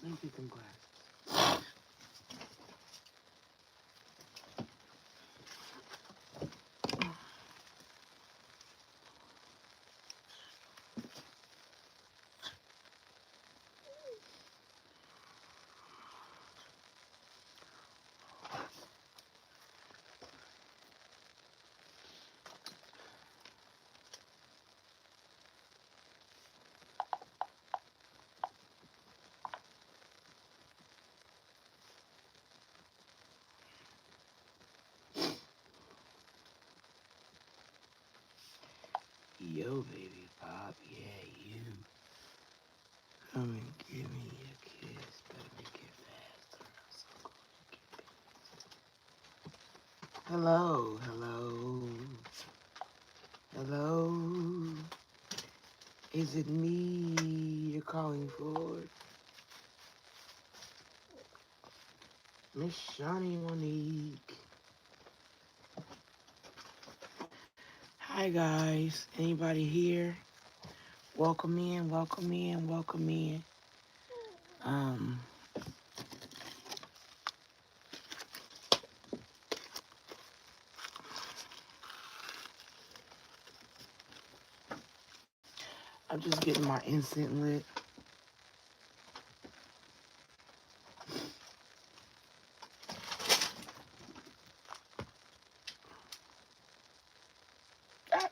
Let me get them glasses. Yo, baby pop, yeah, you. Come and give me a kiss, better make it faster. Hello, hello, hello. Is it me you're calling for? Miss Shawnee Monique. Hi guys, anybody here? Welcome in, welcome in, welcome in. I'm just getting my incense lit.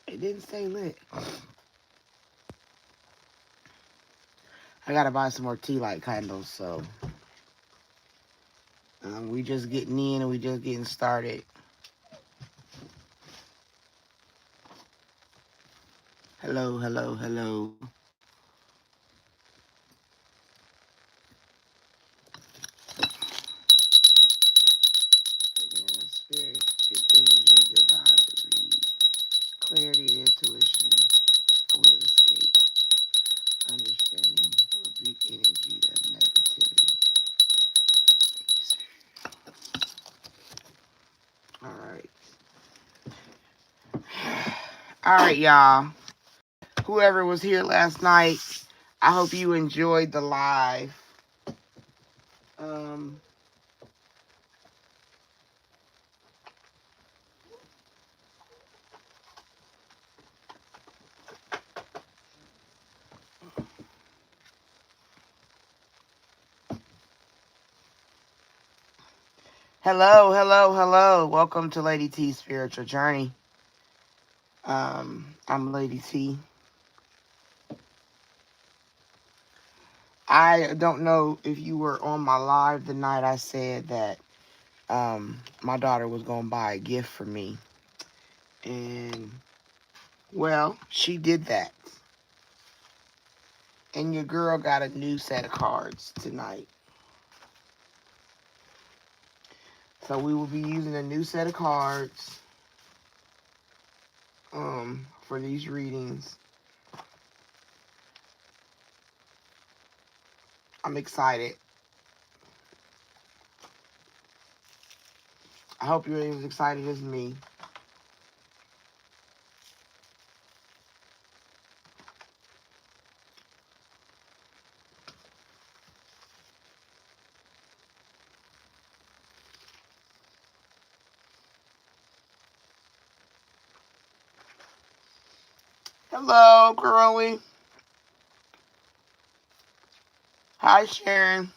It didn't say lit. I gotta buy some more tea light candles, so we just getting in and we just getting started. Hello, hello, hello. Spirit, good energy, good vibe to read. Clarity and intuition, a way of escape. Understanding, rebuke energy, that negativity. Thank you, Spirit. All right. All right, y'all. Whoever was here last night, I hope you enjoyed the live. Hello, hello, hello. Welcome to Lady T's Spiritual Journey. I'm Lady T. I don't know if you were on my live the night I said that my daughter was going to buy a gift for me. And, well, she did that. And your girl got a new set of cards tonight. So we will be using a new set of cards for these readings. I'm excited. I hope you're as excited as me. Hello, girlie. Hi, Sharon.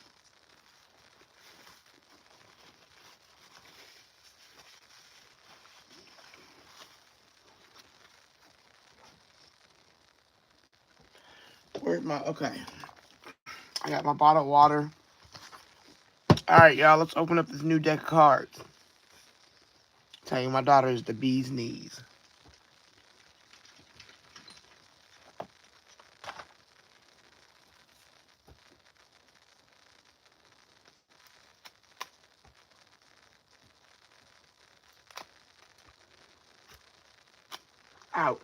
Where's my... Okay. I got my bottled water. All right, y'all. Let's open up this new deck of cards. Tell you, my daughter is the bee's knees. Out.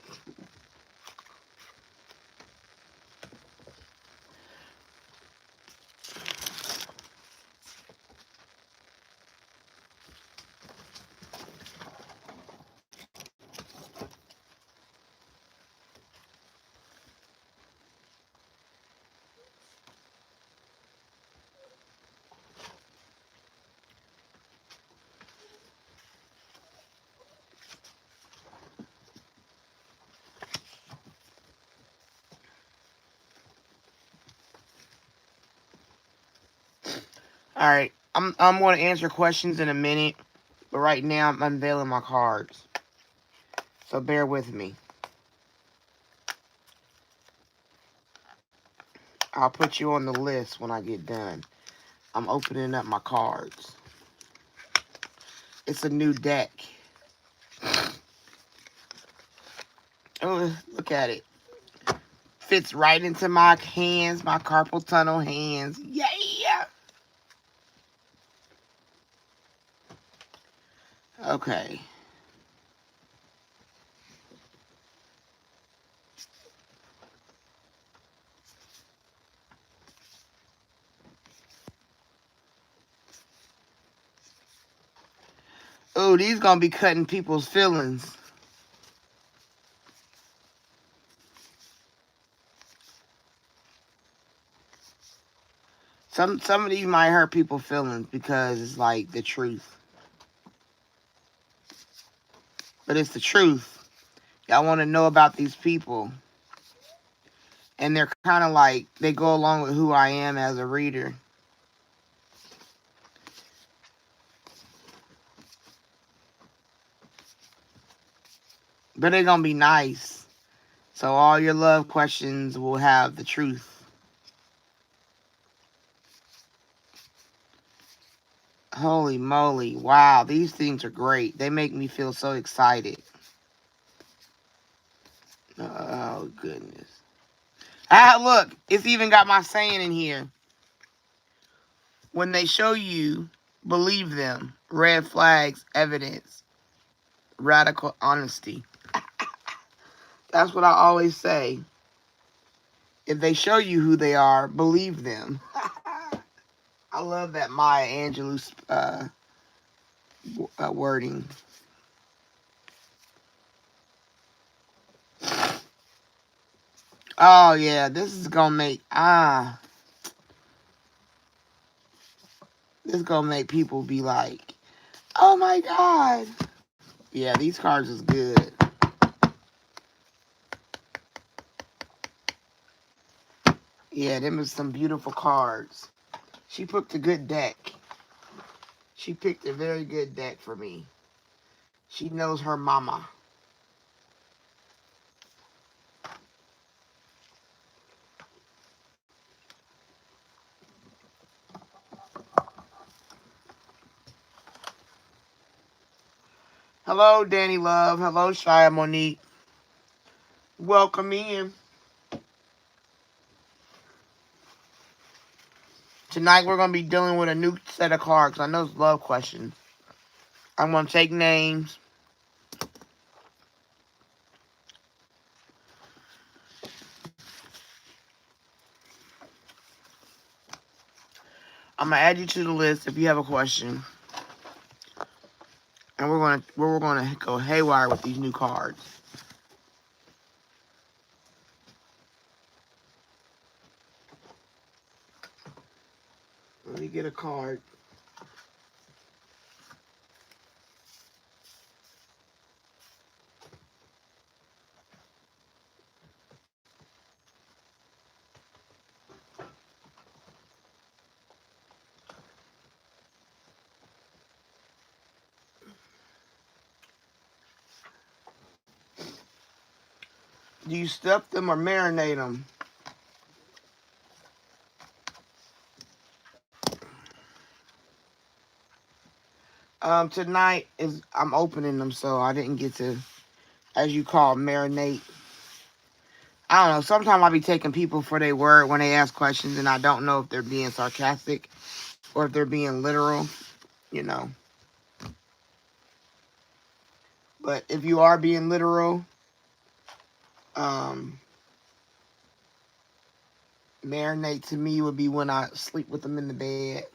All right. I'm going to answer questions in a minute, but right now I'm unveiling my cards. So bear with me. I'll put you on the list when I get done. I'm opening up my cards. It's a new deck. Oh, look at it. Fits right into my hands, my carpal tunnel hands. Yeah. Okay. Oh, these gonna be cutting people's feelings. Some of these might hurt people's feelings because it's like the truth. But it's the truth. Y'all want to know about these people. And they're kind of like, they go along with who I am as a reader. But they're going to be nice. So all your love questions will have the truth. Holy moly. Wow, these things are great. They make me feel so excited. Oh, goodness. Ah, look, it's even got my saying in here. When they show you, believe them. Red flags, evidence, radical honesty. That's what I always say. If they show you who they are, believe them. I love that Maya Angelou's wording. Oh, yeah, this is going to make, this is going to make people be like, oh my God. Yeah, these cards is good. Yeah, them is some beautiful cards. She picked a good deck. She picked a very good deck for me. She knows her mama. Hello, Danny Love. Hello, Shia Monique. Welcome in. Tonight we're going to be dealing with a new set of cards. I know it's love questions. I'm going to take names. I'm gonna add you to the list if you have a question, and we're gonna go haywire with these new cards. Let me get a card. Do you stuff them or marinate them? Tonight is I'm opening them, so I didn't get to, as you call, marinate. I don't know. Sometimes I'll be taking people for their word when they ask questions, and I don't know if they're being sarcastic or if they're being literal, you know. But if you are being literal, um, marinate to me would be when I sleep with them in the bed.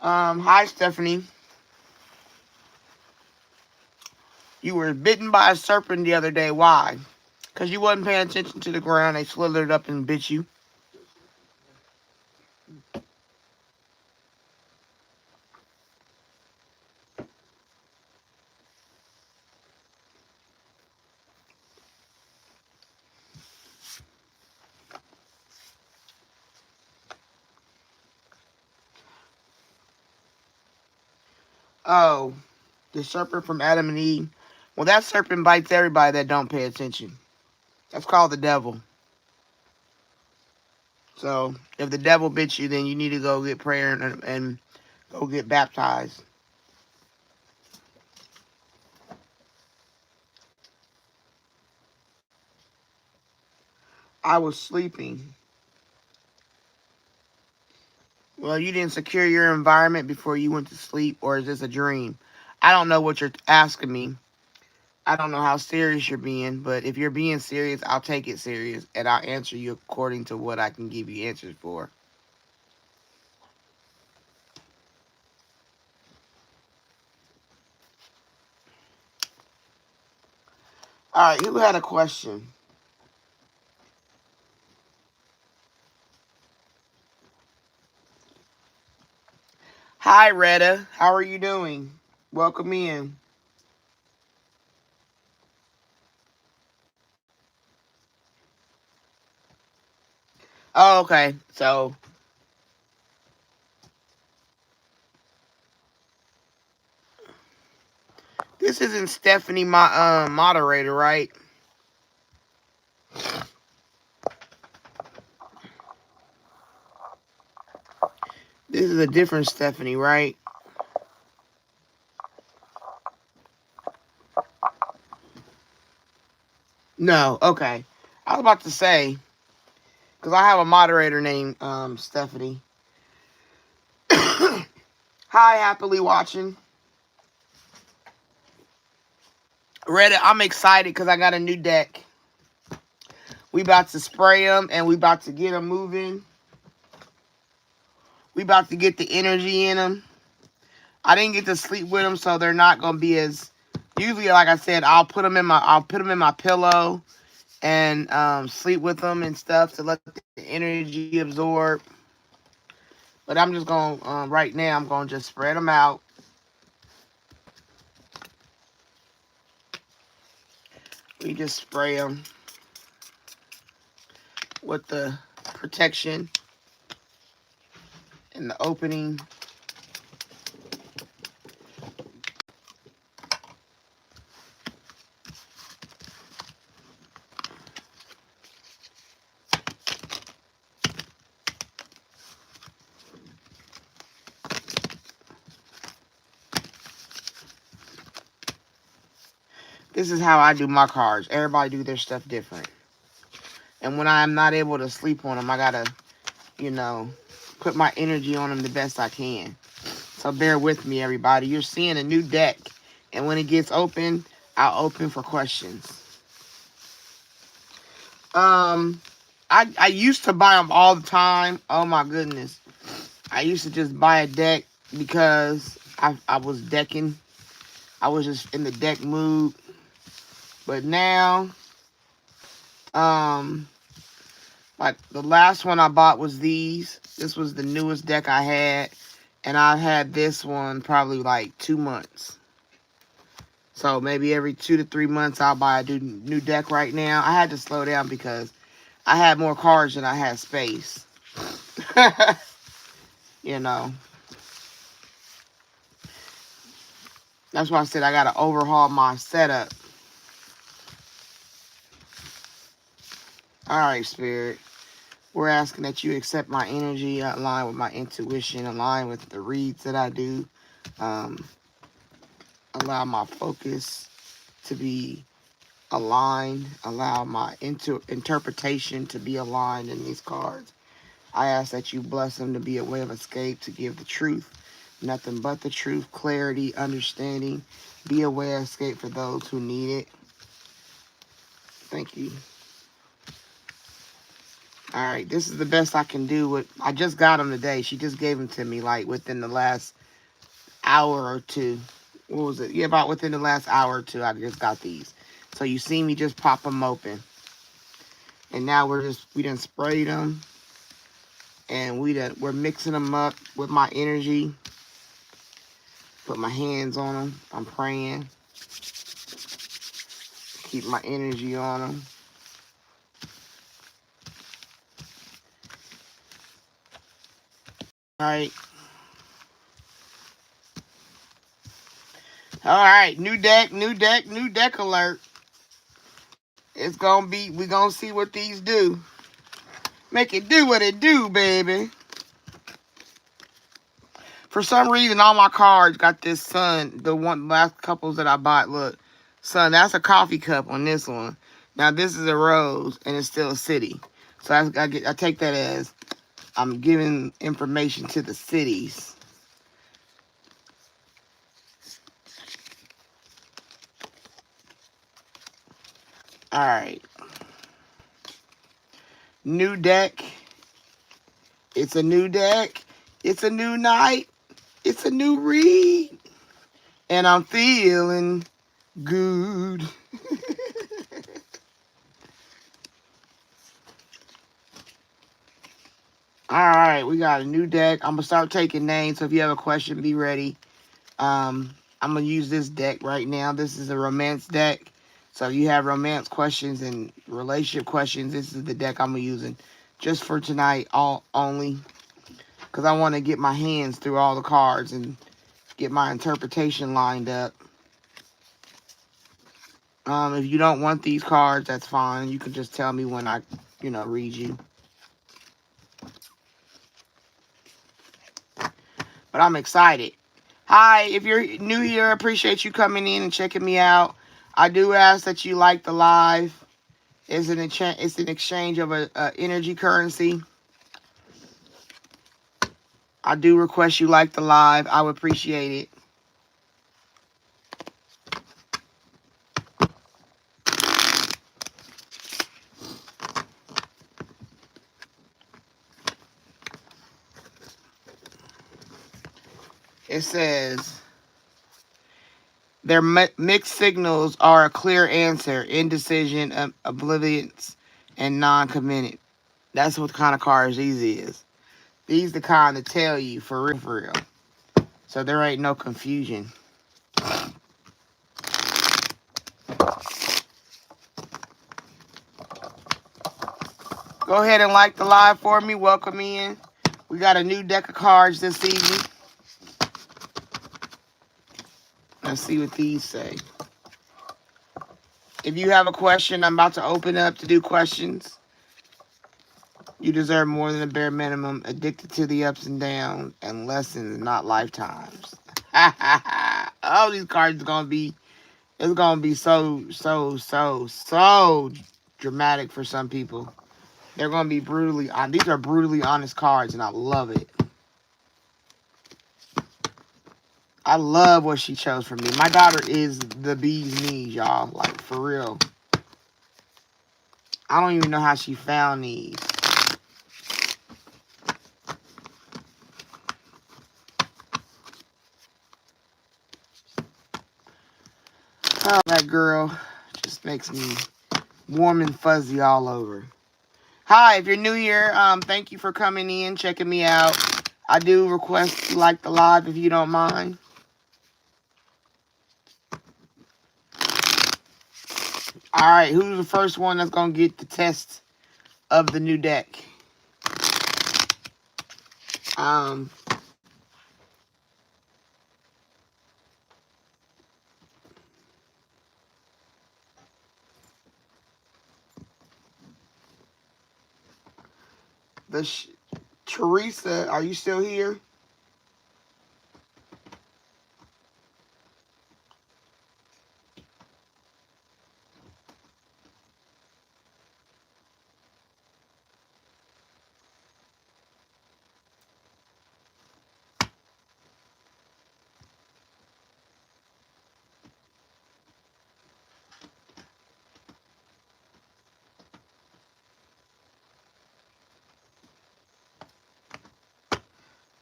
Hi Stephanie. You were bitten by a serpent the other day. Why? Because you wasn't paying attention to the ground. They slithered up and bit you. Oh, the serpent from Adam and Eve. Well, that serpent bites everybody that don't pay attention. That's called the devil. So if the devil bit you, then you need to go get prayer and go get baptized. I was sleeping. Well, you didn't secure your environment before you went to sleep, or is this a dream? I don't know what you're asking me. I don't know how serious you're being, but if you're being serious, I'll take it serious, and I'll answer you according to what I can give you answers for. All right, who had a question? Hi, Retta. How are you doing? Welcome in. Oh, okay. So this isn't Stephanie, my moderator, right? This is a different Stephanie, right? No. Okay. I was about to say because I have a moderator named Stephanie. Hi, happily watching. Reddit, I'm excited because I got a new deck. We about to spray them and we about to get them moving. We about to get the energy in them. I didn't get to sleep with them, so they're not gonna be as. Usually, like I said, I'll put them in my pillow and sleep with them and stuff to let the energy absorb. But I'm just gonna right now. I'm gonna just spread them out. We just spray them with the protection and the opening. This is how I do my cards. Everybody do their stuff different. And when I'm not able to sleep on them, I gotta, you know, put my energy on them the best I can. So bear with me, everybody. You're seeing a new deck. And when it gets open, I'll open for questions. I used to buy them all the time. Oh my goodness. I used to just buy a deck because I was decking. I was just in the deck mood. But now, um, like the last one I bought was these. This was the newest deck I had. And I had this one probably like 2 months. So maybe every 2 to 3 months I'll buy a new deck right now. I had to slow down because I had more cards than I had space. You know. That's why I said I got to overhaul my setup. All right, Spirit. We're asking that you accept my energy, align with my intuition, align with the reads that I do. Um, allow my focus to be aligned. Allow my interpretation to be aligned in these cards. I ask that you bless them to be a way of escape, to give the truth, nothing but the truth, clarity, understanding. Be a way of escape for those who need it. Thank you. All right, this is the best I can do. I just got them today. She just gave them to me like within the last hour or two. What was it? Yeah, about within the last hour or two, I just got these. So you see me just pop them open. And now we done sprayed them. And we're mixing them up with my energy. Put my hands on them. I'm praying. Keep my energy on them. All right. All right. New deck alert. It's going to be, we're going to see what these do. Make it do what it do, baby. For some reason, all my cards got this sun. The last couples that I bought, look. Sun, that's a coffee cup on this one. Now, this is a rose, and it's still a city. So I take that as I'm giving information to the cities. All right. New deck. It's a new deck. It's a new night. It's a new read. And I'm feeling good. All right, we got a new deck. I'm going to start taking names, so if you have a question, be ready. I'm going to use this deck right now. This is a romance deck. So if you have romance questions and relationship questions, this is the deck I'm using just for tonight only. Because I want to get my hands through all the cards and get my interpretation lined up. If you don't want these cards, that's fine. You can just tell me when I, read you. But I'm excited. Hi, if you're new here, I appreciate you coming in and checking me out. I do ask that you like the live. It's an exchange of a energy currency. I do request you like the live. I would appreciate it. It says, their mixed signals are a clear answer, indecision, oblivious, and non-committed. That's what kind of cards these is. These the kind that tell you for real, for real. So there ain't no confusion. Go ahead and like the live for me. Welcome in. We got a new deck of cards this evening. Let's see what these say. If you have a question, I'm about to open up to do questions. You deserve more than a bare minimum. Addicted to the ups and downs and lessons, not lifetimes. Oh, these cards are going to be, it's going to be so dramatic for some people. They're going to be brutally honest. These are brutally honest cards, and I love it. I love what she chose for me. My daughter is the bee's knees, y'all. Like, for real. I don't even know how she found these. Oh, that girl just makes me warm and fuzzy all over. Hi, if you're new here, thank you for coming in, checking me out. I do request you like the live if you don't mind. All right, who's the first one that's going to get the test of the new deck? Teresa, are you still here?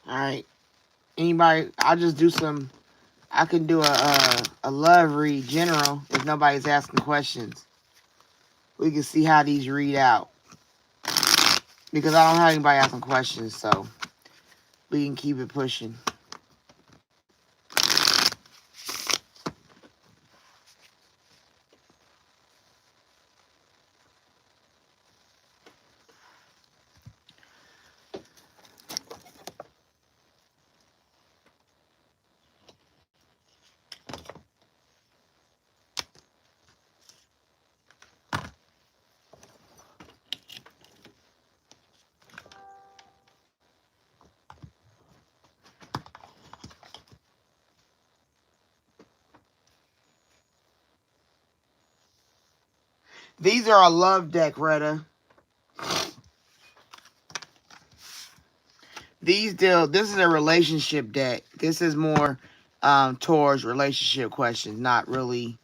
All right. Anybody? I'll just do some. I can do a love read general if nobody's asking questions. We can see how these read out. Because I don't have anybody asking questions, so we can keep it pushing. These are a love deck, Retta. This is a relationship deck. This is more towards relationship questions, not really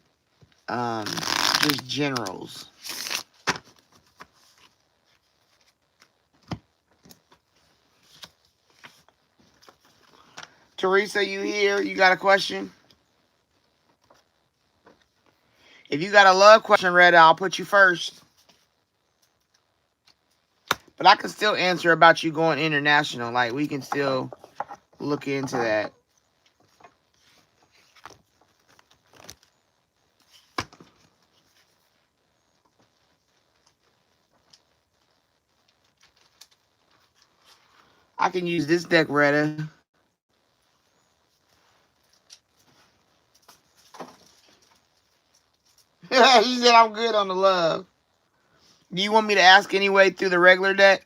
just generals. Teresa, you here? You got a question? If you got a love question, Retta, I'll put you first. But I can still answer about you going international. Like, we can still look into that. I can use this deck, Retta. She said I'm good on the love. Do you want me to ask anyway through the regular deck?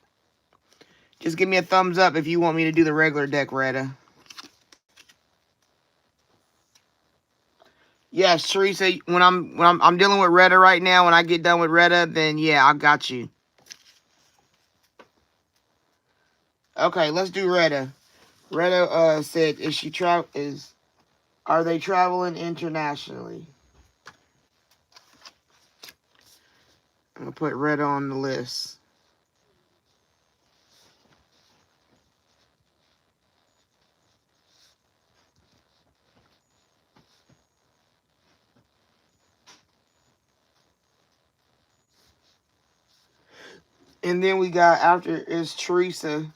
Just give me a thumbs up if you want me to do the regular deck, Retta. Yes, Teresa. When I'm dealing with Retta right now. When I get done with Retta, then yeah, I got you. Okay, let's do Retta. Retta said, are they traveling internationally? I'm gonna put Retta on the list. And then we got after is Teresa.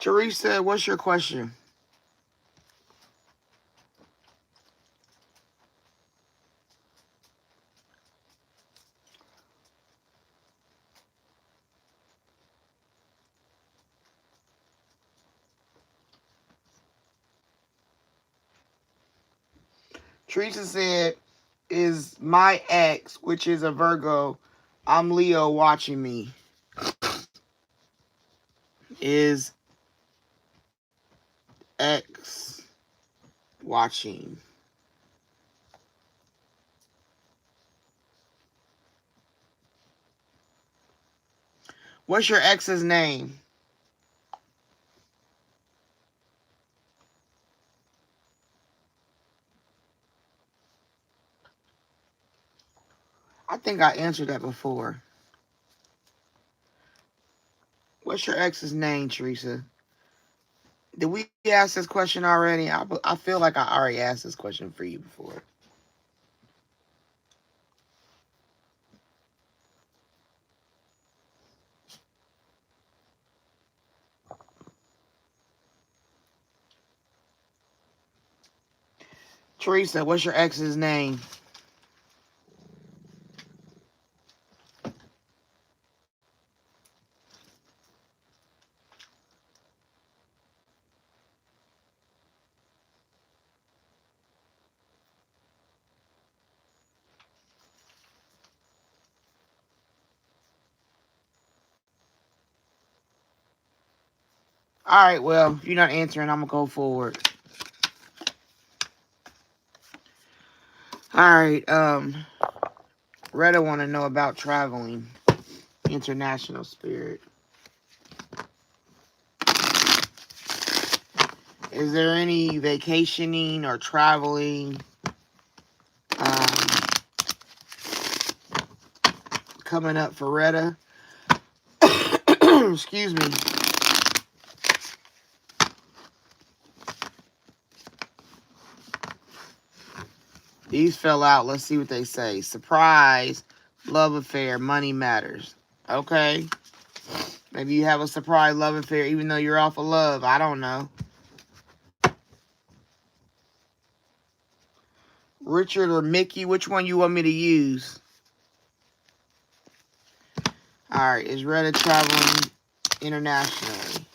Teresa, what's your question? Teresa said, is my ex, which is a Virgo, I'm Leo, watching me? Is X watching? What's your ex's name? I think I answered that before. What's your ex's name, Teresa? Did we ask this question already? I feel like I already asked this question for you before. Teresa, what's your ex's name? All right, well, if you're not answering, I'm going to go forward. All right, Retta want to know about traveling. International spirit. Is there any vacationing or traveling um, coming up for Retta? Excuse me. These fell out. Let's see what they say. Surprise, love affair, money matters. Okay. Maybe you have a surprise love affair even though you're off of love. I don't know. Richard or Mickey, which one you want me to use? Alright, is Retta traveling internationally?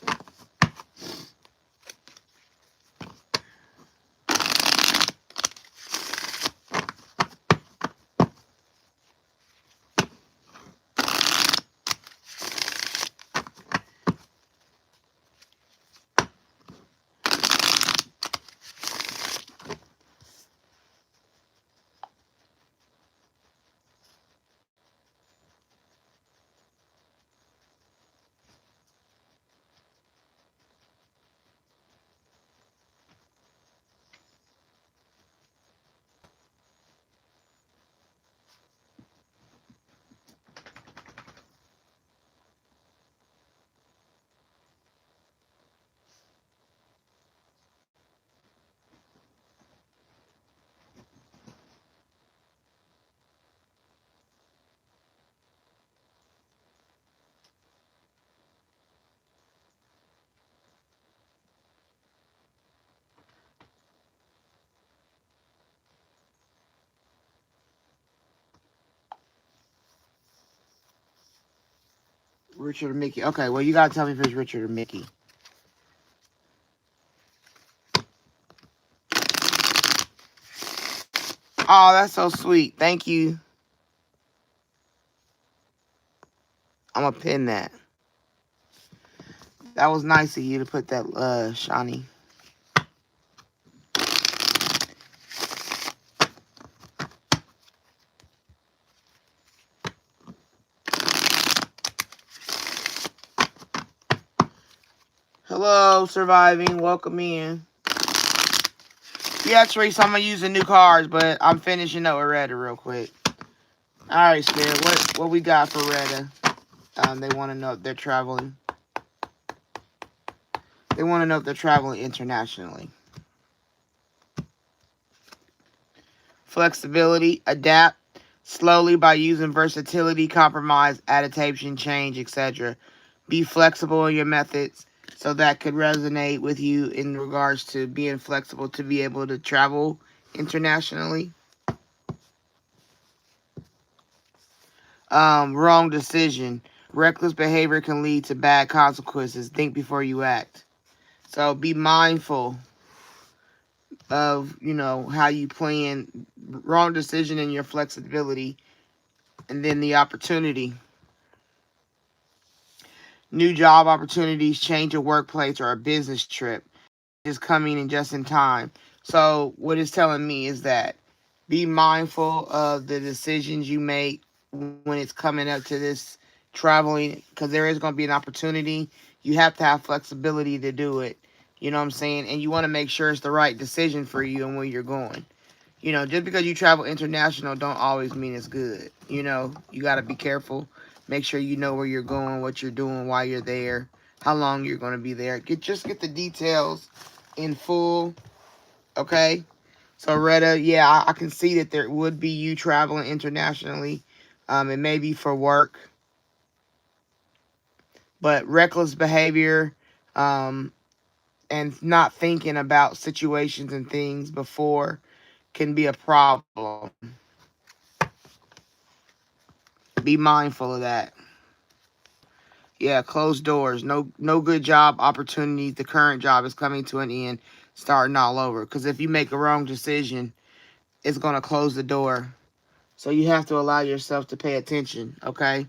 Richard or Mickey? Okay, well, you gotta tell me if it's Richard or Mickey. Oh, that's so sweet. Thank you. I'm gonna pin that. That was nice of you to put that, Shawnee. Hello, surviving. Welcome in. Yeah, Teresa, I'm gonna use the new cards, but I'm finishing up with Retta real quick. All right, Spirit. What we got for Retta? They want to know if they're traveling. They want to know if they're traveling internationally. Flexibility, adapt slowly by using versatility, compromise, adaptation, change, etc. Be flexible in your methods. So that could resonate with you in regards to being flexible to be able to travel internationally. Wrong decision. Reckless behavior can lead to bad consequences. Think before you act. So be mindful of, how you plan. Wrong decision and your flexibility, and then the opportunity. New job opportunities, change of workplace, or a business trip is coming in just in time. So what it's telling me is that be mindful of the decisions you make when it's coming up to this traveling, because there is going to be an opportunity. You have to have flexibility to do it. You know what I'm saying? And you want to make sure it's the right decision for you and where you're going. Just because you travel international don't always mean it's good. You got to be careful. Make sure you know where you're going, what you're doing, why you're there, how long you're going to be there. Just get the details in full, okay? So, Retta, yeah, I can see that there would be you traveling internationally. It may be for work, but reckless behavior, um, and not thinking about situations and things before can be a problem. Be mindful of that. Yeah, closed doors. No good job opportunities. The current job is coming to an end, starting all over. Because if you make a wrong decision, it's going to close the door. So you have to allow yourself to pay attention, okay?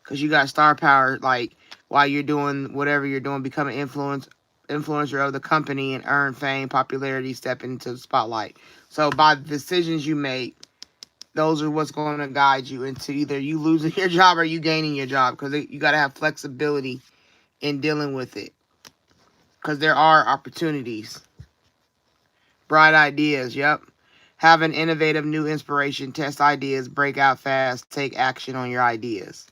Because you got star power, like, while you're doing whatever you're doing, become an influencer of the company and earn fame, popularity, step into the spotlight. So by the decisions you make, those are what's going to guide you into either you losing your job or you gaining your job, because you got to have flexibility in dealing with it, because there are opportunities. Bright ideas, yep. Have an innovative new inspiration, test ideas, break out fast, take action on your ideas.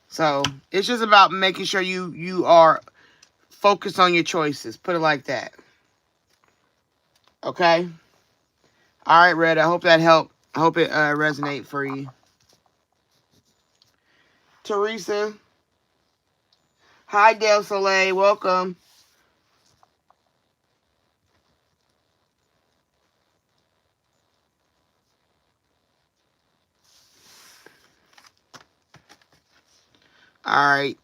So it's just about making sure you are focused on your choices. Put it like that. Okay? All right, Red. I hope that helped. I hope it resonate for you. Teresa. Hi, Del Soleil. Welcome. All right.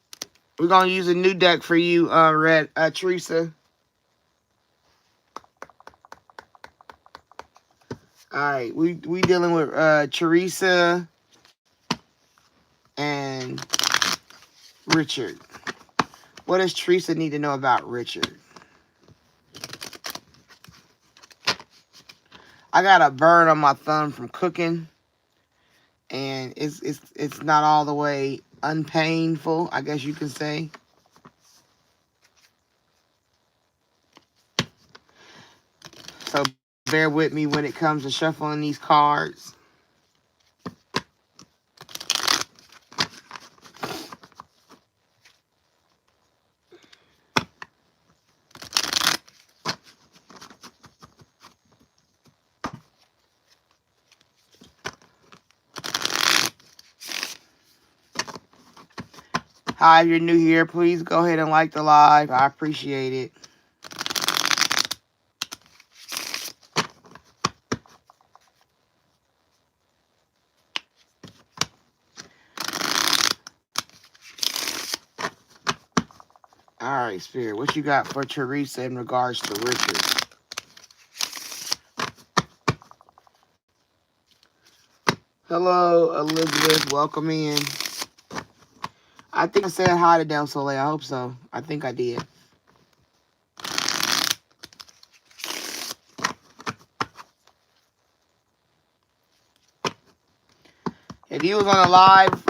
We're going to use a new deck for you, Red. Teresa. All right. We dealing with Teresa and Richard. What does Teresa need to know about Richard? I got a burn on my thumb from cooking, and it's not all the way unpainful, I guess you can say. So bear with me when it comes to shuffling these cards. Hi, if you're new here, please go ahead and like the live. I appreciate it. All right, Spirit, what you got for Teresa in regards to Richard? Hello, Elizabeth. Welcome in. I think I said hi to Del Soleil. I hope so. I think I did. If you was on a live,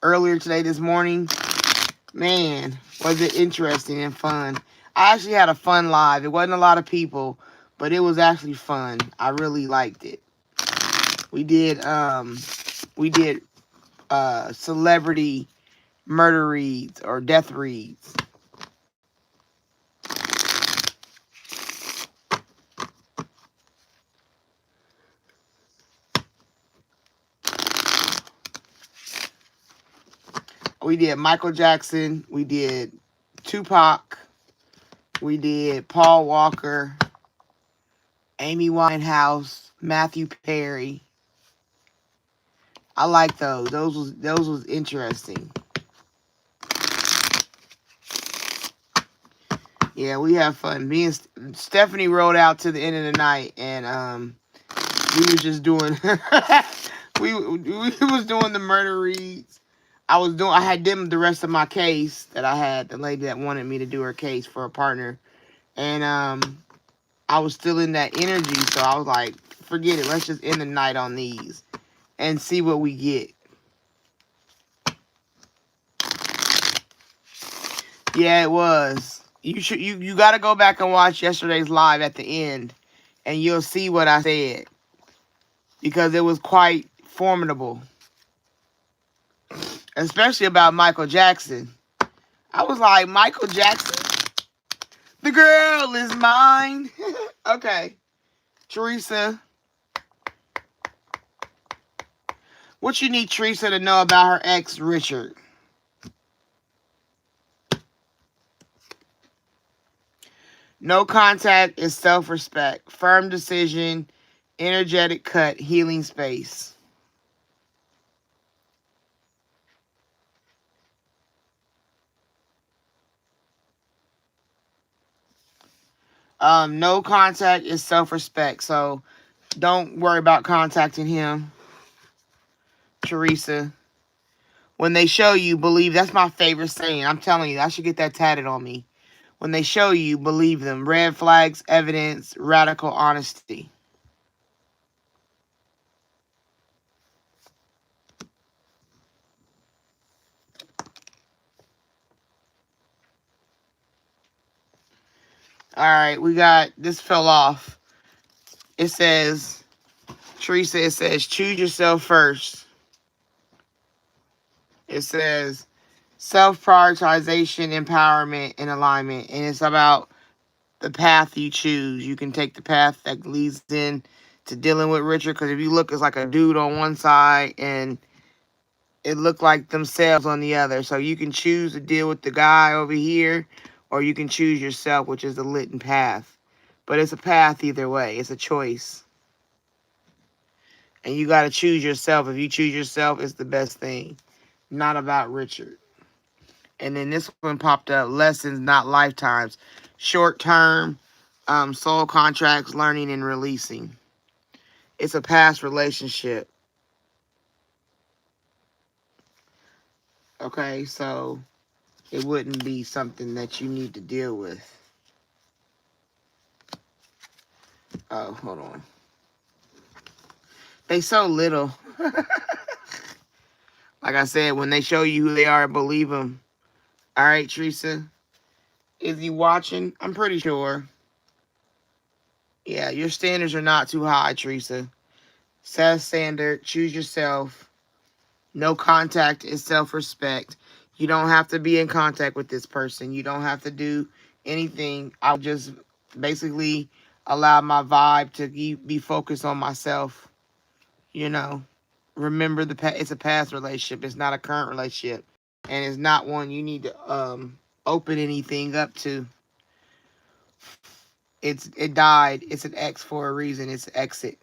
earlier today, this morning, man, was it interesting and fun. I actually had a fun live. It wasn't a lot of people, but it was actually fun. I really liked it. We did celebrity murder reads or death reads. We did Michael Jackson. We did Tupac. We did Paul Walker, Amy Winehouse, Matthew Perry. I like those. Those was interesting. Yeah, we have fun. Me and Stephanie rode out to the end of the night, and we were just doing we was doing the murder reads. I had them the rest of my case that I had, the lady that wanted me to do her case for a partner. And I was still in that energy, so I was like, forget it, let's just end the night on these and see what we get. Yeah, it was. You gotta go back and watch yesterday's live at the end, and you'll see what I said. Because it was quite formidable. Especially about Michael Jackson. I was like, Michael Jackson? The girl is mine. Okay. Teresa. What you need Teresa to know about her ex, Richard? No contact is self-respect. Firm decision. Energetic cut. Healing space. No contact is self-respect. So don't worry about contacting him, Teresa. When they show you, believe. That's my favorite saying. I'm telling you, I should get that tatted on me. When they show you, believe them. Red flags, evidence, radical honesty. All right, we got, this fell off. It says, Teresa, it says, choose yourself first. It says, self-prioritization, empowerment, and alignment. And it's about the path you choose. You can take the path that leads in to dealing with Richard. Because if you look, it's like a dude on one side and it looked like themselves on the other. So you can choose to deal with the guy over here, or you can choose yourself, which is the lit path. But it's a path either way. It's a choice. And you got to choose yourself. If you choose yourself, it's the best thing. Not about Richard. And then this one popped up. Lessons, not lifetimes. Short term, soul contracts, learning and releasing. It's a past relationship. Okay, so it wouldn't be something that you need to deal with. Oh, hold on. They so little. Like I said, when they show you who they are, believe them. All right, Teresa. Is he watching? I'm pretty sure. Yeah, your standards are not too high, Teresa. Set a standard. Choose yourself. No contact is self-respect. You don't have to be in contact with this person. You don't have to do anything. I'll just basically allow my vibe to be focused on myself. You know, remember it's a past relationship. It's not a current relationship. And it's not one you need to open anything up to. It died. It's an X for a reason. It's exit.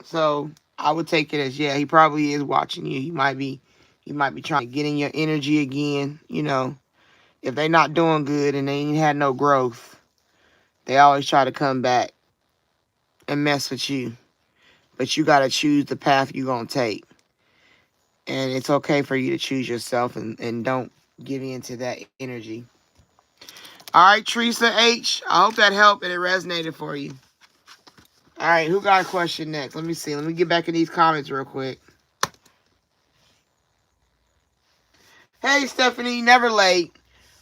So I would take it as, yeah, he probably is watching you. He might be trying to get in your energy again. You know, if they not doing good and they ain't had no growth, they always try to come back and mess with you. But you got to choose the path you're going to take. And it's okay for you to choose yourself and don't give in to that energy. All right, Teresa H. I hope that helped and it resonated for you. All right, who got a question next? Let me see. Let me get back in these comments real quick. Hey, Stephanie, never late.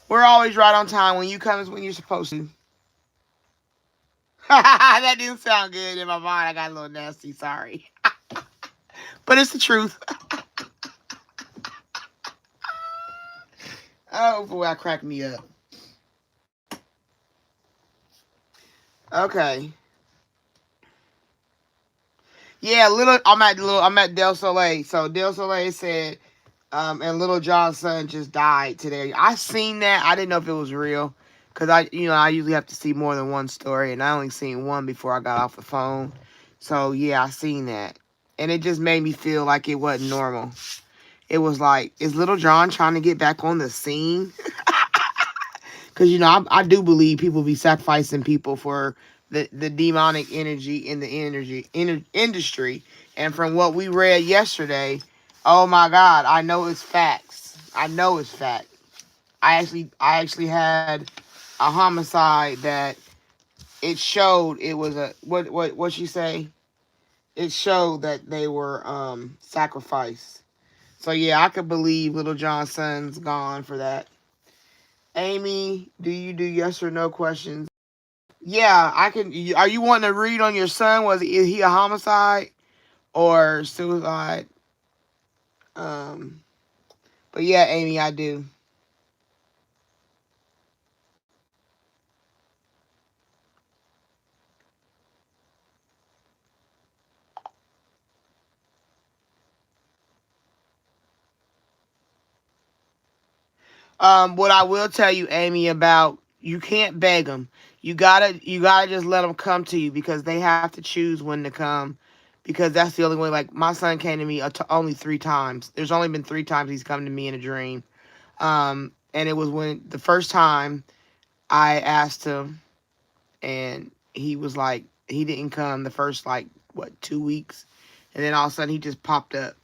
We're always right on time. When you come is when you're supposed to. That didn't sound good in my mind. I got a little nasty. Sorry. But it's the truth. Oh, boy, that cracked me up. Okay. Yeah, I'm at Del Soleil. So Del Soleil said, and Little John's son just died today. I seen that. I didn't know if it was real. Cause I usually have to see more than one story, and I only seen one before I got off the phone. So yeah, I seen that. And it just made me feel like it wasn't normal. It was like, is Little John trying to get back on the scene? Because I do believe people be sacrificing people for the demonic energy in the industry. And from what we read yesterday, oh my God, I know it's facts. I know it's fact. I actually had a homicide that it showed it was a what she say? It showed that they were sacrificed. So yeah, I could believe Little John's son's gone for that. Amy, do you do yes or no questions? Yeah, I can. Are you wanting to read on your son? Is he a homicide or suicide? Um, but yeah, Amy, I do. What I will tell you, Amy, about you can't beg them. You gotta just let them come to you because they have to choose when to come, because that's the only way. Like my son came to me only 3 times. There's only been 3 times he's come to me in a dream. And it was when the first time I asked him, and he was like, he didn't come the first like what 2 weeks, and then all of a sudden he just popped up.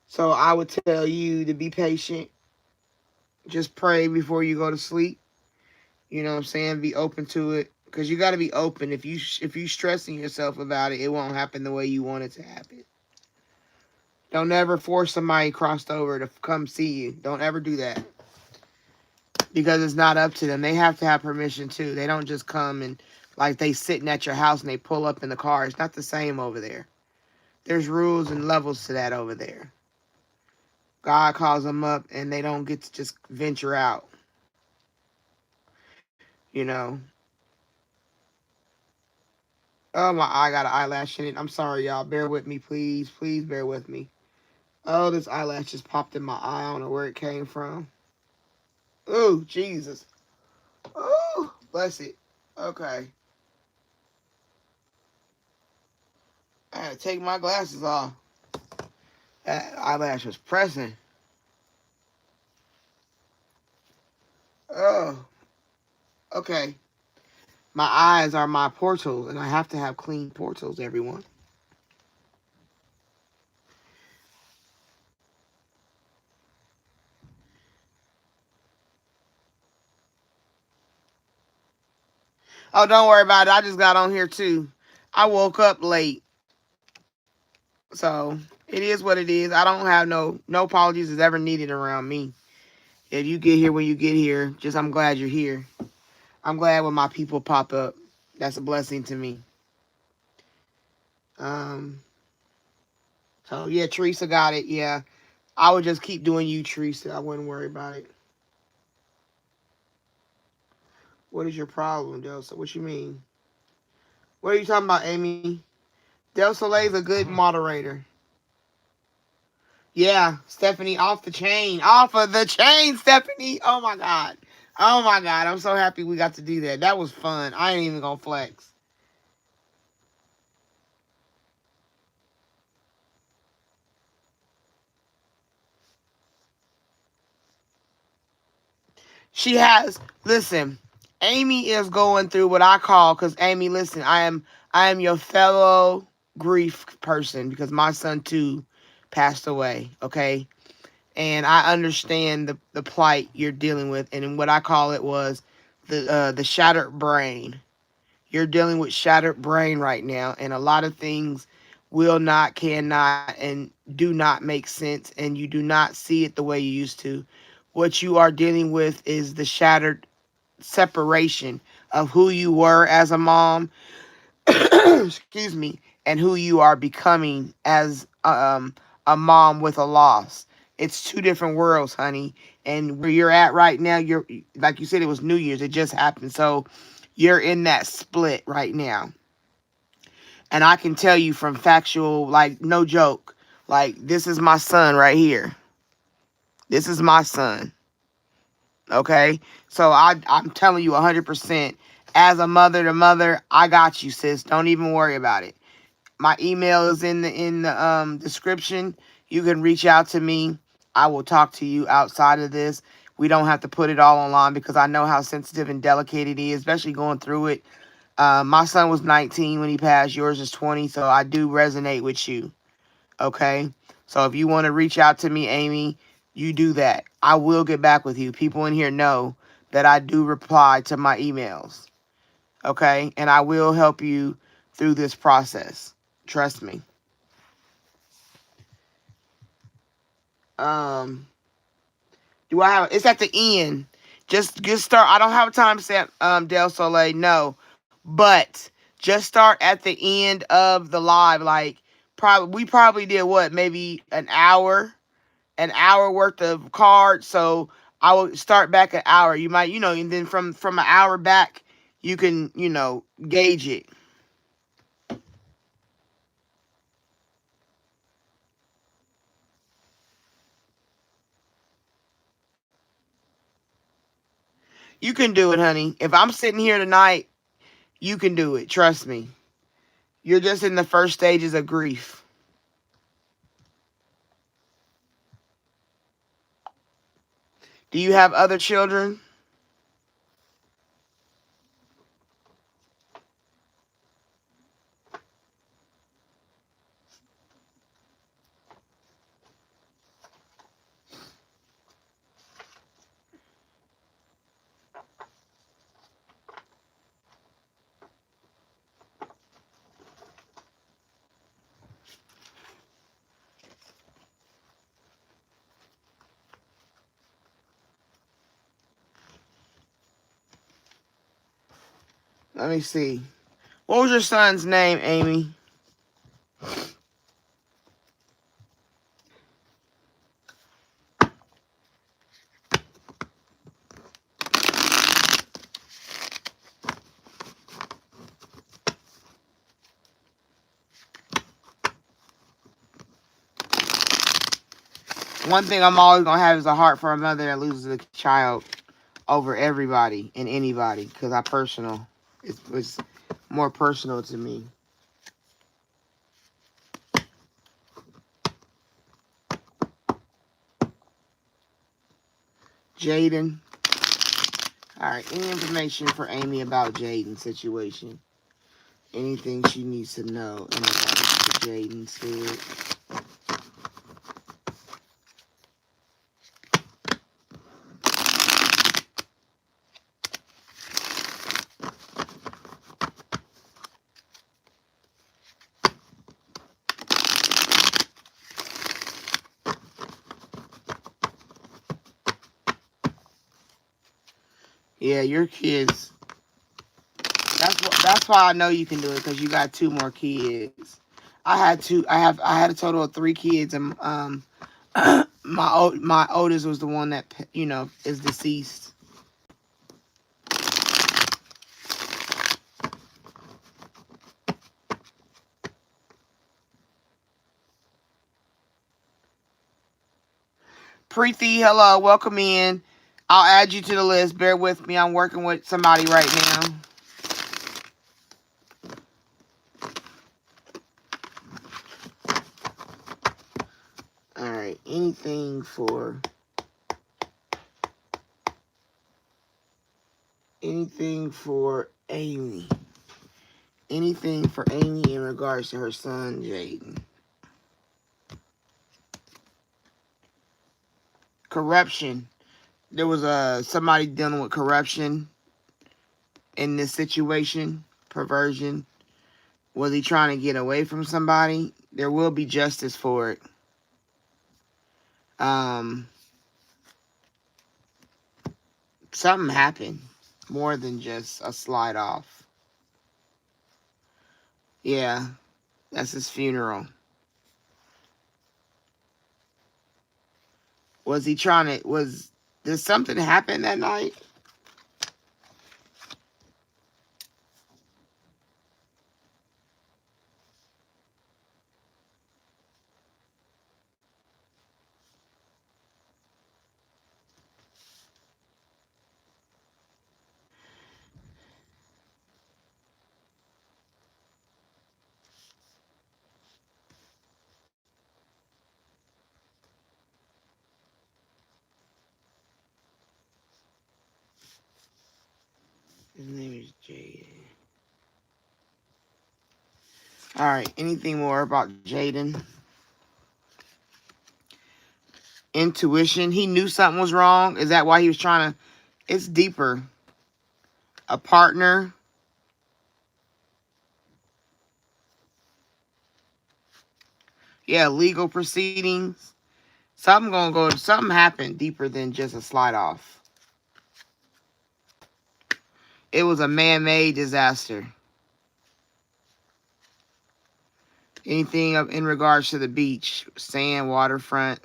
So I would tell you to be patient. Just pray before you go to sleep. You know what I'm saying? Be open to it, because you got to be open. If you stressing yourself about it, it won't happen the way you want it to happen. Don't ever force somebody crossed over to come see you. Don't ever do that, because it's not up to them. They have to have permission too. They don't just come and like they sitting at your house and they pull up in the car. It's not the same over there. There's rules and levels to that over there. God calls them up and they don't get to just venture out. You know. Oh my! I got an eyelash in it. I'm sorry, y'all. Bear with me, please. Please bear with me. Oh, this eyelash just popped in my eye. I don't know where it came from. Oh, Jesus. Oh, bless it. Okay. I had to take my glasses off. That eyelash was pressing. Oh, okay. My eyes are my portals, and I have to have clean portals, everyone. Oh, don't worry about it. I just got on here, too. I woke up late, so it is what it is. I don't have no apologies is ever needed around me. If you get here when you get here, just I'm glad you're here. I'm glad when my people pop up. That's a blessing to me. Um, so yeah, Teresa got it. Yeah, I would just keep doing you, Teresa. I wouldn't worry about it. What is your problem, Delsa? What you mean? What are you talking about, Amy? Del Soleil's a good moderator. Yeah, Stephanie, off the chain. Off of the chain, Stephanie. Oh my God. Oh my God. I'm so happy we got to do that. That was fun. I ain't even gonna flex. She has, listen, Amy is going through what I call, because Amy, listen, I am your fellow grief person, because my son too passed away, okay? And I understand the plight you're dealing with, and what I call it was the shattered brain. You're dealing with shattered brain right now, and a lot of things will not, cannot, and do not make sense, and you do not see it the way you used to. What you are dealing with is the shattered separation of who you were as a mom, excuse me, and who you are becoming as a mom with a loss. It's two different worlds, honey. And where you're at right now, you're like you said, it was New Year's. It just happened. So you're in that split right now. And I can tell you from factual, like no joke, like this is my son right here. This is my son. Okay? So I'm telling you 100%. As a mother to mother, I got you, sis. Don't even worry about it. My email is in the description. You can reach out to me. I will talk to you outside of this. We don't have to put it all online because I know how sensitive and delicate it is, especially going through it. My son was 19 when he passed. Yours is 20, so I do resonate with you. Okay? So if you want to reach out to me, Amy, you do that. I will get back with you. People in here know that I do reply to my emails. Okay? And I will help you through this process. Trust me. Um, do I have it's at the end. Just start. I don't have a timestamp, Del Soleil, no. But just start at the end of the live. Like we probably did what, maybe an hour worth of cards. So I will start back an hour. You might, and then from an hour back, you can, gauge it. You can do it, honey. If I'm sitting here tonight, you can do it. Trust me. You're just in the first stages of grief. Do you have other children? Let me see. What was your son's name, Amy? One thing I'm always going to have is a heart for a mother that loses a child over everybody and anybody, because it's more personal to me. Jaden. All right, any information for Amy about Jaden's situation? Anything she needs to know in regards to Jaden said? Yeah, your kids. That's why I know you can do it, because you got two more kids. I had two. I had a total of three kids, and my oldest was the one that is deceased. Preeti, hello, welcome in. I'll add you to the list. Bear with me. I'm working with somebody right now. All right. Anything for Amy. Anything for Amy in regards to her son, Jaden. Corruption. There was somebody dealing with corruption in this situation. Perversion. Was he trying to get away from somebody? There will be justice for it. Um, Something happened. More than just a slide off. Yeah, that's his funeral. Did something happen that night? His name is Jaden. All right. Anything more about Jaden? Intuition. He knew something was wrong. Is that why he was trying to? It's deeper. A partner. Yeah, legal proceedings. Something gonna go. Something happened deeper than just a slide off. It was a man-made disaster. Anything up in regards to the beach, sand, waterfront.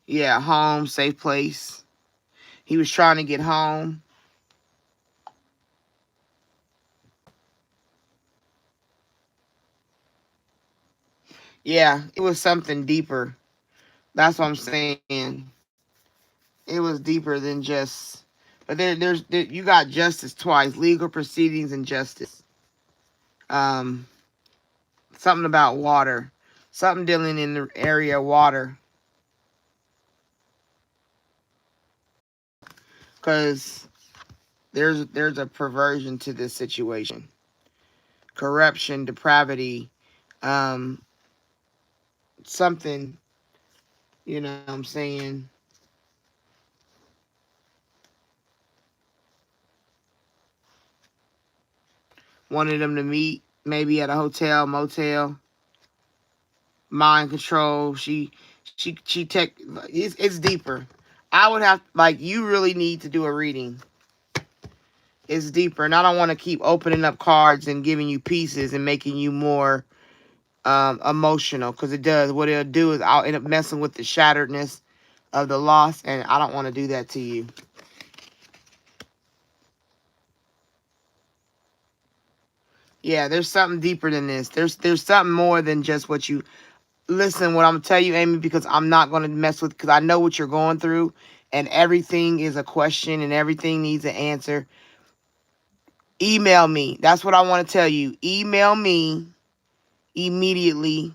Yeah, home, safe place. He was trying to get home. Yeah, it was something deeper. That's what I'm saying. It was deeper than just. But you got justice twice: legal proceedings and justice. Um, something about water, something dealing in the area of water, because there's a perversion to this situation, corruption, depravity, um, something. You know what I'm saying? Wanted them to meet maybe at a hotel, motel. Mind control. She tech. It's deeper. I would have like you really need to do a reading. It's deeper, and I don't want to keep opening up cards and giving you pieces and making you more emotional, because it does. What it'll do is I'll end up messing with the shatteredness of the loss, and I don't want to do that to you. Yeah, there's something deeper than this. There's something more than just what you listen. What I'm gonna tell you, Amy, because I'm not gonna mess with, because I know what you're going through, and everything is a question, and everything needs an answer. Email me. That's what I want to tell you. Email me immediately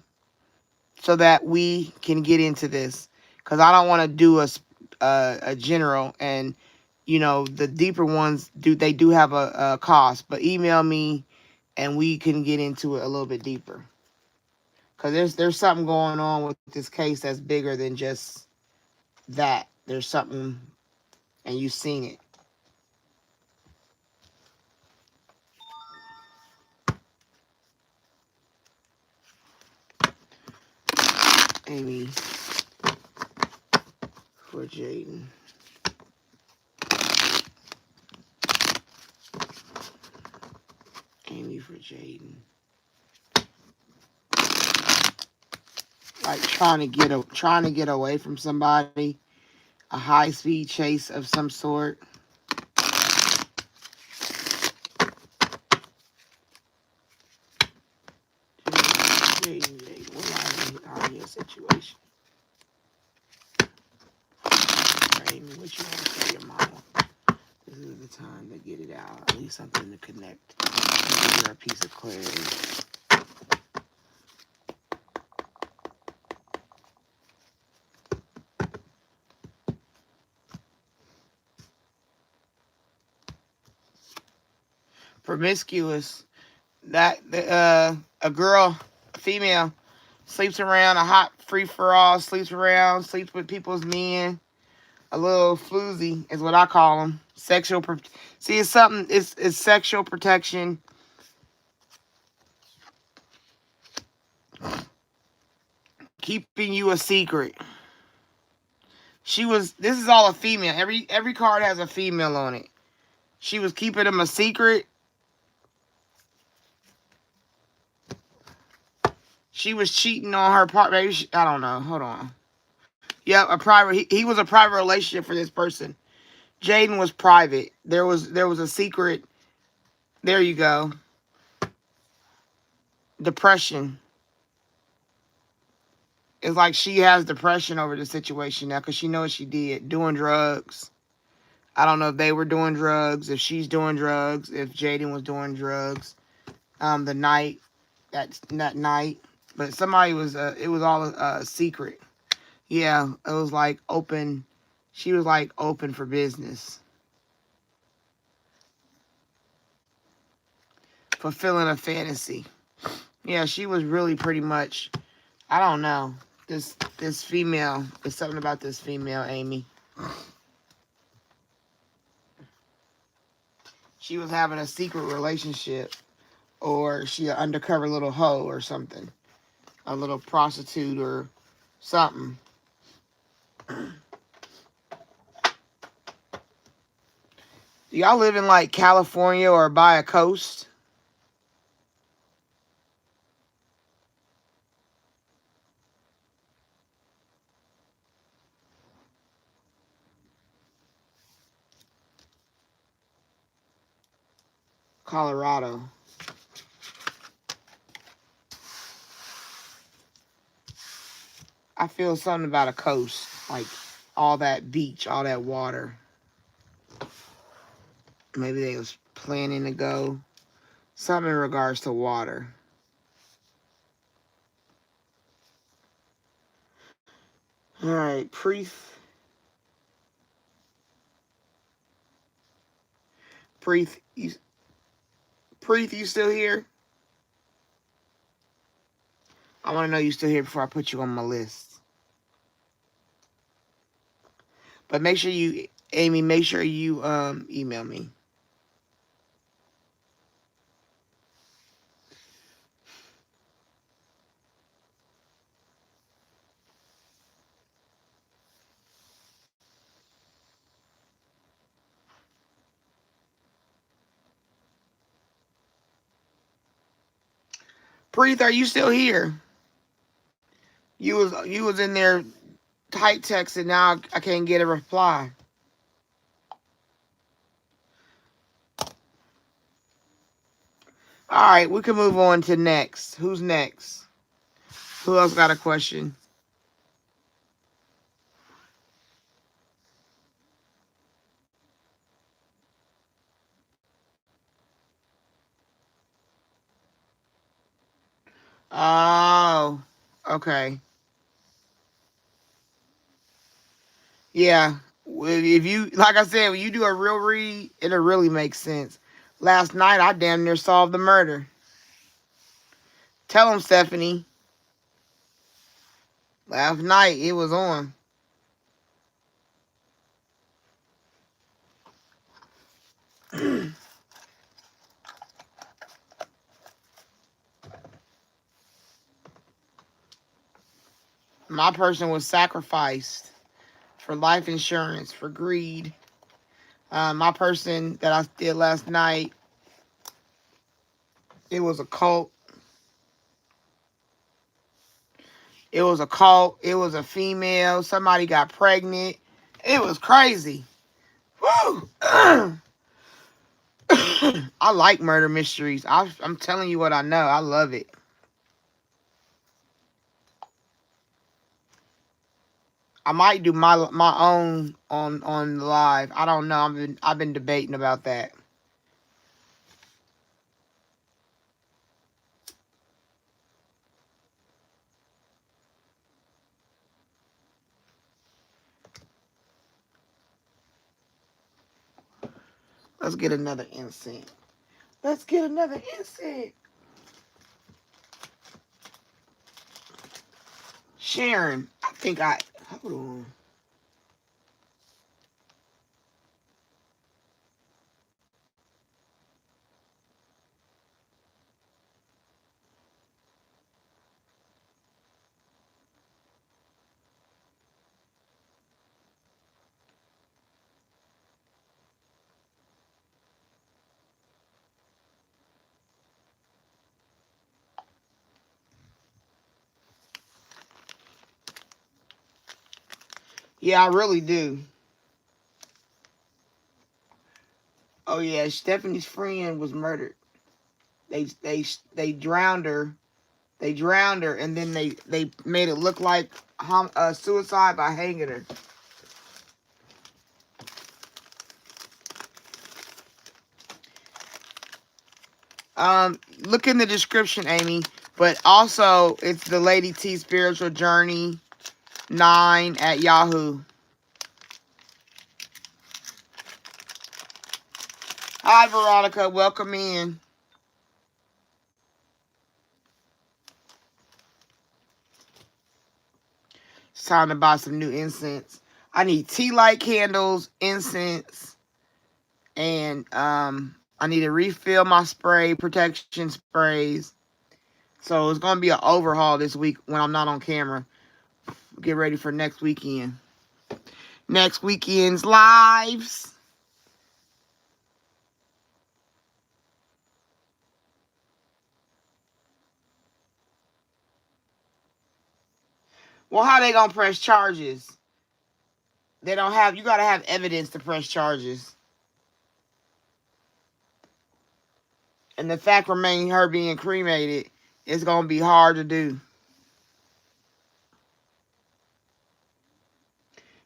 so that we can get into this, because I don't want to do a general, and the deeper ones do have a cost, but email me and we can get into it a little bit deeper, because there's something going on with this case that's bigger than just that. There's something, and you've seen it. Amy for Jaden. Amy for Jaden. Like trying to get away from somebody, a high speed chase of some sort. Jaden, what are your situation? Amy, what you want to tell your mama? This is the time to get it out. At least something to connect. Give her a piece of clarity. Promiscuous. That a girl, a female, sleeps around, a hot free for all, sleeps around, sleeps with people's men. A little floozy is what I call them. See, it's something. It's sexual protection. Keeping you a secret. She was. This is all a female. Every card has a female on it. She was keeping them a secret. She was cheating on her part. Maybe I don't know. Hold on. Yep, a private. He was a private relationship for this person. Jaden was private. There was a secret. There you go. Depression. It's like she has depression over the situation now, because she knows she did. Doing drugs. I don't know if they were doing drugs, if she's doing drugs, if Jaden was doing drugs. The night, that night. But somebody was, it was all a secret. Yeah, it was like open. She was like open for business. fulfilling a fantasy. Yeah, she was really pretty much, I don't know. This female, there's something about this female, Amy. She was having a secret relationship, or she an undercover little hoe or something. A little prostitute or something. Do y'all live in like California or by a coast? Colorado. I feel something about a coast. Like all that beach, all that water. Maybe they was planning to go. Something in regards to water. All right, Preeth. Preeth, you still here? I want to know you still here before I put you on my list. But make sure you, Amy, make sure you email me. Preeth, are you still here? You was in there type text and now I can't get a reply. All right, we can move on to next. Who's next? Who else got a question? Oh, okay. Yeah. If you, like I said, when you do a real read, it'll really make sense. Last night, I damn near solved the murder. Tell him, Stephanie. Last night, it was on. My person was sacrificed for life insurance, for greed. My person that I did last night, it was a cult. It was a cult. It was a female. Somebody got pregnant. It was crazy. Woo! I like murder mysteries. I'm telling you what I know. I love it. I might do my own on live. I don't know. I've been debating about that. Let's get another incense. Let's get another incense. Sharon, I think hold on. Yeah, I really do. Oh yeah, Stephanie's friend was murdered. They drowned her. They drowned her, and then they made it look like suicide by hanging her. Look in the description, Amy. But also, it's the Lady T Spiritual Journey 9 at Yahoo. Hi, Veronica. Welcome in. It's time to buy some new incense. I need tea light candles, incense, and I need to refill my spray, protection sprays. So it's gonna be an overhaul this week when I'm not on camera. Get ready for next weekend. Next weekend's lives. Well, how they gonna press charges? They don't have. You gotta have evidence to press charges. And the fact remaining, her being cremated, it's gonna be hard to do.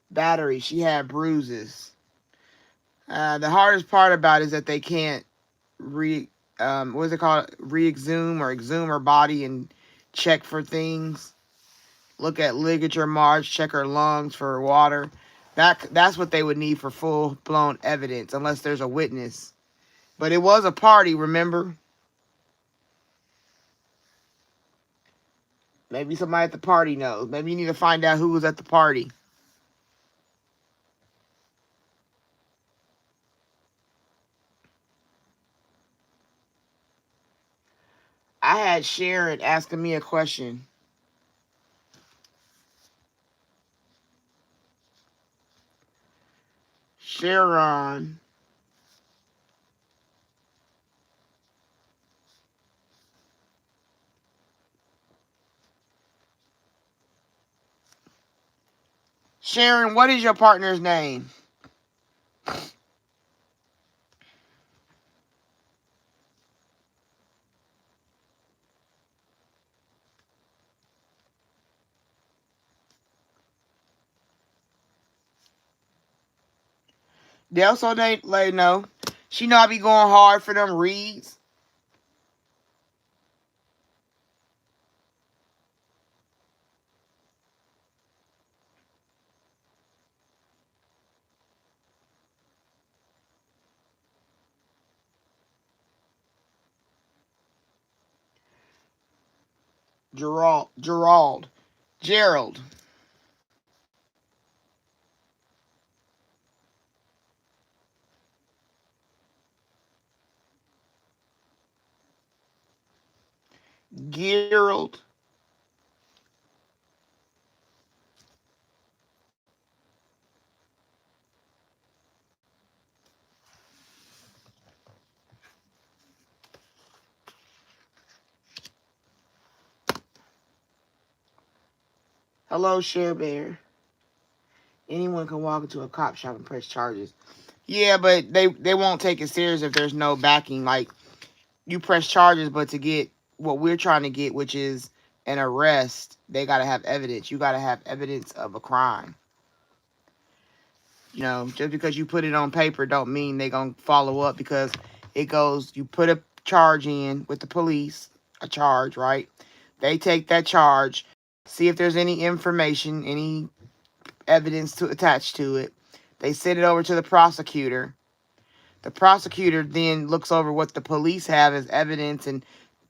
Battery. She had bruises. The hardest part about it is that they can't what's it called? Re-exhume or exhume her body and check for things. Look at ligature marks, check her lungs for water. That's what they would need for full blown evidence, unless there's a witness. But it was a party, remember? Maybe somebody at the party knows. Maybe you need to find out who was at the party. I had Sharon asking me a question. Sharon. Sharon, what is your partner's name? They also let know. She know I be going hard for them reads. Gerald. Gerald. Hello, Share Bear. Anyone can walk into a cop shop and press charges. Yeah, but they won't take it serious if there's no backing. Like, you press charges, but to get what we're trying to get, which is an arrest, they got to have evidence. You got to have evidence of a crime. You know, just because you put it on paper don't mean they going to follow up, because it goes, you put a charge in with the police, a charge, right? They take that charge, see if there's any information, any evidence to attach to it. They send it over to the prosecutor. The prosecutor then looks over what the police have as evidence and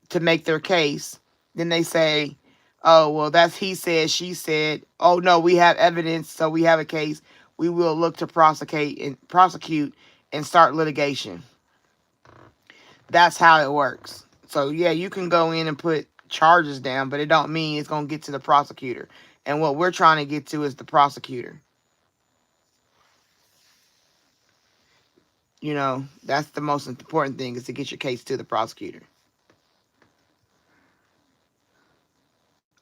to make their case. Then they say, oh, well, that's he said, she said. Oh, no, we have evidence, so we have a case. We will look to prosecute and start litigation. That's how it works. So, yeah, you can go in and put charges down, but it don't mean it's going to get to the prosecutor. And what we're trying to get to is the prosecutor. You know, that's the most important thing, is to get your case to the prosecutor.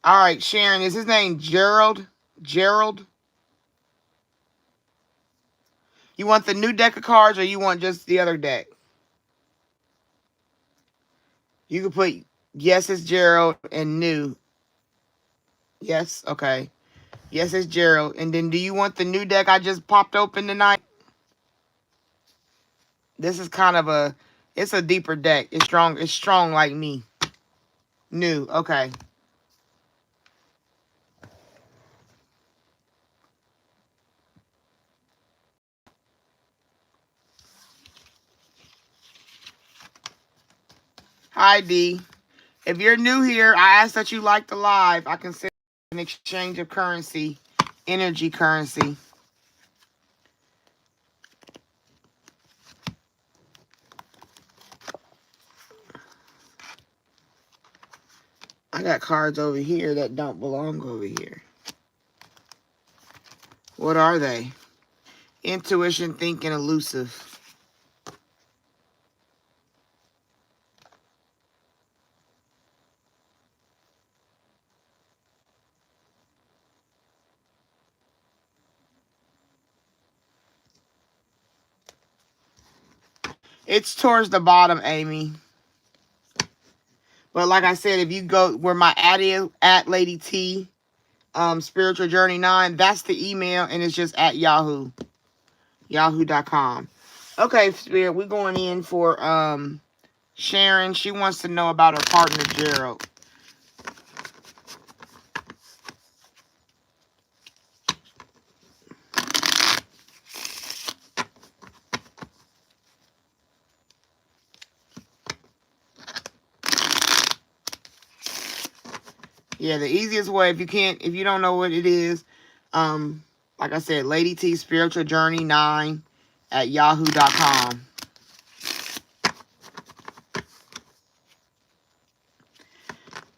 All right, Sharon, is his name Gerald? Gerald? You want the new deck of cards, or you want just the other deck? You can put yes, it's Gerald, and new. Yes, okay. Yes, it's Gerald. And then do you want the new deck I just popped open tonight? This is kind of it's a deeper deck. It's strong like me. New, okay. Hi, D. If you're new here, I ask that you like the live. I can send an exchange of currency energy currency. I got cards over here that don't belong over here. What are they? Intuition, thinking, elusive. It's towards the bottom, Amy. But like I said, if you go where my ad is, at Lady T, Spiritual Journey 9, that's the email, and it's just at Yahoo. Yahoo.com. Okay, Spirit, we're going in for Sharon. She wants to know about her partner, Gerald. Yeah, the easiest way, if you don't know what it is, like I said, Lady T Spiritual Journey 9 at yahoo.com.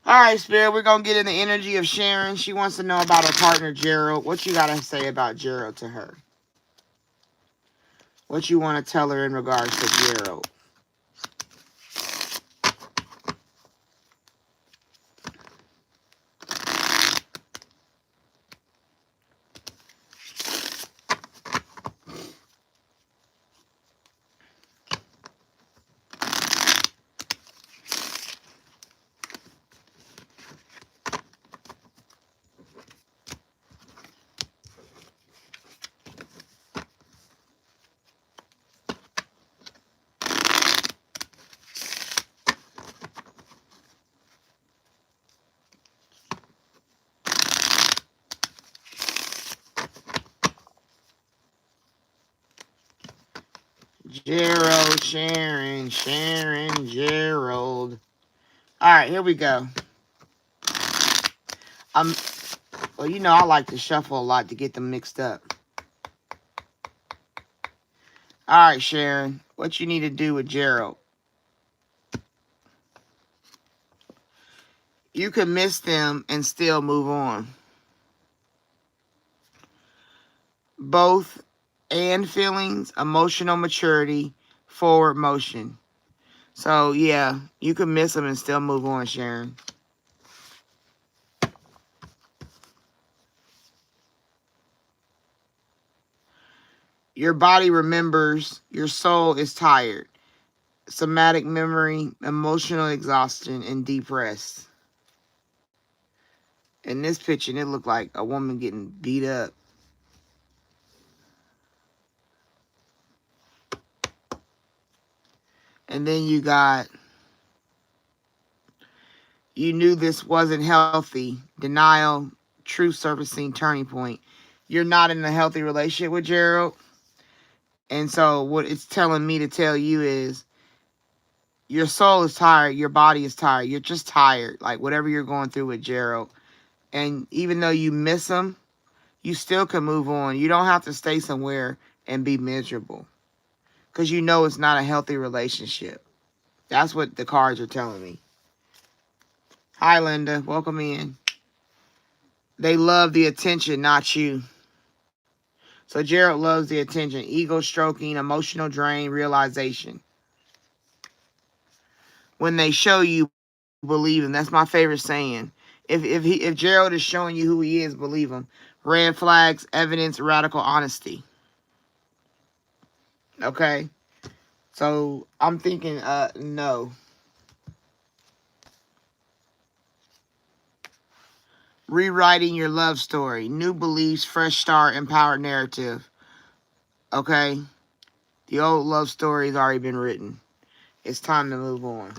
All right, Spirit, we're going to get in the energy of Sharon. She wants to know about her partner, Gerald. What you got to say about Gerald to her? What you want to tell her in regards to Gerald? Gerald, Sharon, Gerald. All right, here we go. Well, you know I like to shuffle a lot to get them mixed up. All right, Sharon, what you need to do with Gerald? You can miss them and still move on. Both and feelings, emotional maturity, forward motion. So, yeah, you can miss them and still move on, Sharon. Your body remembers, your soul is tired. Somatic memory, emotional exhaustion, and deep rest. In this picture, it looked like a woman getting beat up. And then you got, you knew this wasn't healthy. Denial, truth surfacing, turning point. You're not in a healthy relationship with Gerald. And so what it's telling me to tell you is your soul is tired. Your body is tired. You're just tired. Like whatever you're going through with Gerald. And even though you miss him, you still can move on. You don't have to stay somewhere and be miserable. Because you know it's not a healthy relationship. That's what the cards are telling me. Hi, Linda. Welcome in. They love the attention, not you. So Gerald loves the attention. Ego stroking, emotional drain, realization. When they show you, believe him. That's my favorite saying. If Gerald is showing you who he is, believe him. Red flags, evidence, radical honesty. Okay? So I'm thinking, no. Rewriting your love story. New beliefs, fresh start, empowered narrative. Okay? The old love story has already been written. It's time to move on.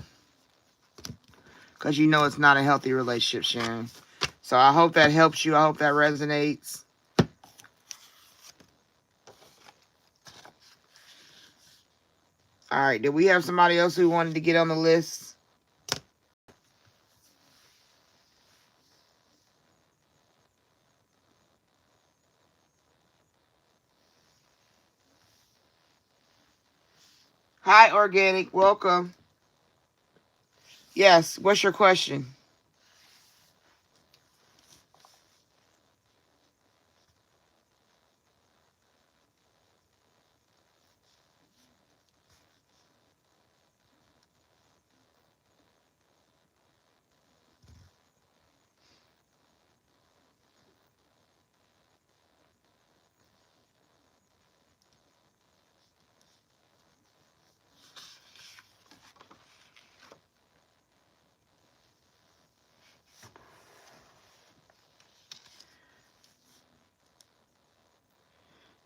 Because you know it's not a healthy relationship, Sharon. So I hope that helps you. I hope that resonates. All right. Did we have somebody else who wanted to get on the list? Hi, Organic. Welcome. Yes. What's your question?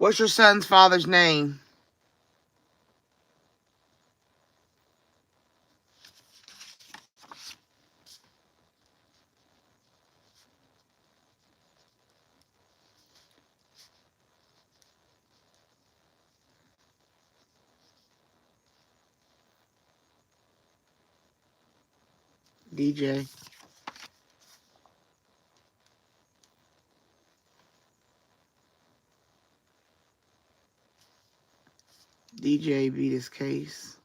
What's your son's father's name? DJ. DJ beat his case.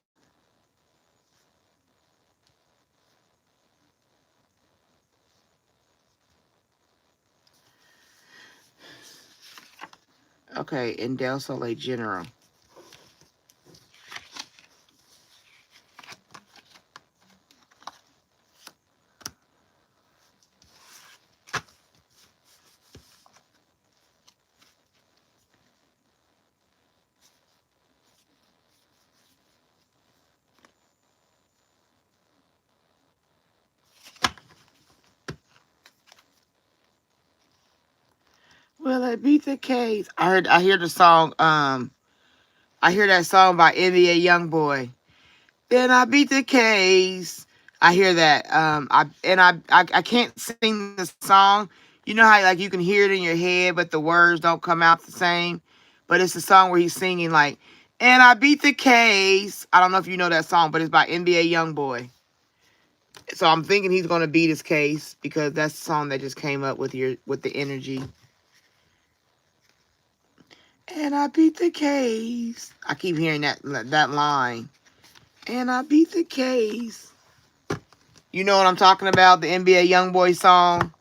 Okay, in Del Soleil General. Will it beat the case? I hear the song, I hear that song by NBA Youngboy. Then I beat the case. I hear that. I can't sing the song. You know how like you can hear it in your head, but the words don't come out the same. But it's the song where he's singing like, and I beat the case. I don't know if you know that song, but it's by NBA Youngboy. So I'm thinking he's gonna beat his case because that's the song that just came up with the energy. And I beat the case. I keep hearing that line. And I beat the case. You know what I'm talking about? The NBA Youngboy song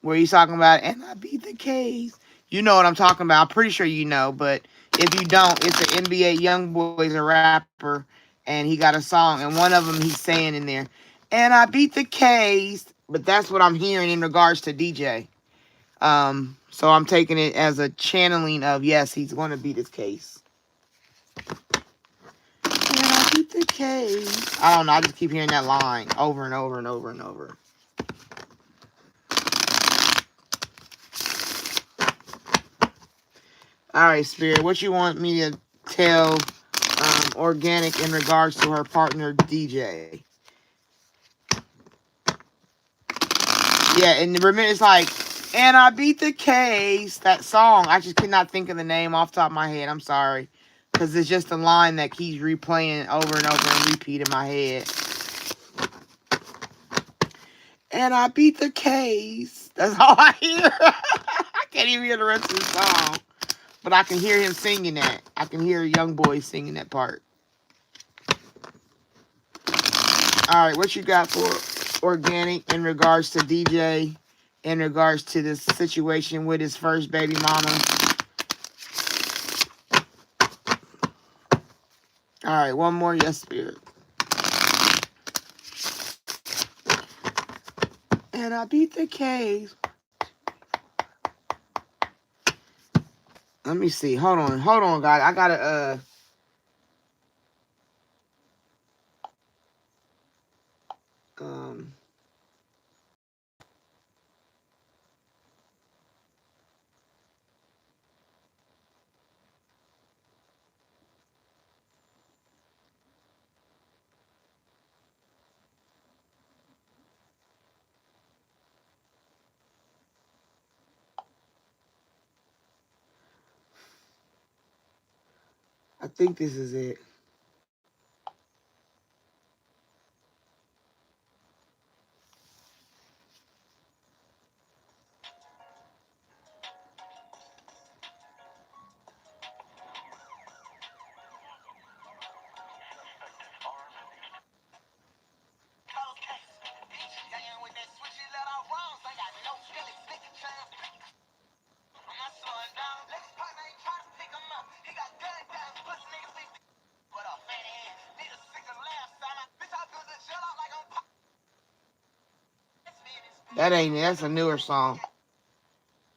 where he's talking about, and I beat the case. You know what I'm talking about. I'm pretty sure you know, but if you don't, it's the NBA Youngboy's a rapper, and he got a song, and one of them he's saying in there, and I beat the case. But that's what I'm hearing in regards to DJ. So I'm taking it as a channeling of, yes, he's going to beat his case. And I beat the case. I don't know. I just keep hearing that line over and over and over and over. All right, Spirit, what you want me to tell Organic in regards to her partner, DJ? Yeah, and remember, it's like, and I beat the case. That song, I just could not think of the name off the top of my head. I'm sorry. Because it's just a line that keeps replaying over and over and repeat in my head. And I beat the case. That's all I hear. I can't even hear the rest of the song. But I can hear him singing that. I can hear Young Boy singing that part. All right, what you got for Organic in regards to DJ, in regards to this situation with his first baby mama? All right, one more. Yes, Spirit. And I beat the case. Let me see. Hold on, guys. I gotta um I think this is it. That ain't it. That's a newer song.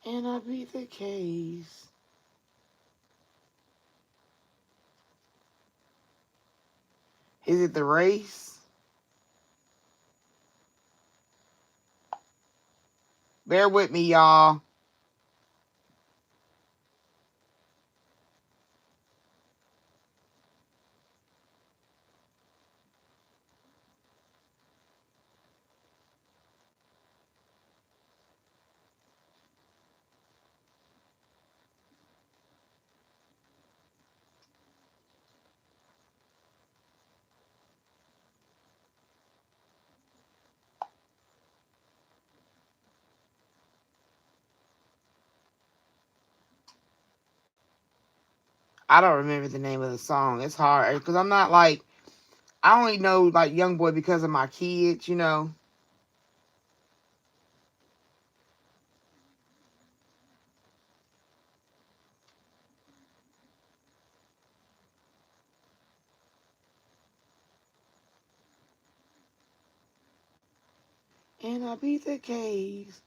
And I beat the case. Is it the race? Bear with me, y'all. I don't remember the name of the song. It's hard because I'm not like I only know like Young Boy because of my kids, you know. And I beat the case.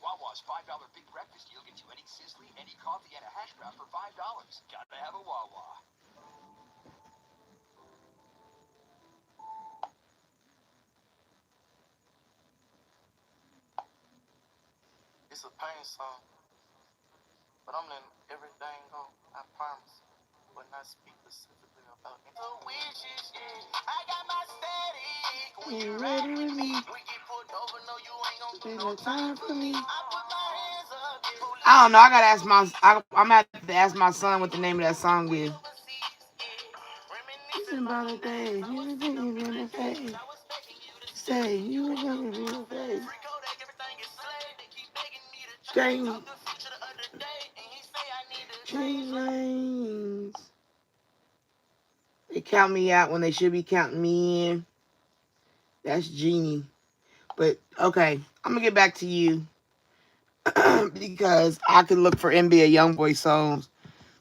Wawa's $5 big breakfast deal gets you any sizzly, any coffee, and a hash brown for $5. Gotta have a Wawa. It's a pain song, but I'm letting everything go. I promise. But not speak specifically about it. So wishes, yeah. I got my static. When you ride with me, we get pulled over. No, you ain't gonna Ain't get no no time time for for me. me. I put my hands up. I don't know. I gotta ask my. I'm gonna have to ask my son what the name of that song is. Thinking about the days you were thinking in the face. Say you were gonna be the face. Change, change lanes. They count me out when they should be counting me in. That's JurNie. But okay, I'm gonna get back to you because I could look for NBA YoungBoy songs.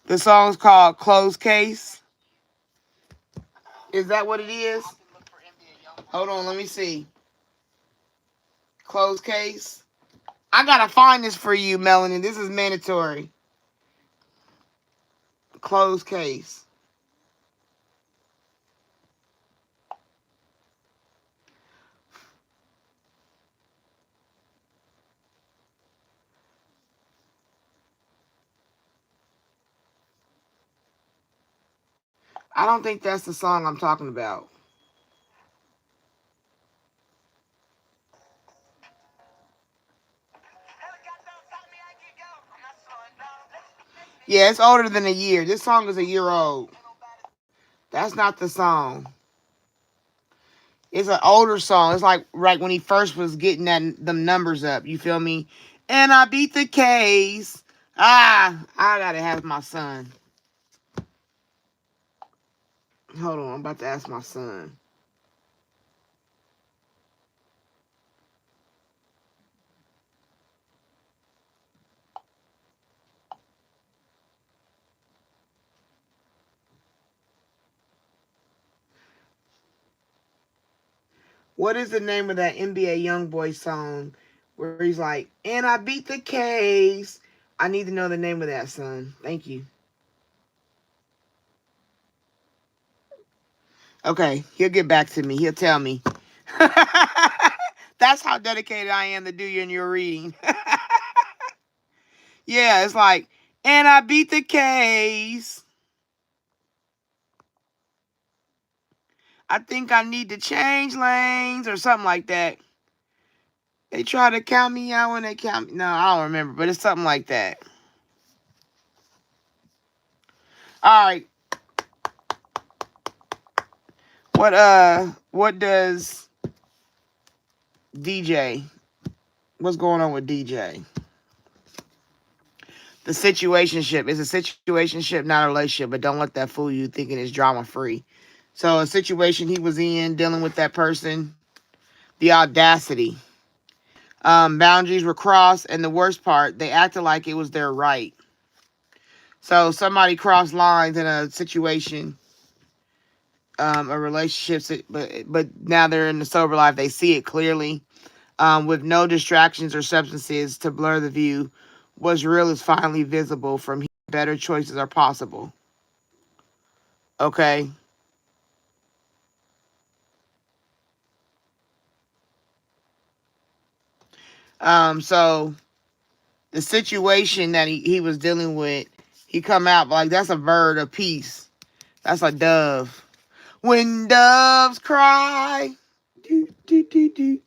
The song's called "Closed Case." Is that what it is? Hold on, let me see. Closed case. I gotta find this for you, Melanie. This is mandatory. Closed case. I don't think that's the song I'm talking about. Yeah, it's older than a year. This song is a year old. That's not the song. It's an older song. It's like right when he first was getting them numbers up. You feel me? And I beat the case. I gotta have my son. Hold on, I'm about to ask my son. What is the name of that NBA YoungBoy song where he's like, and I beat the case? I need to know the name of that, son. Thank you. Okay, he'll get back to me. He'll tell me. That's how dedicated I am to do you in your reading. Yeah, it's like, and I beat the case. I think I need to change lanes or something like that. They try to count me out when they count me. No, I don't remember, but it's something like that. All right. What does DJ? What's going on with DJ? The situationship is a situationship, not a relationship, but don't let that fool you thinking it's drama free. So a situation he was in dealing with that person, The audacity. Boundaries were crossed, and the worst part, they acted like it was their right. So somebody crossed lines in a situation, a relationship, but now they're in the sober life. They see it clearly, with no distractions or substances to blur the view. What's real is finally visible. From here, better choices are possible. Okay. So the situation that he was dealing with, he come out like that's a bird of peace. That's a dove. When doves cry. Do, do, do, do.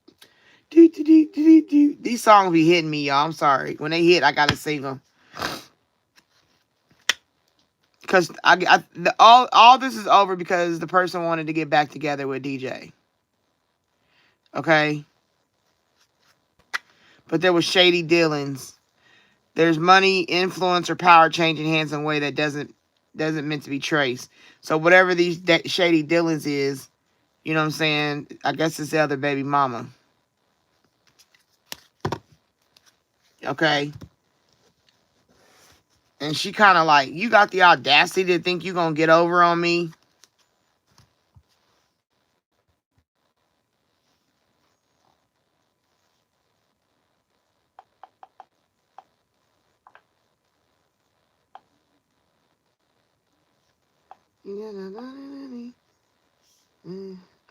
Do, do, do, do, do. These songs be hitting me, y'all. I'm sorry. When they hit, I gotta sing them. Because all this is over because the person wanted to get back together with DJ. Okay? But there was shady dealings. There's money, influence, or power changing hands in a way that doesn't meant to be traced. So whatever these shady dealings is, you know what I'm saying? I guess it's the other baby mama. Okay? And she kind of like, you got the audacity to think you gonna get over on me?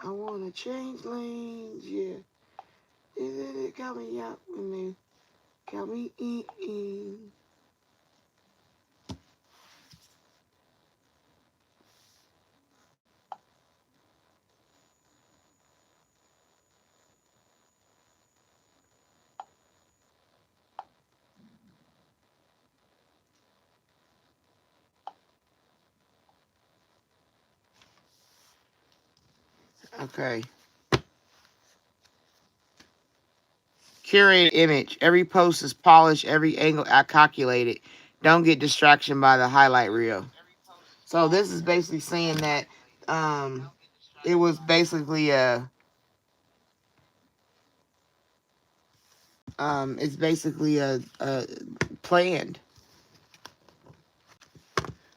I wanna change lanes, yeah. It got me out with me. Got me in. Okay. Curated image. Every post is polished. Every angle I calculated. Don't get distraction by the highlight reel. So this is basically saying that it was basically it's basically a planned,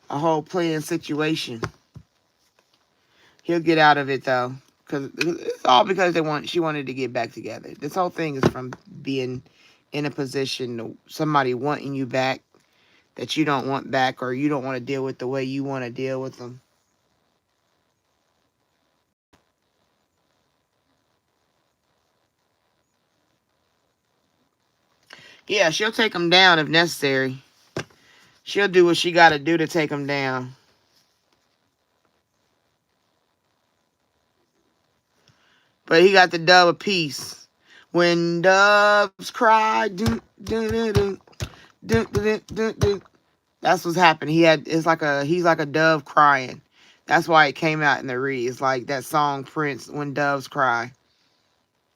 a whole planned situation. He'll get out of it though, because it's all because she wanted to get back together. This whole thing is from being in a position to somebody wanting you back that you don't want back, or you don't want to deal with the way you want to deal with them. Yeah, she'll take them down if necessary. She'll do what she got to do to take them down. But he got the dove of peace. When doves cry, do do do do do do do do. That's what's happening. He's like a dove crying. That's why it came out in the read. It's like that song Prince, When Doves Cry.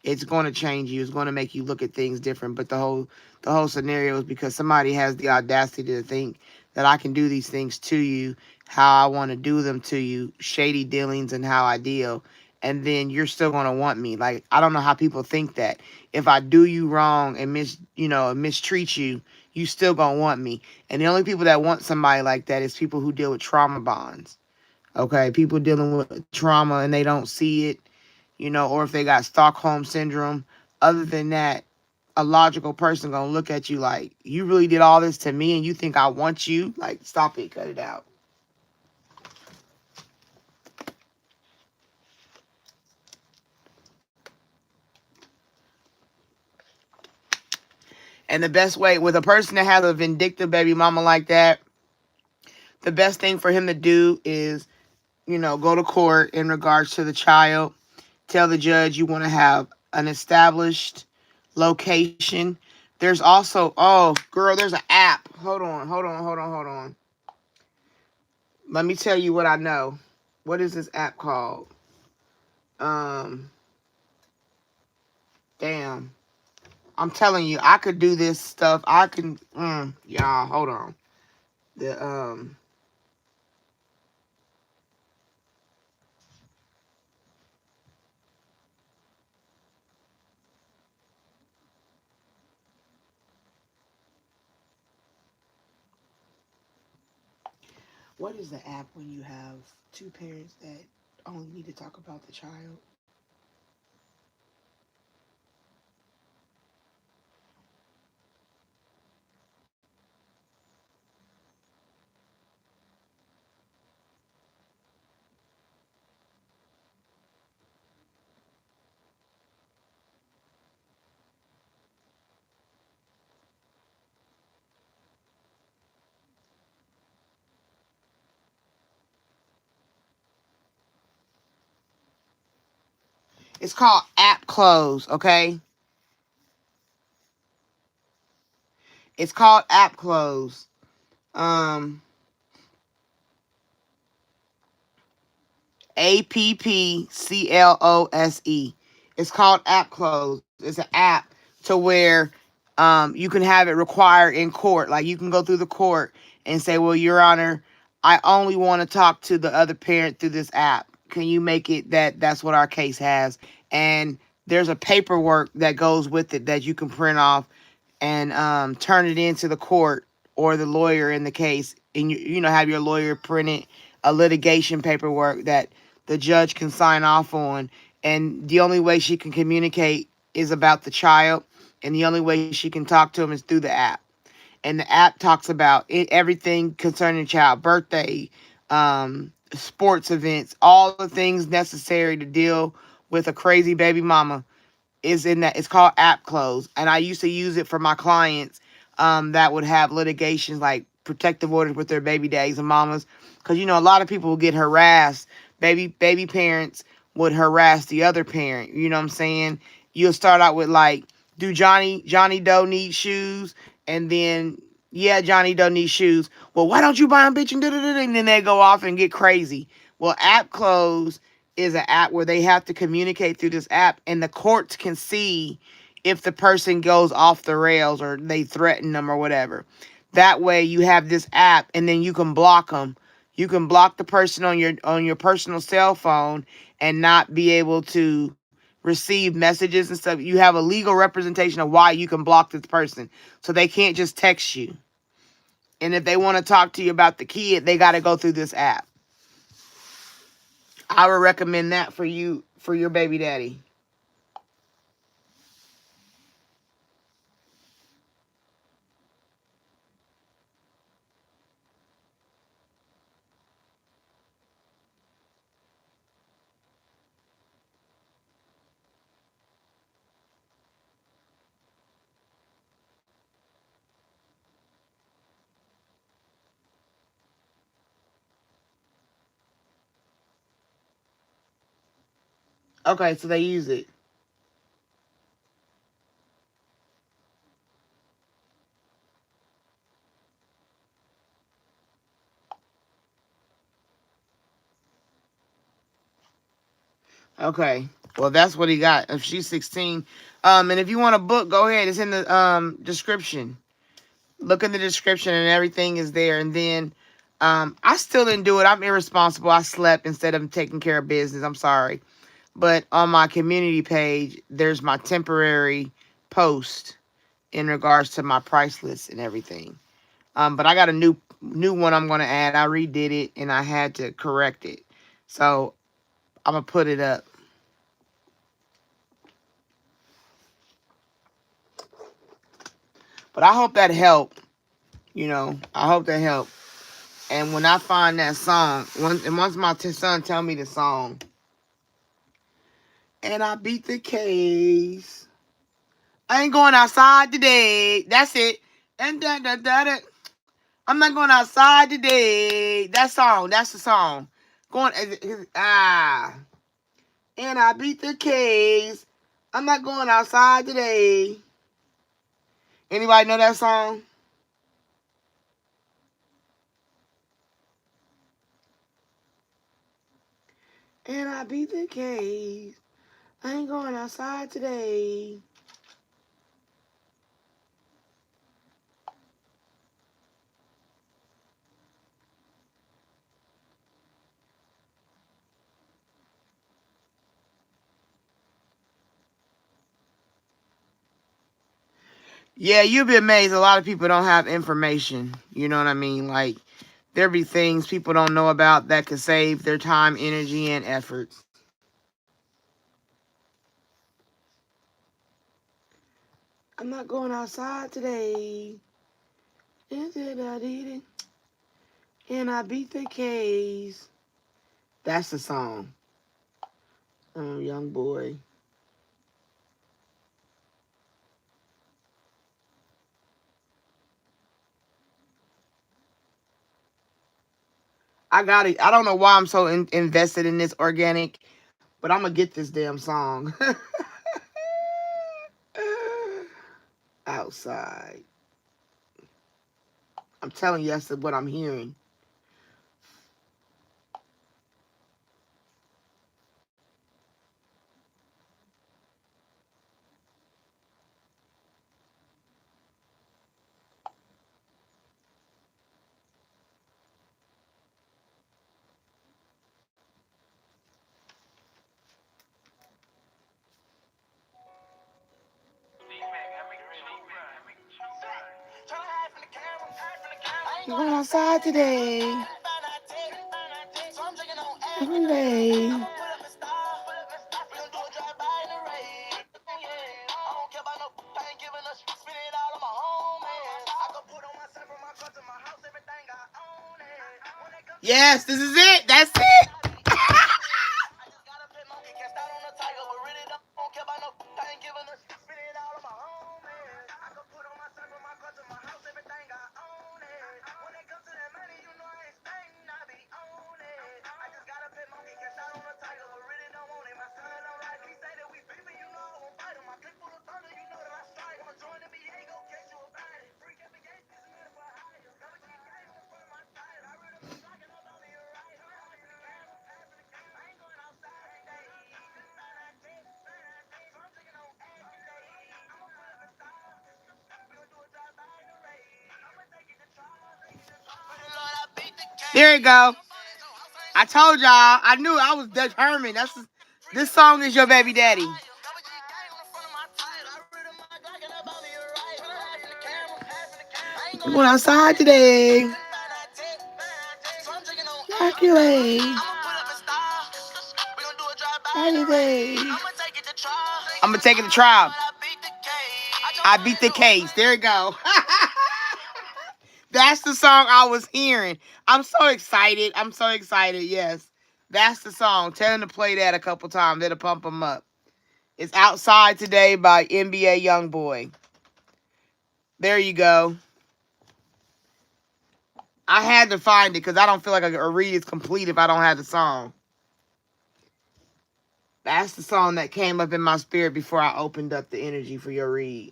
It's going to change you. It's going to make you look at things different. But the whole scenario is because somebody has the audacity to think that I can do these things to you, how I want to do them to you, shady dealings and how I deal, and then you're still going to want me. Like, I don't know how people think that. If I do you wrong and mistreat you, you still going to want me. And the only people that want somebody like that is people who deal with trauma bonds. Okay, people dealing with trauma and they don't see it, or if they got Stockholm syndrome. Other than that, a logical person gonna look at you like, you really did all this to me and you think I want you? Like, stop it, cut it out. And the best way with a person that has a vindictive baby mama like that, the best thing for him to do is, go to court in regards to the child. Tell the judge you want to have an established location. There's also, oh, girl, there's an app. Hold on, hold on, hold on, hold on. Let me tell you what I know. What is this app called? Um, Damn. I'm telling you, I could do this stuff. I can, y'all, hold on. The, What is the app when you have two parents that only need to talk about the child? It's called App Close, okay? It's called App Close. Um, APPCLOSE. It's called App Close. It's an app to where you can have it required in court. Like you can go through the court and say, "Well, Your Honor, I only want to talk to the other parent through this app. Can you make it that that's what our case has?" And there's a paperwork that goes with it that you can print off and turn it into the court or the lawyer in the case, and have your lawyer print it, a litigation paperwork that the judge can sign off on. And the only way she can communicate is about the child, and the only way she can talk to him is through the app. And the app talks about everything concerning child birthday, sports events, all the things necessary to deal with a crazy baby mama is in that. It's called App Close, and I used to use it for my clients that would have litigations like protective orders with their baby daddies and mamas, because a lot of people will get harassed. Baby parents would harass the other parent. You know what I'm saying? You'll start out with like, do Johnny Doe need shoes? And then, yeah, Johnny Doe needs shoes. Well, why don't you buy them, bitch? And then they go off and get crazy. Well, App Close is an app where they have to communicate through this app, and the courts can see if the person goes off the rails or they threaten them or whatever. That way you have this app, and then you can block them. You can block the person on your personal cell phone and not be able to receive messages and stuff. You have a legal representation of why you can block this person, so they can't just text you. And if they want to talk to you about the kid, they got to go through this app. I would recommend that for you, for your baby daddy. Okay, so they use it. Okay. Well, that's what he got. If she's 16. And if you want a book, go ahead. It's in the description. Look in the description and everything is there. And then I still didn't do it. I'm irresponsible. I slept instead of taking care of business. I'm sorry. But on my community page, there's my temporary post in regards to my price list and everything. But I got a new one I'm gonna add. I redid it and I had to correct it. So I'm gonna put it up. But I hope that helped. I hope that helped. And when I find that song, once my son tell me the song, and I beat the case. I ain't going outside today. That's it. And da. I'm not going outside today. That song. That's the song. Going and I beat the case. I'm not going outside today. Anybody know that song? And I beat the case. I ain't going outside today. Yeah, you'll be amazed. A lot of people don't have information. You know what I mean? Like, There be things people don't know about that could save their time, energy, and efforts. I'm not going outside today. Instead I did it, and I beat the case. That's the song. Young boy. I got it. I don't know why I'm so invested in this organic, but I'm gonna get this damn song. Outside. I'm telling you, that's what I'm hearing. You're going outside today. Every day. Yes, this is it. That's it. There you go. I told y'all. I knew I was determined. This song is your baby daddy. I'm going outside today. Calculate. Saturday. I'm gonna take it to trial. I beat the case. There you go. That's the song I was hearing. I'm so excited. I'm so excited. Yes. That's the song. Tell him to play that a couple times. It'll pump him up. It's Outside Today by NBA Youngboy. There you go. I had to find it because I don't feel like a read is complete if I don't have the song. That's the song that came up in my spirit before I opened up the energy for your read.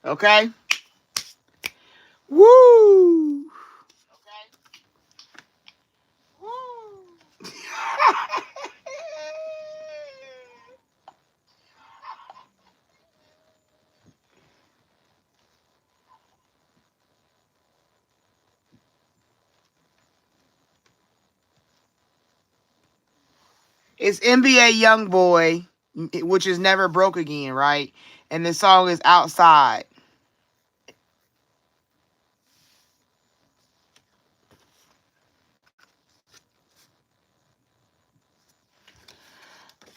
Okay? Woo! It's NBA Youngboy, which is Never Broke Again, right? And the song is Outside.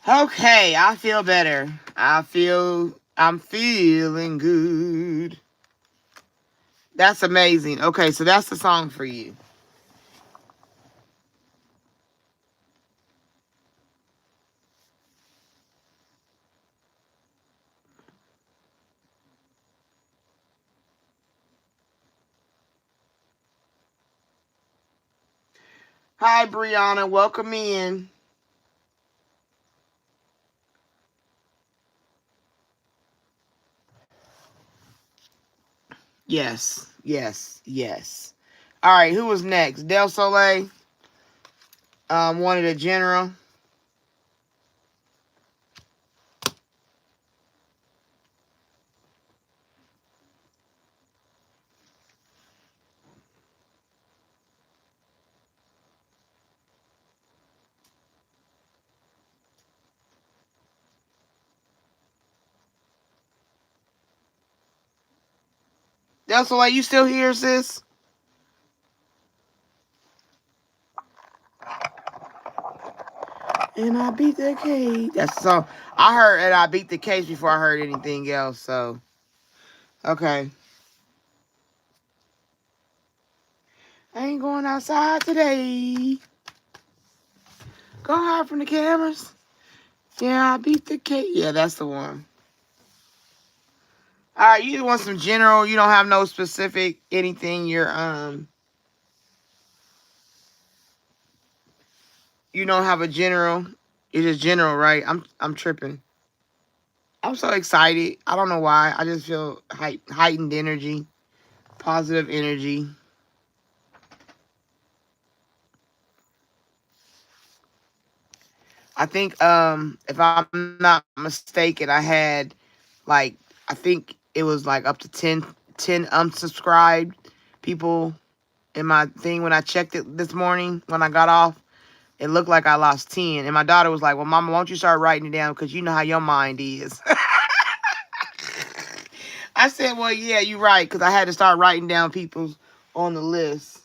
Okay, I feel better. I'm feeling good. That's amazing. Okay, so that's the song for you. Hi, Brianna. Welcome in. Yes, yes, yes. All right, who was next? Del Soleil. Wanted a general. Del Soleil, you still here, sis? And I beat the case. That's the song. I heard and I beat the case before I heard anything else. So, okay. I ain't going outside today. Go hide from the cameras. Yeah, I beat the case. Yeah, that's the one. All right, you just want some general. You don't have no specific anything. You don't have a general. It's just general, right? I'm tripping. I'm so excited. I don't know why. I just feel heightened energy, positive energy. I think if I'm not mistaken, I had like I think it was like up to 10 unsubscribed people in my thing when I checked it this morning when I got off. It looked like I lost 10. And my daughter was like, well, Mama, why don't you start writing it down? Because you know how your mind is. I said, well, yeah, you're right. Because I had to start writing down people's on the list.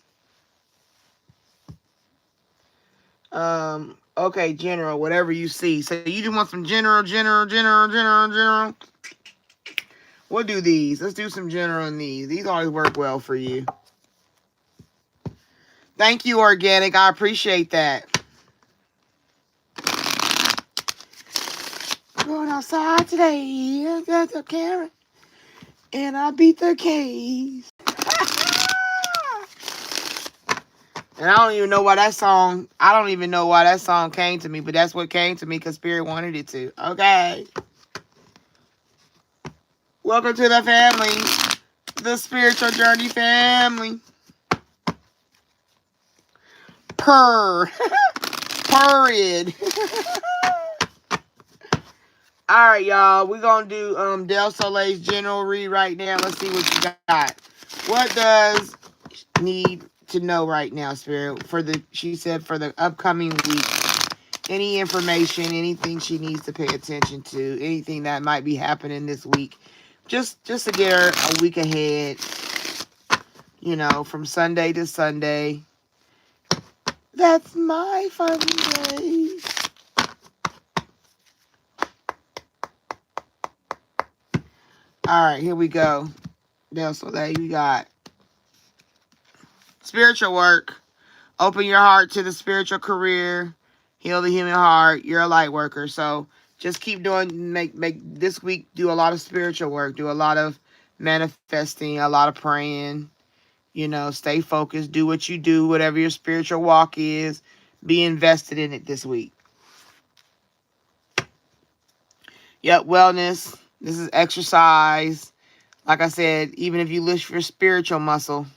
Okay, general, whatever you see. So you just want some general. We'll do these. Let's do some general in these. These always work well for you. Thank you, Organic. I appreciate that. Going outside today. I got the camera. And I beat the case. And I don't even know why that song, came to me, but that's what came to me because Spirit wanted it to. Okay. Welcome to the family. The spiritual journey family. Purr. Purrid. All right, y'all. We're going to do Del Soleil's general read right now. Let's see what you got. What does need to know right now, Spirit? She said for the upcoming week. Any information, anything she needs to pay attention to, anything that might be happening this week. Just to get her a week ahead, from Sunday to Sunday. That's my fun day. All right, here we go. So there you got spiritual work. Open your heart to the spiritual career. Heal the human heart. You're a light worker. So just keep doing, make this week, do a lot of spiritual work. Do a lot of manifesting, a lot of praying. Stay focused. Do what you do, whatever your spiritual walk is. Be invested in it this week. Yep, wellness. This is exercise. Like I said, even if you lift your spiritual muscle,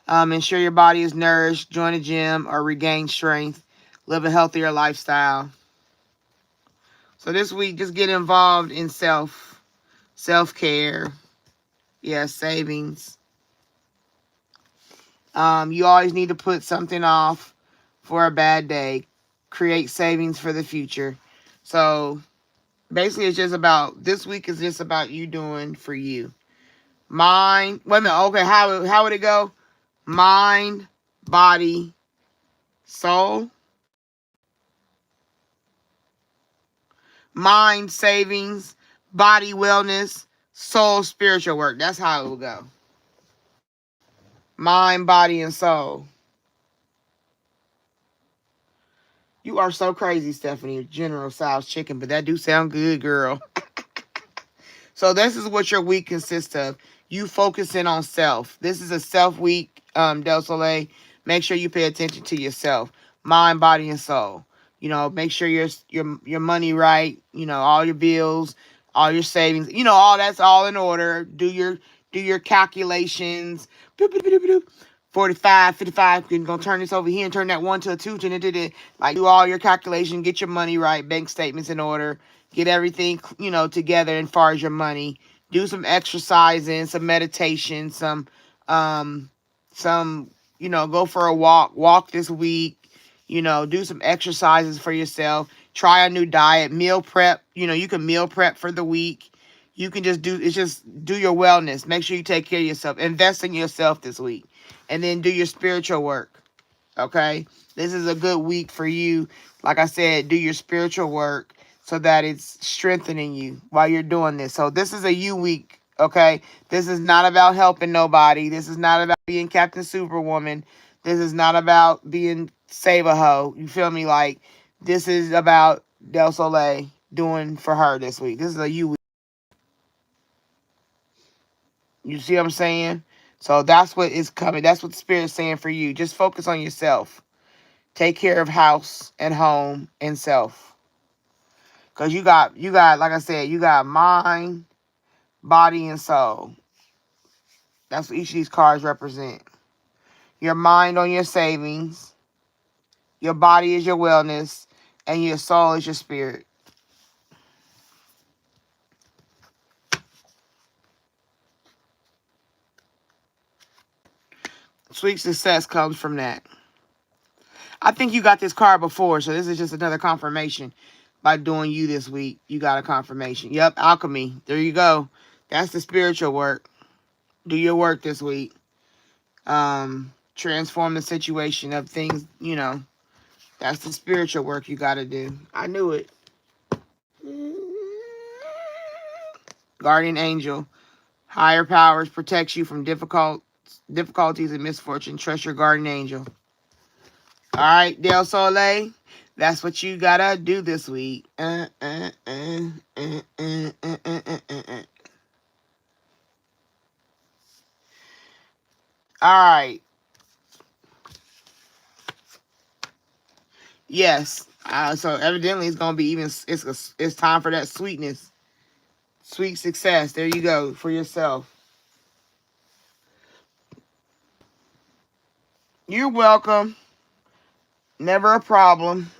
ensure your body is nourished, join a gym, or regain strength. Live a healthier lifestyle. So this week, just get involved in self-care. Yeah, savings. You always need to put something off for a bad day. Create savings for the future. So basically, this week is just about you doing for you. Mind, wait a minute, okay, how would it go? Mind, body, soul. Mind, savings, body, wellness, soul, spiritual work. That's how it will go. Mind, body, and soul. You are so crazy, Stephanie. General Tso's chicken, but that do sound good, girl. So this is what your week consists of. You focusing on self. This is a self week, Del Soleil. Make sure you pay attention to yourself. Mind, body, and soul. Make sure your money right. All your bills, all your savings. All that's all in order. Do your calculations. 45, 55, you're going to turn this over here and turn that 1 to a 2. Like, do all your calculations, get your money right, bank statements in order, get everything, together as far as your money. Do some exercising, some meditation, go for a walk this week, do some exercises for yourself. Try a new diet, meal prep. You can meal prep for the week. You can just do it's just do your wellness. Make sure you take care of yourself. Invest in yourself this week. And then do your spiritual work. Okay? This is a good week for you. Like I said, do your spiritual work so that it's strengthening you while you're doing this. So this is a you week. Okay? This is not about helping nobody. This is not about being Captain Superwoman. This is not about being save a hoe. You feel me? Like, this is about Del Soleil doing for her this week. This is a you week. You see what I'm saying? So that's what is coming. That's what the Spirit's saying for you. Just focus on yourself. Take care of house and home and self. Because you got, like I said, you got mind, body, and soul. That's what each of these cards represent. Your mind on your savings, your body is your wellness, and your soul is your spirit. Sweet success comes from that. I think you got this card before, so this is just another confirmation. By doing you this week, you got a confirmation. Yep, alchemy. There you go. That's the spiritual work. Do your work this week. Transform the situation of things, That's the spiritual work you got to do. I knew it. Guardian angel. Higher powers protects you from difficulties and misfortune. Trust your guardian angel. All right, Del Soleil. That's what you gotta do this week. All right. Yes. So evidently it's gonna be even. It's time for that sweetness, sweet success. There you go for yourself. You're welcome. Never a problem.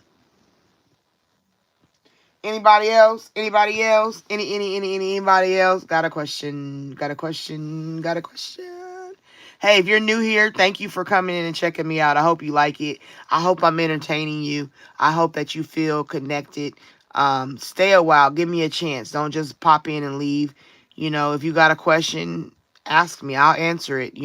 Anybody else? Anybody else? Anybody else? Got a question? Got a question? Got a question? Hey, if you're new here, thank you for coming in and checking me out. I hope you like it. I hope I'm entertaining you. I hope that you feel connected. Stay a while. Give me a chance. Don't just pop in and leave. If you got a question, ask me. I'll answer it,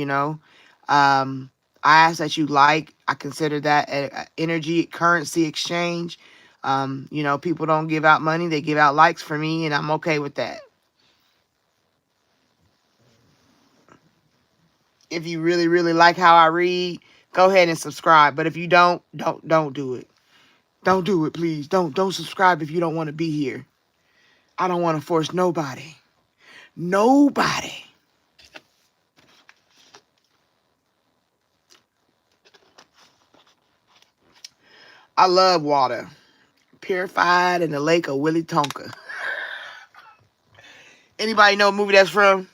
I ask that you like. I consider that an energy currency exchange. People don't give out money. They give out likes for me, and I'm okay with that. If you really, really like how I read, go ahead and subscribe. But if you don't do it. Don't do it, please. Don't subscribe if you don't want to be here. I don't want to force nobody. Nobody. I love water. Purified in the lake of Willy Tonka. Anybody know what movie that's from?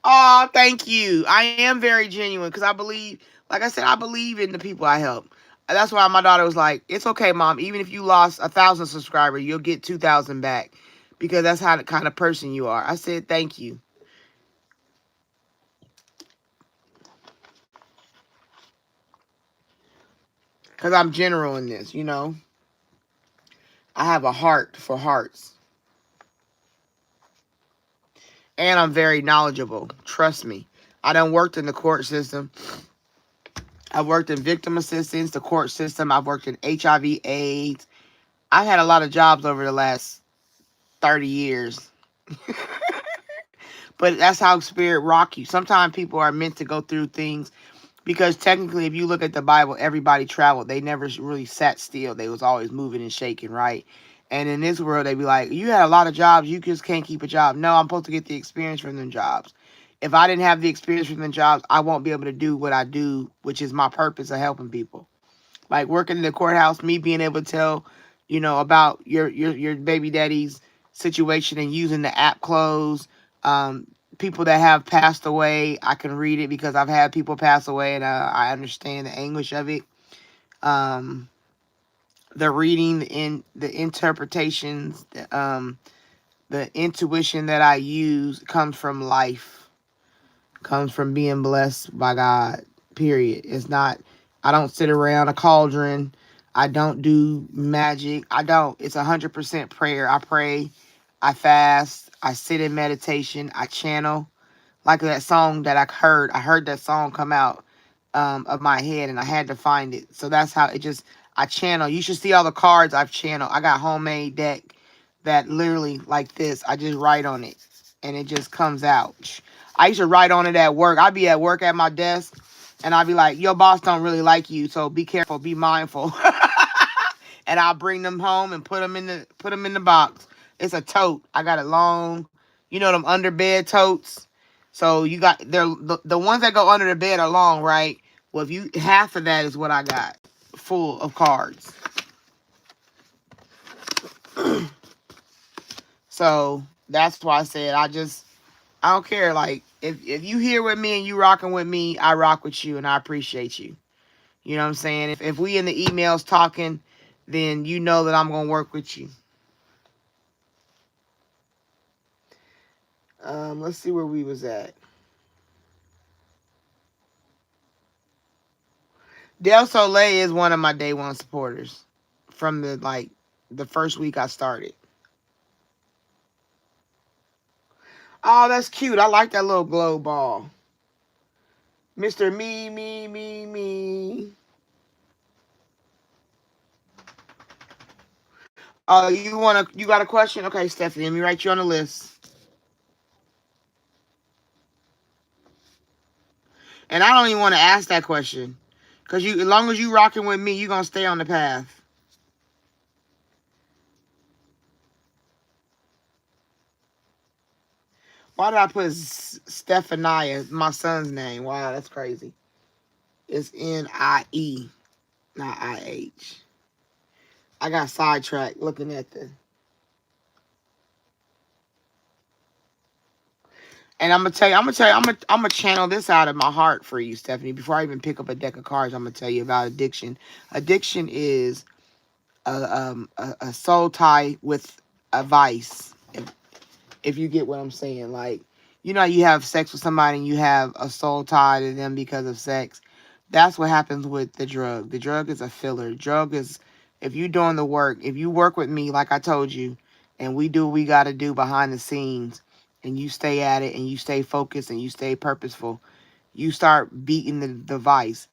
Oh, thank you. I am very genuine because I believe, like I said, I believe in the people I help. That's why my daughter was like, "It's okay, Mom. Even if you lost 1,000 subscribers, you'll get 2,000 back because that's how the kind of person you are." I said, "Thank you." Because I'm general in this, I have a heart for hearts. And I'm very knowledgeable. Trust me. I done worked in the court system. I've worked in victim assistance, the court system. I've worked in HIV, AIDS. I've had a lot of jobs over the last 30 years. But that's how spirit rock you. Sometimes people are meant to go through things because technically, if you look at the Bible, everybody traveled. They never really sat still. They was always moving and shaking, right? And in this world, they be like, you had a lot of jobs. You just can't keep a job. No, I'm supposed to get the experience from them jobs. If I didn't have the experience from them jobs, I won't be able to do what I do, which is my purpose of helping people. Like working in the courthouse, me being able to tell, about your baby daddy's situation and using the app clothes. People that have passed away, I can read it because I've had people pass away and I understand the anguish of it. Um, the reading, the interpretations, the intuition that I use comes from life, comes from being blessed by God. Period. It's not I don't sit around a cauldron. I don't do magic. I don't. It's 100% prayer. I pray. I fast. I sit in meditation. I channel. Like that song that I heard. I heard that song come out of my head, and I had to find it. So that's how it just. I channel. You should see all the cards I've channeled. I got homemade deck that literally like this. I just write on it, and it just comes out. I used to write on it at work. I'd be at work at my desk, and I'd be like, "Your boss don't really like you, so be careful, be mindful." And I'll bring them home and put them in the box. It's a tote. I got it long. You know them under bed totes. So you got the ones that go under the bed are long, right? Well, if you half of that is what I got, full of cards. So that's why I said I don't care. Like if you here with me and you rocking with me, I rock with you and I appreciate you. You know what I'm saying? If we in the emails talking, then you know that I'm gonna work with you. Let's see where we was at. Del Soleil is one of my day one supporters from the first week I started. Oh, that's cute. I like that little glow ball. Mr. Me, me, me, me. Oh, you got a question? Okay, Stephanie, let me write you on the list. And I don't even want to ask that question. Cause as long as you rocking with me, you gonna stay on the path. Why did I put Stephania, my son's name? Wow, that's crazy. It's N-I-E, not I-H. I got sidetracked looking at the. And I'm gonna channel this out of my heart for you, Stephanie. Before I even pick up a deck of cards, I'm gonna tell you about addiction. Addiction is a soul tie with a vice. If you get what I'm saying, like you have sex with somebody and you have a soul tie to them because of sex. That's what happens with the drug. The drug is a filler. Drug is if you're doing the work. If you work with me, like I told you, and we do what we got to do behind the scenes, and you stay at it and you stay focused and you stay purposeful, you start beating the vice.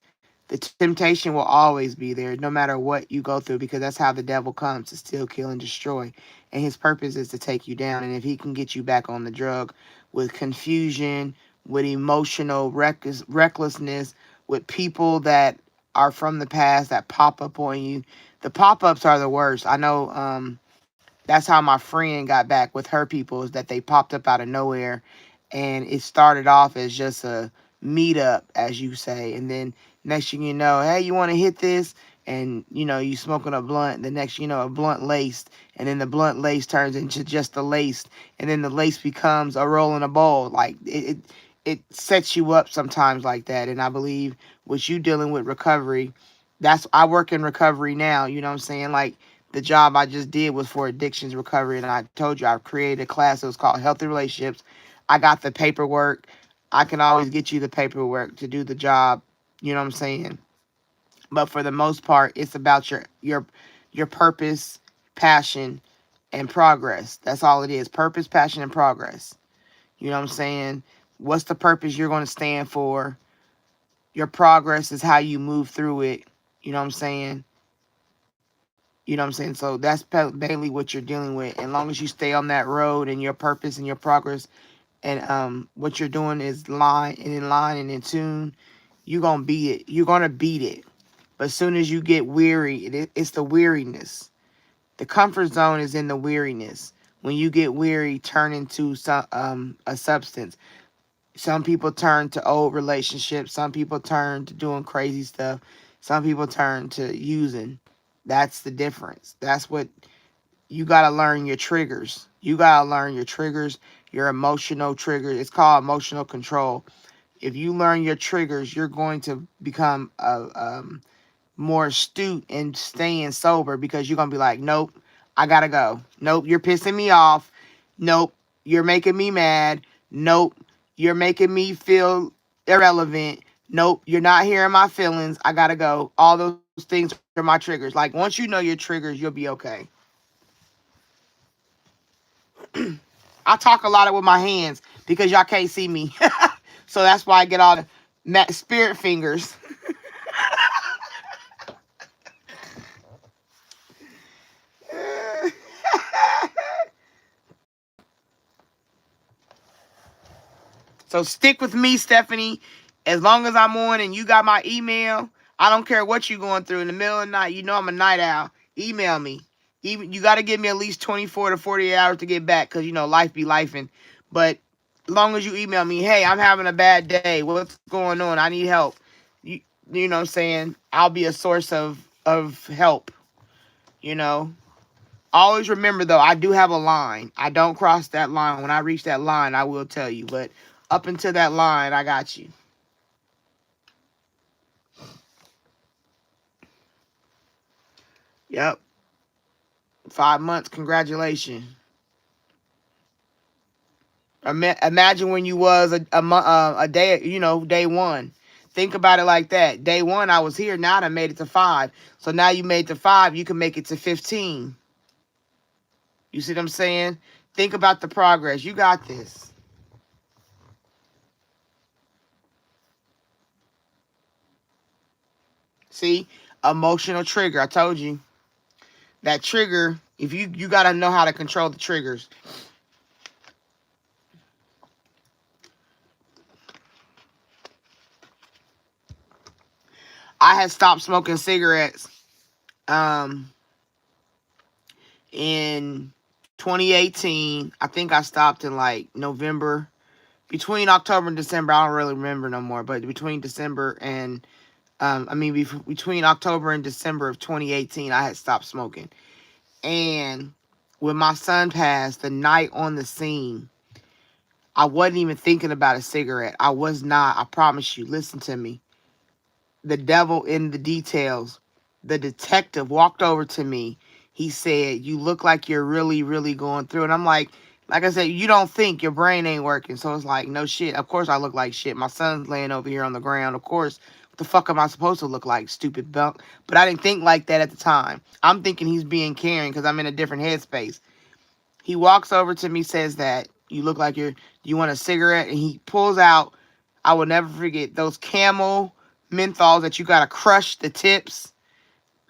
The temptation will always be there, no matter what you go through, because that's how the devil comes to steal, kill, and destroy. And his purpose is to take you down. And if he can get you back on the drug with confusion, with emotional recklessness, with people that are from the past that pop up on you, the pop ups are the worst. I know that's how my friend got back with her people is that they popped up out of nowhere, and it started off as just a meetup, as you say, and then next thing you know, hey, you want to hit this, and you smoking a blunt. The next a blunt laced, and then the blunt lace turns into just a lace, and then the lace becomes a roll in a bowl. Like it sets you up sometimes like that. And I believe with you dealing with recovery, that's I work in recovery now. You know what I'm saying? Like the job I just did was for addictions recovery, and I told you I created a class that was called Healthy Relationships. I got the paperwork. I can always get you the paperwork to do the job. You know what I'm saying? But for the most part, it's about your purpose, passion, and progress. That's all it is. Purpose, passion, and progress. You know what I'm saying? What's the purpose you're going to stand for? Your progress is how you move through it. You know what I'm saying? You know what I'm saying? So that's mainly what you're dealing with. And long as you stay on that road and your purpose and your progress and what you're doing is line and in tune, you're gonna beat it. You're gonna beat it. But as soon as you get weary, it's the weariness. The comfort zone is in the weariness. When you get weary, turn into a substance. Some people turn to old relationships. Some people turn to doing crazy stuff. Some people turn to using. That's the difference. That's what you got to learn your triggers. You got to learn your triggers, your emotional triggers. It's called emotional control. If you learn your triggers, you're going to become more astute in staying sober because you're going to be like, nope, I got to go. Nope, you're pissing me off. Nope, you're making me mad. Nope, you're making me feel irrelevant. Nope, you're not hearing my feelings. I gotta go. All those things are my triggers. Like once you know your triggers, you'll be okay. I talk a lot with my hands because y'all can't see me. So that's why I get all the spirit fingers. So stick with me, Stephanie. As long as I'm on and you got my email, I don't care what you're going through in the middle of the night. You know I'm a night owl. Email me. Even you got to give me at least 24 to 48 hours to get back because, you know, life be lifing. But as long as you email me, hey, I'm having a bad day. What's going on? I need help. You know what I'm saying? I'll be a source of help, you know. Always remember, though, I do have a line. I don't cross that line. When I reach that line, I will tell you. But up until that line, I got you. Yep. 5 months. Congratulations. Imagine when you was a day, you know, day one. Think about it like that. Day one, I was here. Now I made it to 5. So now you made it to 5. You can make it to 15. You see what I'm saying? Think about the progress. You got this. See? Emotional trigger. I told you. That trigger, if you got to know how to control the triggers. I had stopped smoking cigarettes in 2018. I think I stopped in like November. Between October and December, I don't really remember no more, but between December and between October and December of 2018, I had stopped smoking. And when my son passed, the night on the scene, I wasn't even thinking about a cigarette. I was not. I promise you. Listen to me. The devil in the details. The detective walked over to me. He said, "You look like you're really, really going through." And I'm like I said, you don't think your brain ain't working. So it's like, no shit. Of course I look like shit. My son's laying over here on the ground. Of course, what the fuck am I supposed to look like, stupid bunk? But I didn't think like that at the time. I'm thinking he's being caring because I'm in a different headspace. He walks over to me, says that, "You look like you want a cigarette?" And he pulls out, I will never forget, those Camel menthols that you got to crush the tips.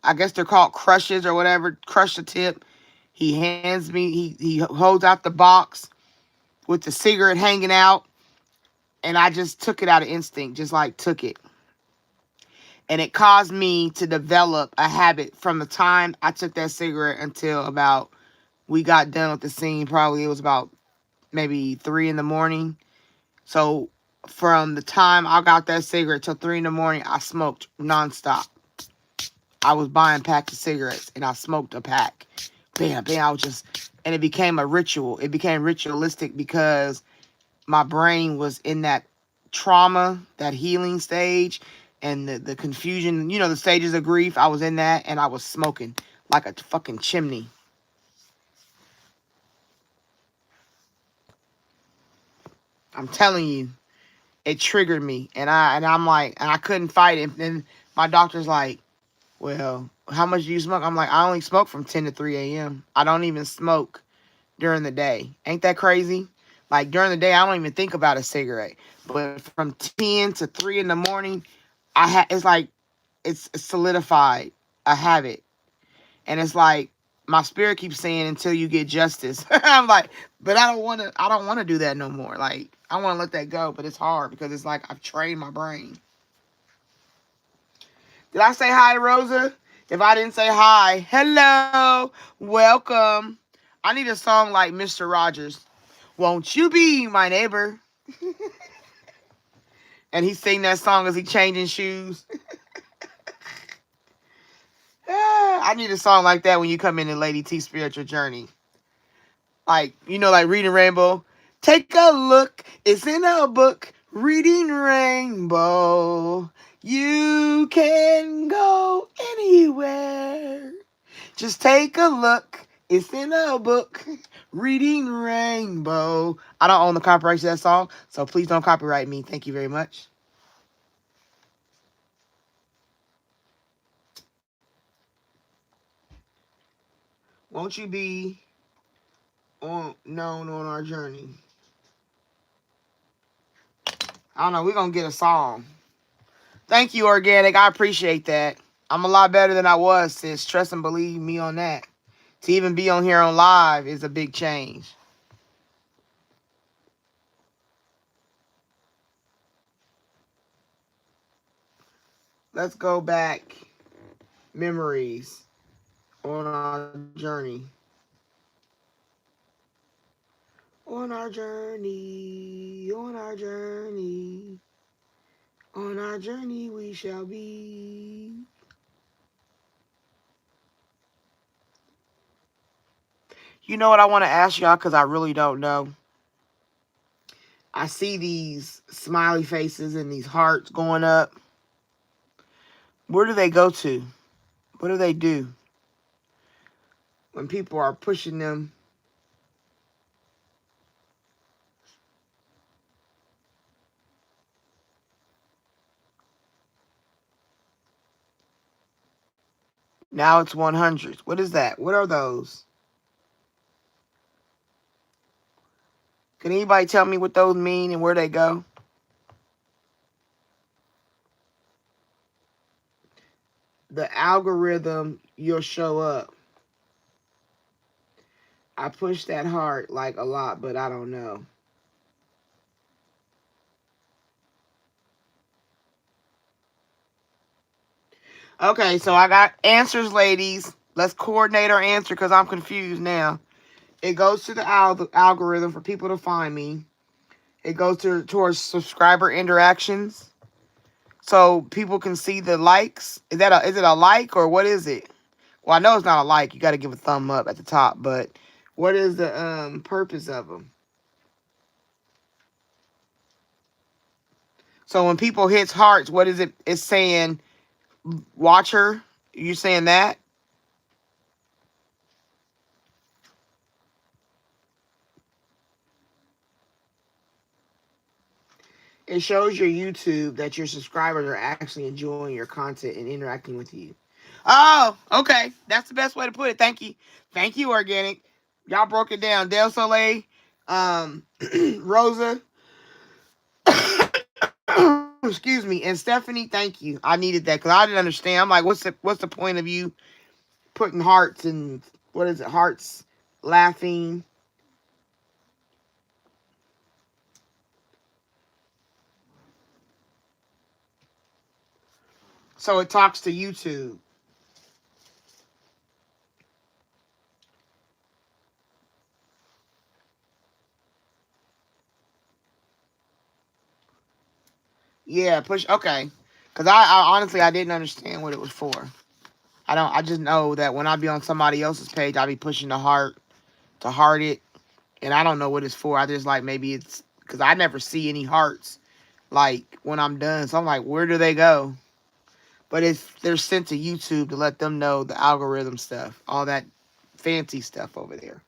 I guess they're called crushes or whatever. Crush the tip. He hands me, he holds out the box with the cigarette hanging out. And I just took it out of instinct, just like took it. And it caused me to develop a habit from the time I took that cigarette until about we got done with the scene. Probably it was about maybe 3 in the morning. So from the time I got that cigarette till 3 in the morning, I smoked nonstop. I was buying packs of cigarettes and I smoked a pack. Bam, bam. And it became a ritual. It became ritualistic because my brain was in that trauma, that healing stage, and the confusion, you know, the stages of grief. I was in that and I was smoking like a fucking chimney. I'm telling you, it triggered me. And I'm like, and I couldn't fight it. And then my doctor's like, "Well, how much do you smoke?" I'm like, "I only smoke from 10 to 3 a.m. I don't even smoke during the day." Ain't that crazy? Like during the day, I don't even think about a cigarette. But from 10 to 3 in the morning, it's like it's solidified a habit. And it's like my spirit keeps saying until you get justice. I'm like, but I don't want to do that no more. Like I want to let that go, but it's hard because it's like I've trained my brain. Did I say hi, Rosa? If I didn't say hi, hello, welcome. I need a song like Mr. Rogers. "Won't you be my neighbor?" And he sing that song as he changing shoes. I need a song like that when you come into Lady T Spiritual Journey. Like, you know, like Reading Rainbow. "Take a look, it's in a book. Reading Rainbow. You can go anywhere. Just take a look. It's in a book. Reading Rainbow." I don't own the copyright to that song, so please don't copyright me. Thank you very much. Won't you be known on our journey? I don't know. We're going to get a song. Thank you, Organic. I appreciate that. I'm a lot better than I was, sis. Trust and believe me on that. To even be on here on live is a big change. Let's go back. Memories on our journey. On our journey, on our journey, on our journey we shall be. You know what I want to ask y'all because I really don't know. I see these smiley faces and these hearts going up. Where do they go to? What do they do when people are pushing them? Now it's 100s. What is that? What are those? Can anybody tell me what those mean and where they go? The algorithm, you'll show up. I push that heart like a lot, but I don't know. Okay, so I got answers, ladies. Let's coordinate our answer because I'm confused now. It goes to the algorithm for people to find me. It goes towards subscriber interactions, so people can see the likes. Is it a like or what is it? Well, I know it's not a like. You got to give a thumb up at the top, but what is the purpose of them? So when people hits hearts, what is it? It's saying watch her. You saying that? It shows your YouTube that your subscribers are actually enjoying your content and interacting with you. Oh, okay. That's the best way to put it. Thank you. Thank you, Organic. Y'all broke it down. Del Soleil, Rosa, excuse me, and Stephanie, thank you. I needed that because I didn't understand. I'm like, what's the point of you putting hearts and what is it? Hearts laughing. So it talks to YouTube. Yeah, push. Okay, because I honestly I didn't understand what it was for. I don't. I just know that when I be on somebody else's page, I be pushing the heart to heart it, and I don't know what it's for. I just like maybe it's because I never see any hearts like when I'm done. So I'm like, where do they go? But they're sent to YouTube to let them know the algorithm stuff, all that fancy stuff over there.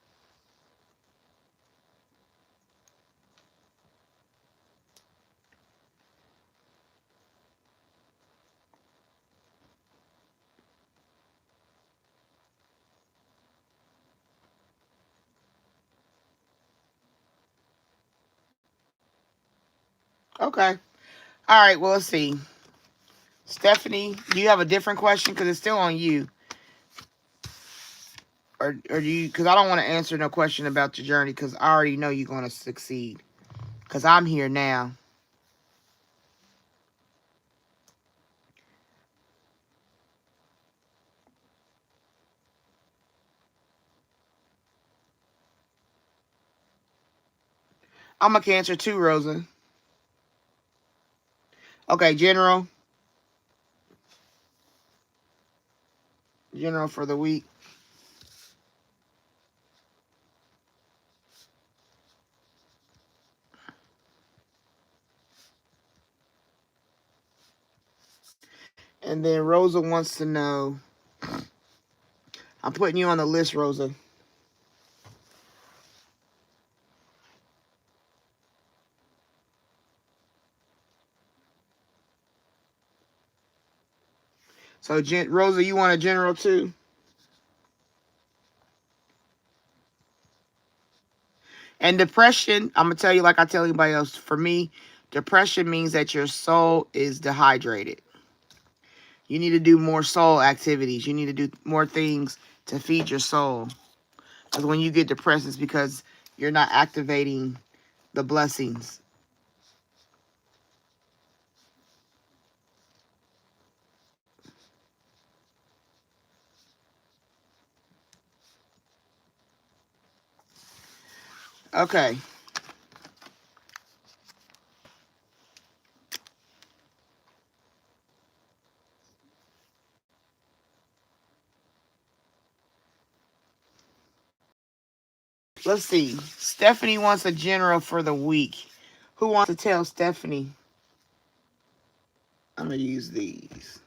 Okay. All right. Well, let's see. Stephanie, do you have a different question? Because it's still on you. Or do you? Because I don't want to answer no question about your journey because I already know you're going to succeed. Because I'm here now. I'm a Cancer too, Rosa. Okay, general. General for the week. And then Rosa wants to know. I'm putting you on the list, Rosa. So, Rosa, you want a general too? And depression, I'm going to tell you like I tell anybody else, for me, depression means that your soul is dehydrated. You need to do more soul activities. You need to do more things to feed your soul. Because when you get depressed, it's because you're not activating the blessings. Okay. Let's see. Stephanie wants a general for the week. Who wants to tell Stephanie? I'm going to use these.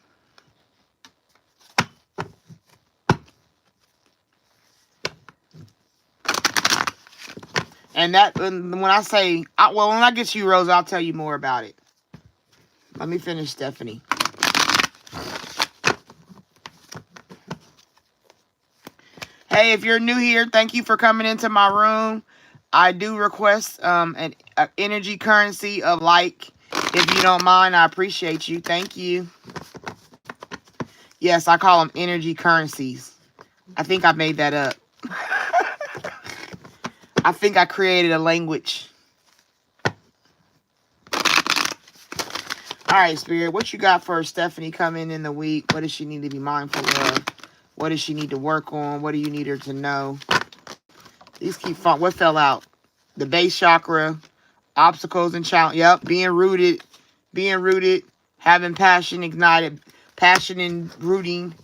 And that, when I say, well, when I get to you, Rose, I'll tell you more about it. Let me finish Stephanie. Hey, if you're new here, thank you for coming into my room. I do request an energy currency of like. If you don't mind, I appreciate you. Thank you. Yes, I call them energy currencies. I think I made that up. I think I created a language. All right, Spirit, what you got for Stephanie coming in the week? What does she need to be mindful of? What does she need to work on? What do you need her to know? These keep falling. What fell out? The base chakra, obstacles and challenge. Yep, being rooted, having passion ignited, passion and rooting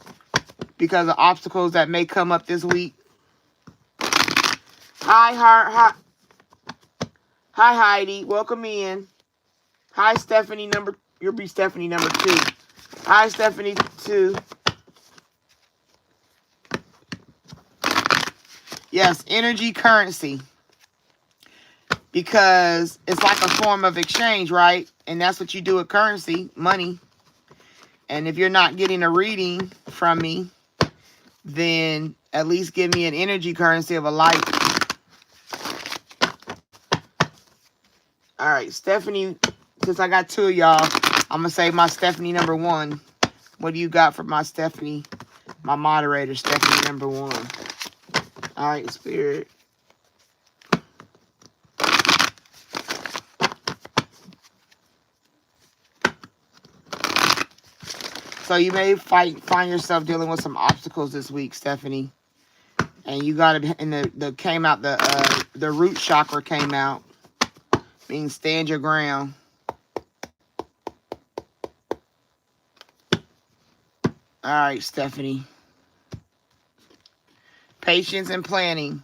because of obstacles that may come up this week. Hi, Heidi. Welcome in. Hi, Stephanie. You'll be Stephanie number 2. Hi, Stephanie 2. Yes, energy currency. Because it's like a form of exchange, right? And that's what you do with currency, money. And if you're not getting a reading from me, then at least give me an energy currency of a light. All right, Stephanie, since I got 2 of y'all, I'm going to say my Stephanie number 1. What do you got for my Stephanie, my moderator, Stephanie number 1? All right, Spirit. So you may find yourself dealing with some obstacles this week, Stephanie. And you got it, and the root chakra came out, means stand your ground. All right, Stephanie. Patience and planning.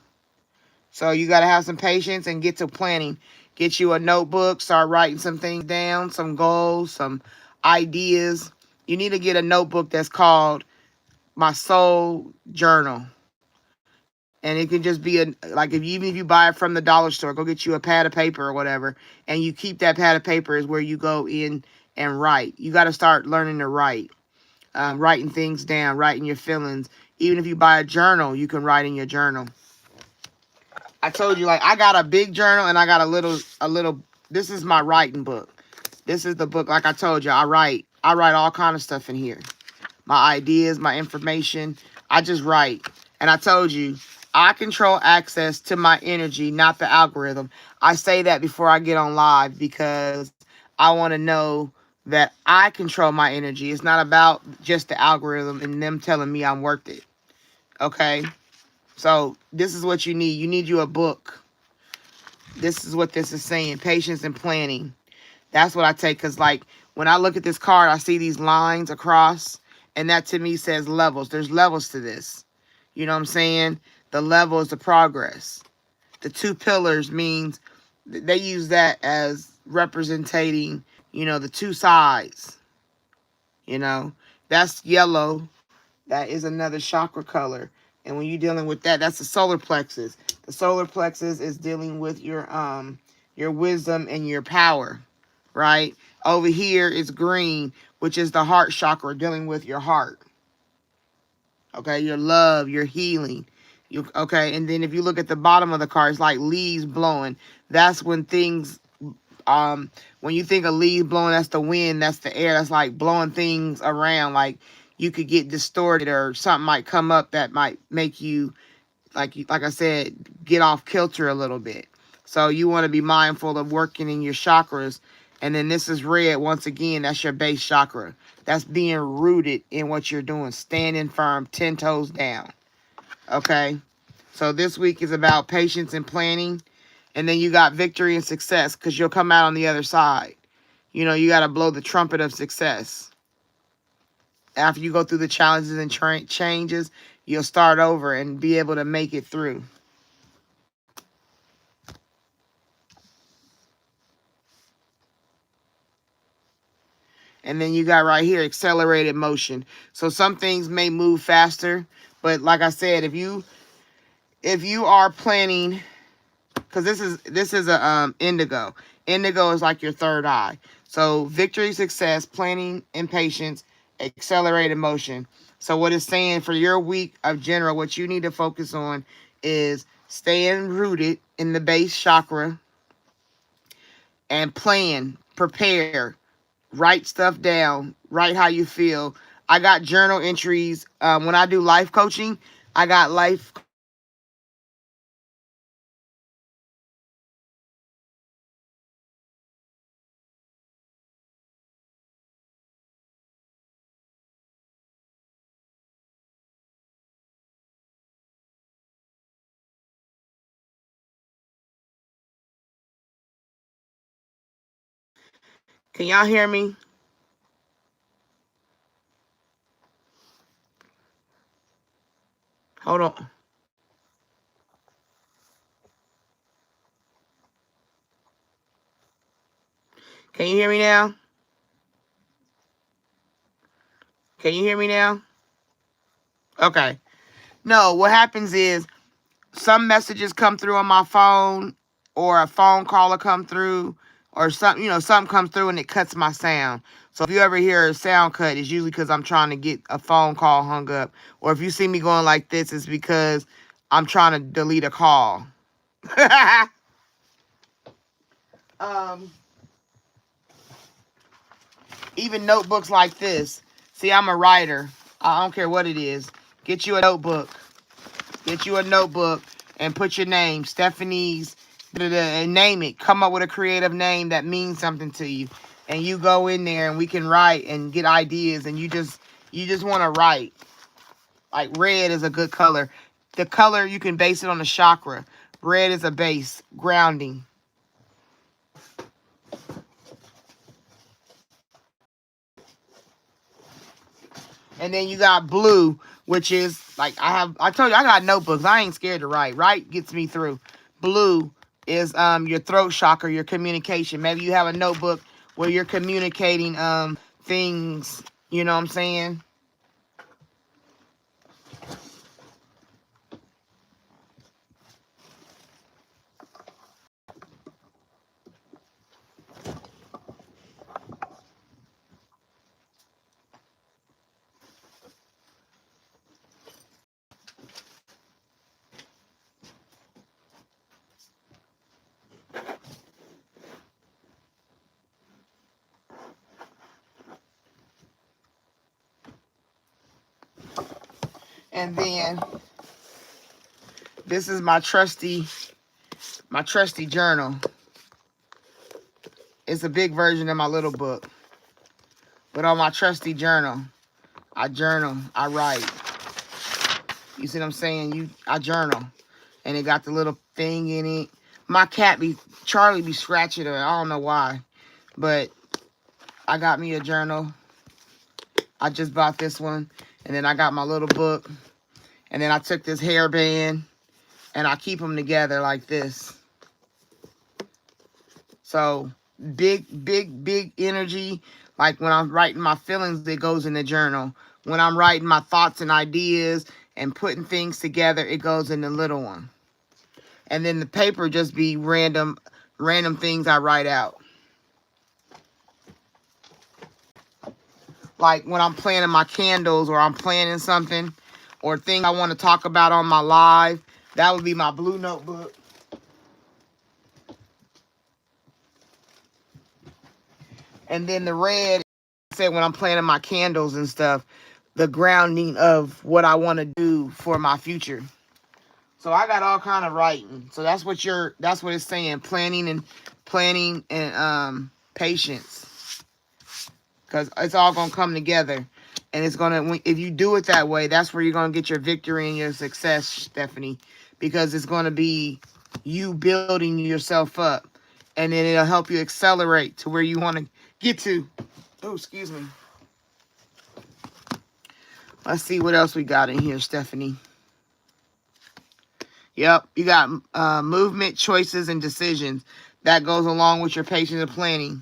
So you got to have some patience and get to planning. Get you a notebook, start writing some things down, some goals, some ideas. You need to get a notebook that's called My Soul Journal. And it can just be even if you buy it from the dollar store, go get you a pad of paper or whatever. And you keep that pad of paper is where you go in and write. You got to start learning to write. Writing things down, writing your feelings. Even if you buy a journal, you can write in your journal. I told you, like, I got a big journal and I got a little, this is my writing book. This is the book, like I told you, I write all kind of stuff in here. My ideas, my information, I just write. And I told you, I control access to my energy, not the algorithm. I say that before I get on live because I want to know that I control my energy. It's not about just the algorithm and them telling me I'm worth it. Okay? So this is what you need. You need you a book. This is what this is saying. Patience and planning. That's what I take. Because, like, when I look at this card, I see these lines across. And that, to me, says levels. There's levels to this. You know what I'm saying? The level is the progress. The 2 pillars means they use that as representing, the 2 sides. That's yellow. That is another chakra color. And when you're dealing with that, that's the solar plexus. The solar plexus is dealing with your wisdom and your power, right? Over here is green, which is the heart chakra, dealing with your heart. Okay, your love, your healing. Okay, and then if you look at the bottom of the card, it's like leaves blowing. That's when things when you think of leaves blowing, that's the wind, that's the air, that's like blowing things around. Like you could get distorted or something might come up that might make you like I said, get off kilter a little bit. So you want to be mindful of working in your chakras. And then this is red. Once again, that's your base chakra. That's being rooted in what you're doing, standing firm, 10 toes down. Okay. So this week is about patience and planning. And then you got victory and success because you'll come out on the other side. You know, you got to blow the trumpet of success. After you go through the challenges and changes, you'll start over and be able to make it through. And then you got right here accelerated motion. So some things may move faster, but like I said, if you are planning, because this is a indigo. Indigo is like your third eye. So victory, success, planning, and patience, accelerated motion. So what it's saying for your week of general, what you need to focus on is staying rooted in the base chakra and plan, prepare, write stuff down, write how you feel. I got journal entries. When I do life coaching, I got life coaching journal entries where I write down everything that I go through and I write it down. Can y'all hear me? Hold on. Can you hear me now? Can you hear me now? Okay. No, what happens is some messages come through on my phone or a phone call will come through or something, something comes through and it cuts my sound. So if you ever hear a sound cut, it's usually because I'm trying to get a phone call hung up. Or if you see me going like this, it's because I'm trying to delete a call. um, Even notebooks like this. See, I'm a writer. I don't care what it is. Get you a notebook. Get you a notebook and put your name, Stephanie's, and name it. Come up with a creative name that means something to you. And you go in there and we can write and get ideas and you just want to write. Like red is a good color. The color, you can base it on the chakra. Red is a base, grounding. And then you got blue, which is like I told you I got notebooks. I ain't scared to write. Write gets me through. Blue is your throat chakra, your communication. Maybe you have a notebook where you're communicating things, you know what I'm saying? And then this is my trusty journal. It's a big version of my little book. But on my trusty journal, I journal, I write. You see what I'm saying? I journal. And it got the little thing in it. My cat Charlie be scratching it. I don't know why. But I got me a journal. I just bought this one. And then I got my little book. And then I took this hairband. And I keep them together like this. So big, big, big energy. Like when I'm writing my feelings, it goes in the journal. When I'm writing my thoughts and ideas and putting things together, it goes in the little one. And then the paper just be random things I write out. Like when I'm planning my candles or I'm planning something, or things I want to talk about on my live. That would be my blue notebook. And then the red, I said when I'm planning my candles and stuff, the grounding of what I want to do for my future. So I got all kind of writing. So that's what it's saying. Planning and patience. Because it's all gonna come together. And it's gonna, if you do it that way, that's where you're gonna get your victory and your success, Stephanie. Because it's gonna be you building yourself up. And then it'll help you accelerate to where you want to get to. Oh, excuse me. Let's see what else we got in here, Stephanie. Yep, you got movement, choices, and decisions. That goes along with your patience and planning.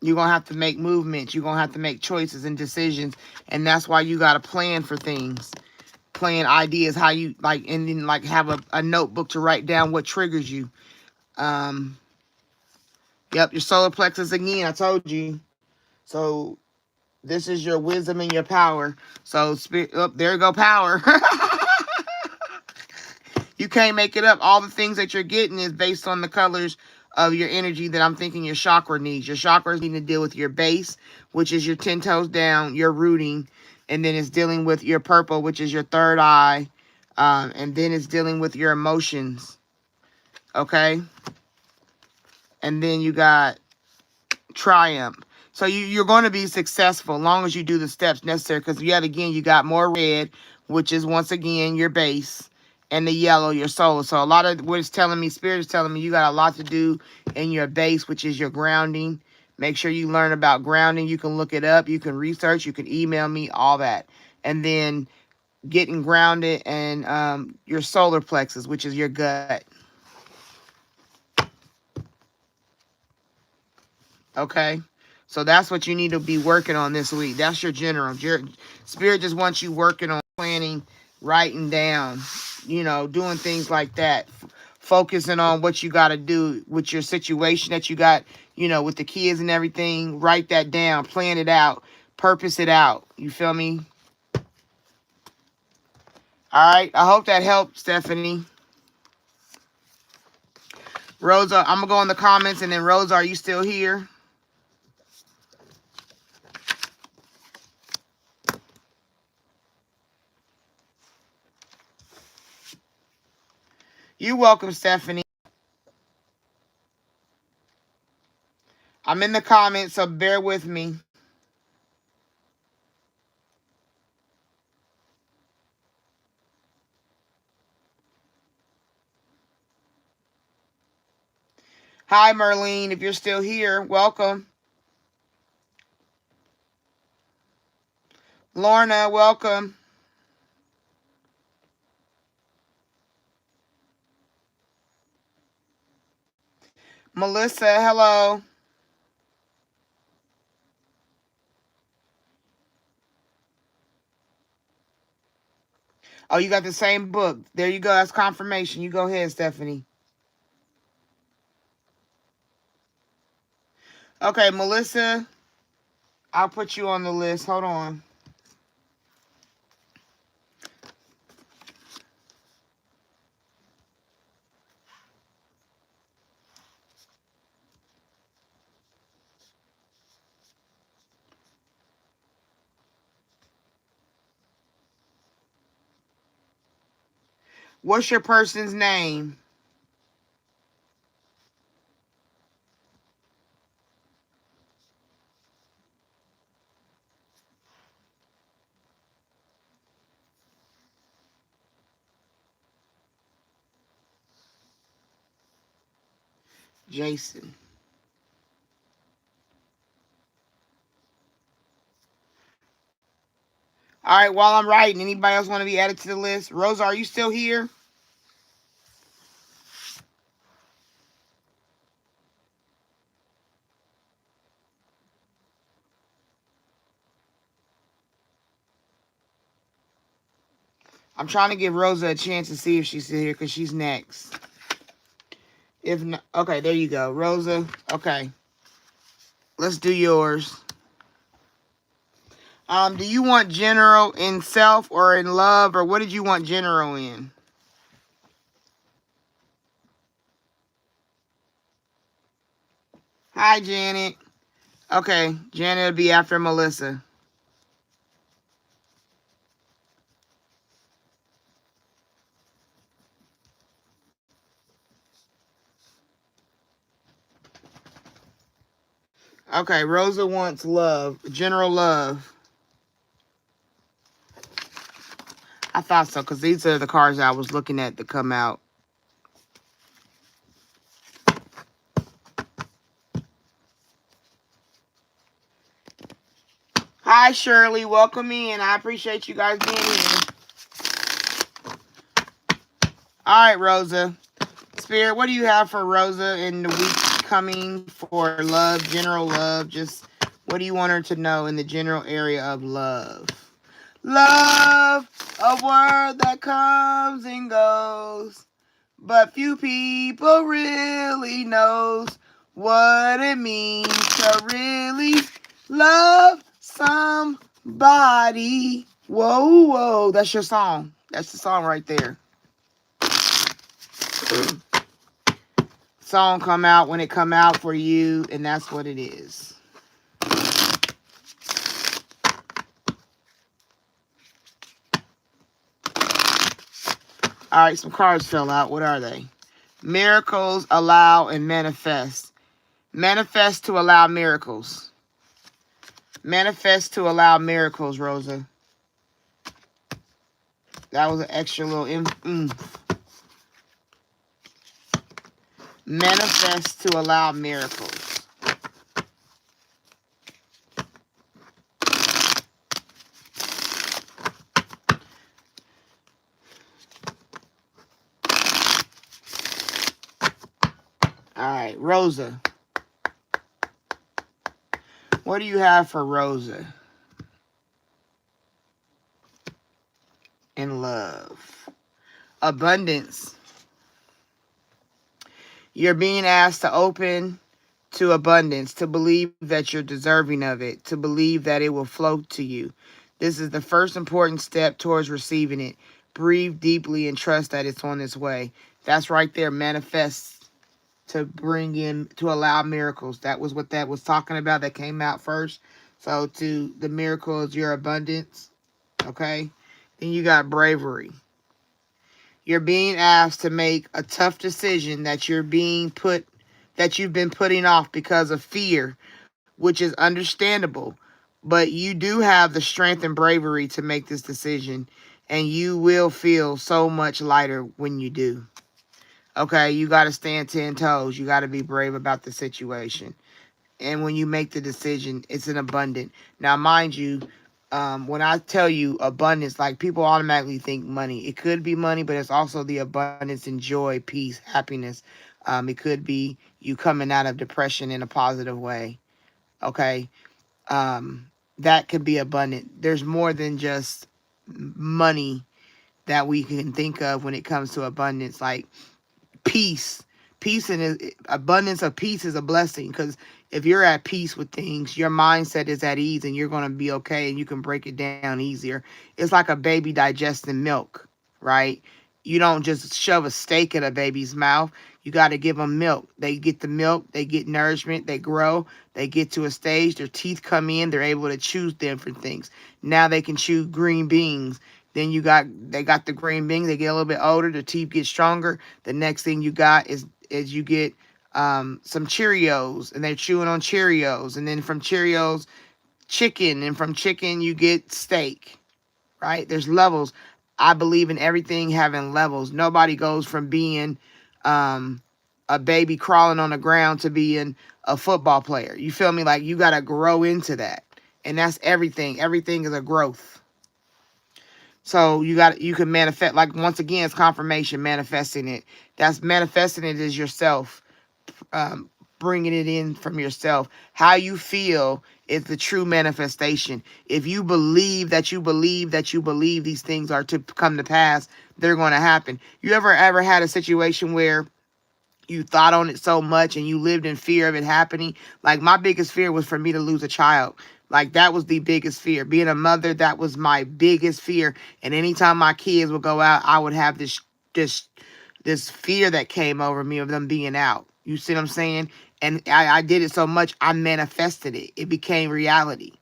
You're going to have to make movements. You're going to have to make choices and decisions. And that's why you got to plan for things. Plan ideas, how you, like, and then, like, have a notebook to write down what triggers you. Yep, your solar plexus again, I told you. So, this is your wisdom and your power. So, spirit, oh, there you go, power. You can't make it up. All the things that you're getting is based on the colors of your energy that I'm thinking your chakra needs. Your chakras need to deal with your base, which is your 10 toes down, your rooting. And then it's dealing with your purple, which is your third eye. And then it's dealing with your emotions. Okay? And then you got triumph. So you're going to be successful as long as you do the steps necessary. Because yet again, you got more red, which is once again your base. And the yellow, your solar. So a lot of what it's telling me, Spirit is telling me you got a lot to do in your base, which is your grounding. Make sure you learn about grounding. You can look it up. You can research. You can email me, all that. And then getting grounded and your solar plexus, which is your gut. Okay? So that's what you need to be working on this week. That's your general. Spirit just wants you working on planning, writing down, doing things like that. Focusing on what you got to do with your situation that you got, with the kids and everything. Write that down. Plan it out. Purpose it out. You feel me? All right. I hope that helped, Stephanie. Rosa, I'm going to go in the comments. And then, Rosa, are you still here? You're welcome, Stephanie. I'm in the comments, so bear with me. Hi, Merlene. If you're still here, welcome. Lorna, welcome. Melissa, hello. Oh, you got the same book. There you go. That's confirmation. You go ahead, Stephanie. Okay, Melissa, I'll put you on the list. Hold on. What's your person's name? Jason. All right, while I'm writing, anybody else want to be added to the list? Rosa, are you still here? I'm trying to give Rosa a chance to see if she's still here because she's next. If not, okay, there you go. Rosa, okay. Let's do yours. Do you want general in self or in love, or what did you want general in? Hi, Janet. Okay, Janet will be after Melissa. Okay, Rosa wants love, general love. I thought so, because these are the cards I was looking at to come out. Hi, Shirley. Welcome in. I appreciate you guys being here. All right, Rosa. Spirit, what do you have for Rosa in the week coming for love, general love? Just what do you want her to know in the general area of love? Love, a word that comes and goes, but few people really knows what it means to really love somebody. Whoa, whoa, that's your song. That's the song right there. Song come out when it come out for you, and that's what it is. All right, some cards fell out. What are they? Miracles, allow, and manifest. Manifest to allow miracles. Manifest to allow miracles, Rosa. That was an extra little Manifest to allow miracles. All right, Rosa. What do you have for Rosa? In love. Abundance. You're being asked to open to abundance, to believe that you're deserving of it, to believe that it will flow to you. This is the first important step towards receiving it. Breathe deeply and trust that it's on its way. That's right there, manifest to bring in, to allow miracles. That was what that was talking about that came out first. So to the miracle is your abundance, okay? Then you got bravery. You're being asked to make a tough decision that you've been putting off because of fear, which is understandable. But you do have the strength and bravery to make this decision, and you will feel so much lighter when you do. Okay, you got to stand 10 toes. You got to be brave about the situation. And when you make the decision, it's an abundant. Now, mind you, when I tell you abundance, like people automatically think money. It could be money, but it's also the abundance and joy, peace, happiness. It could be you coming out of depression in a positive way. Okay, that could be abundant. There's more than just money that we can think of when it comes to abundance. Like peace. Peace and abundance of peace is a blessing, because if you're at peace with things, your mindset is at ease and you're going to be okay and you can break it down easier. It's like a baby digesting milk, right? You don't just shove a steak in a baby's mouth. You got to give them milk. They get the milk, they get nourishment, they grow, they get to a stage, their teeth come in, they're able to choose different things. Now they can chew green beans. Then they got the green beans, they get a little bit older, the teeth get stronger. The next thing you got is you get some Cheerios, and they're chewing on Cheerios, and then from Cheerios, chicken, and from chicken you get steak, right? There's levels. I believe in everything having levels. Nobody goes from being a baby crawling on the ground to being a football player. You feel me? Like you got to grow into that. And that's everything. Everything is a growth. So you can manifest, like once again, it's confirmation, manifesting it. That's manifesting it is yourself, bringing it in from yourself. How you feel is the true manifestation. If you believe that you believe that you believe these things are to come to pass, they're going to happen. You ever had a situation where you thought on it so much and you lived in fear of it happening? Like my biggest fear was for me to lose a child. Like that was the biggest fear. Being a mother, that was my biggest fear. And anytime my kids would go out, I would have this this fear that came over me of them being out. You see what I'm saying? And I did it so much, I manifested it. It became reality.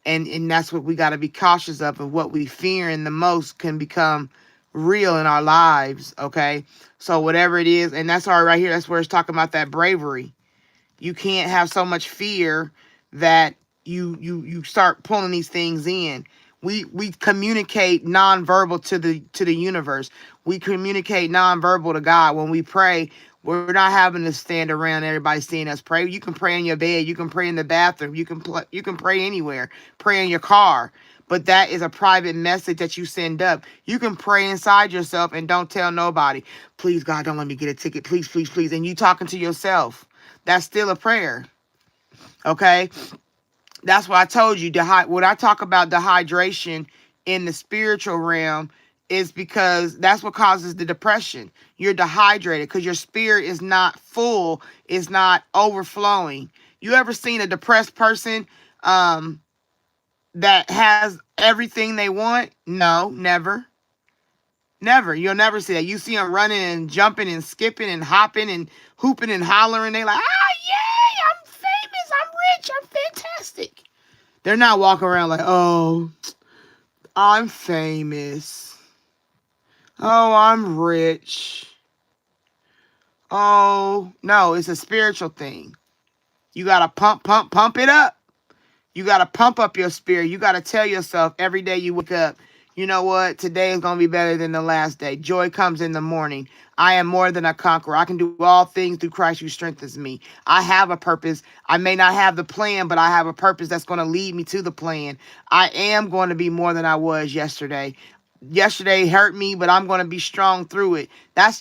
And that's what we got to be cautious of what we fear in the most can become real in our lives. Okay. So whatever it is, and that's all right here. That's where it's talking about that bravery. You can't have so much fear that you start pulling these things in. We communicate nonverbal to the universe. We communicate nonverbal to God when we pray. We're not having to stand around everybody seeing us pray. You can pray in your bed. You can pray in the bathroom. You can pray anywhere. Pray in your car. But that is a private message that you send up. You can pray inside yourself and don't tell nobody. Please, God, don't let me get a ticket. Please, please, please. And you talking to yourself. That's still a prayer. Okay? That's why I told you, when I talk about dehydration in the spiritual realm, is because that's what causes the depression. You're dehydrated because your spirit is not full, it's not overflowing. You ever seen a depressed person that has everything they want? No, never. Never. You'll never see that. You see them running and jumping and skipping and hopping and hooping and hollering. They like, yay, I'm famous, I'm rich, I'm fantastic. They're not walking around like, oh, I'm famous. Oh, I'm rich. Oh, no, it's a spiritual thing. You got to pump it up. You got to pump up your spirit. You got to tell yourself every day you wake up, you know what? Today is going to be better than the last day. Joy comes in the morning. I am more than a conqueror. I can do all things through Christ who strengthens me. I have a purpose. I may not have the plan, but I have a purpose that's going to lead me to the plan. I am going to be more than I was yesterday. Yesterday hurt me, but I'm going to be strong through it.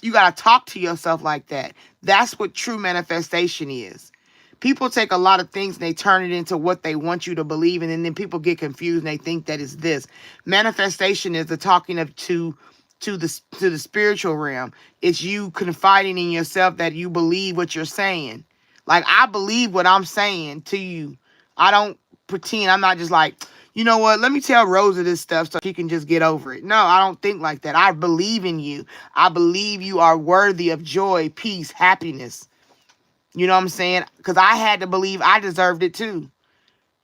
You got to talk to yourself like that. That's what true manifestation is. People take a lot of things and they turn it into what they want you to believe, and then people get confused and they think that it's this. Manifestation is the talking to the spiritual realm. It's you confiding in yourself that you believe what you're saying. Like, I believe what I'm saying to you. I don't pretend. I'm not just like, you know what, let me tell Rosa this stuff so she can just get over it. No, I don't think like that. I believe in you. I believe you are worthy of joy, peace, happiness. You know what I'm saying? Because I had to believe I deserved it too.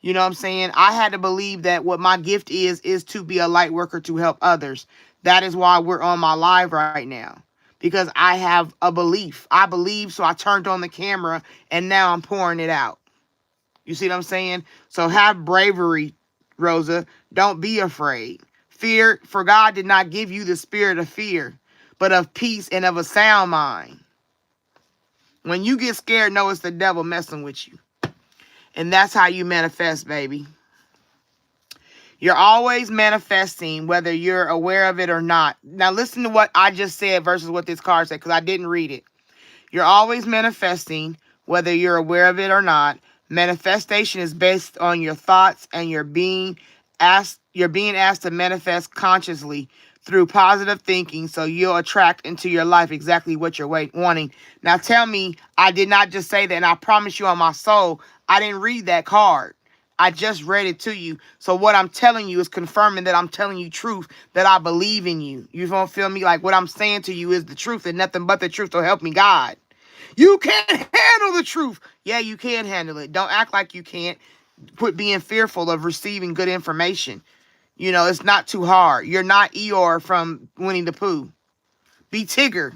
You know what I'm saying? I had to believe that what my gift is to be a light worker to help others. That is why we're on my live right now. Because I have a belief. I believe, so I turned on the camera and now I'm pouring it out. You see what I'm saying? So have bravery, Rosa. Don't be afraid. Fear, for God did not give you the spirit of fear, but of peace and of a sound mind. When you get scared, know it's the devil messing with you. And that's how you manifest, baby. You're always manifesting, whether you're aware of it or not. Now listen to what I just said versus what this card said, because I didn't read it. You're always manifesting, whether you're aware of it or not. Manifestation is based on your thoughts, and you're being asked to manifest consciously through positive thinking, so you'll attract into your life exactly what you're wanting. Now tell me I did not just say that, and I promise you on my soul, I didn't read that card. I just read it to you. So what I'm telling you is confirming that I'm telling you truth, that I believe in you. You don't feel me? Like, what I'm saying to you is the truth, and nothing but the truth. So help me God. You can't handle the truth. Yeah, you can handle it. Don't act like you can't. Quit being fearful of receiving good information. You know, it's not too hard. You're not Eeyore from Winnie the Pooh. Be Tigger.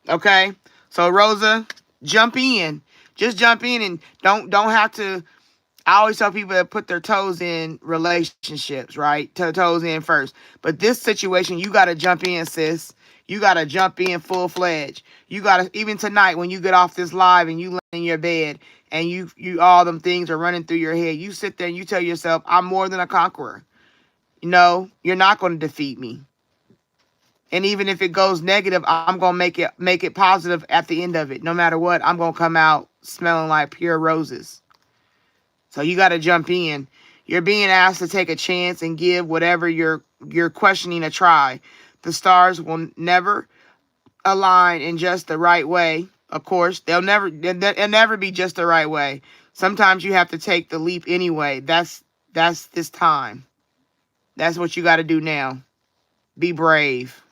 Okay? So, Rosa, jump in. Just jump in, and don't have to. I always tell people to put their toes in relationships, right? Toes in first. But this situation, you got to jump in, sis. You got to jump in full-fledged. You got to, even tonight when you get off this live and you lay in your bed and you all them things are running through your head, you sit there and you tell yourself, I'm more than a conqueror. No, you're not going to defeat me. And even if it goes negative, I'm going to make it positive at the end of it. No matter what, I'm going to come out smelling like pure roses. So you got to jump in. You're being asked to take a chance and give whatever you're questioning a try. The stars will never align in just the right way. Of course, they'll never be just the right way. Sometimes you have to take the leap anyway. That's this time. That's what you got to do now. Be brave.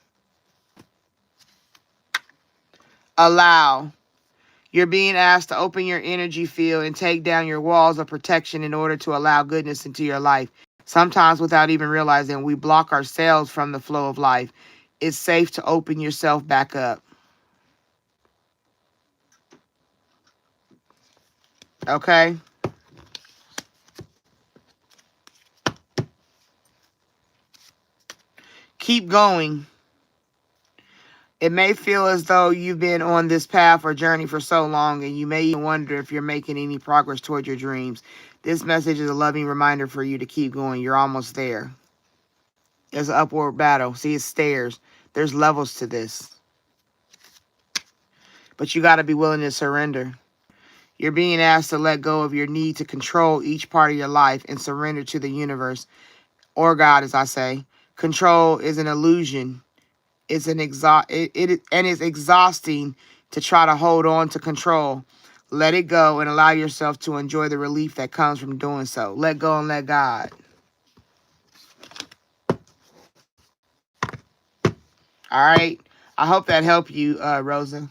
Allow. You're being asked to open your energy field and take down your walls of protection in order to allow goodness into your life. Sometimes without even realizing, we block ourselves from the flow of life. It's safe to open yourself back up. Okay? Keep going. It may feel as though you've been on this path or journey for so long, and you may even wonder if you're making any progress toward your dreams. This message is a loving reminder for you to keep going. You're almost there. There's an upward battle. See, it's stairs. There's levels to this. But you got to be willing to surrender. You're being asked to let go of your need to control each part of your life and surrender to the universe, or God, as I say. Control is an illusion. It's an it's exhausting to try to hold on to control. Let it go and allow yourself to enjoy the relief that comes from doing so. Let go and let God. All right. I hope that helped you, Rosa.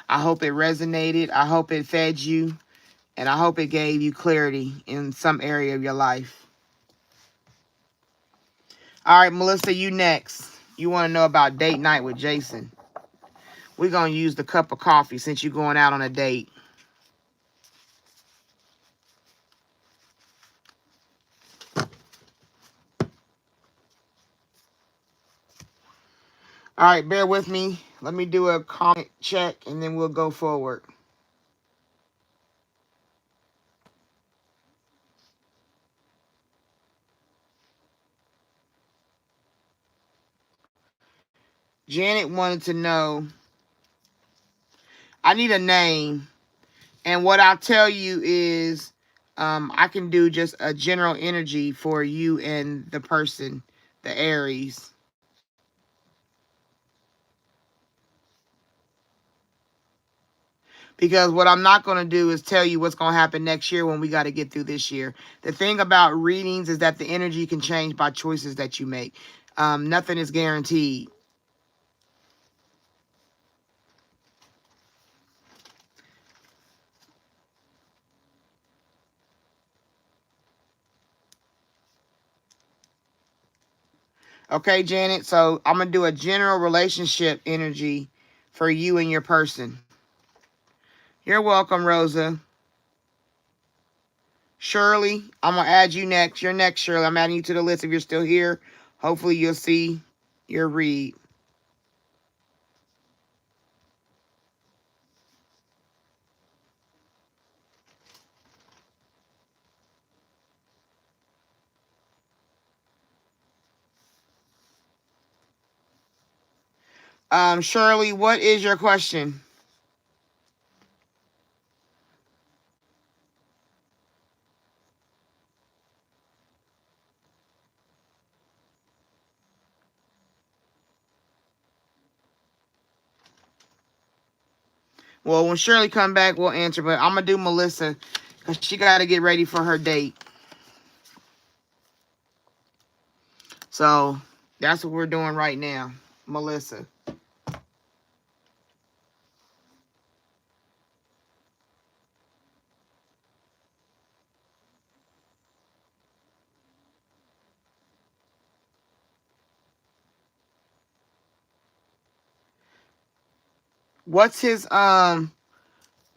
I hope it resonated. I hope it fed you. And I hope it gave you clarity in some area of your life. All right, Melissa, you next. You want to know about date night with Jason. We're going to use the cup of coffee since you're going out on a date. All right, bear with me. Let me do a comment check, and then we'll go forward. Janet wanted to know, I need a name. And what I'll tell you is I can do just a general energy for you and the person, the Aries. Because what I'm not going to do is tell you what's going to happen next year when we got to get through this year. The thing about readings is that the energy can change by choices that you make. Nothing is guaranteed. Okay, Janet? So I'm going to do a general relationship energy for you and your person. You're welcome, Rosa. Shirley, I'm going to add you next. You're next, Shirley. I'm adding you to the list if you're still here. Hopefully you'll see your read. Shirley, what is your question? Well, when Shirley come back, we'll answer. But I'm going to do Melissa because she got to get ready for her date. So that's what we're doing right now. Melissa. What's his,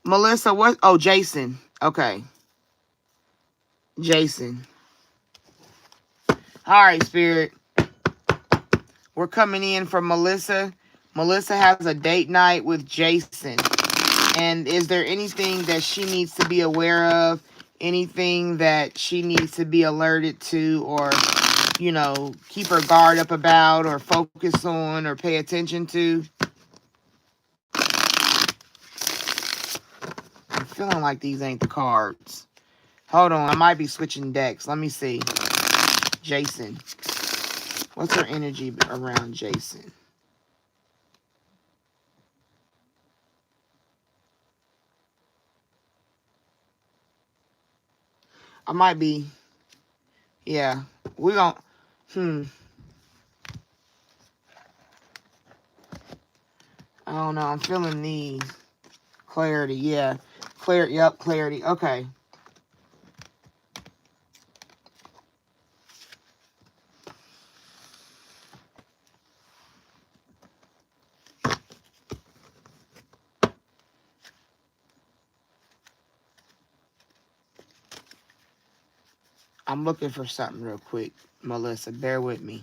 Melissa, what? Oh, Jason. Okay. Jason. All right, Spirit. We're coming in for Melissa. Melissa has a date night with Jason. And is there anything that she needs to be aware of? Anything that she needs to be alerted to or, you know, keep her guard up about or focus on or pay attention to? I'm feeling like these ain't the cards. Hold on, I might be switching decks. Let me see. Jason. What's her energy around Jason? I might be. Yeah. We gon' I don't know. I'm feeling these. Clarity, yeah. Yep, clarity. Okay. I'm looking for something real quick, Melissa. Bear with me.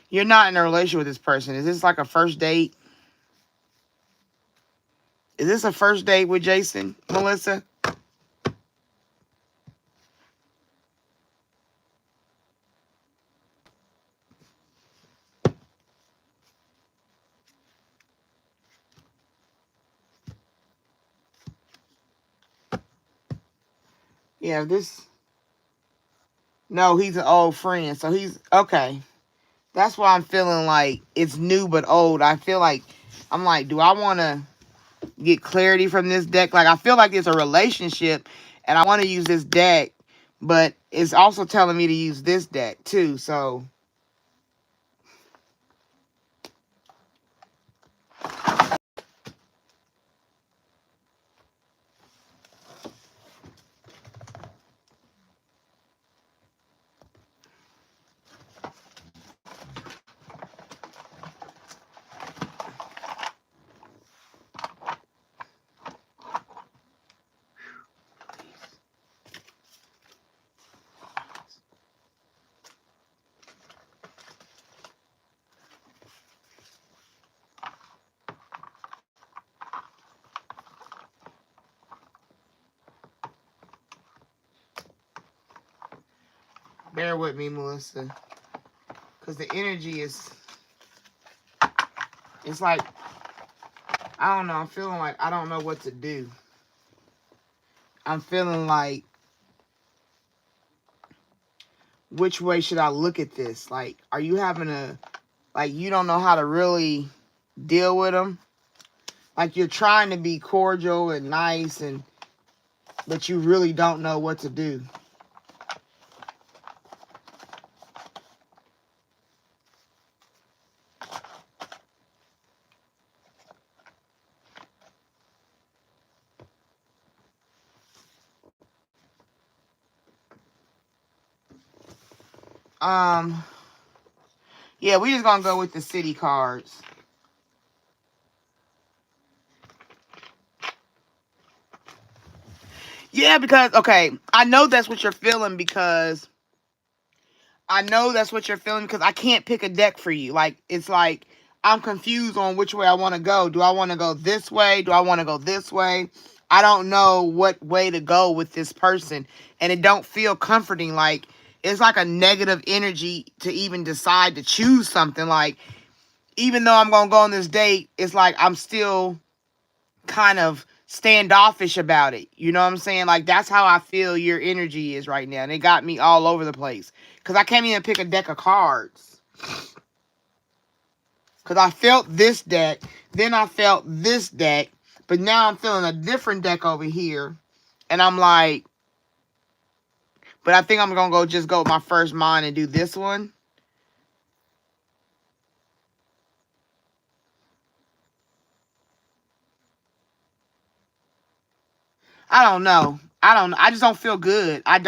You're not in a relationship with this person. Is this like a first date? Is this a first date with Jason, Melissa? Yeah, this. No, he's an old friend. So he's okay. That's why I'm feeling like it's new but old. I feel like I'm like, do I want to get clarity from this deck? Like, I feel like it's a relationship and I want to use this deck, but it's also telling me to use this deck too. So, bear with me, Melissa. Because the energy is, it's like, I don't know. I'm feeling like I don't know what to do. I'm feeling like, which way should I look at this? Like, are you having a, like, you don't know how to really deal with them? Like, you're trying to be cordial and nice, and but you really don't know what to do. Um, yeah, we just gonna go with the city cards. Yeah, because okay, I know that's what you're feeling because I can't pick a deck for you. Like, it's like I'm confused on which way I want to go. Do I want to go this way? Do I want to go this way? I don't know what way to go with this person, and it don't feel comforting. Like, it's like a negative energy to even decide to choose something. Like, even though I'm gonna go on this date, it's like I'm still kind of standoffish about it. You know what I'm saying? Like, that's how I feel your energy is right now. And it got me all over the place. Because I can't even pick a deck of cards. Because I felt this deck. Then I felt this deck. But now I'm feeling a different deck over here. And I'm like, but I think I'm going to just go with my first mind and do this one. I don't know. I just don't feel good. I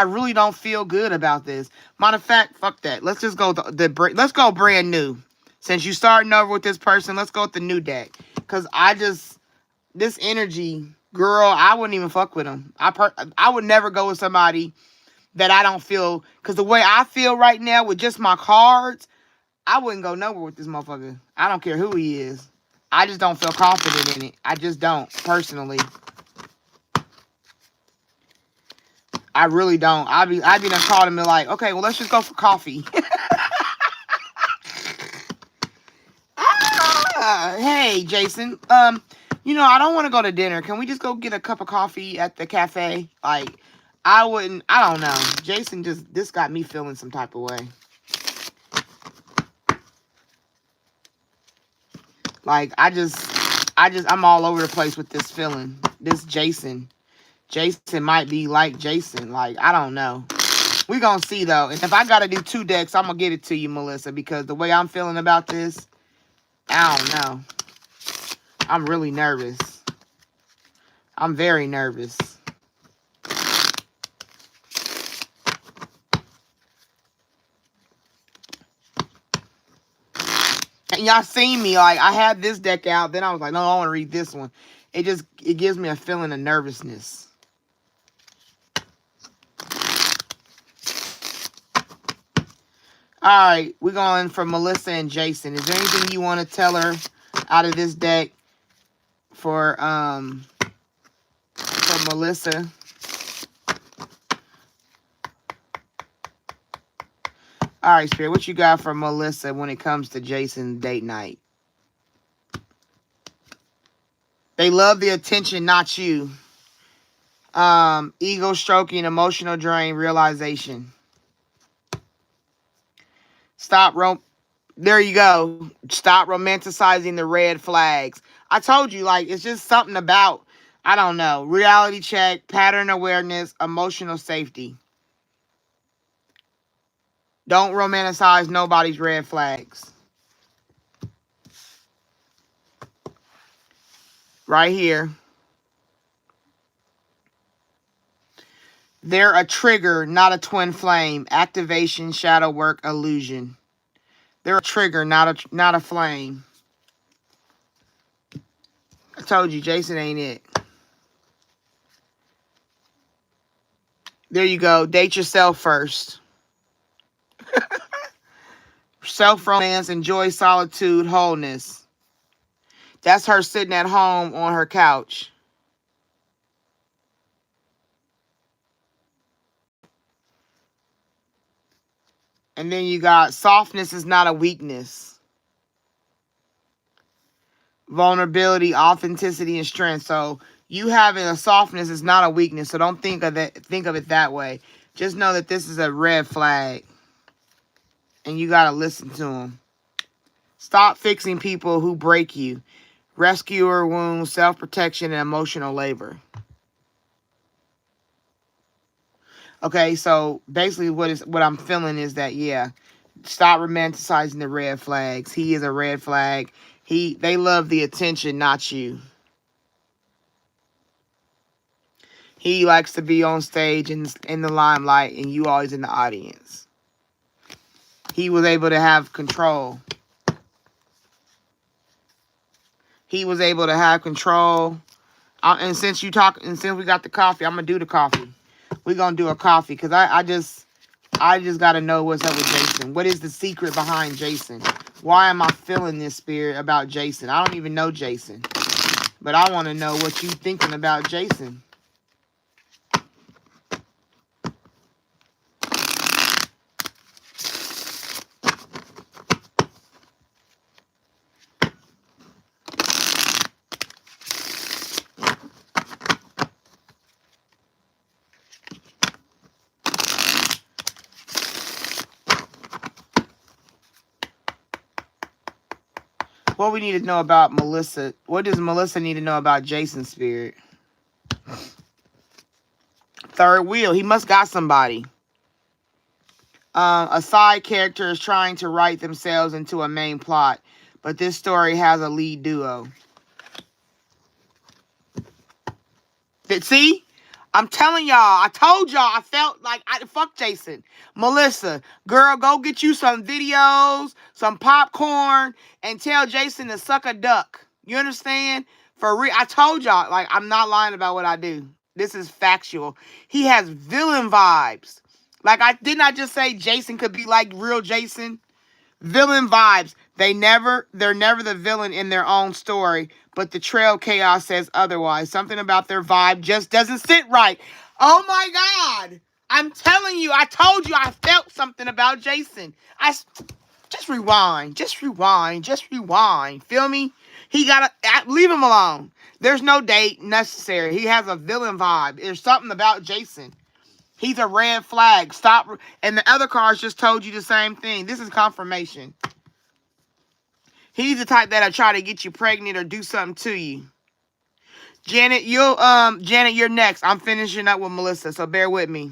really don't feel good about this. Matter of fact, fuck that. Let's just go let's go brand new. Since you starting over with this person, let's go with the new deck. Cause this energy, girl, I wouldn't even fuck with them. I would never go with somebody that I don't feel. Cause the way I feel right now with just my cards, I wouldn't go nowhere with this motherfucker. I don't care who he is. I just don't feel confident in it. I just don't, personally. I really don't. I be done called him and like, okay, well, let's just go for coffee. Hey, Jason. I don't want to go to dinner. Can we just go get a cup of coffee at the cafe? Like, I wouldn't, I don't know. Jason this got me feeling some type of way. Like, I'm all over the place with this feeling. This Jason. Jason might be like Jason. Like, I don't know. We gonna see, though. And if I gotta do 2 decks, I'm gonna get it to you, Melissa, because the way I'm feeling about this, I don't know. I'm really nervous. I'm very nervous. And y'all seen me, like, I had this deck out, then I was like, no, I want to read this one. It gives me a feeling of nervousness. All right, we're going for Melissa and Jason. Is there anything you want to tell her out of this deck for Melissa? All right, Spirit, what you got for Melissa when it comes to Jason date night? They love the attention, not you. Ego stroking, emotional drain, realization. There you go. Stop romanticizing the red flags. I told you, like, it's just something about, I don't know, reality check, pattern awareness, emotional safety. Don't romanticize nobody's red flags. Right here. They're a trigger, not a twin flame. Activation, shadow work, illusion. They're a trigger, not a flame. I told you, Jason ain't it. There you go. Date yourself first. Self-romance, enjoy solitude, wholeness. That's her sitting at home on her couch. And then you got softness is not a weakness. Vulnerability, authenticity, and strength. So you having a softness is not a weakness. So don't think of it that way. Just know that this is a red flag. And you got to listen to them. Stop fixing people who break you. Rescuer wounds, self-protection, and emotional labor. Okay, so basically what I'm feeling is that, yeah, stop romanticizing the red flags. He is a red flag. They love the attention, not you. He likes to be on stage and in the limelight, and you always in the audience. He was able to have control. He was able to have control. And since we got the coffee, I'm gonna do the coffee. We're gonna do a coffee because I just gotta know what's up with Jason. What is the secret behind Jason? Why am I feeling this spirit about Jason? I don't even know Jason, but I want to know what you thinking about Jason. What we need to know about Melissa? What does Melissa need to know about Jason's spirit? Third wheel. He must got somebody. A side character is trying to write themselves into a main plot, but this story has a lead duo. See? I'm telling y'all. I told y'all. I felt like fuck Jason. Melissa, girl, go get you some videos, some popcorn, and tell Jason to suck a duck. You understand? For real. I told y'all. Like, I'm not lying about what I do. This is factual. He has villain vibes. Like, didn't I just say Jason could be like real Jason? Villain vibes. They're never the villain in their own story, but the trail chaos says otherwise. Something about their vibe just doesn't sit right. Oh my God. I'm telling you, I told you I felt something about Jason. Just rewind. Feel me? Leave him alone. There's no date necessary. He has a villain vibe. There's something about Jason. He's a red flag. Stop. And the other cards just told you the same thing. This is confirmation. He's the type that'll try to get you pregnant or do something to you. Janet, Janet, you're next. I'm finishing up with Melissa, so bear with me.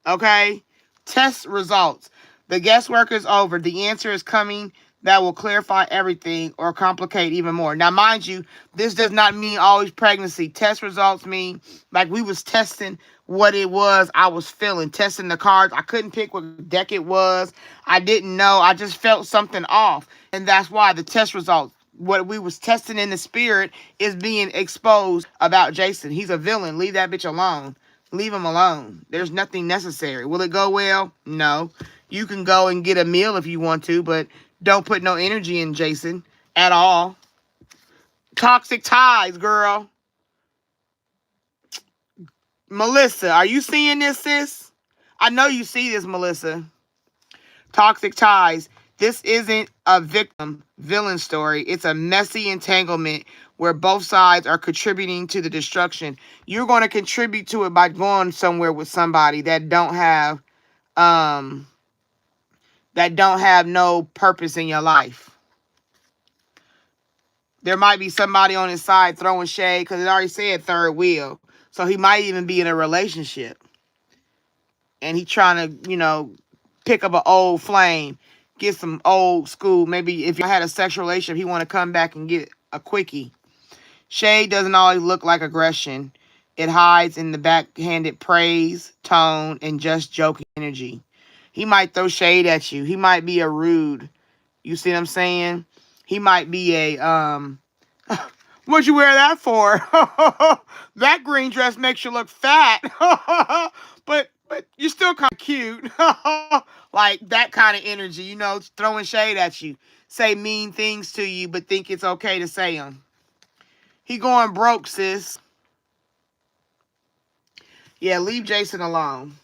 Okay? Test results. The guesswork is over. The answer is coming that will clarify everything or complicate even more. Now, mind you, this does not mean always pregnancy. Test results mean like we was testing what it was I was feeling, testing the cards. I couldn't pick what deck it was. I didn't know. I just felt something off. And that's why the test results, what we was testing in the spirit is being exposed about Jason. He's a villain. Leave that bitch alone. Leave him alone. There's nothing necessary. Will it go well? No. You can go and get a meal if you want to, but don't put no energy in Jason at all. Toxic ties, girl. Melissa, are you seeing this, sis? I know you see this, Melissa. Toxic ties. This isn't a victim villain story. It's a messy entanglement where both sides are contributing to the destruction. You're going to contribute to it by going somewhere with somebody that don't have no purpose in your life. There might be somebody on his side throwing shade because it already said third wheel. So he might even be in a relationship. And he trying to, pick up an old flame, get some old school. Maybe if you had a sexual relationship, he want to come back and get a quickie. Shade doesn't always look like aggression. It hides in the backhanded praise, tone, and just joking energy. He might throw shade at you. He might be a rude. You see what I'm saying? He might be a, what'd you wear that for? That green dress makes you look fat. but you're still kind of cute. Like that kind of energy, throwing shade at you. Say mean things to you, but think it's okay to say them. He going broke, sis. Yeah, leave Jason alone.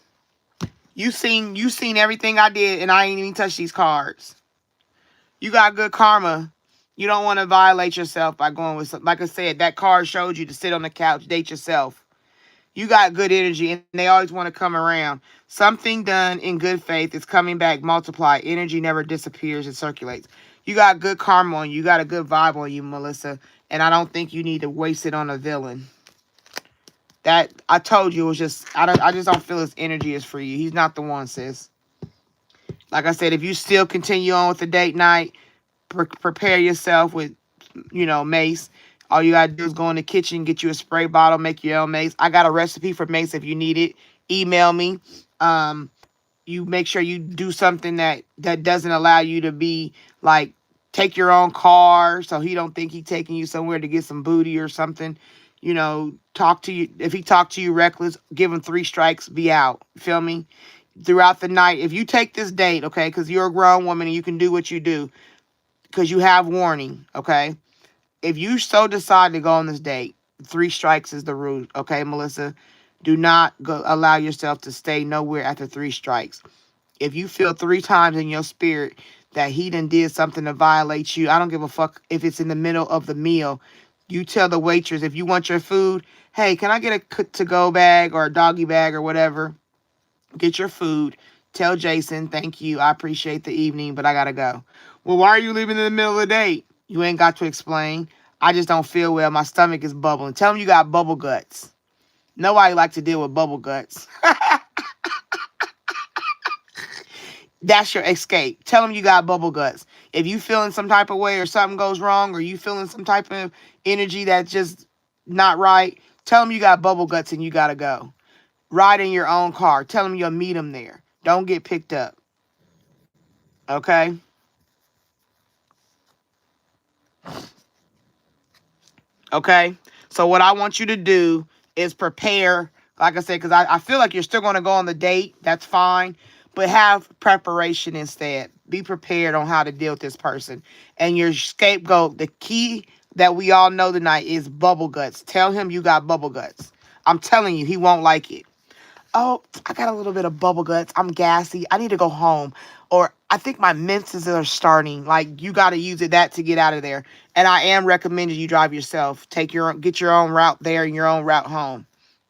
You seen everything I did, and I ain't even touched these cards. You got good karma. You don't want to violate yourself by going with something. Like I said, that card showed you to sit on the couch, date yourself. You got good energy, and they always want to come around. Something done in good faith is coming back multiplied. Energy never disappears. It circulates. You got good karma on you. You got a good vibe on you, Melissa. And I don't think you need to waste it on a villain. That, I told you, it was just, I just don't feel his energy is for you. He's not the one, sis. Like I said, if you still continue on with the date night, prepare yourself with, mace. All you gotta do is go in the kitchen, get you a spray bottle, make your own mace. I got a recipe for mace if you need it. Email me. You make sure you do something that doesn't allow you to be like, take your own car so he don't think he taking you somewhere to get some booty or something. Talk to you. If he talk to you reckless, give him 3 strikes, be out. Feel me? Throughout the night, if you take this date, okay, because you're a grown woman and you can do what you do, because you have warning, okay? If you so decide to go on this date, 3 strikes is the rule, okay, Melissa? Do not allow yourself to stay nowhere after 3 strikes. If you feel 3 times in your spirit that he done did something to violate you, I don't give a fuck if it's in the middle of the meal. You tell the waitress, if you want your food, hey, can I get a to-go bag or a doggy bag or whatever? Get your food. Tell Jason, thank you. I appreciate the evening, but I gotta go. Well, why are you leaving in the middle of the date? You ain't got to explain. I just don't feel well. My stomach is bubbling. Tell him you got bubble guts. Nobody likes to deal with bubble guts. That's your escape. Tell him you got bubble guts. If you feeling some type of way or something goes wrong or you feeling some type of energy that's just not right, tell him you got bubble guts and you gotta go. Ride in your own car. Tell him you'll meet him there. Don't get picked up. Okay? Okay? So what I want you to do is prepare, like I said, because I feel like you're still going to go on the date. That's fine. But have preparation instead. Be prepared on how to deal with this person. And your scapegoat, the key that we all know tonight is bubble guts. Tell him you got bubble guts. I'm telling you, he won't like it. Oh, I got a little bit of bubble guts. I'm gassy. I need to go home. Or I think my menses are starting. Like, you got to use that to get out of there. And I am recommending you drive yourself. Get your own route there and your own route home.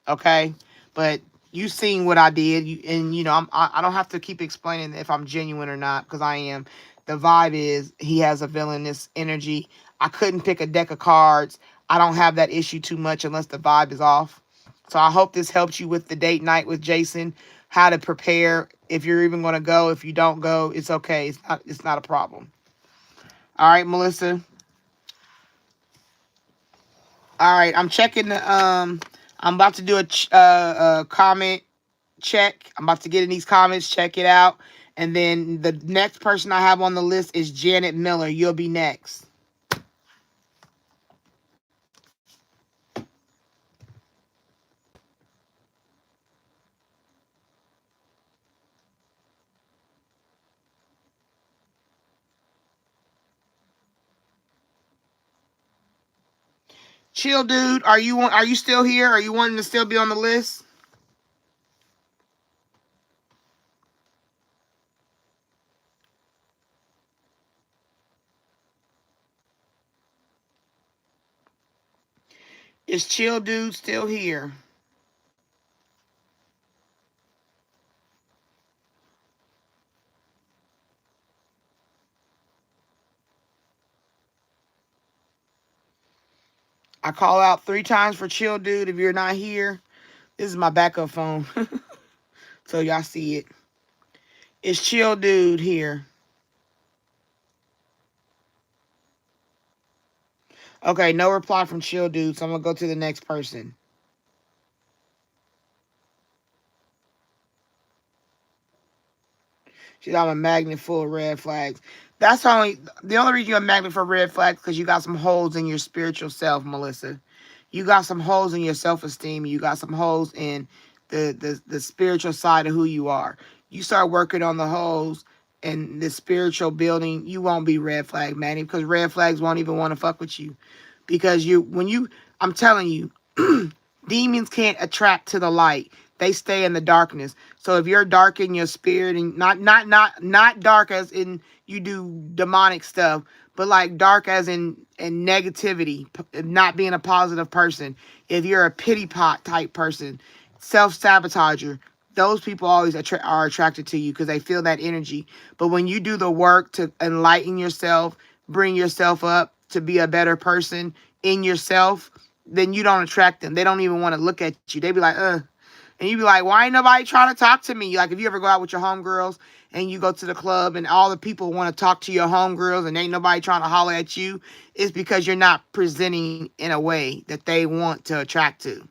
Okay? But You seen what I did, and I don't have to keep explaining if I'm genuine or not, because I am. The vibe is he has a villainous energy. I couldn't pick a deck of cards. I don't have that issue too much unless the vibe is off. So I hope this helps you with the date night with Jason, how to prepare. If you're even going to go, if you don't go, it's okay. It's not a problem. All right, Melissa. All right, I'm checking the I'm about to do a comment check. I'm about to get in these comments, check it out. And then the next person I have on the list is Janet Miller. You'll be next. Chill, dude. Are you still here? Are you wanting to still be on the list? Is Chill Dude still here? I call out 3 times for Chill Dude. If you're not here, this is my backup phone. So y'all see it. Is Chill Dude here? Okay, no reply from Chill Dude, so I'm going to go to the next person. She's on a magnet full of red flags. The only reason you're a magnet for red flags because you got some holes in your spiritual self, Melissa. You got some holes in your self-esteem. You got some holes in the spiritual side of who you are. You start working on the holes and the spiritual building, you won't be red flag magnet because red flags won't even want to fuck with you. Because I'm telling you, demons can't attract to the light. They stay in the darkness. So if you're dark in your spirit, and not dark as in you do demonic stuff, but like dark as in negativity, not being a positive person. If you're a pity pot type person, self-sabotager, those people always are attracted to you because they feel that energy. But when you do the work to enlighten yourself, bring yourself up to be a better person in yourself, then you don't attract them. They don't even want to look at you. They be like, ugh. And you be like, why ain't nobody trying to talk to me? Like if you ever go out with your homegirls and you go to the club and all the people want to talk to your homegirls and ain't nobody trying to holler at you, it's because you're not presenting in a way that they want to attract to.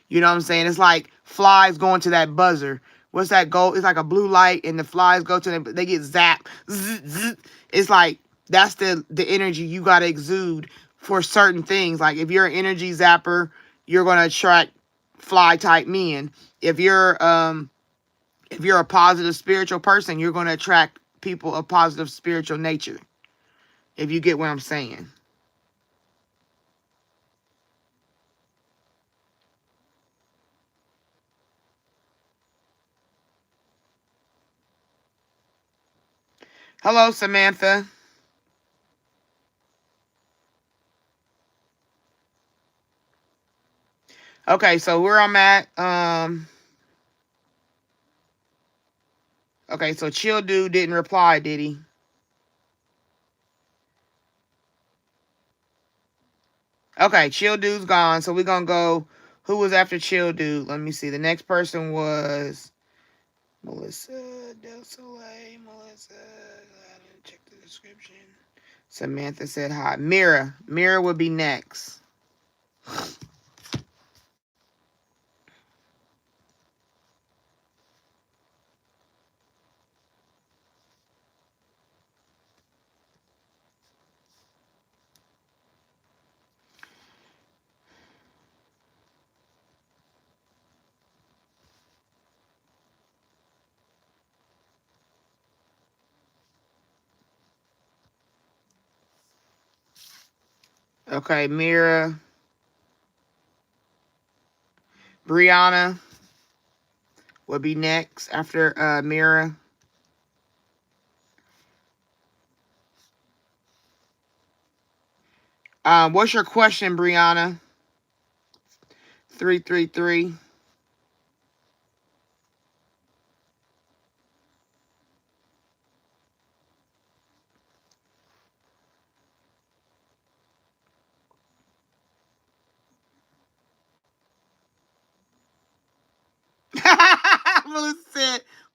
You know what I'm saying? It's like flies going to that buzzer. What's that goal? It's like a blue light and the flies go to them, they get zapped. Zzz, zzz. It's like that's the energy you got to exude for certain things. Like if you're an energy zapper, you're going to attract fly type men. If you're a positive spiritual person, you're going to attract people of positive spiritual nature. If you get what I'm saying. Hello, Samantha. Okay, so where I'm at, okay, so Chill Dude didn't reply, did he? Okay, Chill Dude's gone, so we're gonna go. Who was after Chill Dude? Let me see. The next person was Melissa Del Soleil. Melissa, I didn't check the description. Samantha said hi. Mira. Mira would be next. Okay, Mira. Brianna would be next after Mira. What's your question, Brianna? 333.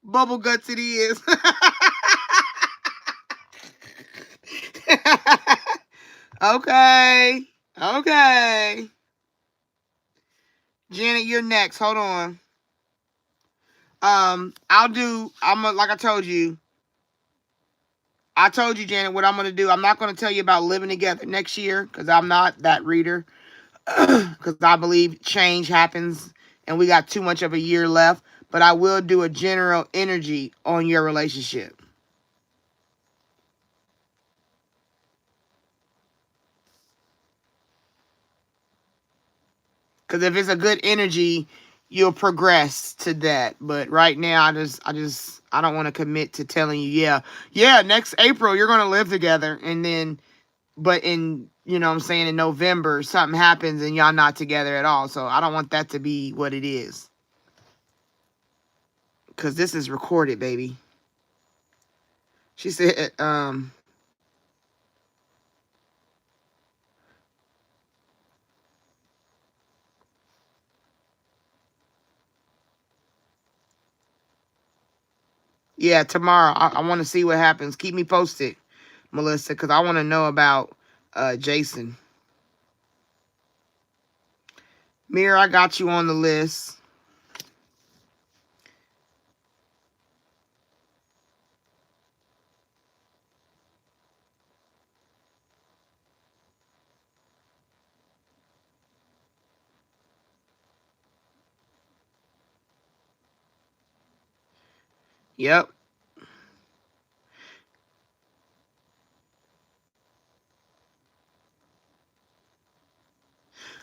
Bubble guts it is. Okay. Okay. Janet, you're next. Hold on. Like I told you. I told you, Janet, what I'm gonna do. I'm not gonna tell you about living together next year because I'm not that reader. Because I believe change happens and we got too much of a year left. But I will do a general energy on your relationship. Because if it's a good energy, you'll progress to that. But right now, I don't want to commit to telling you, yeah, next April you're gonna live together, and then, but in, you know what I'm saying, in November something happens and y'all not together at all. So I don't want that to be what it is. Because this is recorded, baby. She said, yeah, tomorrow. I want to see what happens. Keep me posted, Melissa, because I want to know about Jason. Mira, I got you on the list. Yep.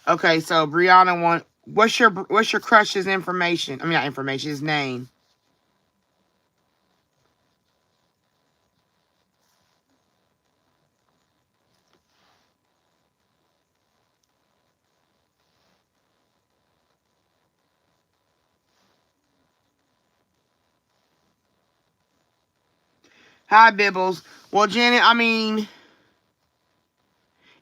Okay, so Brianna what's your crush's information? I mean, not information, his name. Hi, Bibbles. Well, Janet, I mean,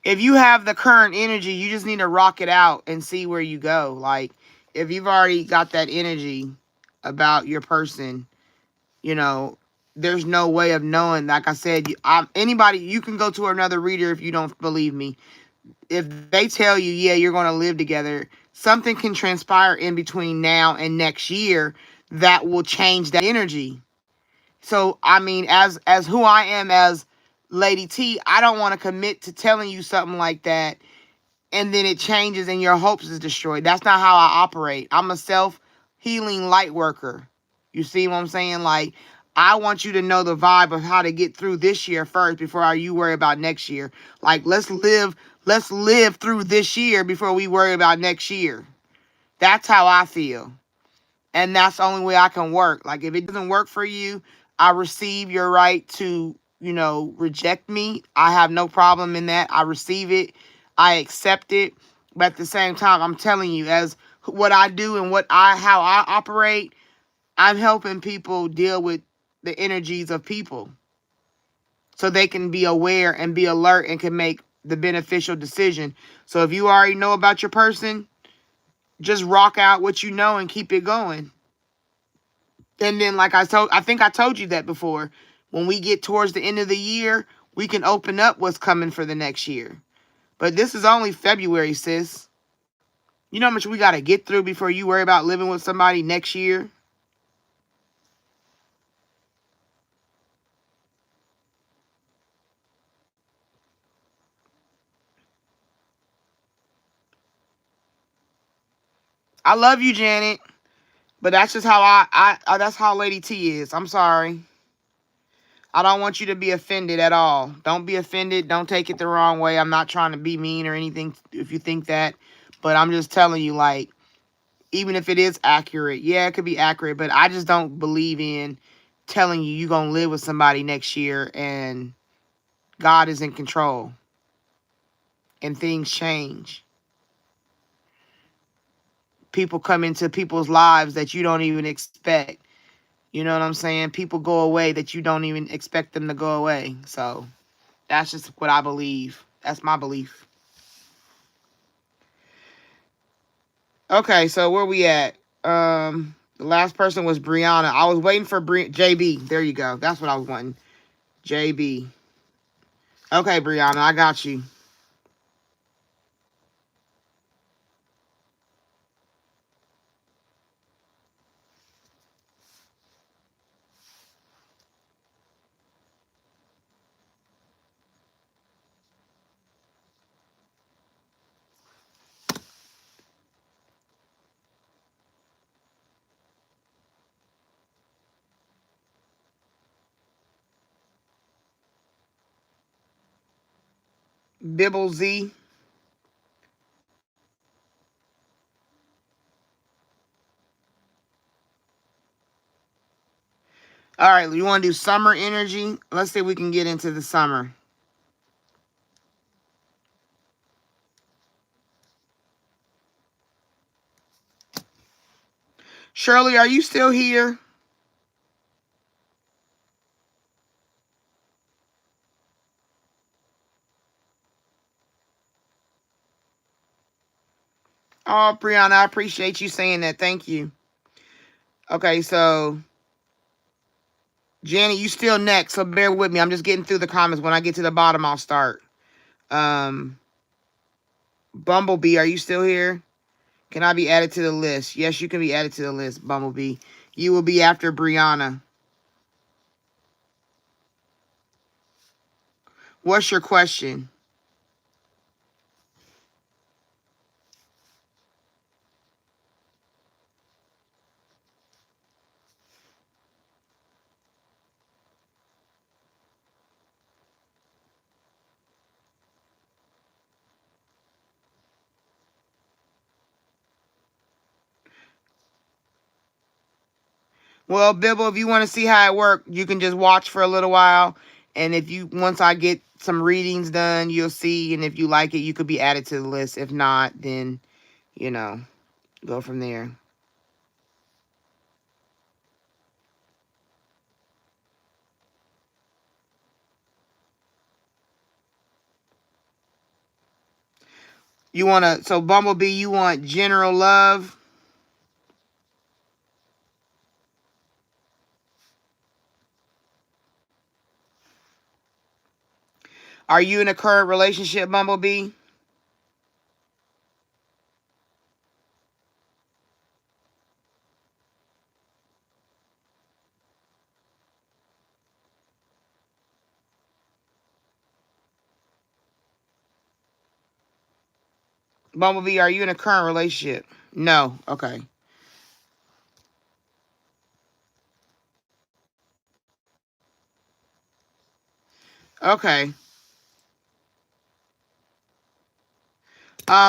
if you have the current energy, you just need to rock it out and see where you go. Like, if you've already got that energy about your person, you know, there's no way of knowing. Like I said, anybody, you can go to another reader if you don't believe me. If they tell you, yeah, you're going to live together, something can transpire in between now and next year that will change that energy. So, I mean, as who I am as Lady T, I don't want to commit to telling you something like that and then it changes and your hopes is destroyed. That's not how I operate. I'm a self-healing light worker. You see what I'm saying? Like, I want you to know the vibe of how to get through this year first before you worry about next year. Like, let's live through this year before we worry about next year. That's how I feel. And that's the only way I can work. Like, if it doesn't work for you, I receive your right to, reject me. I have no problem in that. I receive it. I accept it. But at the same time, I'm telling you, as what I do and how I operate, I'm helping people deal with the energies of people so they can be aware and be alert and can make the beneficial decision. So if you already know about your person, just rock out what you know and keep it going. And then, like I think I told you that before. When we get towards the end of the year, we can open up what's coming for the next year. But this is only February, sis. You know how much we got to get through before you worry about living with somebody next year? I love you, Janet. But that's just how that's how Lady T is. I'm sorry. I don't want you to be offended at all. Don't be offended. Don't take it the wrong way. I'm not trying to be mean or anything if you think that. But I'm just telling you, like, even if it is accurate, yeah, it could be accurate, but I just don't believe in telling you you're going to live with somebody next year and God is in control and things change. People come into people's lives that you don't even expect. You know what I'm saying? People go away that you don't even expect them to go away. So that's just what I believe. That's my belief. Okay, so where we at? The last person was Brianna. I was waiting for JB. There you go. That's what I was wanting. JB. Okay, Brianna, I got you. Bibble Z. All right, you want to do summer energy? Let's see if we can get into the summer. Shirley, are you still here? Oh, Brianna, I appreciate you saying that. Thank you. Okay, so Janet, you still next, so bear with me. I'm just getting through the comments. When I get to the bottom, I'll start. Bumblebee, are you still here? Can I be added to the list? Yes, you can be added to the list, Bumblebee. You will be after Brianna. What's your question? Well, Bibble, if you want to see how it works, you can just watch for a little while. And if you, once I get some readings done, you'll see. And if you like it, you could be added to the list. If not, then, you know, go from there. You want to, so Bumblebee, you want general love? Are you in a current relationship, Bumblebee? Bumblebee, are you in a current relationship? No. Okay. Okay.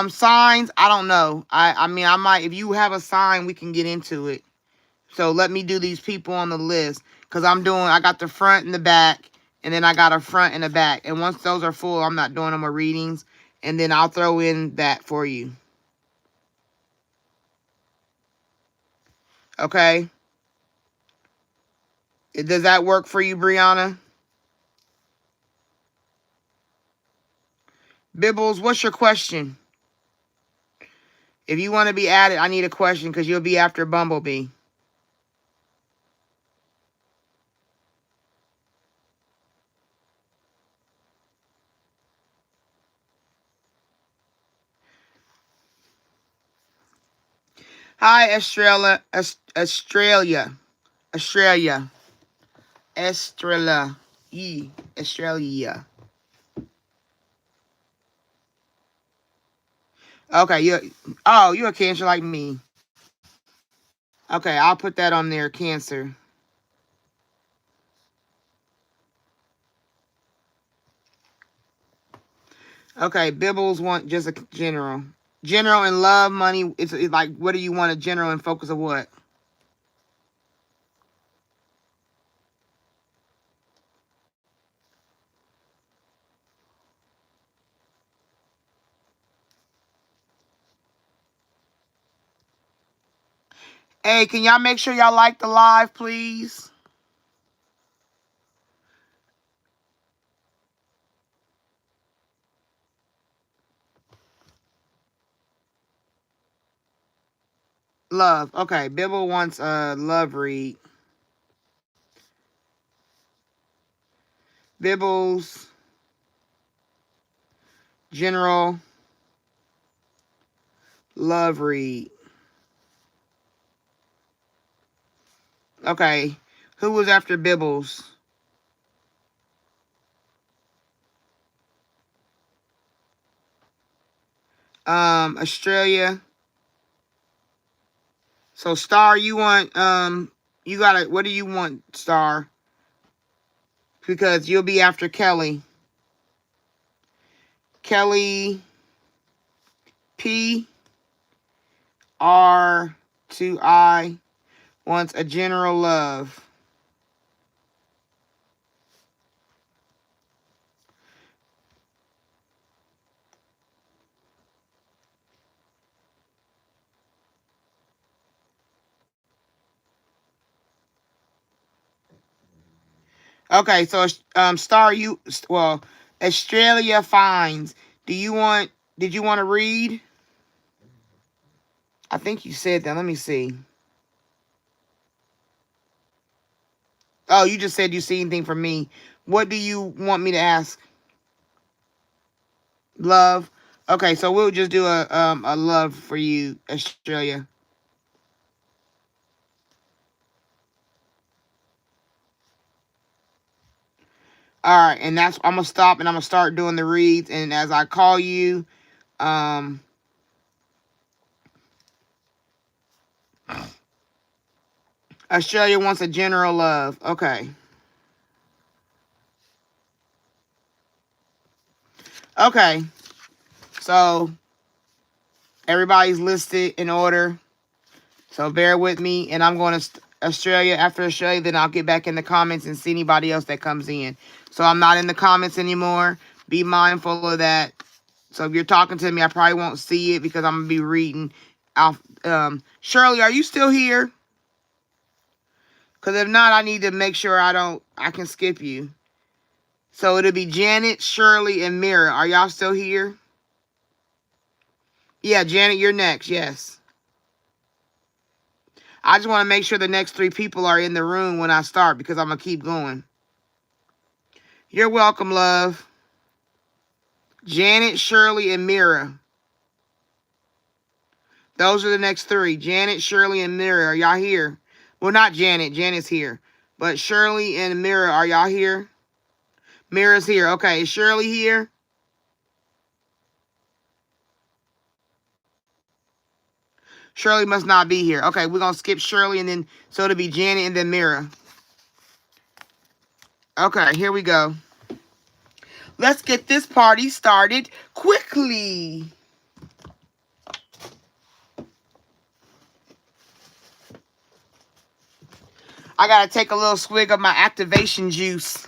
Signs, I don't know. I mean, I might, if you have a sign, we can get into it. So let me do these people on the list. Because I got the front and the back. And then I got a front and a back. And once those are full, I'm not doing no more readings. And then I'll throw in that for you. Okay? Does that work for you, Brianna? Bibbles, what's your question? If you want to be added, I need a question because you'll be after Bumblebee. Hi, Australia. Australia. Australia. Australia. Australia. Okay, you're a Cancer like me. Okay, I'll put that on there, Cancer. Okay, Bibbles want just a general. General and love, money. It's like, what do you want a general and focus of what? Hey, can y'all make sure y'all like the live, please? Love. Okay, Bibble wants a love read. Bibble's general love read. Okay, who was after Bibbles? Australia. So Star, you want you gotta, what do you want, Star? Because you'll be after Kelly. Kelly P R 2 I wants a general love. Okay, so Star, you, well, Australia finds. Do you want? Did you want to read? I think you said that. Let me see. Oh, you just said you see anything from me. What do you want me to ask? Love. Okay, so we'll just do a love for you, Australia. All right, and that's, I'm gonna stop and I'm gonna start doing the reads. And as I call you, um, Australia wants a general love. Okay. Okay. So everybody's listed in order. So bear with me, and I'm going to Australia. After Australia, then I'll get back in the comments and see anybody else that comes in. So I'm not in the comments anymore. Be mindful of that. So if you're talking to me, I probably won't see it because I'm gonna be reading. Shirley, are you still here? Because if not, I need to make sure I can skip you. So it'll be Janet, Shirley, and Mira. Are y'all still here? Yeah, Janet, you're next. Yes. I just want to make sure the next 3 people are in the room when I start because I'm going to keep going. You're welcome, love. Janet, Shirley, and Mira. Those are the next 3. Janet, Shirley, and Mira. Are y'all here? Well, not Janet. Janet's here. But Shirley and Mira, are y'all here? Mira's here. Okay, is Shirley here? Shirley must not be here. Okay, we're going to skip Shirley and then, so it'll be Janet and then Mira. Okay, here we go. Let's get this party started quickly. I got to take a little swig of my activation juice.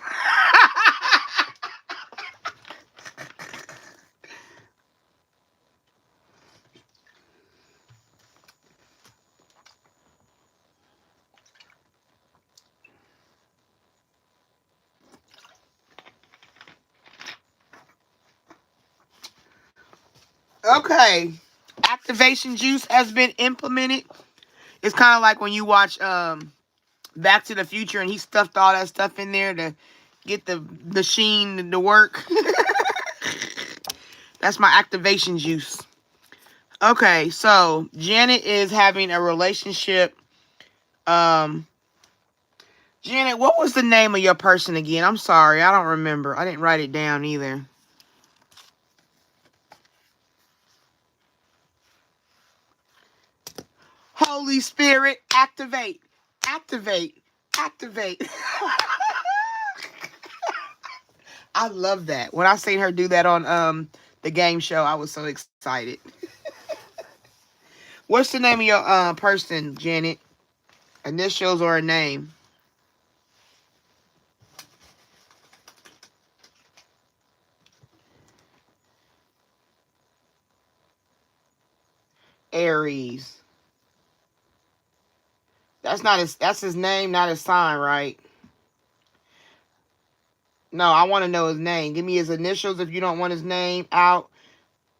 Okay. Activation juice has been implemented. It's kind of like when you watch Back to the Future and he stuffed all that stuff in there to get the machine to work. That's my activation juice. Okay, so Janet is having a relationship. Janet, what was the name of your person again? I'm sorry, I don't remember. I didn't write it down either. Holy Spirit, activate, activate, activate. I love that. When I seen her do that on the game show, I was so excited. What's the name of your person, Janet? Initials or a name? Aries. That's his name, not his sign, right? No, I want to know his name. Give me his initials if you don't want his name out,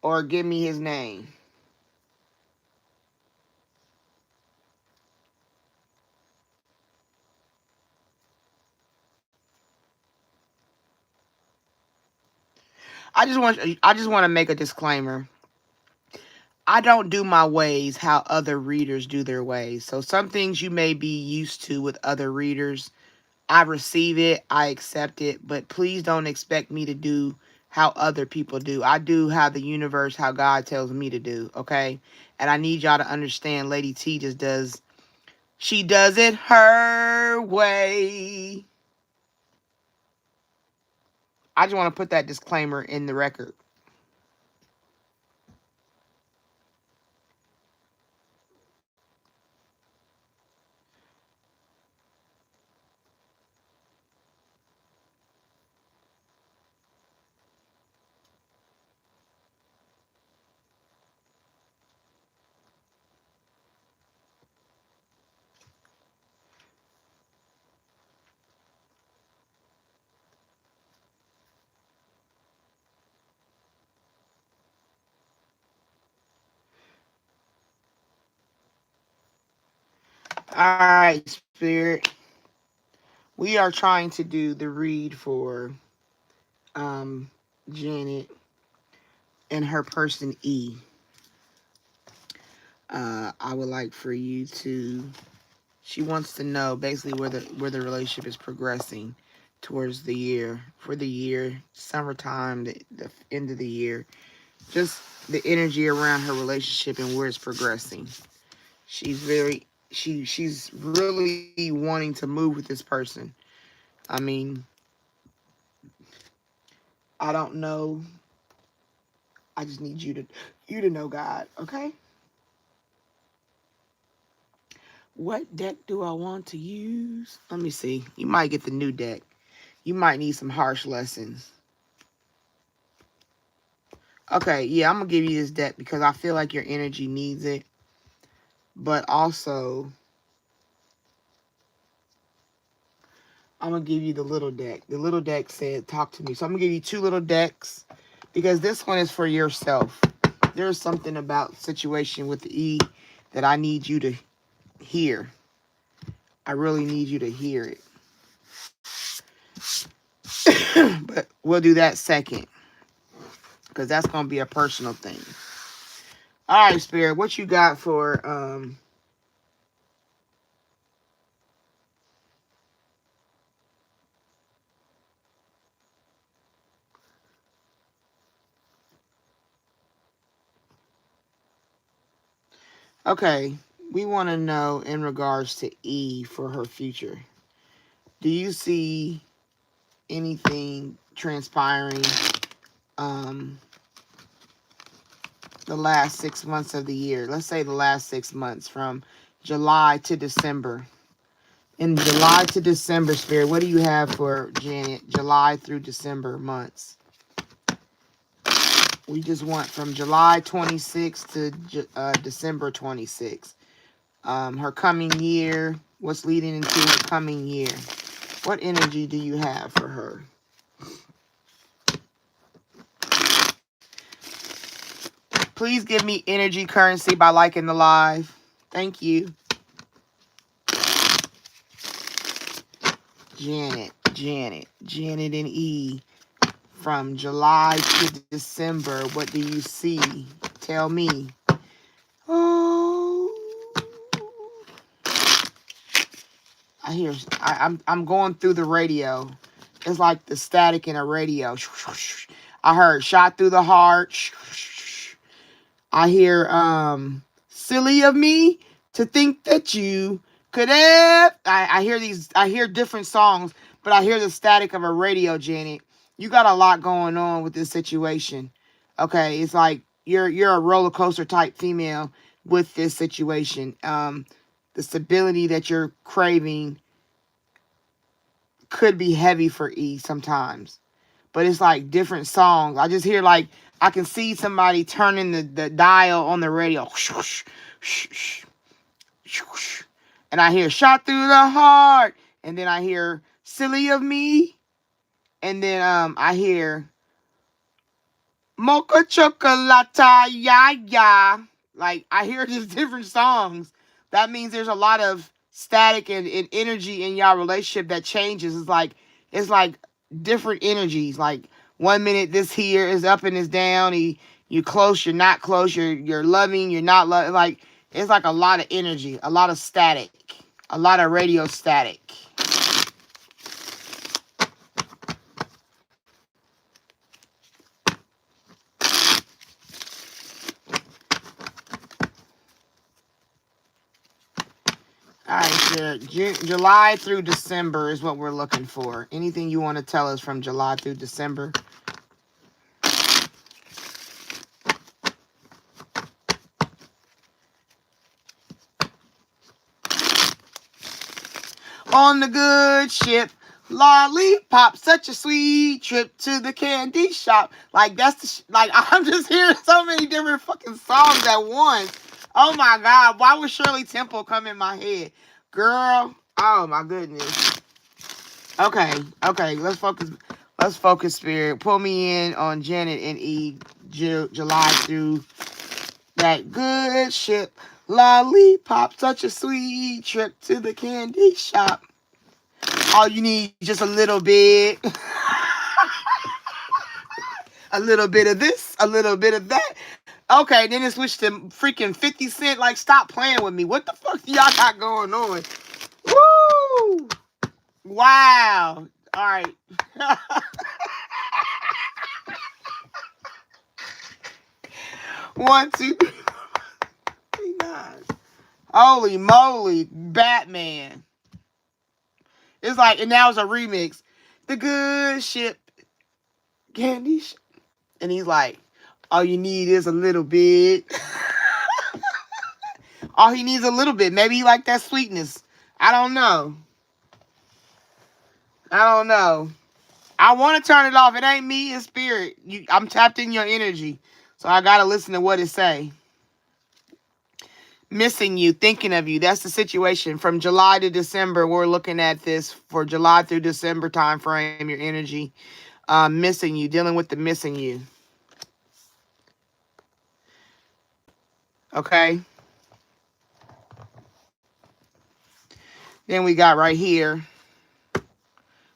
or give me his name. I just want to make a disclaimer. I don't do my ways how other readers do their ways. So some things you may be used to with other readers, I receive it, I accept it, but please don't expect me to do how other people do. I do how the universe, how God tells me to do, okay? And I need y'all to understand Lady T just does, she does it her way. I just want to put that disclaimer in the record. All right, Spirit. We are trying to do the read for um, Janet and her person E. I would like for you to. She wants to know basically where the relationship is progressing towards the year, for the year, summertime, the end of the year. Just the energy around her relationship and where it's progressing. She's really wanting to move with this person. I mean, I don't know. I just need you to know God, okay? What deck do I want to use? Let me see. You might get the new deck. You might need some harsh lessons. Okay, yeah, I'm gonna give you this deck because I feel like your energy needs it. But also, I'm gonna give you the little deck. The little deck said, "Talk to me." So I'm gonna give you two little decks because this one is for yourself. There's something about situation with the E that I need you to hear. I really need you to hear it. But we'll do that second because that's gonna be a personal thing. All right, Spirit, what you got for okay, we want to know in regards to E for her future. Do you see anything transpiring um the last 6 months of the year? Let's say the last 6 months from July to December. In July to December, Spirit, what do you have for Janet? July through December months. We just want from July 26th to December 26th. Her coming year, what's leading into her coming year. What energy do you have for her? Please give me energy currency by liking the live. Thank you. Janet and E. From July to December, what do you see? Tell me. Oh, I'm going through the radio. It's like the static in a radio. I heard shot through the heart. I hear silly of me to think that you could have. I hear different songs, but I hear the static of a radio, Janet. You got a lot going on with this situation. Okay, it's like you're a roller coaster type female with this situation. The stability that you're craving could be heavy for E sometimes. But it's like different songs. I just hear like I can see somebody turning the dial on the radio. And I hear shot through the heart. And then I hear silly of me. And then I hear mocha chocolata ya ya. Like I hear just different songs. That means there's a lot of static and energy in y'all relationship that changes. It's like different energies. Like 1 minute this here is up and is down. You close, you're not close, you're loving, you're not loving. Like, it's like a lot of energy, a lot of static, a lot of radio static. All right, so July through December is what we're looking for. Anything you want to tell us from July through December? On the good ship, lollipop, such a sweet trip to the candy shop. Like, that's the like, I'm just hearing so many different fucking songs at once. Oh my God, why would Shirley Temple come in my head? Girl, oh my goodness. Okay, let's focus, Spirit. Pull me in on Janet and E, July through that good ship. Lollipop, such a sweet trip to the candy shop. All you need just a little bit. A little bit of this, a little bit of that. Okay, then it switched to freaking 50 Cent. Like, stop playing with me. What the fuck do y'all got going on? Woo! Wow. All right. One, two, three, nine. Holy moly, Batman. It's like, and now it's a remix. The good ship, candy ship. And he's like, all you need is a little bit. All he needs a little bit. Maybe he like that sweetness. I don't know. I want to turn it off. It ain't me, it's Spirit. I'm tapped in your energy. So I got to listen to what it say. Missing you, thinking of you. That's the situation. From July to December, we're looking at this for July through December time frame, your energy. Missing you, dealing with the missing you. Okay. Then we got right here,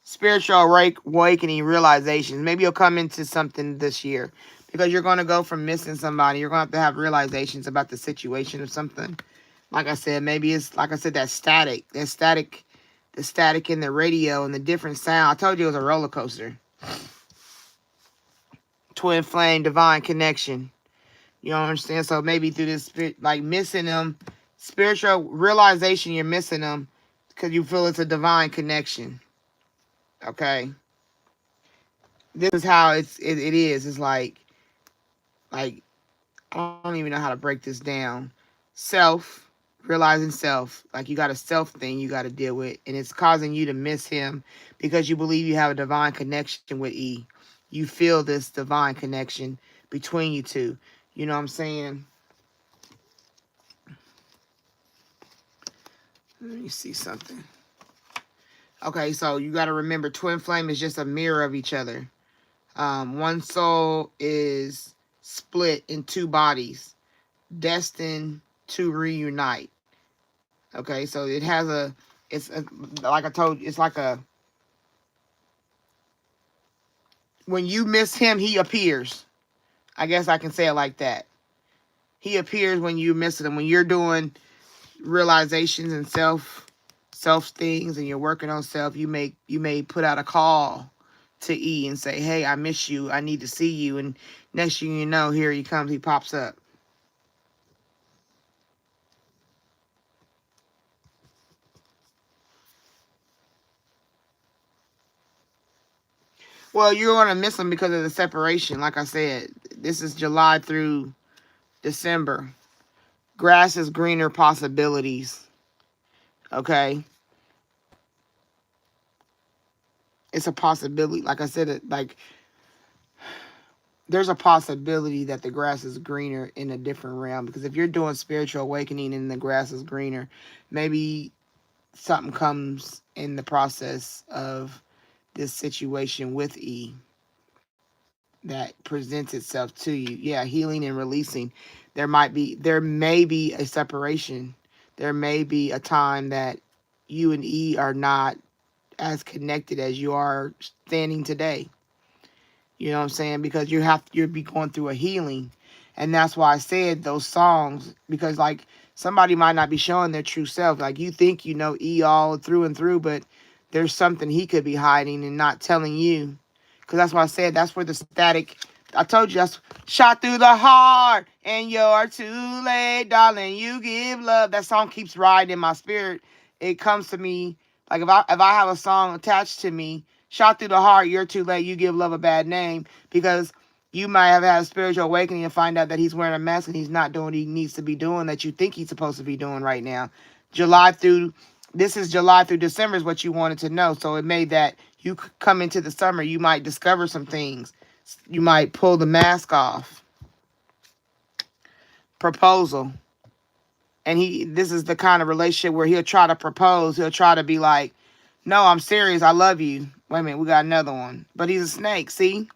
spiritual awakening realizations. Maybe you'll come into something this year because you're going to go from missing somebody. You're going to have realizations about the situation of something. Like I said, maybe it's, like I said, the static in the radio and the different sound. I told you it was a roller coaster. Twin flame, divine connection. You don't understand? So maybe through this, like missing them, spiritual realization, you're missing them because you feel it's a divine connection. Okay. This is how it is. It's like I don't even know how to break this down. Realizing self. Like, you got a self thing you got to deal with, and it's causing you to miss him because you believe you have a divine connection with E. You feel this divine connection between you two. You know what I'm saying? Let me see something. Okay, so you got to remember, twin flame is just a mirror of each other. One soul is split in two bodies, destined to reunite. Okay, so it has like I told you, it's like when you miss him, he appears. I guess I can say it like that. He appears when you miss him. When you're doing realizations and self things and you're working on self, you may put out a call to E and say, hey, I miss you. I need to see you. And next thing you know, here he comes. He pops up. Well, you're going to miss him because of the separation. Like I said, this is July through December. Grass is greener possibilities. Okay? It's a possibility. Like I said, there's a possibility that the grass is greener in a different realm. Because if you're doing spiritual awakening and the grass is greener, maybe something comes in the process of this situation with E that presents itself to you. Yeah, healing and releasing. There may be a separation. There may be a time that you and E are not as connected as you are standing today. You know what I'm saying? Because you'll be going through a healing. And that's why I said those songs, because like somebody might not be showing their true self. Like you think you know E all through and through, but there's something he could be hiding and not telling you. Because that's why I said that's where the static, I told you, that's shot through the heart and you're too late, darling. You give love. That song keeps riding in my spirit. It comes to me like if I have a song attached to me, shot through the heart, you're too late. You give love a bad name, because you might have had a spiritual awakening and find out that he's wearing a mask and he's not doing what he needs to be doing that you think he's supposed to be doing right now. This is July through December is what you wanted to know. So it made that you come into the summer, you might discover some things. You might pull the mask off. Proposal. And this is the kind of relationship where he'll try to propose. He'll try to be like, no, I'm serious. I love you. Wait a minute, we got another one. But he's a snake, see?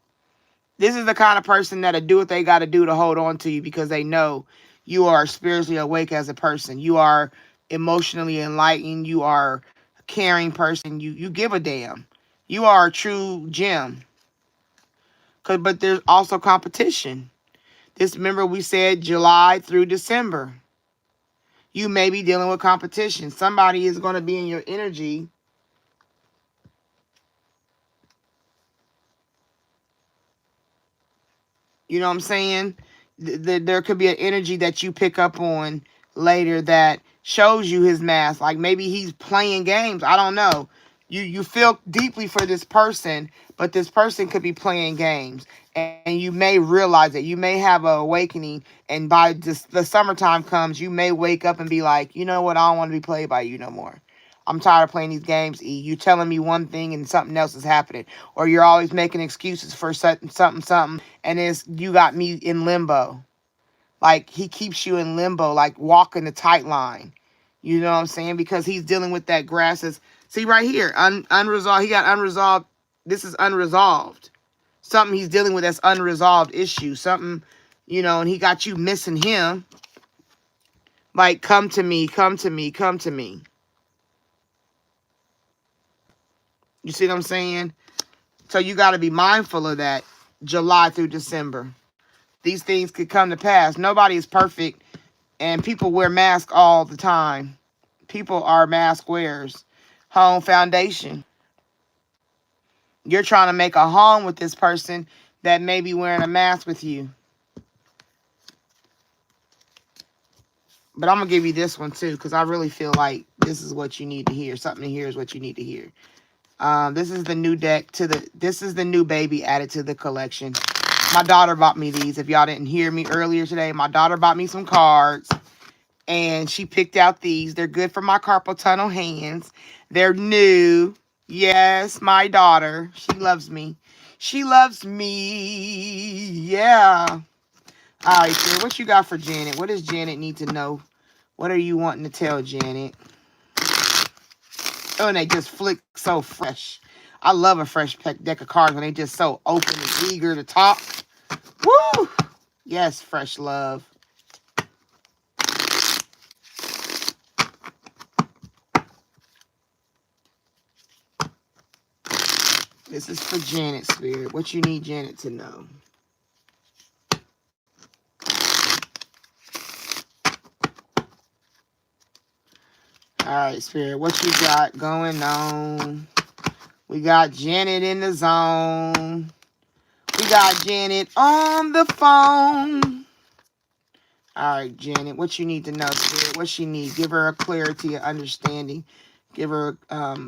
This is the kind of person that'll do what they got to do to hold on to you, because they know you are spiritually awake as a person. You are emotionally enlightened. You are a caring person. You give a damn. You are a true gem. But there's also competition. Remember we said July through December. You may be dealing with competition. Somebody is going to be in your energy. You know what I'm saying? There could be an energy that you pick up on later that shows you his mask. Like maybe he's playing games. I don't know. You feel deeply for this person, but this person could be playing games. And you may realize it. You may have an awakening. And by the summertime comes, you may wake up and be like, you know what? I don't want to be played by you no more. I'm tired of playing these games, E. You telling me one thing and something else is happening. Or you're always making excuses for something, and you got me in limbo. Like, he keeps you in limbo, like walking the tight line. You know what I'm saying? Because he's dealing with that see right here, unresolved. He got unresolved. This is unresolved. Something he's dealing with that's unresolved issue. Something, and he got you missing him. Like, come to me, come to me, come to me. You see what I'm saying? So you got to be mindful of that July through December. These things could come to pass. Nobody is perfect, and people wear masks all the time. People are mask wearers. Home foundation. You're trying to make a home with this person that may be wearing a mask with you. But I'm going to give you this one too, because I really feel like this is what you need to hear. Something to hear is what you need to hear. This is the new deck this is the new baby added to the collection. My daughter bought me these. If y'all didn't hear me earlier today, my daughter bought me some cards. And she picked out these. They're good for my carpal tunnel hands. They're new. Yes, my daughter. She loves me. She loves me. Yeah. All right, so what you got for Janet? What does Janet need to know? What are you wanting to tell Janet? Oh, and they just flick so fresh. I love a fresh deck of cards when they just so open and eager to talk. Woo! Yes, fresh love. This is for Janet, Spirit. What you need Janet to know. All right, Spirit. What you got going on? We got Janet in the zone. We got Janet on the phone. All right, Janet. What you need to know, Spirit? What she need? Give her a clarity, of understanding. Give her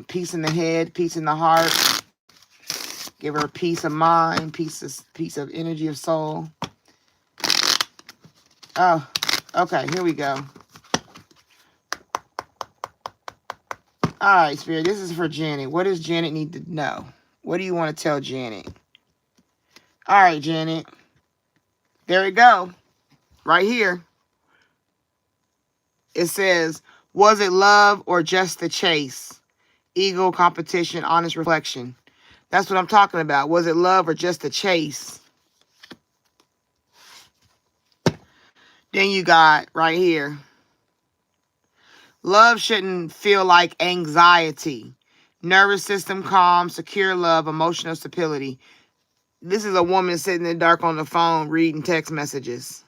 peace in the head, peace in the heart. Give her peace of mind, peace of energy of soul. Oh, okay, here we go. All right, Spirit, this is for Janet. What does Janet need to know? What do you want to tell Janet? All right, Janet. There we go. Right here. It says, was it love or just the chase? Ego, competition, honest reflection. That's what I'm talking about. Was it love or just the chase? Then you got right here. Love shouldn't feel like anxiety. Nervous system calm, secure love, emotional stability. This is a woman sitting in the dark on the phone reading text messages.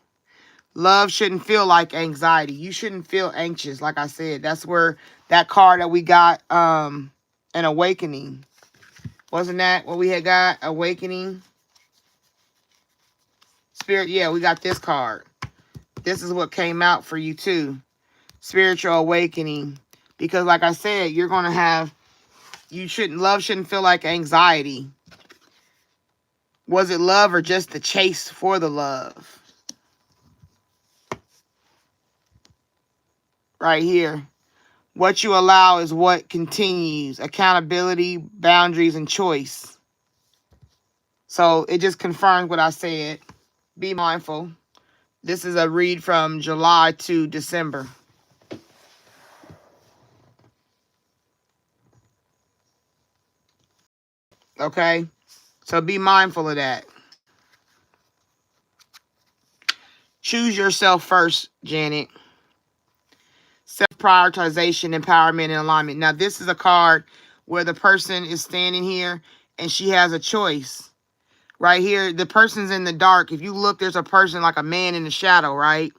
Love shouldn't feel like anxiety. You shouldn't feel anxious. Like I said, that's where that card that we got, an awakening. Wasn't that what we had got? Awakening. Spirit, yeah, we got this card. This is what came out for you too. Spiritual awakening. Because like I said, you're going to have, love shouldn't feel like anxiety. Was it love or just the chase for the love? Right here. What you allow is what continues. Accountability, boundaries, and choice. So it just confirms what I said. Be mindful. This is a read from July to December. Okay? So be mindful of that. Choose yourself first, Janet. Self-prioritization, empowerment, and alignment. Now, this is a card where the person is standing here and she has a choice. Right here, the person's in the dark. If you look, there's a person like a man in the shadow, right?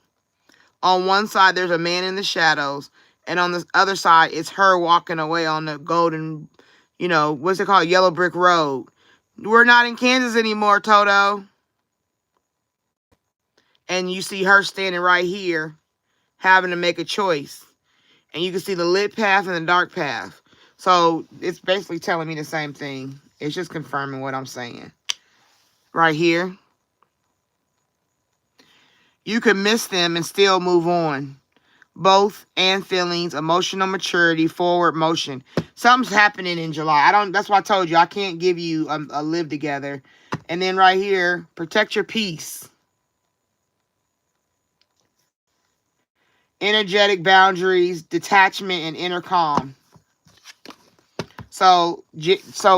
On one side, there's a man in the shadows. And on the other side, it's her walking away on the golden, what's it called? Yellow brick road. We're not in Kansas anymore, Toto. And you see her standing right here having to make a choice. And you can see the lit path and the dark path. So it's basically telling me the same thing. It's just confirming what I'm saying. Right here. You can miss them and still move on. Both and feelings, emotional maturity, forward motion. Something's happening in July. That's why I told you I can't give you a live together. And then right here, protect your peace. Energetic boundaries, detachment, and inner calm. So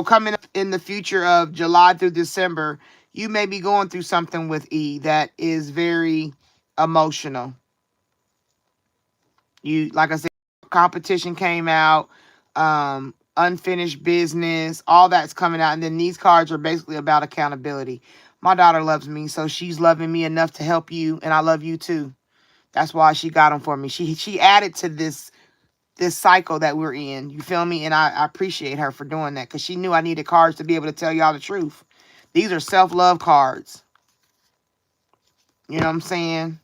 coming up in the future of July through December, you may be going through something with E that is very emotional. Like I said, competition came out, unfinished business, all that's coming out. And then these cards are basically about accountability. My daughter loves me, so she's loving me enough to help you, and I love you too. That's why she got them for me. She added to this cycle that we're in. You feel me? And I appreciate her for doing that because she knew I needed cards to be able to tell y'all the truth. These are self-love cards. You know what I'm saying?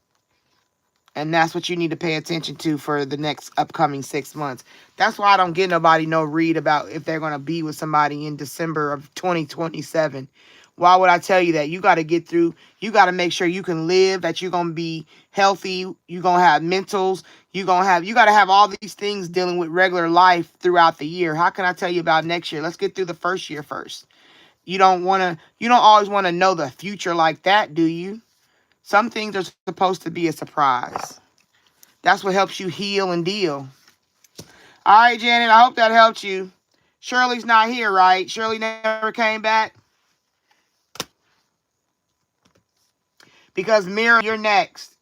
And that's what you need to pay attention to for the next upcoming 6 months. That's why I don't get nobody no read about if they're going to be with somebody in December of 2027. Why would I tell you that? You got to get through. You got to make sure you can live, that you're going to be healthy. You're going to have mentals. You got to have all these things dealing with regular life throughout the year. How can I tell you about next year? Let's get through the first year first. You don't always want to know the future like that, do you? Some things are supposed to be a surprise. That's what helps you heal and deal. All right, Janet, I hope that helped you. Shirley's not here, right? Shirley never came back? Because Mira, you're next.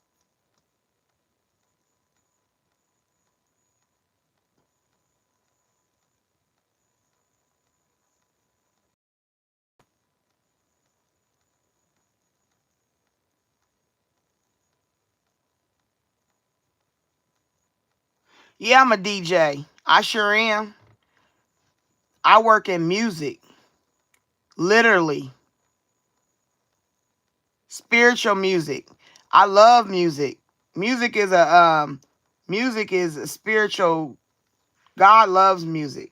Yeah, I'm a DJ. I sure am. I work in music. Literally. Spiritual music. I love music. Music is a spiritual. God loves music.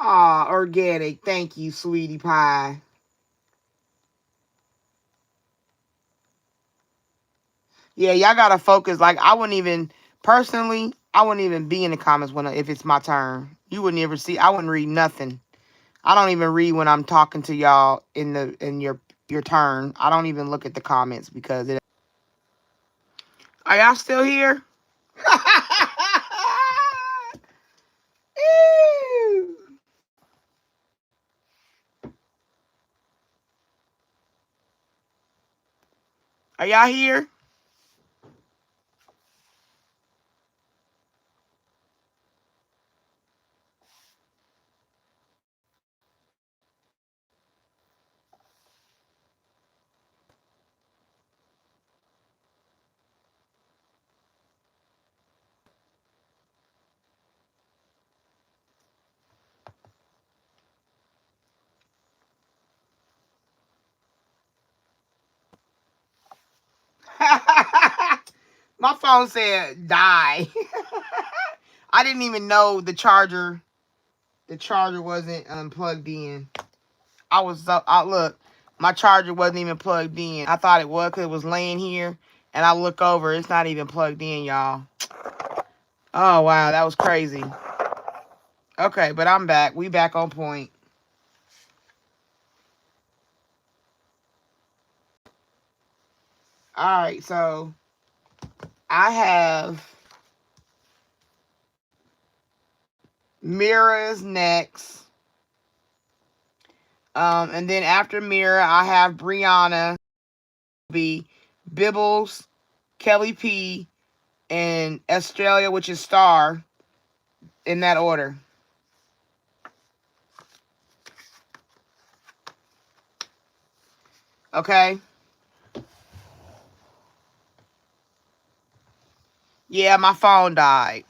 Ah, organic. Thank you, sweetie pie. Yeah, y'all gotta focus. Like personally, I wouldn't even be in the comments if it's my turn. You wouldn't ever see. I wouldn't read nothing. I don't even read when I'm talking to y'all in your turn. I don't even look at the comments because it. Are y'all still here? Ew. Are y'all here? My phone said die. I didn't even know the charger. The charger wasn't plugged in. I was so. Look. My charger wasn't even plugged in. I thought it was because it was laying here, and I look over. It's not even plugged in, y'all. Oh wow, that was crazy. Okay, but I'm back. We back on point. All right, so I have Mira's next. And then after Mira, I have Brianna, be Bibbles, Kelly P, and Australia, which is Star, in that order. Okay? Yeah, my phone died.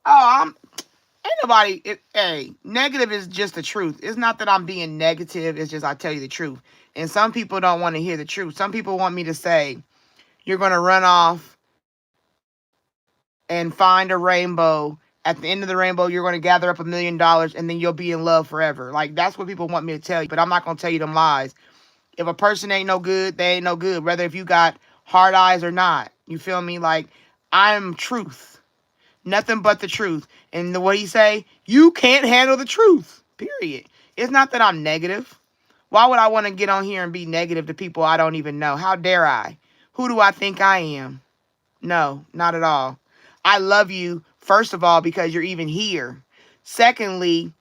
Oh, ain't nobody, hey, negative is just the truth. It's not that I'm being negative, it's just I tell you the truth. And some people don't want to hear the truth. Some people want me to say, you're going to run off and find a rainbow. At the end of the rainbow, you're going to gather up $1 million and then you'll be in love forever. Like, that's what people want me to tell you, but I'm not going to tell you them lies. If a person ain't no good, they ain't no good, whether if you got hard eyes or not. You feel me? Like, I'm truth. Nothing but the truth. And the way you say, you can't handle the truth. Period. It's not that I'm negative. Why would I want to get on here and be negative to people I don't even know? How dare I? Who do I think I am? No, not at all. I love you, first of all, because you're even here. Secondly,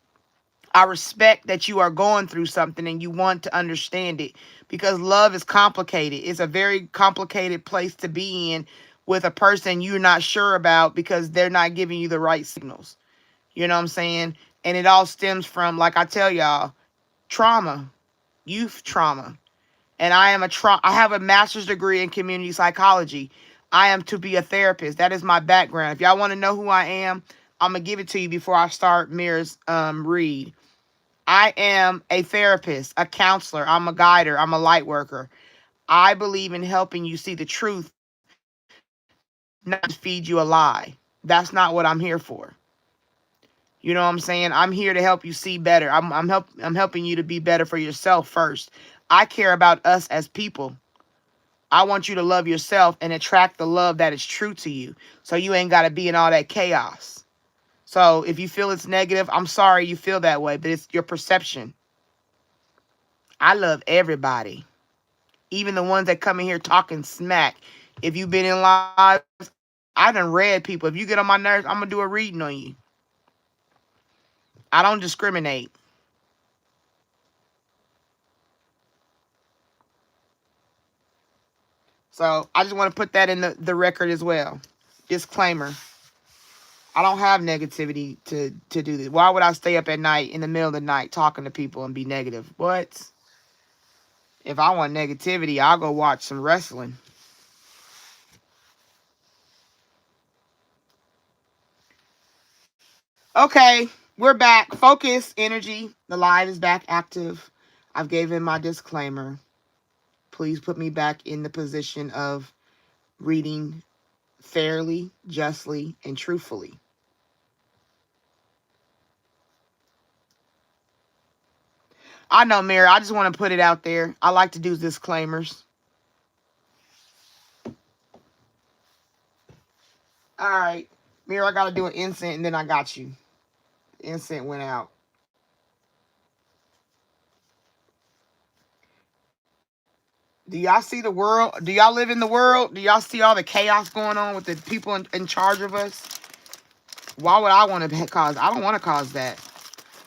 I respect that you are going through something and you want to understand it, because love is complicated. It's a very complicated place to be in with a person you're not sure about because they're not giving you the right signals. You know what I'm saying? And it all stems from, like I tell y'all, trauma, youth trauma. And I have a master's degree in community psychology. I am to be a therapist. That is my background. If y'all want to know who I am, I'm going to give it to you before I start Mira's read. I am a therapist, a counselor. I'm a guider. I'm a light worker. I believe in helping you see the truth, not to feed you a lie. That's not what I'm here for. You know what I'm saying? I'm here to help you see better. I'm helping you to be better for yourself first. I care about us as people. I want you to love yourself and attract the love that is true to you. So you ain't got to be in all that chaos. So if you feel it's negative, I'm sorry you feel that way, but it's your perception. I love everybody. Even the ones that come in here talking smack. If you've been in lives, I done read people. If you get on my nerves, I'm going to do a reading on you. I don't discriminate. So I just want to put that in the record as well. Disclaimer. I don't have negativity to do this. Why would I stay up at night in the middle of the night talking to people and be negative? What? If I want negativity, I'll go watch some wrestling. Okay, we're back. Focus, energy. The live is back active. I've given my disclaimer. Please put me back in the position of reading fairly, justly, and truthfully. I know, Mary. I just want to put it out there. I like to do disclaimers. All right. Mirror, I gotta do an incense and then I got you. The incense went out. Do y'all see the world? Do y'all live in the world? Do y'all see all the chaos going on with the people in charge of us? Why would I want to cause? I don't want to cause that.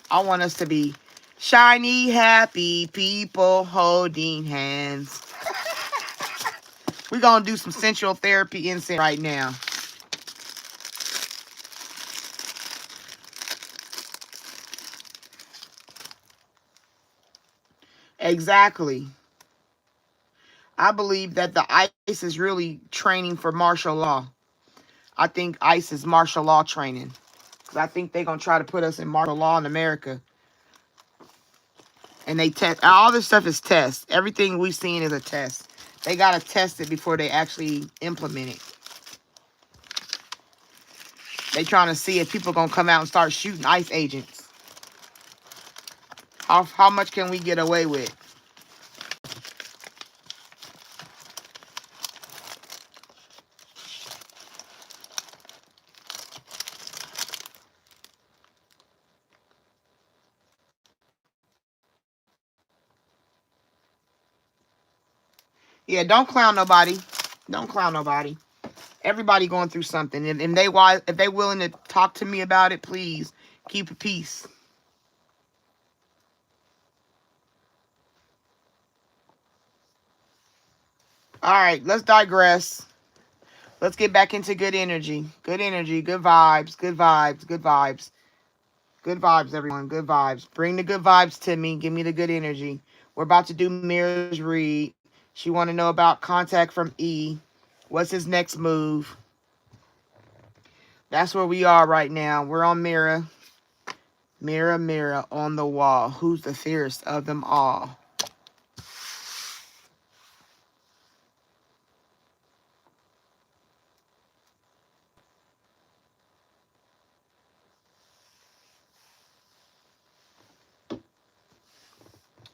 I want us to be shiny, happy people holding hands. We're going to do some sensual therapy incense right now. Exactly. I believe that the ICE is really training for martial law. I think ICE is martial law training. Because I think they're going to try to put us in martial law in America. And they test. All this stuff is test. Everything we've seen is a test. They got to test it before they actually implement it. They trying to see if people going to come out and start shooting ICE agents. How much can we get away with? Yeah, don't clown nobody. Don't clown nobody. Everybody going through something. And if they willing to talk to me about it, please keep the peace. All right, let's digress. Let's get back into good energy. Good energy, good vibes, good vibes, good vibes. Good vibes, everyone. Good vibes. Bring the good vibes to me. Give me the good energy. We're about to do Mira's read. She want to know about contact from E. What's his next move? That's where we are right now. We're on Mira. Mirror, mirror on the wall. Who's the fairest of them all?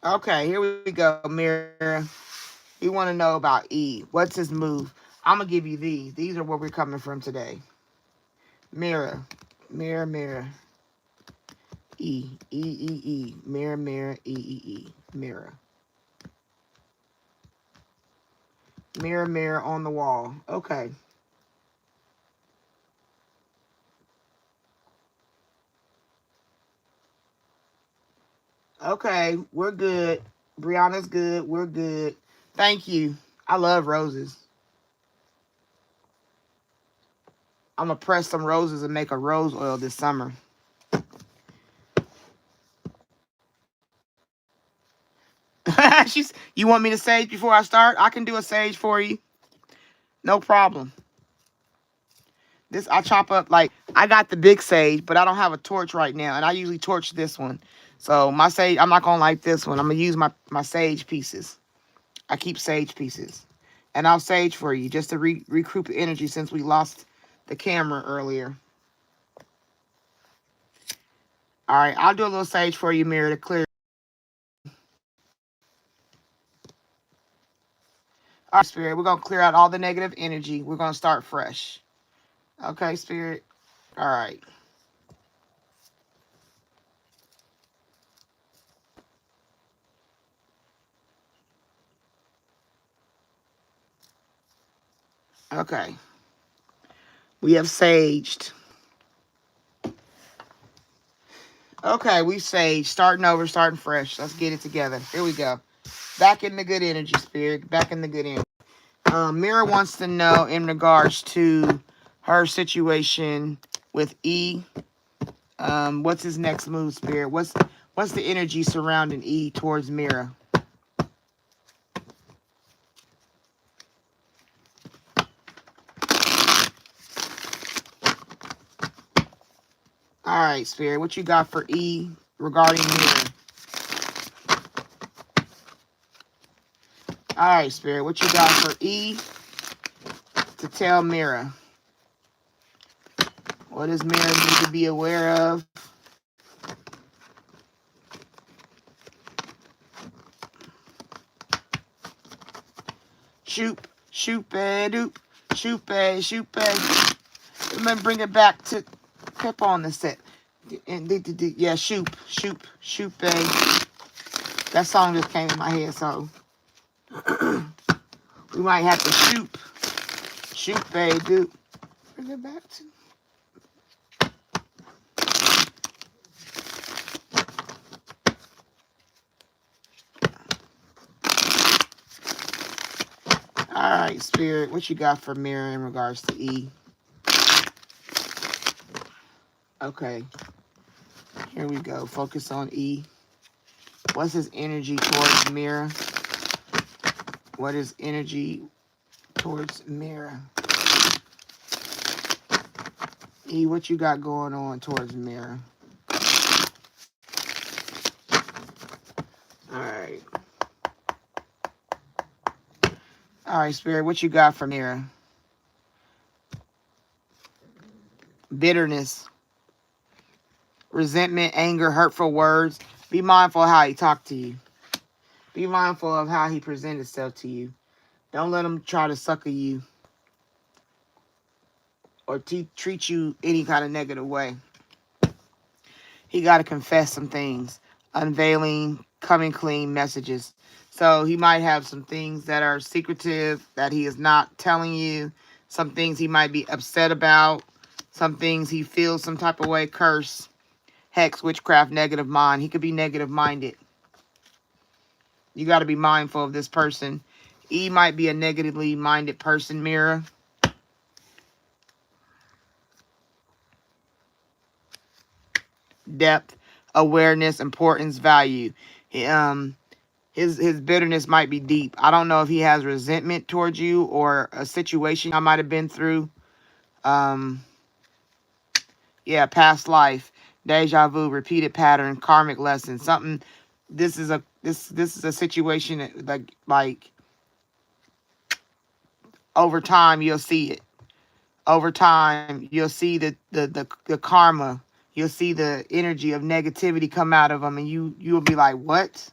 Okay, here we go, Mirror. We want to know about E. What's his move? I'm going to give you these. These are where we're coming from today. Mirror. Mirror, mirror. E. E, E, E. Mirror, mirror. E, E, E. Mirror. Mirror, mirror on the wall. Okay. Okay, we're good. Brianna's good. We're good. Thank you. I love roses. I'm going to press some roses and make a rose oil this summer. You want me to sage before I start? I can do a sage for you. No problem. This I chop up like I got the big sage, but I don't have a torch right now, and I usually torch this one. So my sage, I'm not gonna light this one. I'm gonna use my sage pieces. I keep sage pieces, and I'll sage for you just to recoup the energy since we lost the camera earlier. All right, I'll do a little sage for you, Mirror, to clear. All right, Spirit, we're gonna clear out all the negative energy. We're gonna start fresh. Okay, Spirit. All right. Okay. We have saged. Okay, we saged. Starting over, starting fresh. Let's get it together. Here we go. Back in the good energy, Spirit. Back in the good energy. Mira wants to know in regards to her situation with E. What's his next move, Spirit? What's the energy surrounding E towards Mira? All right, Spirit. What you got for E regarding Mira? All right, Spirit. What you got for E to tell Mira? What does Mira need to be aware of? Shoop, shoop, doop, shoop, shoop. Let me bring it back to Pip on the set. And yeah, shoop, babe. That song just came in my head, so we might have to shoop, babe, dude. Bring it back to. All right, Spirit, what you got for Mirror in regards to E? Okay, here we go. Focus on E. What's his energy towards Mirror? What is energy towards Mirror? E, what you got going on towards Mirror? All right. All right, Spirit, what you got for Mirror? Bitterness, resentment, anger, hurtful words. Be mindful of how he talked to you. Be mindful of how he presents himself to you. Don't let him try to sucker you or treat you any kind of negative way. He got to confess some things, unveiling, coming clean messages. So he might have some things that are secretive that he is not telling you, some things he might be upset about, some things he feels some type of way, curse, hex, witchcraft, negative mind. He could be negative minded. You got to be mindful of this person. E might be a negatively minded person, Mirror. Depth, awareness, importance, value. His bitterness might be deep. I don't know if he has resentment towards you or a situation I might have been through. Yeah, past life, deja vu, repeated pattern, karmic lesson, something. This is a situation that, like over time you'll see it. Over time you'll see the karma. You'll see the energy of negativity come out of them, and you'll be like, what?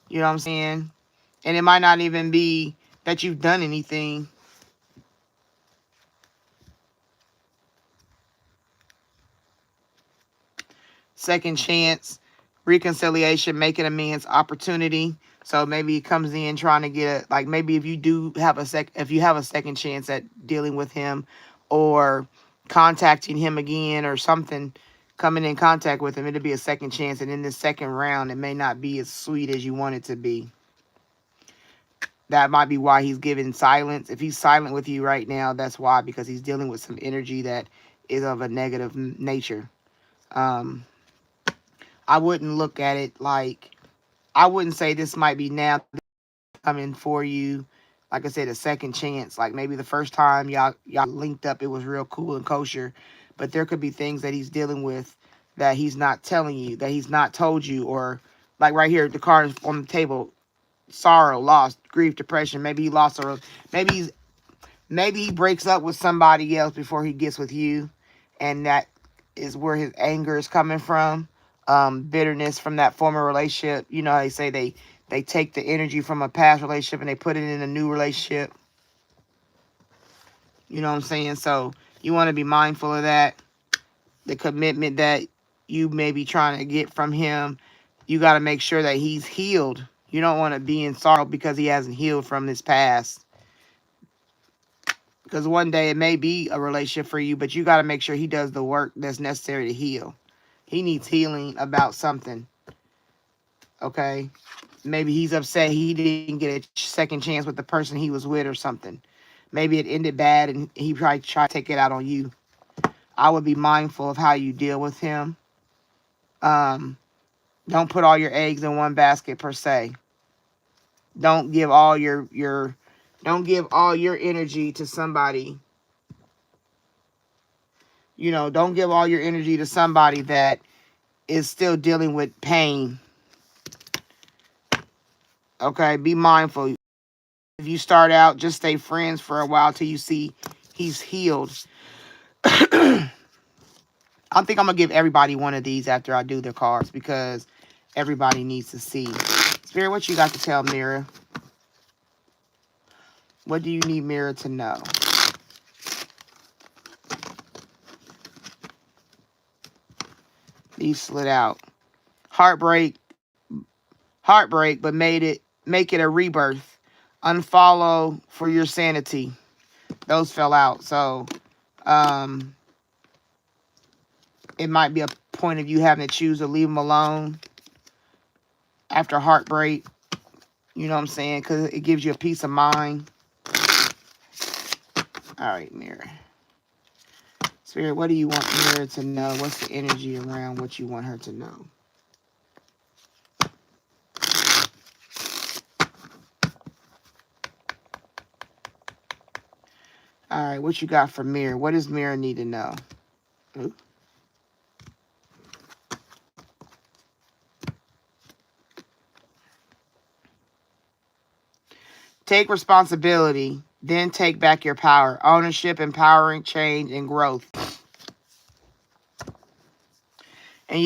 You know what I'm saying? And it might not even be that you've done anything. Second chance, reconciliation, making amends, opportunity. So maybe he comes in trying to get like maybe if you have a second chance at dealing with him or contacting him again or something, coming in contact with him, it'll be a second chance. And in this second round, it may not be as sweet as you want it to be. That might be why he's giving silence. If he's silent with you right now, that's why, because he's dealing with some energy that is of a negative nature. I wouldn't look at it like, I wouldn't say this might be now coming for you. Like I said, a second chance. Like maybe the first time y'all linked up, it was real cool and kosher. But there could be things that he's dealing with that he's not telling you, that he's not told you, or like right here, the cards on the table, sorrow, loss, grief, depression. Maybe he lost a, maybe he breaks up with somebody else before he gets with you, and that is where his anger is coming from. Bitterness from that former relationship. You know, they say they take the energy from a past relationship and they put it in a new relationship. You know what I'm saying? So you want to be mindful of that. The commitment that you may be trying to get from him, you got to make sure that he's healed. You don't want to be in sorrow because he hasn't healed from his past. Because one day it may be a relationship for you, but you got to make sure he does the work that's necessary to heal. He needs healing about something. Okay? Maybe he's upset he didn't get a second chance with the person he was with or something. Maybe it ended bad and he probably tried to take it out on you. I would be mindful of how you deal with him. Don't put all your eggs in one basket per se. Don't give all your energy to somebody. You know, don't give all your energy to somebody that is still dealing with pain. Okay, be mindful. If you start out, just stay friends for a while till you see he's healed. I think I'm going to give everybody one of these after I do their cards because everybody needs to see. Spirit, what you got to tell Mirror? What do you need Mirror to know? These slid out. Heartbreak, heartbreak, but make it a rebirth. Unfollow for your sanity. Those fell out. So it might be a point of you having to choose to leave them alone after heartbreak. You know what I'm saying? Because it gives you a peace of mind. All right, Mirror. Spirit, what do you want Mirror to know? What's the energy around what you want her to know? All right, what you got for Mirror? What does Mirror need to know? Ooh. Take responsibility, then take back your power. Ownership, empowering, change, and growth. And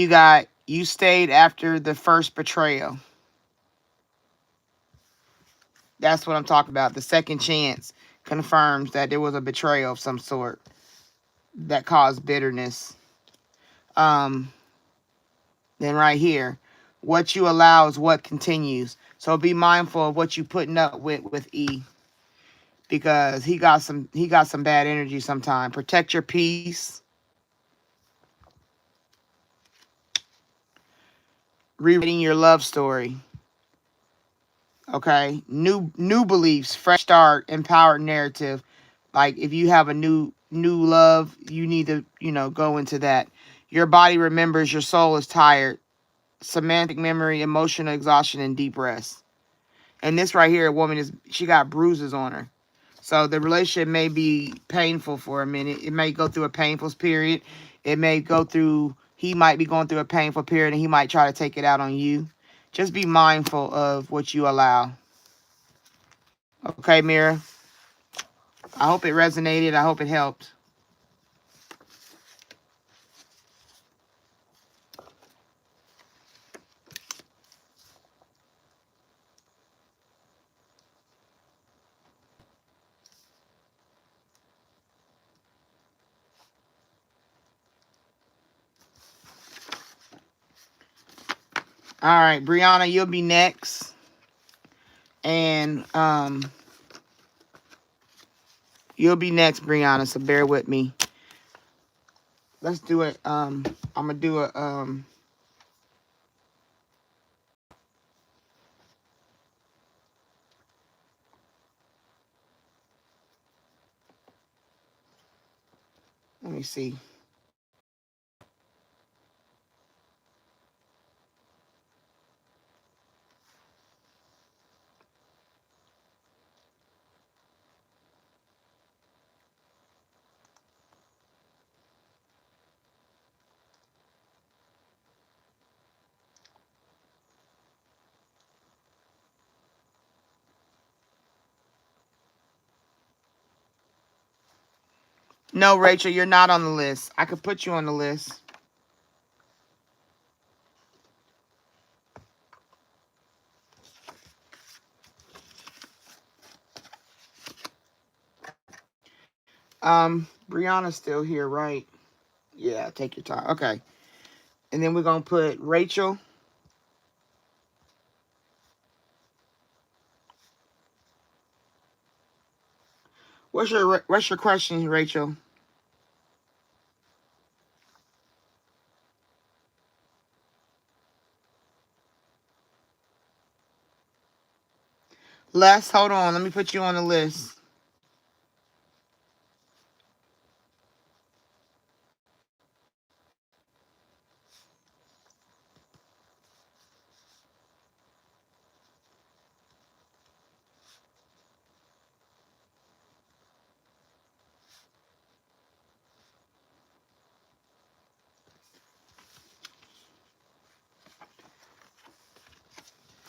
you stayed after the first betrayal. That's what I'm talking about. The second chance confirms that there was a betrayal of some sort that caused bitterness. Then right here, what you allow is what continues. So be mindful of what you putting up with E, because he got some bad energy sometime. Protect your peace. Rewriting your love story. Okay, new beliefs, fresh start, empowered narrative. Like if you have a new love, you need to go into that. Your body remembers, your soul is tired. Semantic memory, emotional exhaustion, and deep rest. And this right here, a woman she got bruises on her. So the relationship may be painful for a minute. It may go through a painful period. He might be going through a painful period and he might try to take it out on you. Just be mindful of what you allow. Okay, Mira. I hope it resonated. I hope it helped. All right, Brianna, you'll be next. And you'll be next, Brianna, so bear with me. Let's do it. I'm gonna do a let me see. No, Rachel, you're not on the list. I could put you on the list. Brianna's still here, right? Yeah, take your time. Okay. And then we're gonna put Rachel. What's your question, Rachel? Les, hold on. Let me put you on the list.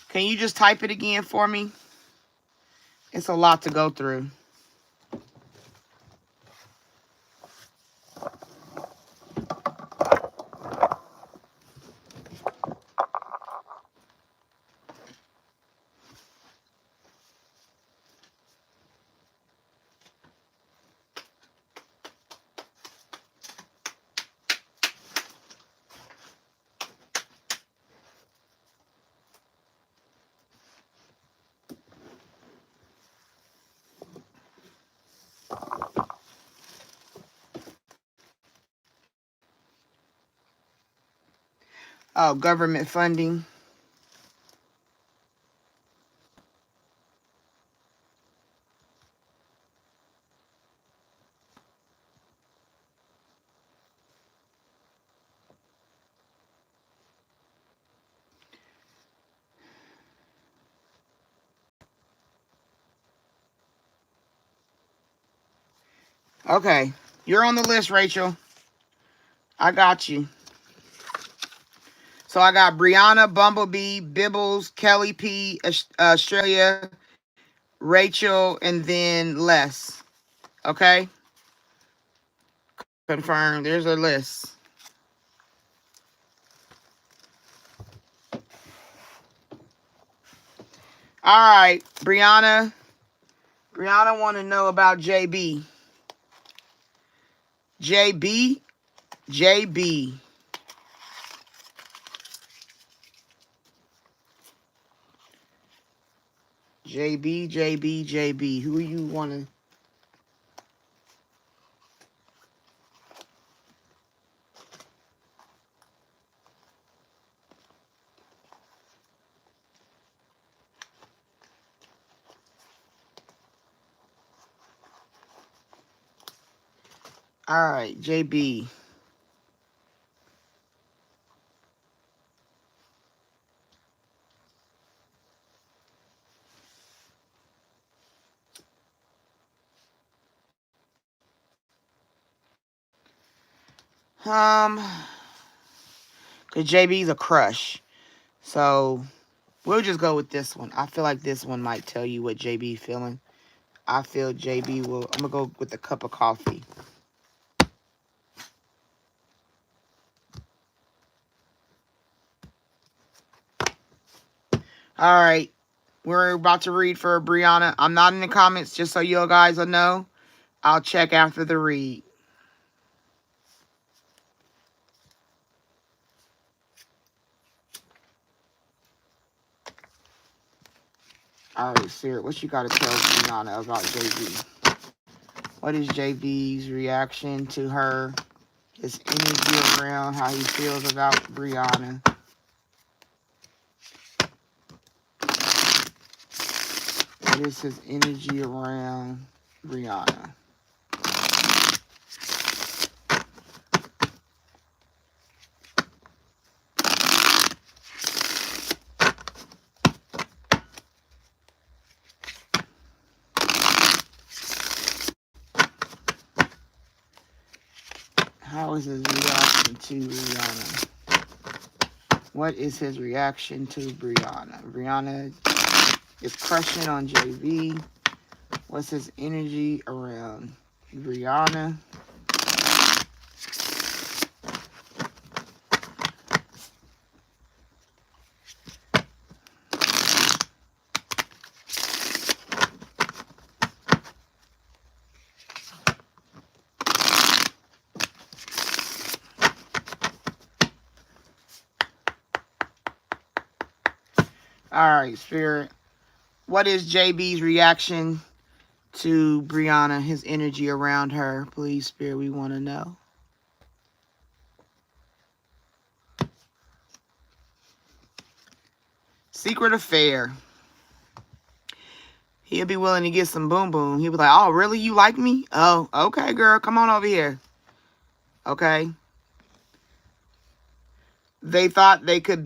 Can you just type it again for me? It's a lot to go through. Oh, government funding. Okay. You're on the list, Rachel. I got you. So I got Brianna, Bumblebee, Bibbles, Kelly P, Australia, Rachel, and then Les. Okay? Confirmed. There's a list. All right, Brianna. Brianna want to know about JB. JB. JB. JB. Who you want to... All right, JB. Because JB's a crush. So we'll just go with this one. I feel like this one might tell you what JB feeling. I feel JB will... I'm going to go with a cup of coffee. All right. We're about to read for Brianna. I'm not in the comments, just so you guys will know. I'll check after the read. All right, Spirit, what you got to tell Brianna about JB? What is JB's reaction to her? His energy around how he feels about Brianna. What is his energy around Brianna? How is his reaction to Brianna? What is his reaction to Brianna? Brianna is crushing on JB. What's his energy around Brianna? All right, Spirit. What is JB's reaction to Brianna? His energy around her. Please, Spirit, we want to know. Secret affair. He'll be willing to get some boom boom. He'll be like, oh, really? You like me? Oh, okay, girl. Come on over here. Okay. They thought they could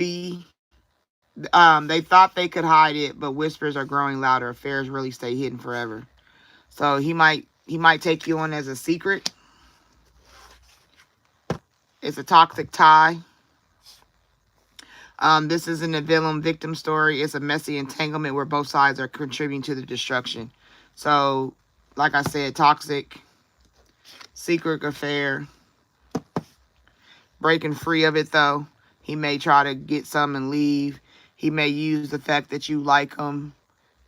hide it, but whispers are growing louder. Affairs really stay hidden forever. So he might take you on as a secret. It's a toxic tie. This isn't a villain victim story. It's a messy entanglement where both sides are contributing to the destruction. So, like I said, toxic, secret affair. Breaking free of it, though. He may try to get some and leave. He may use the fact that you like him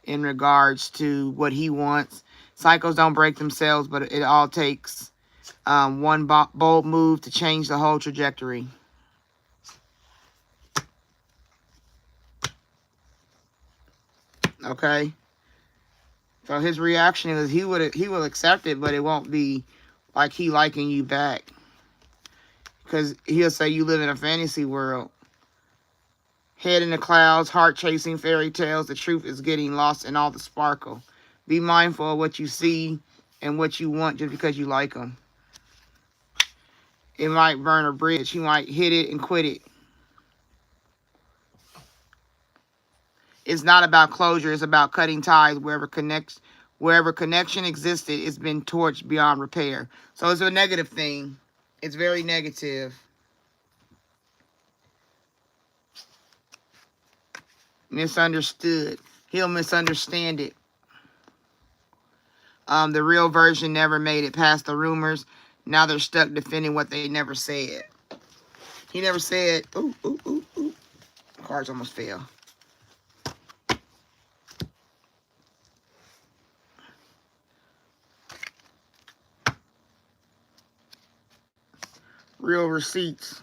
in regards to what he wants. Cycles don't break themselves, but it all takes one bold move to change the whole trajectory. Okay? So his reaction is he will accept it, but it won't be like he liking you back. Because he'll say you live in a fantasy world. Head in the clouds, heart chasing fairy tales. The truth is getting lost in all the sparkle. Be mindful of what you see and what you want just because you like them. It might burn a bridge. You might hit it and quit it. It's not about closure. It's about cutting ties. Wherever connection existed, it's been torched beyond repair. So it's a negative thing. It's very negative. Misunderstood. He'll misunderstand it. The real version never made it past the rumors. Now they're stuck defending what they never said. He never said, ooh, ooh, ooh, ooh. Cards almost fell. Real receipts.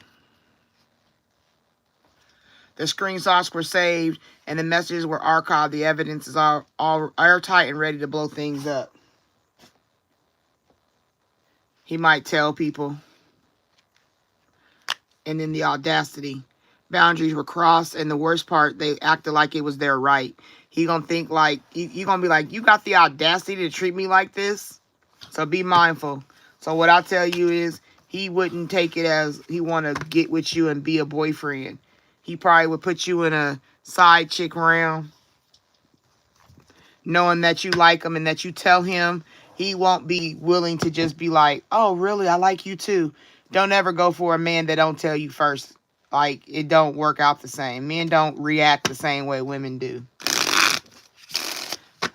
The screenshots were saved and the messages were archived. The evidence is all airtight and ready to blow things up. He might tell people. And then the audacity. Boundaries were crossed, and the worst part, they acted like it was their right. He gonna think like, you gonna be like, you got the audacity to treat me like this? So be mindful. So what I tell you is, he wouldn't take it as he want to get with you and be a boyfriend. He probably would put you in a side chick round, knowing that you like him and that you tell him. He won't be willing to just be like, oh, really? I like you too. Don't ever go for a man that don't tell you first. Like, it don't work out the same. Men don't react the same way women do.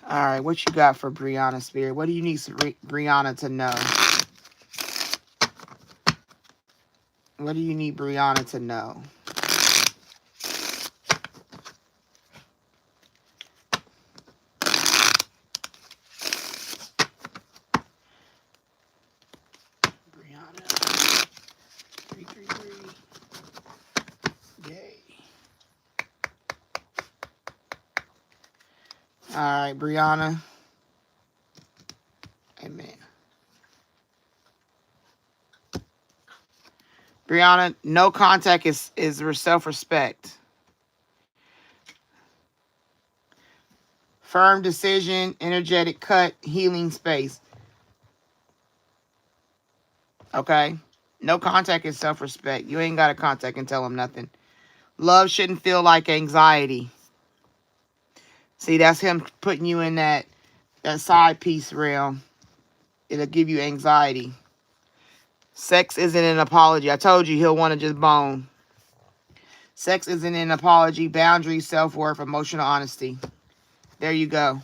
All right, what you got for Brianna, Spirit? What do you need Brianna to know? What do you need Brianna to know? Brianna. 333. Yay. All right, Brianna. Amen. Brianna, no contact is self-respect. Firm decision, energetic cut, healing space. Okay? No contact is self-respect. You ain't got to contact and tell him nothing. Love shouldn't feel like anxiety. See, that's him putting you in that side piece realm. It'll give you anxiety. Sex isn't an apology. I told you he'll want to just bone. Sex isn't an apology. Boundaries, self-worth, emotional honesty. There you go.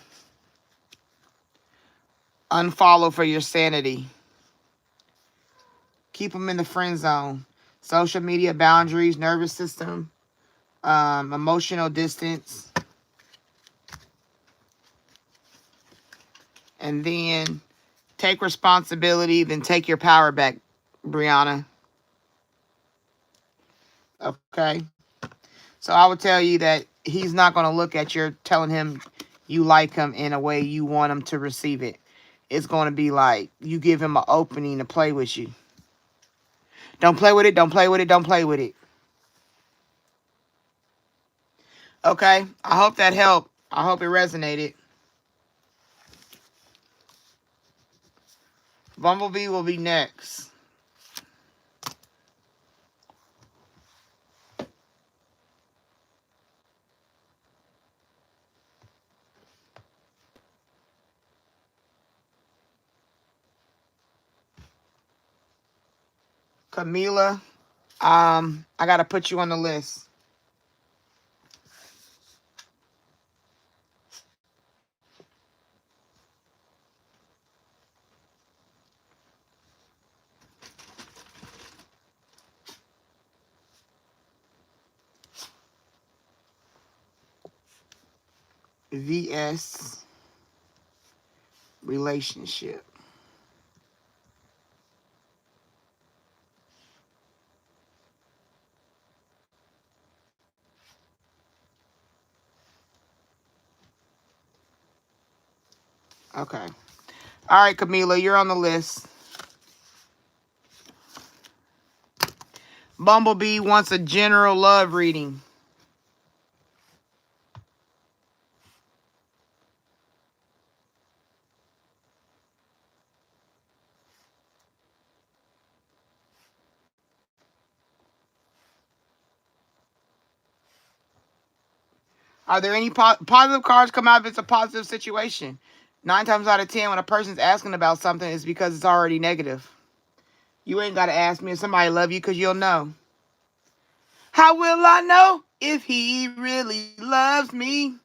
Unfollow for your sanity. Keep them in the friend zone. Social media boundaries, nervous system, emotional distance. And then take responsibility, then take your power back, Brianna. Okay? So I would tell you that he's not going to look at your telling him you like him in a way you want him to receive it. It's going to be like you give him an opening to play with you. Don't play with it, don't play with it, don't play with it. Okay? I hope that helped. I hope it resonated. Bumblebee will be next. Camila, I got to put you on the list. VS relationship. Okay. All right, Camila, you're on the list. Bumblebee wants a general love reading. Are there any positive cards come out if it's a positive situation? 9 times out of 10, when a person's asking about something, it's because it's already negative. You ain't got to ask me if somebody love you because you'll know. How will I know if he really loves me?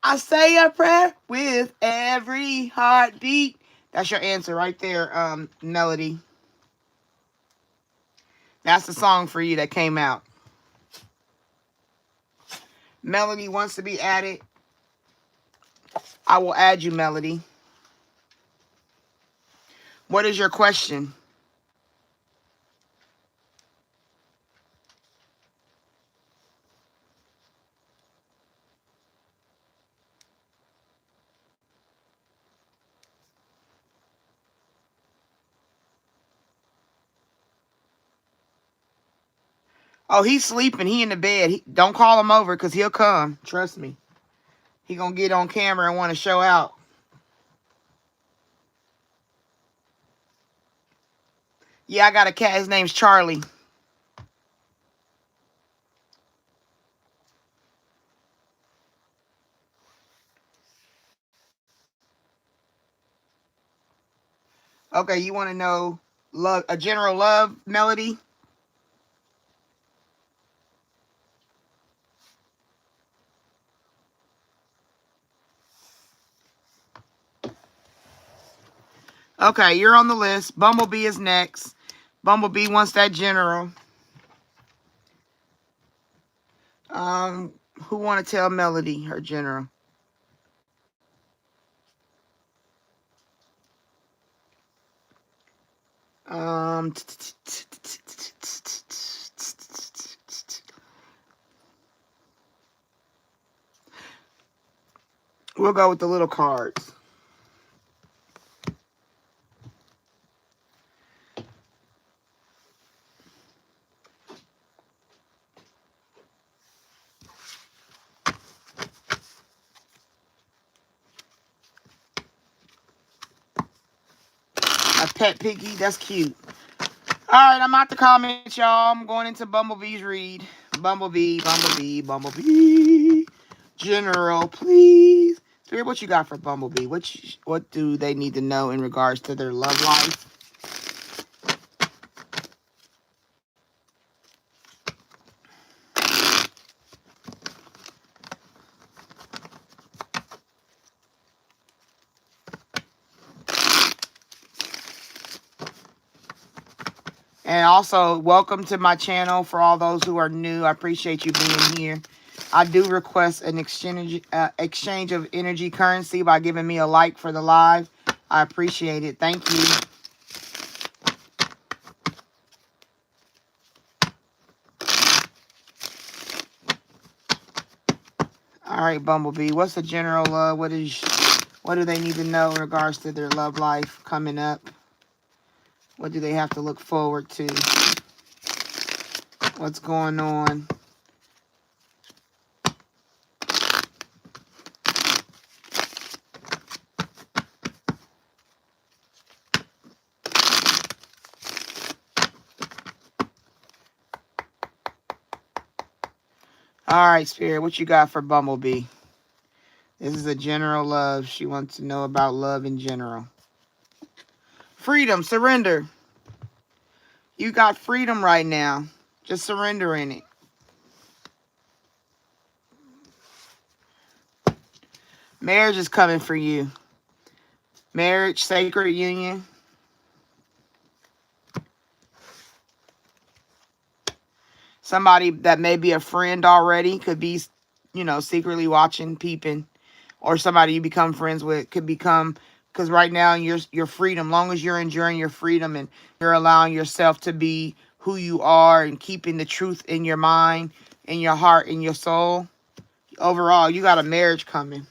I say a prayer with every heartbeat. That's your answer right there, Melody. That's the song for you that came out. Melody wants to be added. I will add you, Melody. What is your question? Oh, he's sleeping. He in the bed. Don't call him over because he'll come. Trust me. He gonna get on camera and want to show out. Yeah, I got a cat. His name's Charlie. Okay, you want to know love, a general love melody? Okay, you're on the list. Bumblebee is next. Bumblebee wants that general. Who want to tell Melody her general? Um, we'll go with the little cards. A pet piggy, that's cute. All right, I'm out the comments, y'all. I'm going into Bumblebee's read. Bumblebee, Bumblebee, Bumblebee. General, please. Spirit, what you got for Bumblebee? What do they need to know in regards to their love life? And also, welcome to my channel for all those who are new. I appreciate you being here. I do request an exchange of energy currency by giving me a like for the live. I appreciate it. Thank you. All right, Bumblebee. What's the general love? What do they need to know in regards to their love life coming up? What do they have to look forward to? What's going on? All right, Spirit, what you got for Bumblebee? This is a general love. She wants to know about love in general. Freedom, surrender. You got freedom right now. Just surrender in it. Marriage is coming for you. Marriage, sacred union. Somebody that may be a friend already could be, secretly watching, peeping. Or somebody you become friends with could become, because right now your freedom, long as you're enjoying your freedom and you're allowing yourself to be who you are and keeping the truth in your mind, in your heart, in your soul, overall, you got a marriage coming.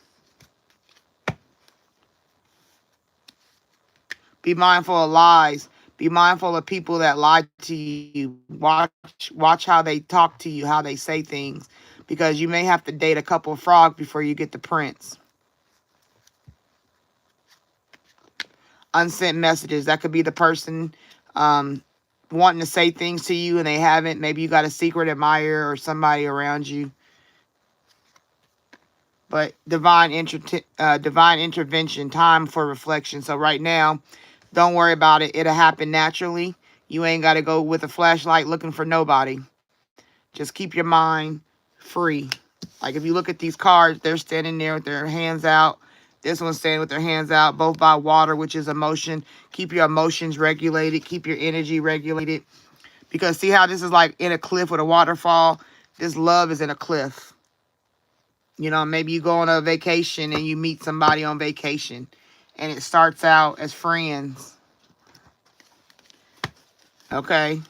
Be mindful of lies. Be mindful of people that lie to you. Watch how they talk to you, how they say things, because you may have to date a couple of frogs before you get the prince. Unsent messages. That could be the person wanting to say things to you and they haven't. Maybe you got a secret admirer or somebody around you. but divine intervention, time for reflection. So right now, don't worry about it. It'll happen naturally. You ain't got to go with a flashlight looking for nobody. Just keep your mind free. Like if you look at these cards, they're standing there with their hands out. This one's standing with their hands out, both by water, which is emotion. Keep your emotions regulated. Keep your energy regulated. Because see how this is like in a cliff with a waterfall? This love is in a cliff. You know, maybe you go on a vacation and you meet somebody on vacation. And it starts out as friends. Okay?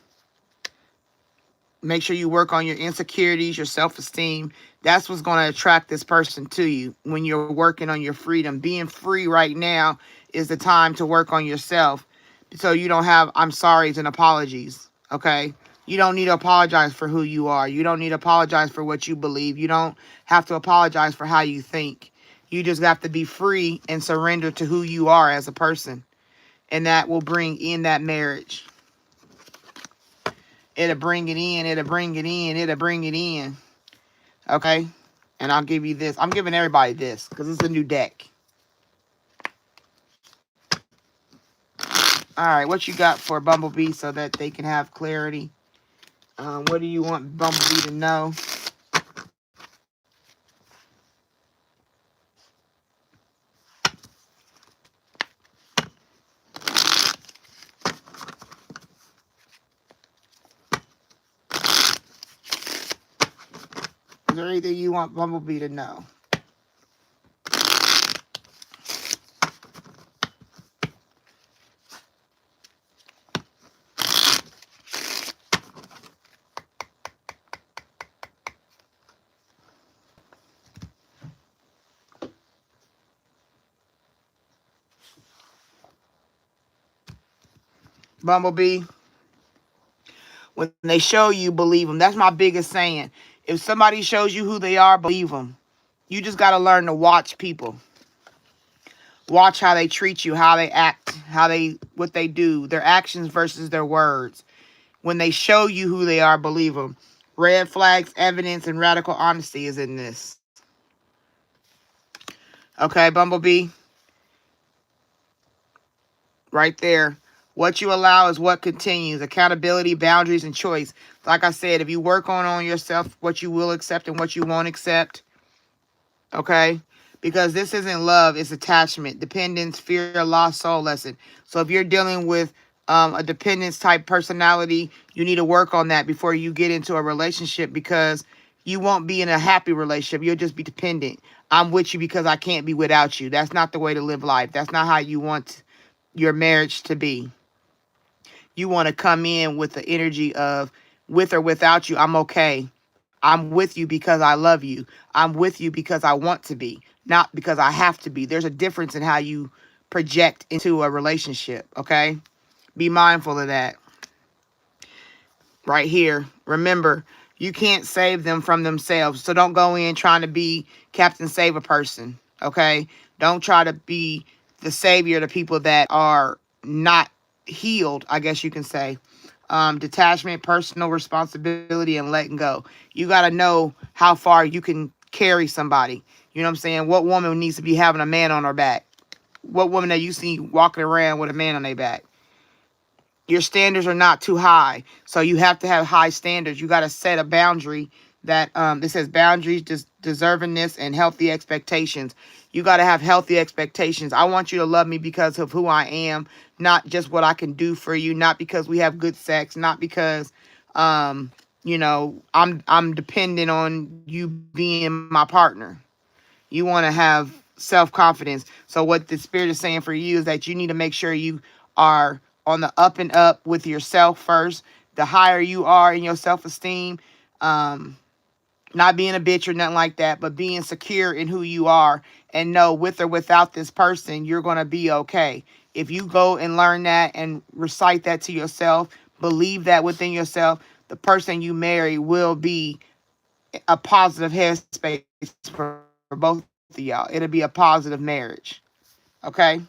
Make sure you work on your insecurities, your self-esteem. That's what's going to attract this person to you when you're working on your freedom. Being free right now is the time to work on yourself so you don't have I'm sorries and apologies, okay? You don't need to apologize for who you are. You don't need to apologize for what you believe. You don't have to apologize for how you think. You just have to be free and surrender to who you are as a person. And that will bring in that marriage. It'll bring it in. It'll bring it in. It'll bring it in. Okay? And I'll give you this. I'm giving everybody this because it's a new deck. All right. What you got for Bumblebee so that they can have clarity? What do you want Bumblebee to know? Is there anything you want Bumblebee to know? Bumblebee, when they show you, believe them. That's my biggest saying. If somebody shows you who they are, believe them. You just got to learn to watch people. Watch how they treat you, how they act, what they do, their actions versus their words. When they show you who they are, believe them. Red flags, evidence, and radical honesty is in this. Okay, Bumblebee? Right there. What you allow is what continues. Accountability, boundaries, and choice. Like I said, if you work on yourself, what you will accept and what you won't accept. Okay? Because this isn't love, it's attachment, dependence, fear, loss, soul lesson. So if you're dealing with a dependence type personality, you need to work on that before you get into a relationship because you won't be in a happy relationship. You'll just be dependent. I'm with you because I can't be without you. That's not the way to live life. That's not how you want your marriage to be. You want to come in with the energy of with or without you, I'm okay. I'm with you because I love you. I'm with you because I want to be, not because I have to be. There's a difference in how you project into a relationship, okay? Be mindful of that. Right here. Remember, you can't save them from themselves. So don't go in trying to be Captain Save a person, okay? Don't try to be the savior to people that are not healed, I guess you can say. Detachment, personal responsibility, and letting go. You got to know how far you can carry somebody. You know what I'm saying? What woman needs to be having a man on her back? What woman that you see walking around with a man on their back? Your standards are not too high. So you have to have high standards. You got to set a boundary that this says boundaries, deservingness, and healthy expectations. You got to have healthy expectations. I want you to love me because of who I am, not just what I can do for you, not because we have good sex, not because I'm dependent on you being my partner. You want to have self-confidence. So what the spirit is saying for you is that you need to make sure you are on the up and up with yourself first. The higher you are in your self-esteem, not being a bitch or nothing like that, but being secure in who you are and know with or without this person, you're going to be okay. If you go and learn that and recite that to yourself, believe that within yourself, the person you marry will be a positive headspace for both of y'all. It'll be a positive marriage. Okay?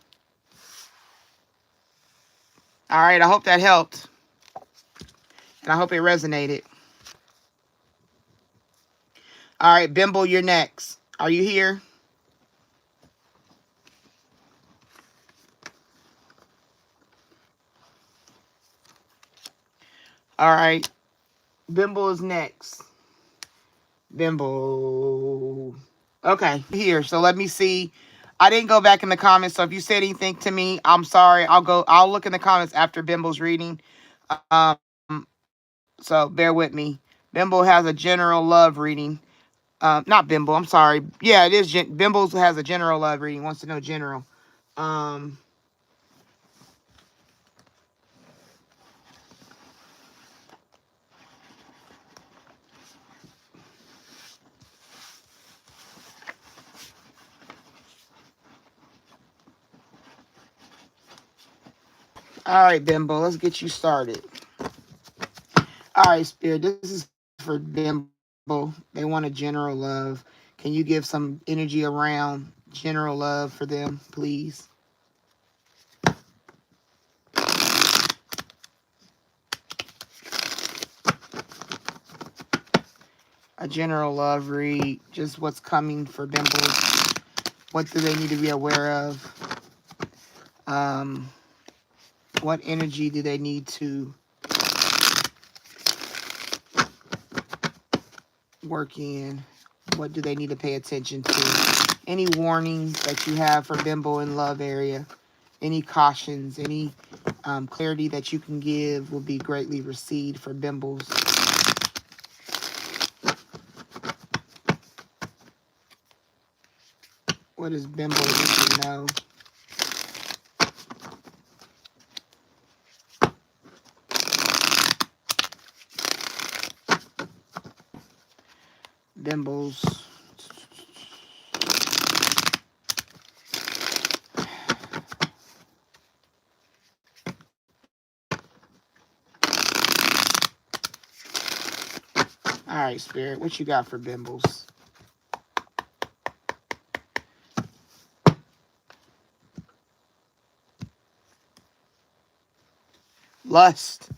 All right. I hope that helped. And I hope it resonated. All right, Bimble, you're next. Are you here? All right. Bimble is next. Bimble. Okay, here. So let me see. I didn't go back in the comments. So if you said anything to me, I'm sorry. I'll look in the comments after Bimble's reading. So bear with me. Bimble has a general love reading. Not Bimble. I'm sorry. Yeah, it is. Bimble has a general love reading. Wants to know general. Um. All right, Bimbo, let's get you started. All right, Spirit, this is for Bimbo. They want a general love. Can you give some energy around general love for them, please? A general love read, just what's coming for Bimbo. What do they need to be aware of? Um, what energy do they need to work in? What do they need to pay attention to? Any warnings that you have for Bimbo in love area? Any cautions? Any clarity that you can give will be greatly received for Bimbles. What does Bimbo need to know? Bimbles. All right, Spirit, what you got for Bimbles? Lust.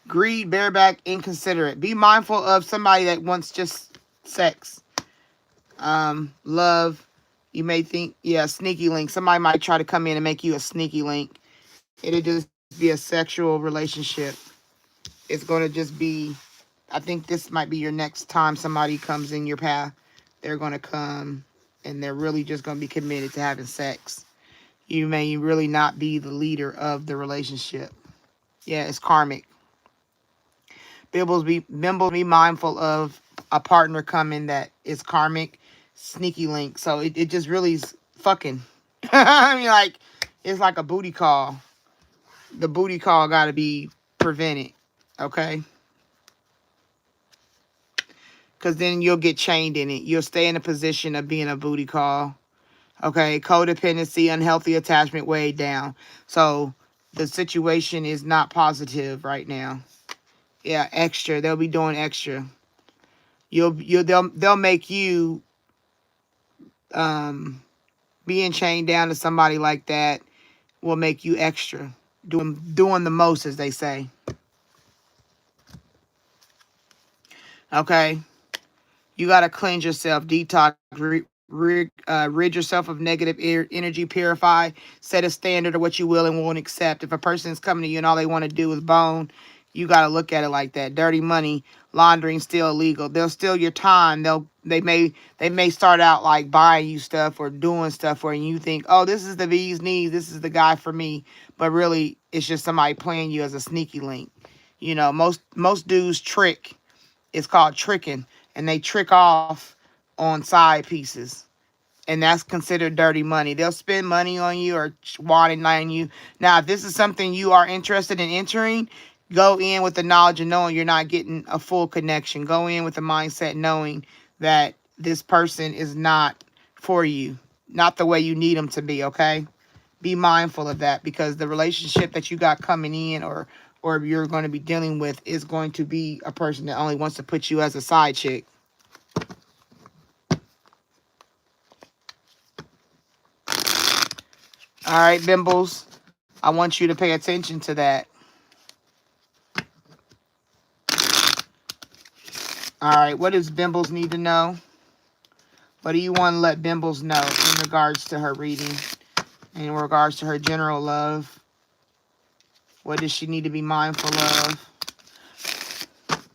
Greed, bareback, inconsiderate. Be mindful of somebody that wants just sex. Love. You may think, yeah, sneaky link. Somebody might try to come in and make you a sneaky link. It'll just be a sexual relationship. It's going to just be, I think this might be your next time somebody comes in your path. They're going to come and they're really just going to be committed to having sex. You may really not be the leader of the relationship. Yeah, it's karmic. Bimbles be mindful of a partner coming that is karmic, sneaky link. So it just really is fucking. I mean, like, it's like a booty call. The booty call got to be prevented. Okay? Because then you'll get chained in it. You'll stay in a position of being a booty call. Okay? Codependency, unhealthy attachment way down. So the situation is not positive right now. Yeah, extra. They'll be doing extra. They'll make you being chained down to somebody like that will make you extra. Doing the most, as they say. Okay? You got to cleanse yourself, detox, rid yourself of negative energy, purify, set a standard of what you will and won't accept. If a person is coming to you and all they want to do is bone, you got to look at it like that. Dirty money, laundering, still illegal. They'll steal your time. They may start out like buying you stuff or doing stuff for you. And you think, oh, this is the bee's knees. This is the guy for me. But really, it's just somebody playing you as a sneaky link. You know, most dudes trick. It's called tricking, and they trick off on side pieces, and that's considered dirty money. They'll spend money on you or wanting on you. Now, if this is something you are interested in entering, go in with the knowledge of knowing you're not getting a full connection. Go in with the mindset knowing that this person is not for you, not the way you need them to be, okay? Be mindful of that, because the relationship that you got coming in or you're going to be dealing with is going to be a person that only wants to put you as a side chick. All right, Bimbles. I want you to pay attention to that. All right, what does Bimbles need to know? What do you want to let Bimbles know in regards to her reading? In regards to her general love? What does she need to be mindful of?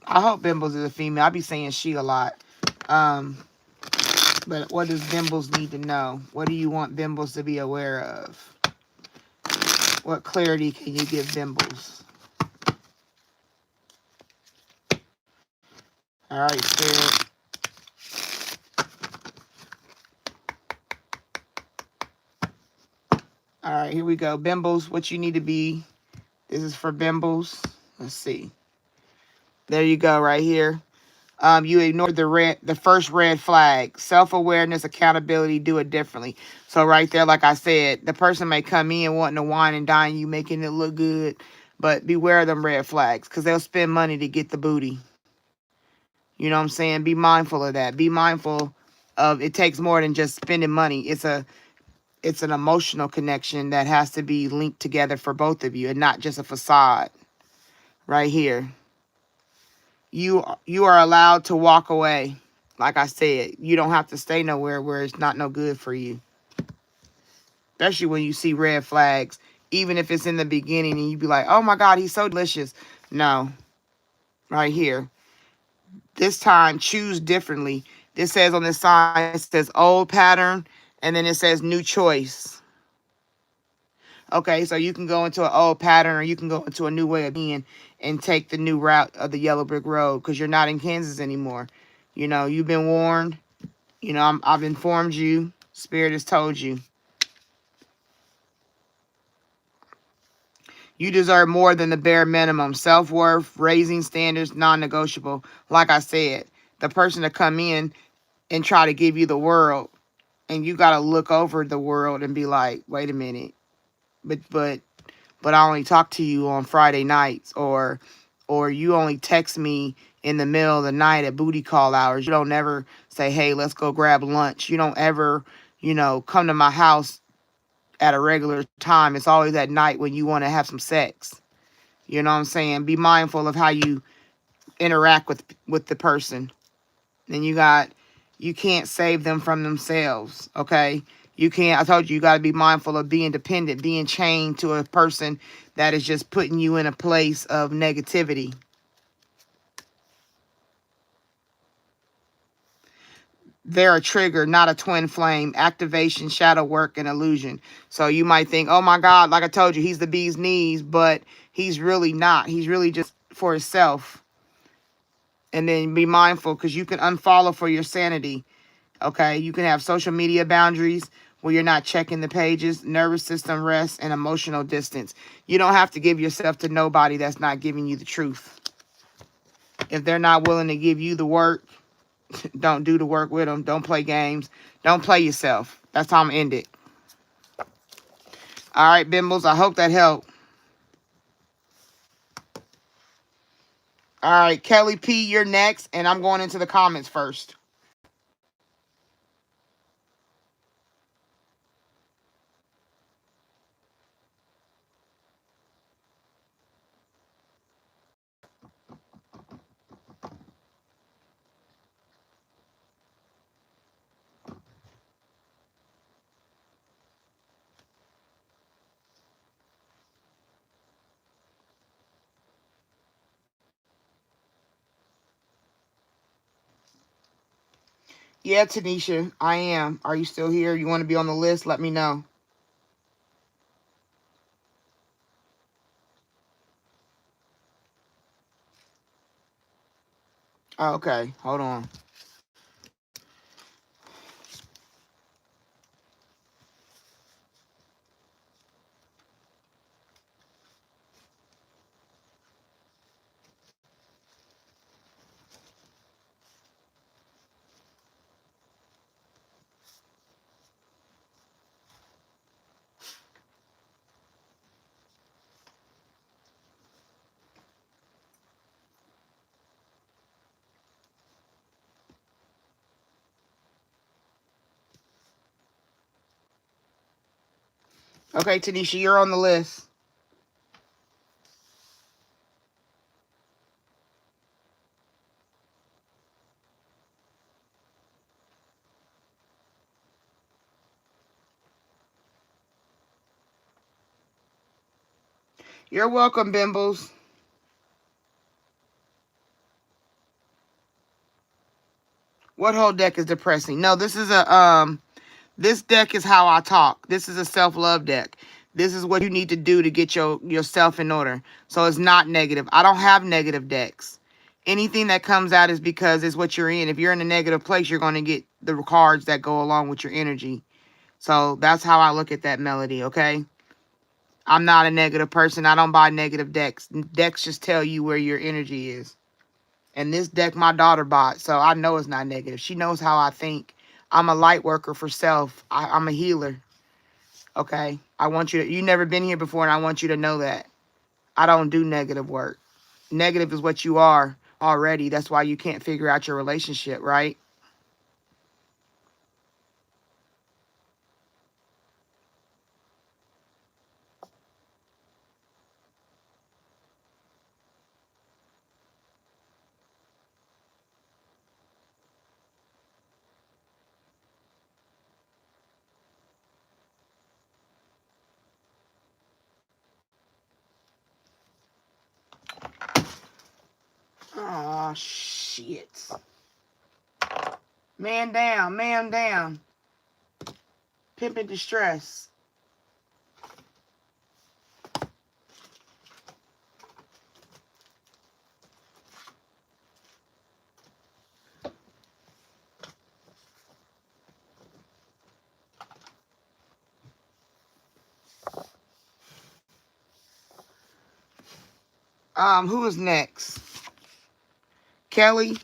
I hope Bimbles is a female. I be saying she a lot. Um, but what does Bimbles need to know? What do you want Bimbles to be aware of? What clarity can you give Bimbles? All right, Spirit. All right, here we go. Bimbles, what you need to be. This is for Bimbles. Let's see. There you go, right here. You ignored the first red flag. Self-awareness, accountability, do it differently. So right there, like I said, the person may come in wanting to wine and dine you, making it look good, but beware of them red flags because they'll spend money to get the booty. You know what I'm saying? Be mindful of that. Be mindful of it takes more than just spending money. It's an emotional connection that has to be linked together for both of you and not just a facade. Right here. You are allowed to walk away. Like I said, you don't have to stay nowhere where it's not no good for you. Especially when you see red flags. Even if it's in the beginning and you be like, oh my God, he's so delicious. No. Right here. This time, choose differently. This says on this sign, it says old pattern. And then it says new choice. Okay, so you can go into an old pattern or you can go into a new way of being and take the new route of the yellow brick road because you're not in Kansas anymore. You know, you've been warned. You know, I've informed you. Spirit has told you. You deserve more than the bare minimum. Self-worth, raising standards, non-negotiable. Like I said, the person to come in and try to give you the world, and you got to look over the world and be like, wait a minute. But I only talk to you on Friday nights, or you only text me in the middle of the night at booty call hours. You don't ever say, hey, let's go grab lunch. You don't ever, come to my house at a regular time. It's always at night when you want to have some sex. You know what I'm saying? Be mindful of how you interact with the person. Then you can't save them from themselves, okay? You can't, I told you, you got to be mindful of being dependent, being chained to a person that is just putting you in a place of negativity. They're a trigger, not a twin flame. Activation, shadow work, and illusion. So you might think, oh my God, like I told you, he's the bee's knees, but he's really not. He's really just for himself. And then be mindful because you can unfollow for your sanity. Okay, you can have social media boundaries where you're not checking the pages, nervous system rest, and emotional distance. You don't have to give yourself to nobody that's not giving you the truth. If they're not willing to give you the work, don't do the work with them. Don't play games. Don't play yourself. That's how I'm going to end it. All right, Bimbles, I hope that helped. All right, Kelly P, you're next, and I'm going into the comments first. Yeah, Tanisha, I am. Are you still here? You want to be on the list? Let me know. Okay, hold on. Okay, Tanisha, you're on the list. You're welcome, Bimbles. What whole deck is depressing? No, this is a this deck is how I talk. This is a self-love deck. This is what you need to do to get yourself in order. So it's not negative. I don't have negative decks. Anything that comes out is because it's what you're in. If you're in a negative place, you're going to get the cards that go along with your energy. So that's how I look at that, Melody, okay? I'm not a negative person. I don't buy negative decks. Decks just tell you where your energy is. And this deck my daughter bought, so I know it's not negative. She knows how I think. I'm a light worker for self. I'm a healer. Okay? I want you to, you never been here before, and I want you to know that. I don't do negative work. Negative is what you are already. That's why you can't figure out your relationship, right? Oh, shit. Man down, man down. Pimpin' distress. Who is next? Kelly?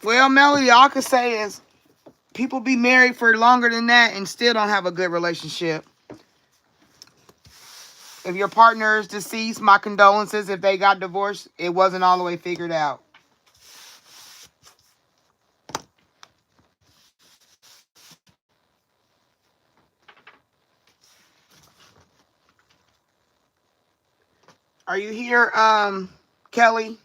Well, Melody, all I could say is people be married for longer than that and still don't have a good relationship. If your partner is deceased, my condolences. If they got divorced, it wasn't all the way figured out. Are you here, Kelly?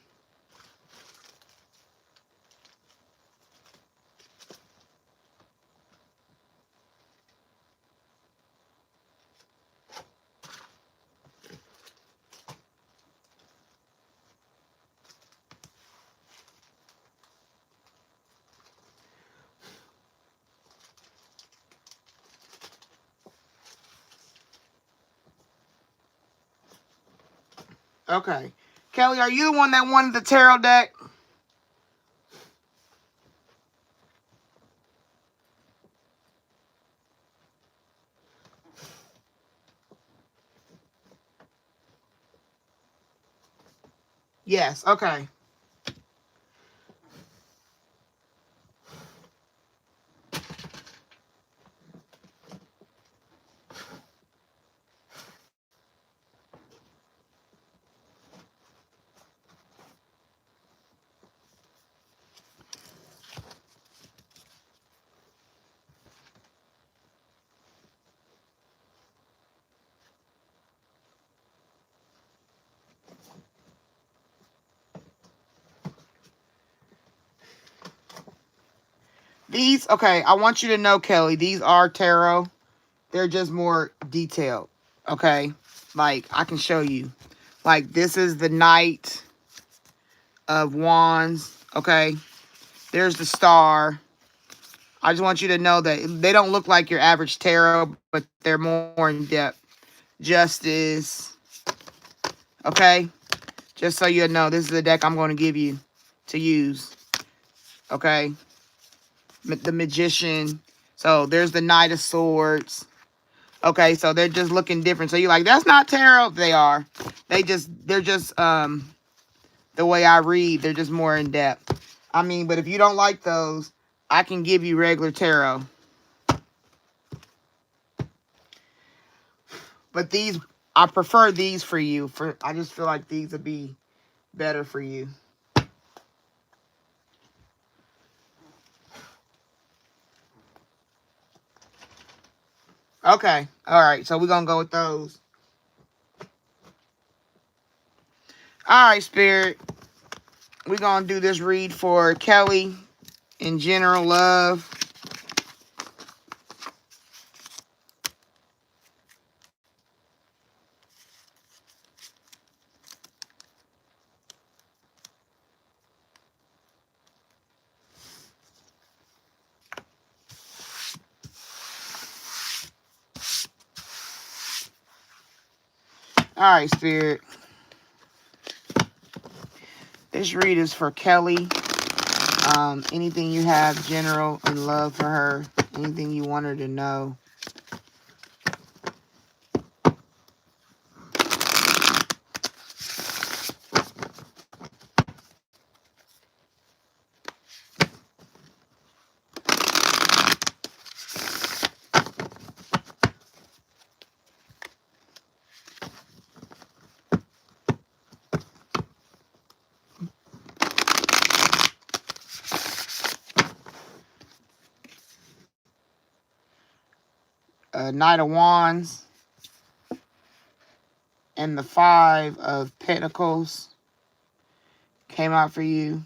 Okay. Kelly, are you the one that wanted the tarot deck? Yes. Okay. These, okay, I want you to know, Kelly, these are tarot. They're just more detailed. Okay? Like, I can show you. Like, this is the Knight of Wands. Okay? There's the Star. I just want you to know that they don't look like your average tarot, but they're more in depth. Justice. Okay? Just so you know, this is the deck I'm going to give you to use. Okay? The Magician. So there's the Knight of Swords. Okay, so they're just looking different. So you're like, that's not tarot. They are. They're just the way I read. They're just more in depth. I mean, but if you don't like those, I can give you regular tarot. But these, I prefer these for you. I just feel like these would be better for you. Okay. All right. So we're going to go with those. All right, Spirit. We're going to do this read for Kelly in general love. All right, Spirit. This read is for Kelly. Anything you have general in love for her, anything you want her to know. Knight of Wands and the Five of Pentacles came out for you.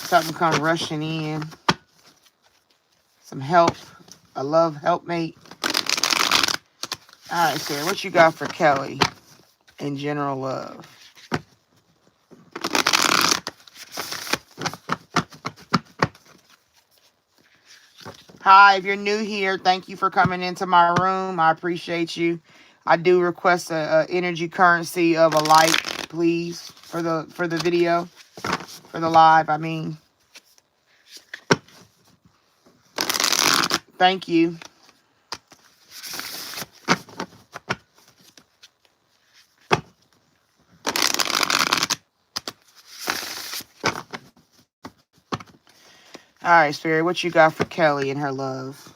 Something come rushing in. Some help. A love helpmate. All right, Sarah, what you got for Kelly in general love? Hi, if you're new here, thank you for coming into my room. I appreciate you. I do request a energy currency of a light, please, for the video, for the live. I mean, thank you. All right, Spirit, what you got for Kelly and her love?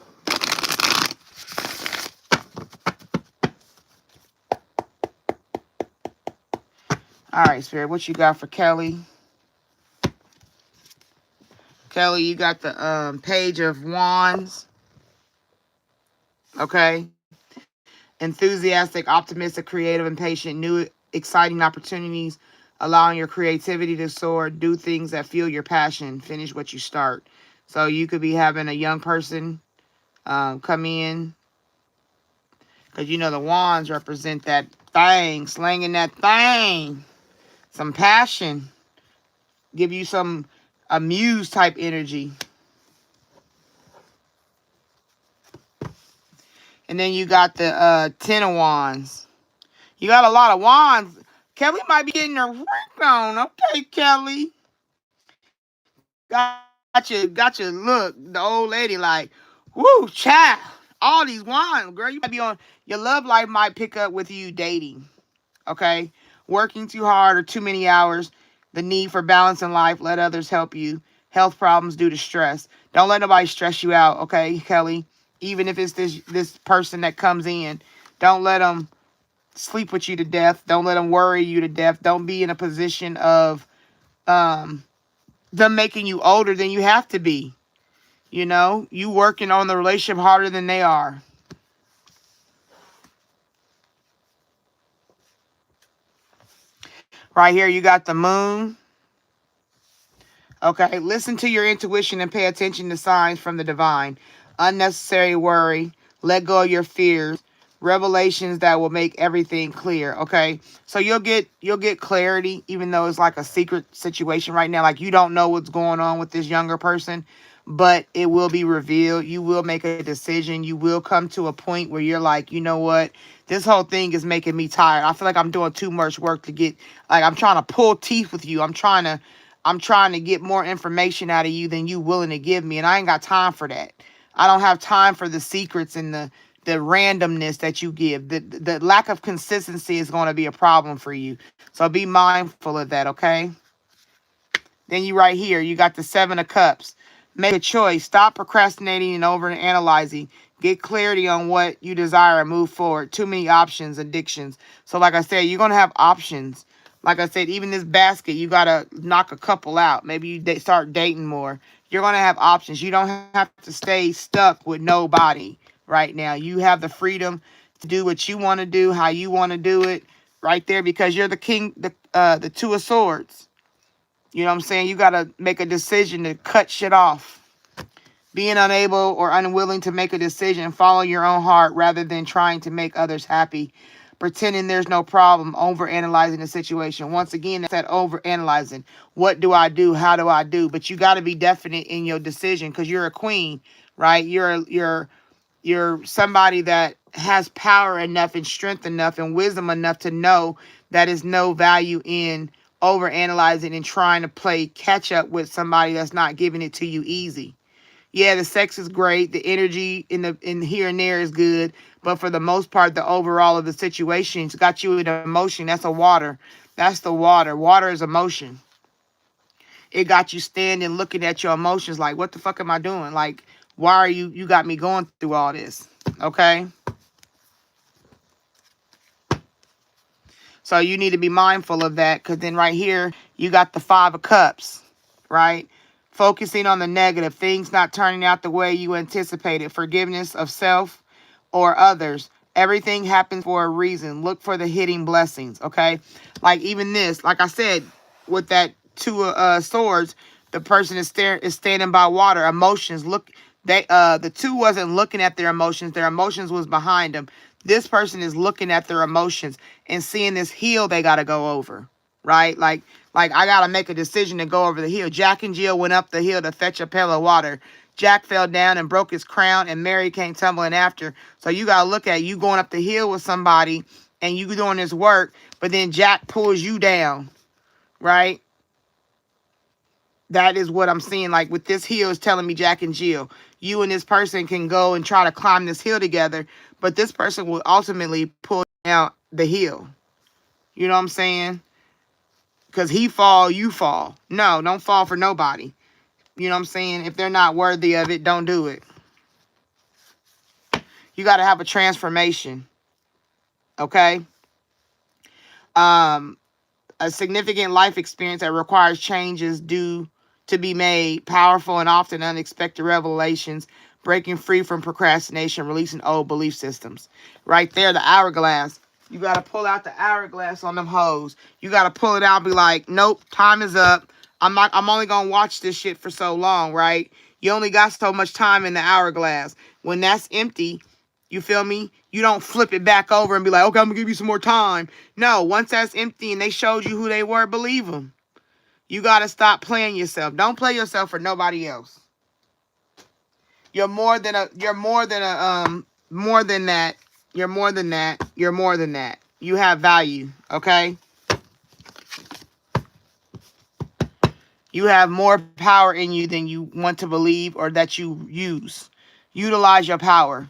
All right, Spirit, what you got for Kelly? Kelly, you got the Page of Wands. Okay. Enthusiastic, optimistic, creative, and patient. New, exciting opportunities. Allowing your creativity to soar. Do things that fuel your passion. Finish what you start. So you could be having a young person come in. Because you know the wands represent that thing. Slanging that thing. Some passion. Give you some muse type energy. And then you got the Ten of Wands. You got a lot of wands. Kelly might be getting her work on. Okay, Kelly. Got your look. The old lady like, woo, child. All these wands, girl. You might be on, your love life might pick up with you dating. Okay? Working too hard or too many hours. The need for balance in life. Let others help you. Health problems due to stress. Don't let nobody stress you out, okay, Kelly? Even if it's this person that comes in. Don't let them sleep with you to death. Don't let them worry you to death. Don't be in a position of them making you older than you have to be. You know, you working on the relationship harder than they are. Right here, you got the moon. Okay, listen to your intuition and pay attention to signs from the divine. Unnecessary worry. Let go of your fears. Revelations that will make everything clear. Okay, so you'll get clarity, even though it's like a secret situation right now. Like you don't know what's going on with this younger person, but it will be revealed. You will make a decision. You will come to a point where you're like, you know what? This whole thing is making me tired. I feel like I'm doing too much work to get, like I'm trying to pull teeth with you. I'm trying to get more information out of you than you willing to give me. And I ain't got time for that. I don't have time for the secrets and the randomness that you give. The lack of consistency is going to be a problem for you. So be mindful of that, okay? Then you right here, you got the Seven of Cups. Make a choice. Stop procrastinating and over analyzing. Get clarity on what you desire and move forward. Too many options, addictions. So like I said, you're going to have options. Like I said, even this basket, you got to knock a couple out. Maybe you start dating more. You're going to have options. You don't have to stay stuck with nobody right now. You have the freedom to do what you want to do, how you want to do it right there, because you're the king, the two of swords. You know what I'm saying? You got to make a decision to cut shit off. Being unable or unwilling to make a decision, follow your own heart rather than trying to make others happy. Pretending there's no problem, overanalyzing the situation. Once again, that's that overanalyzing. What do I do? How do I do? But you got to be definite in your decision because you're a queen, right? You're somebody that has power enough and strength enough and wisdom enough to know that is no value in overanalyzing and trying to play catch up with somebody that's not giving it to you easy. Yeah, the sex is great. The energy in here and there is good. But for the most part, the overall of the situation's got you in emotion. That's a water. That's the water. Water is emotion. It got you standing looking at your emotions like, what the fuck am I doing? Like, why are you got me going through all this? Okay? So you need to be mindful of that because then right here, you got the 5 of Cups, right? Focusing on the negative, things not turning out the way you anticipated, forgiveness of self or others. Everything happens for a reason. Look for the hidden blessings, okay? Like even this, like I said, with that 2 swords, the person is standing by water. Emotions, look, the 2 wasn't looking at their emotions. Their emotions was behind them. This person is looking at their emotions and seeing this hill they got to go over, right? Like I got to make a decision to go over the hill. Jack and Jill went up the hill to fetch a pail of water. Jack fell down and broke his crown, and Mary came tumbling after. So you got to look at you going up the hill with somebody and you doing this work, but then Jack pulls you down, right? That is what I'm seeing. Like with this hill is telling me Jack and Jill. You and this person can go and try to climb this hill together, but this person will ultimately pull down the hill. You know what I'm saying? Because he fall, you fall. No, don't fall for nobody. You know what I'm saying? If they're not worthy of it, don't do it. You got to have a transformation. Okay? A significant life experience that requires changes due to be made, powerful and often unexpected revelations, breaking free from procrastination, releasing old belief systems. Right there, the hourglass. You got to pull out the hourglass on them hoes. You got to pull it out and be like, nope, time is up. I'm only going to watch this shit for so long, right? You only got so much time in the hourglass. When that's empty, you feel me? You don't flip it back over and be like, okay, I'm going to give you some more time. No, once that's empty and they showed you who they were, believe them. You got to stop playing yourself. Don't play yourself for nobody else. You're more than that. You're more than that. You're more than that. You have value, okay? You have more power in you than you want to believe or that you use. Utilize your power.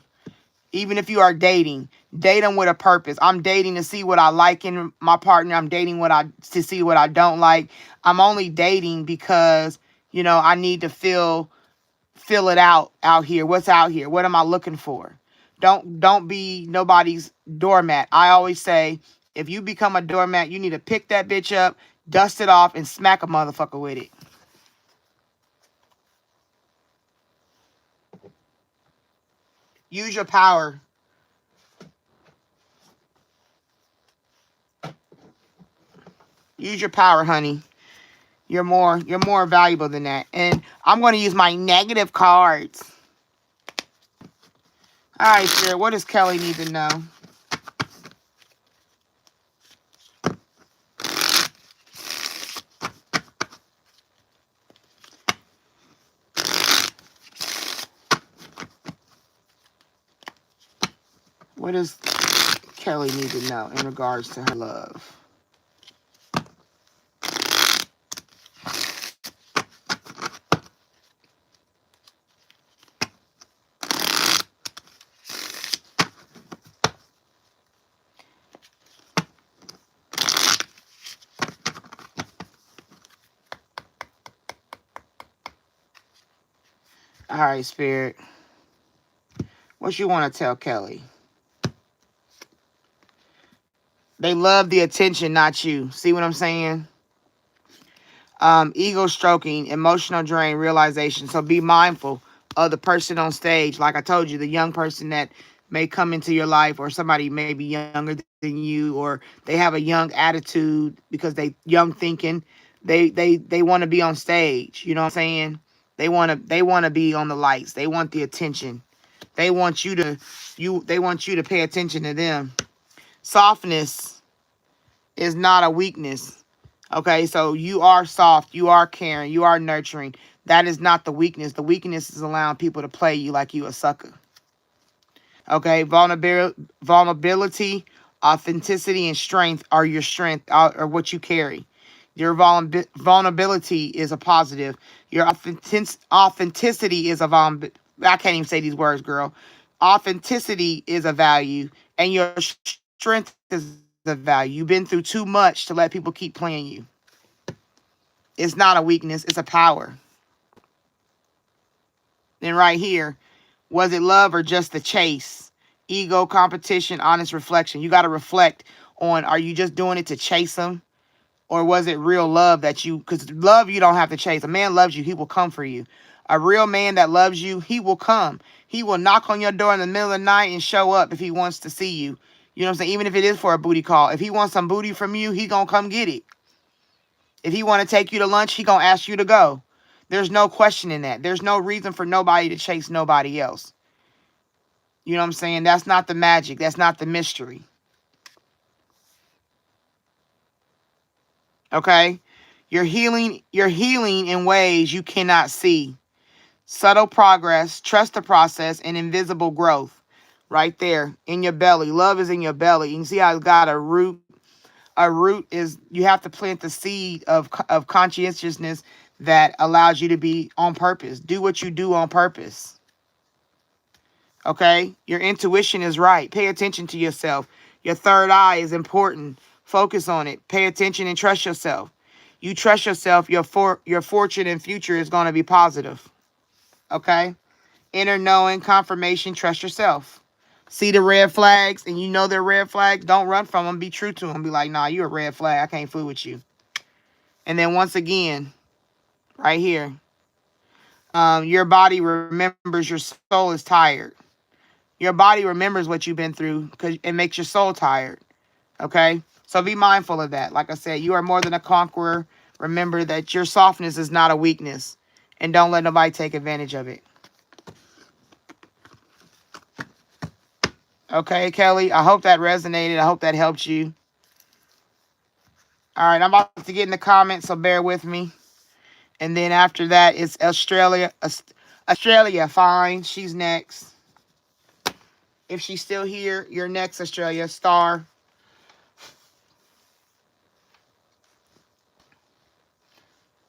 Even if you are dating, date them with a purpose. I'm dating to see what I like in my partner. I'm dating to see what I don't like. I'm only dating because, I need to feel it out here. What's out here? What am I looking for? Don't be nobody's doormat. I always say, if you become a doormat, you need to pick that bitch up, dust it off, and smack a motherfucker with it. Use your power. Use your power, honey. You're more valuable than that. And I'm going to use my negative cards. All right, Spirit, what does Kelly need to know? What does Kelly need to know in regards to her love? All right, Spirit. What you want to tell Kelly? They love the attention, not you. See what I'm saying? Ego stroking, emotional drain, realization. So be mindful of the person on stage. Like I told you, the young person that may come into your life, or somebody may be younger than you, or they have a young attitude because they young thinking. They want to be on stage. You know what I'm saying? They want to be on the lights. They want the attention. They want you to pay attention to them. Softness is not a weakness. Okay, so you are soft, you are caring, you are nurturing. That is not the weakness. The weakness is allowing people to play you like you a sucker. Okay, vulnerability, authenticity, and strength are your strength, or what you carry. Your vulnerability is a positive. Your authenticity is a I can't even say these words, girl. Authenticity is a value, and your strength is a value. You've been through too much to let people keep playing you. It's not a weakness, it's a power. Then right here, was it love or just the chase? Ego, competition, honest reflection. You got to reflect on, are you just doing it to chase them? Or was it real love that you, because love you don't have to chase. A man loves you, he will come for you. A real man that loves you, he will come. He will knock on your door in the middle of the night and show up if he wants to see you. You know what I'm saying? Even if it is for a booty call. If he wants some booty from you, he gonna come get it. If he want to take you to lunch, he gonna ask you to go. There's no question in that. There's no reason for nobody to chase nobody else. You know what I'm saying? That's not the magic. That's not the mystery. Okay? You're healing in ways you cannot see. Subtle progress, trust the process, and invisible growth. Right there in your belly. Love is in your belly. You can see how it's got a root. A root is, you have to plant the seed of conscientiousness that allows you to be on purpose. Do what you do on purpose. Okay? Your intuition is right. Pay attention to yourself. Your third eye is important. Focus on it. Pay attention and trust yourself. You trust yourself, your fortune and future is going to be positive. Okay? Inner knowing, confirmation, trust yourself. See the red flags and you know they're red flags, don't run from them. Be true to them. Be like, nah, you a red flag. I can't fool with you. And then once again, right here, your body remembers your soul is tired. Your body remembers what you've been through because it makes your soul tired. Okay? So be mindful of that. Like I said, you are more than a conqueror. Remember that your softness is not a weakness. And don't let nobody take advantage of it. Okay, Kelly? I hope that resonated. I hope that helped you. All right, I'm about to get in the comments, so bear with me. And then after that, it's Australia. Australia, fine. She's next. If she's still here, you're next, Australia. Star.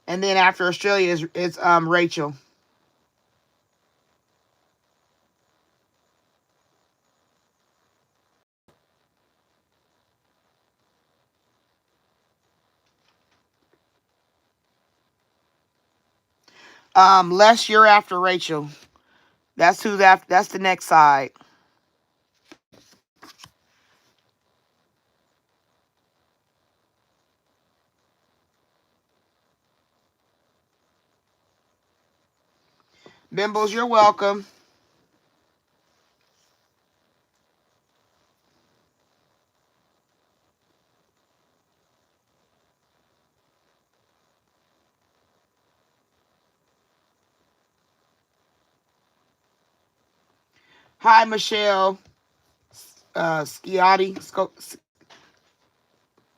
And then after Australia is Rachel. Les, you're after Rachel. That's who's after. That's the next side. Bimbles, you're welcome. Hi, Michelle. Sciotti.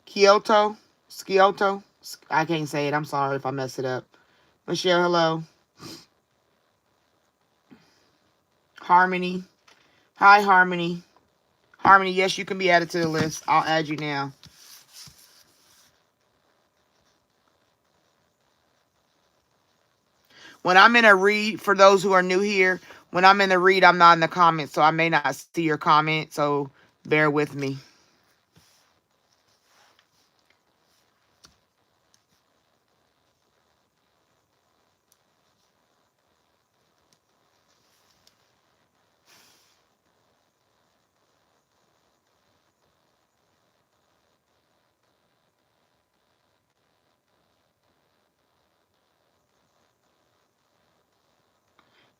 Kyoto. Scioto. I can't say it. I'm sorry if I mess it up. Michelle, hello. Harmony. Hi, Harmony. Harmony, yes, you can be added to the list. I'll add you now. When I'm in a read, for those who are new here, when I'm in the read, I'm not in the comments, so I may not see your comment, so bear with me.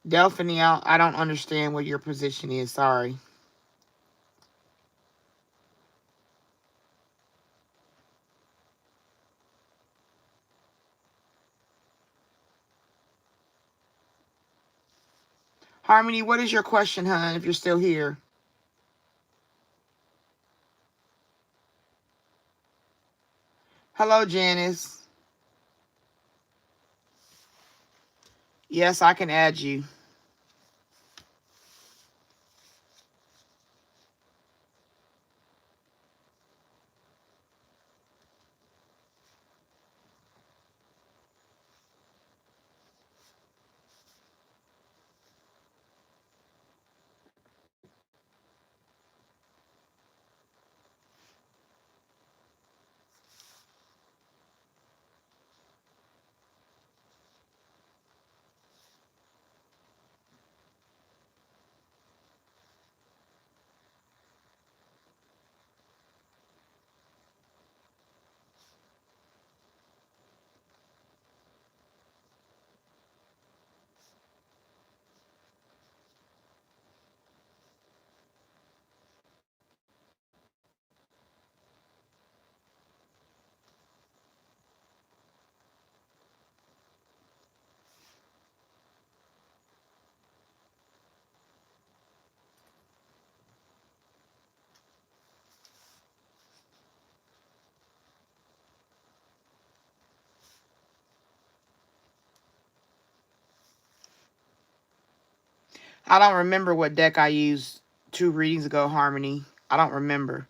Delphine, I don't understand what your position is. Sorry. Harmony, what is your question, hon, if you're still here? Hello, Janice. Yes, I can add you. I don't remember what deck I used 2 readings ago, Harmony. I don't remember.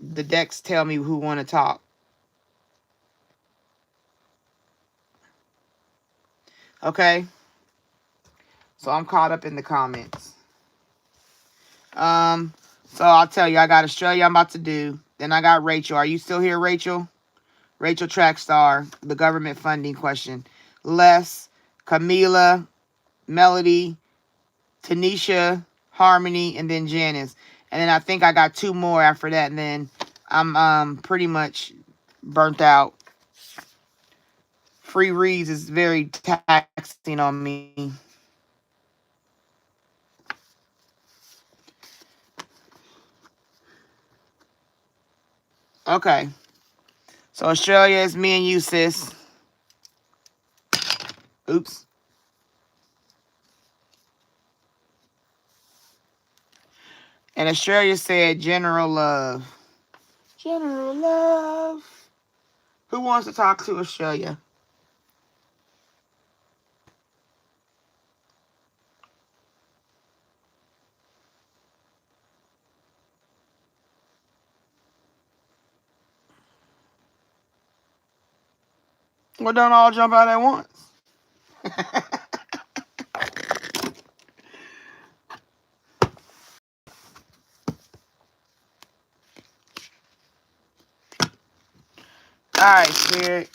The decks tell me who want to talk. Okay? So I'm caught up in the comments. So I'll tell you, I got Australia I'm about to do. Then I got Rachel. Are you still here, Rachel? Rachel Trackstar, the government funding question. Les, Camila, Melody, Tanisha, Harmony, and then Janice. And then I think I got 2 more after that, and then I'm pretty much burnt out. Free reads is very taxing on me. Okay. So Australia is me and you, sis. Oops. And Australia said general love. General love. Who wants to talk to Australia? Well, don't all jump out at once. All right, Spirit.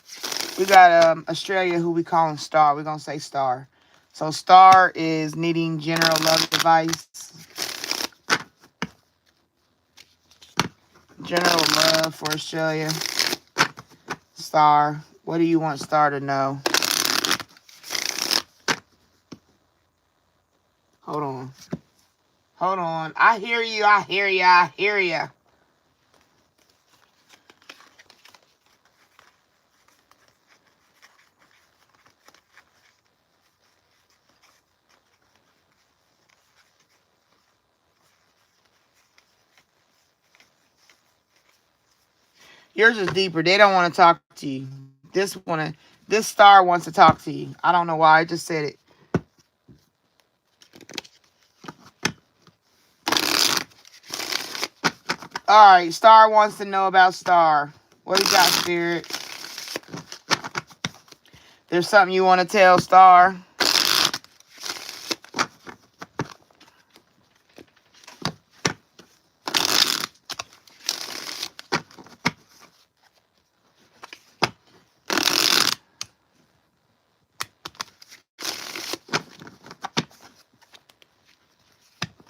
We got Australia, who we calling Star. We're going to say Star. So Star is needing general love advice. General love for Australia. Star. What do you want Star to know? Hold on. Hold on. I hear you. I hear you. I hear you. Yours is deeper. They don't want to talk to you. This Star wants to talk to you. I don't know why. I just said it. All right. Star wants to know about Star. What do you got, Spirit? There's something you want to tell Star?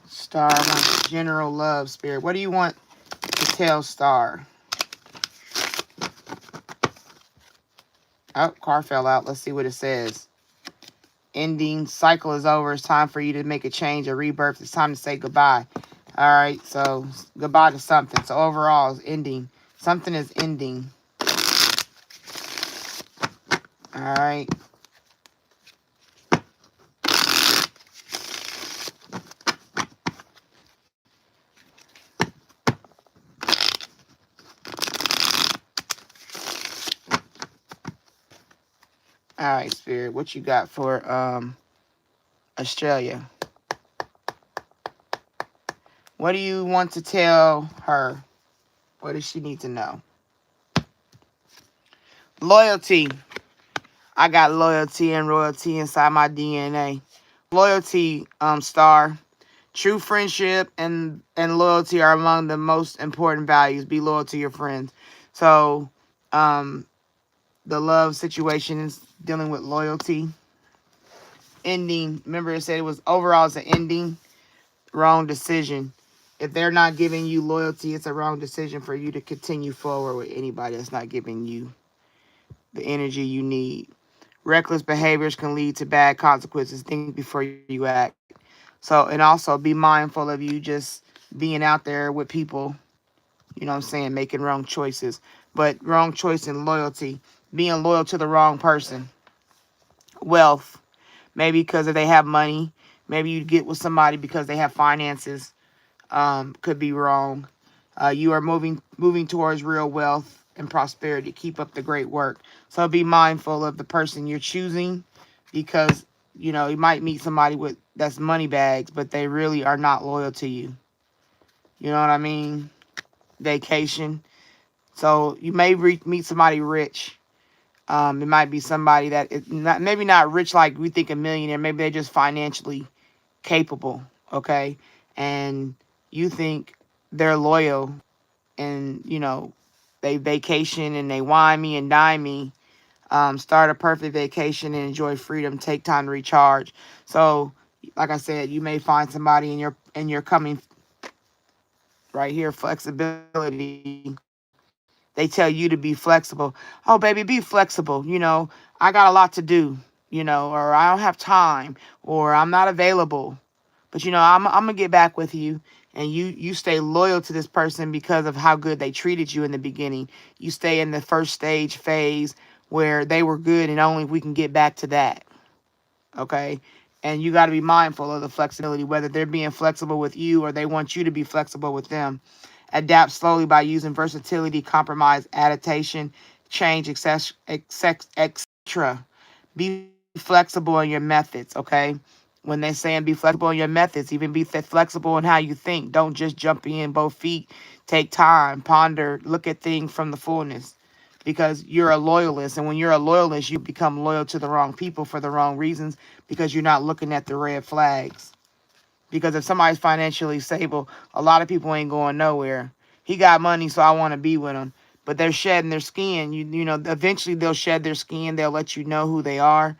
Star wants general love, Spirit. What do you want to tell Star? Oh, car fell out. Let's see what it says. Ending. Cycle is over. It's time for you to make a change, a rebirth. It's time to say goodbye. All right. So goodbye to something. So overall, it's ending. Something is ending. All right. All right, Spirit. What you got for Australia? What do you want to tell her? What does she need to know? Loyalty. I got loyalty and royalty inside my DNA. Loyalty, star. True friendship and loyalty are among the most important values. Be loyal to your friends. So, the love situation is dealing with loyalty. Ending. Remember, it said it was overall it's an ending. Wrong decision. If they're not giving you loyalty, it's a wrong decision for you to continue forward with anybody that's not giving you the energy you need. Reckless behaviors can lead to bad consequences. Think before you act. So, and also be mindful of you just being out there with people, you know what I'm saying, making wrong choices. But wrong choice in loyalty, being loyal to the wrong person. Wealth, maybe because if they have money, maybe you get with somebody because they have finances, could be wrong. You are moving towards real wealth and prosperity. Keep up the great work. So be mindful of the person you're choosing, because you might meet somebody with that's money bags, but they really are not loyal to you. You know what I mean? Vacation. So you may meet somebody rich. It might be somebody that is not, maybe not rich like we think a millionaire. Maybe they're just financially capable. Okay, and you think they're loyal, and they vacation and they wine me and dine me. Start a perfect vacation and enjoy freedom. Take time to recharge. So, like I said, you may find somebody in your coming right here, flexibility. They tell you to be flexible. Oh, baby, be flexible. I got a lot to do, or I don't have time, or I'm not available. But I'm gonna get back with you, and you stay loyal to this person because of how good they treated you in the beginning. You stay in the first stage phase where they were good, and only if we can get back to that. Okay. And you got to be mindful of the flexibility, whether they're being flexible with you or they want you to be flexible with them. Adapt slowly by using versatility, compromise, adaptation, change, etc. Be flexible in your methods, okay? When they're saying be flexible in your methods, even be flexible in how you think. Don't just jump in both feet. Take time, ponder, look at things from the fullness, because you're a loyalist. And when you're a loyalist, you become loyal to the wrong people for the wrong reasons, because you're not looking at the red flags. Because if somebody's financially stable, a lot of people ain't going nowhere. He got money, so I want to be with him. But they're shedding their skin. Eventually they'll shed their skin. They'll let you know who they are.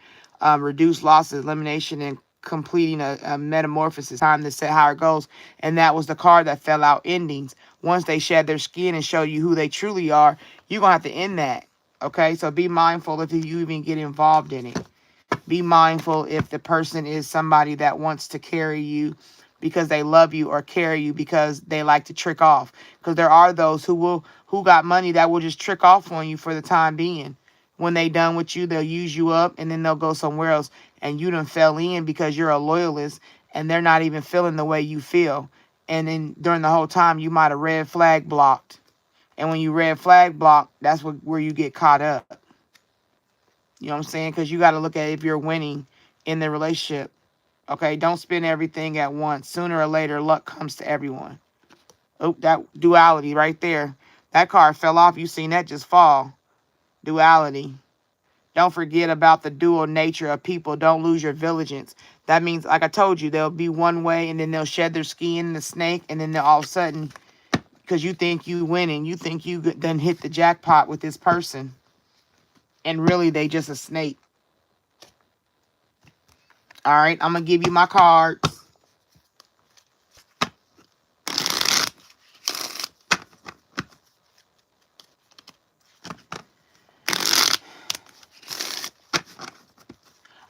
Reduce losses, elimination, and completing a metamorphosis. Time to set higher goals. And that was the card that fell out, endings. Once they shed their skin and show you who they truly are, you're going to have to end that. Okay? So be mindful if you even get involved in it. Be mindful if the person is somebody that wants to carry you because they love you, or carry you because they like to trick off. Because there are those who got money that will just trick off on you for the time being. When they done with you, they'll use you up and then they'll go somewhere else. And you done fell in because you're a loyalist, and they're not even feeling the way you feel. And then during the whole time, you might have red flag blocked. And when you red flag block, that's where you get caught up. You know what I'm saying? Because you got to look at if you're winning in the relationship. Okay, don't spend everything at once. Sooner or later, luck comes to everyone. Oh, that duality right there. That card fell off. You seen that just fall. Duality. Don't forget about the dual nature of people. Don't lose your vigilance. That means, like I told you, they'll be one way and then they'll shed their skin, the snake, and then they'll all of a sudden, because you think you winning, you think you done hit the jackpot with this person, and really they just a snake. All right, I'm gonna give you my cards.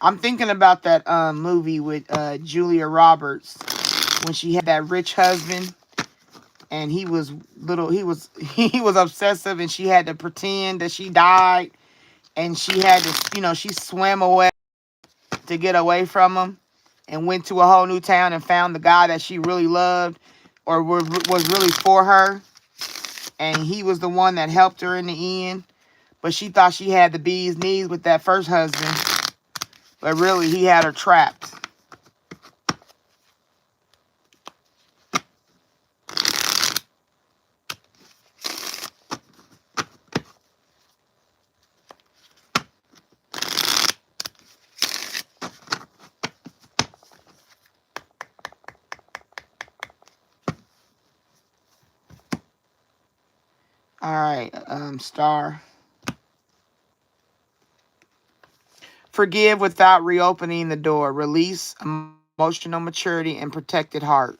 I'm thinking about that movie with Julia Roberts when she had that rich husband and he was little. He was he was obsessive, and she had to pretend that she died, and she had to, she swam away to get away from him, and went to a whole new town and found the guy that she really loved, or was really for her, and he was the one that helped her in the end. But she thought she had the bee's knees with that first husband, but really he had her trapped. All right, Star. Forgive without reopening the door. Release emotional maturity and protected heart.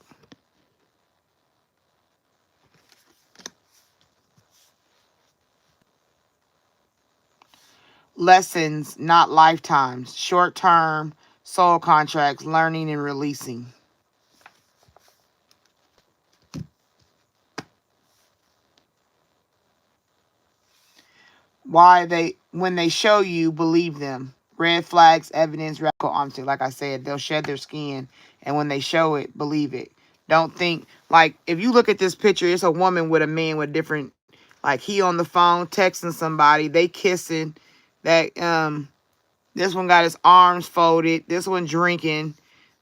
Lessons, not lifetimes. Short term soul contracts, learning and releasing. When they show you, believe them. Red flags, evidence, radical honesty. Like I said, they'll shed their skin, and when they show it, believe it. Don't think, like, if you look at this picture, it's a woman with a man with different, like, he on the phone texting somebody, they kissing. That this one got his arms folded. This one drinking.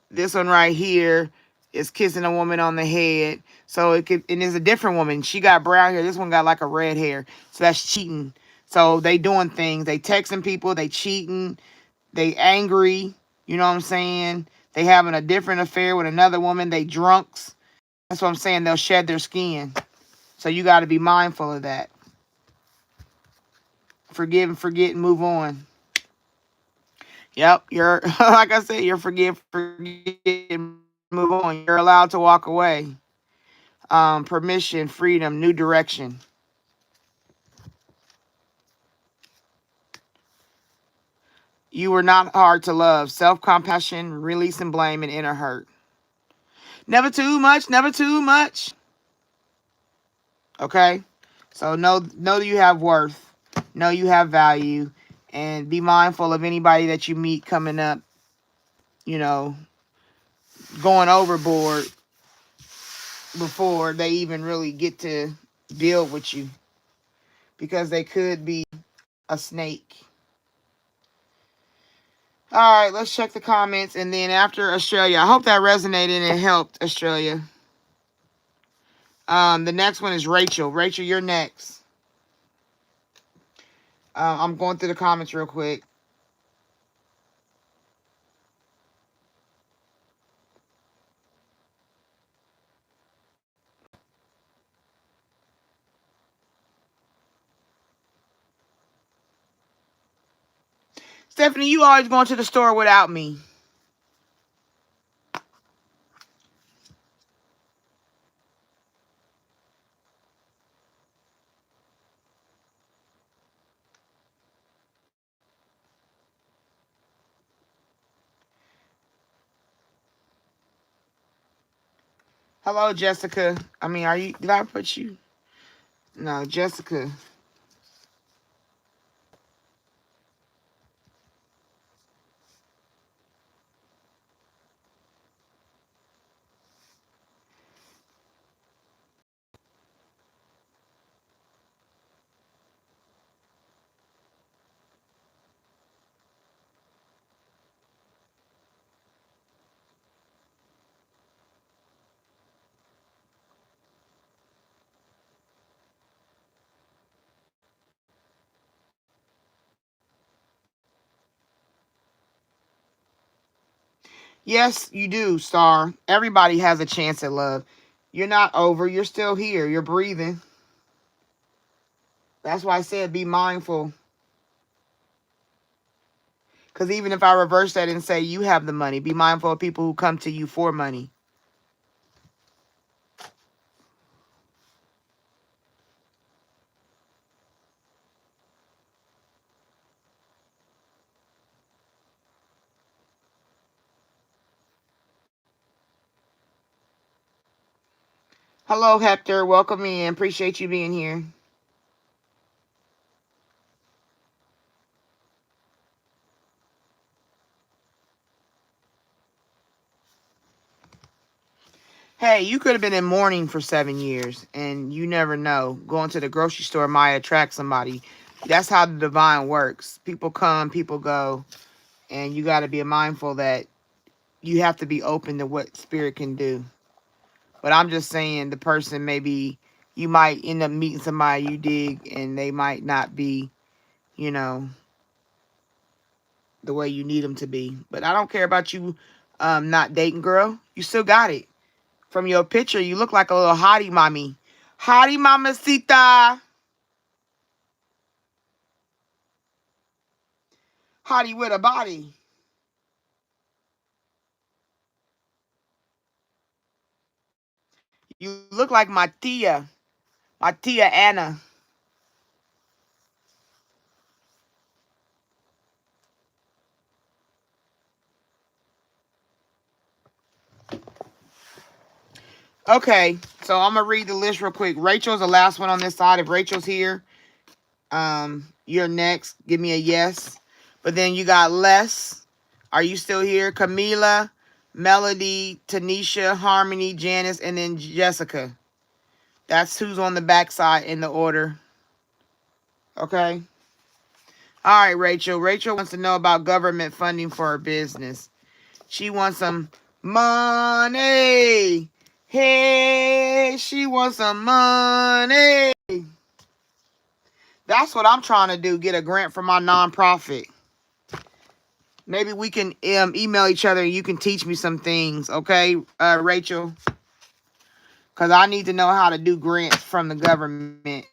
This one right here is kissing a woman on the head. So it could, and it's a different woman. She got brown hair. This one got like a red hair. So that's cheating. So they doing things. They texting people. They cheating. They angry. You know what I'm saying? They having a different affair with another woman. They drunks. That's what I'm saying. They'll shed their skin. So you got to be mindful of that. Forgive and forget and move on. Yep, you're like I said, you're forgive, forget, and move on. You're allowed to walk away. Permission, freedom, new direction. You were not hard to love. Self-compassion, releasing blame, and inner hurt. Never too much, never too much. Okay? So know that you have worth. Know you have value. And be mindful of anybody that you meet coming up, you know, going overboard before they even really get to deal with you. Because they could be a snake. All right, let's check the comments. And then after Australia, I hope that resonated and helped, Australia. The next one is Rachel. Rachel, you're next. I'm going through the comments real quick. Stephanie, you always going to the store without me. Hello, Jessica. I mean, did I put you? No, Jessica. Yes, you do, Star. Everybody has a chance at love. You're not over. You're still here. You're breathing. That's why I said be mindful. Because even if I reverse that and say you have the money, be mindful of people who come to you for money. Hello, Hector. Welcome in. Appreciate you being here. Hey, you could have been in mourning for 7 years, and you never know. Going to the grocery store might attract somebody. That's how the divine works. People come, people go, and you got to be mindful that you have to be open to what spirit can do. But I'm just saying, the person maybe you might end up meeting somebody you dig, and they might not be, you know, the way you need them to be. But I don't care about you not dating, girl. You still got it. From your picture, you look like a little hottie mommy. Hottie mamacita. Hottie with a body. You look like my tia Anna. Okay, so I'm gonna read the list real quick. Rachel's the last one on this side. If Rachel's here, you're next. Give me a yes. But then you got Les. Are you still here? Camila, Melody, Tanisha, Harmony, Janice, and then Jessica. That's who's on the backside in the order. Okay. All right, Rachel. Rachel wants to know about government funding for her business. She wants some money. Hey, she wants some money. That's what I'm trying to do. Get a grant for my nonprofit. Maybe we can email each other and you can teach me some things, okay, Rachel? Because I need to know how to do grants from the government.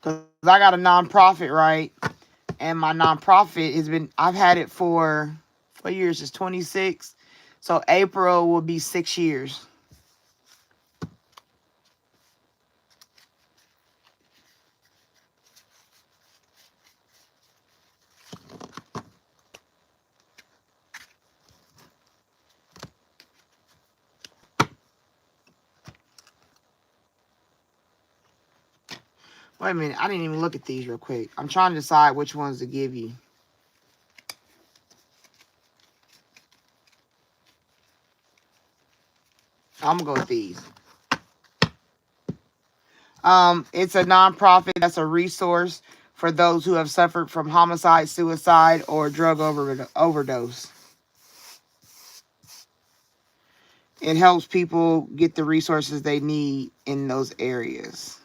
Because I got a nonprofit, right? And my nonprofit has been, I've had it for, what years? It's 26. So April will be 6 years. Wait a minute. I didn't even look at these real quick. I'm trying to decide which ones to give you. I'm going to go with these. It's a nonprofit that's a resource for those who have suffered from homicide, suicide, or drug overdose. It helps people get the resources they need in those areas.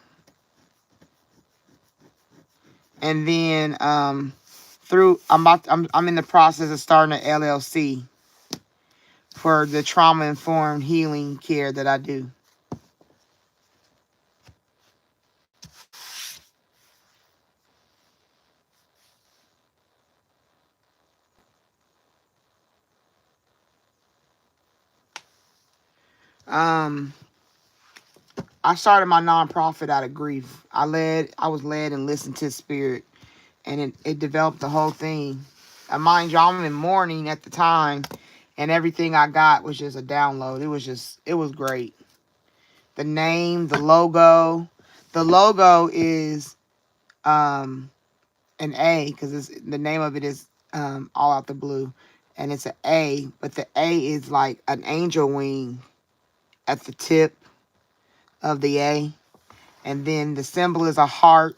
And then I'm in the process of starting an LLC for the trauma informed healing care that I do. Um, I started my nonprofit out of grief. I was led and listened to spirit, and it developed the whole thing. And mind you, I'm in mourning at the time, and everything I got was just a download. It was great. The name, the logo. The logo is an A because the name of it is all out the blue, and it's an A, but the A is like an angel wing at the tip of the A, and then the symbol is a heart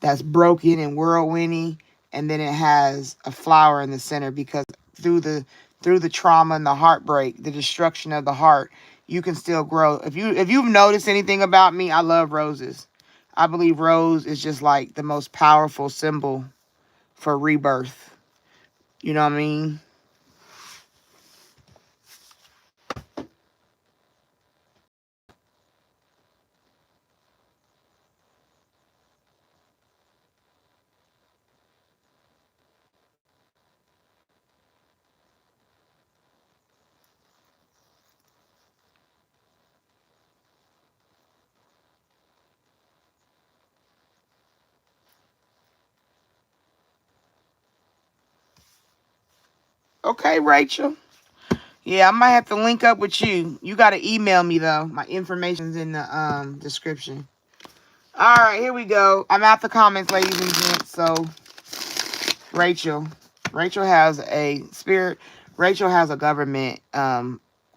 that's broken and whirlwindy, and then it has a flower in the center because through the trauma and the heartbreak, the destruction of the heart, you can still grow. If you've noticed anything about me, I love roses. I believe rose is just like the most powerful symbol for rebirth. You know what I mean? Okay, Rachel. Yeah, I might have to link up with you. You got to email me, though. My information's in the description. All right, here we go. I'm at the comments, ladies and gents. So, Rachel. Rachel has a spirit. Rachel has a government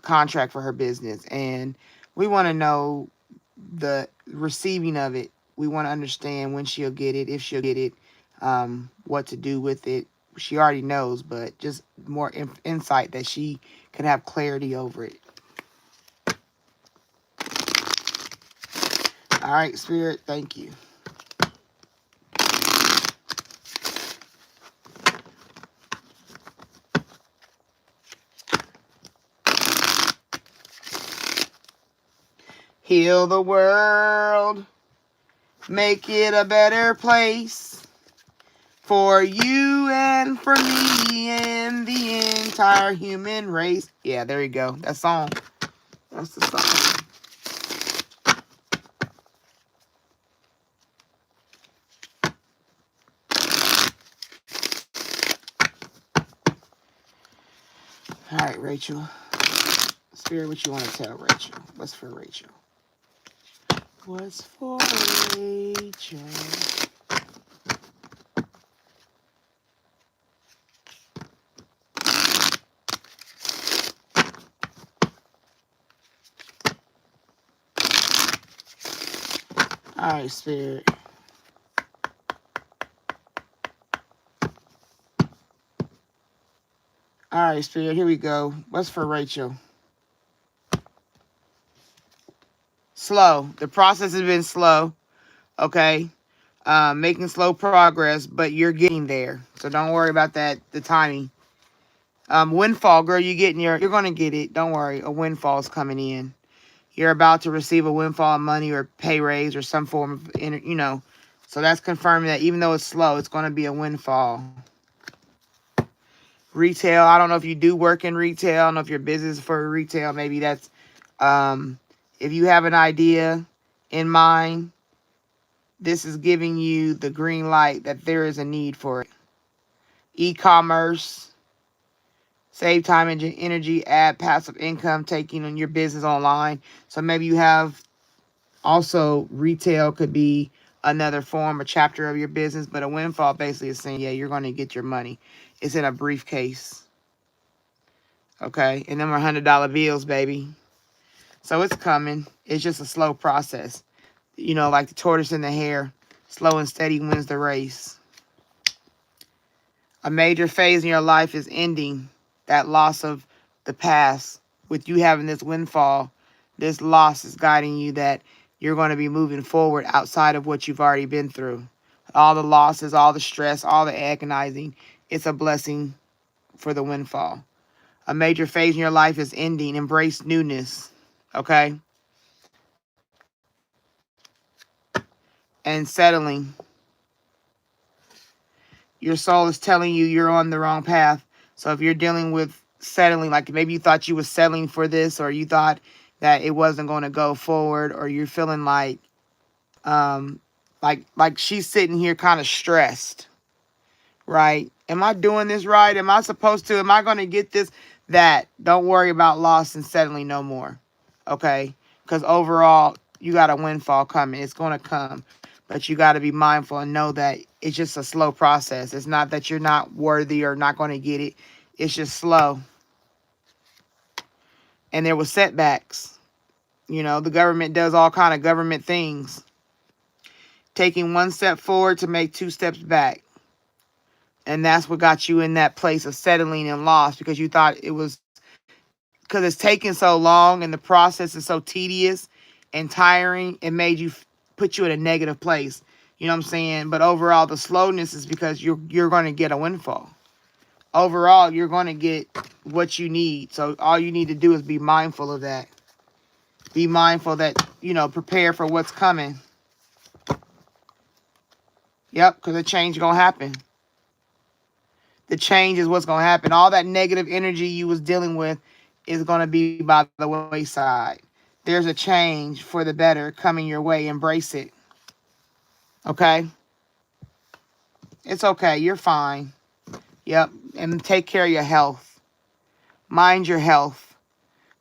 contract for her business. And we want to know the receiving of it. We want to understand when she'll get it, if she'll get it, what to do with it. She already knows, but just more insight that she can have clarity over it. All right, Spirit, thank you. Heal the world, make it a better place for you and for me and the entire human race. Yeah, there you go. That song. That's the song. All right, Rachel. Spirit, what you want to tell Rachel? What's for Rachel? What's for Rachel? All right, Spirit. All right, Spirit, here we go. What's for Rachel? Slow. The process has been slow, okay? Making slow progress, but you're getting there. So don't worry about that, the timing. Windfall, girl, you're going to get it. Don't worry. A windfall is coming in. You're about to receive a windfall of money or pay raise or some form of, So that's confirming that even though it's slow, it's going to be a windfall. Retail, I don't know if you do work in retail. I don't know if your business is for retail. Maybe that's, if you have an idea in mind, this is giving you the green light that there is a need for it. E-commerce, save time and energy, add passive income, taking on your business online. So maybe you have also retail could be another form, a chapter of your business, but a windfall basically is saying, yeah, you're going to get your money. It's in a briefcase. Okay. And them are $100 bills, baby. So it's coming. It's just a slow process. Like the tortoise and the hare, slow and steady wins the race. A major phase in your life is ending. That loss of the past, with you having this windfall, this loss is guiding you that you're going to be moving forward outside of what you've already been through. All the losses, all the stress, all the agonizing, it's a blessing for the windfall. A major phase in your life is ending. Embrace newness, okay? And settling. Your soul is telling you you're on the wrong path. So if you're dealing with settling, like maybe you thought you were settling for this, or you thought that it wasn't going to go forward, or you're feeling um like she's sitting here kind of stressed, right? Am I doing this right? Am I supposed to? Am I going to get this? That don't worry about loss and settling no more, okay? Because overall, you got a windfall coming. It's going to come. But you got to be mindful and know that it's just a slow process. It's not that you're not worthy or not going to get it. It's just slow. And there were setbacks. The government does all kind of government things. Taking one step forward to make two steps back. And that's what got you in that place of settling and loss, because you thought it was, because it's taking so long and the process is so tedious and tiring, it made you put you in a negative place. You know what I'm saying? But overall, the slowness is because you're going to get a windfall. Overall, you're going to get what you need. So all you need to do is be mindful of that. Be mindful that, prepare for what's coming. Yep, because the change is going to happen. The change is what's going to happen. All that negative energy you was dealing with is going to be by the wayside. There's a change for the better coming your way. Embrace it. Okay? It's okay. You're fine. Yep. And take care of your health. Mind your health.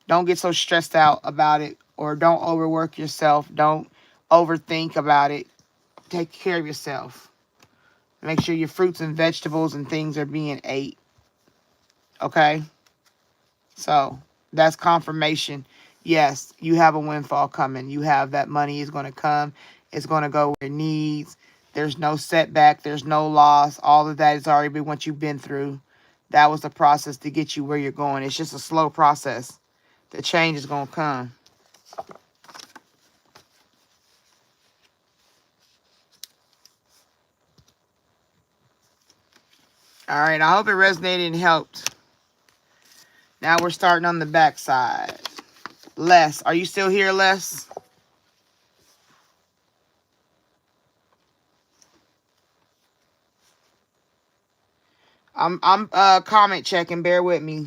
Don't get so stressed out about it, or don't overwork yourself. Don't overthink about it. Take care of yourself. Make sure your fruits and vegetables and things are being ate. Okay? So that's confirmation. Yes, you have a windfall coming. You have that money is going to come. It's going to go where it needs. There's no setback. There's no loss. All of that has already been what you've been through. That was the process to get you where you're going. It's just a slow process. The change is going to come. All right. I hope it resonated and helped. Now we're starting on the back side. Les, are you still here, Les? I'm comment checking. Bear with me.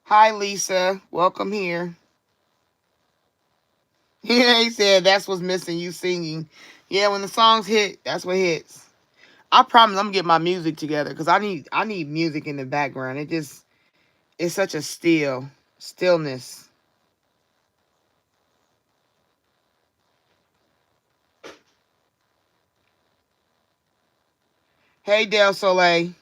Hi, Lisa. Welcome here. Yeah, he said that's what's missing, you singing. Yeah, when the songs hit, that's what hits. I promise I'm gonna get my music together because I need music in the background. It's such a stillness. Hey, Del Soleil.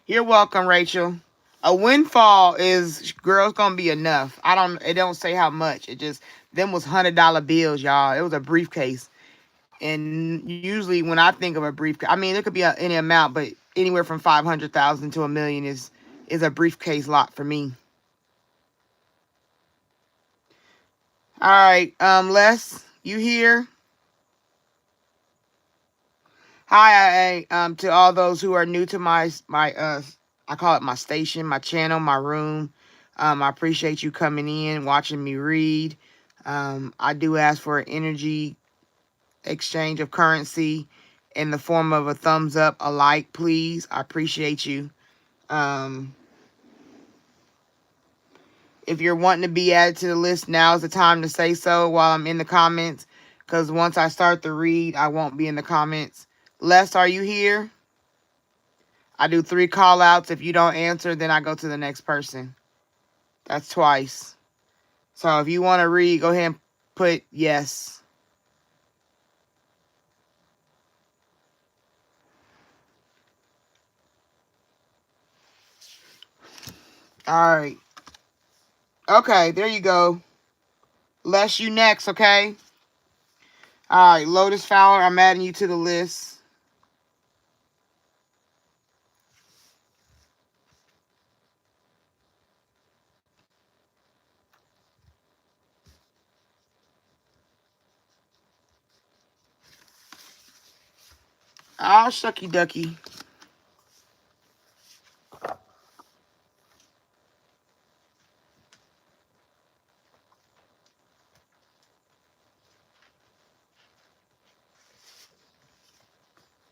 You're welcome, Rachel. A windfall is girls gonna be enough. It don't say how much. It just them was $100 bills, y'all. It was a briefcase. And usually when I think of a briefcase, I mean it could be any amount, but anywhere from 500,000 to $1 million is a briefcase lot for me. All right, Les, you here? Hi, to all those who are new to my I call it my station, my channel, my room. I appreciate you coming in, watching me read. I do ask for an energy exchange of currency in the form of a thumbs up, a like, please. I appreciate you. Um, if you're wanting to be added to the list, now is the time to say so while I'm in the comments. Because once I start to read, I won't be in the comments. Les, are you here? I do 3 call outs. If you don't answer, then I go to the next person. That's twice. So if you want to read, go ahead and put yes. All right. Okay, there you go. Les, you next, okay? All right, Lotus Fowler, I'm adding you to the list. Oh, shucky ducky.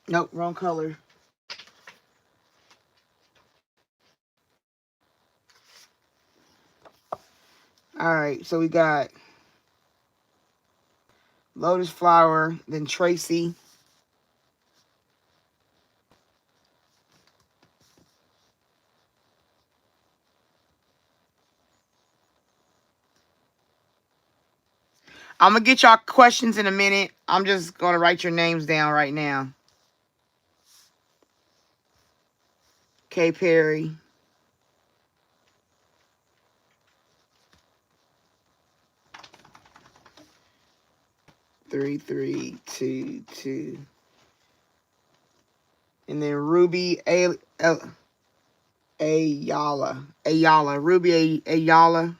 Nope, wrong color. All right, so we got Lotus Flower, then Tracy. I'm going to get y'all questions in a minute. I'm just going to write your names down right now. K. Perry. 3322. And then Ruby Ayala. Ruby Ayala.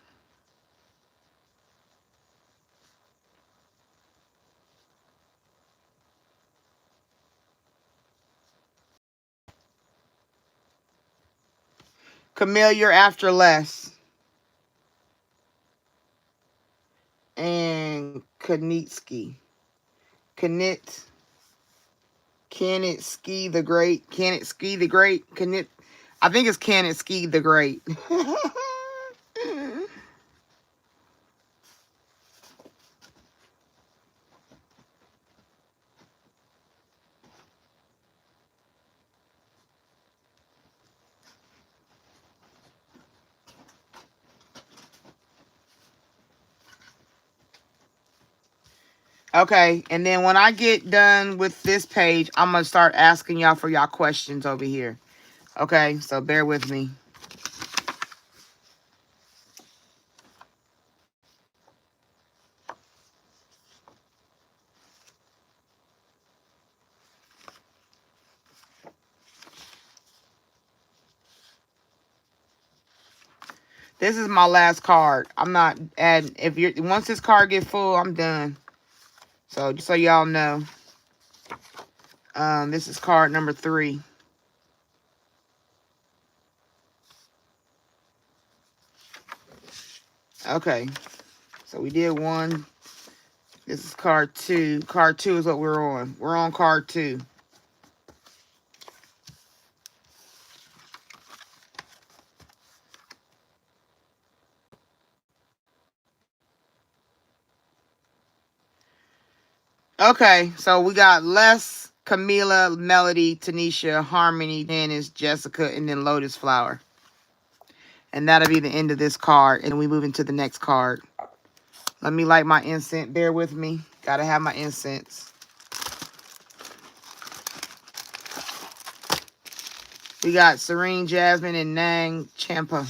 Camille, you're after Les. And Kanitsky. Kanit. Can it ski the great? Can it ski the great? Can it? I think it's Can it ski the great. Okay, and then when I get done with this page, I'm gonna start asking y'all for y'all questions over here. Okay, so bear with me. This is my last card. I'm not adding. If you're once this card get full, I'm done. So just so y'all know, this is card number 3. Okay, so we did 1. This is card 2. Card 2 is what we're on. We're on card 2. Okay, so we got Les, Camila, Melody, Tanisha, Harmony, Dennis, Jessica, and then Lotus Flower. And that'll be the end of this card. And we move into the next card. Let me light my incense. Bear with me. Gotta have my incense. We got Serene, Jasmine, and Nang Champa.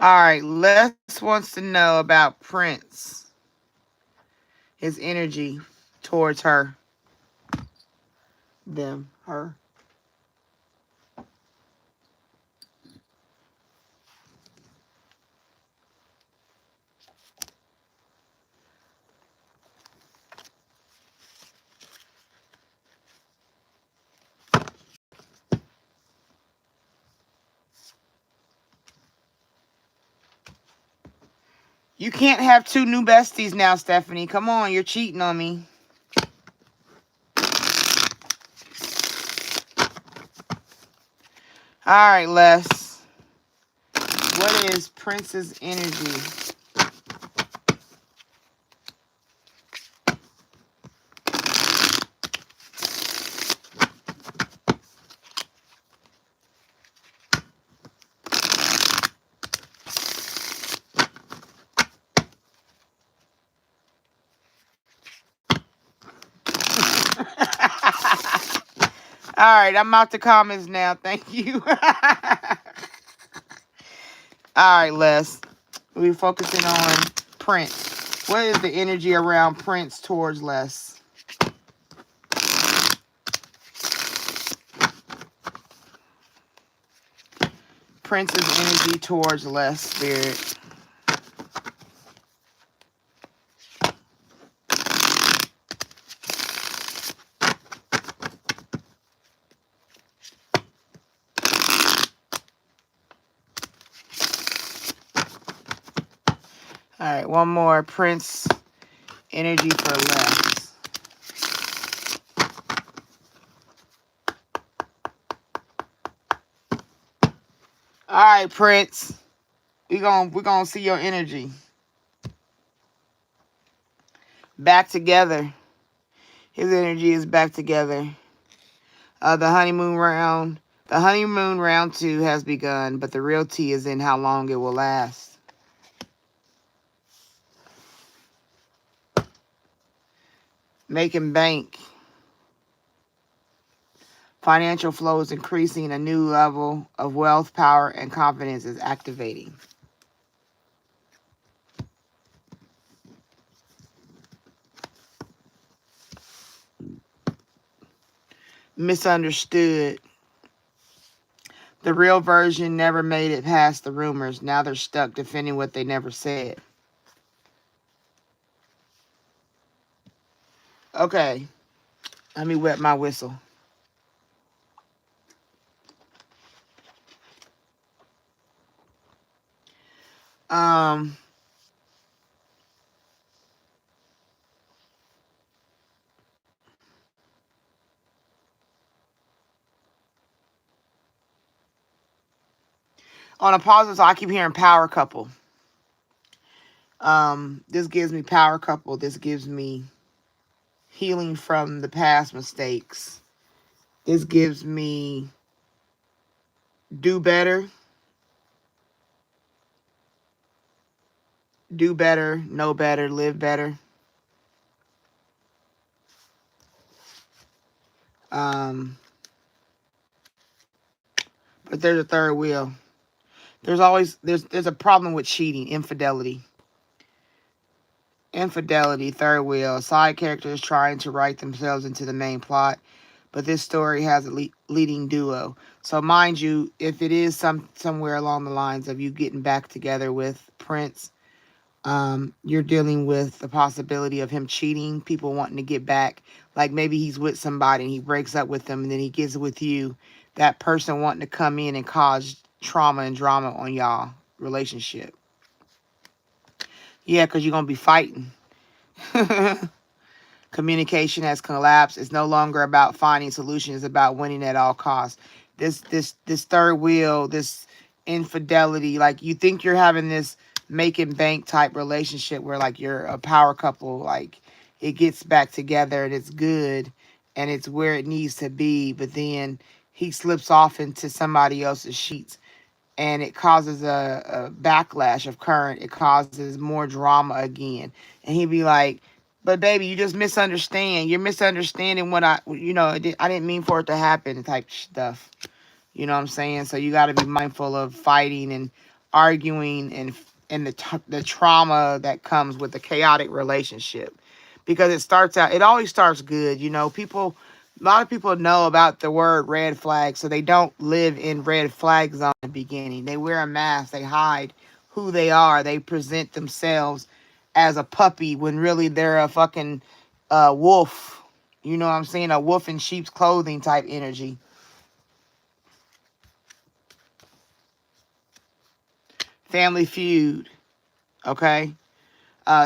All right, Les wants to know about Prince. His energy towards her. Them. Her. You can't have 2 new besties now, Stephanie. Come on, you're cheating on me. All right, Les. What is Prince's energy? All right, I'm out the comments now. Thank you. All right, Les. We're focusing on Prince. What is the energy around Prince towards Les? Prince's energy towards Les, Spirit. All right, one more. Prince energy for left. All right, Prince. We gonna see your energy. Back together. His energy is back together. The honeymoon round. The honeymoon round 2 has begun, but the real tea is in how long it will last. Making bank. Financial flow is increasing. A new level of wealth, power, and confidence is activating. Misunderstood. The real version never made it past the rumors. Now they're stuck defending what they never said. Okay, let me wet my whistle. Um, on a positive, I keep hearing power couple. This gives me power couple. This gives me healing from the past mistakes. This gives me do better, know better, live better. Um, but there's a third wheel. There's a problem with cheating, infidelity. Infidelity, third wheel. Side characters trying to write themselves into the main plot, but this story has a leading duo. So mind you, if it is somewhere along the lines of you getting back together with Prince, you're dealing with the possibility of him cheating, people wanting to get back. Like maybe he's with somebody and he breaks up with them and then he gets with you. That person wanting to come in and cause trauma and drama on y'all relationship. Yeah, because you're going to be fighting. Communication has collapsed. It's no longer about finding solutions. It's about winning at all costs. This third wheel, this infidelity, like you think you're having this making bank type relationship where like you're a power couple, like it gets back together and it's good and it's where it needs to be, but then he slips off into somebody else's sheets and it causes a backlash of current. It causes more drama again. And he'd be like, but baby, you just misunderstand. You're misunderstanding what I didn't mean for it to happen type stuff. You know what I'm saying? So you got to be mindful of fighting and arguing and the trauma that comes with a chaotic relationship. Because it always starts good. A lot of people know about the word red flag, so they don't live in red flag zone in the beginning. They wear a mask. They hide who they are. They present themselves as a puppy when really they're a fucking wolf. You know what I'm saying? A wolf in sheep's clothing type energy. Family feud. Okay?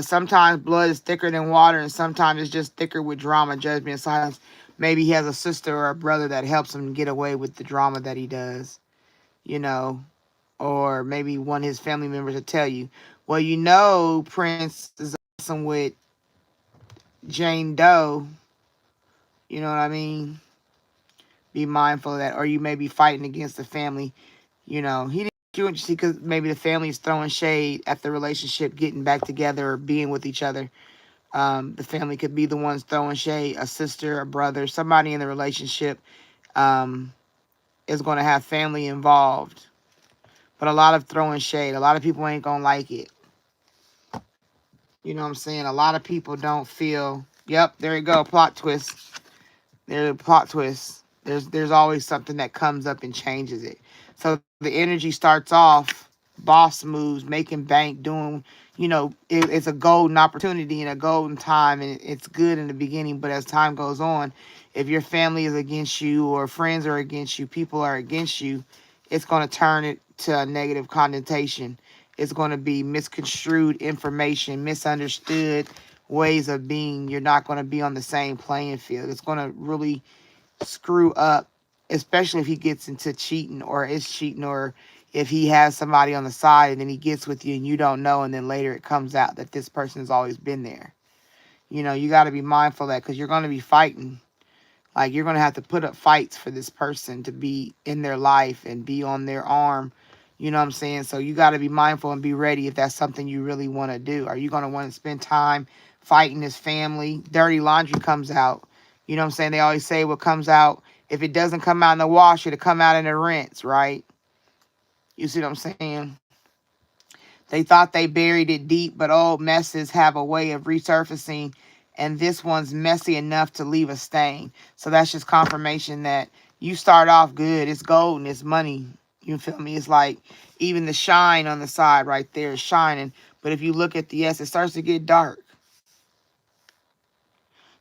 Sometimes blood is thicker than water, and sometimes it's just thicker with drama, judgment, and silence. Maybe he has a sister or a brother that helps him get away with the drama that he does, you know, or maybe one of his family members will tell you, well, Prince is awesome with Jane Doe, you know what I mean? Be mindful of that, or you may be fighting against the family, he didn't get you interested because maybe the family is throwing shade at the relationship getting back together or being with each other. The family could be the ones throwing shade, a sister, a brother, somebody in the relationship is going to have family involved. But a lot of throwing shade. A lot of people ain't going to like it. You know what I'm saying? A lot of people don't feel, yep, there you go, plot twist. There's a plot twist. There's always something that comes up and changes it. So the energy starts off, boss moves, making bank, doing, it's a golden opportunity and a golden time, and it's good in the beginning. But as time goes on, if your family is against you or friends are against you, people are against you, it's going to turn it to a negative connotation. It's going to be misconstrued information, misunderstood ways of being. You're not going to be on the same playing field. It's going to really screw up, especially if he gets into cheating or is cheating, or if he has somebody on the side and then he gets with you and you don't know, and then later it comes out that this person has always been there. You know, you got to be mindful of that, because you're going to be fighting. Like, you're going to have to put up fights for this person to be in their life and be on their arm. You know what I'm saying? So you got to be mindful and be ready if that's something you really want to do. Are you going to want to spend time fighting this family? Dirty laundry comes out. You know what I'm saying? They always say what comes out, if it doesn't come out in the wash, it'll come out in the rinse, right? You see what I'm saying? They thought they buried it deep, but old messes have a way of resurfacing, and this one's messy enough to leave a stain. So that's just confirmation that you start off good. It's golden. It's money. You feel me? It's like even the shine on the side right there is shining. But if you look at the S, it starts to get dark.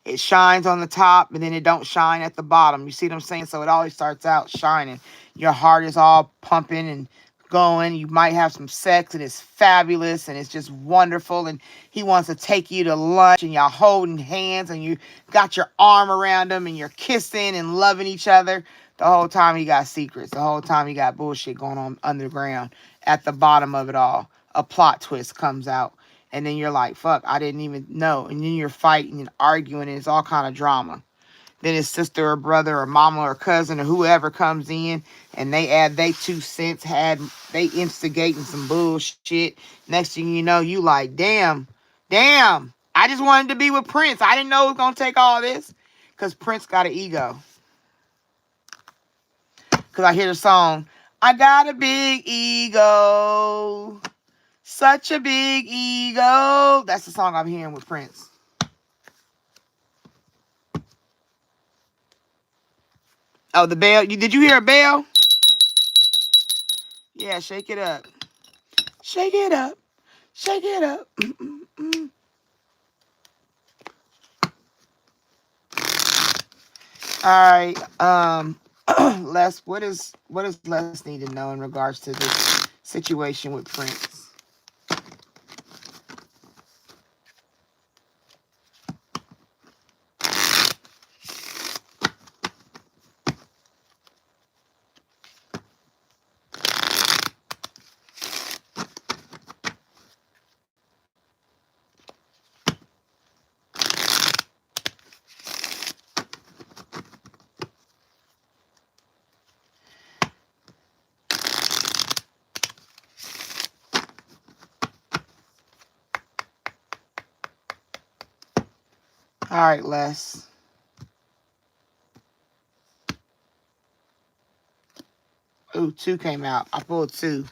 It shines on the top, and then it don't shine at the bottom. You see what I'm saying? So it always starts out shining. Your heart is all pumping and going. You might have some sex, and it's fabulous, and it's just wonderful. And he wants to take you to lunch, and y'all holding hands, and you got your arm around him, and you're kissing and loving each other. The whole time he got secrets. The whole time he got bullshit going on underground. At the bottom of it all, a plot twist comes out. And then you're like, fuck, I didn't even know. And then you're fighting and arguing, and it's all kind of drama. Then his sister or brother or mama or cousin or whoever comes in, and they add they 2 cents, they instigating some bullshit. Next thing you know, you like, damn, I just wanted to be with Prince. I didn't know it was going to take all this. Because Prince got an ego. Because I hear the song, I got a big ego. Such a big ego. That's the song I'm hearing with Prince. Oh, the bell. Did you hear a bell? Yeah, shake it up. Shake it up. Shake it up. All right. Les, what does Les need to know in regards to this situation with Prince? All right, Les. Ooh, 2 came out. I pulled 2.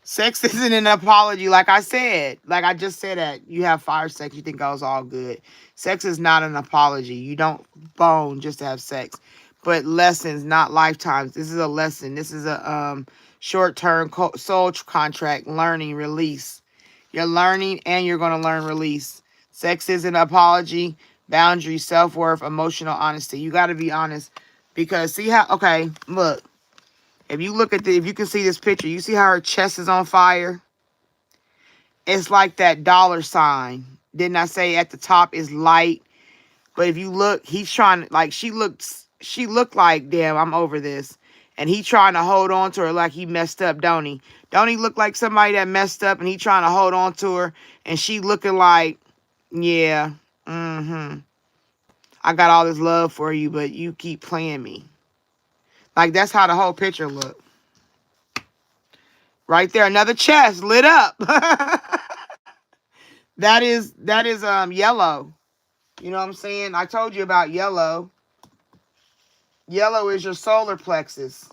Sex isn't an apology, like I said. Like I just said that. You have fire sex, you think I was all good. Sex is not an apology. You don't bone just to have sex. But lessons, not lifetimes. This is a lesson. This is a short-term soul contract, learning, release. You're learning and you're going to learn release. Sex is an apology, boundary, self-worth, emotional honesty. You got to be honest. Because see how, okay, look. If you look at if you can see this picture, you see how her chest is on fire? It's like that dollar sign. Didn't I say at the top is light? But if you look, he's trying to, like, she looked like, damn, I'm over this. And he trying to hold on to her like he messed up, don't he? Don't he look like somebody that messed up and he trying to hold on to her? And she looking like, yeah, I got all this love for you, but you keep playing me. Like, that's how the whole picture looked. Right there, another chest lit up. that is yellow. You know what I'm saying? I told you about yellow. Yellow is your solar plexus.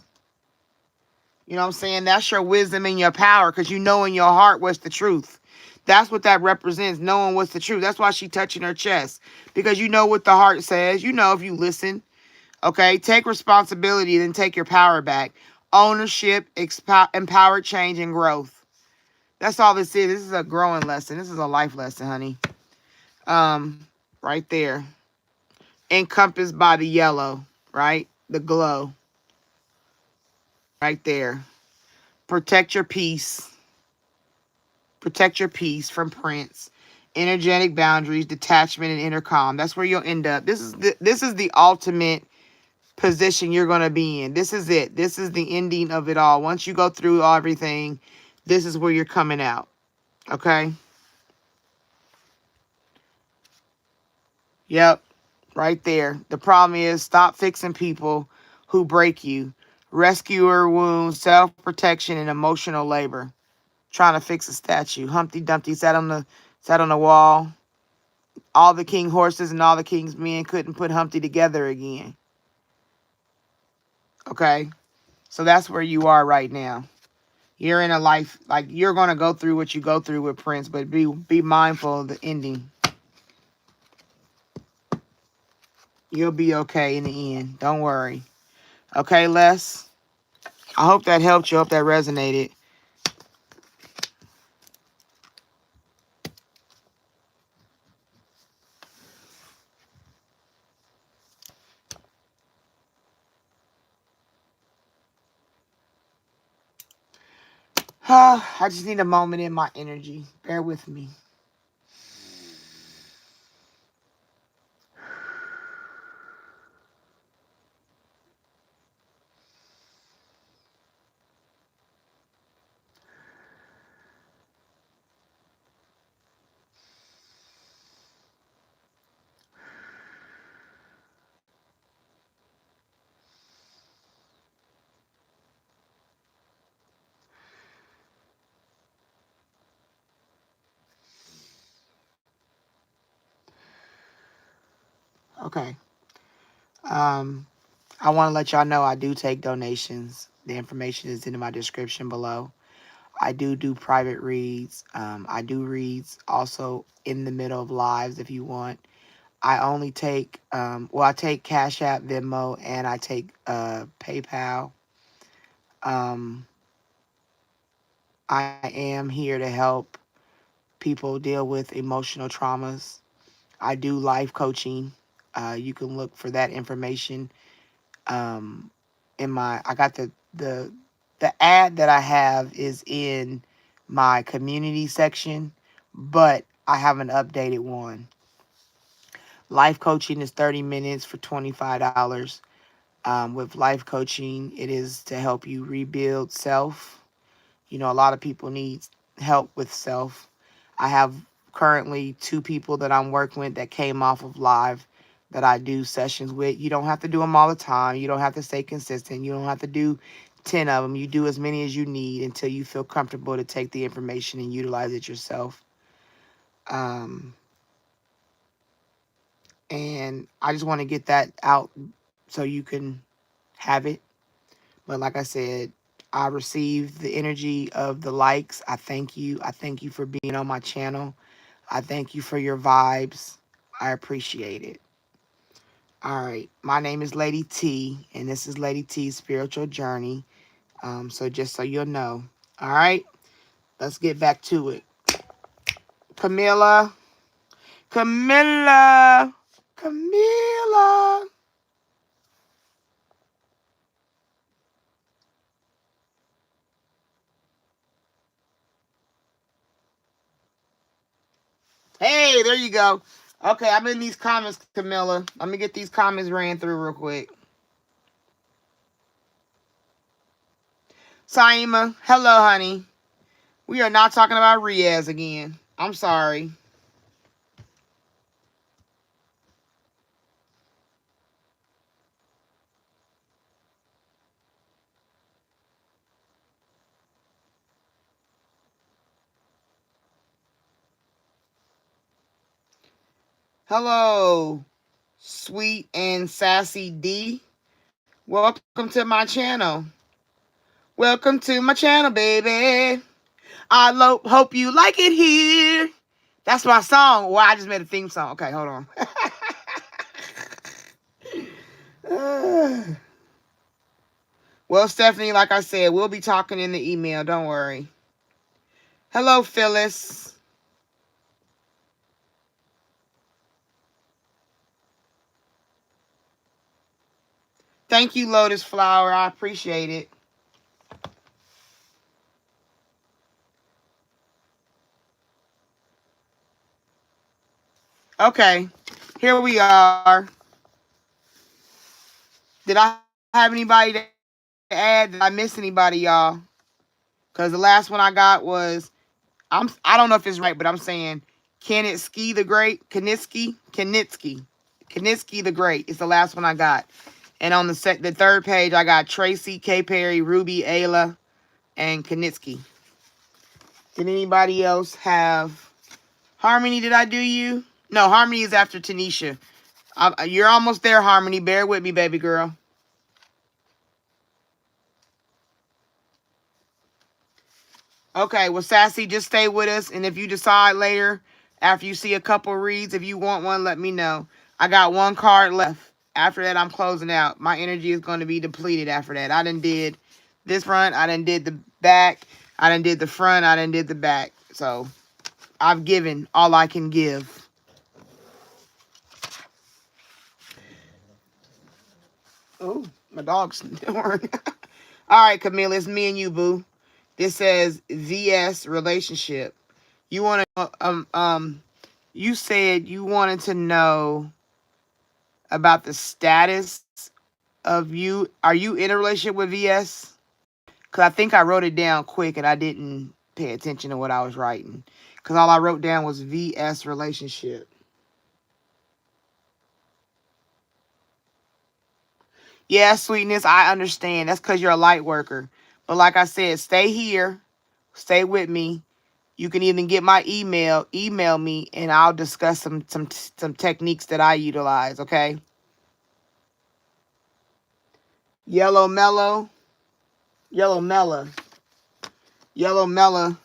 You know what I'm saying? That's your wisdom and your power, because you know in your heart what's the truth. That's what that represents, knowing what's the truth. That's why she touching her chest, because you know what the heart says. You know if you listen. Okay? Take responsibility, then take your power back. Ownership, empowered change, and growth. That's all this is. This is a growing lesson. This is a life lesson, honey. Right there. Encompassed by the yellow, right? The glow. Right there. Protect your peace. Protect your peace from Prince. Energetic boundaries, detachment, and intercom. That's where you'll end up. This is the ultimate position you're going to be in. This is it. This is the ending of it all. Once you go through everything, this is where you're coming out. Okay? Yep. Right there. The problem is stop fixing people who break you. Rescuer wounds, self-protection, and emotional labor. Trying to fix a statue. Humpty Dumpty sat on the wall. All the king horses and all the king's men couldn't put Humpty together again. Okay? So that's where you are right now. You're in a life, like, you're going to go through what you go through with Prince, but be mindful of the ending. You'll be okay in the end. Don't worry. Okay, Les? I hope that helped you. I hope that resonated. I just need a moment in my energy. Bear with me. Okay. Um, I want to let y'all know I do take donations. The information is in my description below. I do private reads. I do reads also in the middle of lives if you want. I only take, I take Cash App, Venmo, and I take PayPal. Um, I am here to help people deal with emotional traumas. I do life coaching. You can look for that information. I got the ad that I have is in my community section, but I have an updated one. Life coaching is 30 minutes for $25. With life coaching, it is to help you rebuild self. You know, a lot of people need help with self. I have currently 2 people that I'm working with that came off of live that I do sessions with. You don't have to do them all the time. You don't have to stay consistent. You don't have to do 10 of them. You do as many as you need until you feel comfortable to take the information and utilize it yourself. Um, and I just want to get that out so you can have it. But like I said, I receive the energy of the likes. I thank you. I thank you for being on my channel. I thank you for your vibes. I appreciate it. All right. My name is Lady T, and this is Lady T's Spiritual Journey. So just so you'll know. All right. Let's get back to it. Camilla. Camilla. Camilla. Hey, there you go. Okay, I'm in these comments, Camilla. Let me get these comments ran through real quick. Saima, hello, honey. We are not talking about Riaz again. I'm sorry. Hello, sweet and sassy D. Welcome to my channel. Welcome to my channel, baby. Hope you like it here. That's my song. Well, I just made a theme song. Okay, hold on. Well, Stephanie, like I said, we'll be talking in the email. Don't worry. Hello, Phyllis. Thank you, Lotus Flower. I appreciate it. Okay, here we are. Did I have anybody to add? Did I miss anybody, y'all? Because the last one I got was I don't know if it's right, but I'm saying Kanitsky the Great, Kanitsky the Great. It's the last one I got. And on the third page, I got Tracy, K. Perry, Ruby, Ayla, and Kanitsky. Did anybody else have Harmony? Did I do you? No, Harmony is after Tanisha. You're almost there, Harmony. Bear with me, baby girl. Okay, well, Sassy, just stay with us. And if you decide later, after you see a couple reads, if you want one, let me know. I got one card left. After that, I'm closing out. My energy is going to be depleted after that. I done did this front. I done did the back. I done did the front. I done did the back. So I've given all I can give. Oh, my dog's snoring. All right, Camilla, it's me and you, boo. This says VS relationship. You want to you said you wanted to know about the status of you. Are you in a relationship with VS? Because I think I wrote it down quick and I didn't pay attention to what I was writing. Because all I wrote down was VS relationship. Yeah, sweetness, I understand. That's because you're a light worker. But like I said, stay here. Stay with me. You can even get my email me, and I'll discuss some techniques that I utilize, okay? Yellow mellow, yellow mellow, yellow mellow.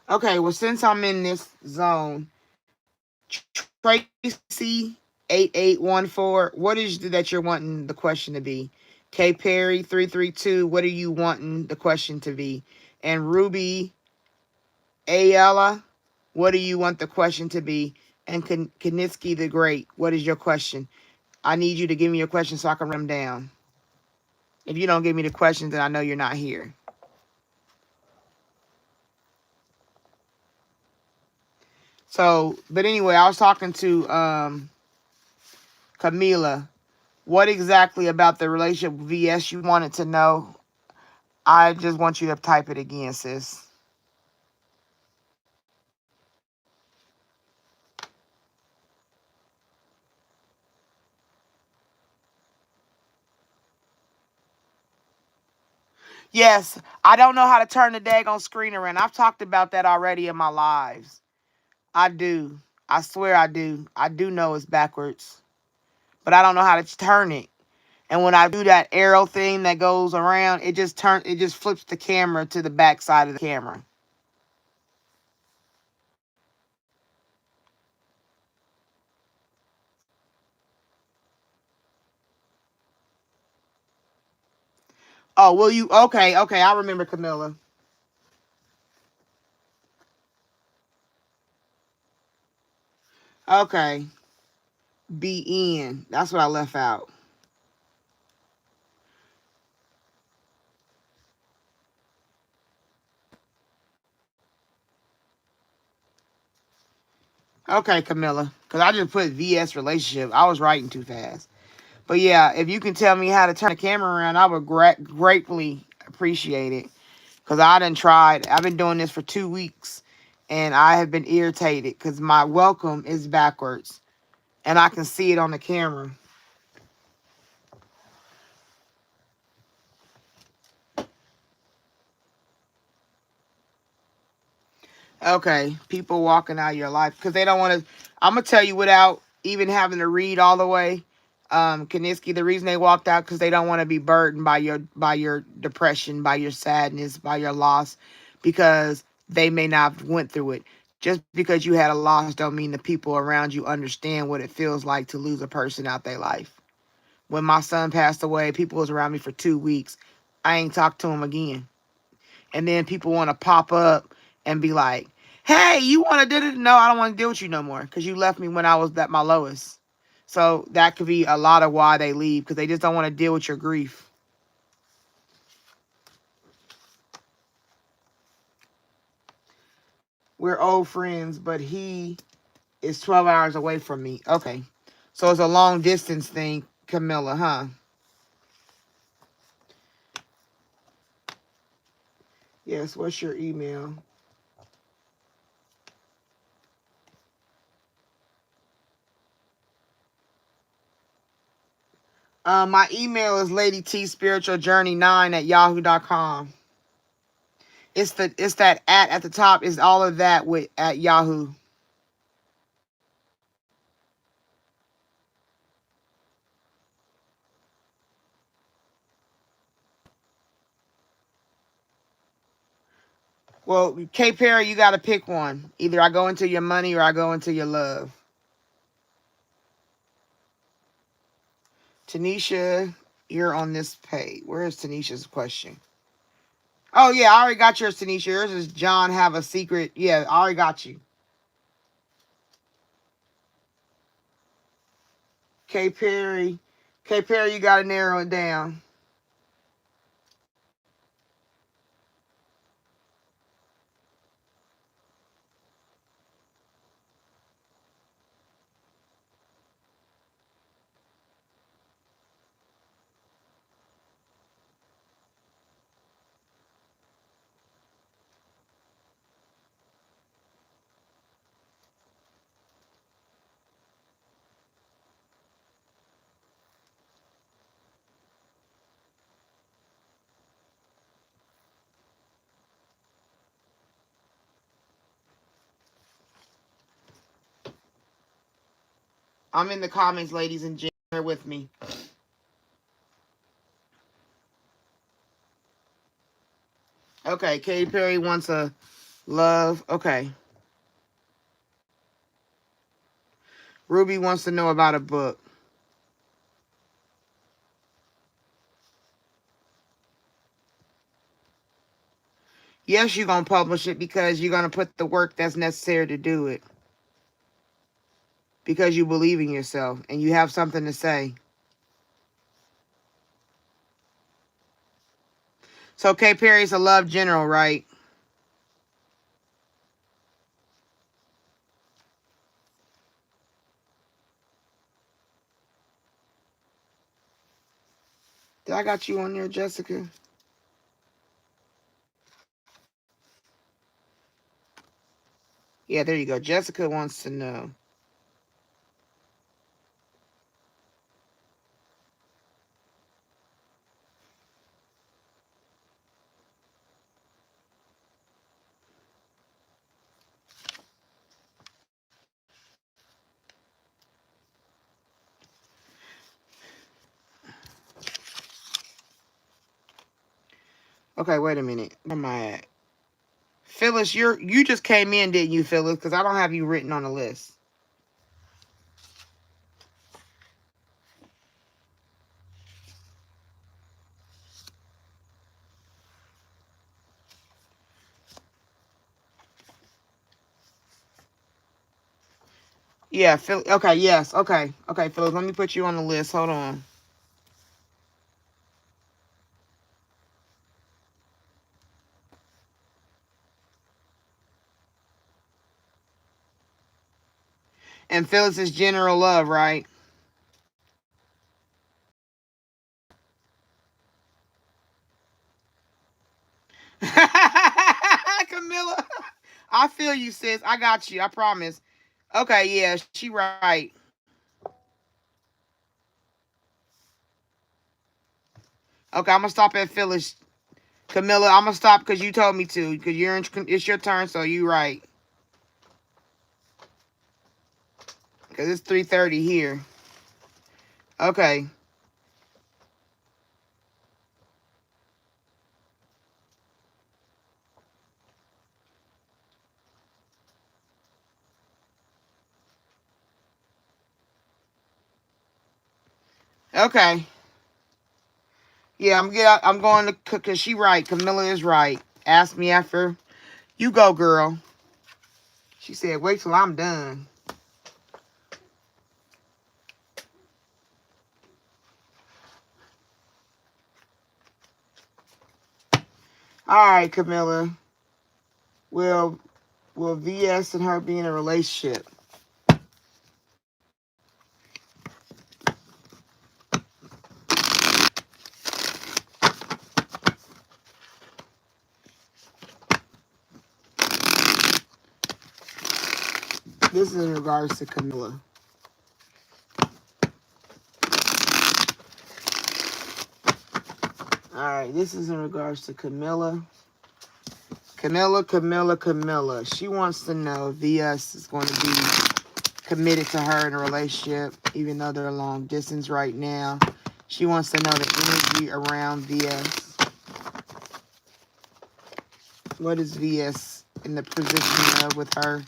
Okay, well, since I'm in this zone, Tracy 8814, what is that you're wanting the question to be? K Perry 332, what are you wanting the question to be? And Ruby Ayala, what do you want the question to be? And Kanitsky the Great, what is your question? I need you to give me your question so I can write them down. If you don't give me the questions, then I know you're not here. So, but anyway, I was talking to Camila. What exactly about the relationship with VS you wanted to know? I just want you to type it again, sis. Yes, I don't know how to turn the daggone screen around. I've talked about that already in my lives. I do. I swear I do. I do know it's backwards, but I don't know how to turn it. And when I do that arrow thing that goes around, it just flips the camera to the back side of the camera. Oh, will you? Okay, okay. I remember Camilla. Okay. Be in. That's what I left out. Okay, Camilla. Because I just put VS relationship. I was writing too fast. But yeah, if you can tell me how to turn the camera around, I would gratefully appreciate it. Because I done tried. I've been doing this for 2 weeks. And I have been irritated because my welcome is backwards. And I can see it on the camera. Okay, people walking out of your life because they don't want to. I'm gonna tell you without even having to read all the way. Kanitsky, the reason they walked out because they don't want to be burdened by your depression, by your sadness, by your loss, because they may not have went through it. Just because you had a loss don't mean the people around you understand what it feels like to lose a person out their life. When my son passed away, people was around me for 2 weeks. I ain't talked to him again. And then people want to pop up and be like, hey, you want to do it? No, I don't want to deal with you no more because you left me when I was at my lowest. So that could be a lot of why they leave, because they just don't want to deal with your grief. We're old friends, but he is 12 hours away from me. Okay. So it's a long distance thing, Camilla, huh? Yes, what's your email? My email is ladytspiritualjourney9@yahoo.com. It's that at the top is all of that with at Yahoo. Well, K Perry, you got to pick one. Either I go into your money or I go into your love. Tanisha, you're on this page. Where is Tanisha's question? Oh, yeah, I already got yours, Tanisha. Yours is John have a secret. Yeah, I already got you. K Perry. K Perry, you got to narrow it down. I'm in the comments, ladies and gentlemen. Bear with me. Okay, Katy Perry wants a love. Okay. Ruby wants to know about a book. Yes, you're going to publish it because you're going to put the work that's necessary to do it. Because you believe in yourself and you have something to say. So, K. Perry's a love general, right? Did I got you on there, Jessica? Yeah, there you go. Jessica wants to know. Okay, wait a minute. Where am I at? Phyllis, you just came in, didn't you, Phyllis? Because I don't have you written on the list. Yeah, Phil. Okay, yes. Okay. Okay, Phyllis, let me put you on the list. Hold on. And Phyllis is general love, right? Camilla, I feel you, sis. I got you. I promise. Okay, yeah, she right. Okay, I'm gonna stop at Phyllis. Camilla, I'm gonna stop because you told me to. Because it's your turn, so you right. Because it's 3:30 here. Okay. Okay. Yeah, I'm going to cook because she right. Camilla is right. Ask me after You go, girl. She said, wait till I'm done. All right, Camilla. Will VS and her be in a relationship? This is in regards to Camilla. All right, this is in regards to Camilla. Camilla. She wants to know if VS is going to be committed to her in a relationship, even though they're long distance right now. She wants to know the energy around VS. What is VS in the position of with her?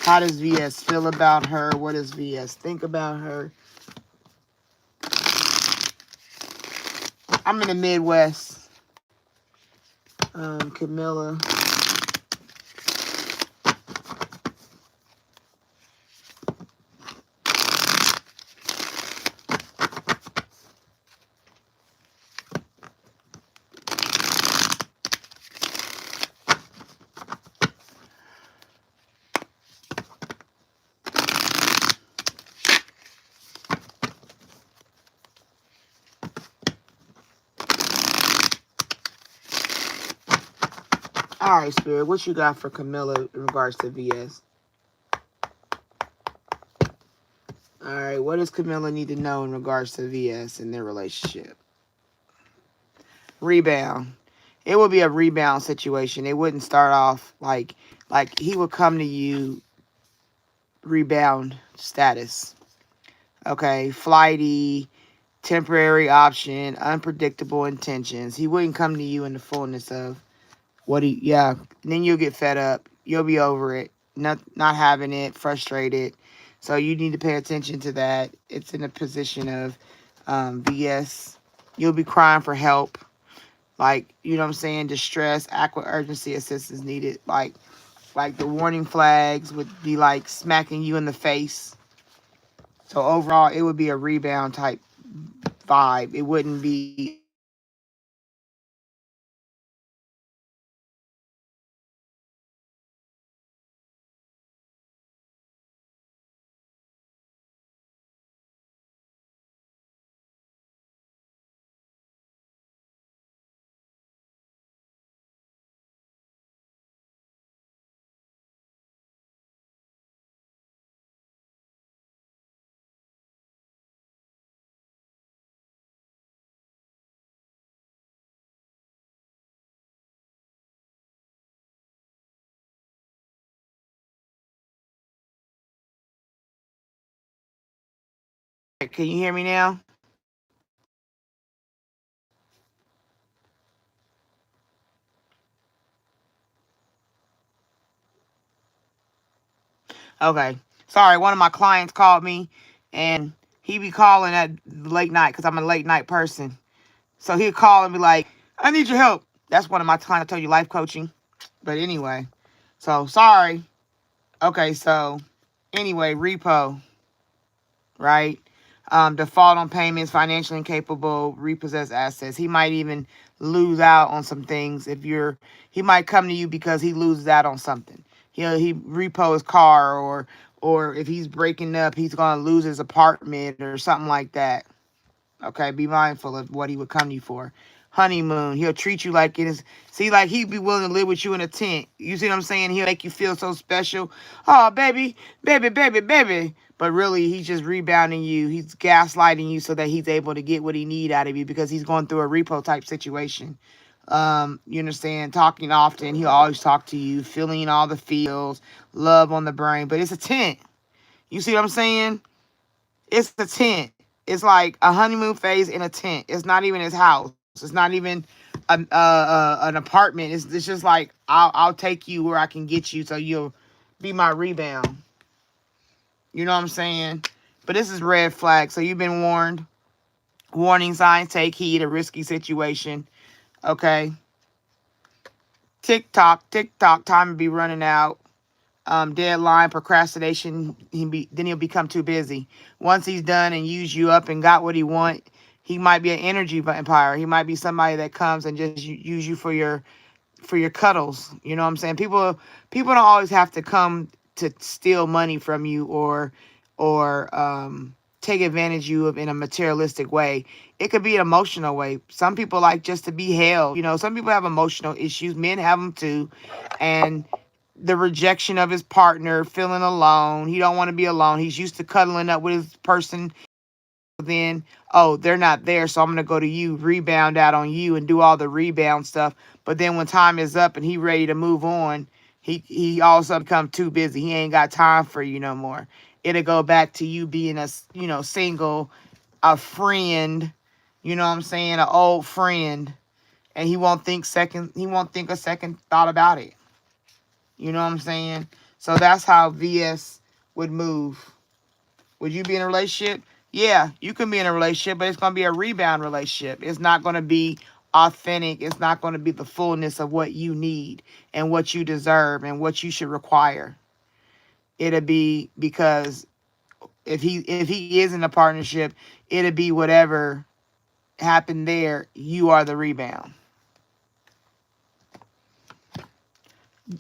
How does VS feel about her? What does VS think about her? I'm in the Midwest. Camilla. All right, Spirit, what you got for Camilla in regards to VS? All right, what does Camilla need to know in regards to VS and their relationship? Rebound. It would be a rebound situation. It wouldn't start off like he would come to you rebound status. Okay, flighty, temporary option, unpredictable intentions. He wouldn't come to you in the fullness of yeah. And then you'll get fed up. You'll be over it. Not having it, frustrated. So you need to pay attention to that. It's in a position of VS. You'll be crying for help. Like, you know what I'm saying? Distress, aqua urgency assistance needed. Like the warning flags would be like smacking you in the face. So overall, it would be a rebound type vibe. It wouldn't be can you hear me now? Okay. Sorry, one of my clients called me and he be calling at late night because I'm a late night person. So he'd call and be like, I need your help. That's one of my clients. I told you life coaching. But anyway, so sorry. Okay, so anyway, repo, right? Default on payments, financially incapable, repossess assets. He might even lose out on some things he might come to you because he loses out on something. He repo his car or if he's breaking up, he's gonna lose his apartment or something like that. Okay, be mindful of what he would come to you for. Honeymoon, he'll treat you like it is. See, like he'd be willing to live with you in a tent. You see what I'm saying? He'll make you feel so special. Oh, baby, baby, baby, baby. But really, he's just rebounding you. He's gaslighting you so that he's able to get what he need out of you because he's going through a repo type situation. You understand? Talking often, he'll always talk to you, feeling all the feels, love on the brain. But it's a tent. You see what I'm saying? It's a tent. It's like a honeymoon phase in a tent. It's not even his house. It's not even an apartment. It's just like I'll take you where I can get you, so you'll be my rebound. You know what I'm saying? But this is red flag. So you've been warned. Warning signs: take heed. A risky situation. Okay. Tick tock, time to be running out. Deadline, procrastination. Then he'll become too busy. Once he's done and used you up and got what he want, he might be an energy vampire. He might be somebody that comes and just use you for your cuddles. You know what I'm saying? People don't always have to come to steal money from you or take advantage of you in a materialistic way. It could be an emotional way. Some people like just to be held. You know, some people have emotional issues. Men have them too. And the rejection of his partner, feeling alone. He don't want to be alone. He's used to cuddling up with his person. Then, oh, they're not there, so I'm gonna go to you, rebound out on you, and do all the rebound stuff. But then when time is up and he ready to move on, he all of a sudden become too busy. He ain't got time for you no more. It'll go back to you being single, a friend. You know what I'm saying? An old friend, and he won't think second. He won't think a second thought about it. You know what I'm saying? So that's how VS would move. Would you be in a relationship? Yeah, you can be in a relationship, but it's going to be a rebound relationship. It's not going to be authentic. It's not going to be the fullness of what you need and what you deserve and what you should require. It'll be because if he is in a partnership, it'll be whatever happened there. You are the rebound.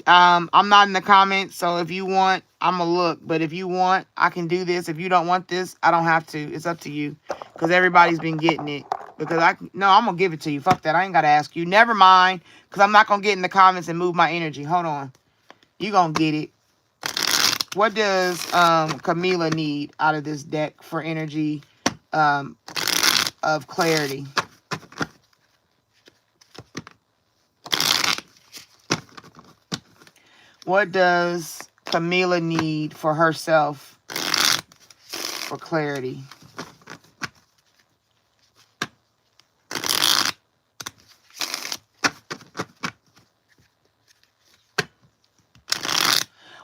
I'm not in the comments, so if you want, I'm gonna look. But if you want, I can do this. If you don't want this, I don't have to. It's up to you. Because everybody's been getting it. Because I'm gonna give it to you. Fuck that. I ain't gotta ask you. Never mind. Because I'm not gonna get in the comments and move my energy. Hold on. You gonna get it. What does Camila need out of this deck for energy of clarity? What does Camila need for herself for clarity?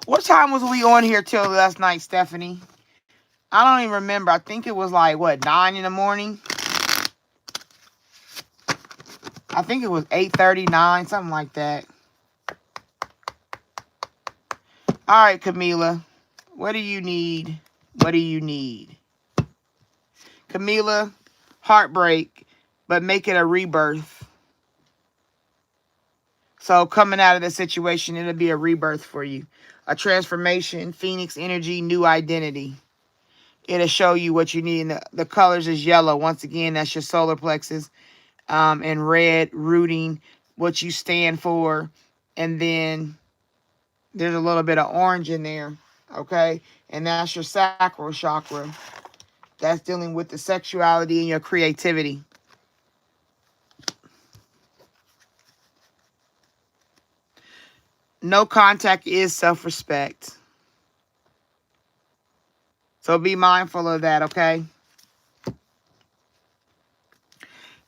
What time was we on here till last night, Stephanie? I don't even remember. I think it was like, what, 9 in the morning? I think it was 8:39, something like that. All right, Camila. What do you need? What do you need? Camila, heartbreak, but make it a rebirth. So coming out of the situation, it'll be a rebirth for you. A transformation, Phoenix energy, new identity. It'll show you what you need. And the colors is yellow. Once again, that's your solar plexus. And red, rooting, what you stand for. And then there's a little bit of orange in there. Okay? And that's your sacral chakra. That's dealing with the sexuality and your creativity. No contact is self-respect. So be mindful of that, okay?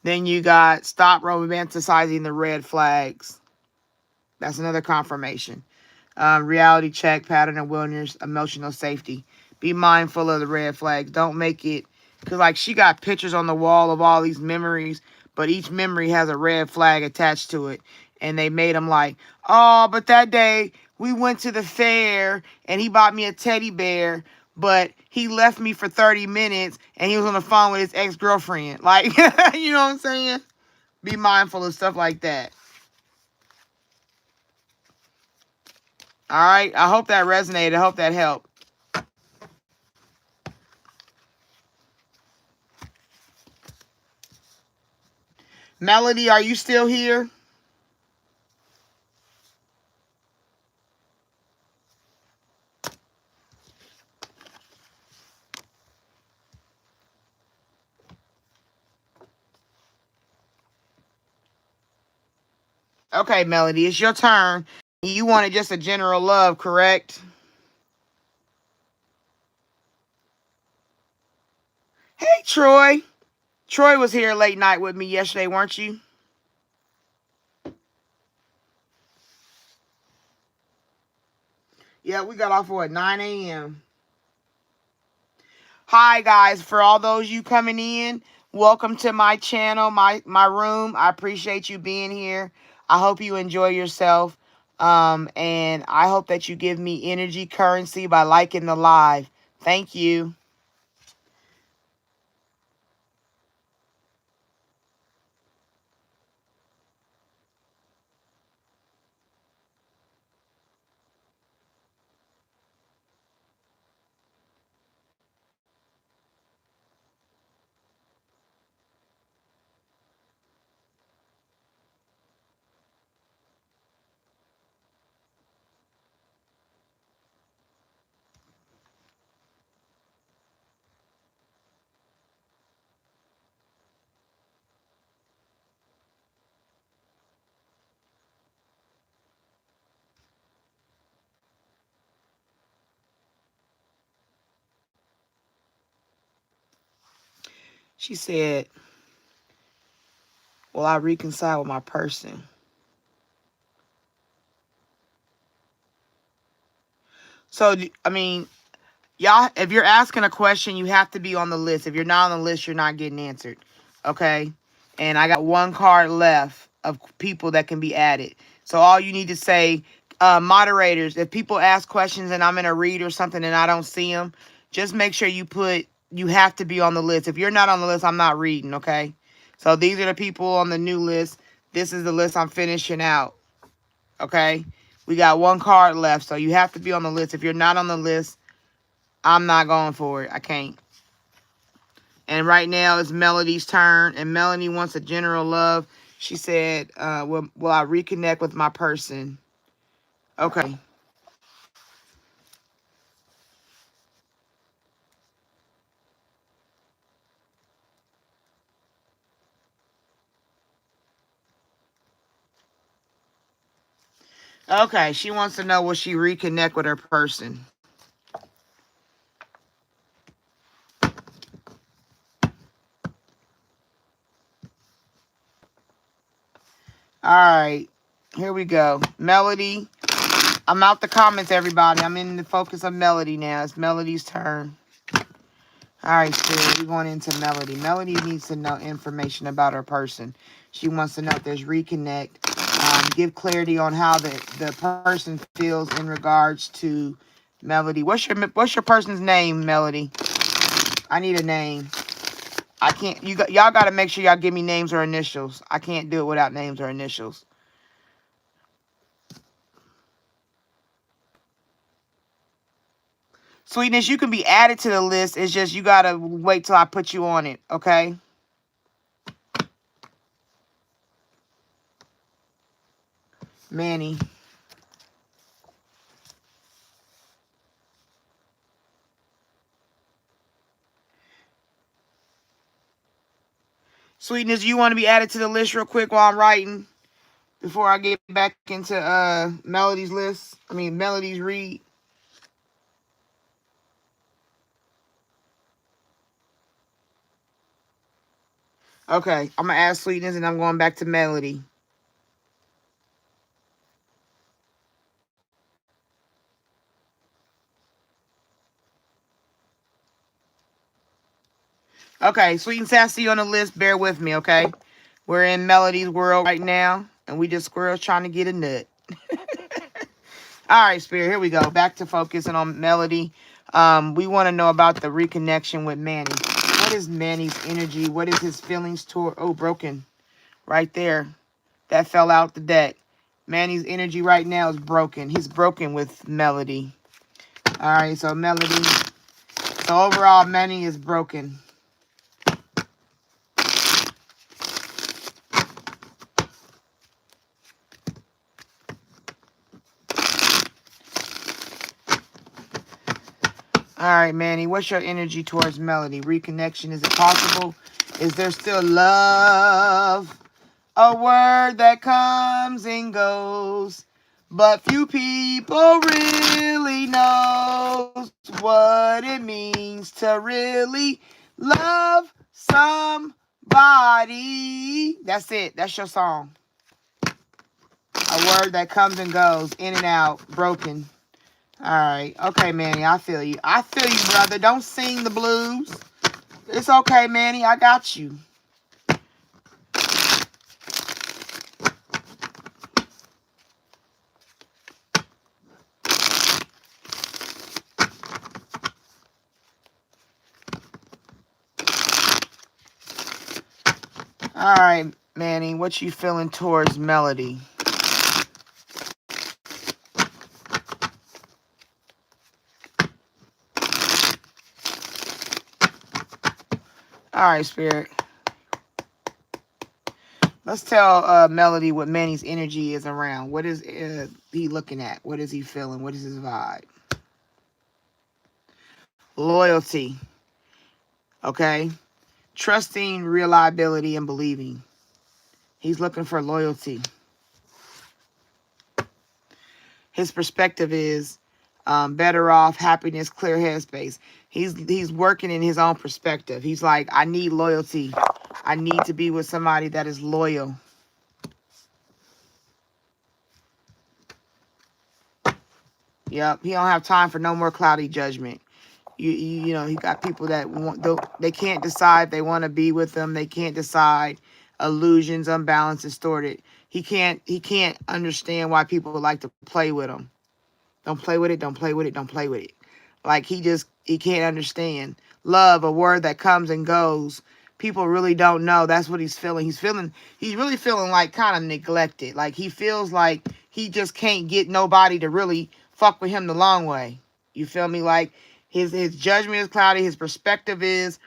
Then you got stop romanticizing the red flags. That's another confirmation. Reality check, pattern of wilderness, emotional safety. Be mindful of the red flags. Don't make it, because like she got pictures on the wall of all these memories, but each memory has a red flag attached to it. And they made them like, oh, but that day we went to the fair and he bought me a teddy bear, but he left me for 30 minutes and he was on the phone with his ex-girlfriend. Like, you know what I'm saying? Be mindful of stuff like that. All right. I hope that resonated. I hope that helped. Melody, are you still here? Okay, Melody, it's your turn. You wanted just a general love, correct? Hey, Troy. Troy was here late night with me yesterday, weren't you? Yeah, we got off at 9 a.m. Hi, guys. For all those you coming in, welcome to my channel, my room. I appreciate you being here. I hope you enjoy yourself. And I hope that you give me energy currency by liking the live. Thank you. She said, "Will I reconcile with my person?" So, I mean, y'all, if you're asking a question, you have to be on the list. If you're not on the list, you're not getting answered. Okay? And I got one card left of people that can be added. So all you need to say, moderators, if people ask questions and I'm in a read or something and I don't see them, just make sure you have to be on the list. If you're not on the list, I'm not reading, okay? So these are the people on the new list. This is the list I'm finishing out, okay? We got one card left, so you have to be on the list. If you're not on the list, I'm not going for it. I can't. And right now it's Melody's turn. And Melody wants a general love. She said, will I reconnect with my person? Okay. Okay. She wants to know, will she reconnect with her person? All right. Here we go. Melody. I'm out the comments, everybody. I'm in the focus of Melody now. It's Melody's turn. All right, Spirit, we're going into Melody. Melody needs to know information about her person. She wants to know if there's reconnect. Give clarity on how the person feels in regards to Melody. What's your person's name, Melody? I need a name. I can't. Y'all got to make sure y'all give me names or initials. I can't do it without names or initials. Sweetness, you can be added to the list. It's just you got to wait till I put you on it, okay? Manny. Sweetness, you want to be added to the list real quick while I'm writing before I get back into Melody's list? I mean, Melody's read. Okay, I'm going to add Sweetness and I'm going back to Melody. Okay, Sweet and Sassy on the list. Bear with me, okay? We're in Melody's world right now, and we just squirrels trying to get a nut. All right, Spirit, here we go. Back to focusing on Melody. We want to know about the reconnection with Manny. What is Manny's energy? What is his feelings toward... Oh, broken. Right there. That fell out the deck. Manny's energy right now is broken. He's broken with Melody. All right, so Melody. So overall, Manny is broken. All right, Manny, what's your energy towards Melody? Reconnection, is it possible? Is there still love? A word that comes and goes, but few people really knows what it means to really love somebody. That's it. That's your song. A word that comes and goes, in and out, broken. All right. Okay, Manny, I feel you. I feel you, brother. Don't sing the blues. It's okay, Manny. I got you. All right, Manny, what you feeling towards Melody? All right, Spirit. Let's tell Melody what Manny's energy is around. What is he looking at? What is he feeling? What is his vibe? Loyalty. Okay. Trusting, reliability, and believing. He's looking for loyalty. His perspective is better off, happiness, clear headspace. He's working in his own perspective. He's like, I need loyalty. I need to be with somebody that is loyal. Yep, he don't have time for no more cloudy judgment. You know, he got people that they can't decide they want to be with them. They can't decide. Illusions, unbalanced, distorted. He can't understand why people like to play with him. Don't play with it. Don't play with it. Don't play with it. Like he can't understand. Love, a word that comes and goes. People really don't know. That's what he's feeling. He's really feeling like kind of neglected. Like he feels like he just can't get nobody to really fuck with him the long way. You feel me? Like his judgment is cloudy. His perspective is,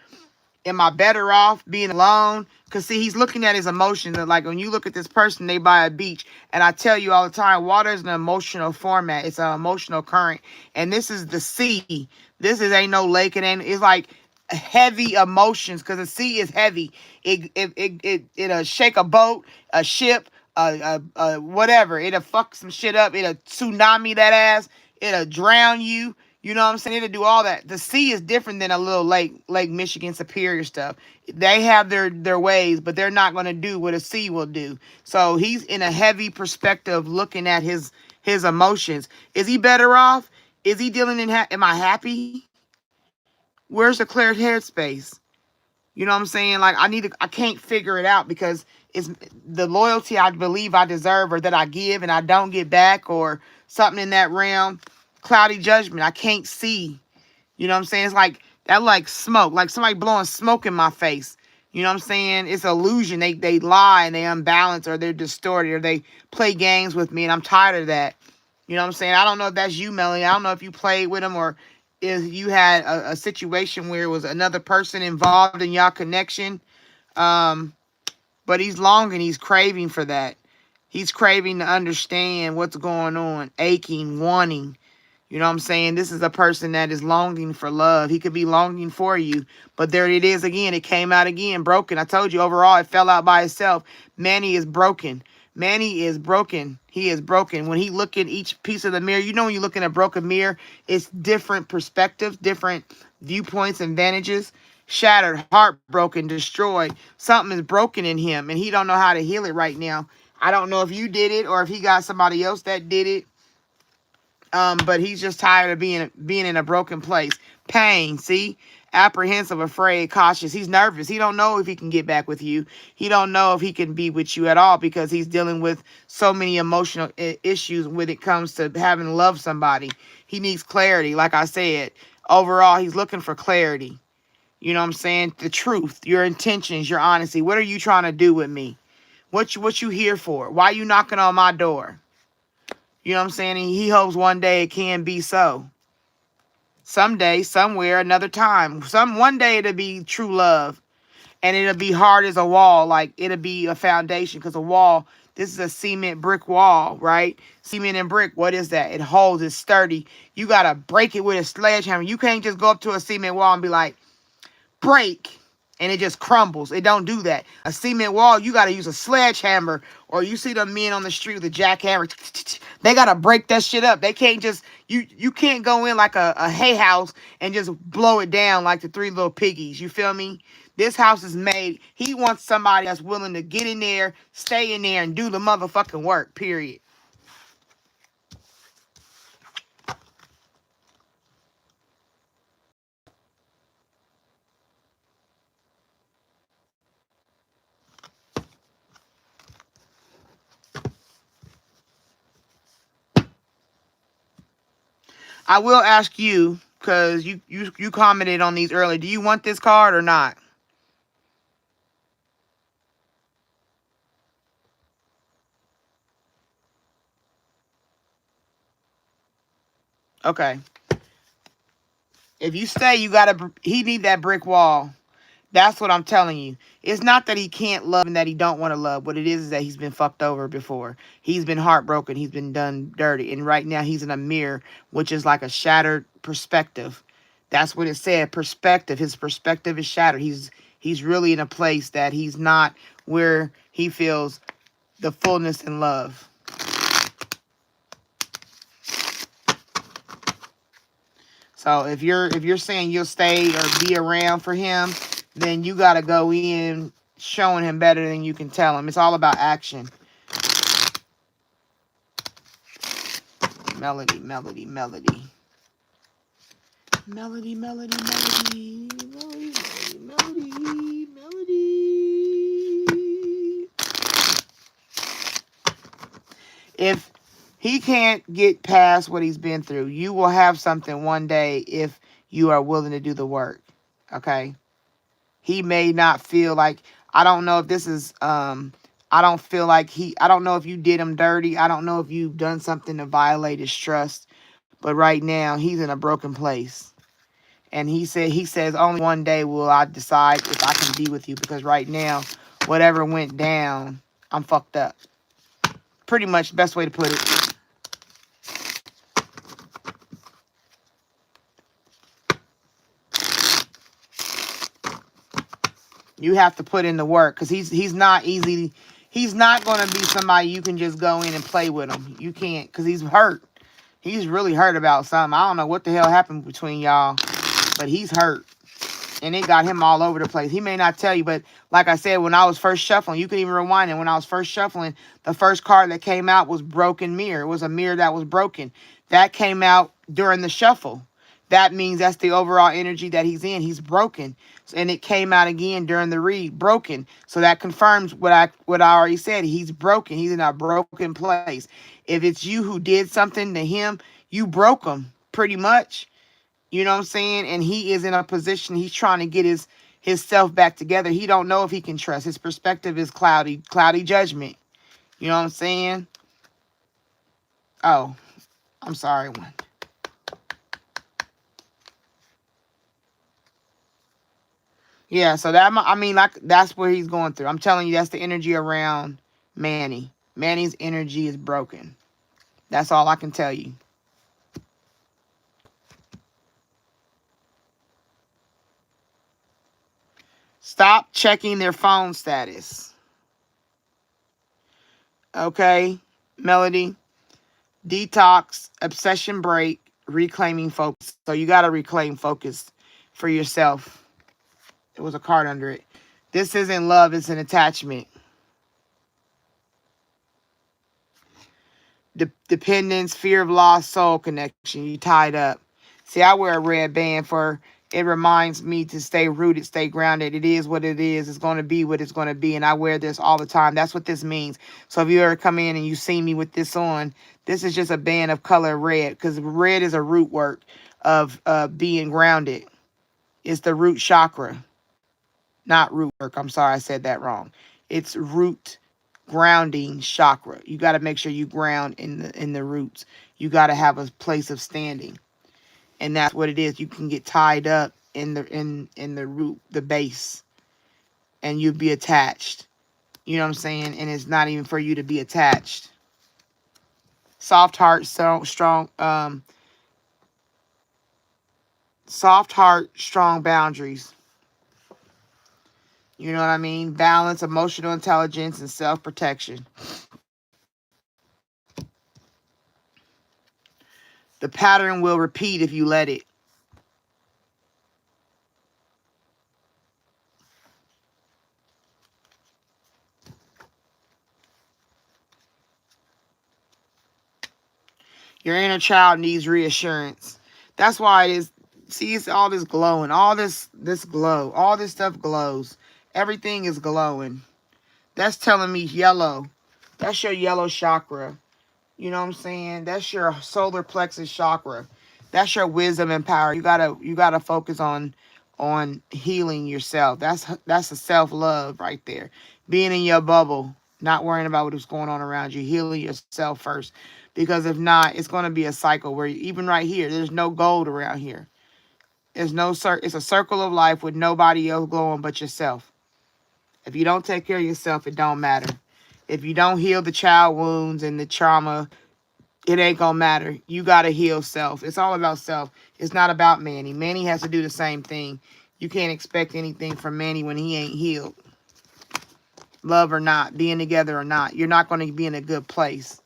am I better off being alone? Because, see, he's looking at his emotions. Like, when you look at this person, they by a beach. And I tell you all the time, water is an emotional format. It's an emotional current. And this is the sea. Ain't no lake. It's like heavy emotions, because the sea is heavy. It'll shake a boat, a ship, whatever. It'll fuck some shit up. It'll tsunami that ass. It'll drown you. You know what I'm saying? It'll do all that. The sea is different than a little Lake Michigan Superior stuff. They have their ways, but they're not going to do what a sea will do. So he's in a heavy perspective looking at his emotions. Is he better off? Is he dealing in, am I happy? Where's the clear headspace? You know what I'm saying? Like, I can't figure it out, because it's the loyalty I believe I deserve, or that I give and I don't get back, or something in that realm. Cloudy judgment. I can't see. You know what I'm saying? It's like that, like smoke, like somebody blowing smoke in my face. You know what I'm saying? It's illusion. They lie and they unbalance, or they're distorted, or they play games with me, and I'm tired of that. You know what I'm saying? I don't know if that's you, Melanie. I don't know if you played with him, or if you had a situation where it was another person involved in your connection. Um, but he's longing, he's craving for that. He's craving to understand what's going on, aching, wanting. You know what I'm saying? This is a person that is longing for love. He could be longing for you. But there it is again. It came out again, broken. I told you, overall, it fell out by itself. Manny is broken. Manny is broken. He is broken. When he look at each piece of the mirror, you know, when you look in a broken mirror, it's different perspectives, different viewpoints and vantages. Shattered, heartbroken, destroyed. Something is broken in him, and he don't know how to heal it right now. I don't know if you did it, or if he got somebody else that did it. But he's just tired of being in a broken place. Pain, see? Apprehensive, afraid, cautious. He's nervous. He don't know if he can get back with you. He don't know if he can be with you at all, because he's dealing with so many emotional issues when it comes to having to love somebody. He needs clarity. Like I said, overall, he's looking for clarity. You know what I'm saying? The truth, your intentions, your honesty. What are you trying to do with me? What you here for? Why you knocking on my door? You know what I'm saying? And he hopes one day it can be so. Someday, somewhere, another time. One day it'll be true love. And it'll be hard as a wall. Like, it'll be a foundation. Because a wall, this is a cement brick wall, right? Cement and brick, what is that? It holds, it's sturdy. You got to break it with a sledgehammer. You can't just go up to a cement wall and be like, break, and it just crumbles. It don't do that. A cement wall, you got to use a sledgehammer, or you see them men on the street with a jackhammer. They got to break that shit up. They can't just, you can't go in like a hay house and just blow it down like the Three Little Piggies. You feel me? This house is made. He wants somebody that's willing to get in there, stay in there, and do the motherfucking work, period. I will ask you, because you commented on these earlier. Do you want this card or not? Okay. If you stay, you gotta. He need that brick wall. That's what I'm telling you. It's not that he can't love and that he don't want to love. What it is that he's been fucked over before. He's been heartbroken. He's been done dirty. And right now he's in a mirror, which is like a shattered perspective. That's what it said. Perspective. His perspective is shattered. He's really in a place that he's not where he feels the fullness and love. So if you're saying you'll stay or be around for him, then you gotta go in showing him better than you can tell him. It's all about action. Melody, melody, melody. Melody, melody, melody. Melody, melody, melody, melody. If he can't get past what he's been through, you will have something one day if you are willing to do the work. Okay? He may not feel like, I don't know if this is I don't feel like I don't know if you did him dirty. I don't know if you've done something to violate his trust. But right now he's in a broken place. And he says only one day will I decide if I can be with you, because right now whatever went down, I'm fucked up. Pretty much the best way to put it. You have to put in the work, because he's not easy. He's not going to be somebody you can just go in and play with him. You can't, because he's hurt. He's really hurt about something. I don't know what the hell happened between y'all, but he's hurt. And it got him all over the place. He may not tell you, but like I said, when I was first shuffling, you can even rewind it. When I was first shuffling, the first card that came out was broken mirror. It was a mirror that was broken. That came out during the shuffle. That means that's the overall energy that he's in. He's broken. And it came out again during the read, broken. So that confirms what I already said. He's broken. He's in a broken place. If it's you who did something to him, you broke him pretty much. You know what I'm saying? And he is in a position, he's trying to get his self back together. He don't know if he can trust. His perspective is cloudy judgment. You know what I'm saying? Oh, I'm sorry. Yeah, so like that's where he's going through. I'm telling you, that's the energy around Manny. Manny's energy is broken. That's all I can tell you. Stop checking their phone status. Okay, Melody? Detox, obsession break, reclaiming focus. So you got to reclaim focus for yourself. There was a card under it. This isn't love, it's an attachment. Dependence, fear of loss, soul connection. You tied up. See, I wear a red band for, it reminds me to stay rooted, stay grounded. It is what it is. It's going to be what it's going to be. And I wear this all the time. That's what this means. So if you ever come in and you see me with this on, this is just a band of color red, because red is a root work of being grounded. It's the root chakra, not root work. I'm sorry, I said that wrong. It's root grounding chakra. You got to make sure you ground in the roots. You got to have a place of standing. And that's what it is. You can get tied up in the root, the base, and you'd be attached. You know what I'm saying? And it's not even for you to be attached. Soft heart, strong, soft heart, strong boundaries. You know what I mean? Balance, emotional intelligence, and self-protection. The pattern will repeat if you let it. Your inner child needs reassurance. That's why it is. See, it's all this glowing. All this glow. All this stuff glows. Everything is glowing. That's telling me yellow. That's your yellow chakra. You know what I'm saying? That's your solar plexus chakra. That's your wisdom and power. You gotta focus on healing yourself. That's a self-love right there. Being in your bubble, not worrying about what's going on around you, healing yourself first. Because if not, it's going to be a cycle where even right here, there's no gold around here. There's no it's a circle of life with nobody else glowing but yourself. If you don't take care of yourself, it don't matter. If you don't heal the child wounds and the trauma, it ain't gonna matter. You gotta heal self. It's all about self. It's not about Manny. Manny has to do the same thing. You can't expect anything from Manny when he ain't healed. Love or not, being together or not, you're not gonna be in a good place.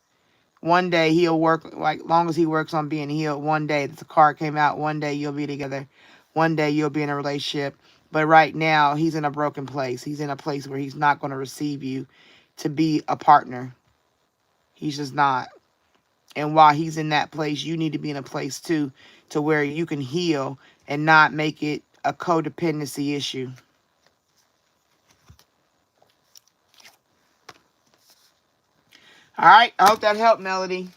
One day he'll work, like long as he works on being healed, one day the card came out, one day you'll be together. One day you'll be in a relationship. But right now he's in a broken place. He's in a place where he's not gonna receive you to be a partner. He's just not. And while he's in that place, you need to be in a place too, to where you can heal and not make it a codependency issue. All right. I hope that helped, Melody.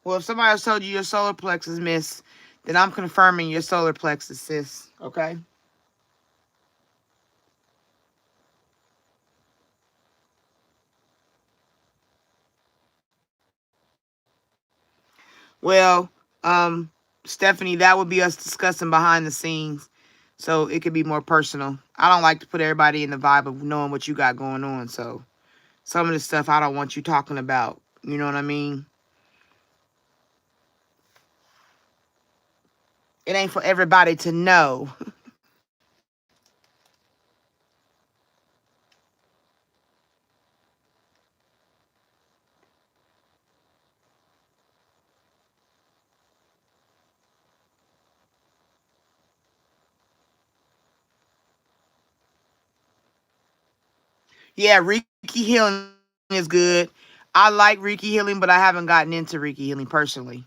Well, if somebody else told you your solar plexus, miss, then I'm confirming your solar plexus, sis. Okay? Well, Stephanie, that would be us discussing behind the scenes. So it could be more personal. I don't like to put everybody in the vibe of knowing what you got going on. So some of the stuff I don't want you talking about. You know what I mean? It ain't for everybody to know. Yeah, Reiki healing is good. I like Reiki healing, but I haven't gotten into Reiki healing personally.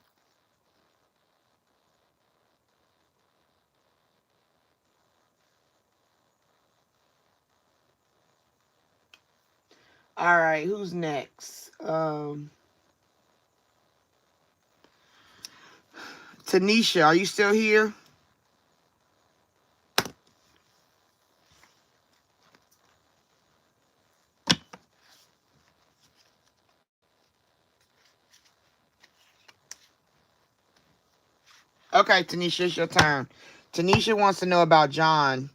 All right, who's next? Tanisha, are you still here? Okay, Tanisha, it's your turn. Tanisha wants to know about John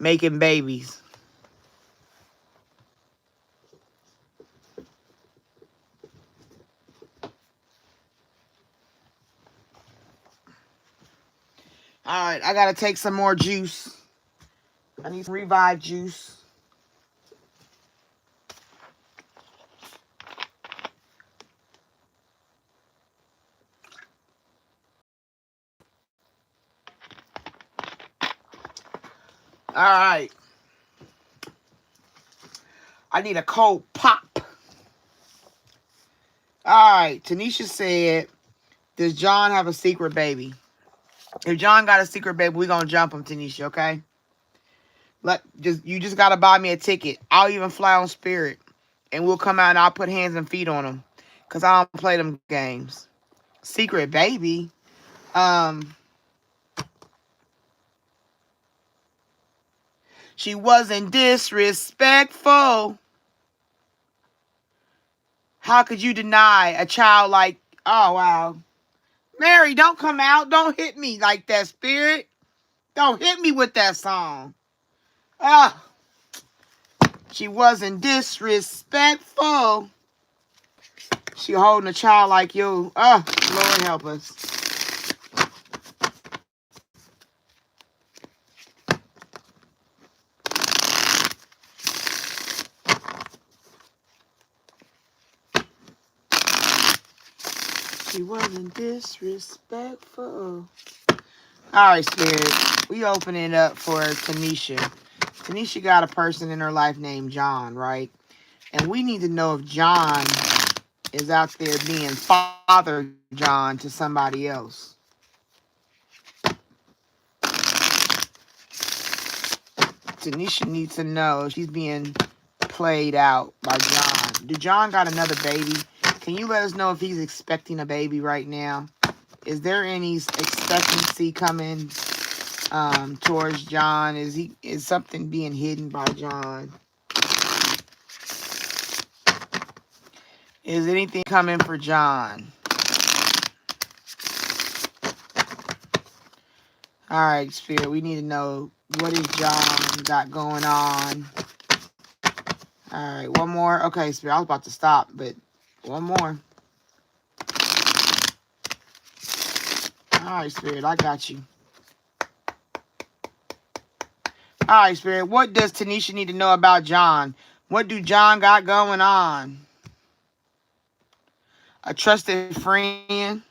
making babies. All right, I gotta take some more juice. I need some revived juice. All right. I need a cold pop. All right. Tanisha said, does John have a secret baby? If John got a secret baby, we're going to jump him, Tanisha, okay? You just got to buy me a ticket. I'll even fly on Spirit. And we'll come out and I'll put hands and feet on him. Because I don't play them games. Secret baby? She wasn't disrespectful. How could you deny a child like, oh, wow. Mary, don't come out. Don't hit me like that, Spirit. Don't hit me with that song. Ah, she wasn't disrespectful. She holding a child like you. Oh, Lord help us. He wasn't disrespectful. All right, Spirit. We open it up for Tanisha. Tanisha got a person in her life named John, right? And we need to know if John is out there being Father John to somebody else. Tanisha needs to know if she's being played out by John. Do John got another baby? Can you let us know if he's expecting a baby right now? Is there any expectancy coming towards John? Is something being hidden by John? Is anything coming for John? All right, Spirit, we need to know what is John got going on. All right, one more. Okay, Spirit, I was about to stop, but one more. All right, Spirit, I got you. All right, Spirit, what does Tanisha need to know about John? What do John got going on? A trusted friend.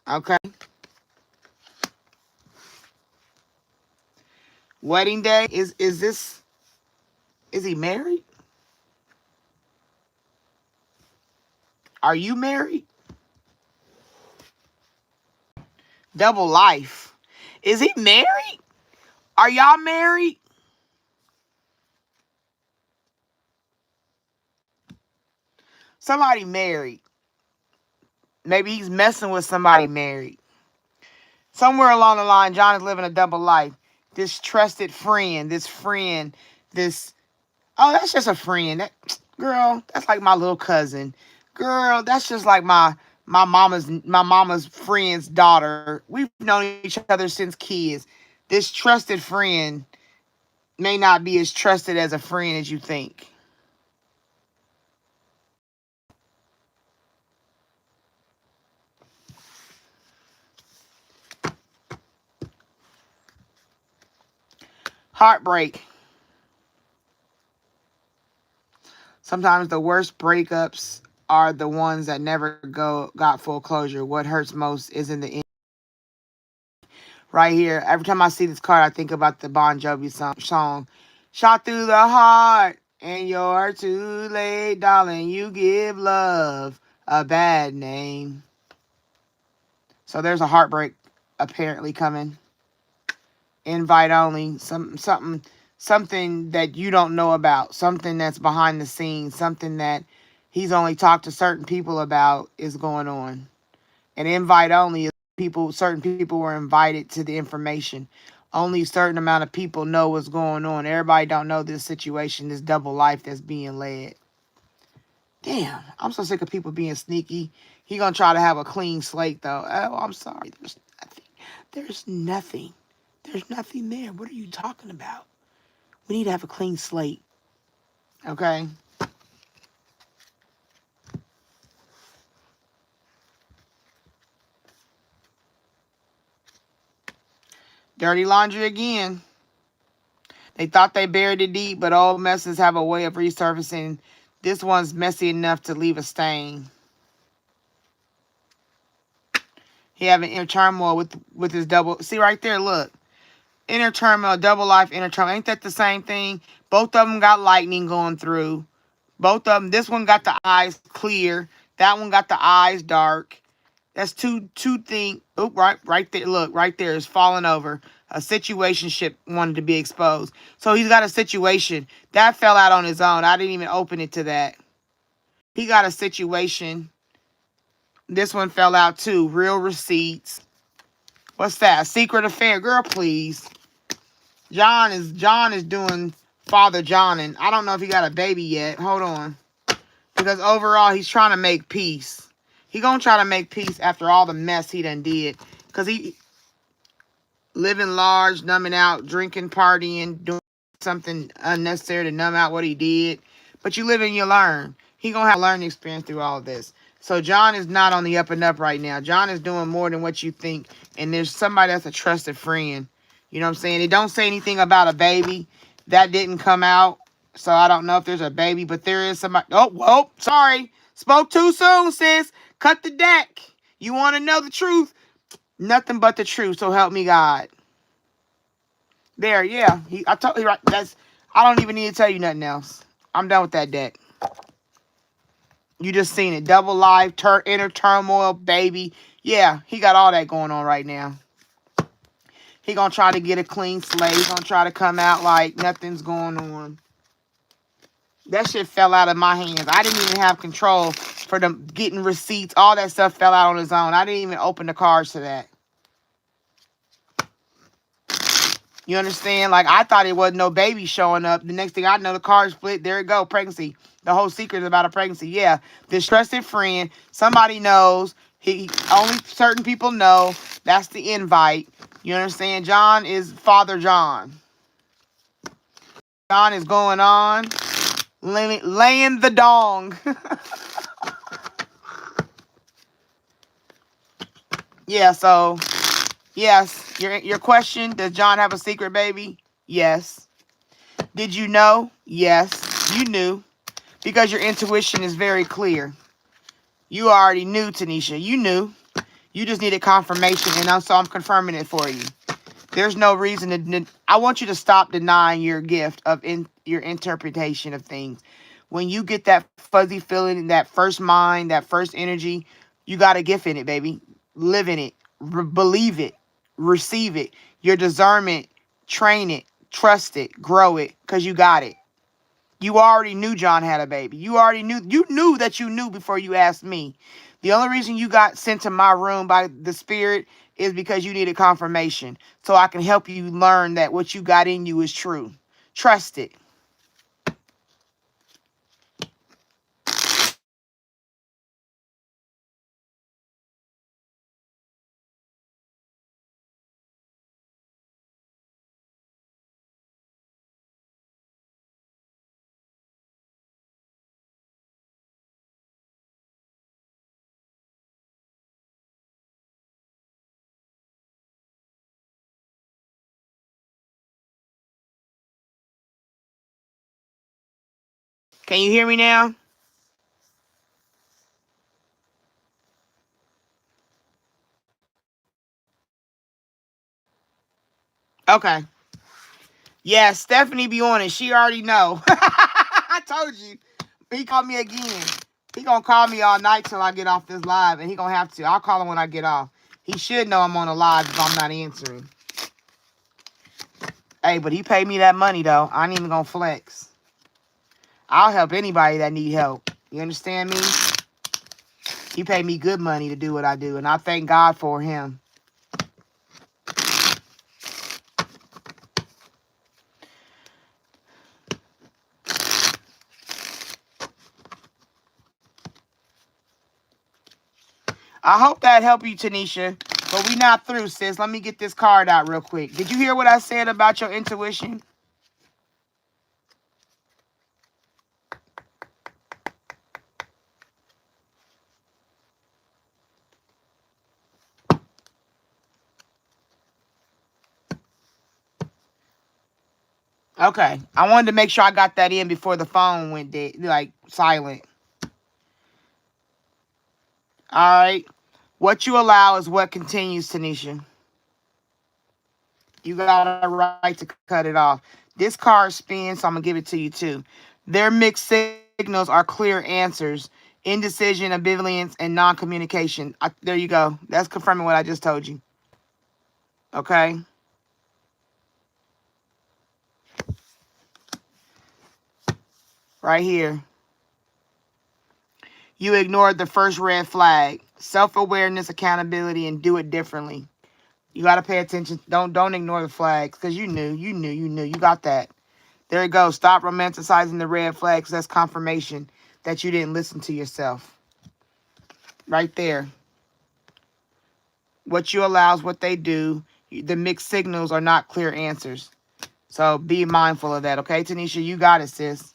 Okay. Wedding day. Is he married? Are you married? Double life. Is he married? Are y'all married? Somebody married. Maybe he's messing with somebody married. Somewhere along the line, John is living a double life. This trusted friend, this oh, that's just a friend. Girl, that's like my little cousin. Girl, that's just like my mama's friend's daughter. We've known each other since kids. This trusted friend may not be as trusted as a friend as you think. Heartbreak. Sometimes the worst breakups are the ones that never got full closure. What hurts most is in the end. Right here, every time I see this card, I think about the Bon Jovi song. Shot through the heart, and you're too late, darling. You give love a bad name. So there's a heartbreak apparently coming. Invite only. Something that you don't know about. Something that's behind the scenes. Something that he's only talked to certain people about is going on. And invite only is certain people were invited to the information. Only a certain amount of people know what's going on. Everybody don't know this situation, this double life that's being led. Damn, I'm so sick of people being sneaky. He gonna try to have a clean slate though. Oh, I'm sorry. There's nothing. There's nothing. There's nothing there. What are you talking about? We need to have a clean slate. Okay? Dirty laundry again. They thought they buried it deep, but old messes have a way of resurfacing. This one's messy enough to leave a stain. He having inner turmoil with his double. See right there, look. Inner turmoil, double life, inner turmoil. Ain't that the same thing? Both of them got lightning going through. Both of them. This one got the eyes clear. That one got the eyes dark. That's two things. Oh, right there. Look, right there is falling over. A situationship wanted to be exposed. So he's got a situation. That fell out on his own. I didn't even open it to that. He got a situation. This one fell out too. Real receipts. What's that? A secret affair. Girl, please. John is doing Father John, and I don't know if he got a baby yet. Hold on. Because overall, he's trying to make peace. He gonna try to make peace after all the mess he done did. Because he living large, numbing out, drinking, partying, doing something unnecessary to numb out what he did. But you live and you learn. He gonna have a learning experience through all of this. So John is not on the up and up right now. John is doing more than what you think. And there's somebody that's a trusted friend. You know what I'm saying? It don't say anything about a baby. That didn't come out. So I don't know if there's a baby. But there is somebody. Oh, whoa. Sorry. Spoke too soon, sis. Cut the deck. You want to know the truth? Nothing but the truth. So help me God. There, yeah. I told you right. I don't even need to tell you nothing else. I'm done with that deck. You just seen it. Double life, inner turmoil, baby. Yeah, he got all that going on right now. He gonna try to get a clean slate. He's gonna try to come out like nothing's going on. That shit fell out of my hands. I didn't even have control for them getting receipts. All that stuff fell out on his own. I didn't even open the cards to that. You understand? Like, I thought it wasn't no baby showing up. The next thing I know, the card split. There it go. Pregnancy. The whole secret is about a pregnancy. Yeah. This trusted friend. Somebody knows. Only certain people know. That's the invite. You understand? John is Father John. John is going on. Laying the dong. Yeah, so, yes. Your question, does John have a secret baby? Yes. Did you know? Yes. You knew. Because your intuition is very clear. You already knew, Tanisha. You knew. You just needed confirmation, and so I'm confirming it for you. There's no reason to... I want you to stop denying your gift of your interpretation of things. When you get that fuzzy feeling, that first mind, that first energy, you got a gift in it, baby. Live in it. Believe it. Receive it. Your discernment, train it, trust it, grow it, because you got it. You already knew John had a baby. You already knew. You knew that you knew before you asked me. The only reason you got sent to my room by the spirit is because you needed confirmation. So I can help you learn that what you got in you is true. Trust it. Can you hear me now? Okay. Yeah, Stephanie be on it. She already know. I told you. He called me again. He gonna call me all night till I get off this live, and he gonna have to. I'll call him when I get off. He should know I'm on a live if I'm not answering. Hey, but he paid me that money, though. I ain't even gonna flex. I'll help anybody that need help. You understand me? He paid me good money to do what I do, and I thank God for him. I hope that helped you, Tanisha. But we not through, sis. Let me get this card out real quick. Did you hear what I said about your intuition? Okay. I wanted to make sure I got that in before the phone went dead, like silent. All right. What you allow is what continues, Tanisha. You got a right to cut it off. This card spins, so I'm going to give it to you too. Their mixed signals are clear answers. Indecision, ambivalence, and non-communication. There you go. That's confirming what I just told you. Okay? Right here. You ignored the first red flag. Self-awareness, accountability, and do it differently. You got to pay attention. Don't ignore the flags because you knew. You got that. There you go. Stop romanticizing the red flags. That's confirmation that you didn't listen to yourself. Right there. What you allow is what they do. The mixed signals are not clear answers. So be mindful of that, okay, Tanisha? You got it, sis.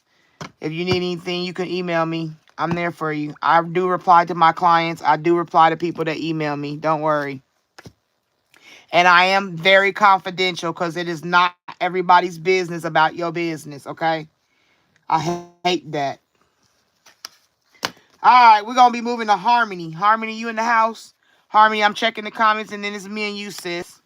If you need anything, you can email me. I'm there for you. I do reply to my clients. I do reply to people that email me. Don't worry. And I am very confidential because it is not everybody's business about your business, okay? I hate that. All right, we're gonna be moving to Harmony. Harmony, you in the house? Harmony, I'm checking the comments, and then it's me and you, sis.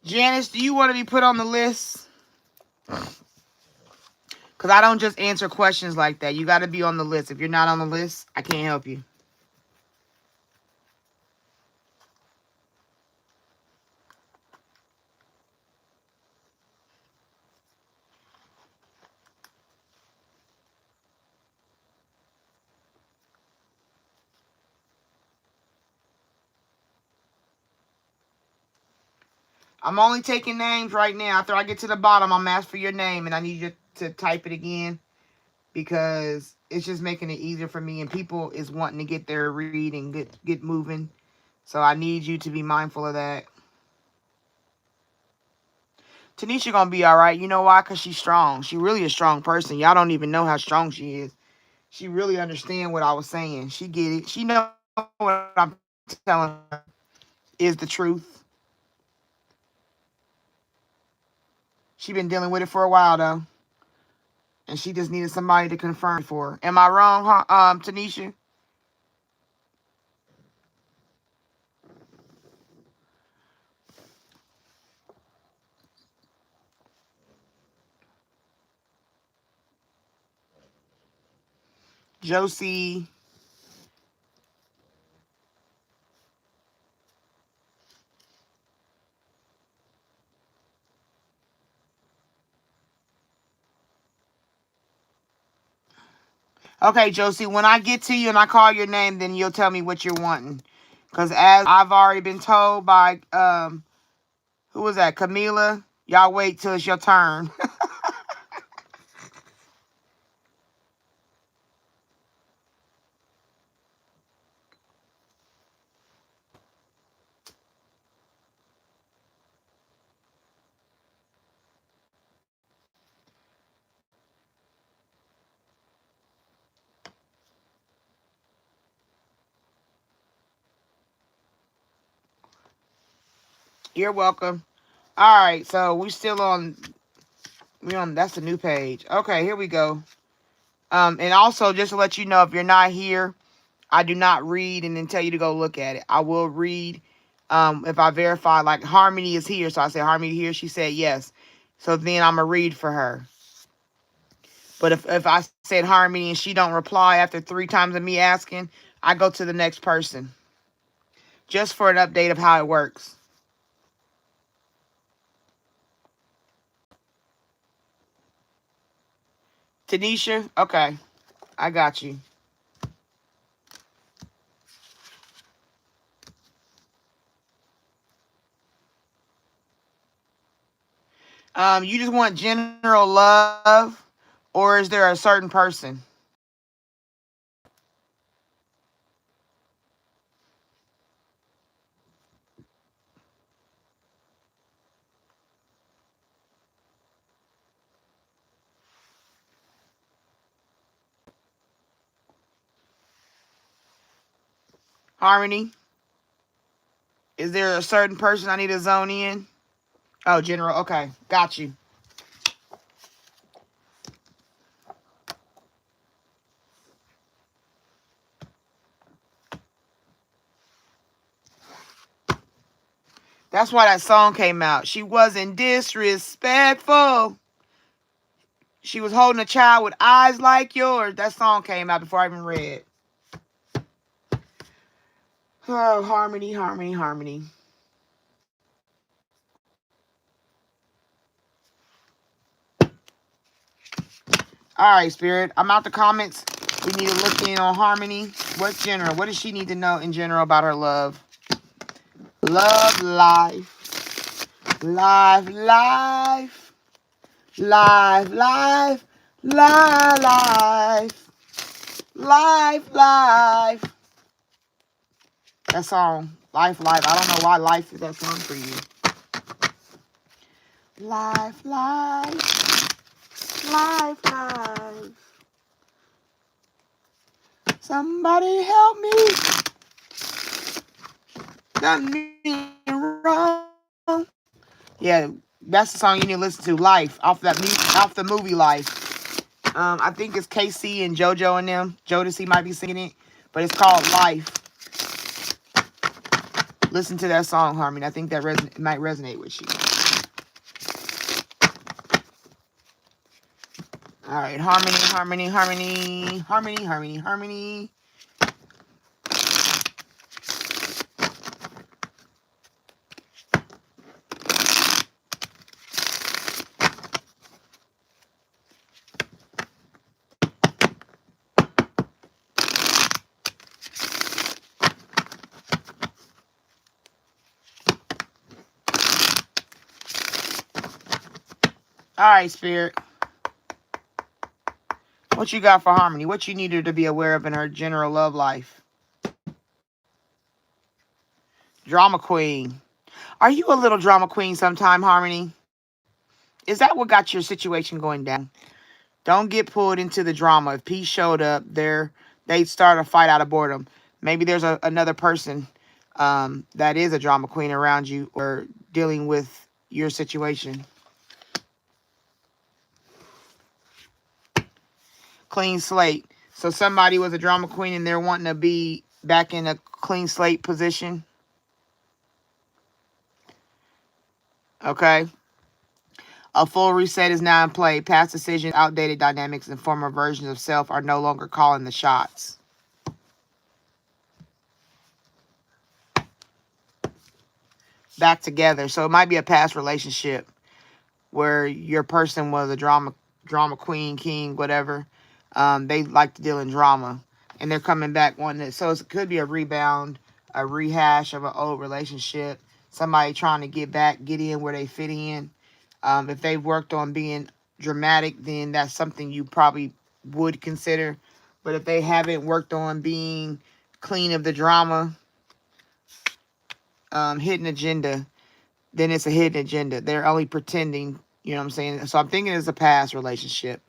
Janice, do you want to be put on the list? Because I don't just answer questions like that. You got to be on the list. If you're not on the list, I can't help you. I'm only taking names right now. After I get to the bottom, I'm asked for your name, and I need you to type it again because it's just making it easier for me, and people is wanting to get their read and get moving. So I need you to be mindful of that. Tanisha gonna be all right. You know why? Because she's strong. She really a strong person. Y'all don't even know how strong she is. She really understand what I was saying. She get it. She know what I'm telling her is the truth. She been dealing with it for a while though, and she just needed somebody to confirm for her. Am I wrong, huh, Tanisha? Josie. Okay, Josie, when I get to you and I call your name, then you'll tell me what you're wanting. Because as I've already been told by, who was that, Camila? Y'all wait till it's your turn. You're welcome. All right, so that's the new page. Okay, here we go. And also, just to let you know, if you're not here, I do not read and then tell you to go look at it. I will read if I verify, like Harmony is here. So I said, Harmony here? She said yes. So then I'm going to read for her. But if I said Harmony and she don't reply after 3 times of me asking, I go to the next person. Just for an update of how it works. Tanisha? Okay. I got you. You just want general love, or is there a certain person? Harmony? Is there a certain person I need to zone in? Oh, general. Okay. Got you. That's why that song came out. She wasn't disrespectful. She was holding a child with eyes like yours. That song came out before I even read. Oh, Harmony, Harmony, Harmony. All right, Spirit. I'm out the comments. We need to look in on Harmony. What's general? What does she need to know in general about her love? Love life. Life, life. Life, life. Life. Life, life. That song. Life, life. I don't know why life is that song for you. Life, life. Life, life. Somebody help me. Done me wrong. Yeah, that's the song you need to listen to. Life, off off the movie Life. I think it's KC and JoJo and them. Jodeci might be singing it, but it's called Life. Listen to that song, Harmony. I think that might resonate with you. All right, harmony, harmony, harmony, harmony, harmony, harmony. All right, Spirit. What you got for Harmony? What you need her to be aware of in her general love life? Drama queen. Are you a little drama queen sometime, Harmony? Is that what got your situation going down? Don't get pulled into the drama. If Peace showed up, they'd start a fight out of boredom. Maybe there's another person that is a drama queen around you or dealing with your situation. Clean slate. So somebody was a drama queen and they're wanting to be back in a clean slate position. Okay. A full reset is now in play. Past decisions, outdated dynamics, and former versions of self are no longer calling the shots. Back together. So it might be a past relationship where your person was a drama queen, king, whatever. They like to deal in drama. And they're coming back wanting it. So it could be a rebound, a rehash of an old relationship. Somebody trying to get back, get in where they fit in. If they've worked on being dramatic, then that's something you probably would consider. But if they haven't worked on being clean of the drama, hidden agenda, then it's a hidden agenda. They're only pretending, you know what I'm saying? So I'm thinking it's a past relationship.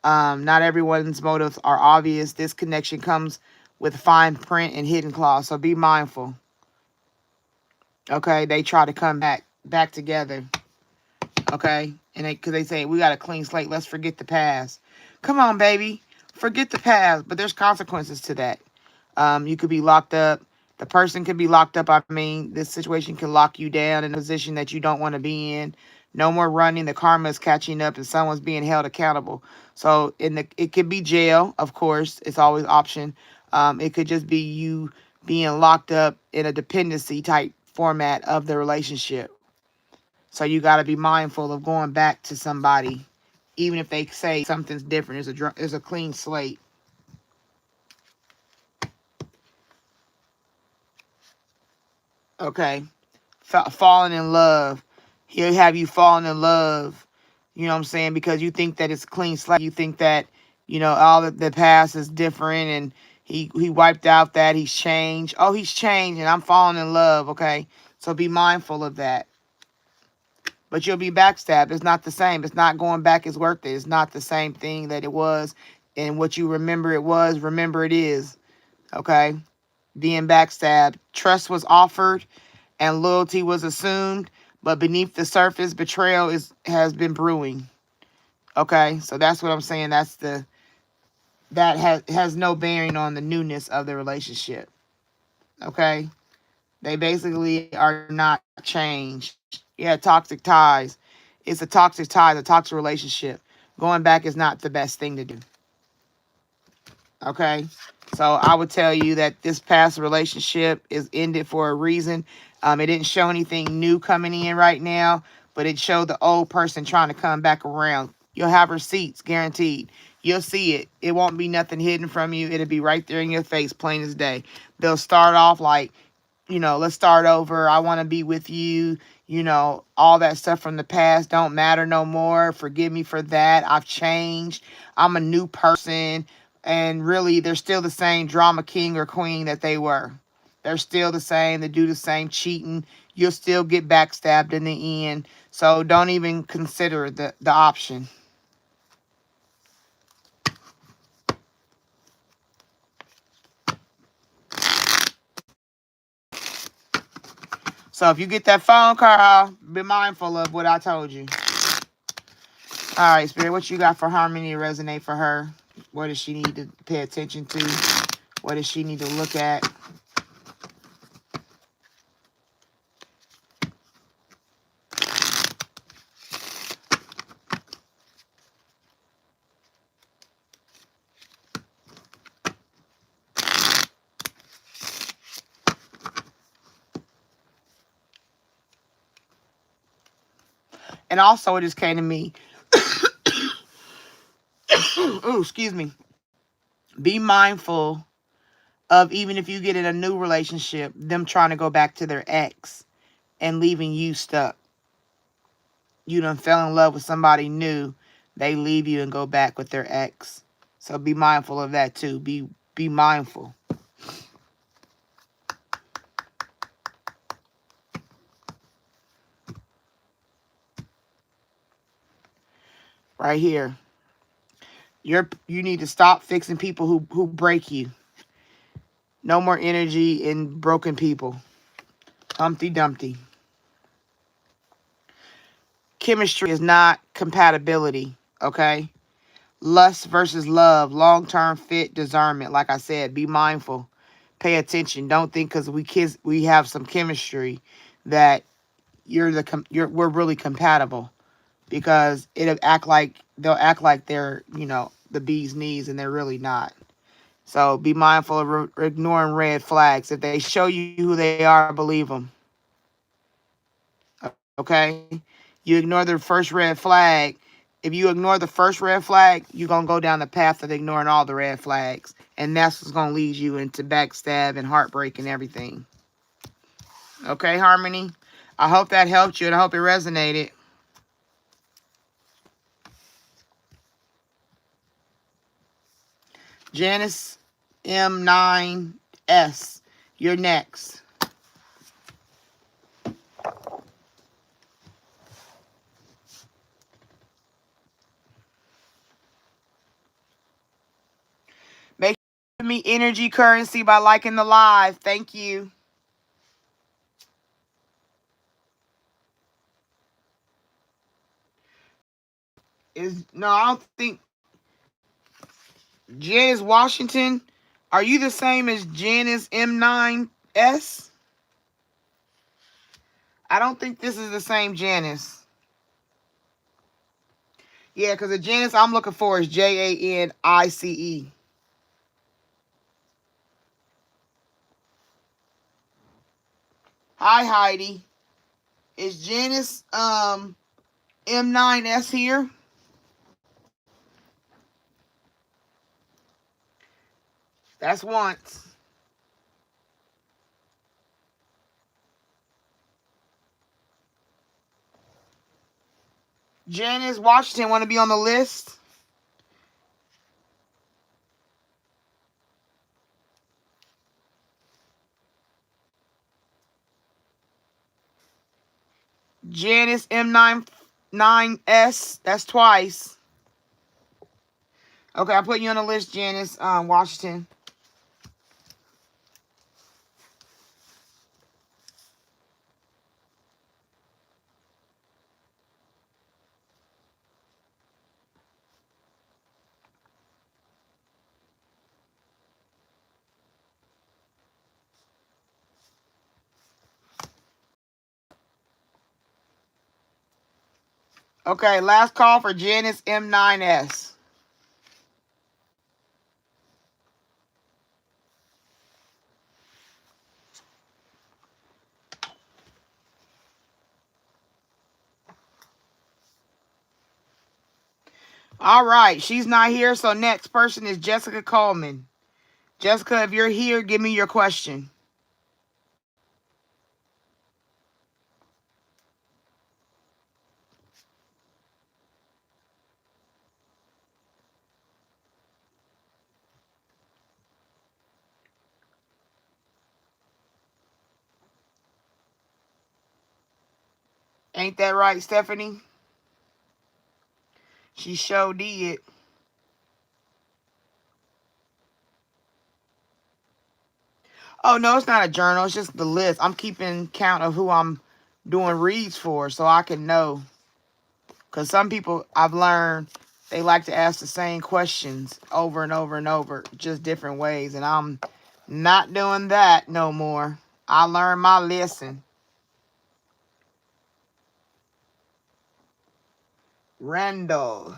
Not everyone's motives are obvious. This connection comes with fine print and hidden clause. So be mindful. Okay, they try to come back together. Okay, and because they say we got a clean slate, let's forget the past. Come on, baby, forget the past. But there's consequences to that. You could be locked up. The person could be locked up. I mean, this situation can lock you down in a position that you don't want to be in. No more running. The karma is catching up, and someone's being held accountable. So, it could be jail, of course. It's always option. It could just be you being locked up in a dependency type format of the relationship. So you got to be mindful of going back to somebody, even if they say something's different. It's a clean slate. Okay. Falling in love. He'll have you falling in love. You know what I'm saying? Because you think that it's a clean slate. You think that, all the past is different and he wiped out that. He's changed. Oh, he's changed and I'm falling in love. Okay. So be mindful of that. But you'll be backstabbed. It's not the same. It's not going back is worth it. It's not the same thing that it was. And what you remember it was, remember it is. Okay? Being backstabbed. Trust was offered and loyalty was assumed. But beneath the surface, betrayal has been brewing. Okay? So that's what I'm saying. That has no bearing on the newness of the relationship. Okay? They basically are not changed. Yeah, toxic ties. It's a toxic tie, a toxic relationship. Going back is not the best thing to do. Okay? So I would tell you that this past relationship is ended for a reason. It didn't show anything new coming in right now, but it showed the old person trying to come back around. You'll have receipts, guaranteed. You'll see it. It won't be nothing hidden from you. It'll be right there in your face, plain as day. They'll start off like, let's start over. I want to be with you. All that stuff from the past don't matter no more. Forgive me for that. I've changed. I'm a new person. And really, they're still the same drama king or queen that they were. They're still the same. They do the same cheating. You'll still get backstabbed in the end. So don't even consider the option. So if you get that phone call, be mindful of what I told you. All right, Spirit, what you got for Harmony to resonate for her? What does she need to pay attention to? What does she need to look at? And also, it just came to me. Oh, excuse me. Be mindful of, even if you get in a new relationship, them trying to go back to their ex and leaving you stuck. You done fell in love with somebody new. They leave you and go back with their ex. So be mindful of that too. Be mindful. Right here. You need to stop fixing people who break you. No more energy in broken people. Humpty Dumpty. Chemistry is not compatibility, okay? Lust versus love, long-term fit, discernment. Like I said, be mindful. Pay attention. Don't think because we have some chemistry that we're really compatible, because they'll act like they're, the bee's knees, and they're really not. So be mindful of ignoring red flags. If they show you who they are, believe them. Okay? You ignore the first red flag. If you ignore the first red flag, you're going to go down the path of ignoring all the red flags. And that's what's going to lead you into backstab and heartbreak and everything. Okay, Harmony? I hope that helped you, and I hope it resonated. Janice M9S, you're next. Make sure you give me energy currency by liking the live. Thank you. I don't think Janice Washington. Are you the same as Janice M9S? I don't think this is the same Janice. Yeah, because the Janice I'm looking for is Janice. Hi, Heidi. Is Janice M9S here? That's once. Janice Washington want to be on the list? Janice M99S. That's twice. Okay, I'm putting you on the list, Janice Washington. Okay, last call for Janice M9S. All right, she's not here, so next person is Jessica Coleman. Jessica, if you're here, give me your question. Ain't that right, Stephanie? She sure did. Oh, no, it's not a journal. It's just the list. I'm keeping count of who I'm doing reads for so I can know. Because some people I've learned they like to ask the same questions over and over and over, just different ways. And I'm not doing that no more. I learned my lesson. Randall.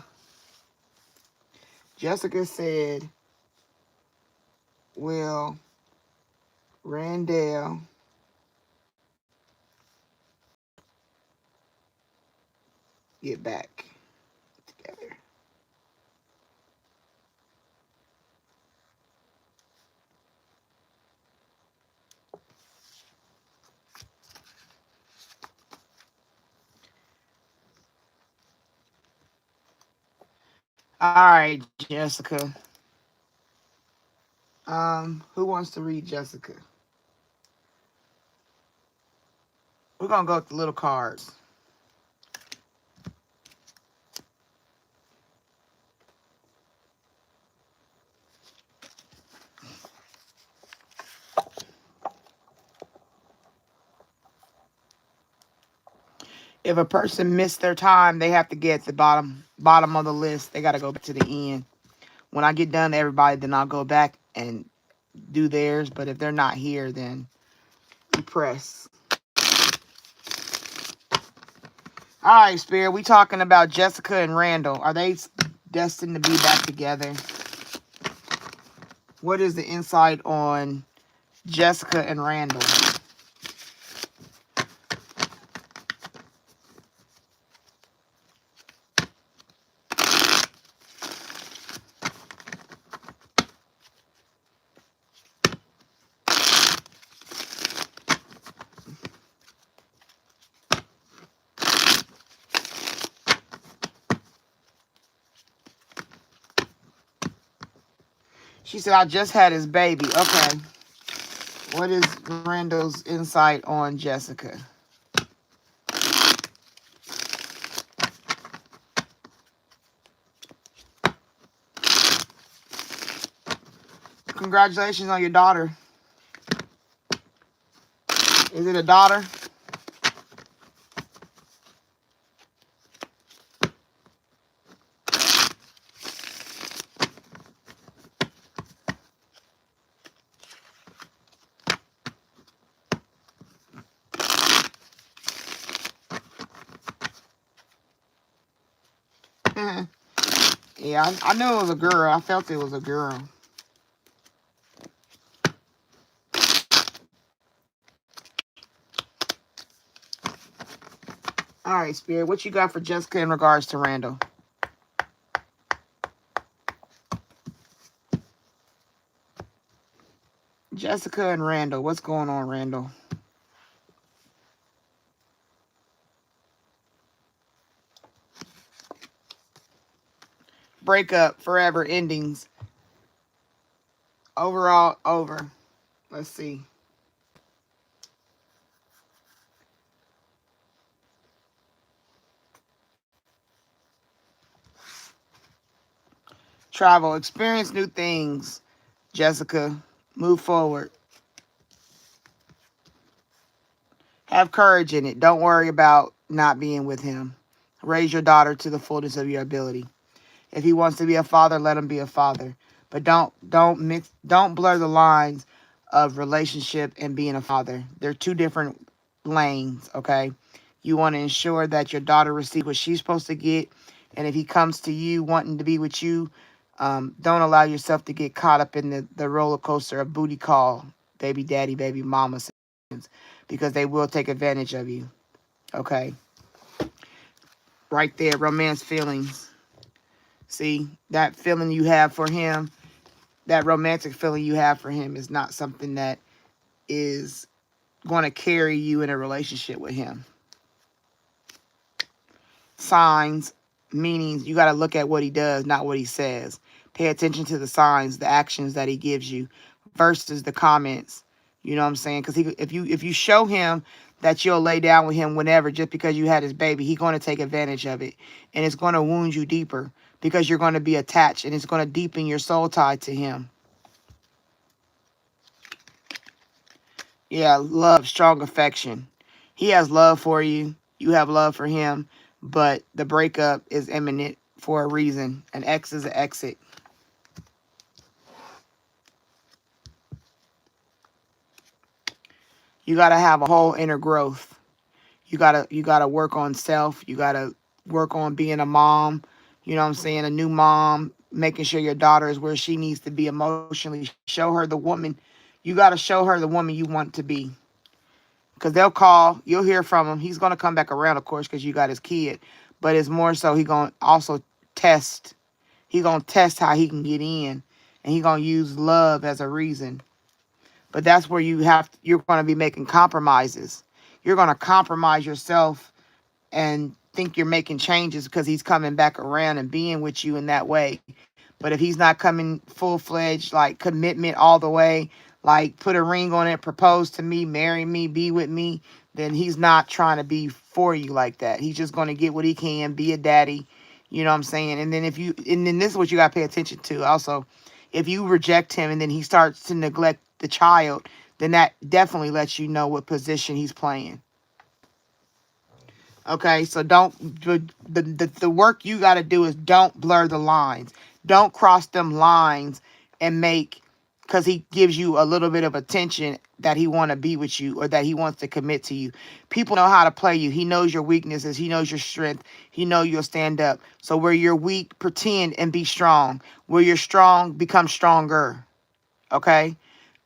Jessica said, will Randall get back together? All right, Jessica. Who wants to read Jessica? We're gonna go with the little cards. If a person missed their time, they have to get the bottom of the list. They got to go back to the end. When I get done to everybody, then I'll go back and do theirs. But if they're not here, then you press. All right, Spirit. We talking about Jessica and Randall. Are they destined to be back together? What is the insight on Jessica and Randall? She said, I just had his baby. Okay. What is Randall's insight on Jessica? Congratulations on your daughter. Is it a daughter? Yeah, I knew it was a girl. I felt it was a girl. All right, Spirit. What you got for Jessica in regards to Randall? Jessica and Randall. What's going on, Randall? Breakup, forever, endings. Overall, over. Let's see. Travel, experience new things. Jessica, move forward. Have courage in it. Don't worry about not being with him. Raise your daughter to the fullness of your ability. If he wants to be a father, let him be a father. But don't blur the lines of relationship and being a father. They're two different lanes, okay? You want to ensure that your daughter receives what she's supposed to get. And if he comes to you wanting to be with you, don't allow yourself to get caught up in the roller coaster of booty call, baby daddy, baby mama, because they will take advantage of you, okay? Right there, romance feelings. See, that feeling you have for him, that romantic feeling you have for him is not something that is going to carry you in a relationship with him. Signs, meanings, you got to look at what he does, not what he says. Pay attention to the signs, the actions that he gives you versus the comments. You know what I'm saying? Because if you show him that you'll lay down with him whenever just because you had his baby, he's going to take advantage of it. And it's going to wound you deeper because you're going to be attached and it's going to deepen your soul tie to him. Yeah, love, strong affection. He has love for you. You have love for him. But the breakup is imminent for a reason. An X is an exit. You got to have a whole inner growth. You gotta work on self. You gotta work on being a mom. You know what I'm saying? A new mom, making sure your daughter is where she needs to be emotionally. Show her the woman. You gotta show her the woman you want to be. Because they'll call, you'll hear from him. He's gonna come back around, of course, because you got his kid. But it's more so he gonna also test. He gonna test how he can get in, and he gonna use love as a reason. But that's where you're gonna be making compromises. You're gonna compromise yourself and think you're making changes because he's coming back around and being with you in that way. But if he's not coming full-fledged, like commitment all the way, like put a ring on it, propose to me, marry me, be with me, then he's not trying to be for you like that. He's just going to get what he can, be a daddy. You know what I'm saying? And then this is what you got to pay attention to also. If you reject him and then he starts to neglect the child, then that definitely lets you know what position he's playing. Okay, so don't the work you got to do is don't blur the lines. Don't cross them lines and make because he gives you a little bit of attention that he want to be with you or that he wants to commit to you. People know how to play you. He knows your weaknesses. He knows your strength. He knows you'll stand up. So where you're weak, pretend and be strong. Where you're strong, become stronger. Okay?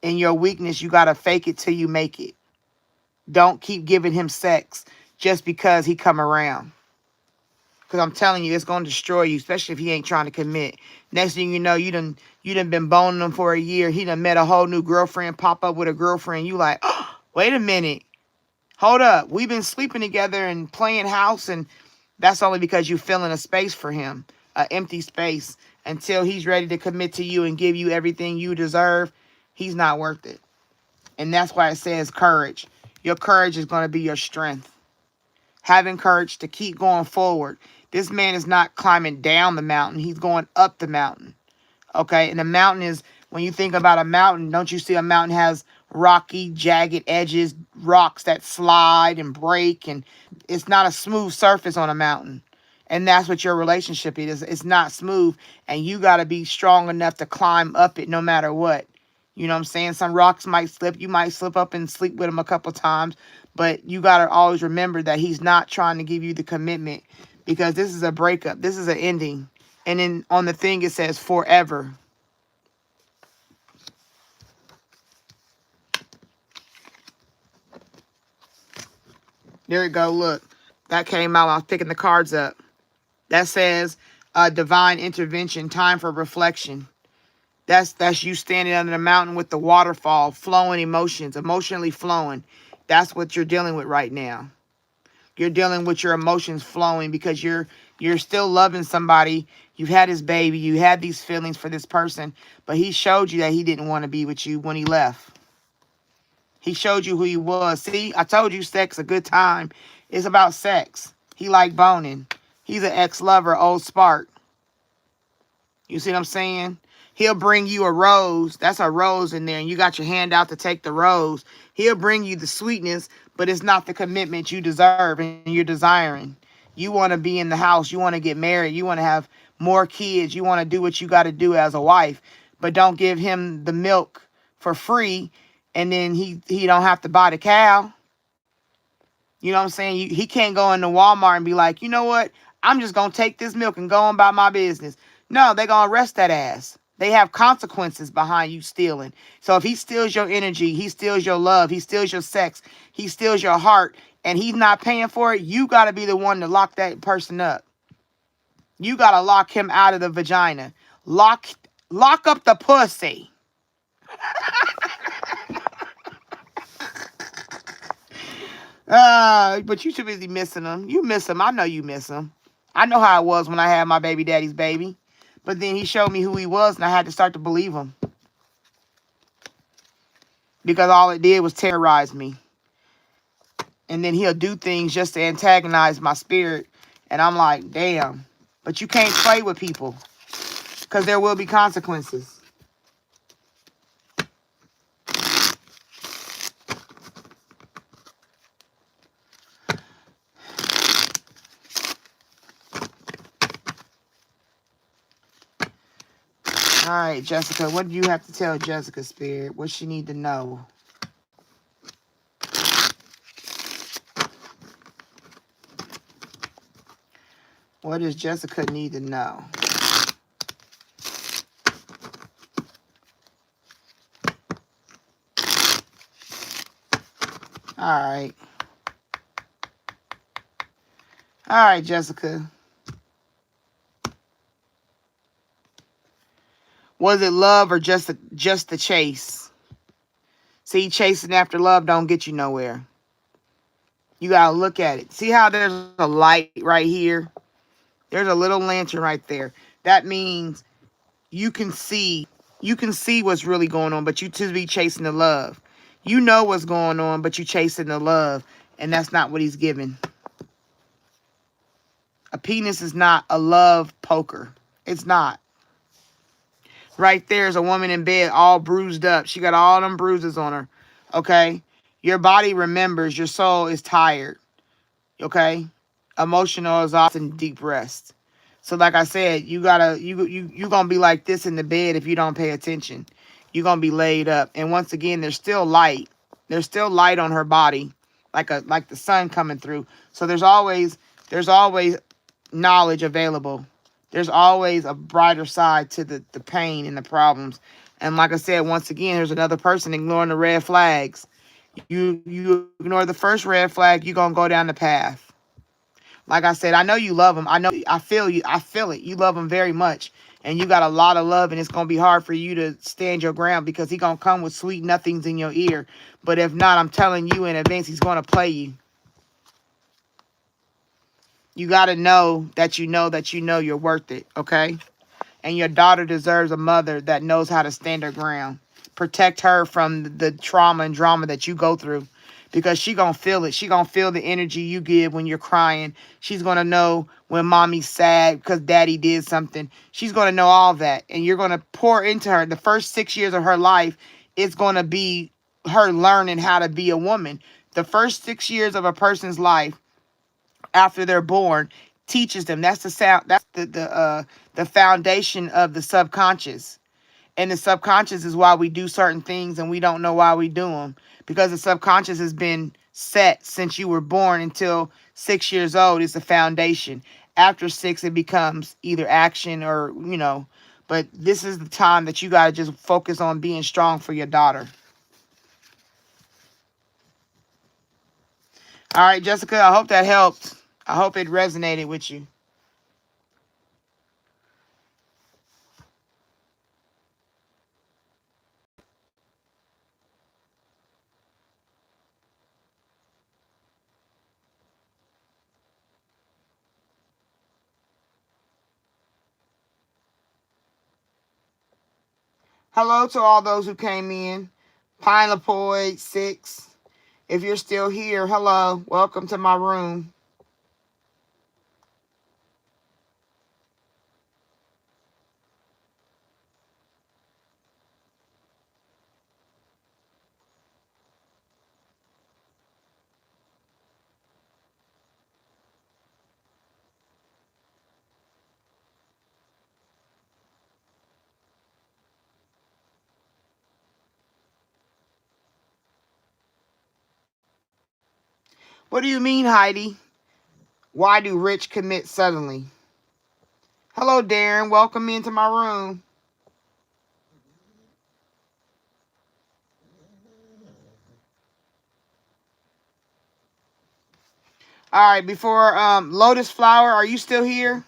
In your weakness, you got to fake it till you make it. Don't keep giving him sex just because he come around. Because I'm telling you, it's going to destroy you, especially if he ain't trying to commit. Next thing you know, you done been boning him for a year. He done met a whole new girlfriend, pop up with a girlfriend. You like, oh, wait a minute. Hold up. We've been sleeping together and playing house, and that's only because you filling a space for him, an empty space. Until he's ready to commit to you and give you everything you deserve, he's not worth it. And that's why it says courage. Your courage is going to be your strength. Having courage to keep going forward. This man is not climbing down the mountain. He's going up the mountain. Okay? And the mountain is, when you think about a mountain, don't you see a mountain has rocky, jagged edges, rocks that slide and break, and it's not a smooth surface on a mountain. And that's what your relationship is. It's not smooth, and you got to be strong enough to climb up it no matter what. You know what I'm saying? Some rocks might slip. You might slip up and sleep with him a couple times. But you got to always remember that he's not trying to give you the commitment because this is a breakup. This is an ending. And then on the thing, it says forever. There you go. Look, that came out when I was picking the cards up. That says divine intervention, time for reflection. That's you standing under the mountain with the waterfall, flowing emotions, emotionally flowing. That's what you're dealing with right now. You're dealing with your emotions flowing because you're still loving somebody. You've had his baby. You had these feelings for this person, but he showed you that he didn't want to be with you when he left. He showed you who he was. See, I told you sex a good time. It's about sex. He like boning. He's an ex-lover, old spark. You see what I'm saying? He'll bring you a rose. That's a rose in there, and you got your hand out to take the rose. He'll bring you the sweetness, but it's not the commitment you deserve and you're desiring. You want to be in the house. You want to get married. You want to have more kids. You want to do what you got to do as a wife, but don't give him the milk for free, and then he don't have to buy the cow. You know what I'm saying? He can't go into Walmart and be like, you know what? I'm just going to take this milk and go on about my business. No, they're going to arrest that ass. They have consequences behind you stealing. So if he steals your energy, he steals your love, he steals your sex, he steals your heart, and he's not paying for it, you got to be the one to lock that person up. You gotta lock him out of the vagina. Lock lock up the pussy. But you too busy missing him. You miss him. I know you miss him. I know how it was when I had my baby daddy's baby. But then he showed me who he was, and I had to start to believe him. Because all it did was terrorize me. And then he'll do things just to antagonize my spirit. And I'm like, damn. But you can't play with people. Because there will be consequences. All right, Jessica, what do you have to tell Jessica, Spirit? What she need to know? What does Jessica need to know? All right. All right, Jessica. Was it love or just the chase? See, chasing after love don't get you nowhere. You gotta look at it. See how there's a light right here? There's a little lantern right there. That means you can see what's really going on, but you too be chasing the love. You know what's going on, but you chasing the love, and that's not what he's giving. A penis is not a love poker. It's not. Right there is a woman in bed all bruised up. She got all them bruises on her. Okay? Your body remembers. Your soul is tired. Okay? Emotional exhaustion, deep rest. So like I said, you gonna be like this in the bed if you don't pay attention. You're gonna be laid up. And once again, there's still light. There's still light on her body, like the sun coming through. So there's always knowledge available. There's always a brighter side to the pain and the problems. And like I said, once again, there's another person ignoring the red flags. You ignore the first red flag, you're gonna go down the path. Like I said, I know you love him. I feel you. I feel it. You love him very much. And you got a lot of love, and it's gonna be hard for you to stand your ground because he's gonna come with sweet nothings in your ear. But if not, I'm telling you in advance, he's gonna play you. You gotta know you're worth it, okay? And your daughter deserves a mother that knows how to stand her ground. Protect her from the trauma and drama that you go through. Because she gonna feel it. She gonna feel the energy you give when you're crying. She's gonna know when mommy's sad because daddy did something. She's gonna know all that. And you're gonna pour into her. The first 6 years of her life, it's gonna be her learning how to be a woman. The first 6 years of a person's life after they're born teaches them. That's the sound. That's the foundation of the subconscious. And the subconscious is why we do certain things and we don't know why we do them, because the subconscious has been set since you were born until 6 years old. It's a foundation. After six, it becomes either action or But this is the time that you got to just focus on being strong for your daughter. All right, Jessica, I hope that helped. I hope it resonated with you. Hello to all those who came in. Pine Lapoid 6. If you're still here, hello. Welcome to my room. What do you mean, Heidi? Why do rich commit suddenly? Hello, Darren. Welcome into my room. All right, before Lotus Flower, are you still here?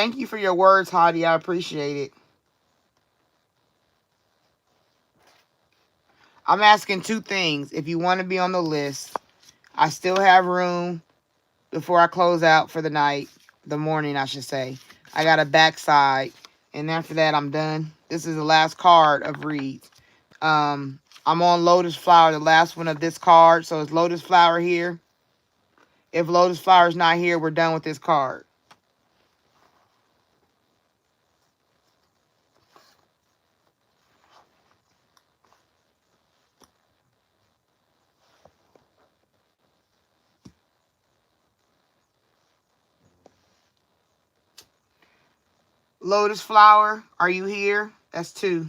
Thank you for your words, Hadi. I appreciate it. I'm asking two things. If you want to be on the list, I still have room before I close out for the night, the morning, I should say. I got a backside, and after that, I'm done. This is the last card of reads. I'm on Lotus Flower, the last one of this card. So is Lotus Flower here? If Lotus Flower's not here, we're done with this card. Lotus Flower, are you here? That's two.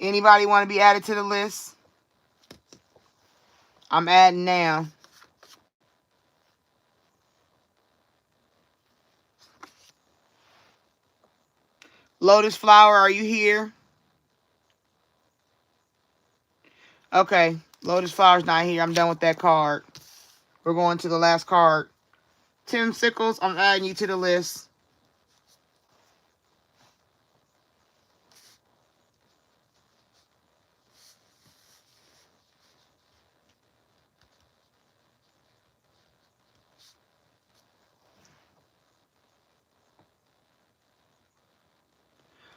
Anybody want to be added to the list? I'm adding now. Lotus Flower, are you here? Okay. Lotus Flower's not here. I'm done with that card. We're going to the last card. Tim Sickles, I'm adding you to the list.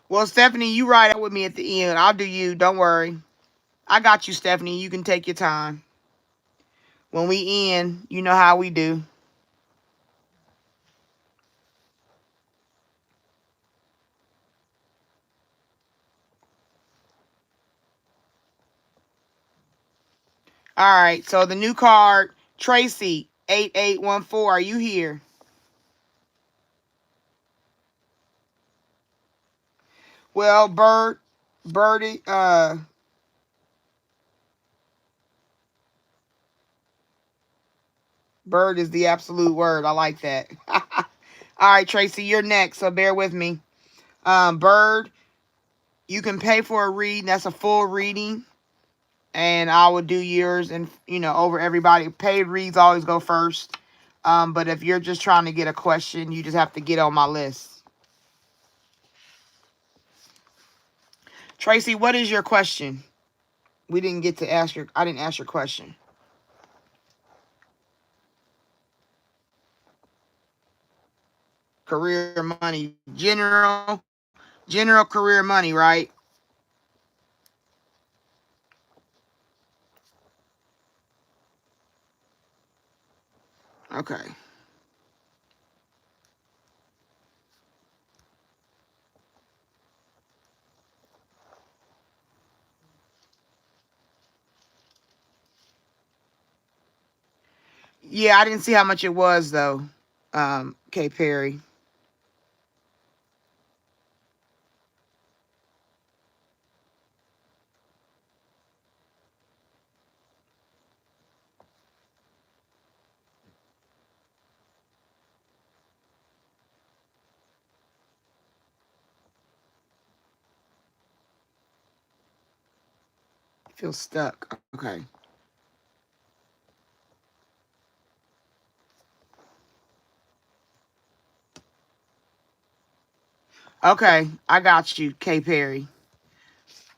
Well, Stephanie, you ride out with me at the end. I'll do you. Don't worry. I got you, Stephanie. You can take your time. When we end, you know how we do. All right. So the new card, Tracy, 8814. Are you here? Well, Birdie, Bird is the absolute word. I like that. All right, Tracy, you're next, so bear with me. Bird, you can pay for a read. That's a full reading. And I will do yours and, over everybody. Paid reads always go first. But if you're just trying to get a question, you just have to get on my list. Tracy, what is your question? I didn't ask your question. Career money. General career money, right? Okay. Yeah, I didn't see how much it was, though, K. Perry. Feel stuck. Okay. Okay, I got you, K. Perry.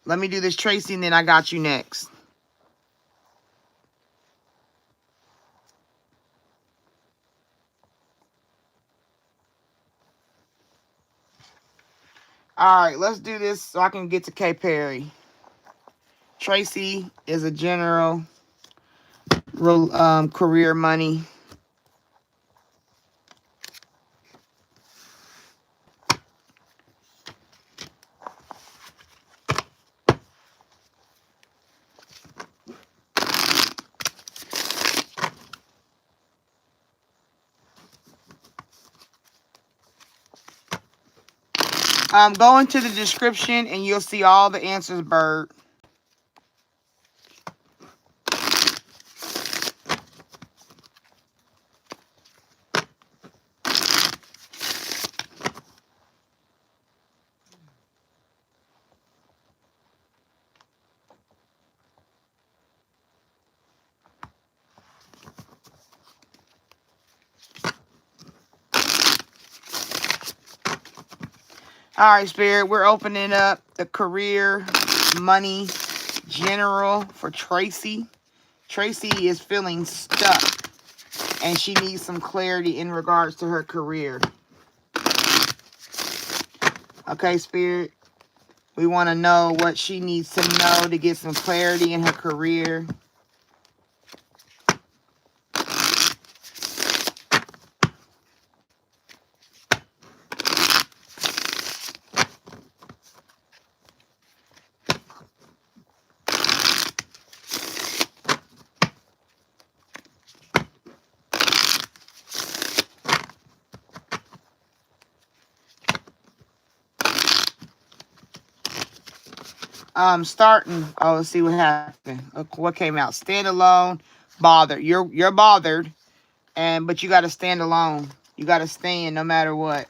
Let me do this, Tracy, and then I got you next. All right, let's do this so I can get to K. Perry. Tracy is a general career money. Go into the description and you'll see all the answers, Bird. All right, Spirit, we're opening up the career, money, general for Tracy. Tracy is feeling stuck and she needs some clarity in regards to her career. Okay, Spirit, we want to know what she needs to know to get some clarity in her career. Starting. Oh, let's see what happened. What came out? Stand alone, bothered. You're bothered, but you got to stand alone. You got to stand no matter what.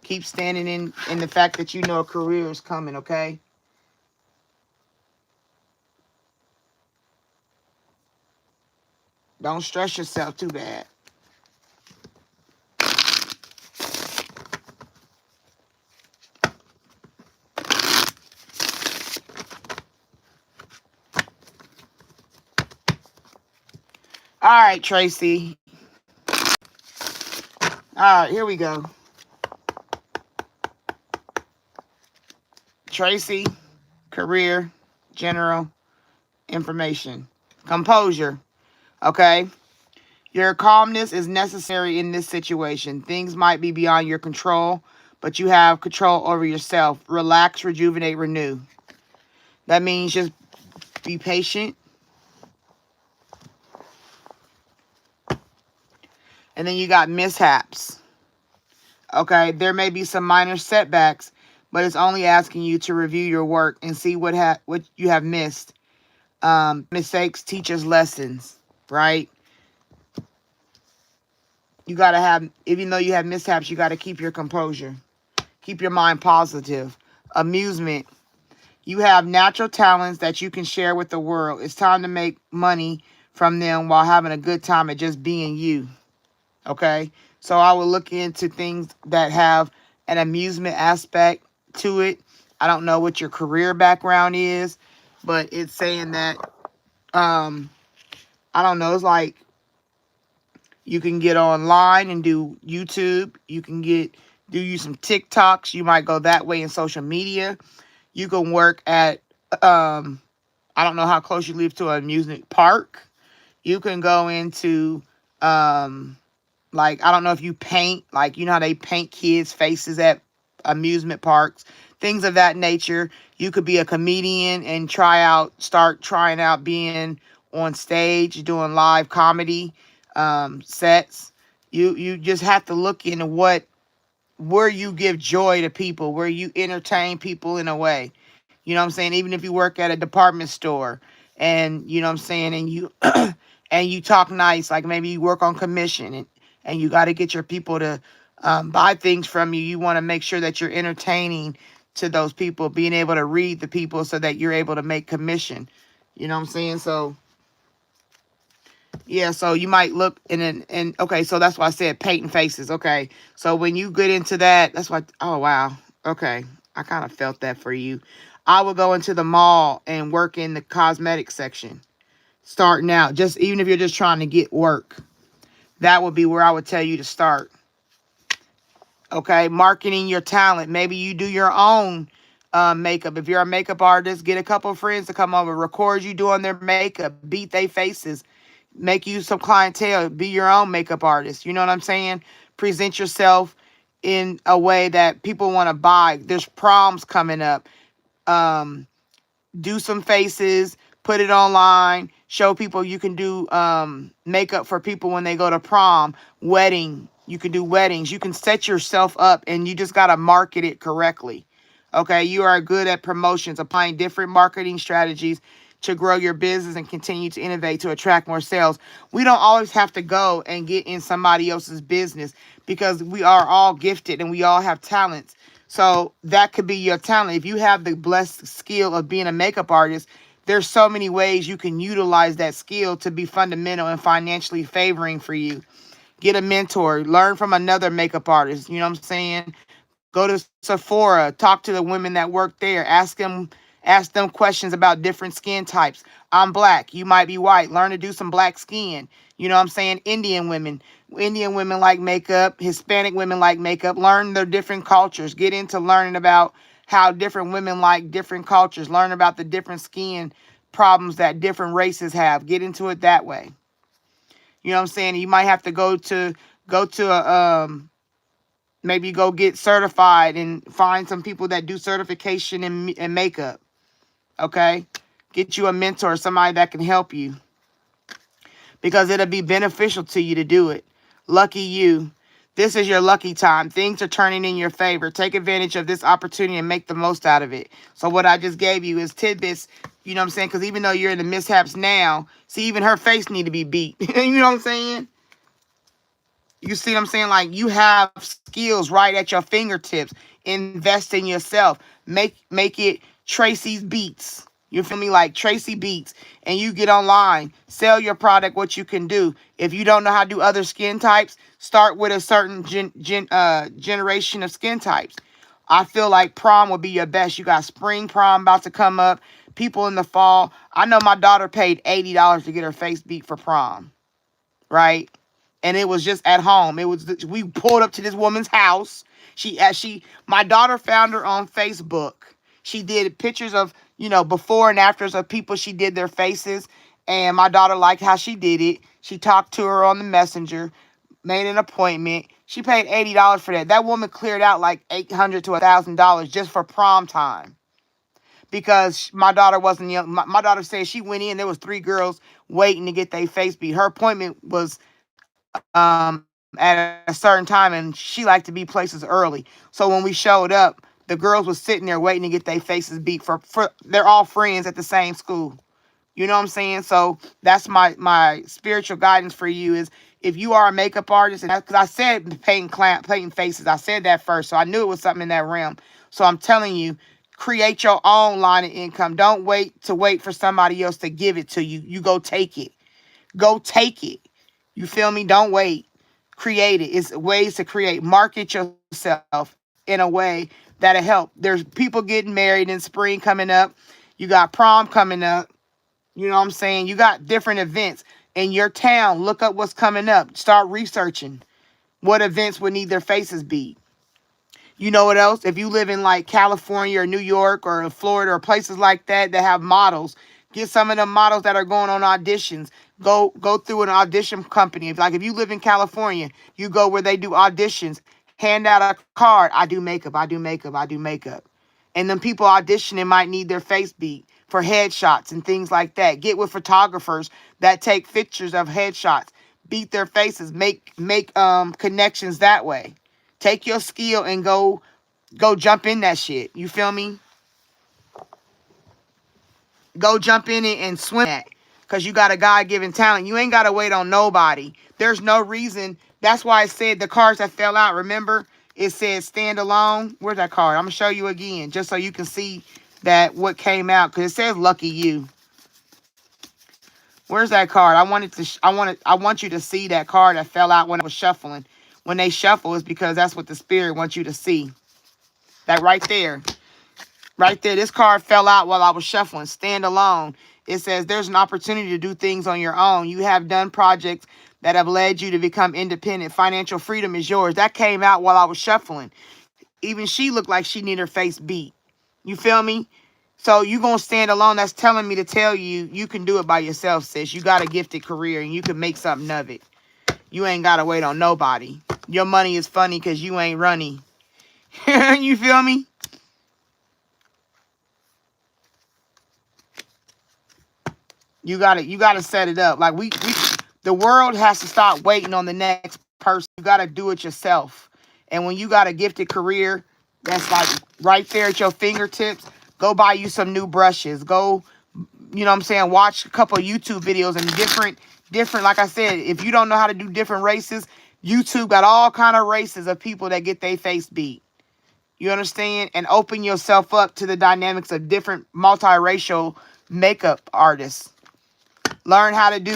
Keep standing in the fact that you know a career is coming. Okay. Don't stress yourself too bad. All right, Tracy. All right, here we go. Tracy, career, general information, composure. Okay. Your calmness is necessary in this situation. Things might be beyond your control, but you have control over yourself. Relax, rejuvenate, renew. That means just be patient. And then you got mishaps. Okay, there may be some minor setbacks, but it's only asking you to review your work and see what you have missed. Mistakes teach us lessons, right? You got to have, even though you have mishaps, you got to keep your composure. Keep your mind positive. Amusement. You have natural talents that you can share with the world. It's time to make money from them while having a good time at just being you. Okay? So I will look into things that have an amusement aspect to it. I don't know what your career background is, but it's saying that, I don't know, it's like you can get online and do YouTube. You can do you some TikToks. You might go that way in social media. You can work at, I don't know how close you live to an amusement park. You can go into, like, I don't know if you paint, like, you know how they paint kids' faces at amusement parks, things of that nature. You could be a comedian and start trying out being on stage, doing live comedy sets. You just have to look into where you give joy to people, where you entertain people in a way. You know what I'm saying? Even if you work at a department store and you know what I'm saying, and you and you talk nice, like maybe you work on commission and you got to get your people to buy things from you. You want to make sure that you're entertaining to those people, being able to read the people so that you're able to make commission. You know what I'm saying? So yeah, so you might look and okay, so that's why I said painting faces. Okay. So when you get into that, that's why, oh wow. Okay. I kind of felt that for you. I would go into the mall and work in the cosmetic section. Starting out, just even if you're just trying to get work, that would be where I would tell you to start. Okay, marketing your talent. Maybe you do your own makeup. If you're a makeup artist, get a couple of friends to come over, record you doing their makeup, beat their faces, make you some clientele, be your own makeup artist. You know what I'm saying? Present yourself in a way that people want to buy. There's proms coming up. Um, do some faces, put it online, show people you can do makeup for people when they go to prom, wedding. You can do weddings. You can set yourself up and you just got to market it correctly. Okay, you are good at promotions, applying different marketing strategies to grow your business and continue to innovate to attract more sales. We don't always have to go and get in somebody else's business because we are all gifted and we all have talents. So that could be your talent. If you have the blessed skill of being a makeup artist, there's so many ways you can utilize that skill to be fundamental and financially favoring for you. Get a mentor, learn from another makeup artist. You know what I'm saying? Go to Sephora, talk to the women that work there, ask them questions about different skin types. I'm black, you might be white. Learn to do some black skin. You know what I'm saying? Indian women like makeup, Hispanic women like makeup. Learn their different cultures. Get into learning about how different women like different cultures. Learn about the different skin problems that different races have. Get into it that way. You know what I'm saying? You might have to go to a maybe go get certified and find some people that do certification in makeup. Okay? Get you a mentor, somebody that can help you, because it'll be beneficial to you to do it. Lucky you. This is your lucky time. Things are turning in your favor. Take advantage of this opportunity and make the most out of it. So what I just gave you is tidbits, you know what I'm saying? Because even though you're in the mishaps now, see, even her face need to be beat. You know what I'm saying? You see what I'm saying? Like, you have skills right at your fingertips. Invest in yourself. Make it Tracy's Beats. You feel me? Like Tracy Beats. And you get online. Sell your product, what you can do. If you don't know how to do other skin types, start with a certain generation of skin types. I feel like prom would be your best. You got spring prom about to come up. People in the fall. I know my daughter paid $80 to get her face beat for prom. Right? And it was just at home. We pulled up to this woman's house. My daughter found her on Facebook. She did pictures of, before and afters of people she did their faces. And my daughter liked how she did it. She talked to her on the messenger, made an appointment. She paid $80 for that. That woman cleared out like $800 to $1,000 just for prom time. Because my daughter wasn't young. My daughter said she went in, there was 3 girls waiting to get their face beat. Her appointment was at a certain time, and she liked to be places early. So when we showed up, the girls was sitting there waiting to get their faces beat for they're all friends at the same school. You know what I'm saying? So that's my spiritual guidance for you is, if you are a makeup artist, and because I said painting faces, I said that first, so I knew it was something in that realm. So I'm telling you, create your own line of income. Don't wait for somebody else to give it to you. You go take it. Go take it. You feel me? Don't wait. Create it. It's ways to create. Market yourself in a way that'll help. There's people getting married in spring coming up. You got prom coming up. You know what I'm saying? You got different events in your town. Look up what's coming up. Start researching what events would need their faces beat. You know what else? If you live in like California or New York or Florida or places like that have models, get some of them models that are going on auditions. Go through an audition company. If you live in California, you go where they do auditions. Hand out a card. I do makeup. I do makeup. I do makeup. And then people auditioning might need their face beat for headshots and things like that. Get with photographers that take pictures of headshots. Beat their faces. Make connections that way. Take your skill and go jump in that shit. You feel me? Go jump in it and swim that. Because you got a God-given talent. You ain't got to wait on nobody. There's no reason. That's why I said the cards that fell out, remember? It said stand alone. Where's that card? I'm going to show you again just so you can see that what came out. Because it says lucky you. Where's that card? I want you to see that card that fell out when I was shuffling. When they shuffle, it's because that's what the spirit wants you to see. That right there. Right there, this card fell out while I was shuffling. Stand alone. It says there's an opportunity to do things on your own. You have done projects that have led you to become independent. Financial freedom is yours. That came out while I was shuffling. Even she looked like she needed her face beat. You feel me? So you going to stand alone. That's telling me to tell you, you can do it by yourself, sis. You got a gifted career and you can make something of it. You ain't got to wait on nobody. Your money is funny because you ain't runny. You feel me? You gotta set it up. Like the world has to stop waiting on the next person. You gotta do it yourself. And when you got a gifted career that's like right there at your fingertips, go buy you some new brushes. Go, you know what I'm saying, watch a couple of YouTube videos and different, like I said, if you don't know how to do different races, YouTube got all kind of races of people that get their face beat. You understand? And open yourself up to the dynamics of different multiracial makeup artists. Learn how to do,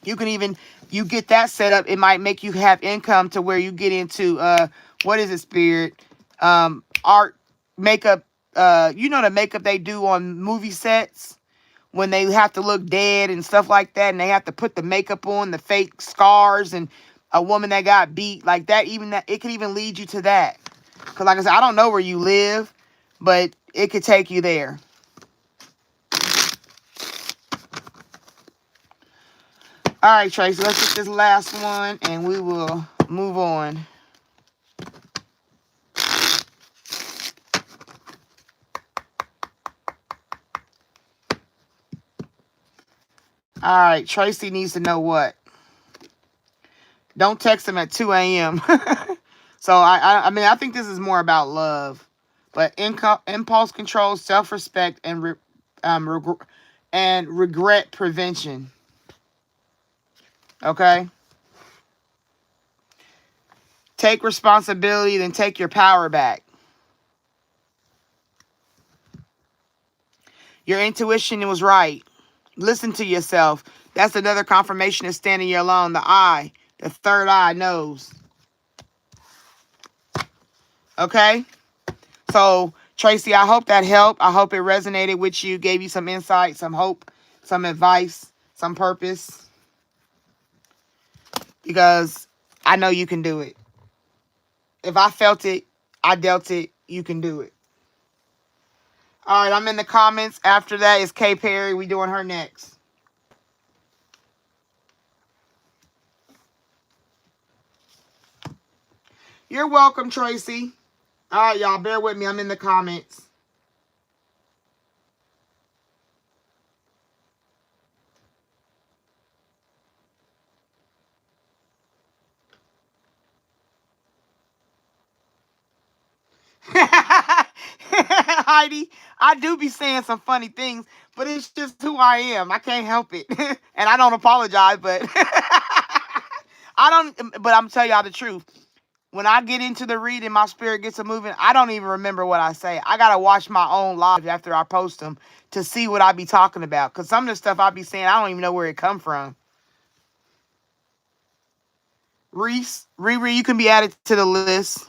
you can even, you get that set up. It might make you have income to where you get into what is it, Spirit? Art, makeup. You know the makeup they do on movie sets when they have to look dead and stuff like that, and they have to put the makeup on, the fake scars, and a woman that got beat like that. Even that, it could even lead you to that. Cause like I said, I don't know where you live, but it could take you there. All right, Tracy, let's get this last one, and we will move on. All right, Tracy needs to know what. Don't text him at 2 a.m. So I mean, I think this is more about love, but impulse control, self-respect, and regret prevention. Okay. Take responsibility, then take your power back. Your intuition was right. Listen to yourself. That's another confirmation of standing here alone. The eye, the third eye knows. Okay? So, Tracy, I hope that helped. I hope it resonated with you, gave you some insight, some hope, some advice, some purpose. Because I know you can do it. If I felt it, I dealt it, you can do it. All right, I'm in the comments. After that is Kay Perry. We doing her next. You're welcome, Tracy. All right, y'all, bear with me. I'm in the comments. Heidi, I do be saying some funny things, but it's just who I am. I can't help it. And I don't apologize, but but I'm telling y'all the truth. When I get into the reading, my spirit gets a moving, I don't even remember what I say. I got to watch my own live after I post them to see what I be talking about. Because some of the stuff I be saying, I don't even know where it come from. Reese, Riri, you can be added to the list.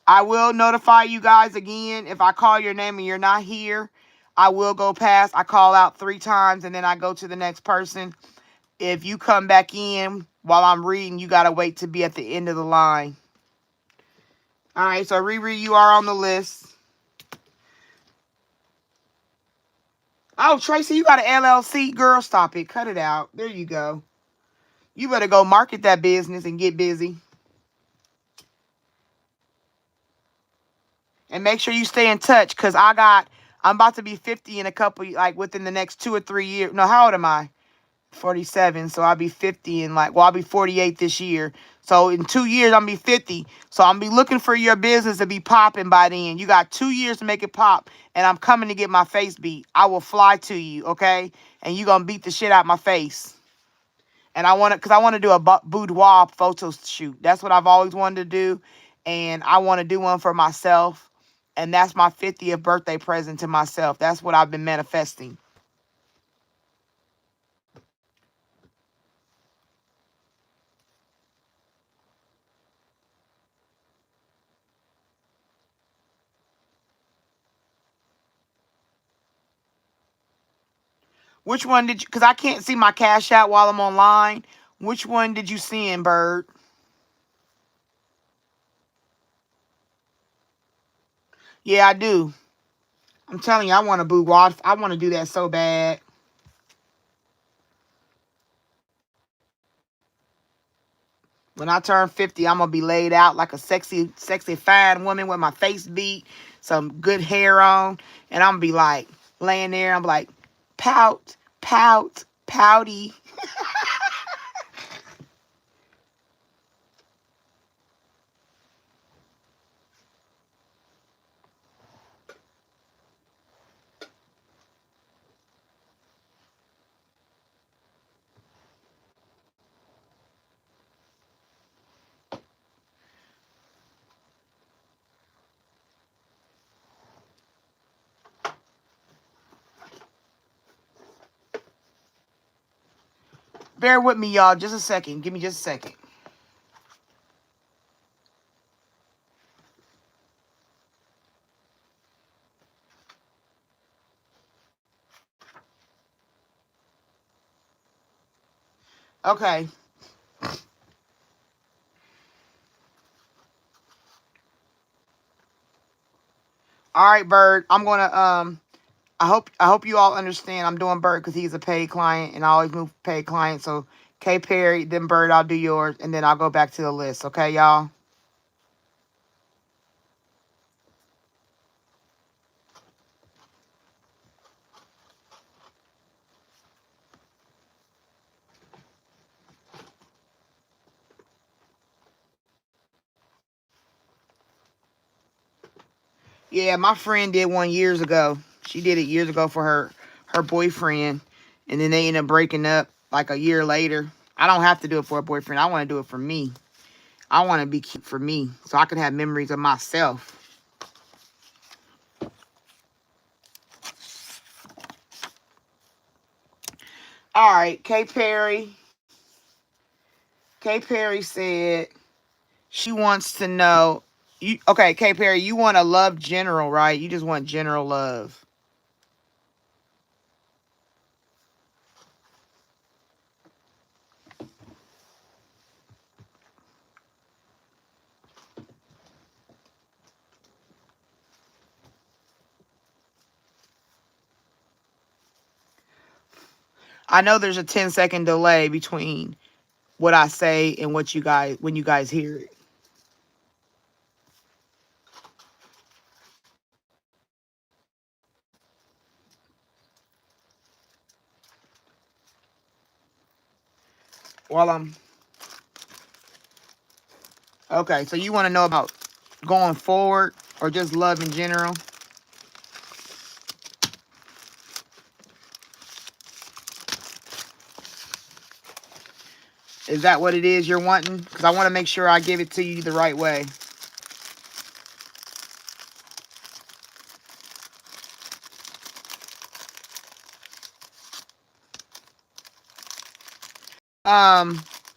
I will notify you guys again. If I call your name and you're not here, I will go past. I call out 3 times and then I go to the next person. If you come back in while I'm reading, you got to wait to be at the end of the line. All right, so Riri, you are on the list. Oh, Tracy, you got an LLC. Girl, stop it. Cut it out. There you go. You better go market that business and get busy. And make sure you stay in touch because I'm about to be 50 in a couple, like within the next 2 or 3 years. No, how old am I? 47. So I'll be 50 in I'll be 48 this year. So in 2 years, I'm going to be 50. So I'm going to be looking for your business to be popping by then. You got 2 years to make it pop. And I'm coming to get my face beat. I will fly to you, okay? And you going to beat the shit out my face. And I want to do a boudoir photo shoot. That's what I've always wanted to do. And I want to do one for myself. And that's my 50th birthday present to myself. That's what I've been manifesting. Which one did you, because I can't see my cash out while I'm online. Which one did you send, Bird? Yeah, I do. I'm telling you, I want to boudoir. I want to do that so bad. When I turn 50, I'm going to be laid out like a sexy, sexy, fine woman with my face beat, some good hair on. And I'm going to be like laying there. I'm like, pout, pout, pouty. Bear with me, y'all. Just a second. Give me just a second. Okay. All right, Bird. I'm gonna I hope you all understand I'm doing Bird because he's a paid client and I always move paid clients. So K Perry, then Bird, I'll do yours, and then I'll go back to the list. Okay, y'all? Yeah, my friend did one years ago. She did it years ago for her boyfriend, and then they ended up breaking up like a year later. I don't have to do it for a boyfriend. I want to do it for me. I want to be cute for me so I can have memories of myself. All right, K Perry. K Perry said she wants to know you. Okay, K Perry, you want to love general, right? You just want general love. I know there's a 10-second delay between what I say and what you guys when you guys hear it. While I'm okay, so you want to know about going forward or just love in general? Is that what it is you're wanting? Because I want to make sure I give it to you the right way.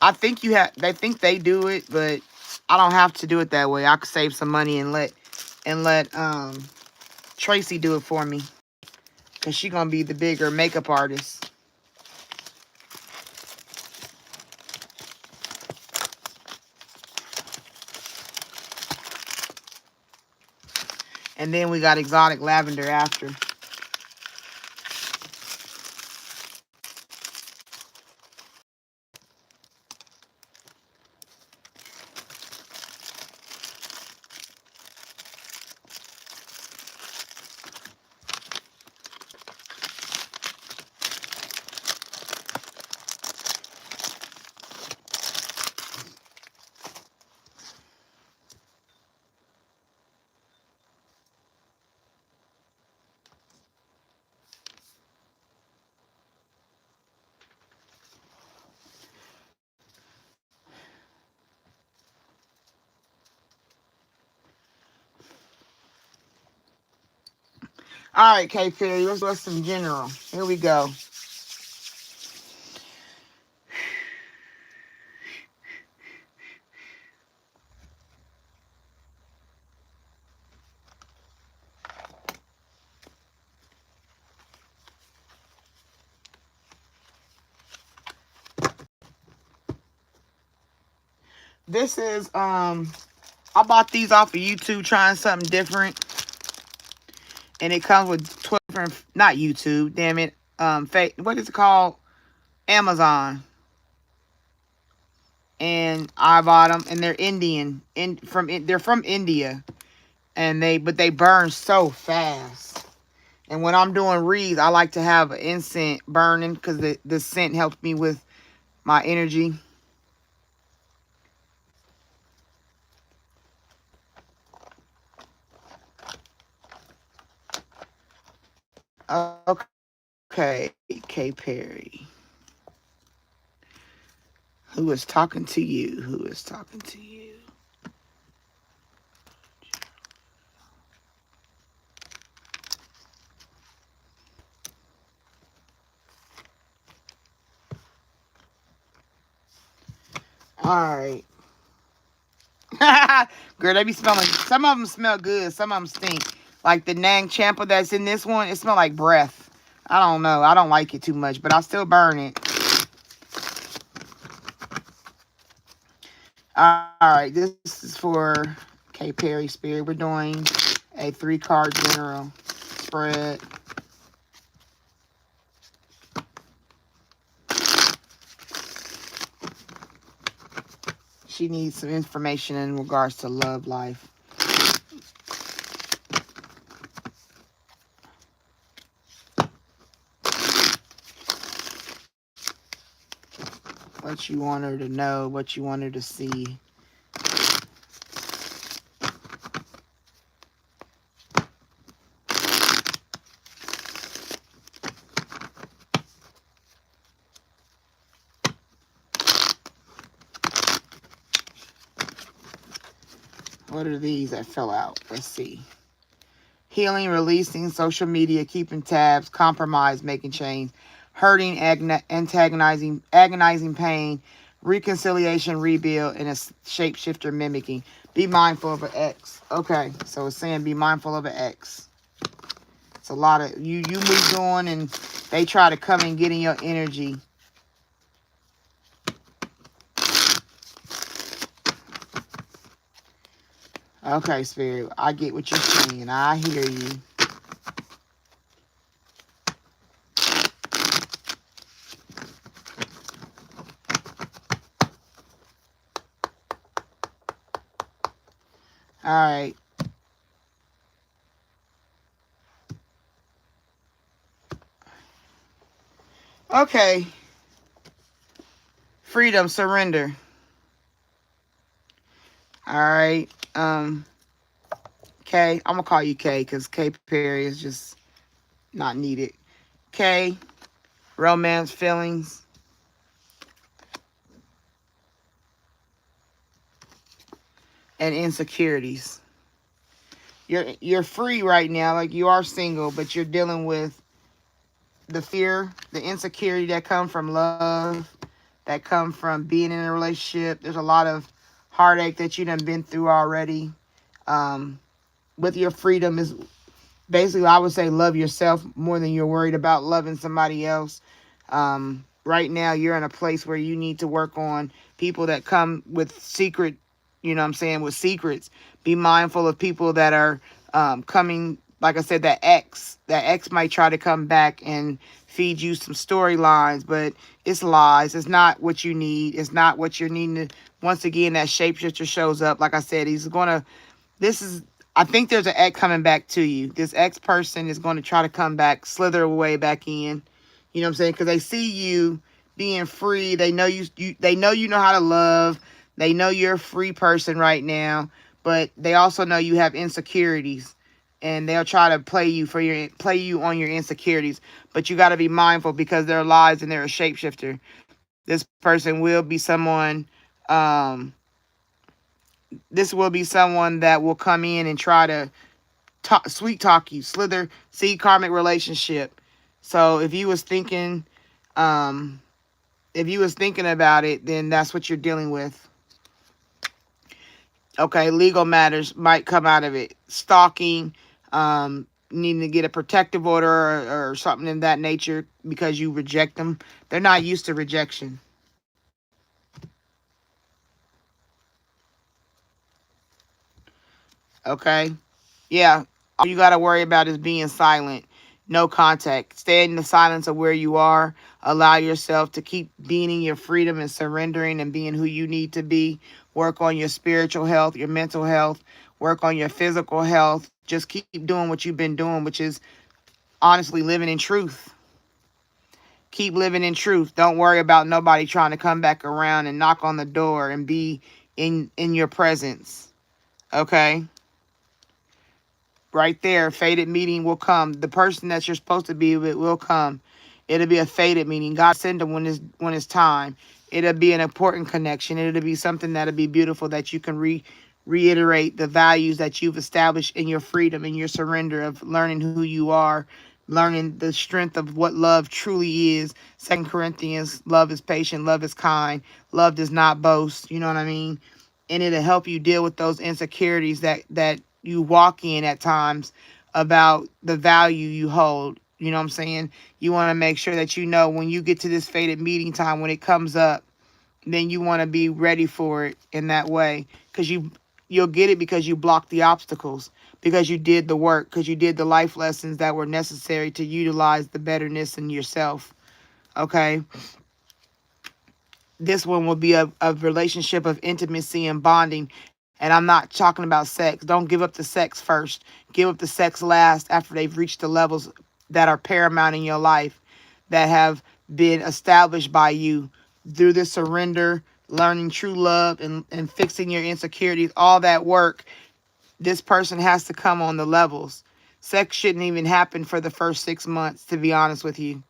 I think you have. They think they do it, but I don't have to do it that way. I could save some money and let Tracy do it for me, cause she gonna be the bigger makeup artist. And then we got exotic lavender after. All right, K Perry, let's do some general. Here we go. This is I bought these off of YouTube trying something different. And it comes with 12 different, not YouTube, damn it. What is it called? Amazon. And I bought them and they're Indian. They're from India. But they burn so fast. And when I'm doing reads, I like to have an incense burning because the scent helps me with my energy. Okay, K Perry. Who is talking to you? Who is talking to you? All right. Girl, they be smelling. Some of them smell good. Some of them stink. Like the Nang Champa that's in this one, it smell like breath. I don't know. I don't like it too much, but I still burn it. All right, this is for K. Perry Spirit. We're doing a 3-card general spread. She needs some information in regards to love life. What you want her to know, what you want her to see. What are these that fell out? Let's see. Healing, releasing, social media, keeping tabs, compromise, making change, hurting, antagonizing, agonizing pain, reconciliation, rebuild, and a shapeshifter mimicking. Be mindful of an ex. Okay, so it's saying be mindful of an ex. It's a lot of you moved on and they try to come and get in your energy. Okay, Spirit, I get what you're saying. I hear you. All right. Okay. Freedom, surrender. All right. K. I'm gonna call you K because K Perry is just not needed. K. Romance, feelings, and insecurities. You're free right now, like you are single, but you're dealing with the fear, the insecurity that come from love, that come from being in a relationship. There's a lot of heartache that you done been through already. Um, with your freedom is basically, I would say, love yourself more than you're worried about loving somebody else. Right now, you're in a place where you need to work on people that come with secret, you know what I'm saying, with secrets. Be mindful of people that are coming, like I said, That ex might try to come back and feed you some storylines, but it's lies. It's not what you need. It's not what you're needing. Once again, that shapeshifter shows up. Like I said, he's going to, this is, I think there's an ex coming back to you. This ex person is going to try to come back, slither away back in. You know what I'm saying? Because they see you being free. They know they know you know how to love. They know you're a free person right now, but they also know you have insecurities, and they'll try to play you on your insecurities. But you got to be mindful because they're lies and they're a shapeshifter. This person will be someone. Um, this will be someone that will come in and try to sweet talk you, slither, see karmic relationship. So um, if you was thinking about it, then that's what you're dealing with. Okay, legal matters might come out of it. Stalking, needing to get a protective order or something in that nature because you reject them. They're not used to rejection. Okay? Yeah, all you got to worry about is being silent. No contact. Stay in the silence of where you are. Allow yourself to keep being in your freedom and surrendering and being who you need to be. Work on your spiritual health, your mental health. Work on your physical health. Just keep doing what you've been doing, which is honestly living in truth. Keep living in truth. Don't worry about nobody trying to come back around and knock on the door and be in your presence. Okay? Right there, fated meeting will come. The person that you're supposed to be with will come. It'll be a fated meeting. God send them when it's time. It'll be an important connection. It'll be something that'll be beautiful that you can reiterate the values that you've established in your freedom and your surrender of learning who you are, learning the strength of what love truly is. Second Corinthians, love is patient, love is kind, love does not boast. You know what I mean? And it'll help you deal with those insecurities that you walk in at times about the value you hold. You know what I'm saying? You want to make sure that you know when you get to this fated meeting time, when it comes up, then you want to be ready for it in that way, because you'll get it because you blocked the obstacles, because you did the work, because you did the life lessons that were necessary to utilize the betterness in yourself. Okay, this one will be a relationship of intimacy and bonding. And I'm not talking about sex. Don't give up the sex first. Give up the sex last, after they've reached the levels that are paramount in your life, that have been established by you through the surrender, learning true love, and fixing your insecurities. All that work, this person has to come on the levels. Sex shouldn't even happen for the first 6 months, to be honest with you.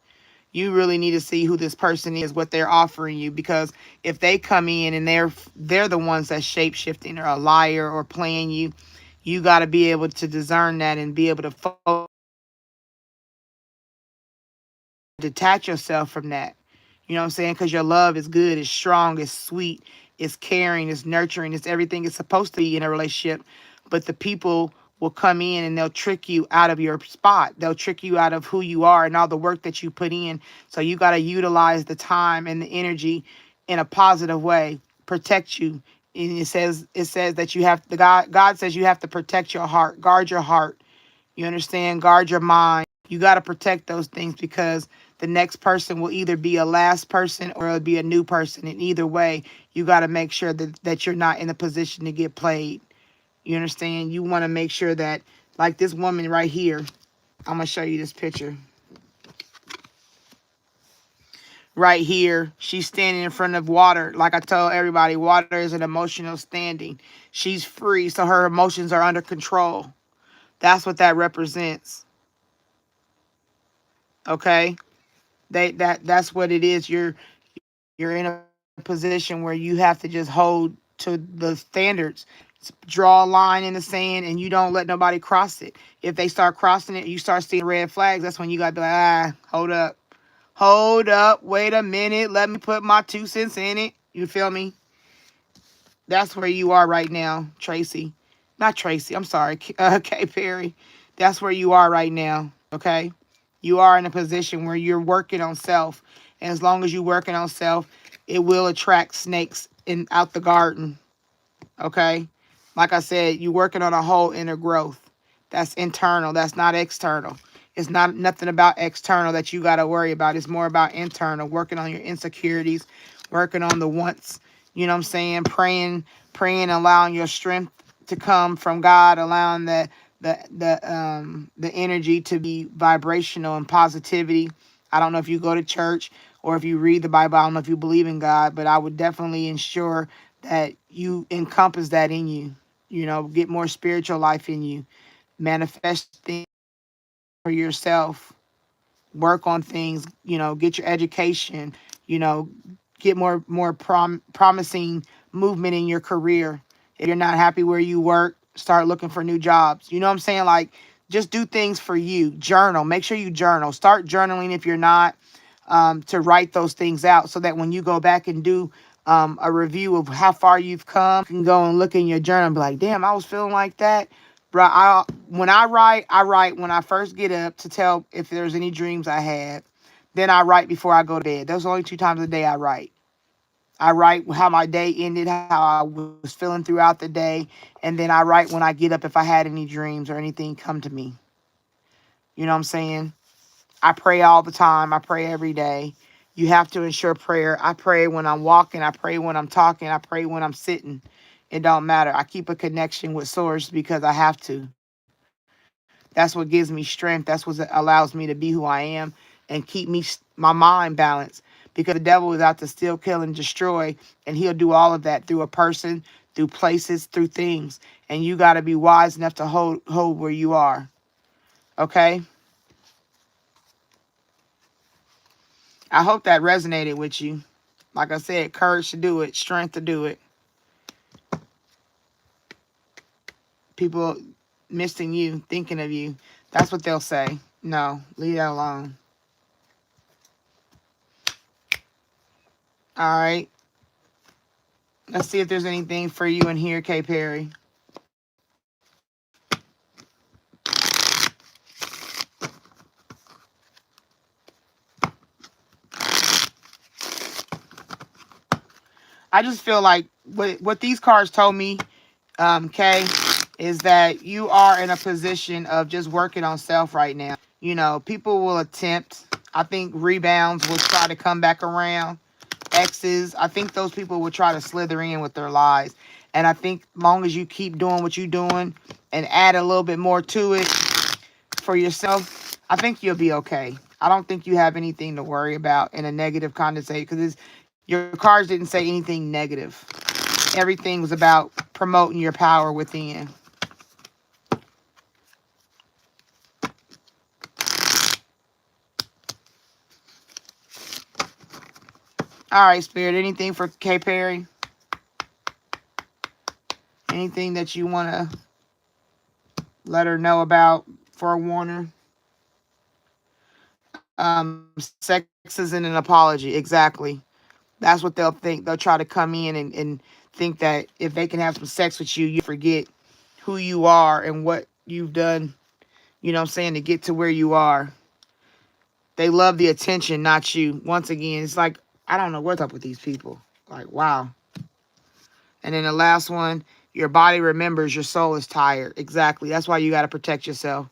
You really need to see who this person is, what they're offering you, because if they come in and they're the ones that's shape shifting or a liar or playing you, you got to be able to discern that and be able to detach yourself from that. You know what I'm saying? Because your love is good, it's strong, it's sweet, it's caring, it's nurturing, it's everything it's supposed to be in a relationship. But the people will come in and they'll trick you out of your spot. They'll trick you out of who you are and all the work that you put in. So you got to utilize the time and the energy in a positive way. Protect you. And it says that you have, the God says you have to protect your heart, guard your heart. You understand? Guard your mind. You got to protect those things, because the next person will either be a last person or it'll be a new person. And either way, you got to make sure that you're not in a position to get played. You understand? You want to make sure that, like this woman right here, I'm going to show you this picture. Right here, she's standing in front of water. Like I told everybody, water is an emotional standing. She's free, so her emotions are under control. That's what that represents. Okay? That's what it is. You're in a position where you have to just hold to the standards. Draw a line in the sand and you don't let nobody cross it. If they start crossing it, you start seeing red flags, that's when you gotta be like, hold up. Hold up, wait a minute, let me put my 2 cents in it. You feel me? That's where you are right now, Tracy. Not Tracy, I'm sorry, K Perry. That's where you are right now, okay? You are in a position where you're working on self. And as long as you're working on self, it will attract snakes in out the garden, okay? Like I said, you're working on a whole inner growth. That's internal, that's not external. It's not nothing about external that you got to worry about. It's more about internal, working on your insecurities, working on the wants, you know what I'm saying? Praying, allowing your strength to come from God, allowing the energy to be vibrational and positivity. I don't know if you go to church or if you read the Bible. I don't know if you believe in God, but I would definitely ensure that you encompass that in you. You know, get more spiritual life in you. Manifest things for yourself. Work on things. You know, get your education. You know, get more promising movement in your career. If you're not happy where you work, start looking for new jobs. You know what I'm saying? Like, just do things for you. Journal. Make sure you journal. Start journaling if you're not, to write those things out, so that when you go back and do a review of how far you've come, you can go and look in your journal and be like, damn, I was feeling like that. Bro, when I write when I first get up to tell if there's any dreams I had. Then I write before I go to bed. Those are only 2 times a day I write. I write how my day ended, how I was feeling throughout the day, and then I write when I get up if I had any dreams or anything come to me. You know what I'm saying? I pray all the time. I pray every day. You have to ensure prayer. I pray when I'm walking. I pray when I'm talking. I pray when I'm sitting. It don't matter. I keep a connection with source because I have to. That's what gives me strength. That's what allows me to be who I am and keep my mind balanced, because the devil is out to steal, kill, and destroy, and he'll do all of that through a person, through places, through things. And you got to be wise enough to hold where you are. Okay? I hope that resonated with you. Like I said, courage to do it, strength to do it. People missing you, thinking of you. That's what they'll say. No, leave that alone. All right. Let's see if there's anything for you in here, K. Perry. I just feel like what these cards told me, Kay, is that you are in a position of just working on self right now. You know, people will attempt. I think rebounds will try to come back around. Exes, I think those people will try to slither in with their lies. And I think long as you keep doing what you're doing and add a little bit more to it for yourself, I think you'll be okay. I don't think you have anything to worry about in a negative connotation because your cards didn't say anything negative. Everything was about promoting your power within. All right, Spirit. Anything for K. Perry? Anything that you want to let her know about for a Warner? Sex isn't an apology. Exactly. That's what they'll think. They'll try to come in and think that if they can have some sex with you, you forget who you are and what you've done, you know what I'm saying, to get to where you are. They love the attention, not you. Once again, it's like, I don't know what's up with these people. Like, wow. And then the last one, your body remembers, your soul is tired. Exactly. That's why you got to protect yourself.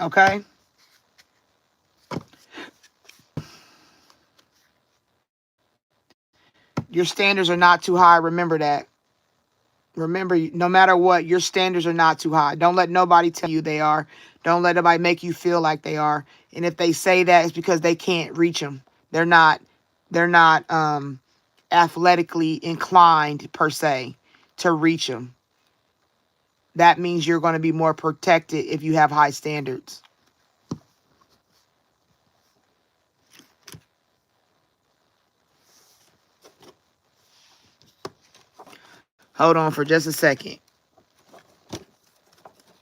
Okay? Your standards are not too high. Remember that. Remember, no matter what, your standards are not too high. Don't let nobody tell you they are. Don't let nobody make you feel like they are. And if they say that, it's because they can't reach them. They're not athletically inclined per se to reach them. That means you're going to be more protected if you have high standards. Hold on for just a second.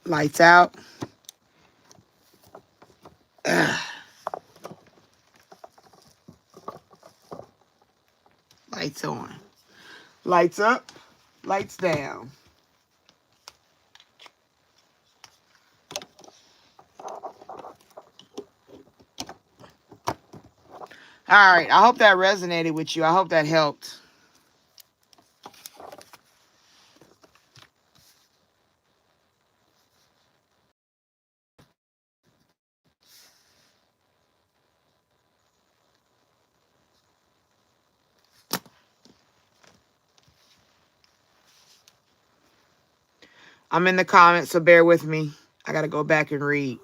Lights out. Ugh. Lights on. Lights up. Lights down. All right. I hope that resonated with you. I hope that helped. I'm in the comments, so bear with me. I got to go back and read.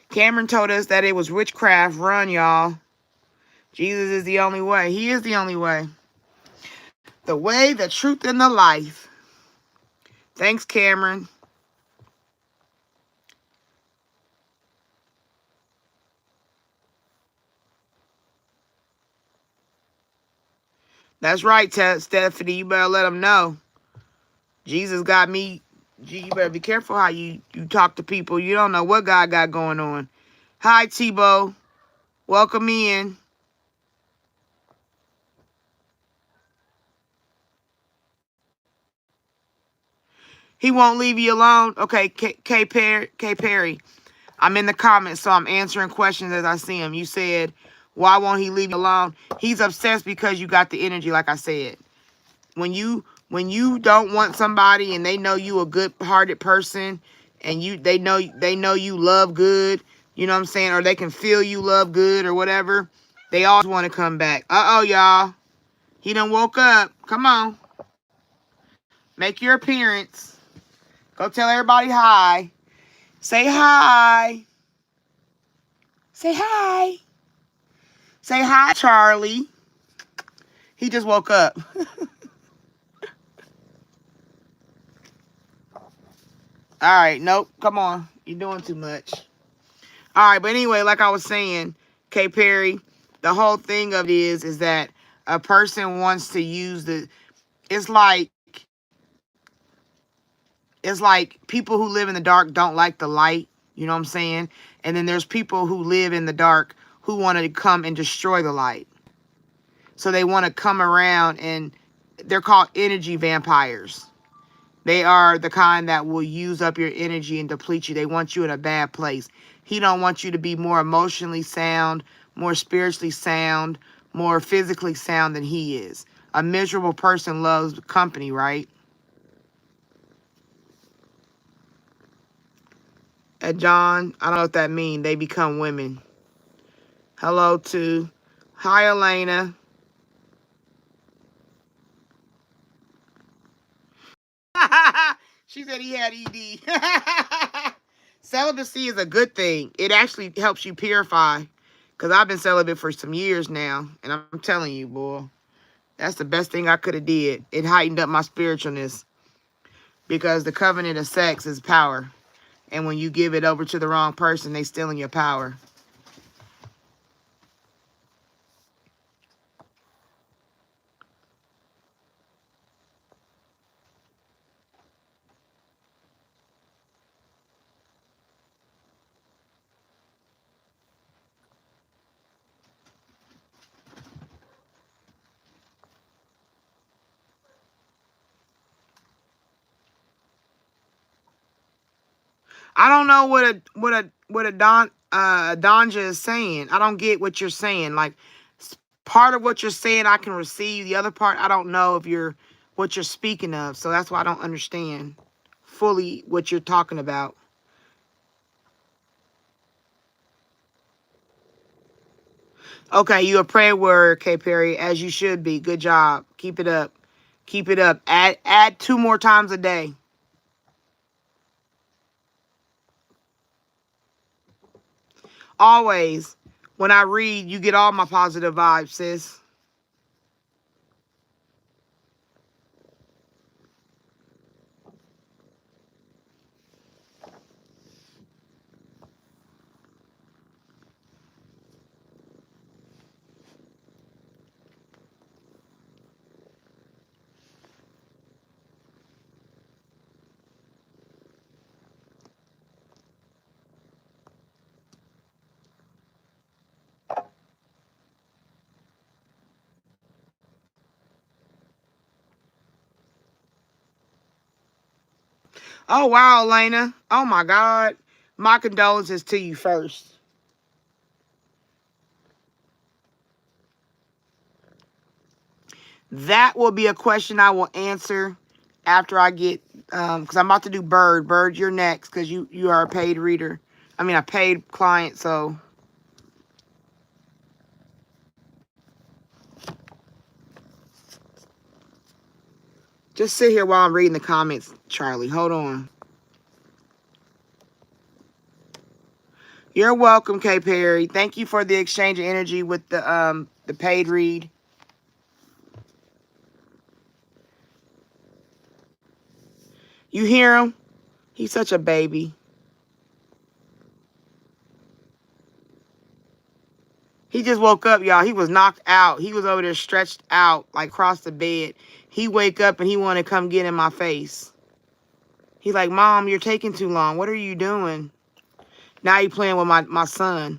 Cameron told us that it was witchcraft. Run, y'all. Jesus is the only way. He is the only way. The way, the truth, and the life. Thanks, Cameron. That's right, Stephanie. You better let them know. Jesus got me. You better be careful how you talk to people. You don't know what God got going on. Hi, Tebow. Welcome in. He won't leave you alone. Okay, K. Perry. I'm in the comments, so I'm answering questions as I see them. You said, why won't he leave you alone? He's obsessed because you got the energy, like I said. When you When you don't want somebody and they know you a good-hearted person, and they know you love good, you know what I'm saying, or they can feel you love good or whatever, they always want to come back. Uh-oh, y'all. He done woke up. Come on. Make your appearance. Go tell everybody hi. Say hi. Say hi. Say hi, Charlie. He just woke up. All right, nope. Come on. You're doing too much. All right, but anyway, like I was saying, K. Perry, the whole thing of it is that a person wants to use it's like people who live in the dark don't like the light, you know what I'm saying? And then there's people who live in the dark who want to come and destroy the light. So they want to come around, and they're called energy vampires. They are the kind that will use up your energy and deplete you. They want you in a bad place. He don't want you to be more emotionally sound, more spiritually sound, more physically sound than he is. A miserable person loves company, right? And John, I don't know what that means. They become women. Hello to. Hi, Elena. She said he had ED. Celibacy is a good thing. It actually helps you purify. Because I've been celibate for some years now. And I'm telling you, boy, that's the best thing I could have did. It heightened up my spiritualness. Because the covenant of sex is power. And when you give it over to the wrong person, they stealing your power. I don't know what a Donja is saying. I don't get what you're saying. Like, part of what you're saying I can receive. The other part I don't know if you're what you're speaking of. So that's why I don't understand fully what you're talking about. Okay, you a prayer warrior, K. Perry, as you should be. Good job. Keep it up. Keep it up. Add 2 more times a day. Always. When I read, you get all my positive vibes, sis. Oh, wow, Elena. Oh, my God. My condolences to you first. That will be a question I will answer after I get, because I'm about to do Bird. Bird, you're next because you are a paid reader. I mean, a paid client, so. Just sit here while I'm reading the comments, Charlie. Hold on. You're welcome, K. Perry. Thank you for the exchange of energy with the paid read. You hear him? He's such a baby. He just woke up, y'all. He was knocked out. He was over there stretched out, like across the bed. He wake up and he want to come get in my face. He's like, Mom, you're taking too long. What are you doing? Now he playing with my son.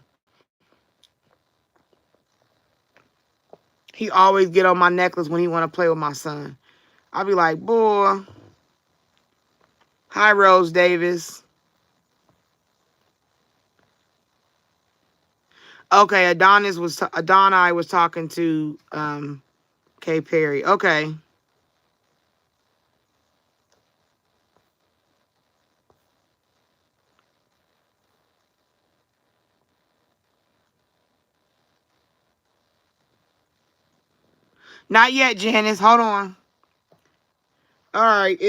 He always get on my necklace when he want to play with my son. I'll be like, boy. Hi, Rose Davis. Okay, Adonai was talking to K. Perry. Okay. Not yet, Janice. Hold on. All right,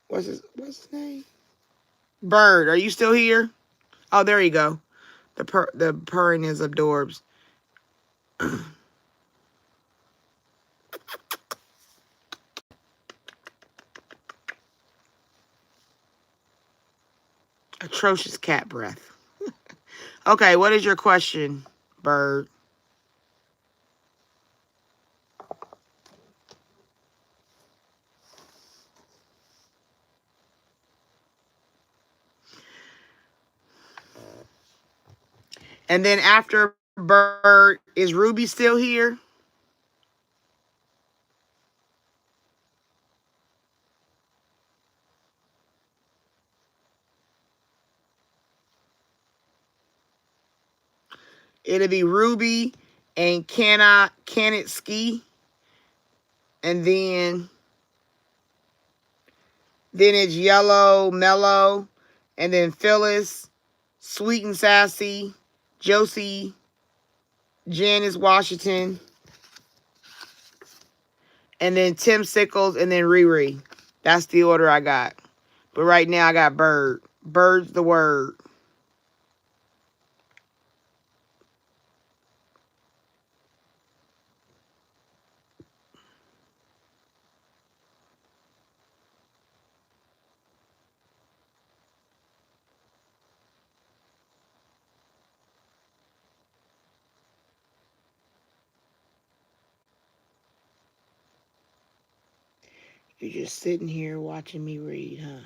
what's his name? Bird, are you still here? Oh, there you go. The purring is adorbs. Atrocious cat breath. Okay, what is your question, Bird? And then after Bird, is Ruby still here? It'll be Ruby and can it ski? And then it's Yellow Mellow, and then Phyllis, Sweet and Sassy, Josie, Janice Washington, and then Tim Sickles, and then Riri. That's the order I got. But right now I got Bird. Bird's the word. You're just sitting here watching me read, huh?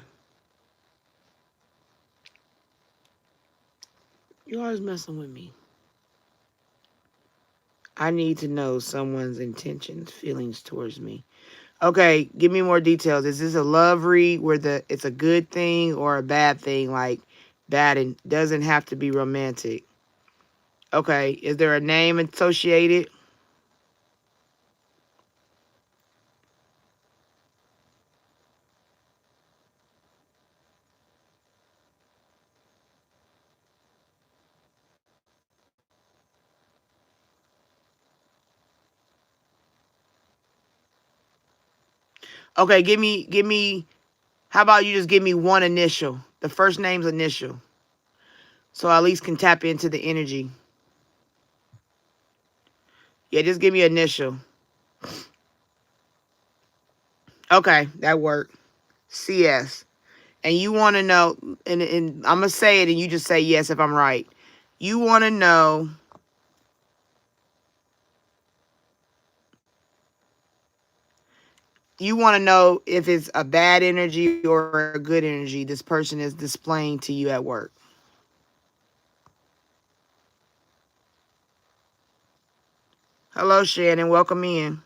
You're always messing with me. I need to know someone's intentions, feelings towards me. Okay, give me more details. Is this a love read where it's a good thing or a bad thing? Like bad and doesn't have to be romantic. Okay, is there a name associated? Okay, give me. How about you just give me one initial, the first name's initial, so I at least can tap into the energy. Yeah, just give me an initial. Okay, that worked. CS. And you want to know, and I'm gonna say it, and you just say yes if I'm right. You want to know. You want to know if it's a bad energy or a good energy this person is displaying to you at work. Hello, Shannon. Welcome in.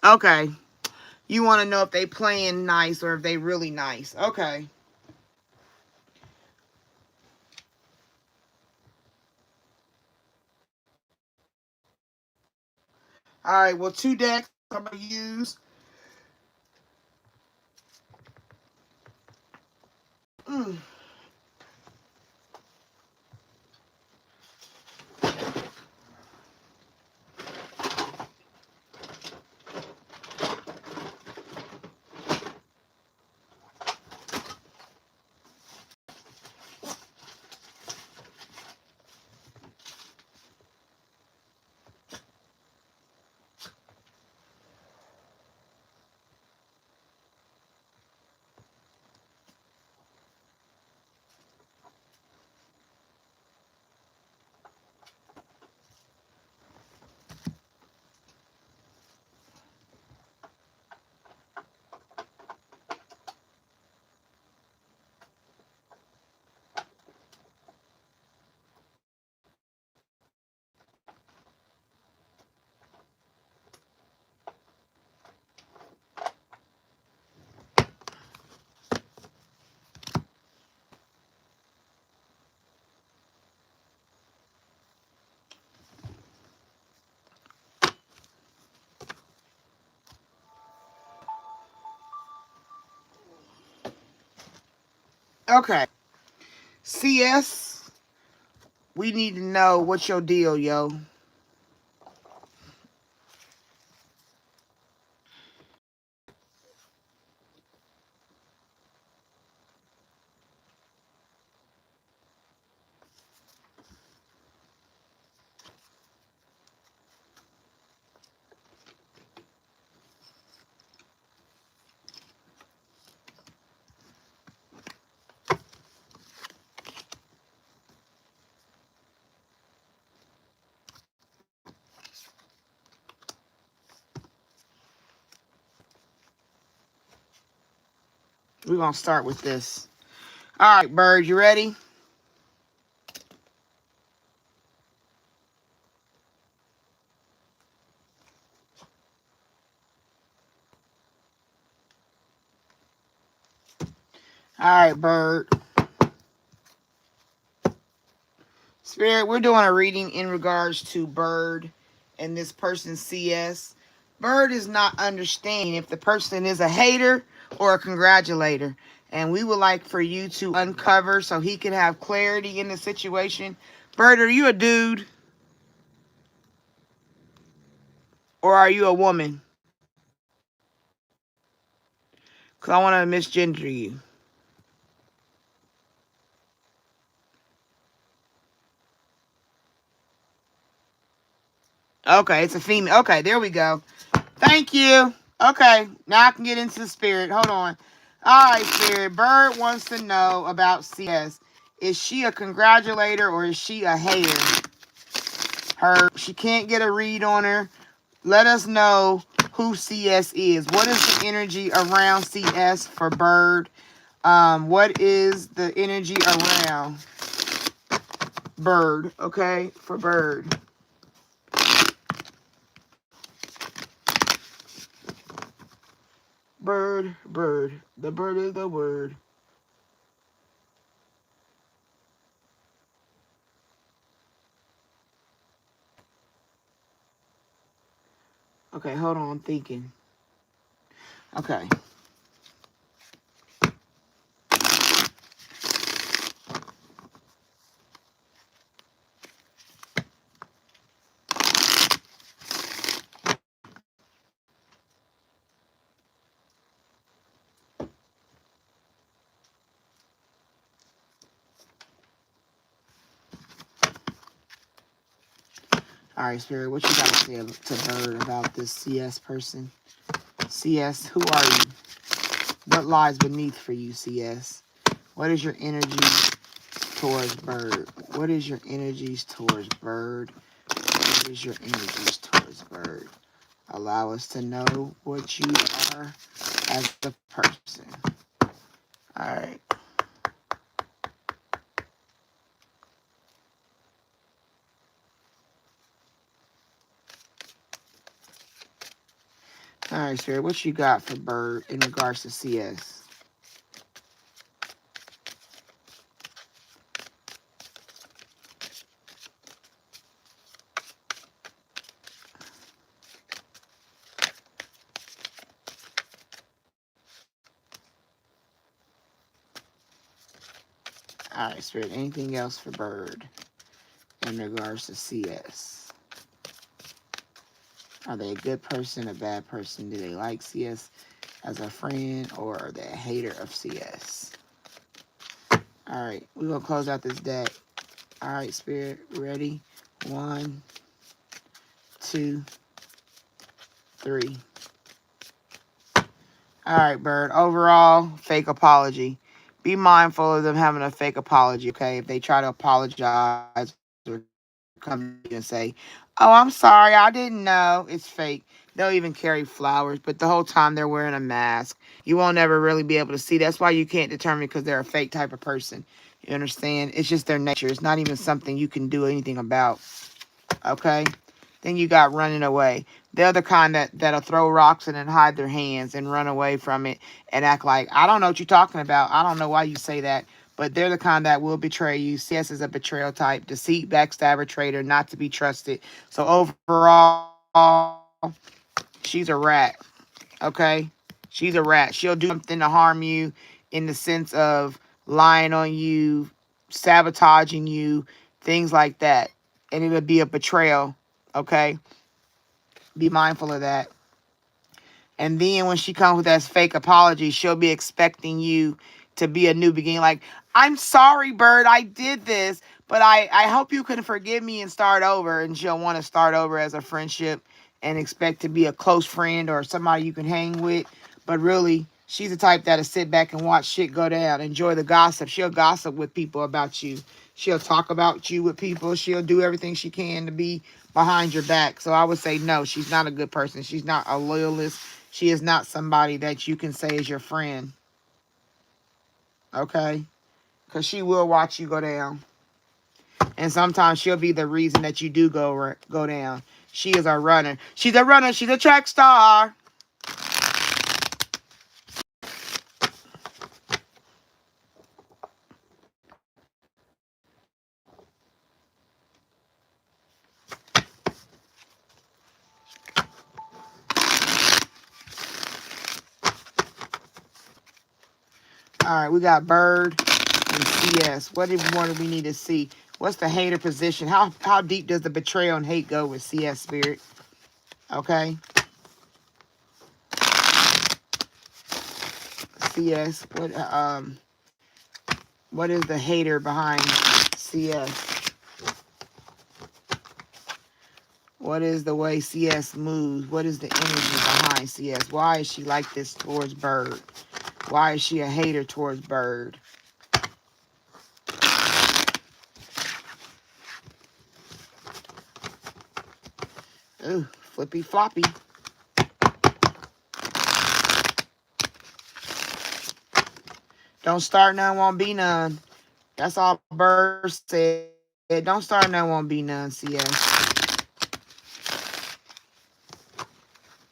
Okay. You want to know if they playing nice or if they really nice. Okay. All right. Well, two decks I'm gonna use. Mm. Okay. CS, we need to know what's your deal, yo. We're going to start with this. All right, Bird, you ready? All right, Bird. Spirit, we're doing a reading in regards to Bird and this person's CS. Bird is not understanding if the person is a hater or a congratulator. And we would like for you to uncover so he can have clarity in the situation. Bird, are you a dude or are you a woman? Because I want to misgender you. Okay, it's a female. Okay, there we go. Thank you. Okay, now I can get into the spirit. Hold on. All right, spirit. Bird wants to know about CS. Is she a congratulator or is she a hater? She can't get a read on her. Let us know who CS is. What is the energy around CS for Bird? What is the energy around Bird? Okay, for Bird. Bird, bird. The bird is the word. Okay, hold on. I'm thinking. Okay. All right, Spirit, what you got to say to Bird about this CS person? CS, who are you? What lies beneath for you, CS? What is your energy towards Bird? What is your energies towards Bird? What is your energies towards Bird? Allow us to know what you are as the person. All right. All right, Spirit, what you got for Bird in regards to CS? All right, Spirit, anything else for Bird in regards to CS? Are they a good person, a bad person? Do they like CS as a friend, or are they a hater of CS? All right, we're going to close out this deck. All right, Spirit, ready? 1, 2, 3. All right, Bird. Overall, fake apology. Be mindful of them having a fake apology, okay? If they try to apologize or come to you and say, oh, I'm sorry, I didn't know, it's fake. They'll even carry flowers, but the whole time they're wearing a mask. You won't ever really be able to see. That's why you can't determine, because they're a fake type of person. You understand? It's just their nature. It's not even something you can do anything about, okay? Then you got running away. They're the kind that'll throw rocks and then hide their hands and run away from it and act like, I don't know what you're talking about. I don't know why you say that. But they're the kind that will betray you. CS is a betrayal type. Deceit, backstabber, traitor, not to be trusted. So overall, she's a rat. Okay? She's a rat. She'll do something to harm you in the sense of lying on you, sabotaging you, things like that. And it'll be a betrayal. Okay? Be mindful of that. And then when she comes with that fake apology, she'll be expecting you to be a new beginning. Like, I'm sorry, Bird, I did this, but I hope you can forgive me and start over. And she'll want to start over as a friendship and expect to be a close friend or somebody you can hang with. But really, she's the type that'll sit back and watch shit go down, enjoy the gossip. She'll gossip with people about you. She'll talk about you with people. She'll do everything she can to be behind your back. So I would say no, she's not a good person. She's not a loyalist. She is not somebody that you can say is your friend. Okay? Because she will watch you go down. And sometimes she'll be the reason that you do go down. She is a runner. She's a runner. She's a track star. All right, we got Bird and CS. What more do we need to see? What's the hater position? How deep does the betrayal and hate go with CS Spirit? Okay. CS. What is the hater behind CS? What is the way CS moves? What is the energy behind CS? Why is she like this towards Bird? Why is she a hater towards Bird? Ooh, flippy floppy. Don't start none, won't be none. That's all Bird said. Don't start none, won't be none, CS.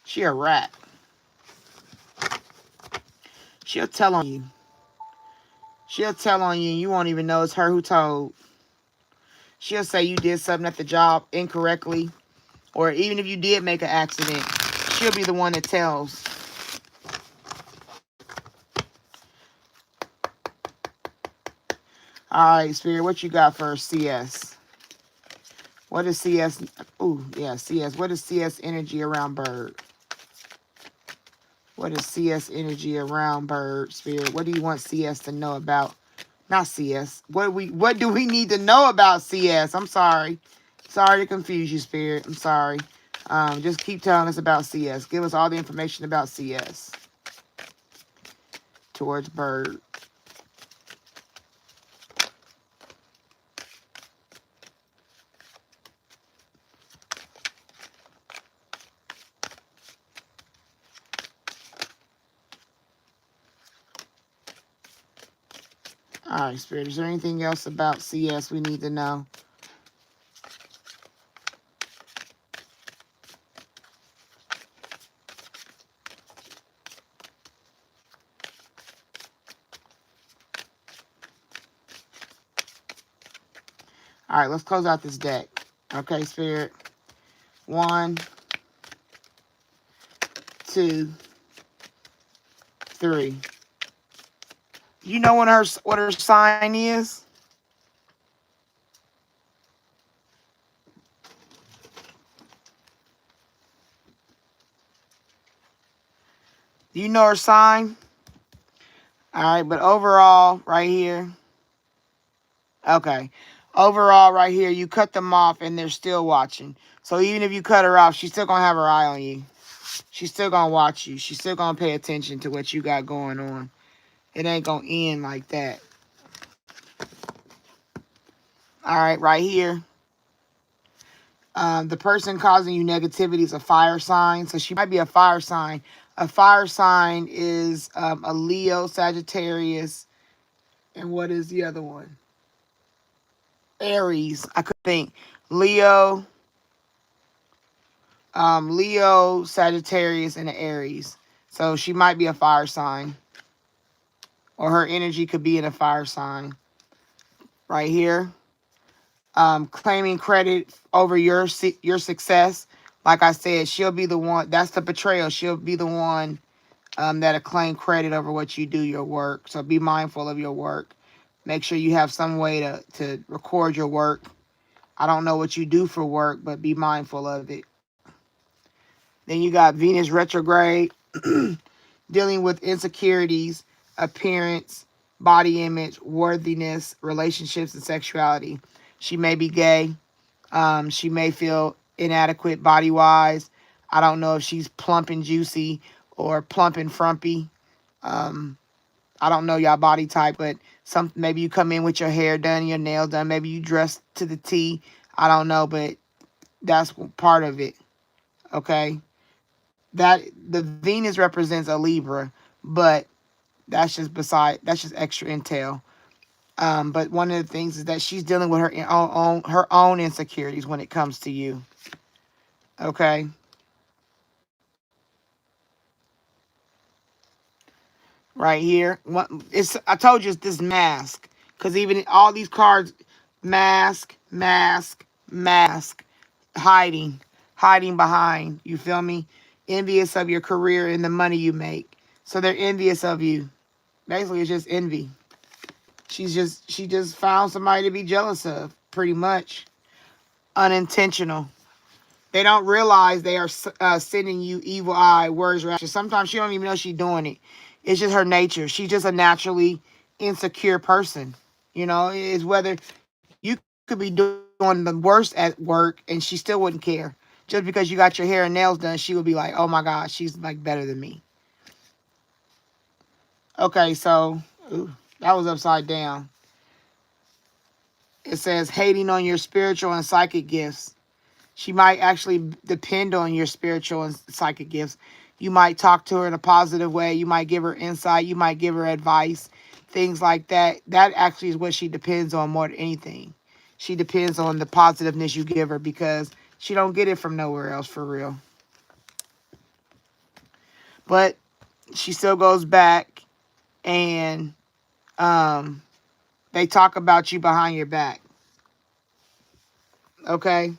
She a rat. She'll tell on you. She'll tell on you and you won't even know it's her who told. She'll say you did something at the job incorrectly. Or even if you did make an accident, she'll be the one that tells. All right, Spirit, what you got for CS? What is CS? Ooh, yeah, CS. What is CS energy around Bird? What is CS energy around Bird, Spirit? What do you want CS to know about? Not CS. What do we need to know about CS? I'm sorry. Sorry to confuse you, Spirit. I'm sorry. Just keep telling us about CS. Give us all the information about CS. Towards Bird. All right, Spirit. Is there anything else about CS we need to know? All right, let's close out this deck. Okay, Spirit. 1, 2, 3. You know what her sign is? Do you know her sign? All right, but overall, right here. Okay. Overall, right here, you cut them off and they're still watching. So even if you cut her off, she's still going to have her eye on you. She's still going to watch you. She's still going to pay attention to what you got going on. It ain't going to end like that. All right here. The person causing you negativity is a fire sign. So she might be a fire sign. A fire sign is a Leo, Sagittarius. And what is the other one? Aries. I could think Leo, Sagittarius, and Aries. So she might be a fire sign. Or her energy could be in a fire sign. Right here. Claiming credit over your success. Like I said, she'll be the one. That's the betrayal. She'll be the one that'll claim credit over what you do, your work. So be mindful of your work. Make sure you have some way to record your work. I don't know what you do for work, but be mindful of it. Then you got Venus retrograde, dealing with insecurities, appearance, body image, worthiness, relationships, and sexuality. She may be gay. She may feel inadequate body wise. I don't know if she's plump and juicy or plump and frumpy. Um, I don't know y'all body type, but maybe you come in with your hair done, your nails done, maybe you dress to the T. I don't know, but that's part of it. Okay, that the Venus represents a Libra, but that's just extra intel. But one of the things is that she's dealing with her own insecurities when it comes to you. Okay, right here, it's I told you it's this mask because even all these cards, mask, mask, mask, hiding behind. You feel me? Envious of your career and the money you make. So they're envious of you. Basically, it's just envy. She just found somebody to be jealous of, pretty much. Unintentional. They don't realize they are sending you evil eye words or actions. Sometimes she don't even know she's doing it. It's just her nature. She's just a naturally insecure person. You know, it's whether you could be doing the worst at work and she still wouldn't care. Just because you got your hair and nails done, she would be like, oh my God, she's like better than me. Okay, so that was upside down. It says hating on your spiritual and psychic gifts. She might actually depend on your spiritual and psychic gifts. You might talk to her in a positive way. You might give her insight. You might give her advice, things like that. That actually is what she depends on more than anything. She depends on the positiveness you give her because she don't get it from nowhere else for real. But she still goes back and they talk about you behind your back. Okay?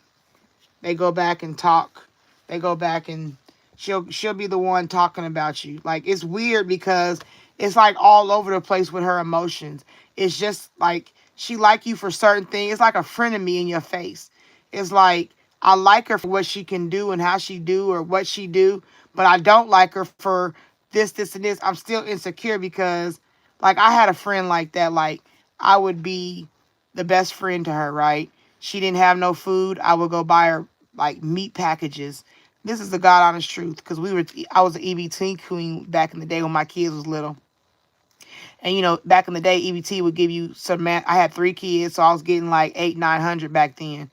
They go back and talk. They go back and she'll be the one talking about you. Like it's weird because it's like all over the place with her emotions. It's just like she like you for certain things. It's like a frenemy in your face. It's like I like her for what she can do and how she do or what she do, but I don't like her for this, and this. I'm still insecure because like I had a friend like that. Like I would be the best friend to her, right? She didn't have no food. I would go buy her like meat packages. This is the God honest truth because I was an EBT queen back in the day when my kids was little. And you know, back in the day, EBT would give you some I had 3 kids, so I was getting like 800-900 back then.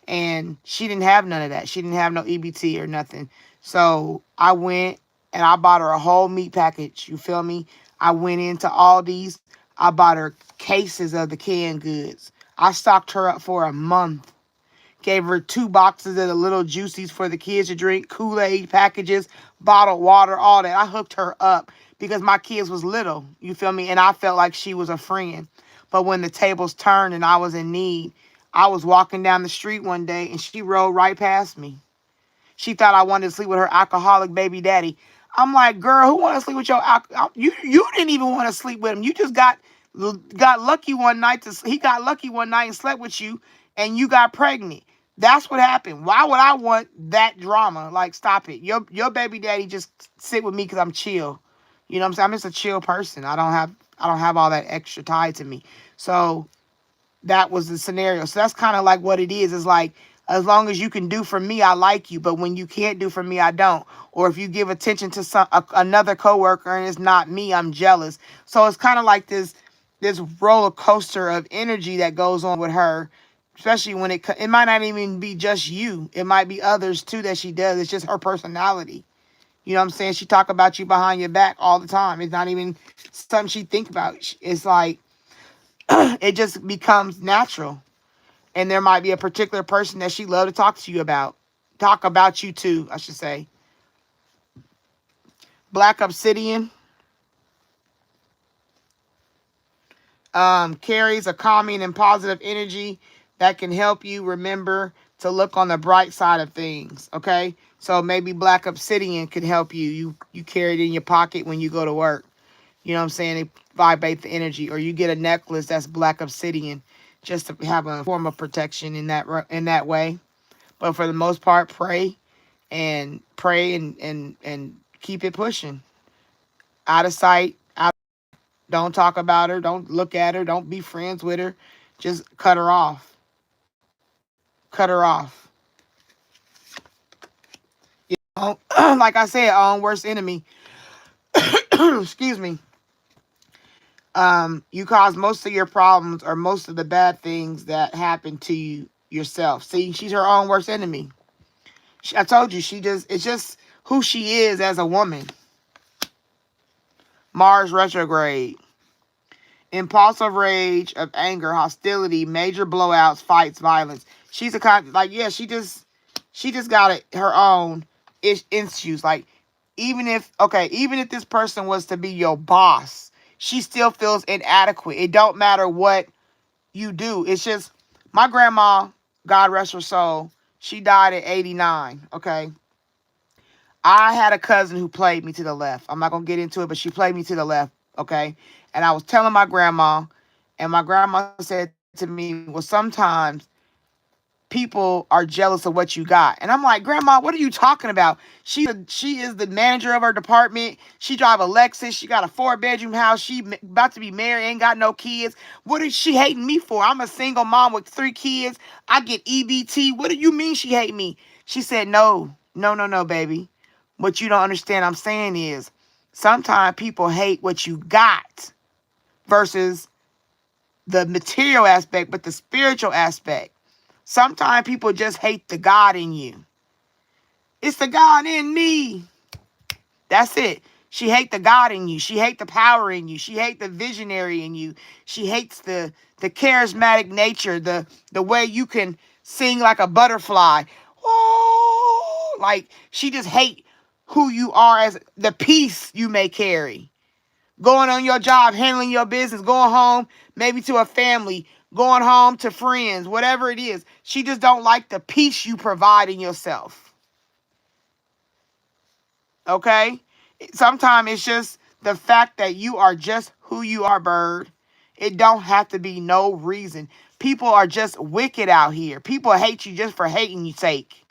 And she didn't have none of that. She didn't have no EBT or nothing. So I went and I bought her a whole meat package. You feel me? I went into Aldi's. I bought her cases of the canned goods. I stocked her up for a month. Gave her 2 boxes of the little juicies for the kids to drink, Kool-Aid packages, bottled water, all that. I hooked her up because my kids was little, you feel me? And I felt like she was a friend. But when the tables turned and I was in need, I was walking down the street one day and she rode right past me. She thought I wanted to sleep with her alcoholic baby daddy. I'm like, girl, who want to sleep with your you didn't even want to sleep with him. You just got lucky one night. He got lucky one night and slept with you, and you got pregnant. That's what happened. Why would I want that drama? Like, stop it. Your baby daddy just sit with me because I'm chill. You know what I'm saying? I'm just a chill person. I don't have all that extra tie to me. So that was the scenario. So that's kind of like what it is. It's like, as long as you can do for me, I like you. But when you can't do for me, I don't. Or if you give attention to another coworker and it's not me, I'm jealous. So it's kind of like this roller coaster of energy that goes on with her, especially when it might not even be just you. It might be others too that she does. It's just her personality. You know what I'm saying? She talk about you behind your back all the time. It's not even something she think about. It's like it just becomes natural. And there might be a particular person that she love to talk to you about. Talk about you too, I should say. Black obsidian carries a calming and positive energy that can help you remember to look on the bright side of things. Okay, so maybe black obsidian could help you. You carry it in your pocket when you go to work. You know what I'm saying? vibrate the energy, or you get a necklace that's black obsidian just to have a form of protection in that way. But for the most part, pray and keep it pushing. Out of sight, out. Don't talk about her. Don't look at her. Don't be friends with her. Just cut her off. Cut her off. Like I said, our own worst enemy. Excuse me. You cause most of your problems or most of the bad things that happen to you yourself. See, she's her own worst enemy. I told you, it's just who she is as a woman. Mars retrograde. Impulsive rage of anger, hostility, major blowouts, fights, violence. She's a kind, like, yeah, she just got her own issues. Like, even if this person was to be your boss, she still feels inadequate. It don't matter what you do. It's just, my grandma, God rest her soul, she died at 89, okay? I had a cousin who played me to the left. I'm not going to get into it, but she played me to the left, okay? And I was telling my grandma, and my grandma said to me, well, sometimes people are jealous of what you got. And I'm like, Grandma, what are you talking about? She is the manager of her department. She drive a Lexus. She got a 4-bedroom house. She about to be married, ain't got no kids. What is she hating me for? I'm a single mom with 3 kids. I get EBT. What do you mean she hate me? She said, no, baby. What you don't understand I'm saying is sometimes people hate what you got versus the material aspect, but the spiritual aspect. Sometimes people just hate the God in you. It's the God in me. That's it. She hate the God in you. She hate the power in you. She hate the visionary in you. She hates the charismatic nature, the way you can sing like a butterfly. Oh, like she just hate who you are as the peace you may carry. Going on your job, handling your business, going home, maybe to a family, going home to friends, whatever it is. She just don't like the peace you provide in yourself. Okay? Sometimes it's just the fact that you are just who you are, bird. It don't have to be no reason. People are just wicked out here. People hate you just for hating you sake.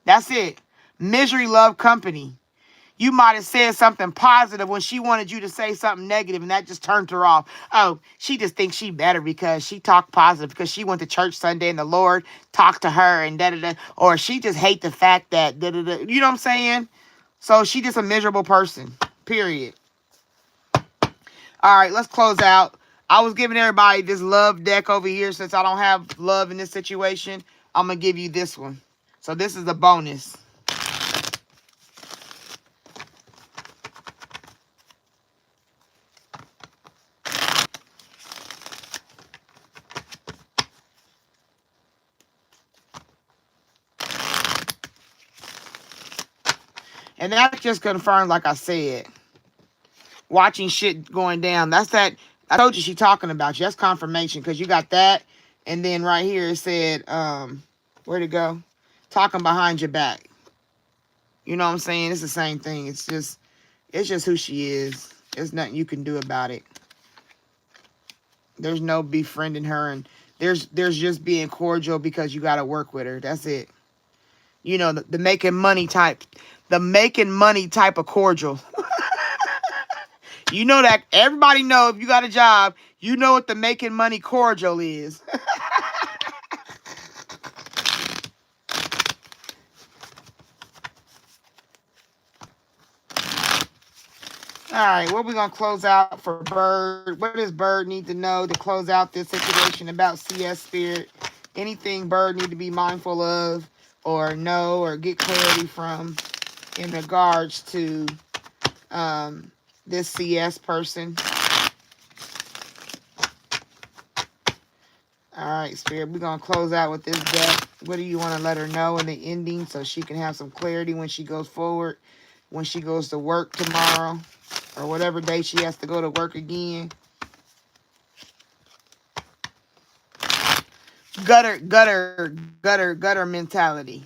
That's it. Misery love company. You might have said something positive when she wanted you to say something negative, and that just turned her off. Oh, she just thinks she better because she talked positive, because she went to church Sunday and the Lord talked to her and da-da-da. Or she just hate the fact that da-da-da. You know what I'm saying? So she just a miserable person, period. All right, let's close out. I was giving everybody this love deck over here. Since I don't have love in this situation, I'm going to give you this one. So this is a bonus. And that just confirmed, like I said, watching shit going down. That's that. I told you she talking about you. That's confirmation, because you got that. And then right here it said, where'd it go? Talking behind your back. You know what I'm saying? It's the same thing. It's just who she is. There's nothing you can do about it. There's no befriending her, and there's just being cordial because you got to work with her. That's it. You know, the making money type. The making money type of cordial. You know that everybody know if you got a job, you know what the making money cordial is. All right, what we going to close out for Bird? What does Bird need to know to close out this situation about CS Spirit? Anything Bird need to be mindful of or know or get clarity from in regards to this CS person? All right, Spirit, we're going to close out with this deck. What do you want to let her know in the ending so she can have some clarity when she goes forward, when she goes to work tomorrow, or whatever day she has to go to work again? Gutter mentality.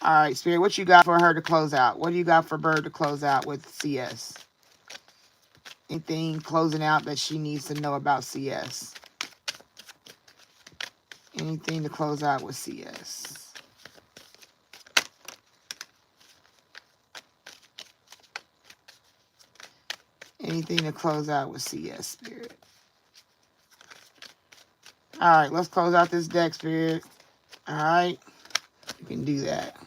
All right, Spirit, what you got for her to close out? What do you got for Bird to close out with CS? Anything closing out that she needs to know about CS? Anything to close out with CS? Anything to close out with CS, Spirit? All right, let's close out this deck, Spirit. All right, you can do that.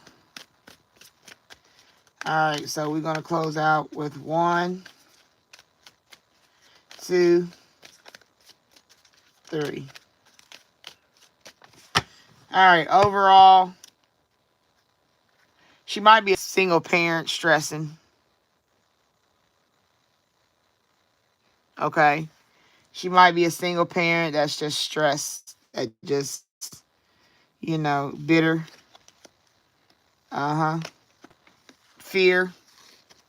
All right, so we're going to close out with 1, 2, 3. All right, overall, she might be a single parent stressing. Okay. She might be a single parent that's just stressed, that just, bitter. Fear.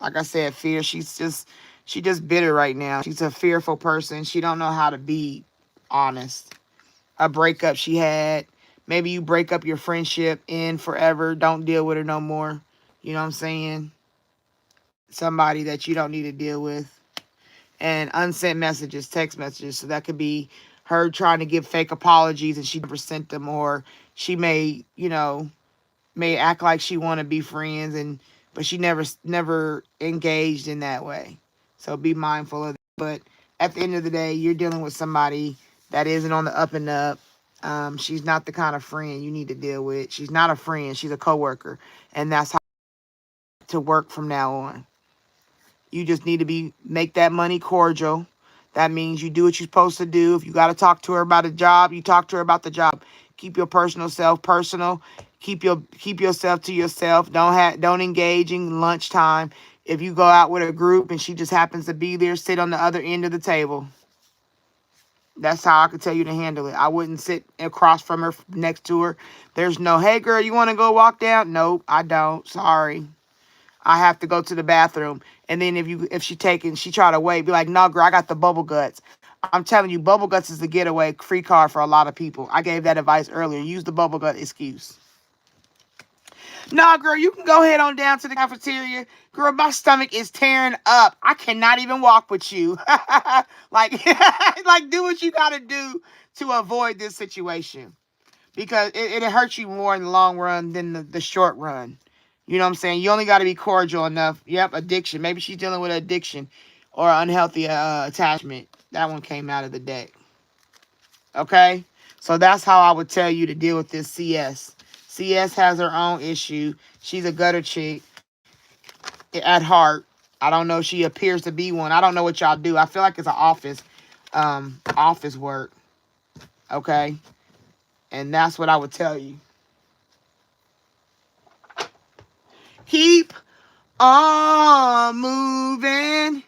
Like I said, fear. She just bitter right now. She's a fearful person. She don't know how to be honest. A breakup she had. Maybe you break up your friendship in forever. Don't deal with her no more. You know what I'm saying? Somebody that you don't need to deal with. And unsent messages, text messages. So that could be her trying to give fake apologies and she never sent them, or she may act like she want to be friends, but she never engaged in that way. So be mindful of that. But at the end of the day, you're dealing with somebody that isn't on the up and up. She's not the kind of friend you need to deal with. She's not a friend. She's a coworker, and that's how to work from now on. You just need to make that money cordial. That means you do what you're supposed to do. If you got to talk to her about a job, you talk to her about the job. Keep your personal self personal. Keep yourself to yourself. Don't engage in lunchtime. If you go out with a group and she just happens to be there, sit on the other end of the table. That's how I could tell you to handle it. I wouldn't sit across from her, next to her. There's no, hey girl, you want to go walk down? Nope, I don't. Sorry. I have to go to the bathroom. And then if she try to wait, be like, no, girl, I got the bubble guts. I'm telling you, bubble guts is the getaway free card for a lot of people. I gave that advice earlier. Use the bubble gut excuse. No, girl, you can go head on down to the cafeteria. Girl, my stomach is tearing up. I cannot even walk with you. like, like do what you got to do to avoid this situation. Because it hurts you more in the long run than the short run. You know what I'm saying? You only got to be cordial enough. Yep, addiction. Maybe she's dealing with addiction or unhealthy attachment. That one came out of the deck. Okay? So that's how I would tell you to deal with this CS. CS has her own issue. She's a gutter chick at heart. I don't know. She appears to be one. I don't know what y'all do. I feel like it's an office work. Okay? And that's what I would tell you. Keep on moving.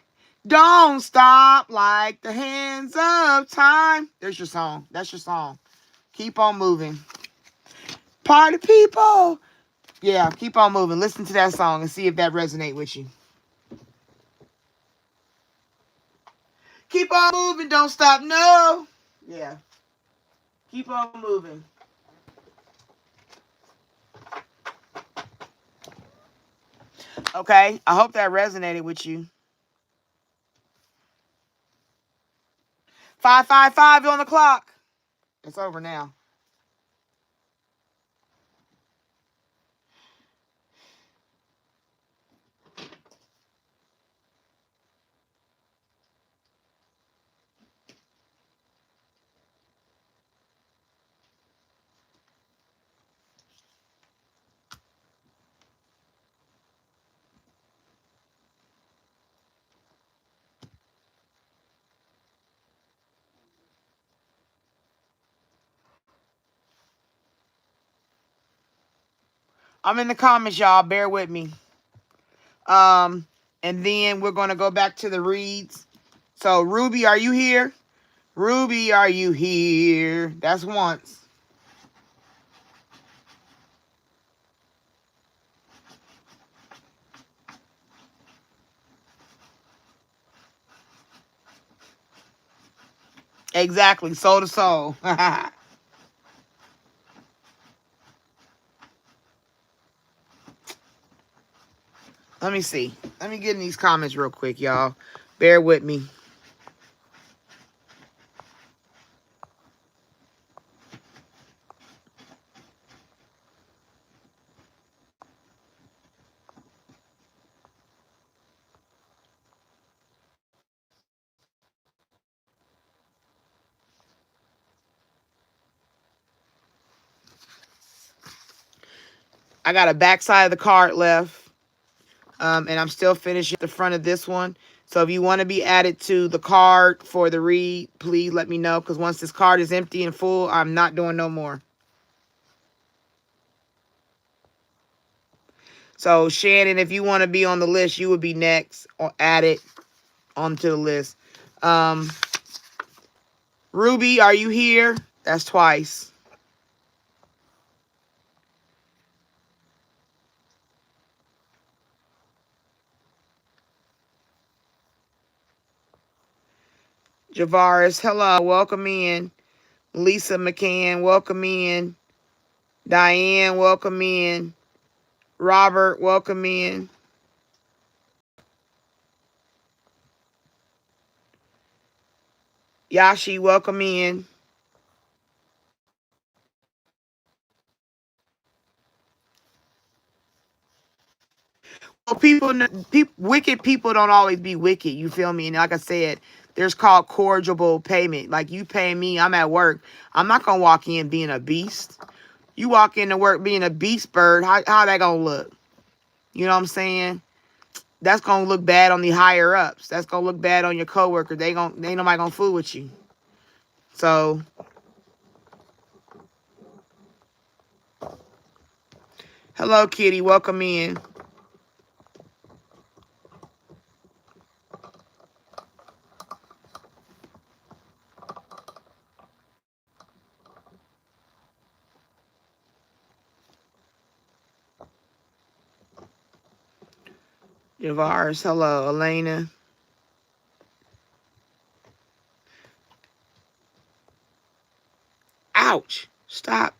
Don't stop like the hands of time. There's your song. That's your song. Keep on moving. Party people. Yeah, keep on moving. Listen to that song and see if that resonates with you. Keep on moving. Don't stop. No. Yeah. Keep on moving. Okay. I hope that resonated with you. 555 on the clock. It's over now. I'm in the comments, y'all. Bear with me. And then we're going to go back to the reads. So, Ruby, are you here? Ruby, are you here? That's once. Exactly. Soul to soul. Let me see. Let me get in these comments real quick, y'all. Bear with me. I got a backside of the card left. And I'm still finishing the front of this one. So if you want to be added to the card for the read, please let me know. Because once this card is empty and full, I'm not doing no more. So Shannon, if you want to be on the list, you would be next or added onto the list. Um, Ruby, are you here? That's twice. Javaris, hello, welcome in. Lisa McCann, welcome in. Diane, welcome in. Robert, welcome in. Yashi, welcome in. Well, wicked people don't always be wicked. You feel me? And like I said, there's called corrigible payment. Like you pay me, I'm at work. I'm not gonna walk in being a beast. You walk into work being a beast bird. How that gonna look? You know what I'm saying? That's gonna look bad on the higher ups. That's gonna look bad on your coworker. Ain't nobody gonna fool with you. So, hello, Kitty. Welcome in. Javaris, hello, Elena. Ouch! Stop.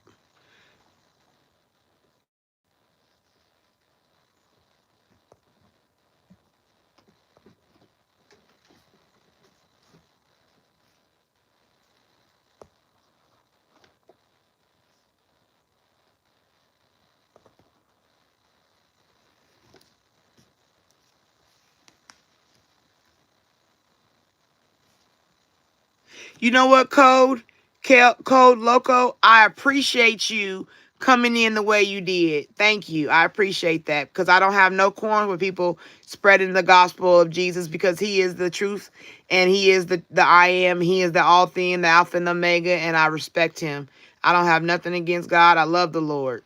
You know what, Code Loco? I appreciate you coming in the way you did. Thank you. I appreciate that because I don't have no corn with people spreading the gospel of Jesus because he is the truth and he is the I am. He is the all thing, the Alpha and the Omega, and I respect him. I don't have nothing against God. I love the Lord.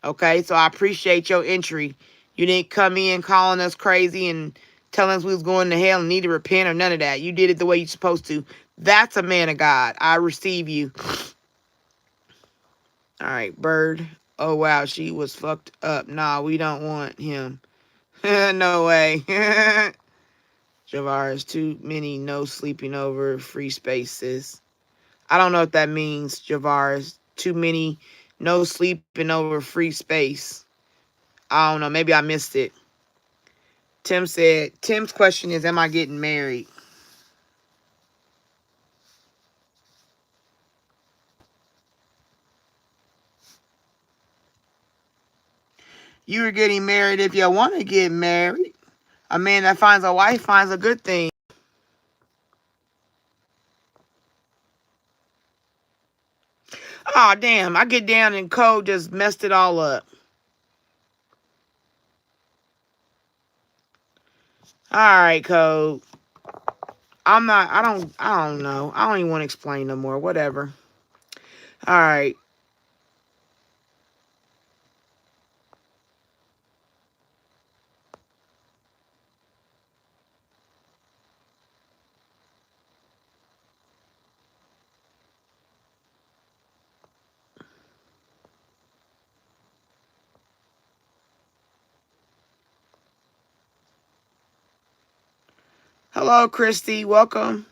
Okay, so I appreciate your entry. You didn't come in calling us crazy and telling us we was going to hell and need to repent or none of that. You did it the way you're supposed to. That's a man of God. I receive you. All right, Bird. Oh, wow, she was fucked up. Nah, we don't want him. No way. Javaris, too many no sleeping over free spaces. I don't know what that means, Javaris. Too many no sleeping over free space. I don't know. Maybe I missed it. Tim's question is, am I getting married? You are getting married if you want to get married. A man that finds a wife finds a good thing. Oh, damn. I get down and Code just messed it all up. All right, Code. I don't know. I don't even want to explain no more. Whatever. All right. Hello, Christy. Welcome.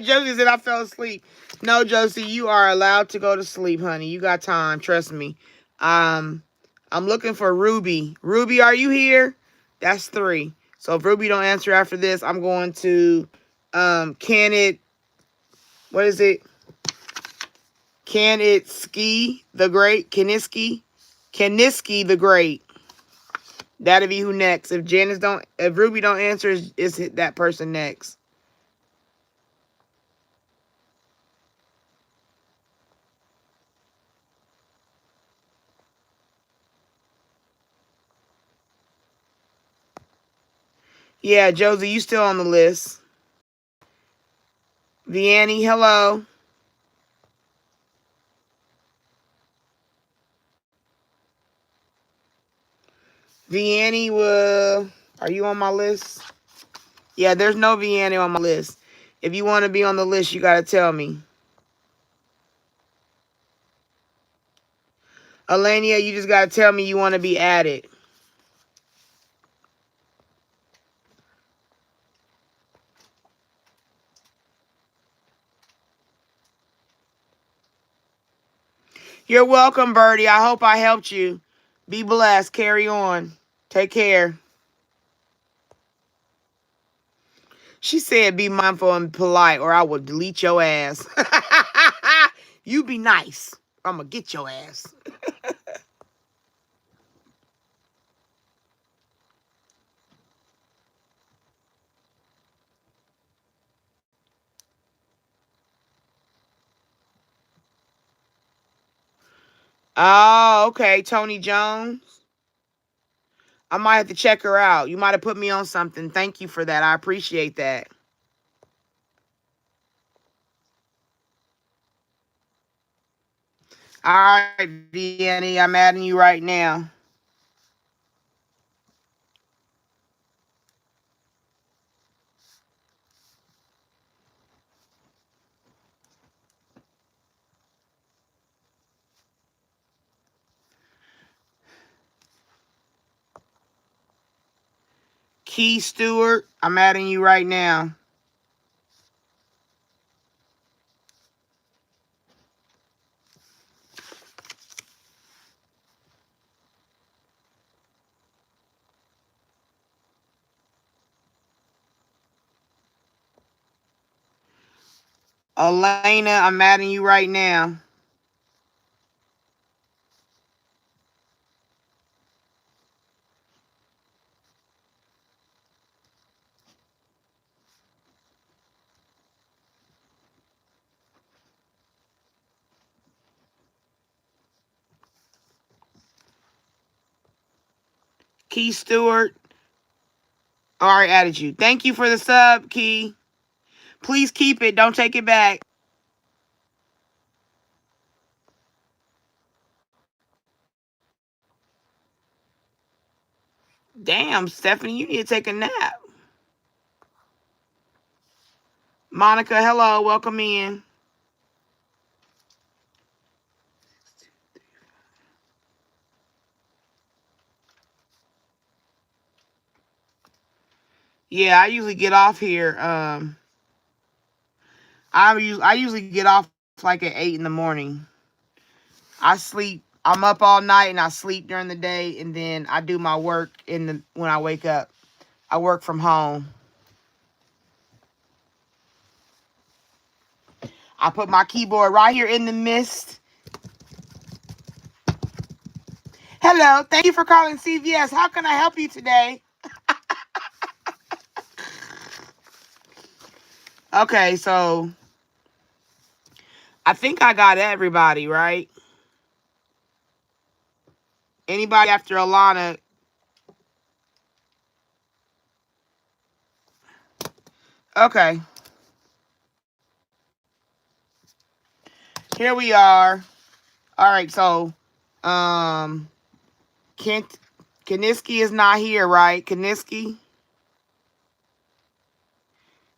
Josie said I fell asleep. No, Josie, you are allowed to go to sleep, honey. You got time. Trust me. Um, I'm looking for Ruby. Ruby, are you here? That's 3. So if Ruby don't answer after this, I'm going to can it what is it? Can it ski the great? Kaniski? Kaniski the great. That'll be who next. If Ruby don't answer, is that person next. Yeah, Josie, you still on the list. Vianney, hello. Vianney, are you on my list? Yeah, there's no Vianney on my list. If you want to be on the list, you got to tell me. Alania, you just got to tell me you want to be added. You're welcome, Birdie. I hope I helped you. Be blessed. Carry on. Take care. She said, be mindful and polite, or I will delete your ass. You be nice. I'm going to get your ass. Oh, okay. Tony Jones. I might have to check her out. You might have put me on something. Thank you for that. I appreciate that. All right, Vianney, I'm adding you right now. Key Stewart, I'm adding you right now. Elena, I'm adding you right now. Key Stewart, all right, added you. Thank you for the sub, Key. Please keep it. Don't take it back. Damn, Stephanie, you need to take a nap. Monica, hello. Welcome in. Yeah, I usually get off here. I usually get off like at 8 in the morning. I sleep. I'm up all night and I sleep during the day, and then I do my work when I wake up. I work from home. I put my keyboard right here in the mist. Hello, thank you for calling CVS. How can I help you today? Okay, so I think I got everybody, right? Anybody after Alana? Okay. Here we are. All right, so Kent Kaniski is not here, right? Kaniski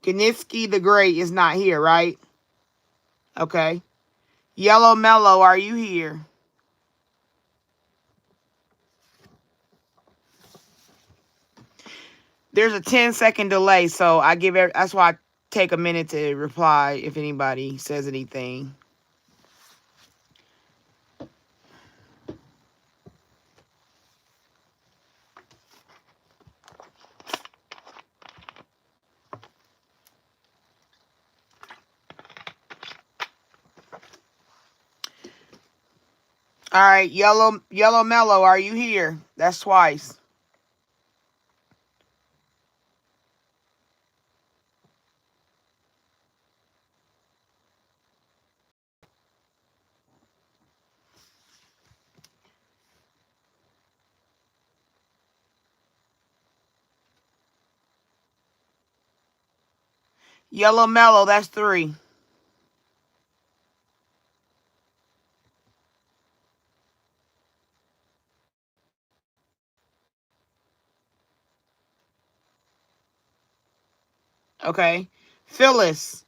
the Great is not here, right? Okay. Yellow Mellow, are you here? There's a 10-second delay, so that's why take a minute to reply if anybody says anything. All right, yellow mellow, are you here? That's twice. Yellow mellow, that's 3. Okay. Phyllis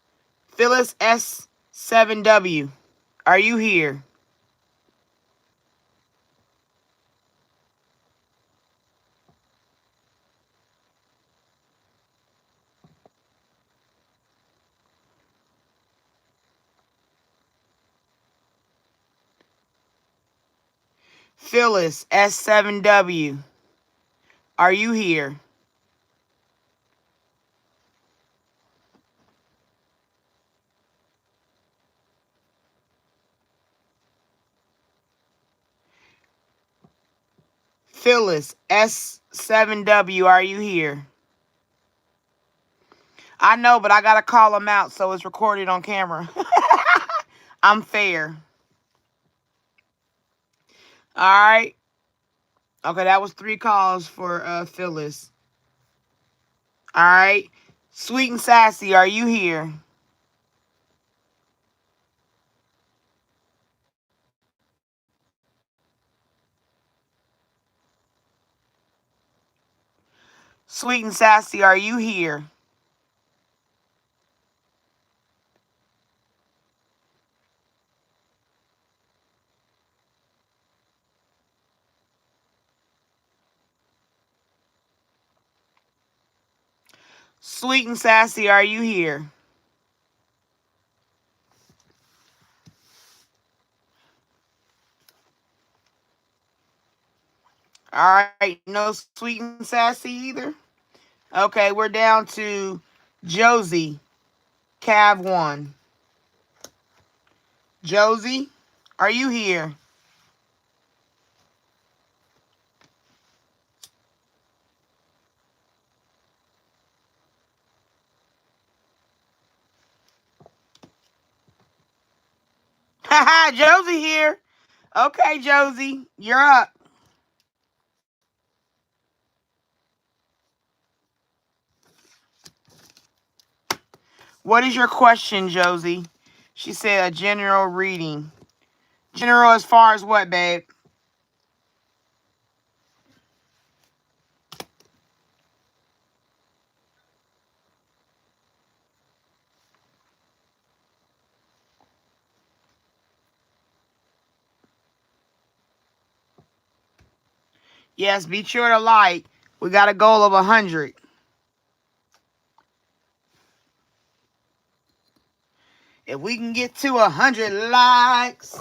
S7W, are you here? Phyllis S7W, are you here? Phyllis S7W, are you here? I know, but I got to call them out so it's recorded on camera. I'm fair. All right. Okay, that was 3 calls for Phyllis. All right. Sweet and Sassy, are you here? Sweet and Sassy, are you here? Sweet and Sassy, are you here? All right. No Sweet and Sassy either? Okay, we're down to Josie, Cav 1. Josie, are you here? Haha, Josie here. Okay, Josie, you're up. What is your question, Josie? She said a general reading. General as far as what, babe? Yes, be sure to like. We got a goal of 100. If we can get to 100 likes,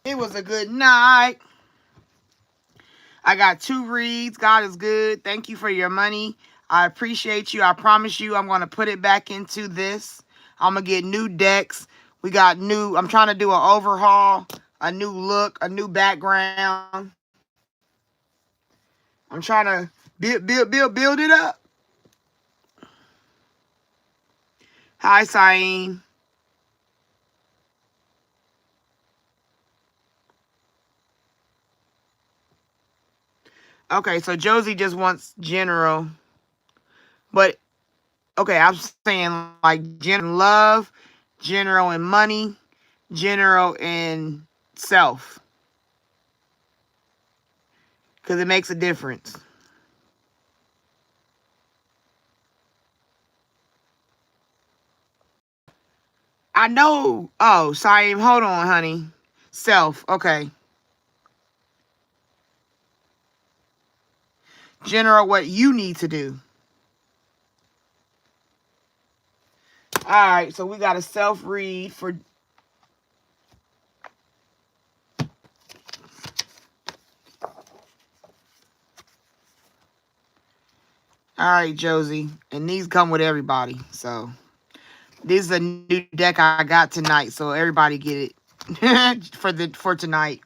it was a good night. I got 2 reads. God is good. Thank you for your money. I appreciate you. I promise you I'm going to put it back into this. I'm going to get new decks. We got new, I'm trying to do an overhaul, a new look, a new background. I'm trying to build it up. Hi, Saeem. Okay, so Josie just wants general. But, okay, I'm saying like general in love, general in money, general in self. Because it makes a difference. I know. Oh, Saeem, hold on, honey. Self, okay. General, what you need to do. All right, so we got a self read for. All right, Josie, and these come with everybody. So this is a new deck I got tonight, so everybody get it for tonight.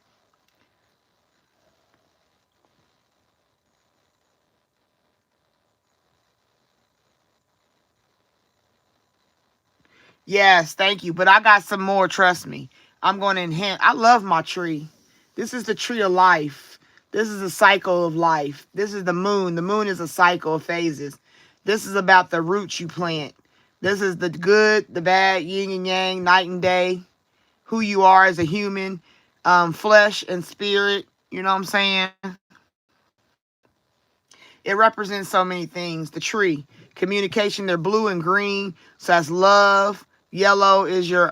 Yes, thank you. But I got some more, trust me. I'm going to enhance. I love my tree. This is the tree of life. This is a cycle of life. This is the moon. The moon is a cycle of phases. This is about the roots you plant. This is the good, the bad, yin and yang, night and day, who you are as a human, flesh and spirit. You know what I'm saying? It represents so many things. The tree, communication, they're blue and green. So that's love. Yellow is your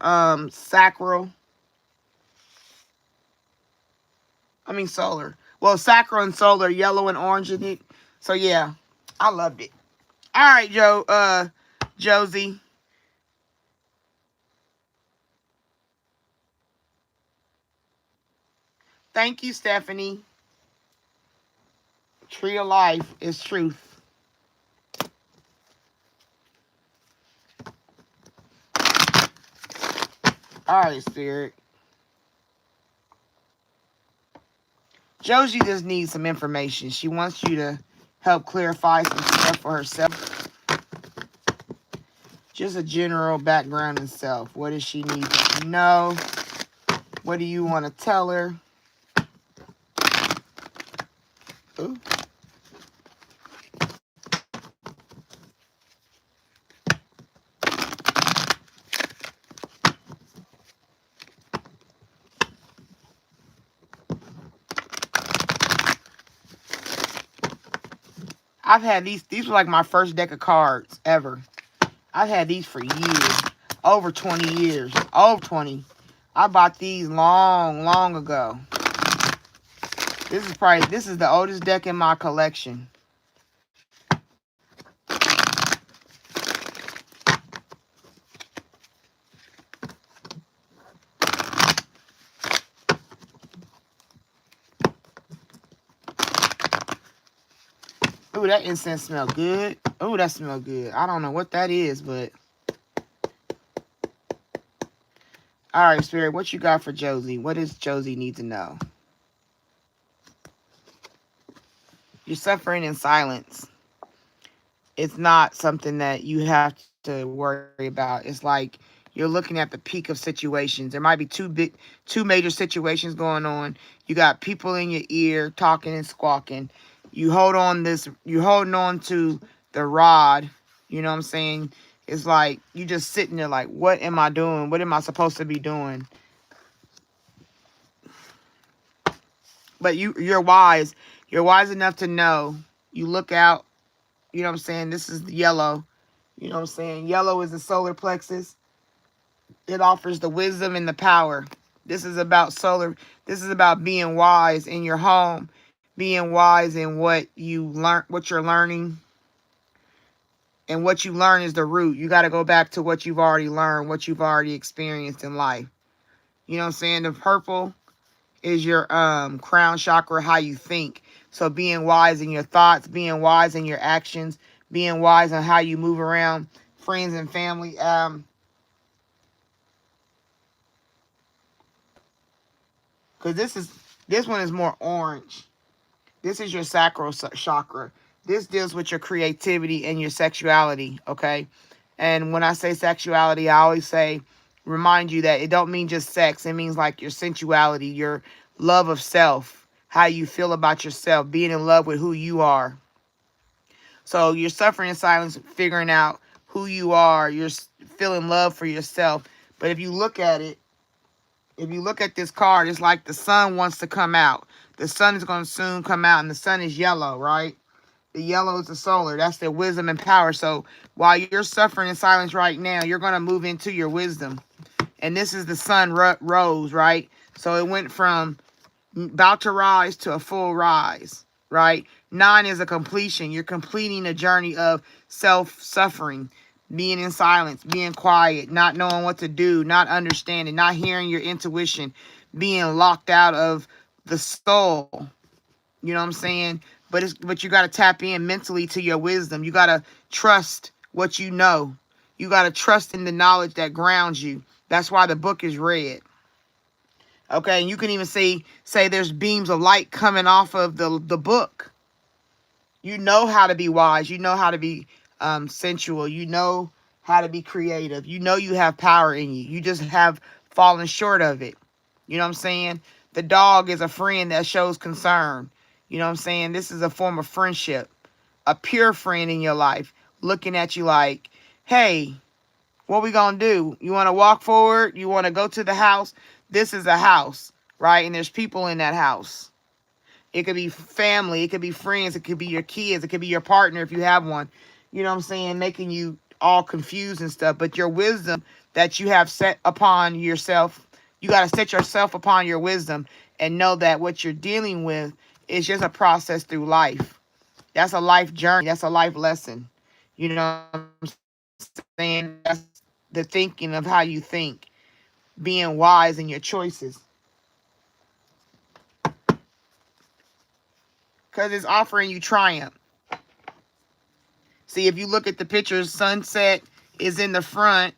sacral. I mean solar. Well, sacral and solar, yellow and orange in it. So yeah, I loved it. All right, Josie. Thank you, Stephanie. Tree of life is truth. All right, spirit. Josie just needs some information. She wants you to help clarify some stuff for herself. Just a general background and self. What does she need to know? What do you want to tell her? Ooh. I've had these. These were like my first deck of cards ever. I've had these for years. Over 20 years. Over 20. I bought these long, long ago. This is the oldest deck in my collection. Ooh, that incense smells good. Ooh, that smells good. I don't know what that is, but... All right, Spirit, what you got for Josie? What does Josie need to know? You're suffering in silence. It's not something that you have to worry about. It's like you're looking at the peak of situations. There might be two major situations going on. You got people in your ear talking and squawking. You're holding on to the rod. You know what I'm saying? It's like you just sitting there like, what am I doing? What am I supposed to be doing? But you're wise. You're wise enough to know. You look out, you know what I'm saying? This is the yellow. You know what I'm saying? Yellow is the solar plexus. It offers the wisdom and the power. This is about solar. This is about being wise in your home, being wise in what you learn, what you're learning. And what you learn is the root. You got to go back to what you've already learned, what you've already experienced in life. You know what I'm saying? The purple is your crown chakra, how you think. So being wise in your thoughts, being wise in your actions, being wise on how you move around friends and family. Because this one is more orange. This is your sacral chakra. This deals with your creativity and your sexuality, okay? And when I say sexuality, I always say, remind you that it don't mean just sex. It means like your sensuality, your love of self, how you feel about yourself, being in love with who you are. So you're suffering in silence, figuring out who you are. You're feeling love for yourself. But if you look at it, if you look at this card, it's like the sun wants to come out. The sun is going to soon come out, and the sun is yellow, right? The yellow is the solar. That's their wisdom and power. So while you're suffering in silence right now, you're going to move into your wisdom. And this is the sun rose, right? So it went from about to rise to a full rise, right? 9 is a completion. You're completing a journey of self-suffering. being in silence, being quiet, not knowing what to do, not understanding, not hearing your intuition, being locked out of the soul. You know what I'm saying? But you got to tap in mentally to your wisdom. You got to trust what you know. You got to trust in the knowledge that grounds you. That's why the book is read. Okay, and you can even say there's beams of light coming off of the book. You know how to be wise. You know how to be sensual. You know how to be creative. You know you have power in you. You just have fallen short of it. You know what I'm saying? The dog is a friend that shows concern. You know what I'm saying? This is a form of friendship. A pure friend in your life looking at you like, hey, what we gonna do? You want to walk forward? You want to go to the house? This is a house, right? And there's people in that house. It could be family. It could be friends. It could be your kids. It could be your partner if you have one. You know what I'm saying? Making you all confused and stuff. But your wisdom that you have set upon yourself, you got to set yourself upon your wisdom and know that what you're dealing with is just a process through life. That's a life journey. That's a life lesson. You know what I'm saying? That's the thinking of how you think, being wise in your choices. Because it's offering you triumph. See, if you look at the pictures, sunset is in the front,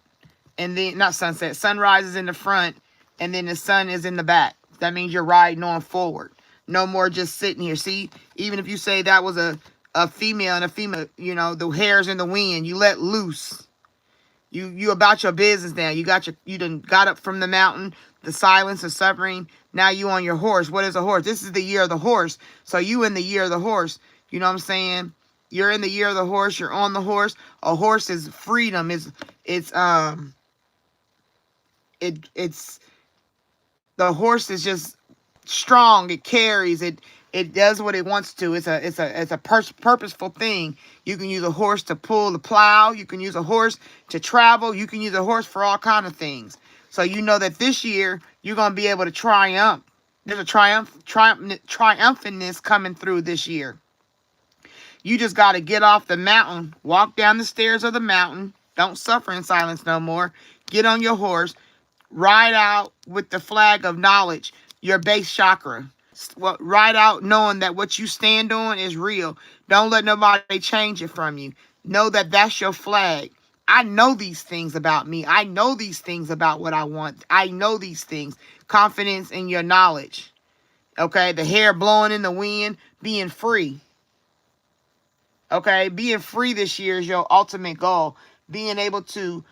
and then, not sunset, sunrise is in the front, and then the sun is in the back. That means you're riding on forward. No more just sitting here. See, even if you say that was a female and a female, you know, the hair's in the wind, you let loose. You about your business now. You done got up from the mountain, the silence, the suffering. Now you on your horse. What is a horse? This is the year of the horse. So you in the year of the horse. You know what I'm saying? You're in the year of the horse. You're on the horse. A horse is freedom. It's the horse is just strong. It carries. It does what it wants to. It's a purposeful thing. You can use a horse to pull the plow. You can use a horse to travel. You can use a horse for all kind of things. So you know that this year you're gonna be able to triumph. There's a triumphantness coming through this year. You just got to get off the mountain, walk down the stairs of the mountain. Don't suffer in silence no more. Get on your horse, ride out with the flag of knowledge, your base chakra. Ride out knowing that what you stand on is real. Don't let nobody change it from you. Know that that's your flag. I know these things about me. I know these things about what I want. I know these things. Confidence in your knowledge. Okay, the hair blowing in the wind, being free. Okay, being free this year is your ultimate goal. Being able to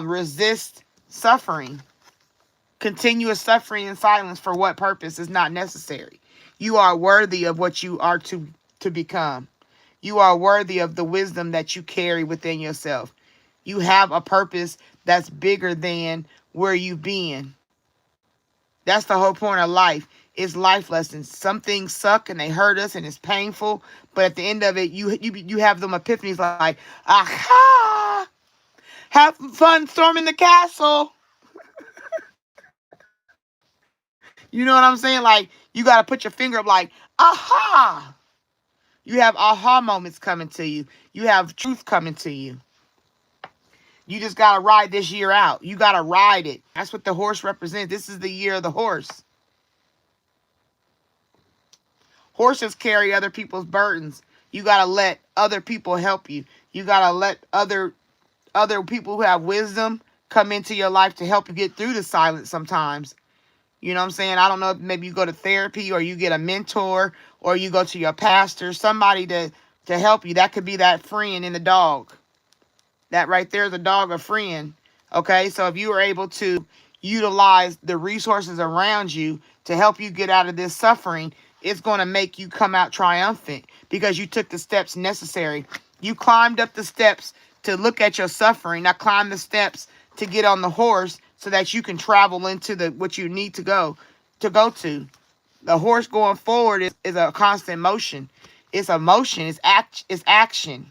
resist suffering. Continuous suffering in silence for what purpose is not necessary. You are worthy of what you are to become. You are worthy of the wisdom that you carry within yourself. You have a purpose that's bigger than where you've been. That's the whole point of life. It's life lessons. Some things suck and they hurt us and it's painful, but at the end of it, you have them epiphanies like, aha! Have fun storming the castle. You know what I'm saying? Like, you got to put your finger up like, aha! You have aha moments coming to you. You have truth coming to you. You just got to ride this year out. You got to ride it. That's what the horse represents. This is the year of the horse. Horses carry other people's burdens. You got to let other people help you. You got to let other people who have wisdom come into your life to help you get through the silence sometimes. You know what I'm saying? I don't know if maybe you go to therapy or you get a mentor or you go to your pastor, somebody to help you. That could be that friend in the dog. That right there is a dog, a friend. Okay, so if you are able to utilize the resources around you to help you get out of this suffering, it's going to make you come out triumphant because you took the steps necessary. You climbed up the steps to look at your suffering. Now climb the steps to get on the horse so that you can travel into what you need to go to. The horse going forward is a constant motion. It's a motion. It's action.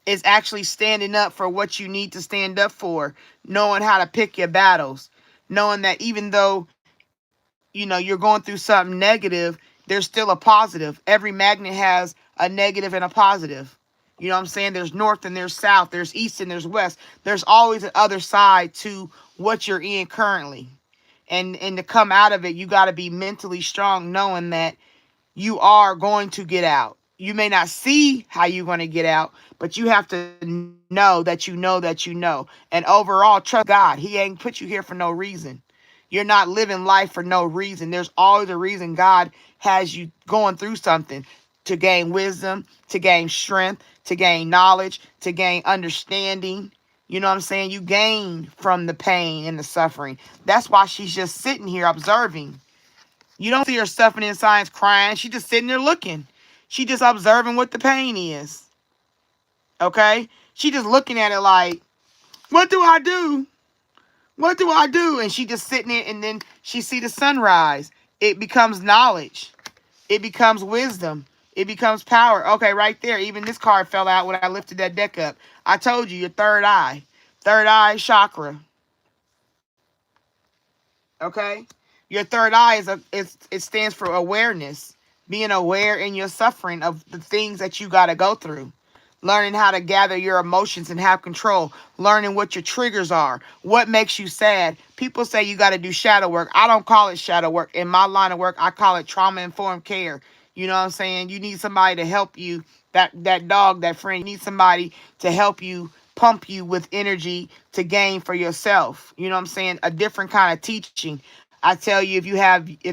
It's actually standing up for what you need to stand up for, knowing how to pick your battles, knowing that even though, you know, you're going through something negative, there's still a positive. Every magnet has a negative and a positive. You know what I'm saying? There's north and there's south, there's east and there's west. There's always an other side to what you're in currently. And to come out of it, you got to be mentally strong, knowing that you are going to get out. You may not see how you're going to get out, but you have to know that you know that you know. And overall, trust God. He ain't put you here for no reason. You're not living life for no reason. There's always a reason God has you going through something, to gain wisdom, to gain strength, to gain knowledge, to gain understanding. You know what I'm saying? You gain from the pain and the suffering. That's why she's just sitting here observing. You don't see her suffering in silence crying. She's just sitting there looking. She just observing what the pain is. Okay? She just looking at it like, what do I do? What do I do? And she just sitting there, and then she see the sunrise. It becomes knowledge. It becomes wisdom. It becomes power. Okay, right there. Even this card fell out when I lifted that deck up. I told you, your third eye. Third eye chakra. Okay? Your third eye it stands for awareness. Being aware in your suffering of the things that you got to go through. Learning how to gather your emotions and have control. Learning what your triggers are. What makes you sad. People say you got to do shadow work. I don't call it shadow work. In my line of work, I call it trauma-informed care. You know what I'm saying? You need somebody to help you. That dog, that friend, you need somebody to help you, pump you with energy to gain for yourself. You know what I'm saying? A different kind of teaching. I tell you, if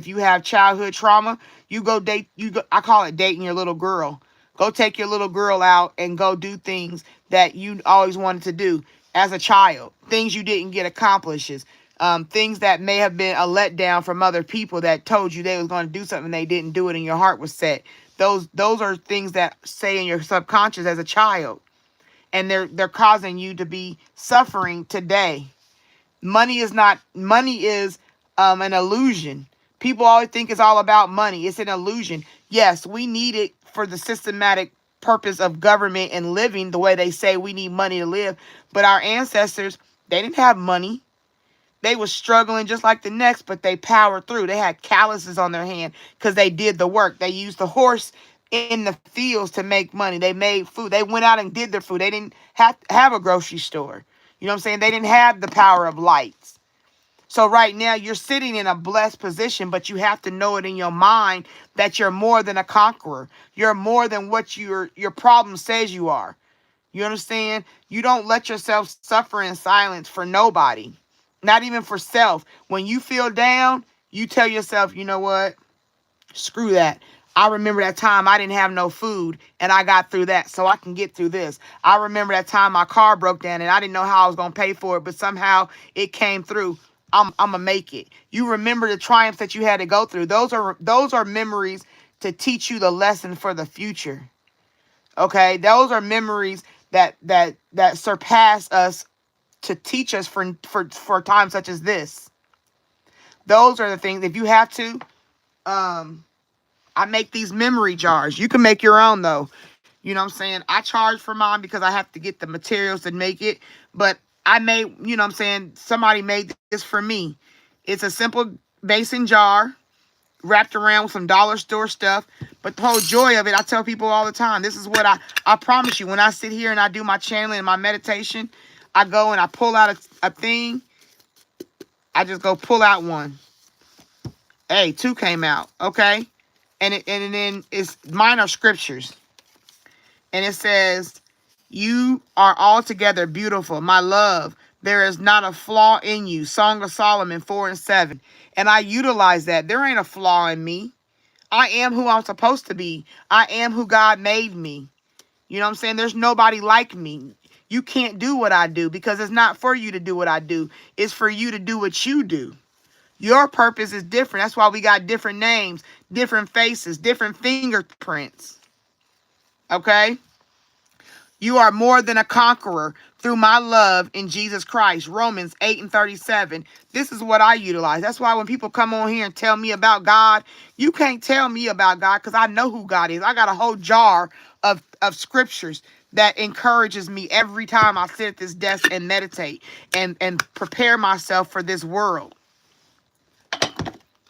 you have childhood trauma, you go date you go, I call it dating your little girl. Go take your little girl out and go do things that you always wanted to do as a child. Things you didn't get accomplished. Things that may have been a letdown from other people that told you they was going to do something, they didn't do it, and your heart was set. Those are things that stay in your subconscious as a child, and they're causing you to be suffering today. Money is an illusion. People always think it's all about money. It's an illusion. Yes, we need it for the systematic purpose of government and living the way they say we need money to live. But our ancestors, they didn't have money. They was struggling just like the next, but they powered through. They had calluses on their hand because they did the work. They used the horse in the fields to make money. They made food. They went out and did their food. They didn't have a grocery store. You know what I'm saying? They didn't have the power of lights. So right now you're sitting in a blessed position, but you have to know it in your mind that you're more than a conqueror. You're more than what your problem says you are. You understand? You don't let yourself suffer in silence for nobody, not even for self. When you feel down, you tell yourself, you know what? Screw that. I remember that time I didn't have no food and I got through that, so I can get through this. I remember that time my car broke down and I didn't know how I was going to pay for it, but somehow it came through. I'm going to make it. You remember the triumphs that you had to go through. Those are memories to teach you the lesson for the future. Okay? Those are memories that surpass us to teach us for times such as this. Those are the things. If you have to, I make these memory jars. You can make your own though. You know what I'm saying? I charge for mine because I have to get the materials to make it. But I made, you know what I'm saying, somebody made this for me. It's a simple mason jar wrapped around with some dollar store stuff. But the whole joy of it, I tell people all the time, this is what I promise you, when I sit here and I do my channeling and my meditation, I go and I pull out a thing. I just go pull out one. Hey, two came out. Okay. And then it's mine are scriptures. And it says, you are altogether beautiful, my love. There is not a flaw in you. Song of Solomon 4:7. And I utilize that. There ain't a flaw in me. I am who I'm supposed to be. I am who God made me. You know what I'm saying? There's nobody like me. You can't do what I do because it's not for you to do what I do. It's for you to do what you do. Your purpose is different. That's why we got different names, different faces, different fingerprints. Okay? You are more than a conqueror through my love in Jesus Christ. Romans 8:37. This is what I utilize. That's why when people come on here and tell me about God, you can't tell me about God because I know who God is. I got a whole jar of scriptures that encourages me every time I sit at this desk and meditate and prepare myself for this world.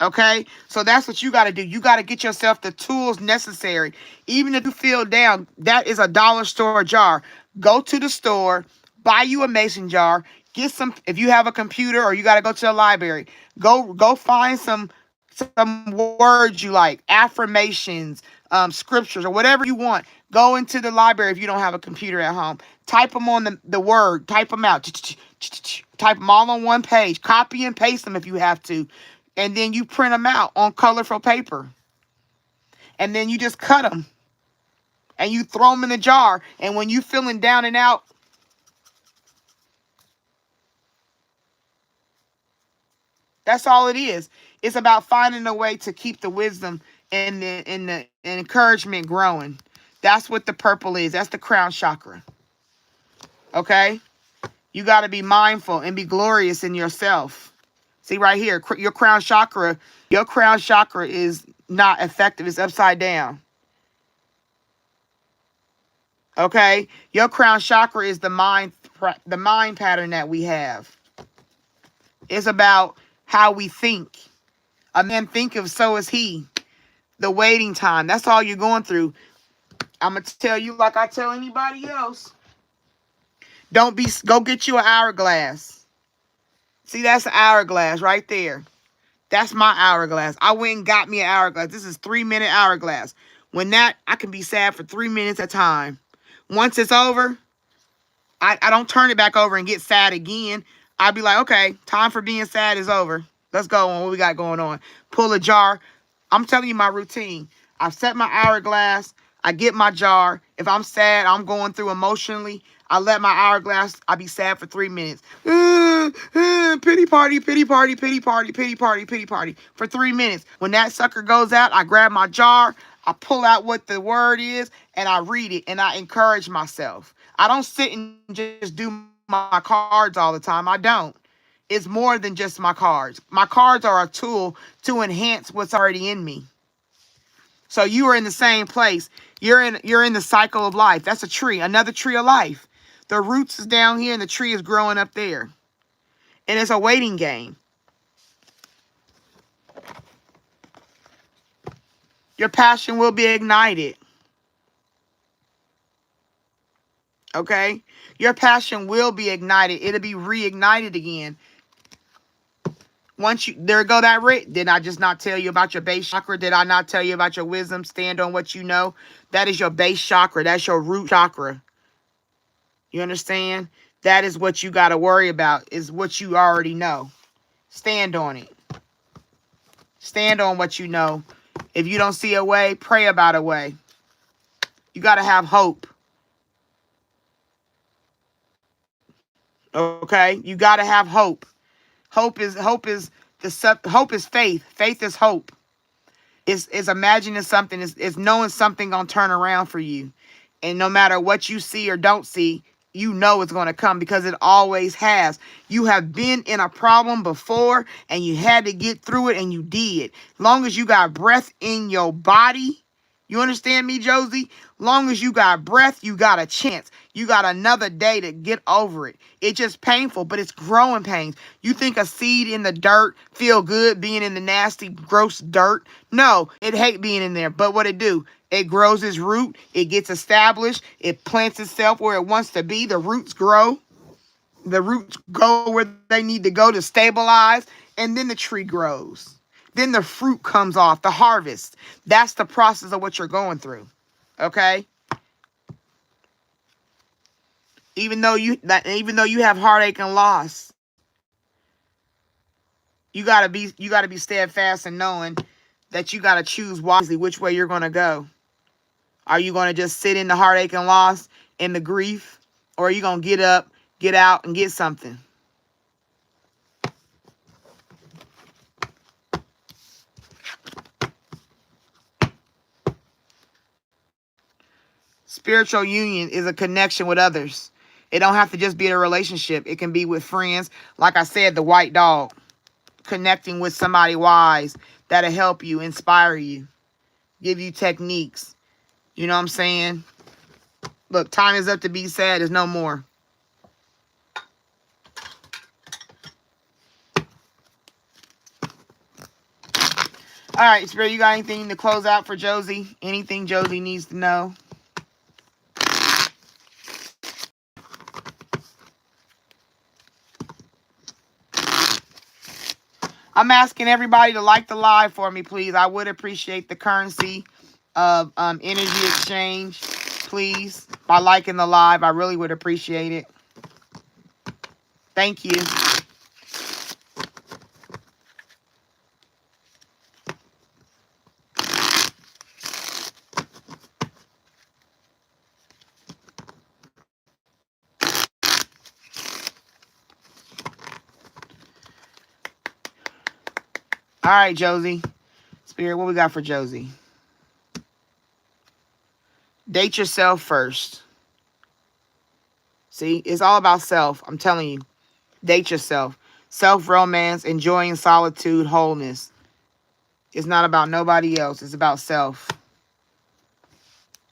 Okay? So that's what you got to do. You got to get yourself the tools necessary. Even if you feel down, that is a dollar store jar. Go to the store, buy you a mason jar, get some, if you have a computer or you got to go to the library, go find some words you like, affirmations, scriptures, or whatever you want. Go into the library if you don't have a computer at home. Type them on the word. Type them out. Type them all on one page. Copy and paste them if you have to. And then you print them out on colorful paper. And then you just cut them. And you throw them in the jar. And when you feeling down and out, that's all it is. It's about finding a way to keep the wisdom and the encouragement growing. That's what the purple is. That's the crown chakra. Okay? You got to be mindful and be glorious in yourself. See right here, your crown chakra is not effective. It's upside down. Okay? Your crown chakra is the mind pattern that we have. It's about how we think. A man thinketh, so is he. The waiting time. That's all you're going through. I'm going to tell you like I tell anybody else. Go get you an hourglass. See, that's an hourglass right there. That's my hourglass. I went and got me an hourglass. This is 3-minute hourglass. I can be sad for 3 minutes at a time. Once it's over, I don't turn it back over and get sad again. I'd be like, okay, time for being sad is over. Let's go on what we got going on. Pull a jar. I'm telling you my routine. I set my hourglass. I get my jar. If I'm sad, I'm going through emotionally, I let my hourglass, I be sad for 3 minutes. Pity party, pity party, pity party, pity party, pity party. For 3 minutes. When that sucker goes out, I grab my jar, I pull out what the word is, and I read it, and I encourage myself. I don't sit and just do my cards all the time. I don't. It's more than just my cards. My cards are a tool to enhance what's already in me. So you are in the same place. You're in the cycle of life. That's a tree, another tree of life. The roots is down here and the tree is growing up there. And it's a waiting game. Your passion will be ignited. Okay? Your passion will be ignited. It'll be reignited again. Once there go that did I just not tell you about your base chakra? Did I not tell you about your wisdom? Stand on what you know. That is your base chakra. That's your root chakra. You understand? That is what you got to worry about, is what you already know. Stand on it. Stand on what you know. If you don't see a way, pray about a way. You got to have hope. Okay? You got to have hope. Hope is faith. Faith is hope. It's imagining something. It's knowing something gonna turn around for you. And no matter what you see or don't see, you know it's gonna come, because it always has. You have been in a problem before and you had to get through it, and you did. Long as you got breath in your body, you understand me, Josie? Long as you got breath, you got a chance. You got another day to get over it. It's just painful, but it's growing pains. You think a seed in the dirt feel good being in the nasty, gross dirt? No, it hate being in there. But what it do? It grows its root. It gets established. It plants itself where it wants to be. The roots grow. The roots go where they need to go to stabilize. And then the tree grows. Then the fruit comes off, the harvest. That's the process of what you're going through. Okay? Even though you have heartache and loss, you gotta be steadfast in knowing that you gotta choose wisely which way you're gonna go. Are you gonna just sit in the heartache and loss and the grief? Or are you gonna get up, get out, and get something? Spiritual union is a connection with others. It don't have to just be a relationship. It can be with friends. Like I said, the white dog. Connecting with somebody wise that'll help you, inspire you, give you techniques. You know what I'm saying? Look, time is up to be sad. There's no more. All right, Spirit, you got anything to close out for Josie? Anything Josie needs to know? I'm asking everybody to like the live for me, please. I would appreciate the currency of energy exchange, please. By liking the live, I really would appreciate it. Thank you. All right, Josie. Spirit, what we got for Josie? Date yourself first. See, it's all about self. I'm telling you. Date yourself. Self-romance, enjoying solitude, wholeness. It's not about nobody else. It's about self.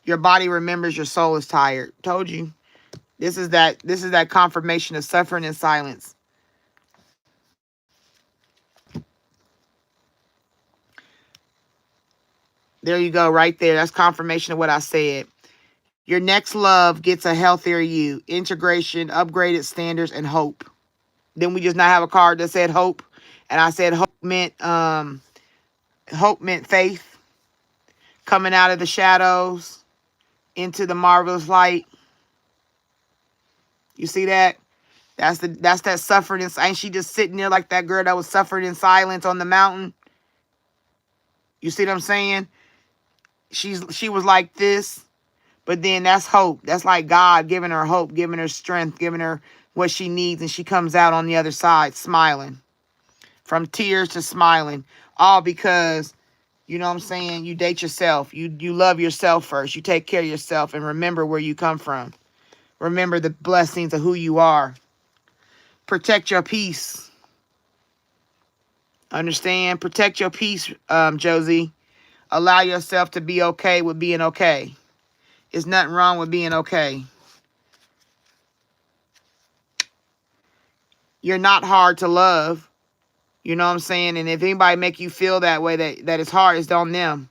Your body remembers, your soul is tired. Told you. This is that confirmation of suffering in silence. There you go, right there. That's confirmation of what I said. Your next love gets a healthier you. Integration, upgraded standards, and hope. Then we just not have a card that said hope. And I said hope meant faith. Coming out of the shadows into the marvelous light. You see that? That's that suffering. Ain't she just sitting there like that girl that was suffering in silence on the mountain? You see what I'm saying? She was like this, but then that's hope. That's like God giving her hope, giving her strength, giving her what she needs, and she comes out on the other side smiling. From tears to smiling. All because, you know what I'm saying, you date yourself. You love yourself first. You take care of yourself and remember where you come from. Remember the blessings of who you are. Protect your peace. Understand? Protect your peace, Josie. Allow yourself to be okay with being okay. There's nothing wrong with being okay. You're not hard to love. You know what I'm saying? And if anybody make you feel that way, that it's hard, it's on them.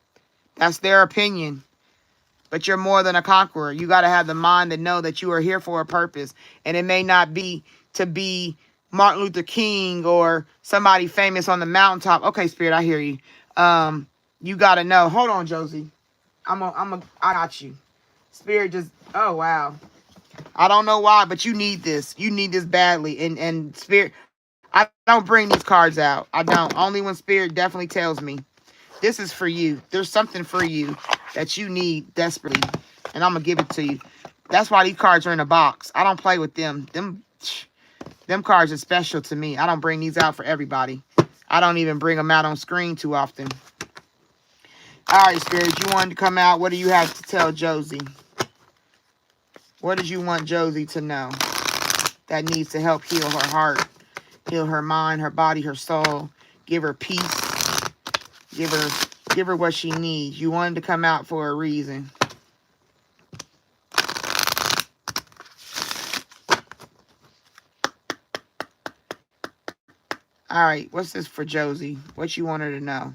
That's their opinion. But you're more than a conqueror. You got to have the mind to know that you are here for a purpose. And it may not be to be Martin Luther King or somebody famous on the mountaintop. Okay, Spirit, I hear you. You got to know. Hold on, Josie. I got you. Spirit just, oh, wow. I don't know why, but you need this. You need this badly. And Spirit, I don't bring these cards out. I don't. Only when Spirit definitely tells me. This is for you. There's something for you that you need desperately. And I'm going to give it to you. That's why these cards are in a box. I don't play with them. Them cards are special to me. I don't bring these out for everybody. I don't even bring them out on screen too often. All right, Spirit, you wanted to come out. What do you have to tell Josie? What did you want Josie to know that needs to help heal her heart, heal her mind, her body, her soul, give her peace, give her what she needs? You wanted to come out for a reason. All right, what's this for Josie? What you want her to know?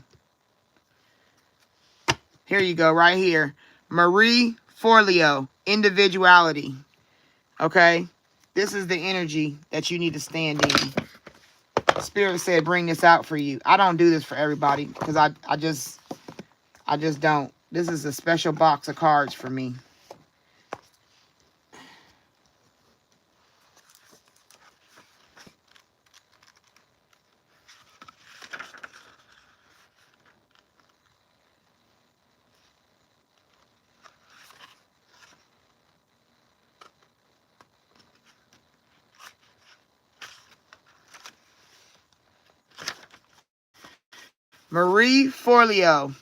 Here you go, right here. Marie Forleo, individuality. Okay? This is the energy that you need to stand in. Spirit said bring this out for you. I don't do this for everybody because I just don't. This is a special box of cards for me. Marie Forleo.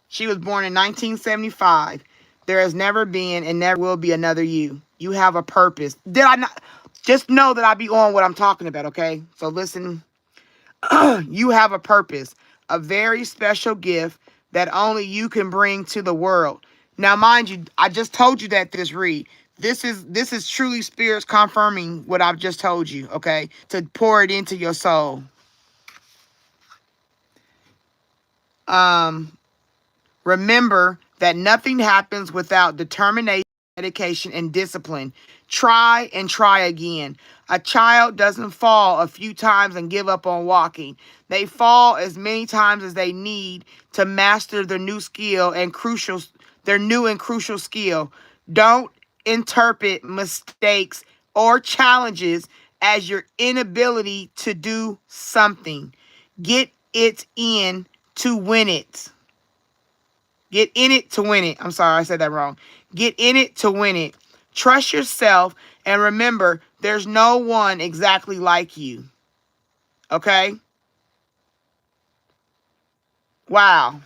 She was born in 1975. There has never been and never will be another you. You have a purpose. Did I not? Just know that I be on what I'm talking about, okay? So listen. You have a purpose. A very special gift that only you can bring to the world. Now, mind you, I just told you that this read. This is truly spirits confirming what I've just told you, okay? To pour it into your soul. Um, Remember that nothing happens without determination, dedication, and discipline. Try and try again. A child doesn't fall a few times and give up on walking. They fall as many times as they need to master their new and crucial skill. Don't interpret mistakes or challenges as your inability to do something. Get it in to win it. Get in it to win it. I'm sorry, I said that wrong. Get in it to win it. Trust yourself and remember there's no one exactly like you. Okay? Wow.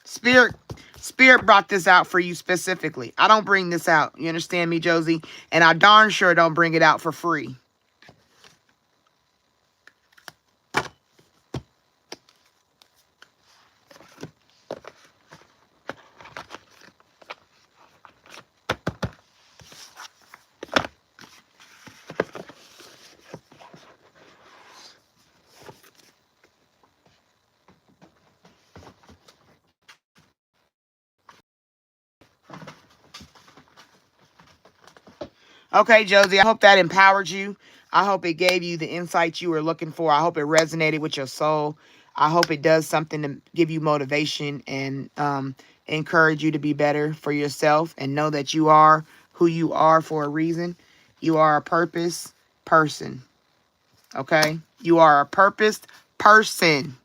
Spirit Spirit brought this out for you specifically. I don't bring this out. You understand me, Josie? And I darn sure don't bring it out for free. Okay, Josie, I hope that empowered you. I hope it gave you the insight you were looking for. I hope it resonated with your soul. I hope it does something to give you motivation and encourage you to be better for yourself and know that you are who you are for a reason. You are a purpose person. Okay? You are a purposed person.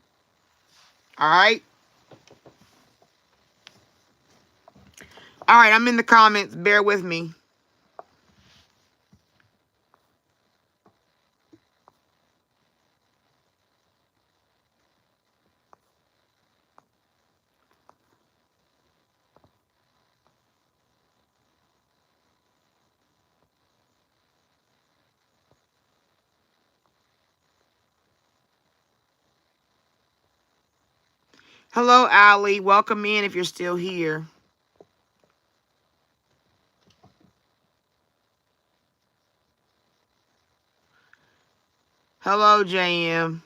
All right? All right, I'm in the comments. Bear with me. Hello, Allie. Welcome in if you're still here. Hello, JM.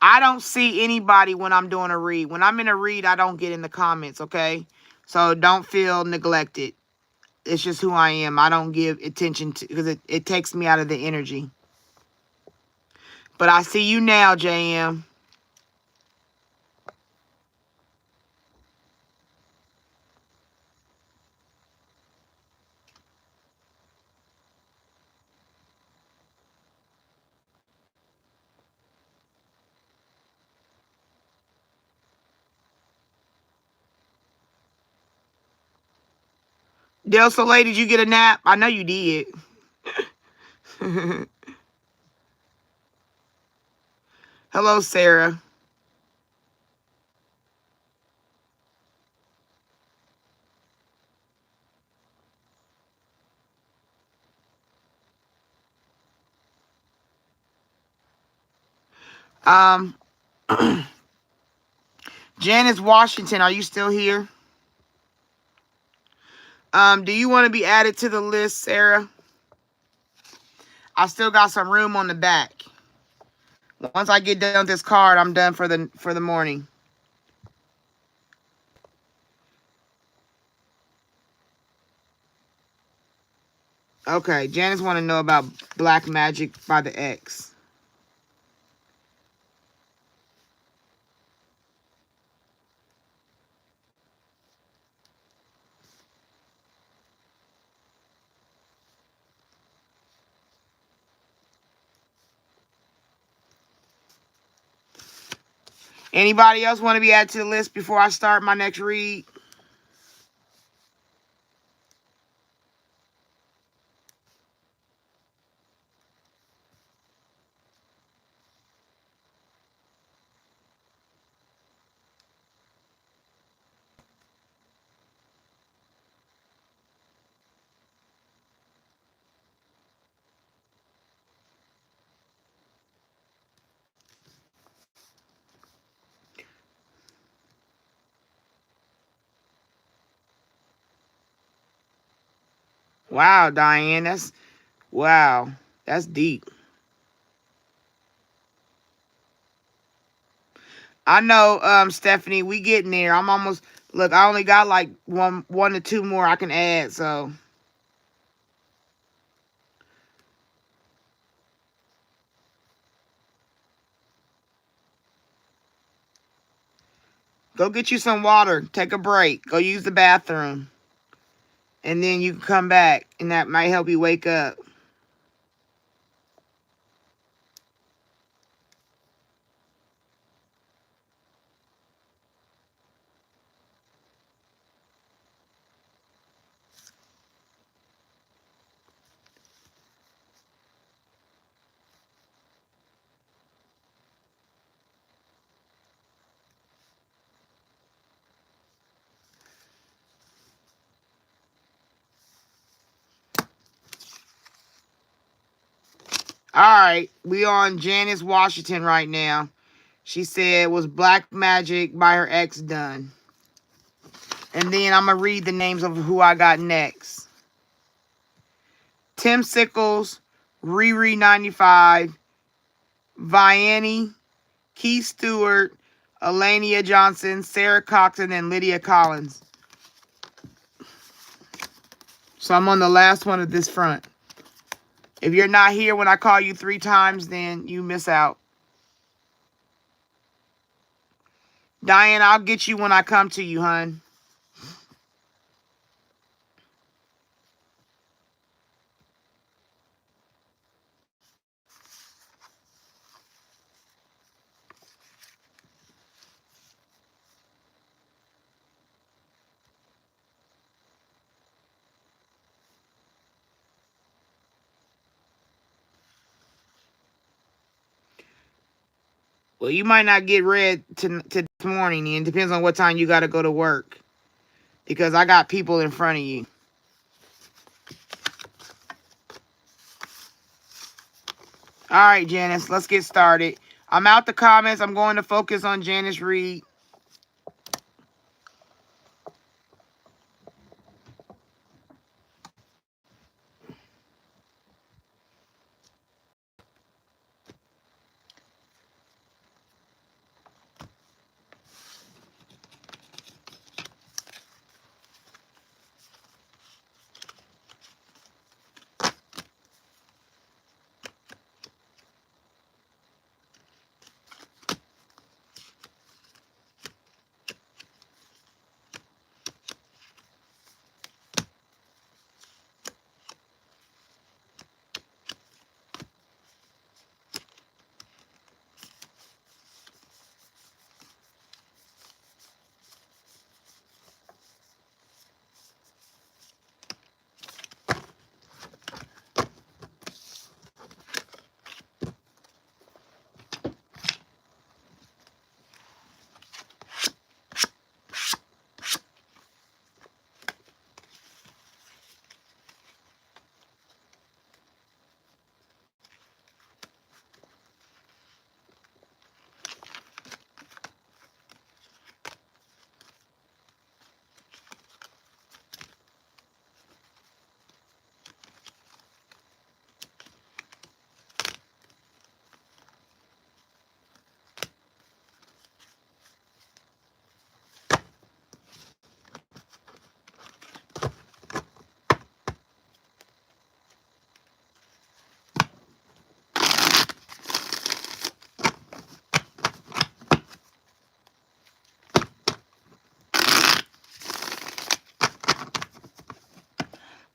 I don't see anybody when I'm doing a read. When I'm in a read, I don't get in the comments, okay? So don't feel neglected. It's just who I am. I don't give attention to, because it takes me out of the energy. But I see you now, JM. Del Soleil, did you get a nap? I know you did. Hello, Sarah. Um, Janice Washington, are you still here? Do you want to be added to the list, Sarah? I still got some room on the back. Once I get done with this card, I'm done for the morning. Okay, Janice want to know about Black Magic by the X. Anybody else want to be added to the list before I start my next read? Wow, Diane, wow, that's deep. I know, Stephanie, we getting there. I'm almost, look, I only got like one to two more I can add, so. Go get you some water. Take a break. Go use the bathroom. And then you can come back, and that might help you wake up. All right, we on Janice Washington right now. She said, was black magic by her ex done? And then I'm going to read the names of who I got next. Tim Sickles, Riri95, Vianney, Keith Stewart, Elania Johnson, Sarah Coxon, and Lydia Collins. So I'm on the last one of this front. If you're not here when I call you 3 times, then you miss out. Diane, I'll get you when I come to you, hun. Well, you might not get read to this morning. It depends on what time you got to go to work. Because I got people in front of you. All right, Janice, let's get started. I'm out the comments. I'm going to focus on Janice Reed.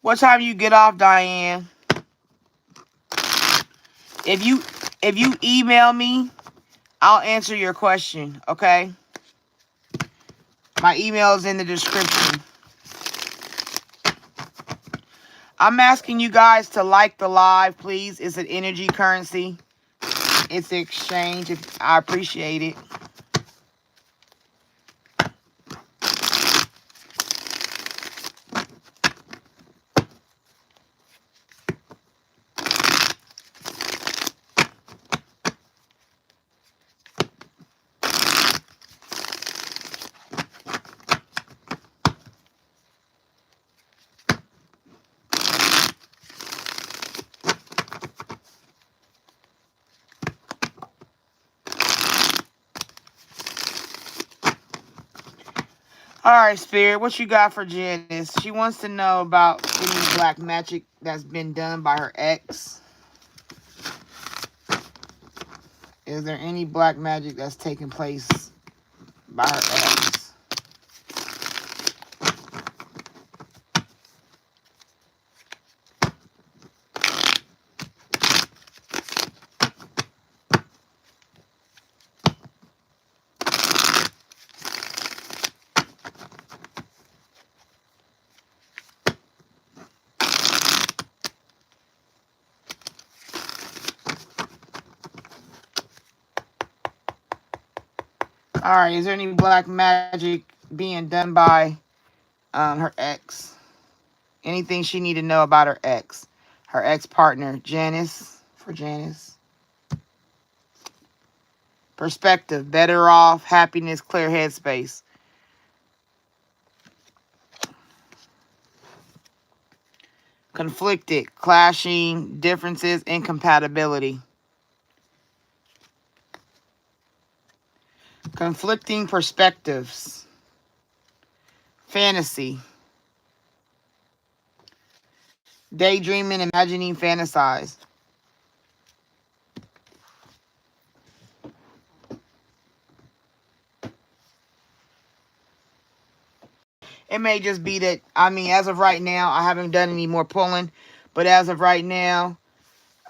What time you get off, Diane? If you email me, I'll answer your question, okay? My email is in the description. I'm asking you guys to like the live, please. It's an energy currency. It's an exchange. I appreciate it. All right, Spirit, what you got for Janice? She wants to know about any black magic that's been done by her ex. Is there any black magic that's taken place by her ex? All right, is there any black magic being done by her ex? Anything she need to know about her ex partner, Janice, for Janice. Perspective, better off, happiness, clear headspace. Conflicted, clashing, differences, incompatibility. Conflicting perspectives. Fantasy. Daydreaming, imagining, fantasize. It may just be that, I mean, as of right now, I haven't done any more pulling, but as of right now,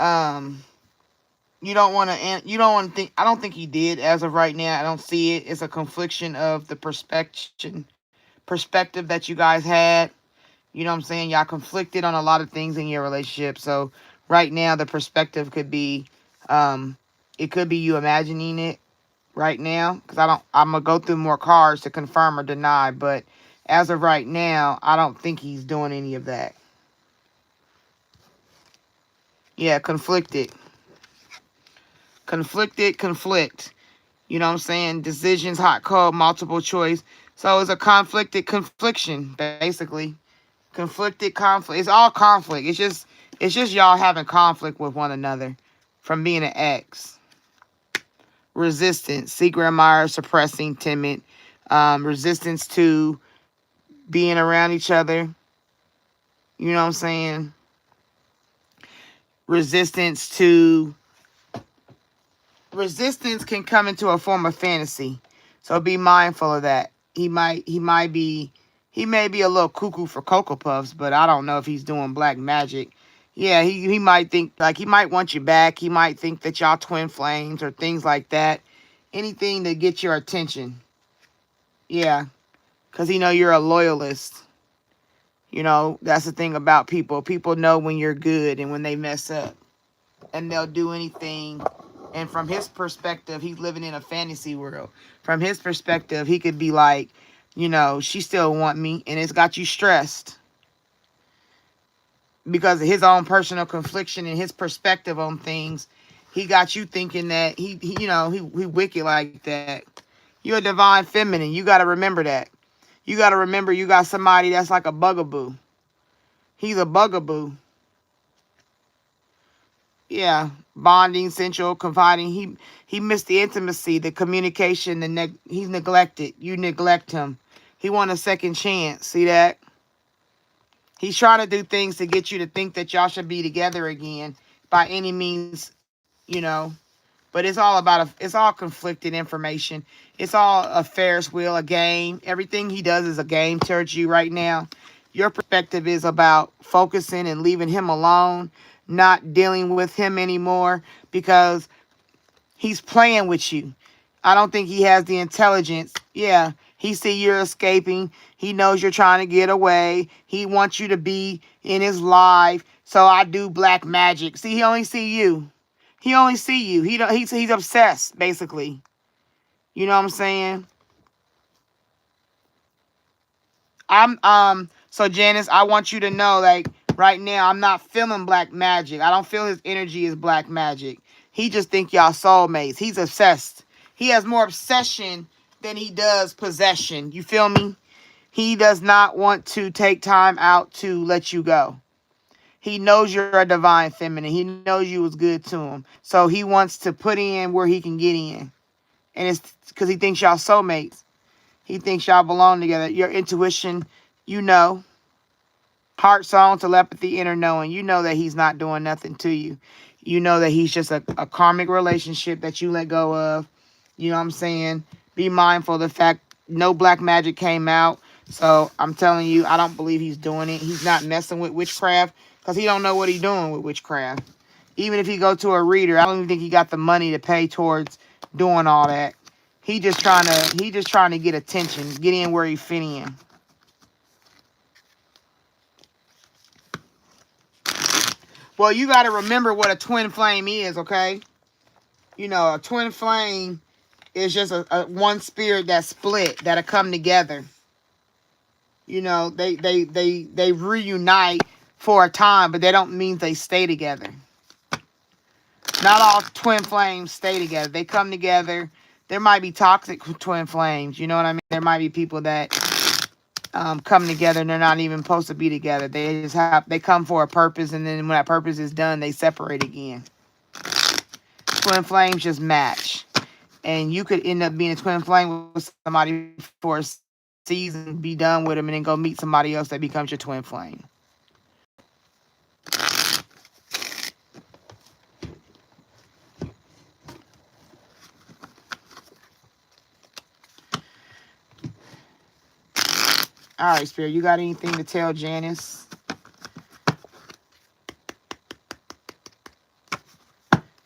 um, you don't want to think, I don't think he did as of right now. I don't see it. It's a confliction of the perspective that you guys had. You know what I'm saying? Y'all conflicted on a lot of things in your relationship. So right now the perspective could be, it could be you imagining it right now. Because I'm going to go through more cards to confirm or deny. But as of right now, I don't think he's doing any of that. Yeah, conflicted. Conflict. You know what I'm saying? Decisions, hot, cold, multiple choice. So it's a confliction, basically. Conflicted conflict. It's all conflict. It's just y'all having conflict with one another from being an ex. Resistance, secret admirer, suppressing, timid. Resistance to being around each other. You know what I'm saying? Resistance can come into a form of fantasy. So be mindful of that. He may be a little cuckoo for Cocoa Puffs, but I don't know if he's doing black magic. Yeah, he might think, like, he might want you back. He might think that y'all twin flames or things like that. Anything to get your attention. Yeah, because he know you're a loyalist. You know, that's the thing about people. People know when you're good and when they mess up. And they'll do anything. And from his perspective, he's living in a fantasy world. From his perspective, he could be like, she still want me, and it's got you stressed because of his own personal confliction and his perspective on things. He got you thinking that he wicked like that. You're a divine feminine. You got to remember that. You got to remember you got somebody that's like a bugaboo. He's a bugaboo. Yeah, bonding, sensual, confiding. He missed the intimacy, the communication. He's neglected. You neglect him. He want a second chance. See that? He's trying to do things to get you to think that y'all should be together again by any means, you know. But it's all conflicted information. It's all a Ferris wheel, a game. Everything he does is a game towards you right now. Your perspective is about focusing and leaving him alone, not dealing with him anymore because he's playing with you. I don't think he has the intelligence. Yeah, he see you're escaping. He knows you're trying to get away. He wants you to be in his life. So I do black magic. See, he only see you. He only see you. He's obsessed, basically. You know what I'm saying? So Janice, I want you to know, like, right now I'm not feeling black magic. I don't feel his energy is black magic. He just think y'all soulmates. He's obsessed. He has more obsession than he does possession. You feel me? He does not want to take time out to let you go. He knows you're a divine feminine. He knows you was good to him. So he wants to put in where he can get in. And it's because he thinks y'all soulmates. He thinks y'all belong together. Your intuition, you know. Heart, song, telepathy, inner knowing. You know that he's not doing nothing to you. You know that he's just a karmic relationship that you let go of. You know what I'm saying? Be mindful of the fact no black magic came out. So I'm telling you, I don't believe he's doing it. He's not messing with witchcraft because he don't know what he's doing with witchcraft. Even if he go to a reader, I don't even think he got the money to pay towards doing all that. He just trying to get attention, get in where he fit in. Well, you got to remember what a twin flame is, okay? You know, a twin flame is just a one spirit that's split, that'll come together. You know, they reunite for a time, but they don't mean they stay together. Not all twin flames stay together. They come together. There might be toxic twin flames. You know what I mean? There might be people that come together and they're not even supposed to be together. They come for a purpose, and then when that purpose is done, they separate again. Twin flames just match. And you could end up being a twin flame with somebody for a season, be done with them, and then go meet somebody else that becomes your twin flame. All right, Spirit, you got anything to tell Janice?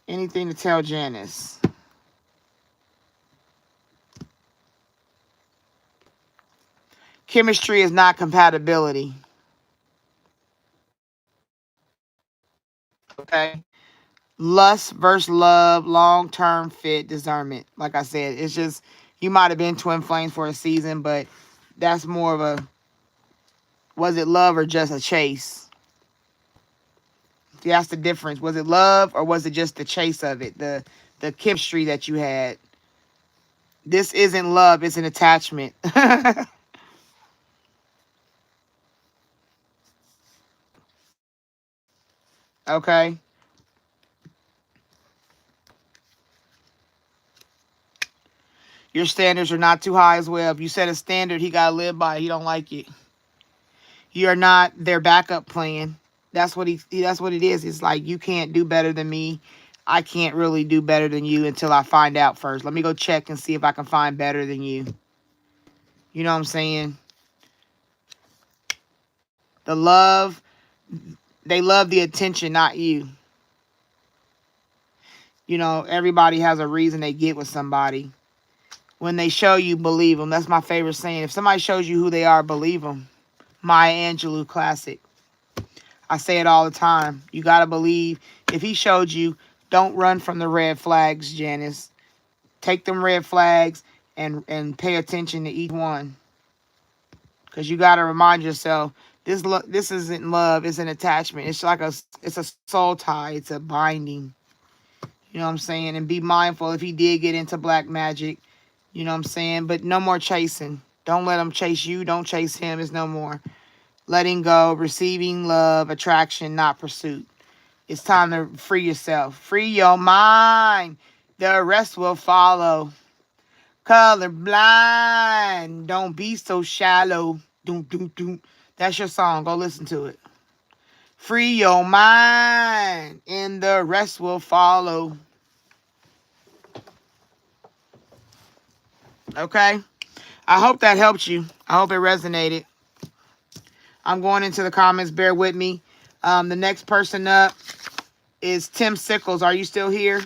Anything to tell Janice? Chemistry is not compatibility. Okay? Lust versus love, long-term fit, discernment. Like I said, it's just, you might have been twin flames for a season, but that's more of a, was it love or just a chase? That's the difference. Was it love or was it just the chase of it? The chemistry that you had. This isn't love, it's an attachment. Okay? Your standards are not too high as well. If you set a standard, he got to live by it. He don't like it. You are not their backup plan. That's what that's what it is. It's like, you can't do better than me. I can't really do better than you until I find out first. Let me go check and see if I can find better than you. You know what I'm saying? The love, they love the attention, not you. You know, everybody has a reason they get with somebody. When they show you, believe them. That's my favorite saying. If somebody shows you who they are, believe them. Maya Angelou classic. I say it all the time. You got to believe. If he showed you, don't run from the red flags, Janice. Take them red flags and pay attention to each one. Because you got to remind yourself, this isn't love. It's an attachment. It's a soul tie. It's a binding. You know what I'm saying? And be mindful if he did get into black magic. You know what I'm saying? But no more chasing. Don't let him chase you. Don't chase him. It's no more. Letting go, receiving love, attraction, not pursuit. It's time to free yourself. Free your mind. The rest will follow. Colorblind. Don't be so shallow. Doom, doom, doom. That's your song. Go listen to it. Free your mind, and the rest will follow. Okay? I hope that helped you. I hope it resonated. I'm going into the comments. Bear with me. The next person up is Tim Sickles. Are you still here?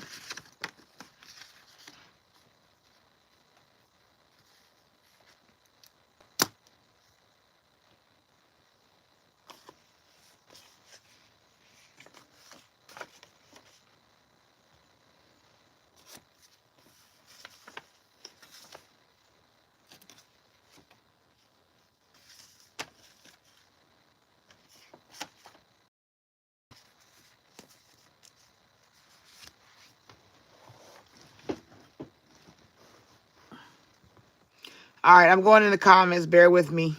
All right, I'm going in the comments. Bear with me.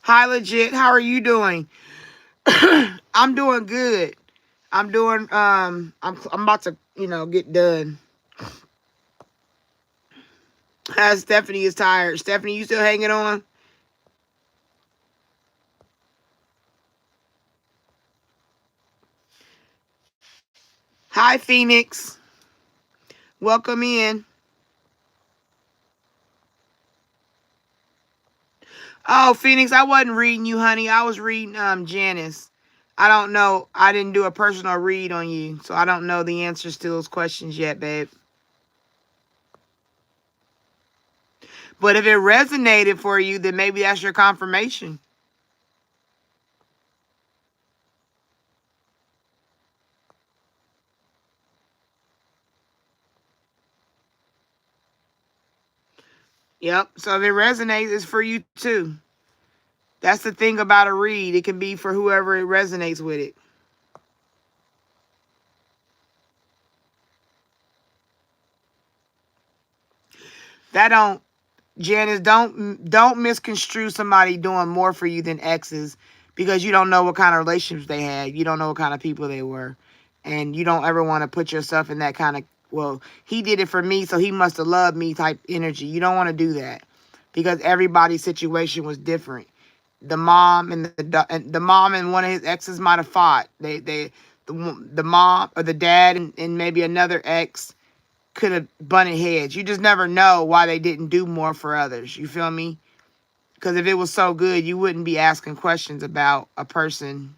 Hi, legit. How are you doing? I'm doing good. I'm doing. I'm about to, get done. Stephanie is tired. Stephanie, you still hanging on? Hi, Phoenix. Welcome in. Oh, Phoenix, I wasn't reading you, honey. I was reading Janice. I don't know. I didn't do a personal read on you, so I don't know the answers to those questions yet, babe. But if it resonated for you, then maybe that's your confirmation. Yep. So if it resonates, it's for you too. That's the thing about a read. It can be for whoever it resonates with it. That don't Janice, don't misconstrue somebody doing more for you than exes because you don't know what kind of relationships they had. You don't know what kind of people they were. And you don't ever want to put yourself in that kind of, well, he did it for me, so he must have loved me type energy. You don't want to do that because everybody's situation was different. The mom and the mom and one of his exes might have fought. The mom or the dad and maybe another ex could have butted heads. You just never know why they didn't do more for others. You feel me? Because if it was so good, you wouldn't be asking questions about a person.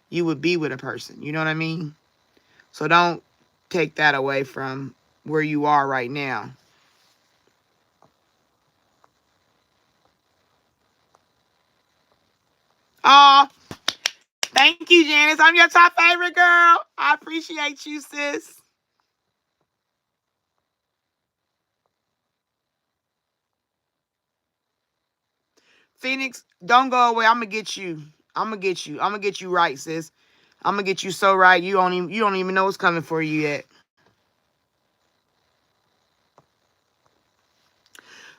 You would be with a person. You know what I mean? So don't take that away from where you are right now. Oh, thank you, Janice. I'm your top favorite girl. I appreciate you, sis. Phoenix, don't go away. I'm gonna get you. I'm gonna get you. I'm gonna get you right, sis. I'm gonna get you so right. You don't even know what's coming for you yet.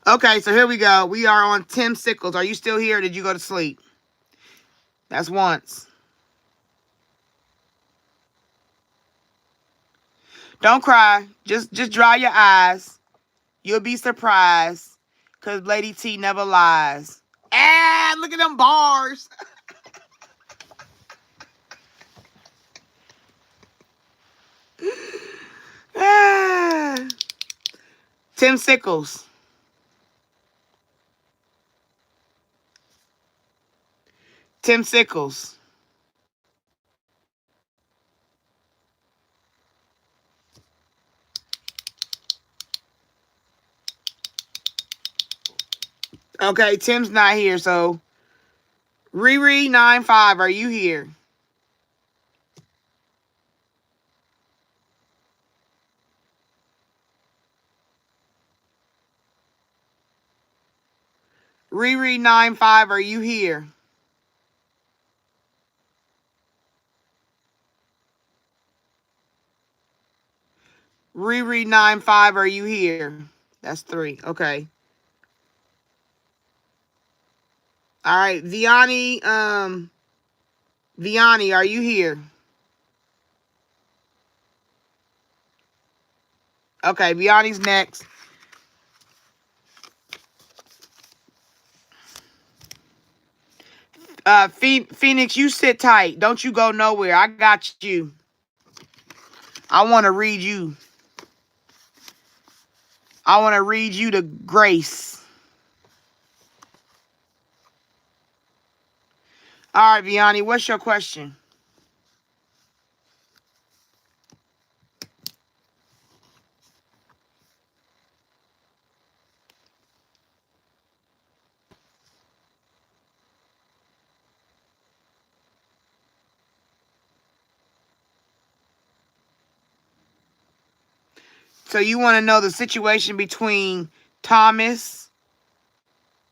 Okay, so here we go. We are on Tim Sickles. Are you still here or did you go to sleep? That's once. Don't cry. Just dry your eyes. You'll be surprised. Cause Lady T never lies. Ah, look at them bars. Ah. Tim Sickles. Tim Sickles. Okay, Tim's not here, so Riri95, are you here? Riri95, are you here? Riri95, are you here? That's 3. Okay. All right. Vianney, are you here? Okay, Vianney's next. Phoenix, you sit tight. Don't you go nowhere. I got you. I want to read you. I want to read you to Grace. All right, Vianney, what's your question? So you want to know the situation between Thomas?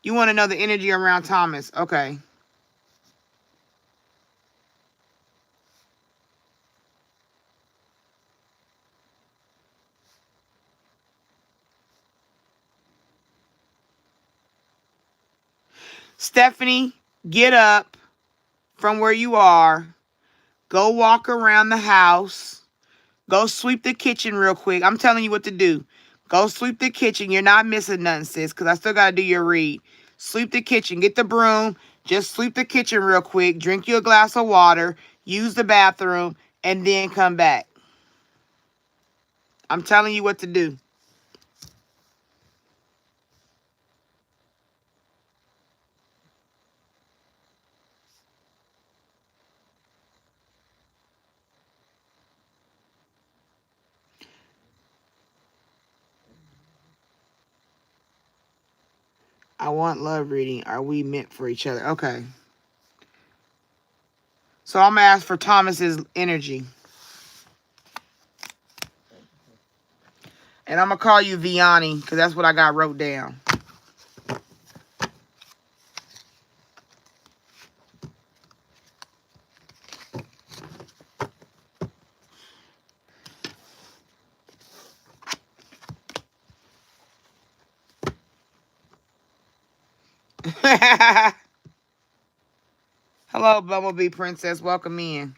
You want to know the energy around Thomas? Okay. Stephanie, get up from where you are, go walk around the house, go sweep the kitchen real quick. I'm telling you what to do. Go sweep the kitchen. You're not missing nothing, sis, because I still got to do your read. Sweep the kitchen. Get the broom. Just sweep the kitchen real quick. Drink you a glass of water. Use the bathroom. And then come back. I'm telling you what to do. I want love reading. Are we meant for each other? Okay. So I'm going to ask for Thomas's energy. And I'm going to call you Vianney because that's what I got wrote down. Hello, Bumblebee Princess. Welcome in.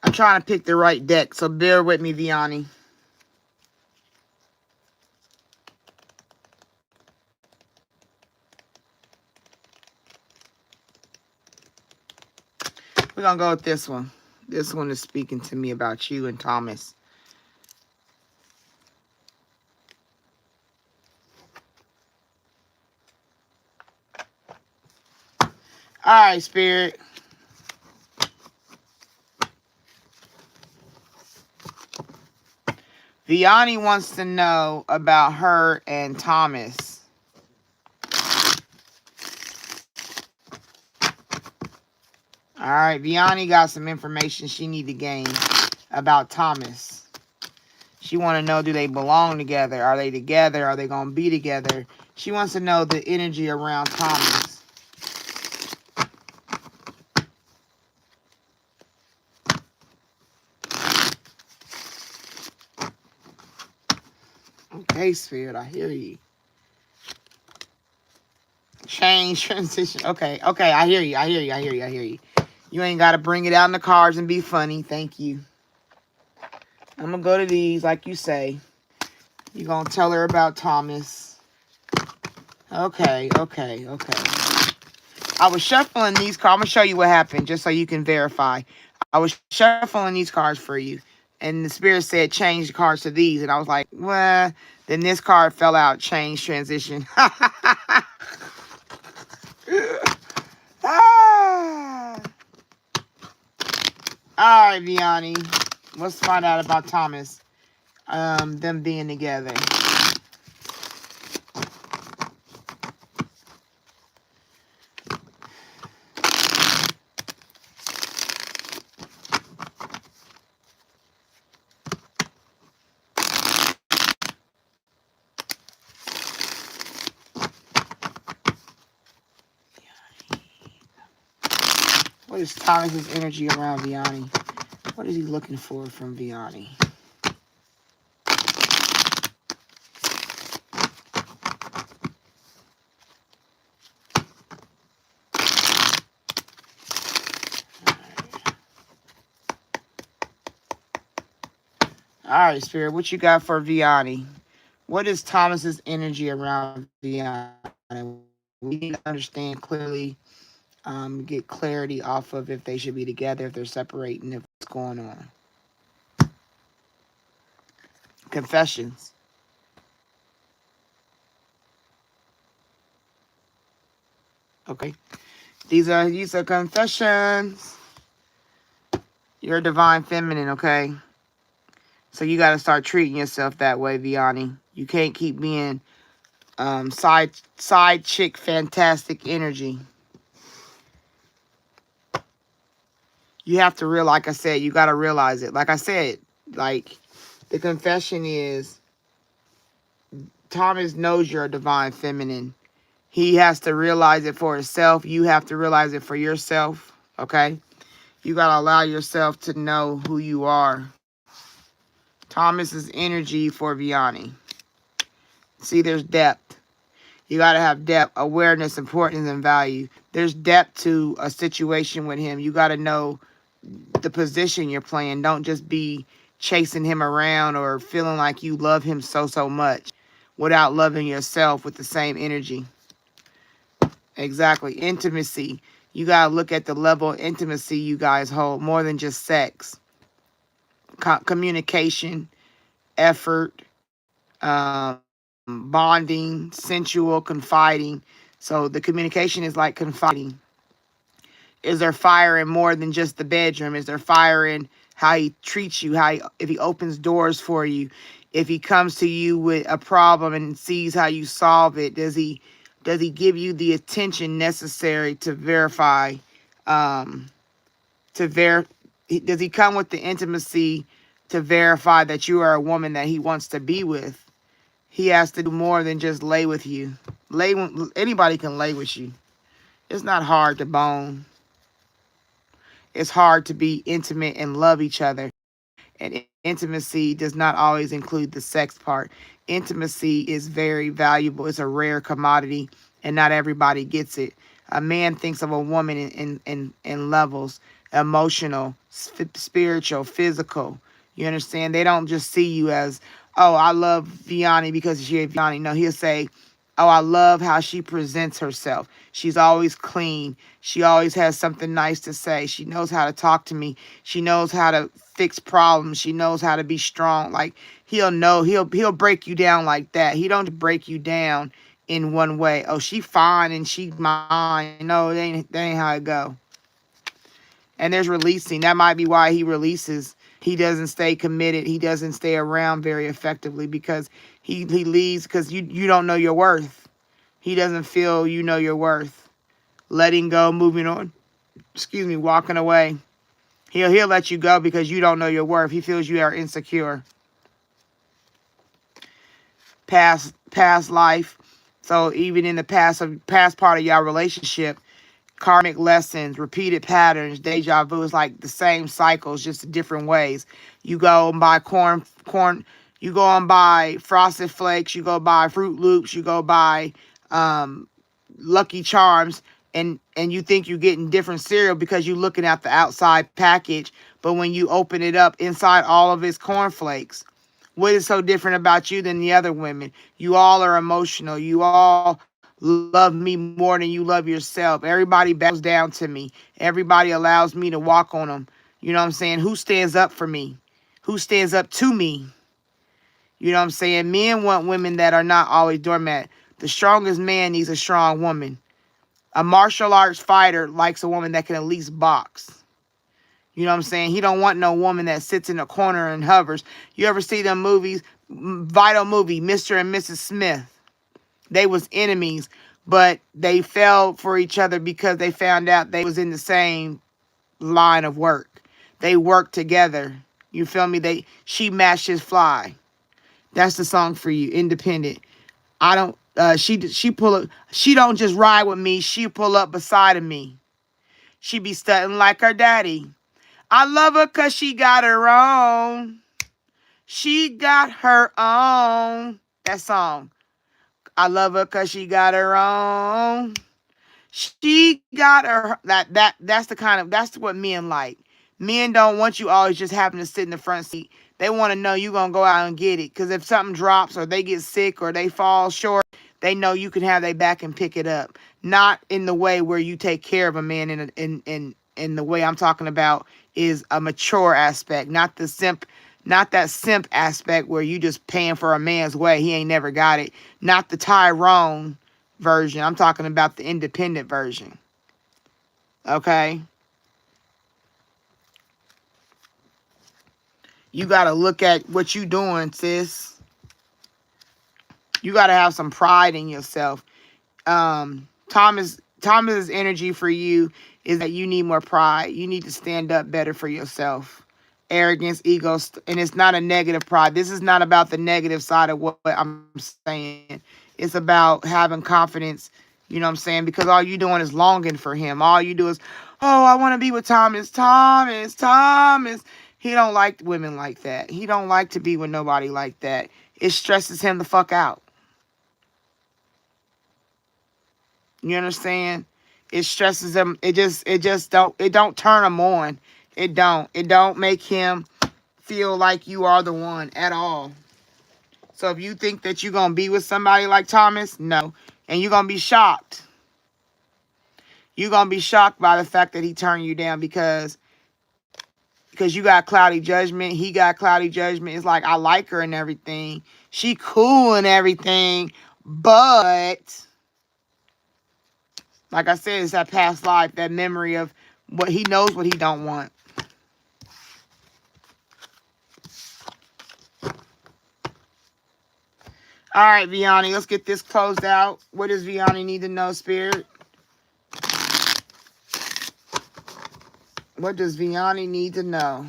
I'm trying to pick the right deck, so bear with me, Vianney. We're going to go with this one. This one is speaking to me about you and Thomas. All right, Spirit. Vianney wants to know about her and Thomas. All right, Vianney got some information she need to gain about Thomas. She want to know, do they belong together? Are they together? Are they going to be together? She wants to know the energy around Thomas. Okay, Spirit, I hear you. Change, transition. Okay, I hear you. You ain't got to bring it out in the cards and be funny. Thank you. I'm going to go to these, like you say. You're going to tell her about Thomas. Okay. I was shuffling these cards. I'm going to show you what happened, just so you can verify. I was shuffling these cards for you. And the Spirit said, change the cards to these. And I was like, well, then this card fell out. Change, transition. Ah. All right, Vianney. Let's find out about Thomas. Them being together. What is Thomas's energy around Vianney? What is he looking for from Vianney? All right, Spirit, what you got for Vianney? What is Thomas's energy around Vianney? We need to understand clearly, get clarity off of if they should be together, if they're separating, if what's going on. Confessions. Okay. These are confessions. You're a divine feminine, okay? So you got to start treating yourself that way, Vianney. You can't keep being side chick fantastic energy. You have to like I said, you got to realize it. Like I said, like the confession is Thomas knows you're a divine feminine. He has to realize it for himself. You have to realize it for yourself, okay? You got to allow yourself to know who you are. Thomas is energy for Vianney. See, there's depth. You got to have depth, awareness, importance, and value. There's depth to a situation with him. You got to know the position you're playing. Don't just be chasing him around or feeling like you love him so much without loving yourself with the same energy. Exactly. Intimacy. You got to look at the level of intimacy you guys hold, more than just sex. Communication, effort, bonding, sensual, confiding. So the communication is like confiding. Is there fire in more than just the bedroom? Is there fire in how he treats you? If he opens doors for you, if he comes to you with a problem and sees how you solve it, does he give you the attention necessary to verify? Um, does he come with the intimacy to verify that you are a woman that he wants to be with? He has to do more than just lay with you. Anybody can lay with you. It's not hard to bone. It's hard to be intimate and love each other. And intimacy does not always include the sex part. Intimacy is very valuable. It's a rare commodity, and not everybody gets it. A man thinks of a woman in levels: emotional, spiritual, physical. You understand? They don't just see you as, oh, I love Vianney because she's Vianney. No, he'll say, oh, I love how she presents herself. She's always clean. She always has something nice to say. She knows how to talk to me. She knows how to fix problems. She knows how to be strong. Like, he'll break you down like that. He don't break you down in one way. Oh, she fine and she mine. No, that ain't how it go. And there's releasing. That might be why he releases. He doesn't stay committed. He doesn't stay around very effectively because he leaves because you don't know your worth. He doesn't feel you know your worth. Letting go, moving on. Excuse me, walking away. He'll let you go because you don't know your worth. He feels you are insecure. Past life. So even in the past part of your relationship, karmic lessons, repeated patterns, deja vu is like the same cycles, just different ways. You go and buy corn. You go and buy Frosted Flakes. You go buy Fruit Loops. You go buy Lucky Charms, and you think you're getting different cereal because you're looking at the outside package, but when you open it up, inside all of it's cornflakes. What is so different about you than the other women? You all are emotional. You all love me more than you love yourself. Everybody bows down to me. Everybody allows me to walk on them. You know what I'm saying? Who stands up for me? Who stands up to me? You know what I'm saying? Men want women that are not always doormat. The strongest man needs a strong woman. A martial arts fighter likes a woman that can at least box. You know what I'm saying? He don't want no woman that sits in a corner and hovers. You ever see them movies? Vital movie, Mr. and Mrs. Smith. They was enemies, but they fell for each other because they found out they was in the same line of work. They worked together. You feel me? She matched his fly. That's the song for you. Independent. I don't. She pull up. She don't just ride with me. She pull up beside of me. She be stunting like her daddy. I love her cause she got her own. She got her own. That song. I love her cause she got her own. She got her that's what men like. Men don't want you always just having to sit in the front seat. They want to know you gonna go out and get it. Cause if something drops or they get sick or they fall short, they know you can have their back and pick it up. Not in the way where you take care of a man in the way I'm talking about is a mature aspect, not that simp aspect where you just paying for a man's way. He ain't never got it. Not the Tyrone version. I'm talking about the independent version. Okay? You got to look at what you doing, sis. You got to have some pride in yourself. Thomas's energy for you is that you need more pride. You need to stand up better for yourself. Arrogance, ego, and it's not a negative pride. This is not about the negative side of what I'm saying. It's about having confidence, you know what I'm saying? Because all you doing is longing for him. All you do is, oh, I want to be with Thomas. Thomas. He don't like women like that. He don't like to be with nobody like that. It stresses him the fuck out. You understand? It stresses him. It don't turn him on. It don't make him feel like you are the one at all. So if you think that you're going to be with somebody like Thomas, no. And you're going to be shocked. You're going to be shocked by the fact that he turned you down because you got cloudy judgment. He got cloudy judgment. It's like, I like her and everything. She cool and everything. But like I said, it's that past life, that memory of what he knows what he don't want. All right, Vianney, let's get this closed out. What does Vianney need to know, Spirit? What does Vianney need to know?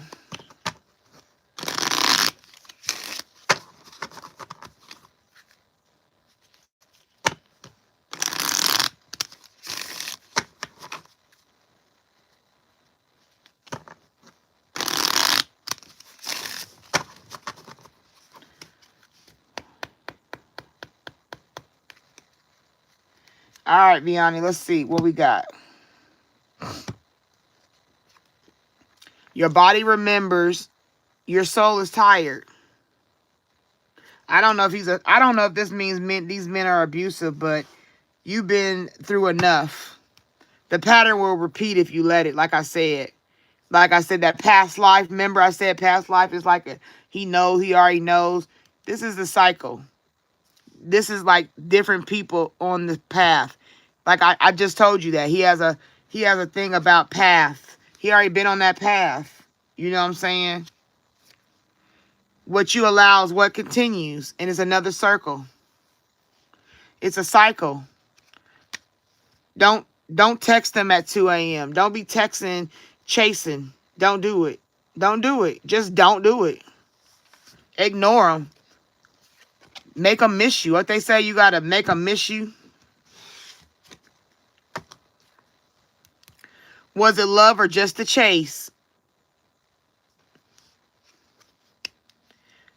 All right, Vianney, let's see what we got. Your body remembers. Your soul is tired. I don't know if this means these men are abusive, but you've been through enough. The pattern will repeat if you let it, like I said. Like I said, that past life. Remember I said past life is like he already knows. This is the cycle. This is like different people on the path. Like I just told you that. He has a thing about path. He already been on that path. You know what I'm saying? What you allow is what continues. And it's another circle. It's a cycle. Don't text them at 2 a.m. Don't be texting, chasing. Don't do it. Don't do it. Just don't do it. Ignore them. Make them miss you. What they say, you got to make them miss you. Was it love or just a chase?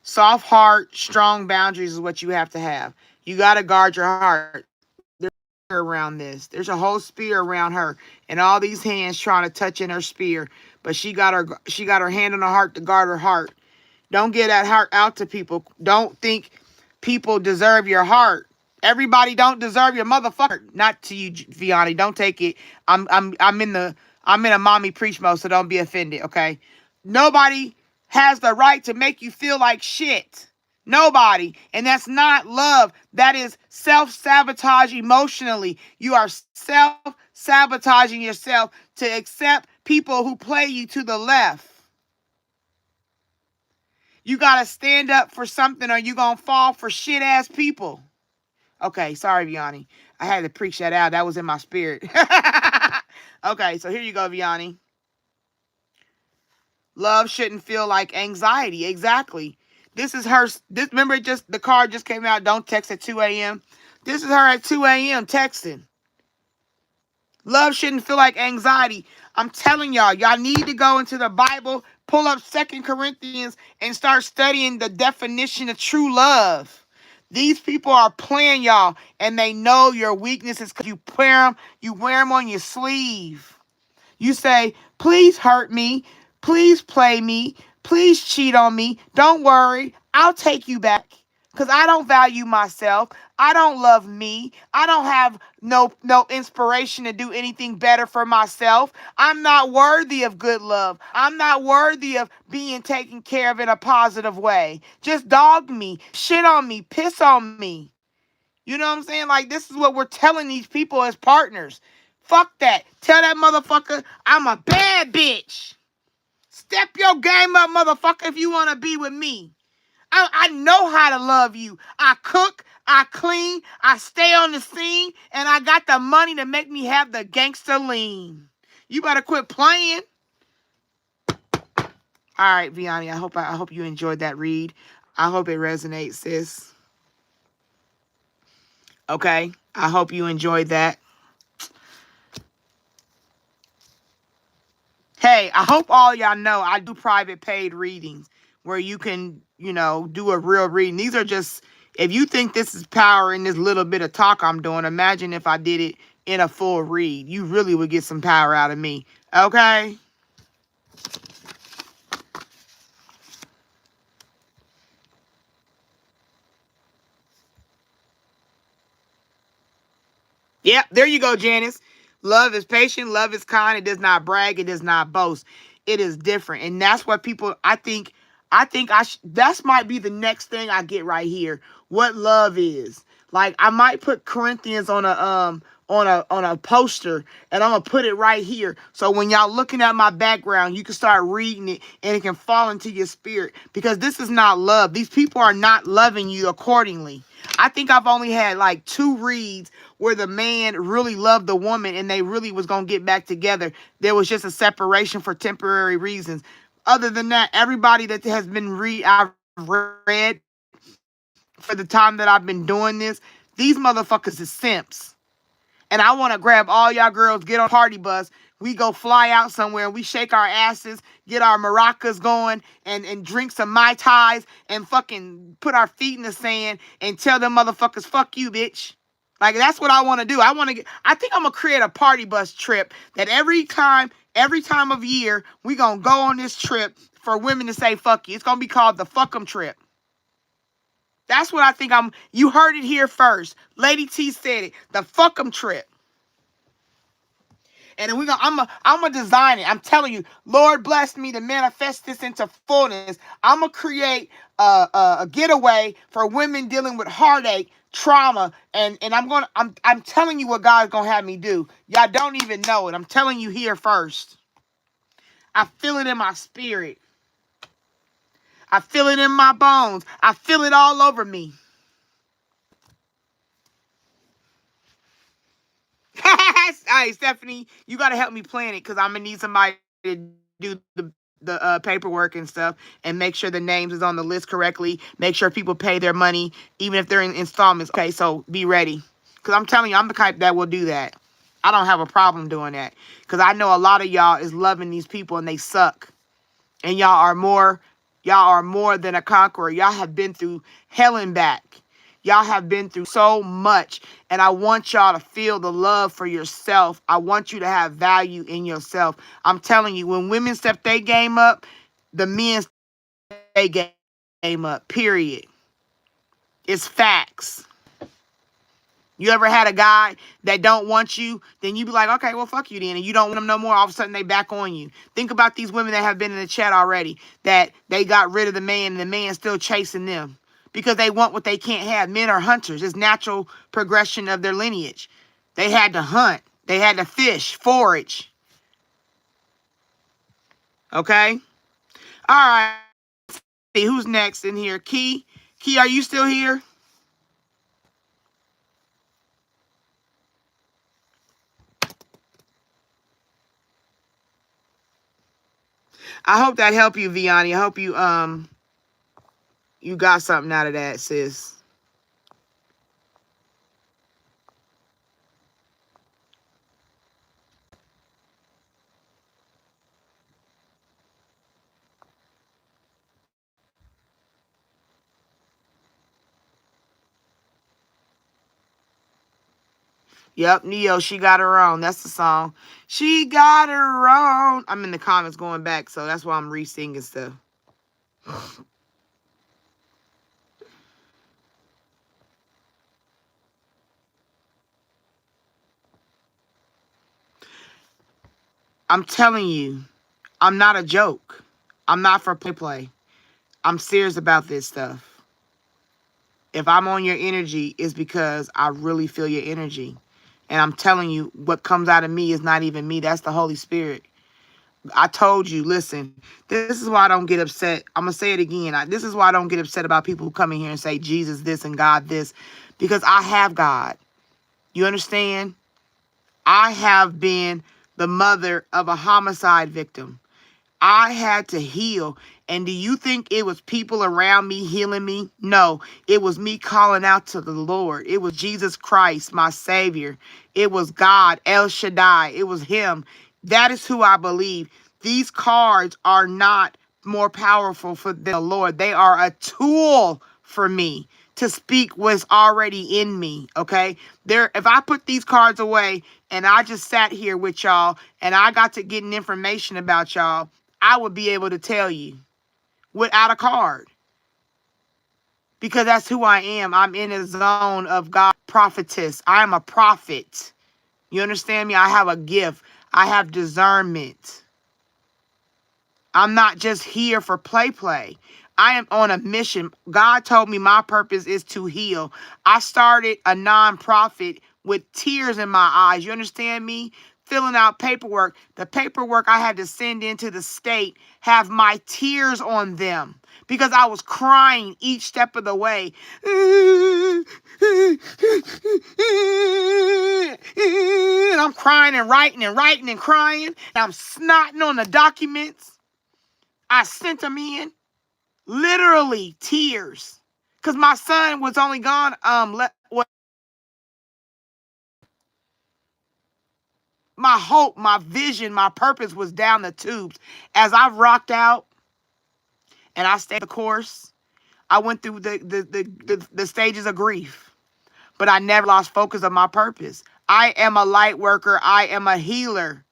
Soft heart, strong boundaries is what you have to have. You got to guard your heart. There's a spear around this. There's a whole spear around her. And all these hands trying to touch in her spear. But she got her hand on her heart to guard her heart. Don't get that heart out to people. Don't think people deserve your heart. Everybody don't deserve your motherfucker. Not to you, Vianney. Don't take it. I'm in a mommy preach mode, so don't be offended, okay? Nobody has the right to make you feel like shit. Nobody. And that's not love. That is self-sabotage emotionally. You are self-sabotaging yourself to accept people who play you to the left. You got to stand up for something or you going to fall for shit-ass people. Okay, sorry, Vianney. I had to preach that out. That was in my spirit. Okay, so here you go, Vianney. Love shouldn't feel like anxiety. Exactly. This is her. Remember, the card just came out. Don't text at 2 a.m. This is her at 2 a.m. texting. Love shouldn't feel like anxiety. I'm telling y'all need to go into the Bible, pull up 2 Corinthians, and start studying the definition of true love. These people are playing y'all, and they know your weaknesses because you wear them on your sleeve. You say, please hurt me. Please play me. Please cheat on me. Don't worry. I'll take you back. Because I don't value myself. I don't love me. I don't have no inspiration to do anything better for myself. I'm not worthy of good love. I'm not worthy of being taken care of in a positive way. Just dog me, shit on me, piss on me. You know what I'm saying? Like, this is what we're telling these people as partners. Fuck that. Tell that motherfucker I'm a bad bitch. Step your game up, motherfucker, if you want to be with me. I know how to love you. I cook, I clean, I stay on the scene, and I got the money to make me have the gangster lean. You better quit playing. All right, Vianney, I hope you enjoyed that read. I hope it resonates, sis. Okay? I hope you enjoyed that. Hey, I hope all y'all know I do private paid readings where you can, do a real reading. These are just, if you think this is power in this little bit of talk I'm doing, imagine if I did it in a full read. You really would get some power out of me. Okay? Yep, there you go, Janice. Love is patient, love is kind, it does not brag, it does not boast. It is different. And that's what people, that's might be the next thing I get right here. What love is. Like, I might put Corinthians on a poster, and I'm gonna put it right here. So when y'all looking at my background, you can start reading it and it can fall into your spirit, because this is not love. These people are not loving you accordingly. I think I've only had like 2 reads where the man really loved the woman and they really was going to get back together. There was just a separation for temporary reasons. Other than that, everybody that has been I've read for the time that I've been doing this, these motherfuckers is simps. And I want to grab all y'all girls, get on a party bus. We go fly out somewhere. We shake our asses, get our maracas going, and drink some Mai Tais and fucking put our feet in the sand and tell them motherfuckers, fuck you, bitch. Like, that's what I want to do. I think I'm going to create a party bus trip that every time of year, we going to go on this trip for women to say fuck you. It's going to be called the Fuck 'em Trip. That's what I think you heard it here first. Lady T said it. The Fuck 'em Trip. And then I'm gonna design it. I'm telling you, Lord bless me to manifest this into fullness. I'm gonna create a getaway for women dealing with heartache, trauma, and I'm telling you what God's gonna have me do. Y'all don't even know it. I'm telling you here first. I feel it in my spirit. I feel it in my bones. I feel it all over me. All right, Stephanie, you got to help me plan it, because I'm going to need somebody to do the paperwork and stuff and make sure the names is on the list correctly. Make sure people pay their money, even if they're in installments. Okay, so be ready, because I'm telling you, I'm the type that will do that. I don't have a problem doing that, because I know a lot of y'all is loving these people and they suck. And y'all are more than a conqueror. Y'all have been through hell and back. Y'all have been through so much. And I want y'all to feel the love for yourself. I want you to have value in yourself. I'm telling you, when women step their game up, the men step their game up, period. It's facts. You ever had a guy that don't want you? Then you be like, okay, well, fuck you then. And you don't want them no more. All of a sudden, they back on you. Think about these women that have been in the chat already, that they got rid of the man and the man still chasing them because they want what they can't have. Men are hunters. It's natural progression of their lineage. They had to hunt. They had to fish, forage. Okay? All right. See, who's next in here? Key? Key, are you still here? I hope that helped you, Vianney. I hope you got something out of that, sis. Yep, Neo, she got her own. That's the song. She got her own. I'm in the comments going back, so that's why I'm re-singing stuff. I'm telling you, I'm not a joke. I'm not for play. I'm serious about this stuff. If I'm on your energy, it's because I really feel your energy. And I'm telling you, what comes out of me is not even me. That's the Holy Spirit. I told you, listen, this is why I don't get upset. I'm going to say it again. This is why I don't get upset about people who come in here and say Jesus this and God this. Because I have God. You understand? I have been the mother of a homicide victim. I had to heal. And do you think it was people around me healing me? No, it was me calling out to the Lord. It was Jesus Christ, my Savior. It was God, El Shaddai. It was Him. That is who I believe. These cards are not more powerful for the Lord. They are a tool for me to speak what's already in me. Okay. If I put these cards away and I just sat here with y'all and I got to getting information about y'all, I would be able to tell you without a card, because that's who I am. I'm in a zone of God prophetess. I am a prophet. You understand me? I have a gift. I have discernment. I'm not just here for play. I am on a mission. God told me my purpose is to heal. I started a nonprofit with tears in my eyes. You understand me? Filling out paperwork. The paperwork I had to send into the state have my tears on them because I was crying each step of the way. And I'm crying and writing and crying. And I'm snotting on the documents. I sent them in, literally tears, because my son was only gone. My hope, my vision, my purpose was down the tubes. As I rocked out and I stayed the course, I went through the stages of grief, but I never lost focus of my purpose. I am a light worker. I am a healer.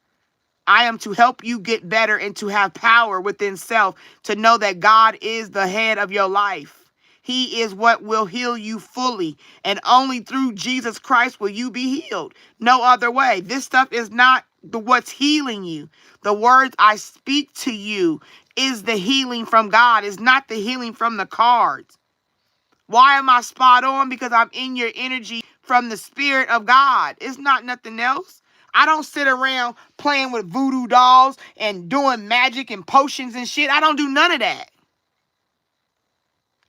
I am to help you get better and to have power within self, to know that God is the head of your life. He is what will heal you fully. And only through Jesus Christ will you be healed. No other way. This stuff is not what's healing you. The words I speak to you is the healing from God. It's not the healing from the cards. Why am I spot on? Because I'm in your energy from the Spirit of God. It's not nothing else. I don't sit around playing with voodoo dolls and doing magic and potions and shit. I don't do none of that.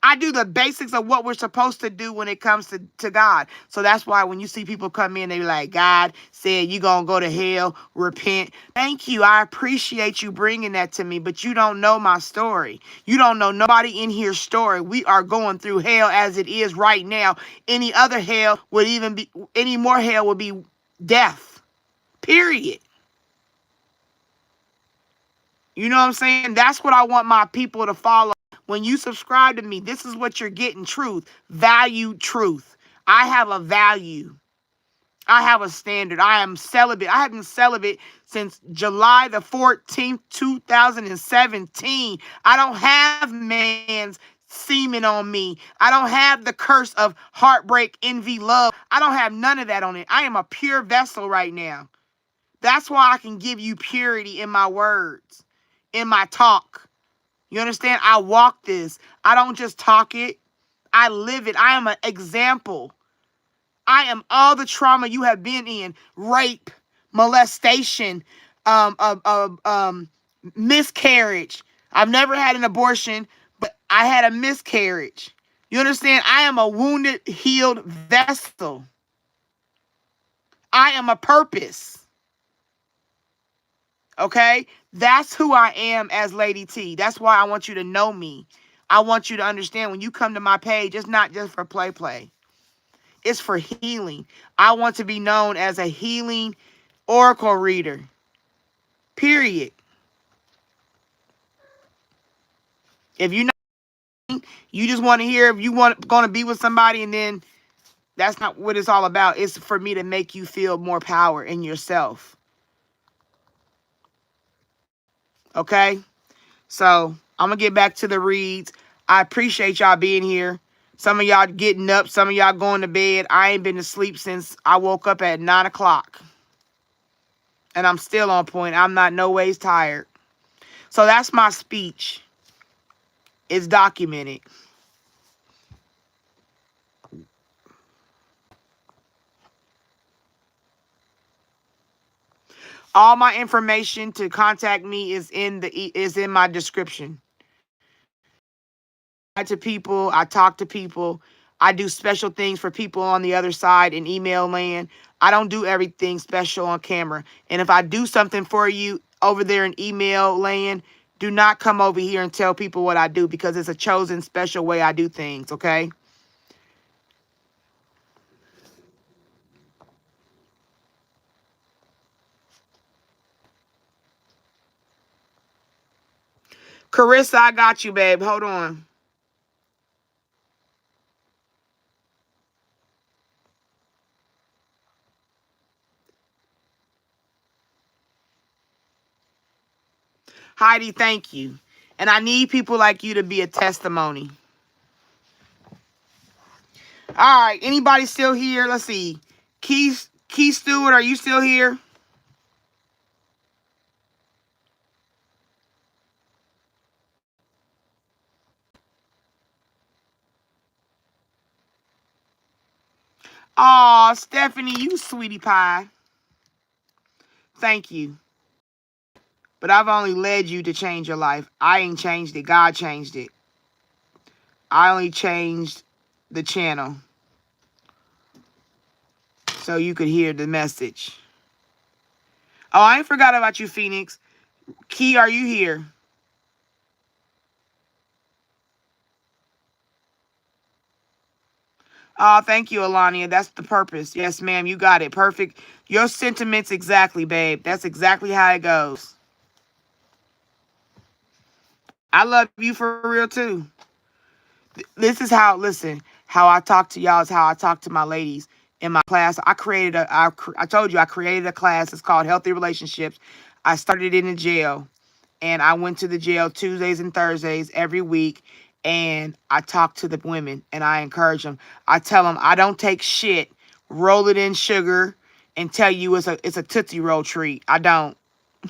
I do the basics of what we're supposed to do when it comes to God. So that's why when you see people come in, they be like, God said you're going to go to hell, repent. Thank you. I appreciate you bringing that to me, but you don't know my story. You don't know nobody in here's story. We are going through hell as it is right now. Any other hell would even be, any more hell would be death, period. You know what I'm saying? That's what I want my people to follow. When you subscribe to me, this is what you're getting: truth, value, truth. I have a value. I have a standard. I am celibate. I have been celibate since July the 14th, 2017. I don't have man's semen on me. I don't have the curse of heartbreak, envy, love. I don't have none of that on it. I am a pure vessel right now. That's why I can give you purity in my words, in my talk. You understand? I walk this. I don't just talk it. I live it. I am an example. I am all the trauma you have been in: rape, molestation, miscarriage. I've never had an abortion, but I had a miscarriage. You understand? I am a wounded, healed vessel. I am a purpose. Okay? That's who I am as Lady T. That's why I want you to know me. I want you to understand when you come to my page, it's not just for play. It's for healing. I want to be known as a healing oracle reader. Period. If you know, you just want to hear if you want going to be with somebody, and then that's not what it's all about. It's for me to make you feel more power in yourself. Okay? So I'm going to get back to the reads. I appreciate y'all being here. Some of y'all getting up. Some of y'all going to bed. I ain't been to sleep since I woke up at 9 o'clock. And I'm still on point. I'm not no ways tired. So that's my speech. It's documented. All my information to contact me is in my description. I to people, I talk to people, I do special things for people on the other side in email land. I don't do everything special on camera. And if I do something for you over there in email land, do not come over here and tell people what I do, because it's a chosen special way I do things, okay? Carissa, I got you, babe. Hold on. Heidi, thank you. And I need people like you to be a testimony. All right. Anybody still here? Let's see. Key Stewart, are you still here? Aw, Stephanie, you sweetie pie. Thank you. But I've only led you to change your life. I ain't changed it. God changed it. I only changed the channel so you could hear the message. Oh, I ain't forgot about you, Phoenix. Key, are you here? Oh, thank you, Alania. That's the purpose. Yes, ma'am. You got it. Perfect. Your sentiments exactly, babe. That's exactly how it goes. I love you for real, too. This is how, listen, how I talk to y'all is how I talk to my ladies. In my class, I told you, I created a class. It's called Healthy Relationships. I started it in a jail. And I went to the jail Tuesdays and Thursdays every week. And I talk to the women and I encourage them. I tell them I don't take shit, roll it in sugar, and tell you it's a Tootsie Roll treat. I don't.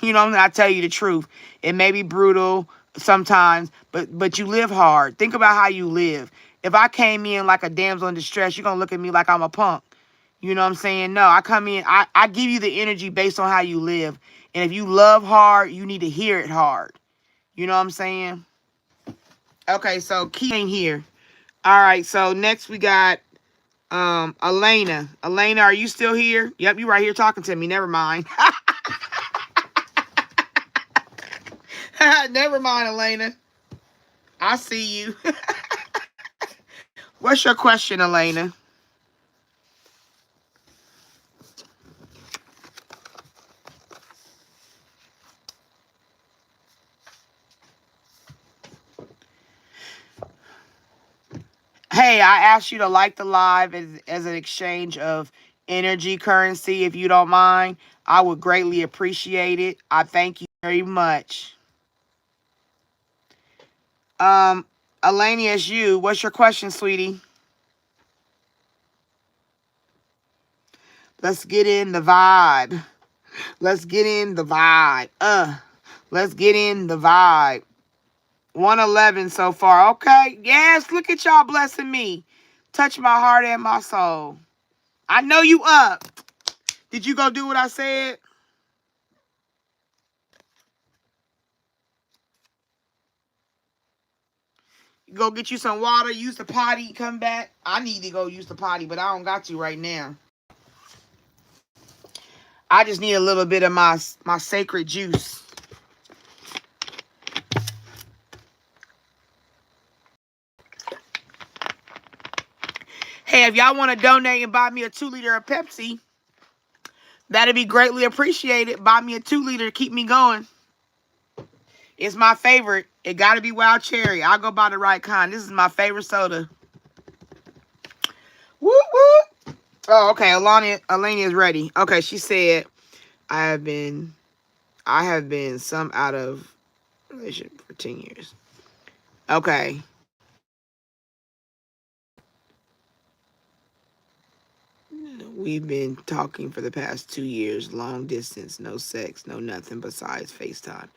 You know what I mean? I tell you the truth. It may be brutal sometimes, but you live hard. Think about how you live. If I came in like a damsel in distress, you're gonna look at me like I'm a punk. You know what I'm saying? No, I come in, I give you the energy based on how you live. And if you love hard, you need to hear it hard. You know what I'm saying? Okay, so Key ain't here. All right, so next we got Elena. Elena, are you still here? Yep, you right here talking to me. Never mind. Never mind, Elena. I see you. What's your question, Elena? Hey, I asked you to like the live as an exchange of energy currency, if you don't mind. I would greatly appreciate it. I thank you very much. Elena, it's you. What's your question, sweetie? Let's get in the vibe. Let's get in the vibe. Let's get in the vibe. 111 so far. Okay. Yes, look at y'all blessing me. Touch my heart and my soul. I know you up. Did you go do what I said? Go get you some water, use the potty, come back. I need to go use the potty, but I don't got to right now. I just need a little bit of my sacred juice. Hey, if y'all want to donate and buy me a 2-liter of Pepsi, that'd be greatly appreciated. Buy me a 2-liter to keep me going. It's my favorite. It got to be wild cherry. I'll go buy the right kind. This is my favorite soda. Woo woo. Oh, okay. Elena is ready. Okay, she said, I have been some out of relationship for 10 years. Okay. We've been talking for the past 2 years, long distance, no sex, no nothing besides FaceTime.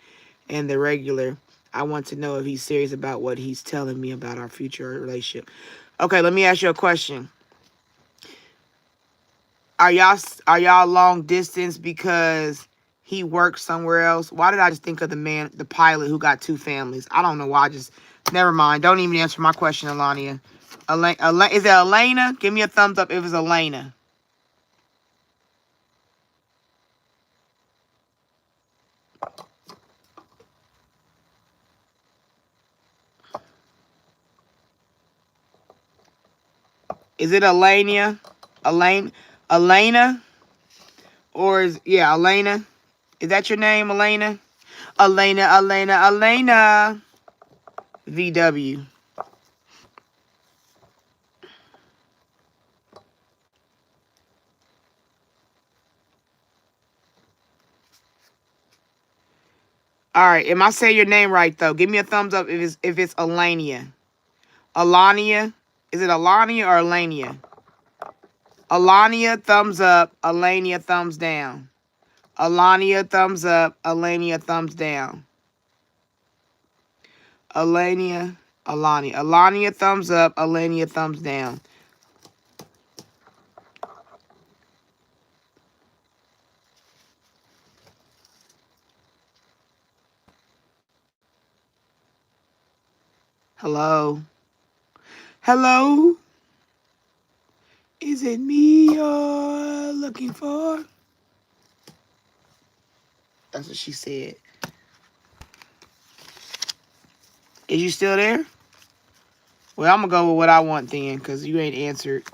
And the regular, I want to know if he's serious about what he's telling me about our future relationship. Okay, let me ask you a question. Are y'all long distance because he works somewhere else. Why did I just think of the pilot who got 2 families? I don't know why. Never mind. Don't even answer my question, Alania. Is it Elena? Give me a thumbs up if it's Elena. Is it Elena? Elena? Or Elena? Is that your name, Elena? Elena. VW. All right. Am I saying your name right, though? Give me a thumbs up if it's Elania. Alania? Is it Alania or Elania? Alania, thumbs up. Elania, thumbs down. Alania, thumbs up. Elania, thumbs down. Alania, thumbs up. Elania, thumbs down. Hello? Hello? Is it me you're looking for? That's what she said. Is you still there? Well, I'm going to go with what I want then, because you ain't answered.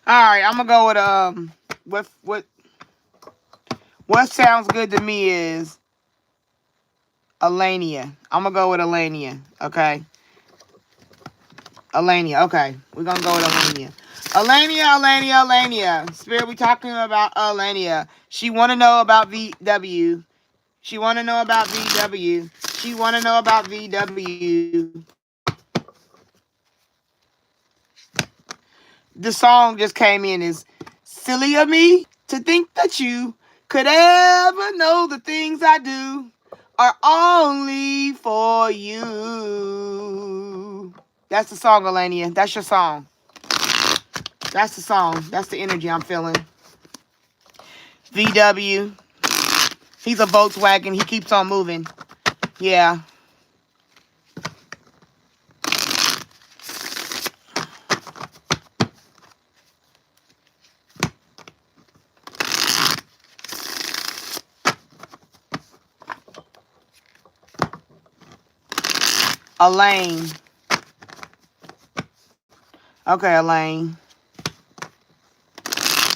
All right, I'm going to go with, what sounds good to me is Elania. I'm going to go with Elania, okay? Elania, okay. We're going to go with Elania. Elania. Spirit, we talking about Elania. She want to know about VW. She want to know about VW. She want to know about VW. The song just came in is silly of me to think that you could ever know the things I do are only for you. That's the song, Elania. That's your song. That's the song. That's the energy I'm feeling. VW. He's a Volkswagen. He keeps on moving. Yeah. Elaine. Okay, Elaine.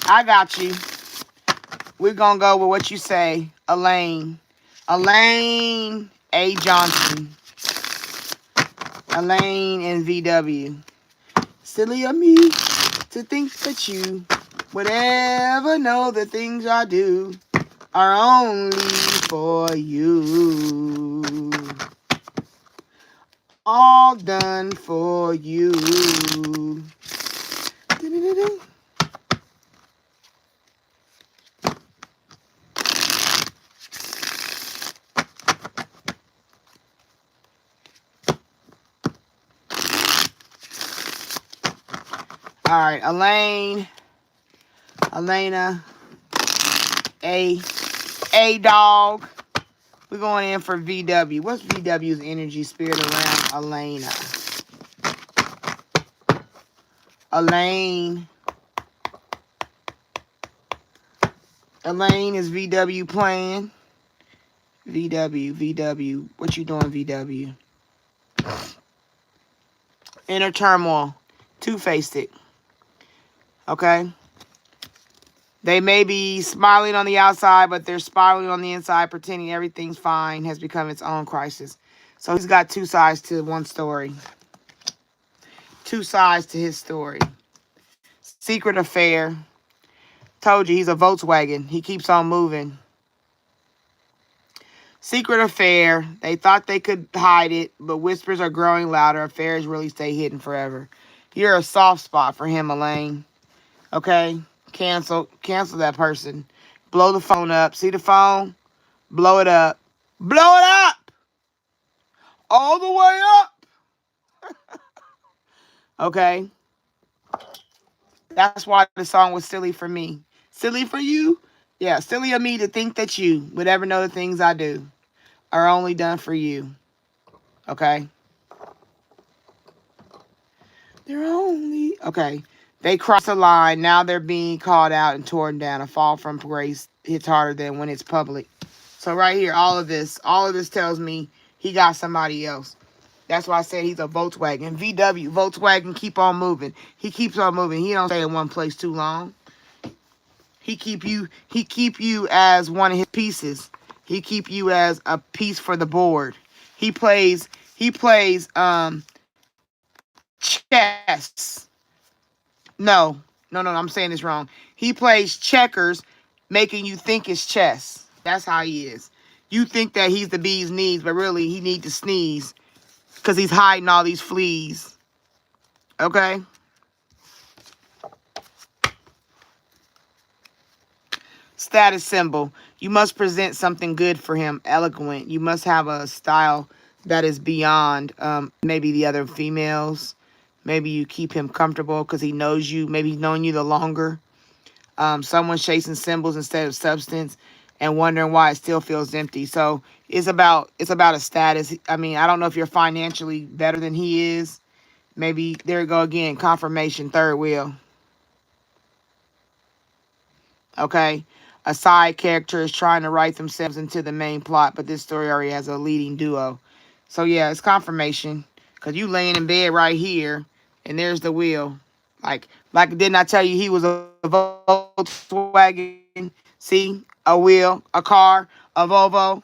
I got you. We're going to go with what you say. Elaine. Elaine A. Johnson. Elaine and VW. Silly of me to think that you would ever know the things I do are only for you. All done for you. All right, Elena, A dog. We're going in for VW. What's VW's energy spirit around Elena? Elaine. Elaine, is VW playing? VW. What you doing, VW? Inner turmoil. Two-faced it. Okay? They may be smiling on the outside, but they're spiraling on the inside, pretending everything's fine, has become its own crisis. So he's got 2 sides to one story. 2 sides to his story. Secret affair. Told you, he's a Volkswagen. He keeps on moving. Secret affair. They thought they could hide it, but whispers are growing louder. Affairs really stay hidden forever. You're a soft spot for him, Elaine. Okay? Cancel that person. Blow the phone up. See the phone? Blow it up. Blow it up! all the way up. Okay? That's why the song was silly for me. Silly for you? Yeah, silly of me to think that you would ever know the things I do are only done for you. Okay? They're only okay. They cross a line. Now they're being called out and torn down. A fall from grace hits harder than when it's public. So right here, all of this tells me he got somebody else. That's why I said he's a Volkswagen. VW, Volkswagen, keep on moving. He keeps on moving. He don't stay in one place too long. He keep you as one of his pieces. He keep you as a piece for the board. He plays chess. No, I'm saying this wrong. He plays checkers, making you think it's chess. That's how he is. You think that he's the bee's knees, but really he need to sneeze because he's hiding all these fleas. Okay? Status symbol. You must present something good for him, eloquent. You must have a style that is beyond maybe the other females. Maybe you keep him comfortable because he knows you. Maybe he's known you the longer. Someone chasing symbols instead of substance and wondering why it still feels empty. So it's about a status. I mean, I don't know if you're financially better than he is. Maybe there you go again. Confirmation, third wheel. Okay. A side character is trying to write themselves into the main plot, but this story already has a leading duo. So yeah, it's confirmation. Cause you laying in bed right here, and there's the wheel. Like didn't I tell you he was a Volkswagen? See, a wheel, a car, a Volvo.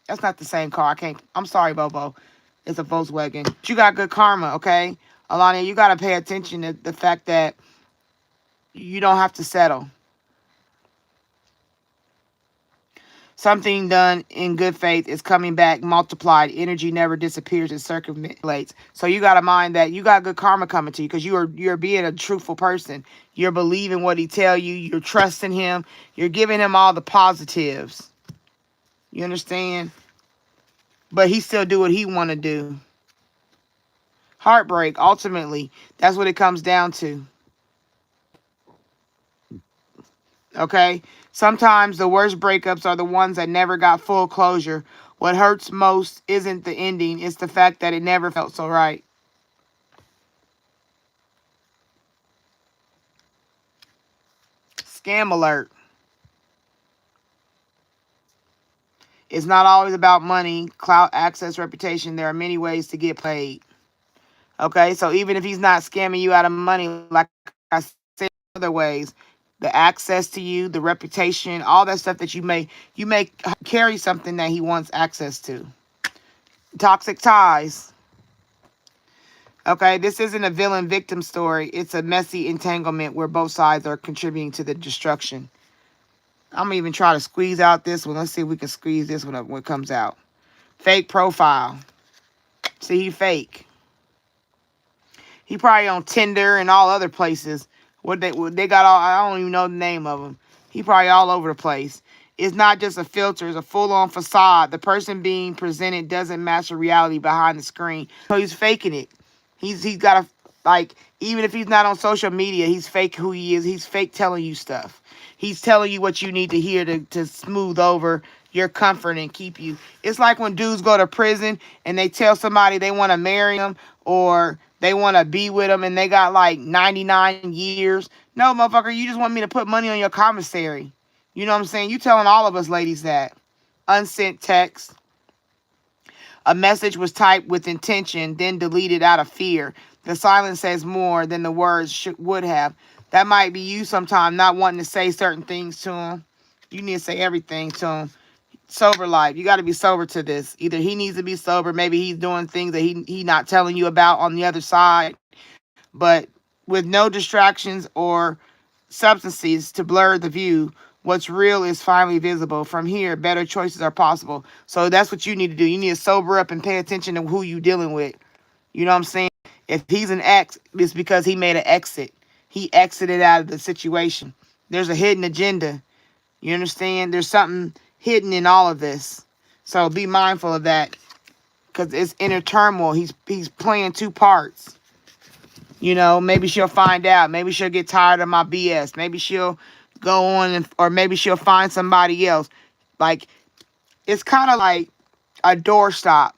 That's not the same car. I can't. I'm sorry, Volvo. It's a Volkswagen. But you got good karma, okay? Alana, you gotta pay attention to the fact that you don't have to settle. Something done in good faith is coming back multiplied. Energy never disappears, it circulates. So you got to mind that you got good karma coming to you because you're being a truthful person. You're believing what he tell you. You're trusting him. You're giving him all the positives. You understand? But he still do what he want to do. Heartbreak, ultimately, that's what it comes down to. Okay? Sometimes the worst breakups are the ones that never got full closure. What hurts most isn't the ending, it's the fact that it never felt so right. Scam alert. It's not always about money, clout, access, reputation. There are many ways to get paid. Okay? So even if he's not scamming you out of money, like I said, other ways, the access to you, the reputation, all that stuff that you may carry something that he wants access to. Toxic ties. Okay, this isn't a villain victim story. It's a messy entanglement where both sides are contributing to the destruction. I'm gonna even try to squeeze out this one. Let's see if we can squeeze this one up when it comes out. Fake profile. See, he fake. He probably on Tinder and all other places. What they got all, I don't even know the name of them. He probably all over the place. It's not just a filter, it's a full-on facade. The person being presented doesn't match the reality behind the screen. So he's faking it. He's got a, like, even if he's not on social media, he's fake who he is. He's fake telling you stuff. He's telling you what you need to hear to smooth over your comfort and keep you. It's like when dudes go to prison and they tell somebody they want to marry them or they want to be with them and they got like 99 years. No, motherfucker, you just want me to put money on your commissary. You know what I'm saying? You telling all of us ladies that. Unsent text. A message was typed with intention, then deleted out of fear. The silence says more than the words would have. That might be you sometime not wanting to say certain things to him. You need to say everything to him. Sober life. You got to be sober to this. Either he needs to be sober. Maybe he's doing things that he not telling you about on the other side. But with no distractions or substances to blur the view, what's real is finally visible. From here, better choices are possible. So that's what you need to do. You need to sober up and pay attention to who you dealing with. You know what I'm saying? If he's an ex, it's because he made an exit. He exited out of the situation. There's a hidden agenda. You understand? There's something hidden in all of this. So be mindful of that. because it's inner turmoil. He's playing two parts. You know, maybe she'll find out. Maybe she'll get tired of my BS. Maybe she'll go on or maybe she'll find somebody else. Like, it's kind of like a doorstop.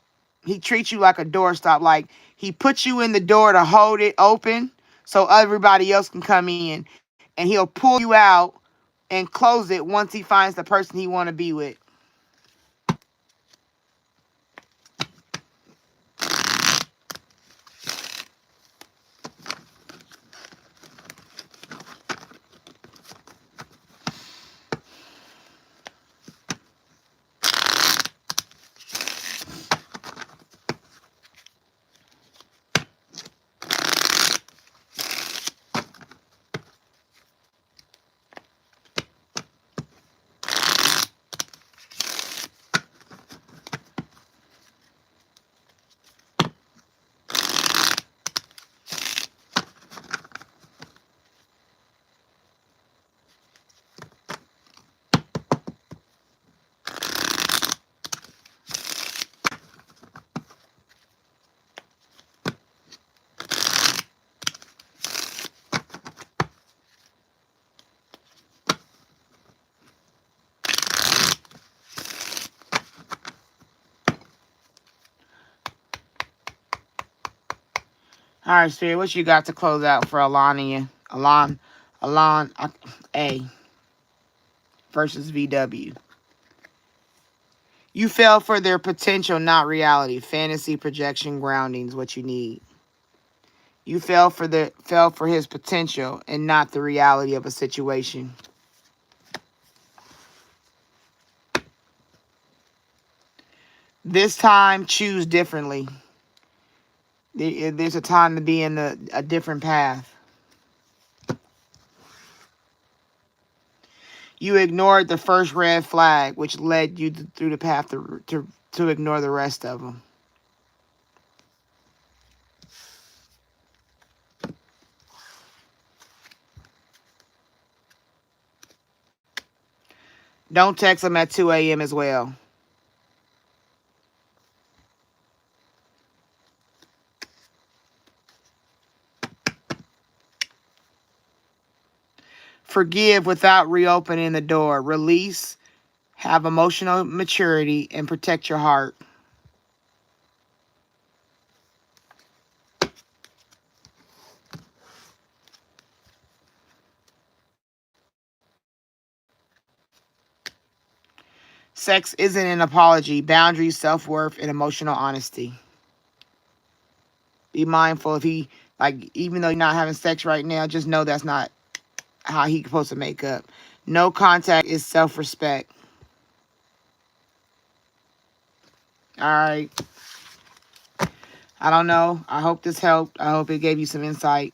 He treats you like a doorstop. Like, he puts you in the door to hold it open so everybody else can come in. And he'll pull you out and close it once he finds the person he want to be with. All right, Spirit, what you got to close out for Alon A versus VW? You fell for their potential, not reality. Fantasy, projection, grounding is what you need. You fell for his potential and not the reality of a situation. This time, choose differently. There's a time to be in a different path. You ignored the first red flag, which led you through the path to ignore the rest of them. Don't text them at 2 a.m. as well. Forgive without reopening the door. Release, have emotional maturity, and protect your heart. Sex isn't an apology. Boundaries, self-worth, and emotional honesty. Be mindful if even though you're not having sex right now, just know that's not how he's supposed to make up. No contact is self-respect. All right. I don't know. I hope this helped. I hope it gave you some insight.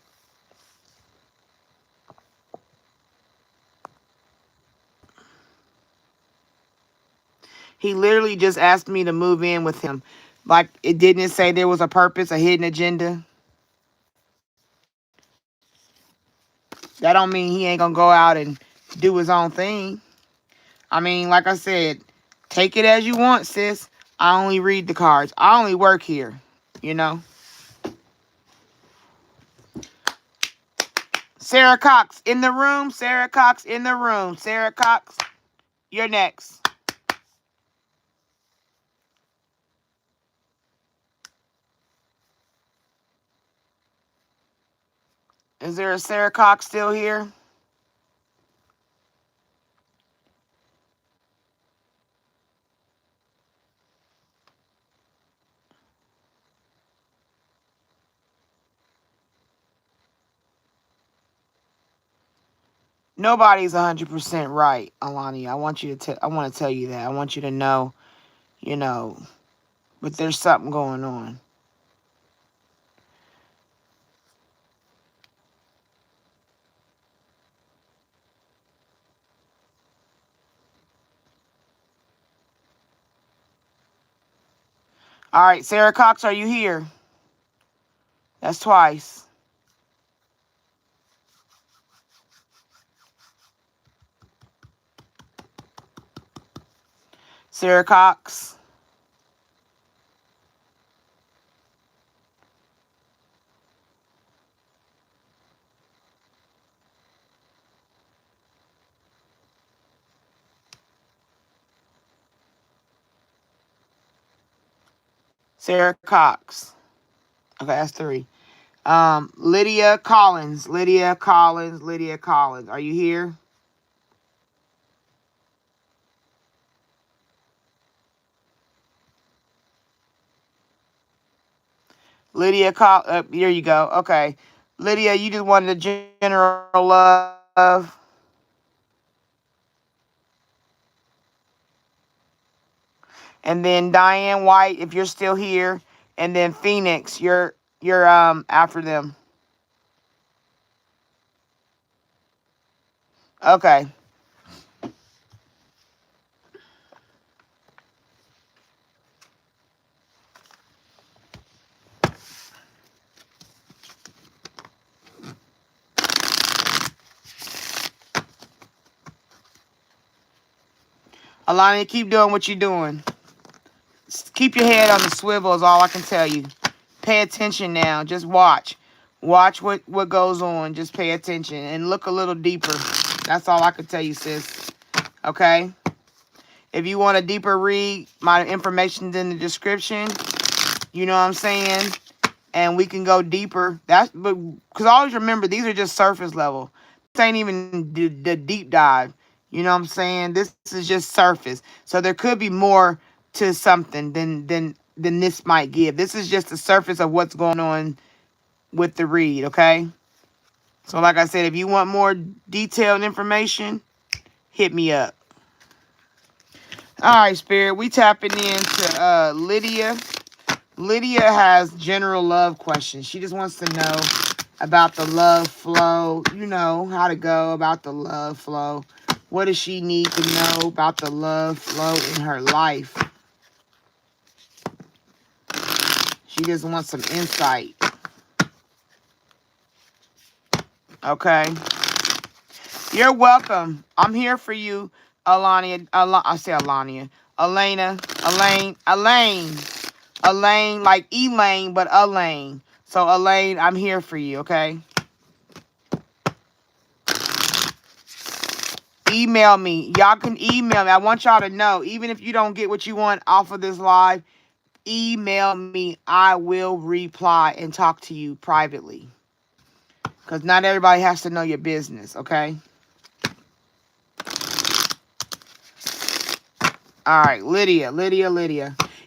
He literally just asked me to move in with him. Like, it didn't say there was a purpose, a hidden agenda. That don't mean he ain't gonna go out and do his own thing. I mean, like I said, take it as you want, sis. I only read the cards. I only work here, you know. Sarah Cox in the room. Sarah Cox in the room. Sarah Cox, you're next. Is there a Sarah Cox still here? Nobody's 100% right, Alani. I want to tell you that. I want you to know, you know, but there's something going on. All right, Sarah Cox, are you here? That's twice. Sarah Cox. Sarah Cox. Okay, that's 3. Lydia Collins. Lydia Collins. Lydia Collins. Are you here? Lydia here you go. Okay. Lydia, you just wanted the general love. And then Diane White, if you're still here, and then Phoenix, you're after them. Okay. Alani, keep doing what you're doing. Keep your head on the swivel is all I can tell you. Pay attention now. Just watch. Watch what goes on. Just pay attention and look a little deeper. That's all I can tell you, sis. Okay? If you want a deeper read, my information's in the description. You know what I'm saying? And we can go deeper. Because always remember, these are just surface level. This ain't even the deep dive. You know what I'm saying? This is just surface. So there could be more to something than this might give. This is just the surface of what's going on with the read, okay? So like I said, if you want more detailed information, hit me up. All right, Spirit. We tapping into Lydia. Lydia has general love questions. She just wants to know about the love flow. You know, how to go about the love flow. What does she need to know about the love flow in her life? She just wants some insight. Okay. You're welcome. I'm here for you, Alania. I say Alania. Elena. Elaine, like Elaine, but Elaine. So, Elaine, I'm here for you, okay? Email me. Y'all can email me. I want y'all to know, even if you don't get what you want off of this live, email me. I will reply and talk to you privately. Because not everybody has to know your business, okay? All right, Lydia.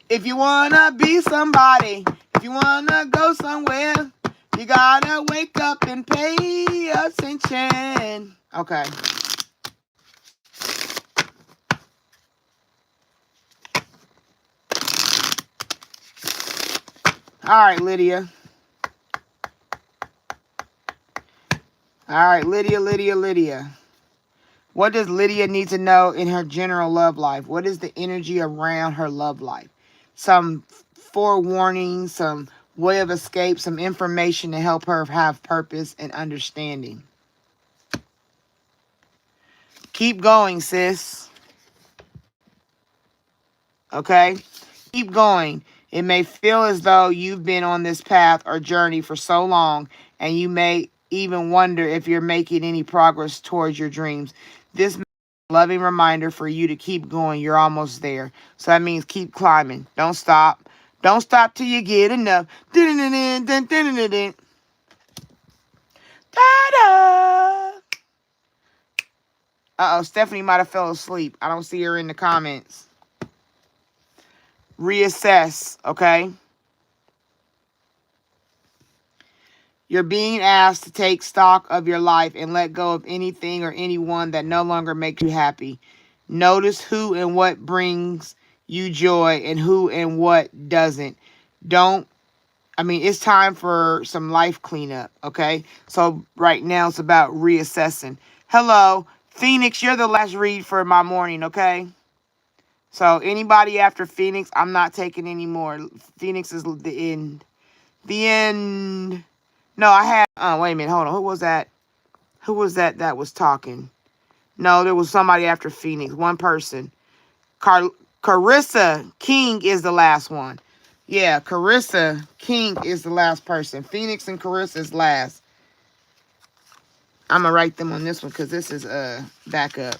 If you want to be somebody, if you want to go somewhere, you got to wake up and pay attention. Okay. All right, Lydia. All right, Lydia. What does Lydia need to know in her general love life? What is the energy around her love life? Some forewarning, some way of escape, some information to help her have purpose and understanding. Keep going, sis. Okay? Keep going. It may feel as though you've been on this path or journey for so long, and you may even wonder if you're making any progress towards your dreams. This loving reminder for you to keep going. You're almost there. So that means keep climbing. Don't stop. Don't stop till you get enough. Da-da. Uh-oh, Stephanie might have fell asleep. I don't see her in the comments. Reassess, okay? You're being asked to take stock of your life and let go of anything or anyone that no longer makes you happy. Notice who and what brings you joy and who and what doesn't. It's time for some life cleanup, okay? So right now it's about reassessing. Hello, Phoenix, you're the last read for my morning, okay? So anybody after Phoenix, I'm not taking any more. Phoenix is the end. The end. No, I had, wait a minute, hold on. Who was that? Who was that was talking? No, there was somebody after Phoenix. One person. Carissa King is the last one. Yeah, Carissa King is the last person. Phoenix and Carissa is last. I'm going to write them on this one because this is backup.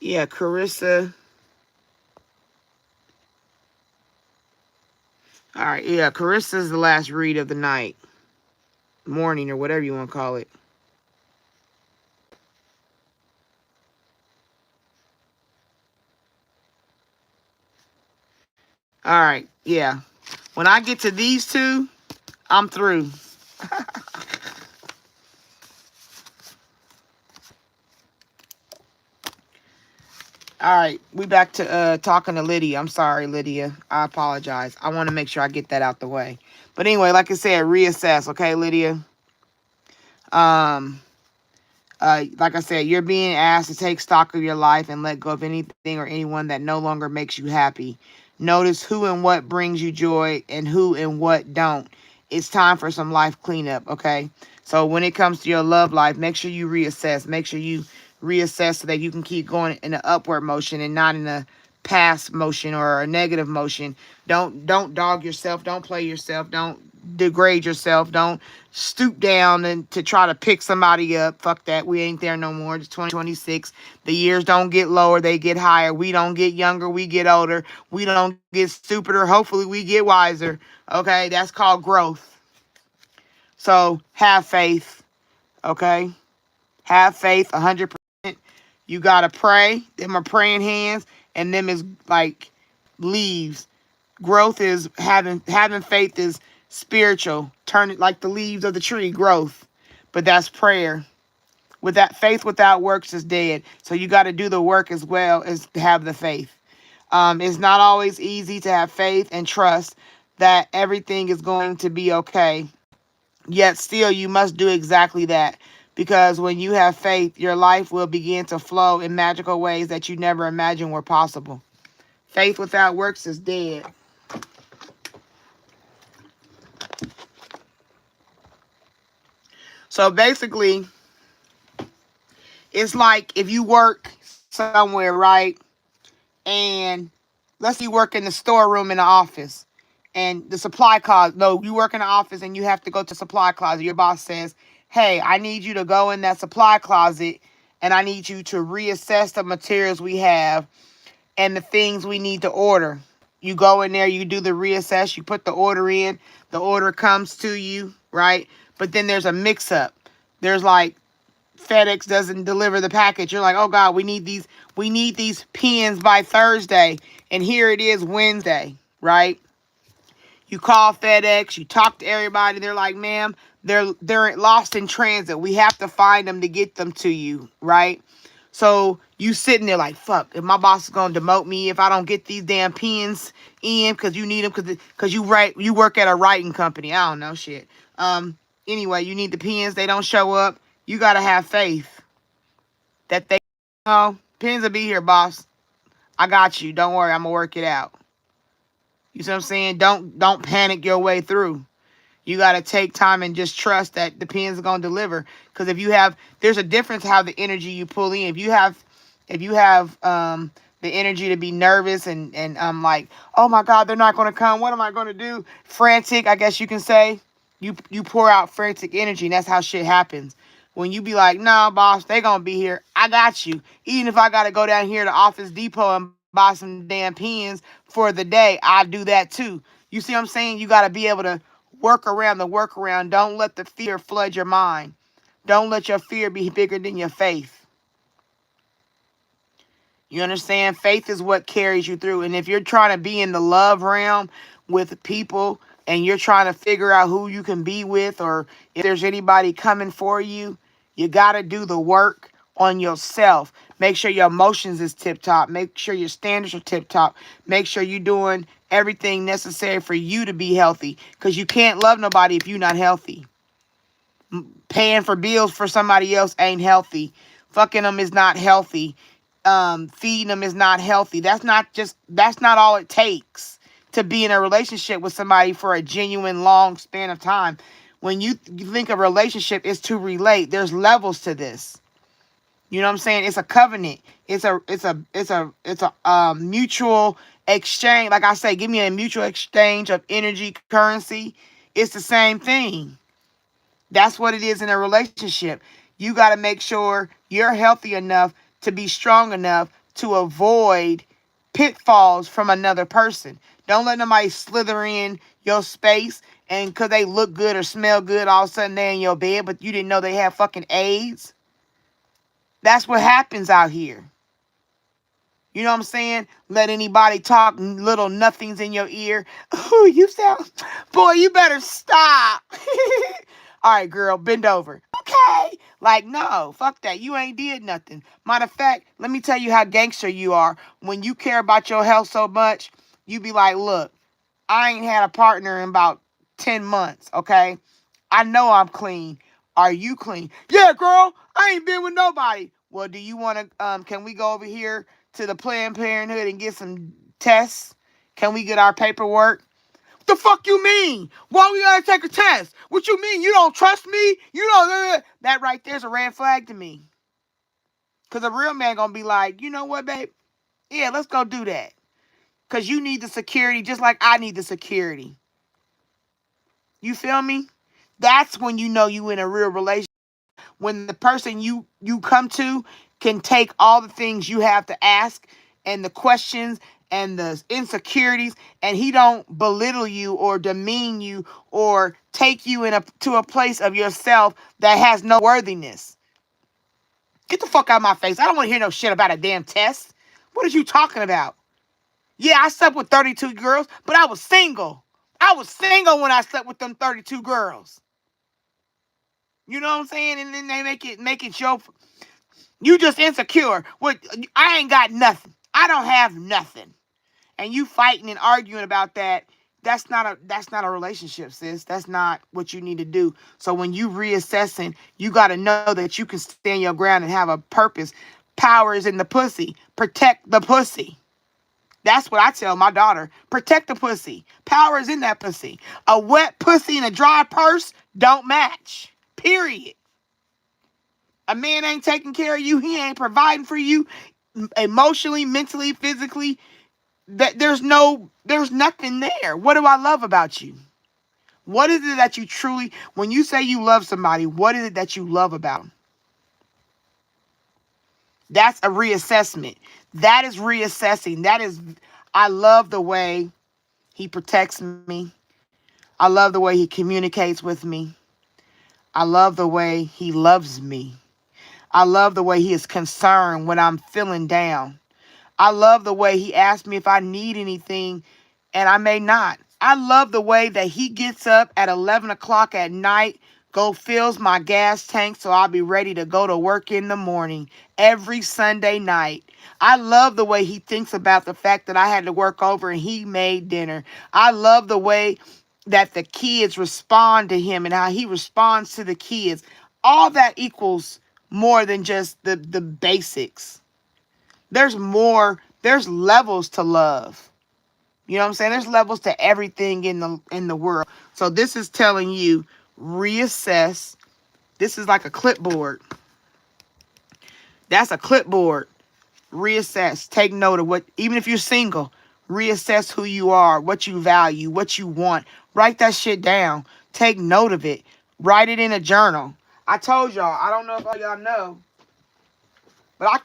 Yeah, Carissa. All right, yeah, Carissa's the last read of the night, morning, or whatever you want to call it. All right, yeah. When I get to these two, I'm through. All right, we back to talking to Lydia. I'm sorry, Lydia. I apologize. I want to make sure I get that out the way. But anyway, like I said, reassess, okay, Lydia? Um, like I said, you're being asked to take stock of your life and let go of anything or anyone that no longer makes you happy. Notice who and what brings you joy and who and what don't. It's time for some life cleanup, okay? So when it comes to your love life, make sure you reassess. Make sure you reassess so that you can keep going in an upward motion and not in a past motion or a negative motion. Don't dog yourself. Don't play yourself. Don't degrade yourself. Don't stoop down and to try to pick somebody up. Fuck that. We ain't there no more. It's 2026. The years don't get lower, they get higher. We don't get younger, we get older. We don't get stupider. Hopefully we get wiser. Okay? That's called growth. So have faith. Okay? Have faith 100%. You gotta pray. Them are praying hands, and them is like leaves. Growth is having faith is spiritual. Turn it like the leaves of the tree, growth. But that's prayer. With that faith without works is dead. So you got to do the work as well as to have the faith. It's not always easy to have faith and trust that everything is going to be okay. Yet still, you must do exactly that. Because when you have faith, your life will begin to flow in magical ways that you never imagined were possible. Faith without works is dead. So basically, it's like if you work somewhere, right? And let's say you work in the storeroom in the office and the supply closet. No, you work in the office and you have to go to supply closet. Your boss says, hey, I need you to go in that supply closet and I need you to reassess the materials we have and the things we need to order. You go in there, you do the reassess, you put the order in, the order comes to you, right? But then there's a mix up. There's like FedEx doesn't deliver the package. You're like, oh God, we need these pens by Thursday. And here it is Wednesday, right? You call FedEx, you talk to everybody, they're like, ma'am, they're lost in transit. We have to find them to get them to you, right? So you sitting there like, fuck, if my boss is gonna demote me if I don't get these damn pens in because you need them because you work at a writing company. I don't know shit. Anyway, you need the pens, they don't show up. You gotta have faith that they pens will be here, boss. I got you. Don't worry, I'm gonna work it out. You see what I'm saying? Don't panic your way through. You got to take time and just trust that the pens are going to deliver. Because if you have, there's a difference how the energy you pull in. If you have the energy to be nervous and like, oh my God, they're not going to come. What am I going to do? Frantic, I guess you can say. You pour out frantic energy, and that's how shit happens. When you be like, nah, boss, they going to be here. I got you. Even if I got to go down here to Office Depot and buy some damn pens for the day, I do that too. You see what I'm saying? You got to be able to work around the workaround. Don't let the fear flood your mind. Don't let your fear be bigger than your faith. You understand? Faith is what carries you through. And if you're trying to be in the love realm with people and you're trying to figure out who you can be with or if there's anybody coming for you, you got to do the work on yourself. Make sure your emotions is tip top. Make sure your standards are tip top. Make sure you're doing everything necessary for you to be healthy because you can't love nobody if you're not healthy. Paying for bills for somebody else ain't healthy. Fucking them is not healthy. Feeding them is not healthy. That's not all it takes to be in a relationship with somebody for a genuine long span of time. When you think of relationship is to relate. There's levels to this. You know what I'm saying? It's a covenant. It's a mutual exchange. Like I say, give me a mutual exchange of energy, currency. It's the same thing. That's what it is in a relationship. You got to make sure you're healthy enough to be strong enough to avoid pitfalls from another person. Don't let nobody slither in your space and because they look good or smell good, all of a sudden they're in your bed, but you didn't know they have fucking AIDS. That's what happens out here. You know what I'm saying? Let anybody talk little nothings in your ear. Oh, you sound, boy, you better stop. All right, girl, bend over. Okay. Like, no, fuck that. You ain't did nothing. Matter of fact, let me tell you how gangster you are. When you care about your health so much, you be like, look, I ain't had a partner in about 10 months, okay? I know I'm clean. Are you clean? Yeah, girl, I ain't been with nobody. Well, do you want to, can we go over here to the Planned Parenthood and get some tests? Can we get our paperwork? What the fuck you mean? Why we gotta take a test? What you mean? You don't trust me? You don't, that right there's a red flag to me. Because a real man gonna be like, you know what, babe? Yeah, let's go do that. Because you need the security just like I need the security. You feel me? That's when you know you in a real relationship. When the person you come to can take all the things you have to ask and the questions and the insecurities, and he don't belittle you or demean you or take you to a place of yourself that has no worthiness. Get the fuck out of my face. I don't want to hear no shit about a damn test. What are you talking about? Yeah, I slept with 32 girls, but I was single. I was single when I slept with them 32 girls. You know what I'm saying? And then they make it your, you just insecure. What, I ain't got nothing. I don't have nothing. And you fighting and arguing about that. That's not a relationship, sis. That's not what you need to do. So when you reassessing, you got to know that you can stand your ground and have a purpose. Power is in the pussy. Protect the pussy. That's what I tell my daughter. Protect the pussy. Power is in that pussy. A wet pussy and a dry purse don't match. Period. A man ain't taking care of you. He ain't providing for you emotionally, mentally, physically. There's nothing there. What do I love about you? What is it that you truly, when you say you love somebody, what is it that you love about them? That's a reassessment. That is reassessing. I love the way he protects me. I love the way he communicates with me. I love the way he loves me. I love the way he is concerned when I'm feeling down. I love the way he asks me if I need anything, and I may not. I love the way that he gets up at 11 o'clock at night, fills my gas tank so I'll be ready to go to work in the morning every Sunday night. I love the way he thinks about the fact that I had to work over and he made dinner. I love the way that the kids respond to him and how he responds to the kids. All that equals more than just the basics. There's more, there's levels to love. You know what I'm saying? There's levels to everything in the world. So this is telling you, reassess. This is like a clipboard. That's a clipboard. Reassess. Take note of what, even if you're single, reassess who you are, what you value, what you want. Write that shit down. Take note of it. Write it in a journal. I told y'all, I don't know if all y'all know, but I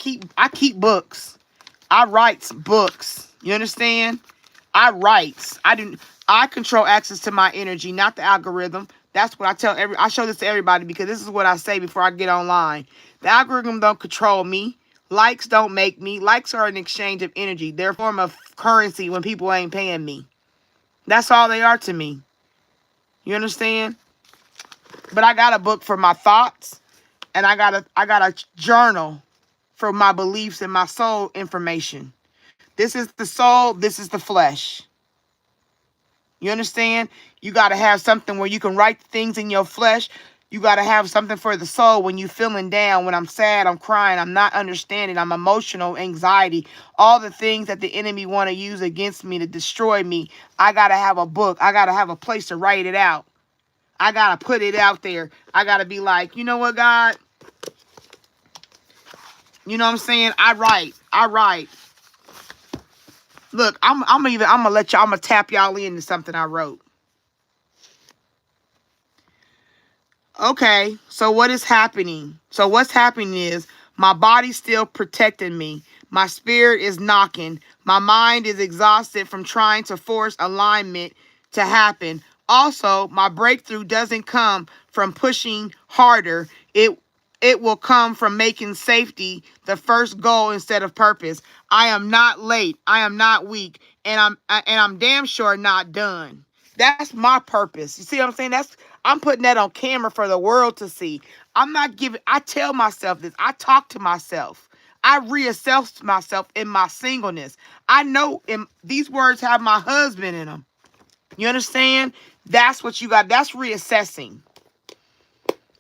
keep books. I write books. You understand? I write. I control access to my energy, not the algorithm. That's what I show this to everybody because this is what I say before I get online. The algorithm don't control me. Likes don't make me. Likes are an exchange of energy. They're a form of currency when people ain't paying me. That's all they are to me. You understand? But I got a book for my thoughts, and I got a journal for my beliefs and my soul information. This is the soul, this is the flesh. You understand? You got to have something where you can write things in your flesh. You got to have something for the soul when you feeling down, when I'm sad, I'm crying, I'm not understanding, I'm emotional, anxiety, all the things that the enemy want to use against me to destroy me. I got to have a book. I got to have a place to write it out. I got to put it out there. I got to be like, you know what, God? You know what I'm saying? I write. Look, I'm gonna tap y'all into something I wrote. Okay, so what is happening? So what's happening is my body's still protecting me. My spirit is knocking. My mind is exhausted from trying to force alignment to happen. Also, my breakthrough doesn't come from pushing harder. It will come from making safety the first goal instead of purpose. I am not late. I am not weak, and I'm damn sure not done. That's my purpose. You see what I'm saying? I'm putting that on camera for the world to see. I'm not giving. I tell myself this. I talk to myself. I reassess myself in my singleness. I know these words have my husband in them. You understand? That's what you got. That's reassessing.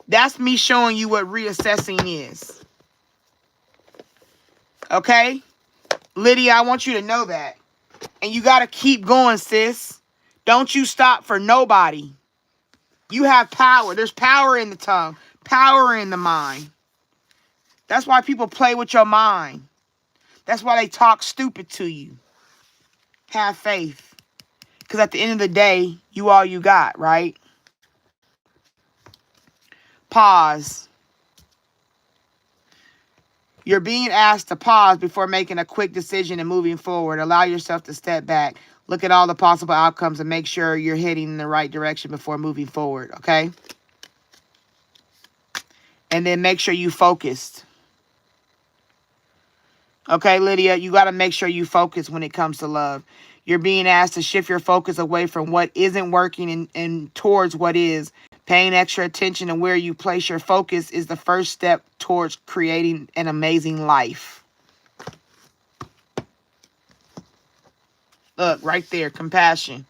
That's me showing you what reassessing is. Okay? Lydia, I want you to know that. And you got to keep going, sis. Don't you stop for nobody. You have power. There's power in the tongue, power in the mind. That's why people play with your mind. That's why they talk stupid to you. Have faith. Because at the end of the day, you all you got, right? Pause. You're being asked to pause before making a quick decision and moving forward. Allow yourself to step back. Look at all the possible outcomes and make sure you're heading in the right direction before moving forward, okay? And then make sure you focused. Okay, Lydia, you got to make sure you focus when it comes to love. You're being asked to shift your focus away from what isn't working and towards what is. Paying extra attention to where you place your focus is the first step towards creating an amazing life. Look, right there, compassion.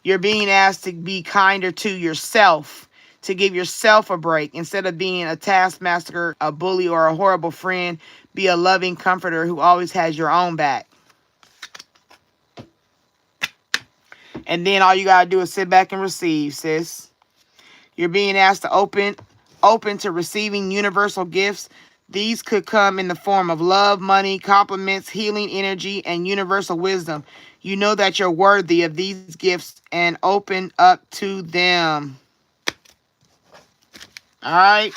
You're being asked to be kinder to yourself, to give yourself a break. Instead of being a taskmaster, a bully, or a horrible friend, be a loving comforter who always has your own back. And then all you got to do is sit back and receive, sis. You're being asked to open to receiving universal gifts. These could come in the form of love, money, compliments, healing energy, and universal wisdom. You know that you're worthy of these gifts and open up to them. All right.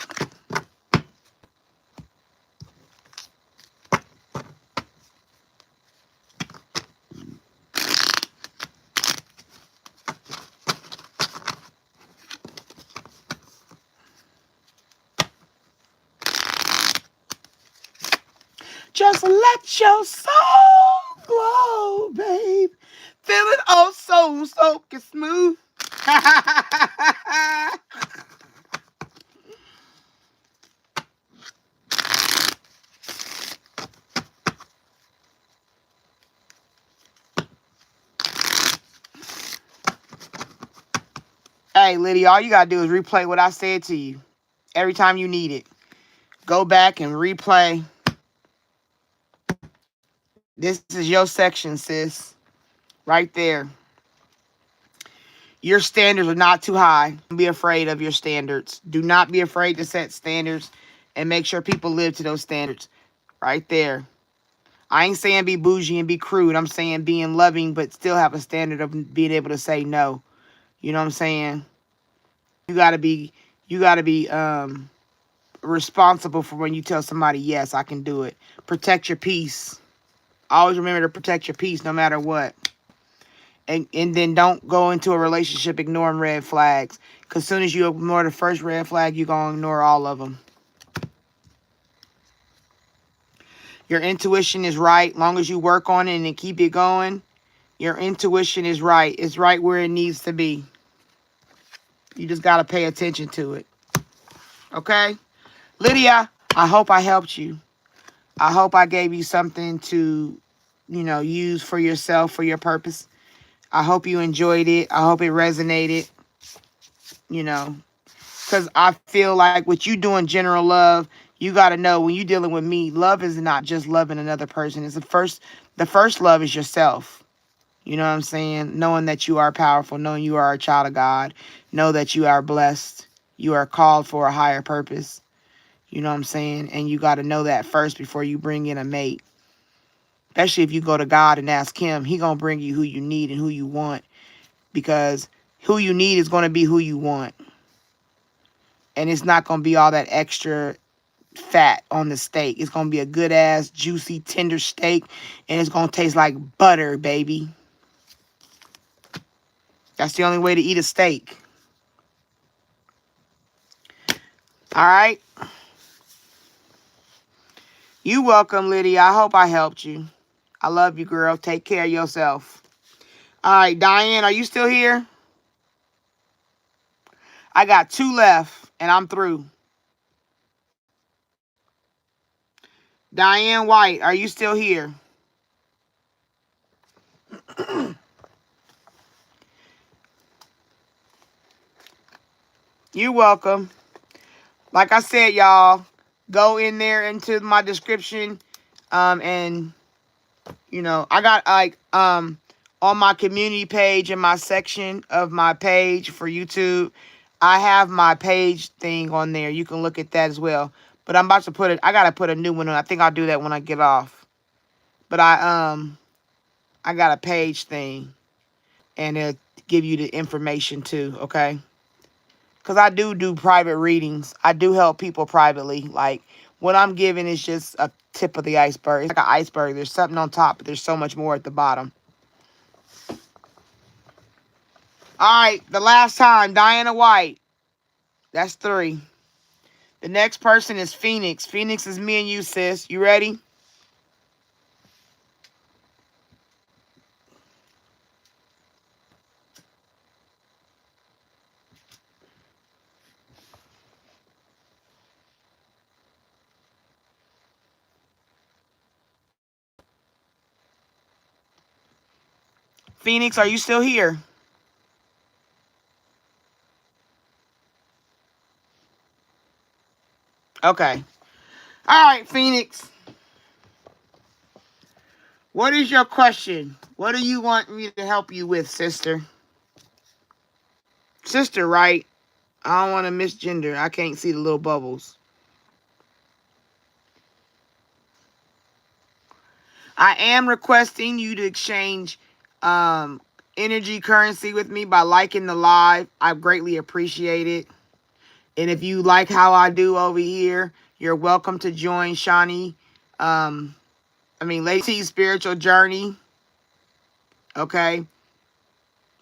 Just let your soul glow, babe. Feeling oh so silky smooth. Hey, Lydia, all you got to do is replay what I said to you every time you need it. Go back and replay. This is your section, sis. Right there. Your standards are not too high. Don't be afraid of your standards. Do not be afraid to set standards and make sure people live to those standards. Right there. I ain't saying be bougie and be crude. I'm saying being loving, but still have a standard of being able to say no. You know what I'm saying? You gotta be responsible for when you tell somebody, yes, I can do it. Protect your peace. Always remember to protect your peace no matter what. And then don't go into a relationship ignoring red flags. Because as soon as you ignore the first red flag, you're going to ignore all of them. Your intuition is right. Long as you work on it and keep it going, your intuition is right. It's right where it needs to be. You just got to pay attention to it. Okay? Lydia, I hope I helped you. I hope I gave you something to, use for yourself, for your purpose. I hope you enjoyed it. I hope it resonated, because I feel like with you doing general love, you got to know when you're dealing with me, love is not just loving another person. It's the first love is yourself. You know what I'm saying? Knowing that you are powerful, knowing you are a child of God, know that you are blessed. You are called for a higher purpose. You know what I'm saying? And you got to know that first before you bring in a mate. Especially if you go to God and ask him, he going to bring you who you need and who you want. Because who you need is going to be who you want. And it's not going to be all that extra fat on the steak. It's going to be a good ass, juicy, tender steak. And it's going to taste like butter, baby. That's the only way to eat a steak. All right. You welcome, Lydia. I hope I helped you. I love you, girl. Take care of yourself. All right, Diane, are you still here? I got 2 left, and I'm through. Diane White, are you still here? You're welcome. Like I said, y'all, go in there into my description, and I got like on my community page in my section of my page for YouTube, I have my page thing on there. You can look at that as well. But I'm about to put it. I gotta put a new one on. I think I'll do that when I get off. But I got a page thing, and it'll give you the information too. Okay. Because I do private readings. I do help people privately. Like, what I'm giving is just a tip of the iceberg. It's like an iceberg. There's something on top, but there's so much more at the bottom. All right, the last time, Diana White. That's 3. The next person is Phoenix. Phoenix is me and you, sis. You ready? Phoenix, are you still here? Okay. All right, Phoenix. What is your question? What do you want me to help you with, sister? Sister, right? I don't want to misgender. I can't see the little bubbles. I am requesting you to exchange energy currency with me by liking the live. I greatly appreciate it. And if you like how I do over here, you're welcome to join Shawnee. Lady T's spiritual journey. Okay.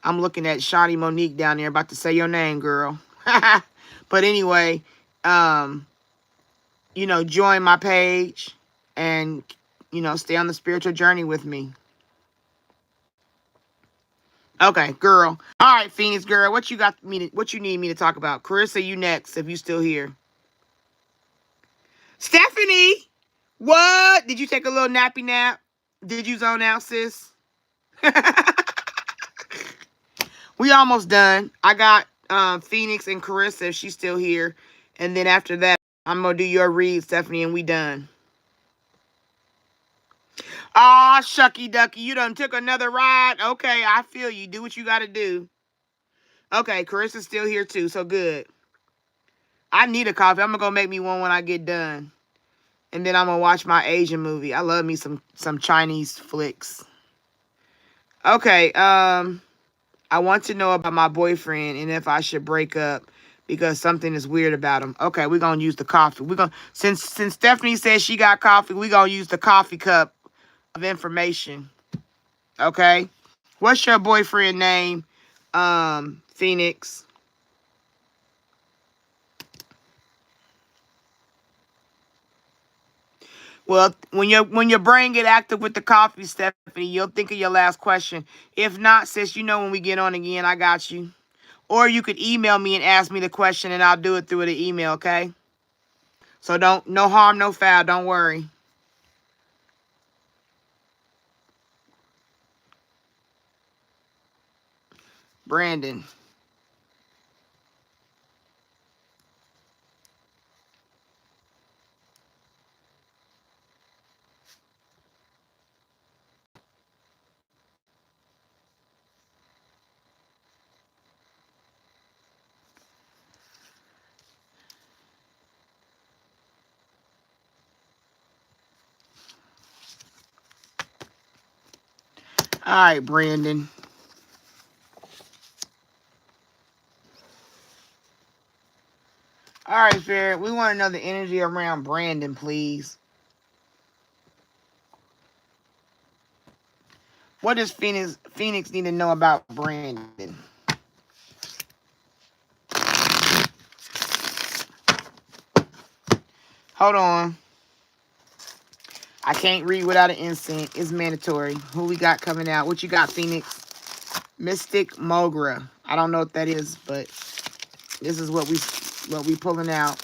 I'm looking at Shawnee Monique down there, about to say your name, girl. But anyway, join my page and, stay on the spiritual journey with me. Okay, girl. All right, Phoenix girl, what you need me to talk about? Carissa, you next if you still here. Stephanie, what? Did you take a little nappy nap? Did you zone out, sis? We almost done. I got Phoenix and Carissa if she's still here. And then after that, I'm going to do your read, Stephanie, and we done. Aw, shucky ducky, you done took another ride? Okay, I feel you. Do what you got to do. Okay, Carissa's still here too, so good. I need a coffee. I'm going to go make me one when I get done. And then I'm going to watch my Asian movie. I love me some Chinese flicks. Okay, I want to know about my boyfriend and if I should break up because something is weird about him. Okay, we're going to use the coffee. Since Stephanie says she got coffee, we're going to use the coffee cup of information. Okay? What's your boyfriend name, Phoenix? Well, when your brain get active with the coffee, Stephanie, you'll think of your last question. If not, sis, when we get on again, I got you. Or you could email me and ask me the question, and I'll do it through the email, okay? So no harm, no foul. Don't worry. Brandon. All right, Brandon. All right, Spirit. We want to know the energy around Brandon, please. What does Phoenix need to know about Brandon? Hold on. I can't read without an incense. It's mandatory. Who we got coming out? What you got, Phoenix? Mystic Mogra. I don't know what that is, but this is what we pulling out.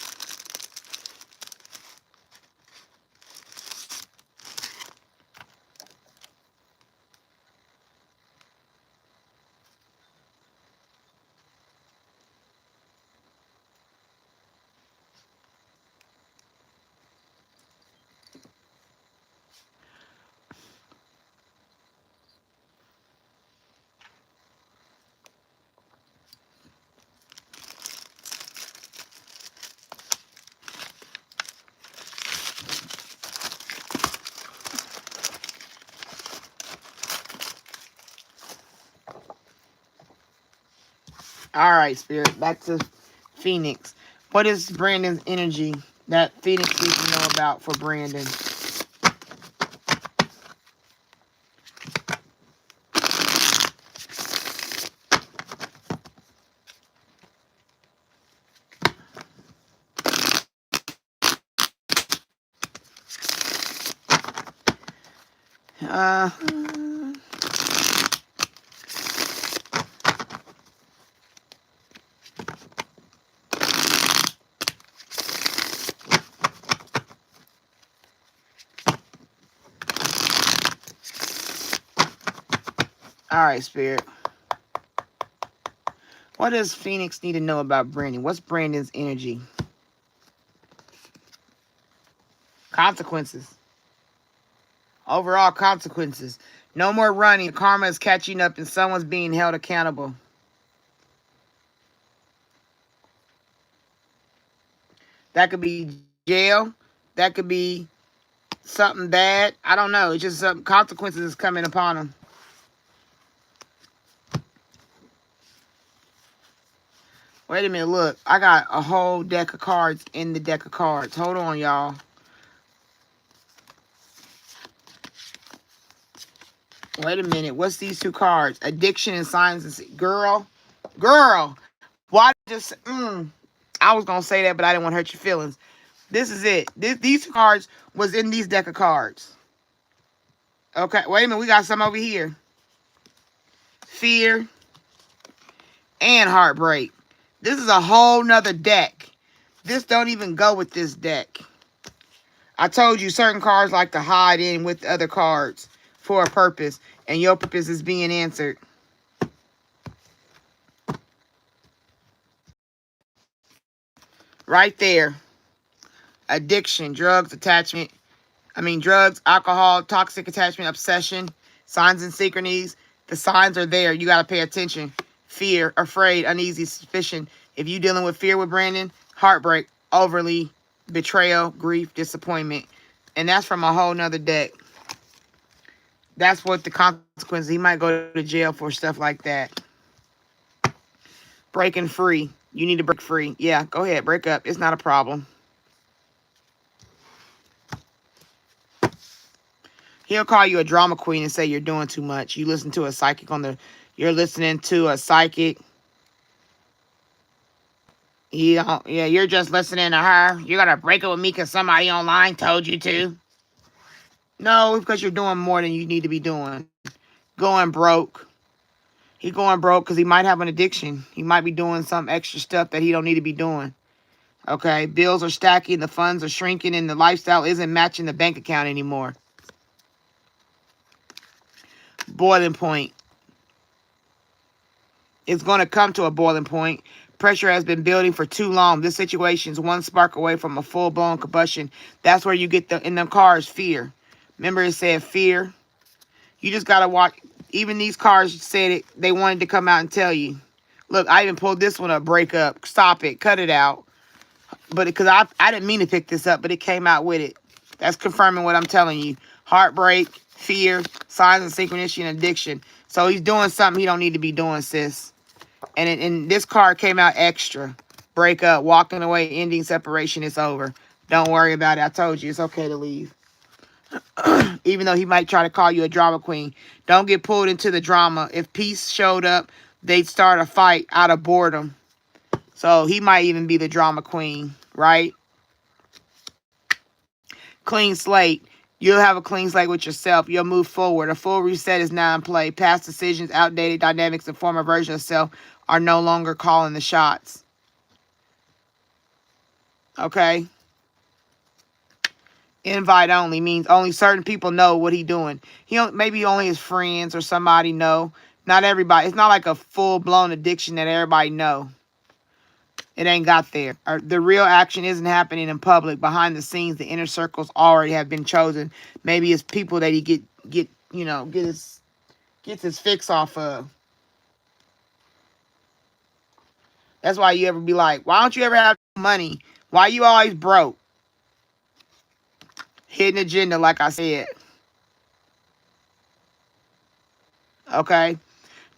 All right, Spirit. Back to Phoenix. What is Brandon's energy that Phoenix needs to know about for Brandon? Uh, all right, Spirit. What does Phoenix need to know about Brandon? What's Brandon's energy? Consequences. Overall consequences. No more running. Karma is catching up and someone's being held accountable. That could be jail. That could be something bad. I don't know. It's just some consequences is coming upon him. Wait a minute. Look, I got a whole deck of cards in the deck of cards. Hold on, y'all. Wait a minute. What's these two cards? Addiction and signs. And girl. Why just... I was going to say that, but I didn't want to hurt your feelings. This is it. These two cards was in these deck of cards. Okay. Wait a minute. We got some over here. Fear and heartbreak. This is a whole nother deck. This don't even go with this deck. I told you certain cards like to hide in with other cards for a purpose. And your purpose is being answered. Right there. Addiction, drugs, drugs, alcohol, toxic attachment, obsession, signs and synchronies. The signs are there. You got to pay attention. Fear, afraid, uneasy, suspicion. If you dealing with fear with Brandon, heartbreak, overly, betrayal, grief, disappointment. And that's from a whole nother deck. That's what the consequences. He might go to jail for stuff like that. Breaking free. You need to break free. Yeah, go ahead. Break up. It's not a problem. He'll call you a drama queen and say you're doing too much. You listen to a psychic you're listening to a psychic. You're just listening to her. You're going to break up with me because somebody online told you to. No, because you're doing more than you need to be doing. Going broke. He's going broke because he might have an addiction. He might be doing some extra stuff that he don't need to be doing. Okay, bills are stacking, the funds are shrinking, and the lifestyle isn't matching the bank account anymore. Boiling point. It's going to come to a boiling point. Pressure has been building for too long. This situation is one spark away from a full-blown combustion. That's where you get in the cars, fear. Remember it said fear? You just got to watch. Even these cars said it. They wanted to come out and tell you. Look, I even pulled this one up. Break up. Stop it. Cut it out. But because I didn't mean to pick this up, but it came out with it. That's confirming what I'm telling you. Heartbreak, fear, signs of synchronicity, and addiction. So he's doing something he don't need to be doing, sis. And this card came out extra. break up, walking away, ending separation. It's over. Don't worry about it. I told you it's okay to leave. Even though he might try to call you a drama queen, don't get pulled into the drama. If peace showed up, they'd start a fight out of boredom. So he might even be the drama queen, right? Clean slate. You'll have a clean slate with yourself. You'll move forward. A full reset is now in play. Past decisions, outdated dynamics, and former version of self are no longer calling the shots. Okay? Invite only means only certain people know what he doing. Maybe only his friends or somebody know. Not everybody. It's not like a full-blown addiction that everybody know. It ain't got there. The real action isn't happening in public. Behind the scenes, the inner circles already have been chosen. Maybe it's people that he gets his fix off of. That's why you ever be like, why don't you ever have money? Why you always broke? Hidden agenda, like I said. Okay?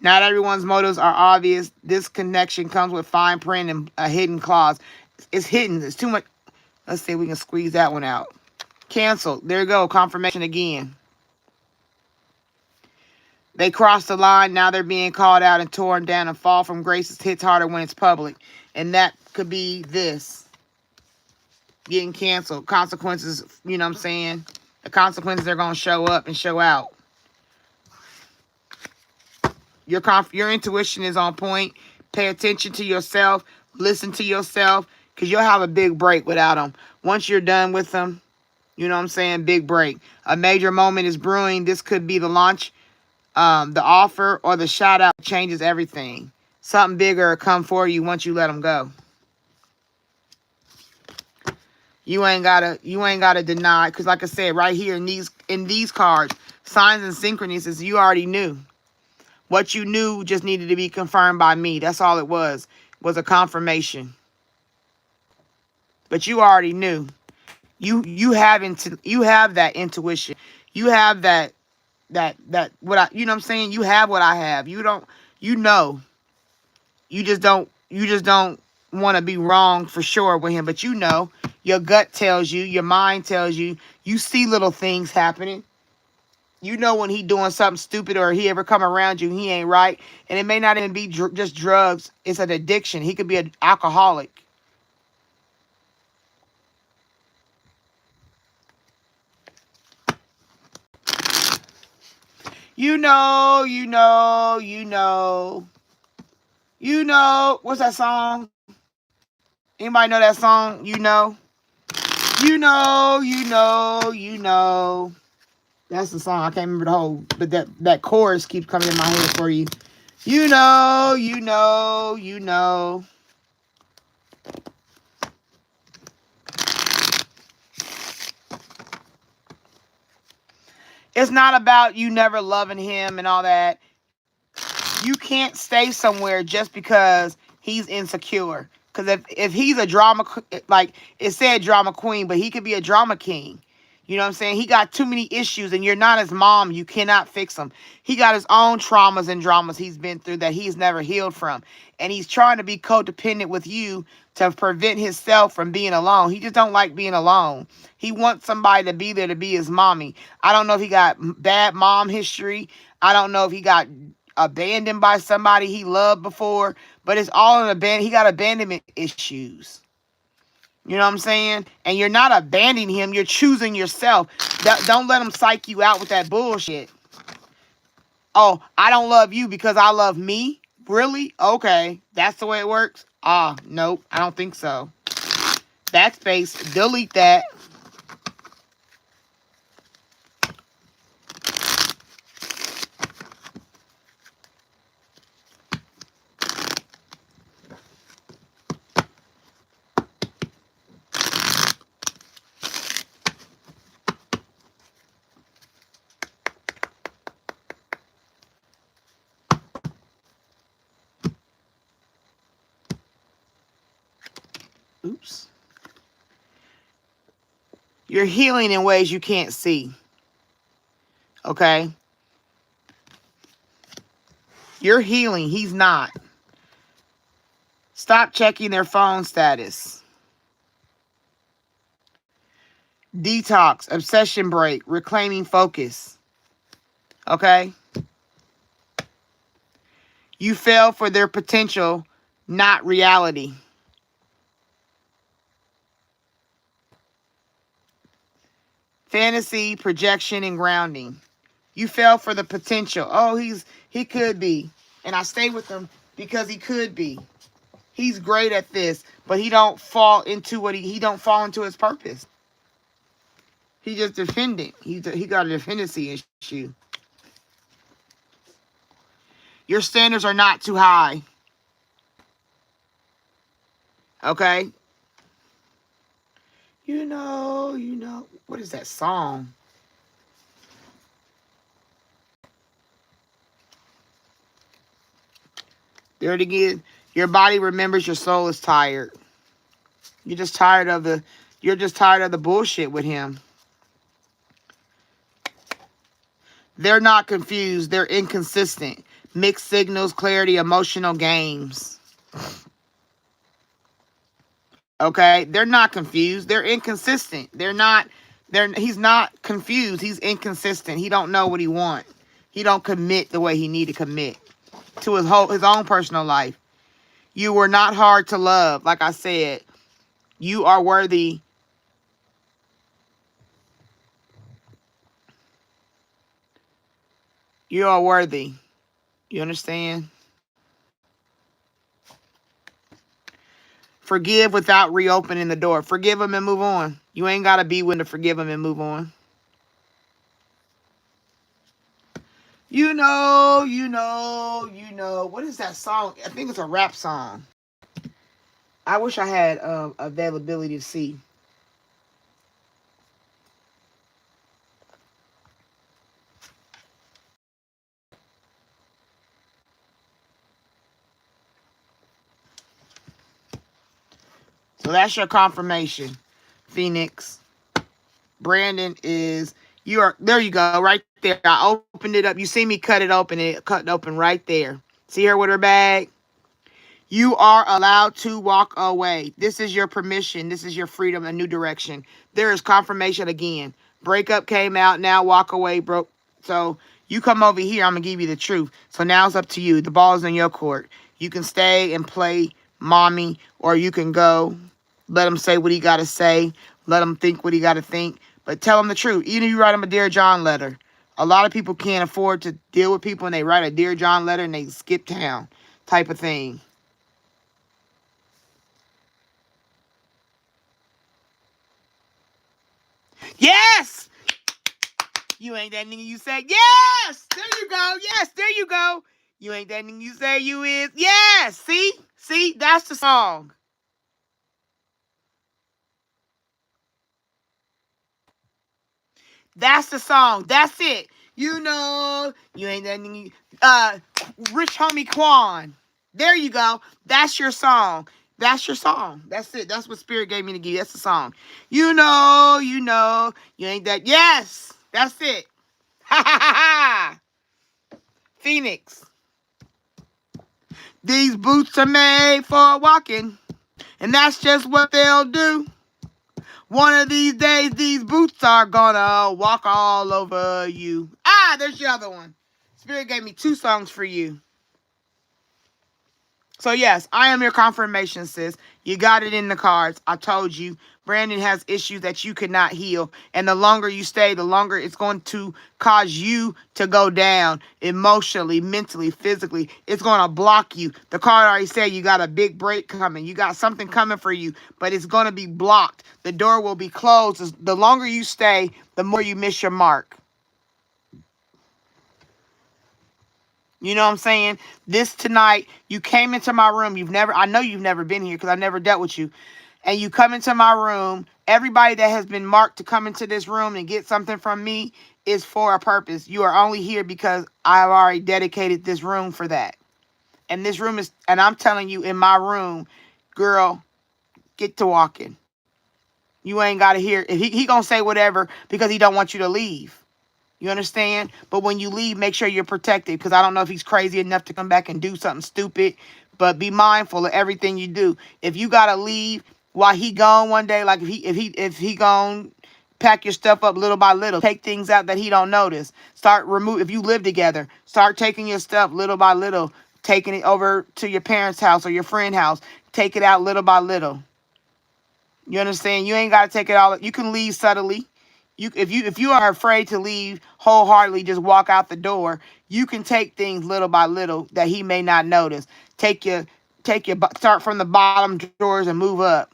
Not everyone's motives are obvious. This connection comes with fine print and a hidden clause. It's hidden. It's too much. Let's see if we can squeeze that one out. Cancel. There you go. Confirmation again. They crossed the line. Now they're being called out and torn down, and fall from grace hits harder when it's public. And that could be this. Getting canceled. Consequences, you know what I'm saying? The consequences are going to show up and show out. Your intuition is on point. Pay attention to yourself. Listen to yourself. Because you'll have a big break without them. Once you're done with them, you know what I'm saying? Big break. A major moment is brewing. This could be the launch, the offer, or the shout out changes everything. Something bigger will come for you once you let them go. You ain't gotta deny. Because like I said, right here in these cards, signs and synchronicities, you already knew. What you knew just needed to be confirmed by me. That's all it was a confirmation. But you already knew. You have that intuition. You have that what I, you know what I'm saying? You have what I have. You know. You just don't want to be wrong for sure with him, but you know. Your gut tells you, your mind tells you. You see little things happening. You know when he doing something stupid or he ever come around you, he ain't right. And it may not even be just drugs. It's an addiction. He could be an alcoholic. You know. What's that song? Anybody know that song? You know. That's the song. I can't remember the whole, but that chorus keeps coming in my head for you. You know. It's not about you never loving him and all that. You can't stay somewhere just because he's insecure. Because if he's a drama, like it said drama queen, but he could be a drama king. You know what I'm saying? He got too many issues and you're not his mom. You cannot fix him. He got his own traumas and dramas he's been through that he's never healed from. And he's trying to be codependent with you to prevent himself from being alone. He just don't like being alone. He wants somebody to be there to be his mommy. I don't know if he got bad mom history. I don't know if he got abandoned by somebody he loved before. But it's all an he got abandonment issues. You know what I'm saying? And you're not abandoning him. You're choosing yourself. Don't let him psych you out with that bullshit. Oh, I don't love you because I love me? Really? Okay. That's the way it works? Nope. I don't think so. Backspace. Delete that. Oops. You're healing in ways you can't see. Okay? You're healing. He's not. Stop checking their phone status. Detox, obsession break, reclaiming focus. Okay? You fell for their potential, not reality. Fantasy, projection, and grounding. You fell for the potential. Oh, he could be. And I stay with him because he could be. He's great at this, but he don't fall into he don't fall into his purpose. He just defending. He got a dependency issue. Your standards are not too high. Okay? You know. What is that song? There it again. Your body remembers your soul is tired. You're just tired of the bullshit with him. They're not confused. They're inconsistent. Mixed signals, clarity, emotional games. Okay? They're not confused. They're inconsistent. He's not confused. He's inconsistent. He don't know what he want. He don't commit the way he need to commit to his own personal life. You were not hard to love. Like I said, you are worthy. You are worthy. You understand? Forgive without reopening the door. Forgive him and move on. You ain't got to be willing to forgive him and move on. What is that song? I think it's a rap song. I wish I had availability to see. So that's your confirmation, Phoenix. Brandon is, there you go, right there. I opened it up. You see me cut it open right there. See her with her bag? You are allowed to walk away. This is your permission. This is your freedom, a new direction. There is confirmation again. Breakup came out. Now walk away, bro. So you come over here. I'm going to give you the truth. So now it's up to you. The ball is in your court. You can stay and play mommy, or you can go. Let him say what he got to say. Let him think what he got to think. But tell him the truth. Even if you write him a Dear John letter. A lot of people can't afford to deal with people, and they write a Dear John letter and they skip town type of thing. Yes! You ain't that nigga you say. Yes! There you go. Yes, there you go. You ain't that nigga you say you is. Yes! See? See? That's the song. That's the song. That's it. You ain't that nigga. Rich Homie Quan. There you go. That's your song. That's your song. That's it. That's what Spirit gave me to give you. That's the song. You ain't that. Yes! That's it. Ha ha ha ha! Phoenix. These boots are made for walking, and that's just what they'll do. One of these days, these boots are gonna walk all over you. Ah, there's your other one. Spirit gave me 2 songs for you. So yes, I am your confirmation, sis. You got it in the cards. I told you. Brandon has issues that you could not heal. And the longer you stay, the longer it's going to cause you to go down emotionally, mentally, physically. It's going to block you. The card already said you got a big break coming. You got something coming for you, but it's going to be blocked. The door will be closed. The longer you stay, the more you miss your mark. You know what I'm saying? This tonight, you came into my room. I know you've never been here because I've never dealt with you. And you come into my room. Everybody that has been marked to come into this room and get something from me is for a purpose. You are only here because I've already dedicated this room for that. And this room is, and I'm telling you, in my room, girl, get to walking. You ain't got to hear. He gonna say whatever because he don't want you to leave. You understand? But when you leave, make sure you're protected, because I don't know if he's crazy enough to come back and do something stupid. But be mindful of everything you do. If you gotta leave while he gone one day, like if he gone, pack your stuff up little by little. Take things out that he don't notice. Start remove if you live together. Start taking your stuff little by little, taking it over to your parents' house or your friend's house. Take it out little by little. You understand? You ain't gotta take it all. You can leave subtly. If you are afraid to leave wholeheartedly, just walk out the door. You can take things little by little that he may not notice. Take your start from the bottom drawers and move up.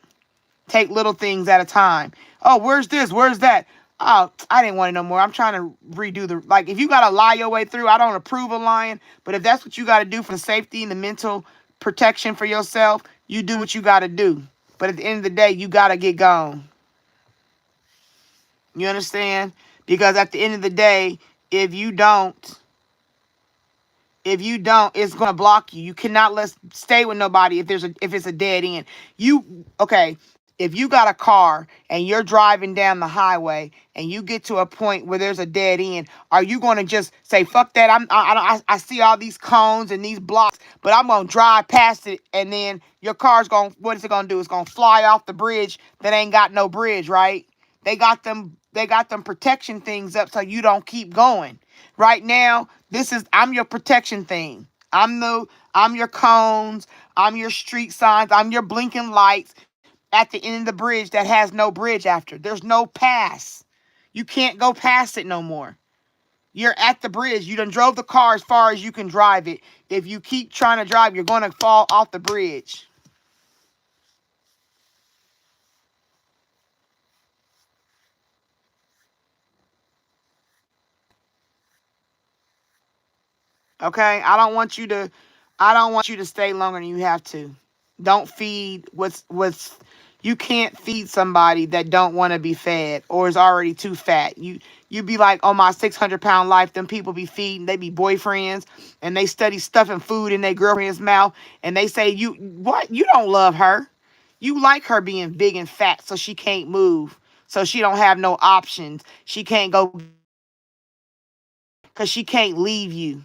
Take little things at a time. Oh, where's this? Where's that? Oh, I didn't want it no more. I'm trying to redo the, like, if you gotta lie your way through, I don't approve of lying. But if that's what you gotta do for the safety and the mental protection for yourself, you do what you gotta do. But at the end of the day, you gotta get gone. You understand? Because at the end of the day, if you don't, it's gonna block you. You cannot stay with nobody if it's a dead end. Okay, if you got a car and you're driving down the highway and you get to a point where there's a dead end, are you gonna just say fuck that? I see all these cones and these blocks, but I'm gonna drive past it, and then your car's gonna, what is it gonna do? It's gonna fly off the bridge that ain't got no bridge, right? They got them protection things up so you don't keep going. Right now, I'm your protection thing. I'm your cones, I'm your street signs, I'm your blinking lights at the end of the bridge that has no bridge after. There's no pass. You can't go past it no more. You're at the bridge. You done drove the car as far as you can drive it. If you keep trying to drive, you're gonna fall off the bridge. Okay? I don't want you to stay longer than you have to. Don't feed what's you can't feed somebody that don't want to be fed or is already too fat. You be like, oh, my 600-pound life, them people be feeding, they be boyfriends, and they study stuffing food in their girlfriend's mouth, and they say, you don't love her. You like her being big and fat so she can't move. So she don't have no options. She can't go get food because she can't leave you.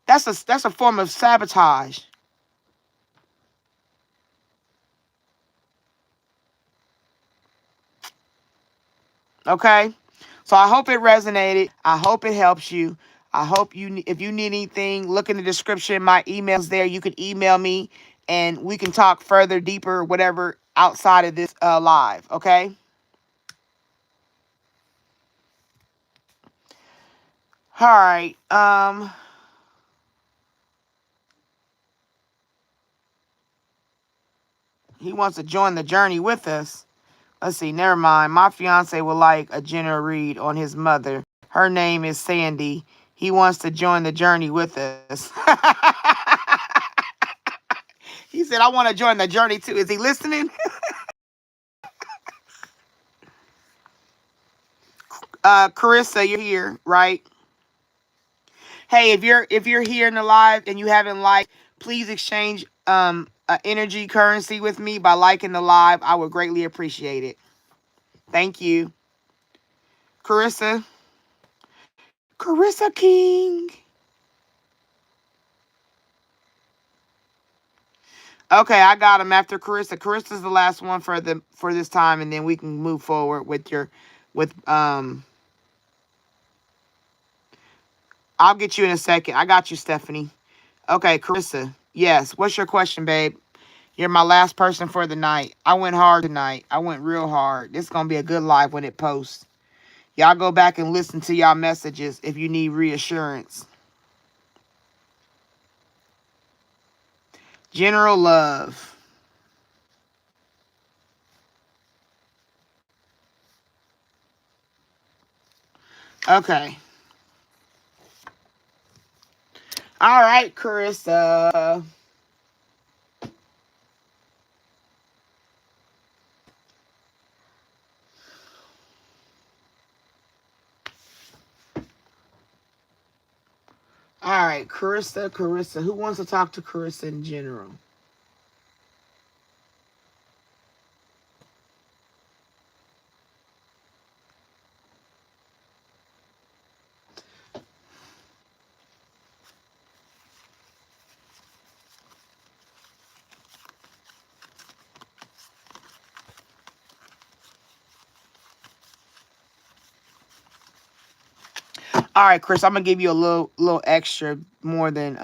That's a form of sabotage. Okay? So I hope it resonated. I hope it helps you. I hope if you need anything, look in the description. My email's there. You can email me and we can talk further, deeper, whatever outside of this live. Okay? All right. He wants to join the journey with us. Let's see. Never mind. My fiance would like a general read on his mother. Her name is Sandy. He wants to join the journey with us. He said, I want to join the journey too. Is he listening? Carissa, you're here, right? Hey, if you're here in the live and you haven't liked, please exchange energy currency with me by liking the live. I would greatly appreciate it. Thank you. Carissa. Carissa King. Okay, I got him after Carissa. Carissa's the last one for this time, and then we can move forward with. I'll get you in a second. I got you, Stephanie. Okay, Carissa. Yes. What's your question, babe? You're my last person for the night. I went hard tonight. I went real hard. This is gonna be a good live when it posts. Y'all go back and listen to y'all messages if you need reassurance. General love. Okay. All right, Carissa. All right, Carissa. Who wants to talk to Carissa in general? All right, Chris, I'm gonna give you a little extra more than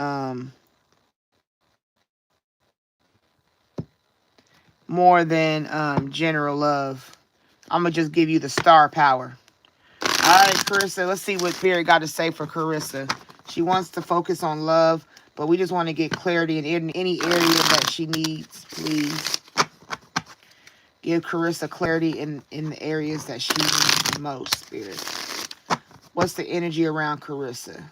general love. I'm gonna just give you the star power. All right, Carissa, let's see what Spirit got to say for Carissa. She wants to focus on love, but we just want to get clarity in any area that she needs. Please give Carissa clarity in the areas that she needs most, Spirit. What's the energy around Carissa?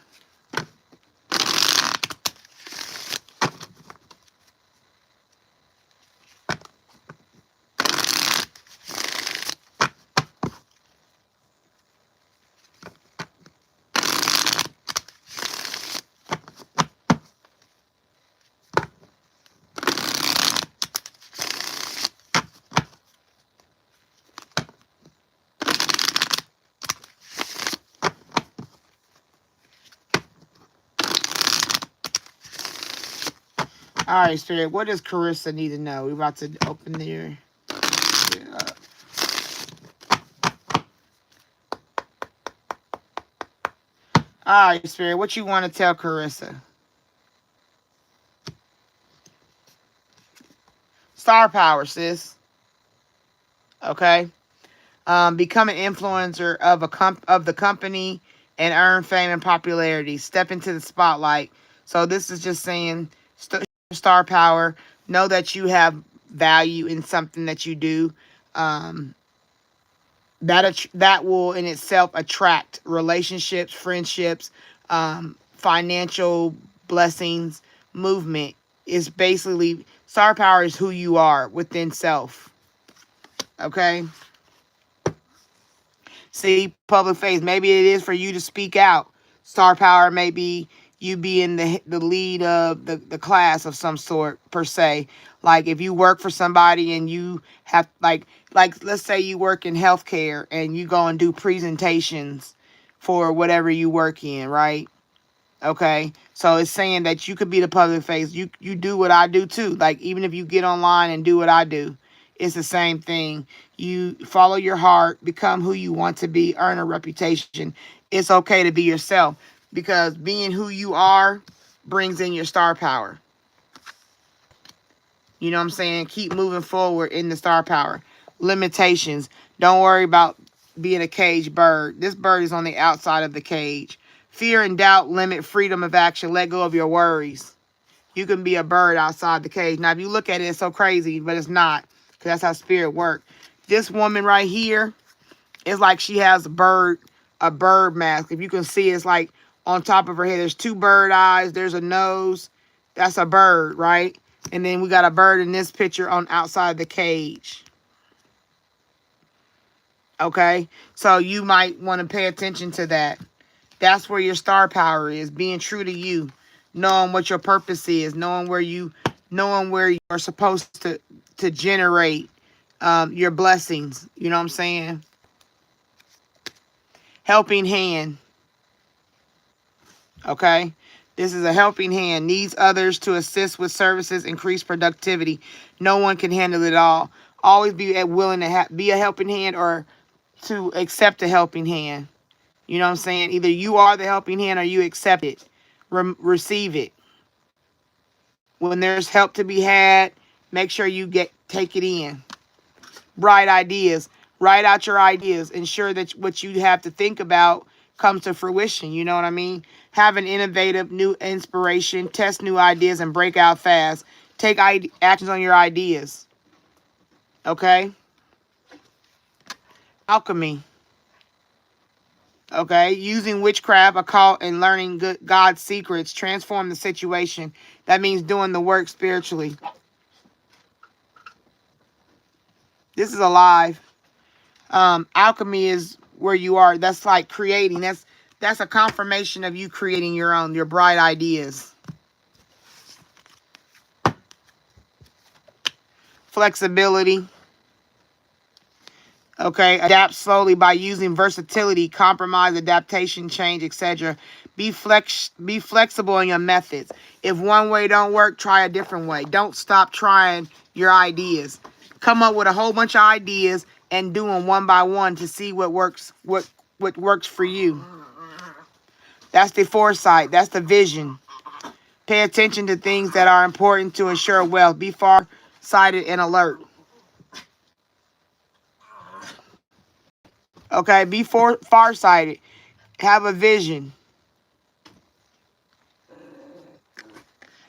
All right, Spirit, what does Carissa need to know? We're about to open their... All right, Spirit, what you want to tell Carissa? Star power, sis. Okay. Become an influencer of of the company and earn fame and popularity. Step into the spotlight. So this is just saying star power. Know that you have value in something that you do. Um, that will in itself attract relationships, friendships, financial blessings. Movement is basically star power is who you are within self. Okay. See, public face. Maybe it is for you to speak out. Star power may be you being the lead of the class of some sort, per se. Like if you work for somebody and you have like let's say you work in healthcare and you go and do presentations for whatever you work in, right? Okay. So it's saying that you could be the public face. You do what I do too. Like even if you get online and do what I do, it's the same thing. You follow your heart, become who you want to be, earn a reputation. It's okay to be yourself because being who you are brings in your star power. You know what I'm saying? Keep moving forward in the star power. Limitations. Don't worry about being a caged bird. This bird is on the outside of the cage. Fear and doubt limit freedom of action. Let go of your worries. You can be a bird outside the cage. Now, if you look at it, it's so crazy, but it's not. Because that's how spirit works. This woman right here is like she has a bird mask. If you can see, it's like on top of her head. There's two bird eyes. There's a nose. That's a bird, right? And then we got a bird in this picture on outside the cage. Okay? So you might want to pay attention to that. That's where your star power is. Being true to you. Knowing what your purpose is. Knowing where you are supposed to generate your blessings. You know what I'm saying? Helping hand. Okay? This is a helping hand. Needs others to assist with services, increase productivity. No one can handle it all. Always be willing to be a helping hand or to accept a helping hand. You know what I'm saying? Either you are the helping hand or you accept it. Receive it. When there's help to be had, make sure you take it in. Bright ideas. Write out your ideas. Ensure that what you have to think about comes to fruition. You know what I mean? Have an innovative new inspiration. Test new ideas and break out fast. Take actions on your ideas. Okay? Alchemy. Okay? Using witchcraft, occult, and learning God's secrets. Transform the situation. That means doing the work spiritually. This is alive. Alchemy is where you are. That's like creating. That's a confirmation of you creating your bright ideas. Flexibility. Okay. Adapt slowly by using versatility, compromise, adaptation, change, etc. Be flexible in your methods. If one way don't work, try a different way. Don't stop trying your ideas. Come up with a whole bunch of ideas and do them one by one to see what works for you. That's the foresight. That's the vision. Pay attention to things that are important to ensure wealth. Be far-sighted and alert. Okay, be far-sighted. Have a vision.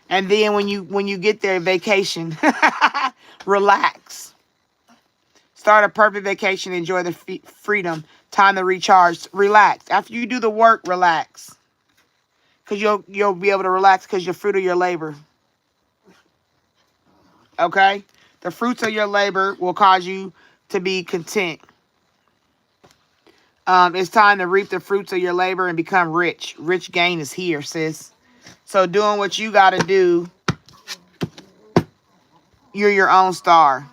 And then when you get there, vacation. Relax. Start a perfect vacation. Enjoy the freedom. Time to recharge. Relax. After you do the work, relax. Because you'll be able to relax because you're fruit of your labor. Okay? The fruits of your labor will cause you to be content. It's time to reap the fruits of your labor and become rich. Rich gain is here, sis. So doing what you got to do, you're your own star.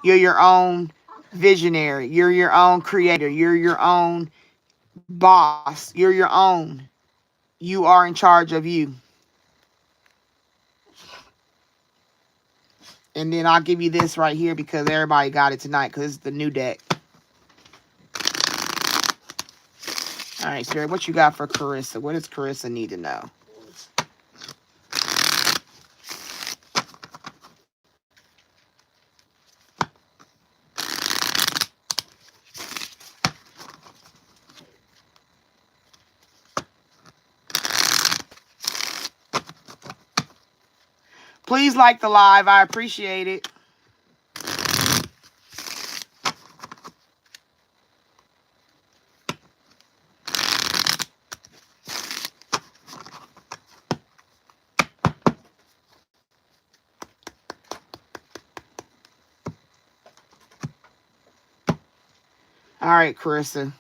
You're your own visionary. You're your own creator. You're your own boss. You're your own. You are in charge of you. And then I'll give you this right here because everybody got it tonight because it's the new deck. All right, Spirit, what you got for Carissa? What does Carissa need to know? Please like the live. I appreciate it. All right, Carissa.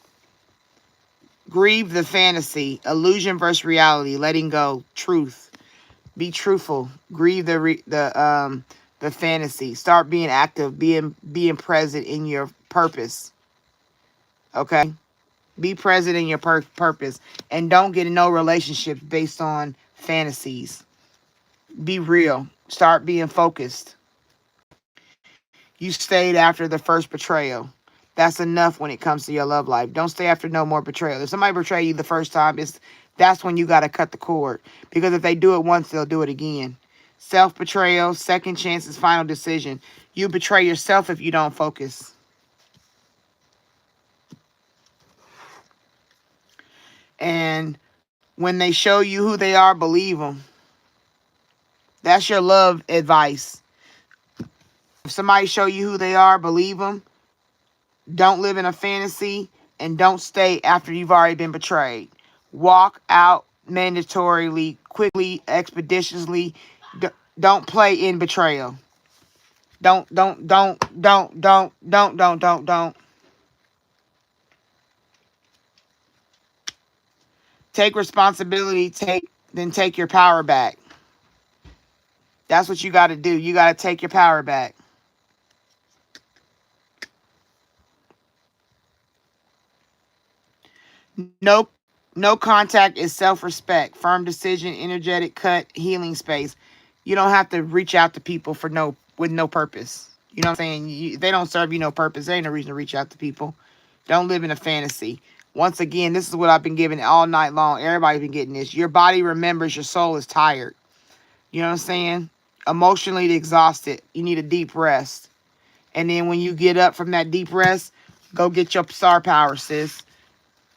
Grieve the fantasy. Illusion versus reality. Letting go. Truth. Be truthful. Grieve the fantasy. Start being active. Being present in your purpose. Okay? Be present in your purpose. And don't get in no relationships based on fantasies. Be real. Start being focused. You stayed after the first betrayal. That's enough when it comes to your love life. Don't stay after no more betrayal. If somebody betray you the first time, that's when you got to cut the cord. Because if they do it once, they'll do it again. Self-betrayal, second chances, final decision. You betray yourself if you don't focus. And when they show you who they are, believe them. That's your love advice. If somebody show you who they are, believe them. Don't live in a fantasy and don't stay after you've already been betrayed. Walk out mandatorily, quickly, expeditiously. Don't play in betrayal. Don't. Take responsibility, take your power back. That's what you got to do. You got to take your power back. No no contact is self-respect. Firm decision, energetic cut, healing space. You don't have to reach out to people with no purpose. You know what I'm saying? They don't serve you no purpose. There ain't no reason to reach out to people. Don't live in a fantasy. Once again, this is what I've been giving all night long. Everybody's been getting this. Your body remembers your soul is tired. You know what I'm saying? Emotionally exhausted. You need a deep rest. And then when you get up from that deep rest, go get your star power, sis.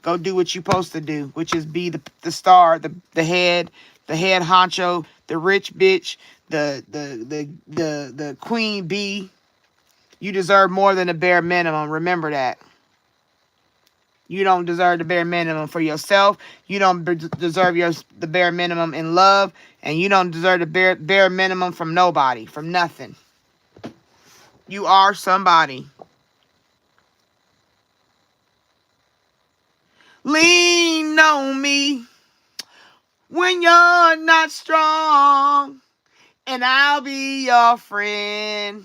Go do what you're supposed to do, which is be the star, the head honcho, the rich bitch, the queen bee. You deserve more than the bare minimum. Remember that. You don't deserve the bare minimum for yourself. You don't deserve the bare minimum in love, and you don't deserve the bare minimum from nobody, from nothing. You are somebody. Lean on me when you're not strong, and I'll be your friend.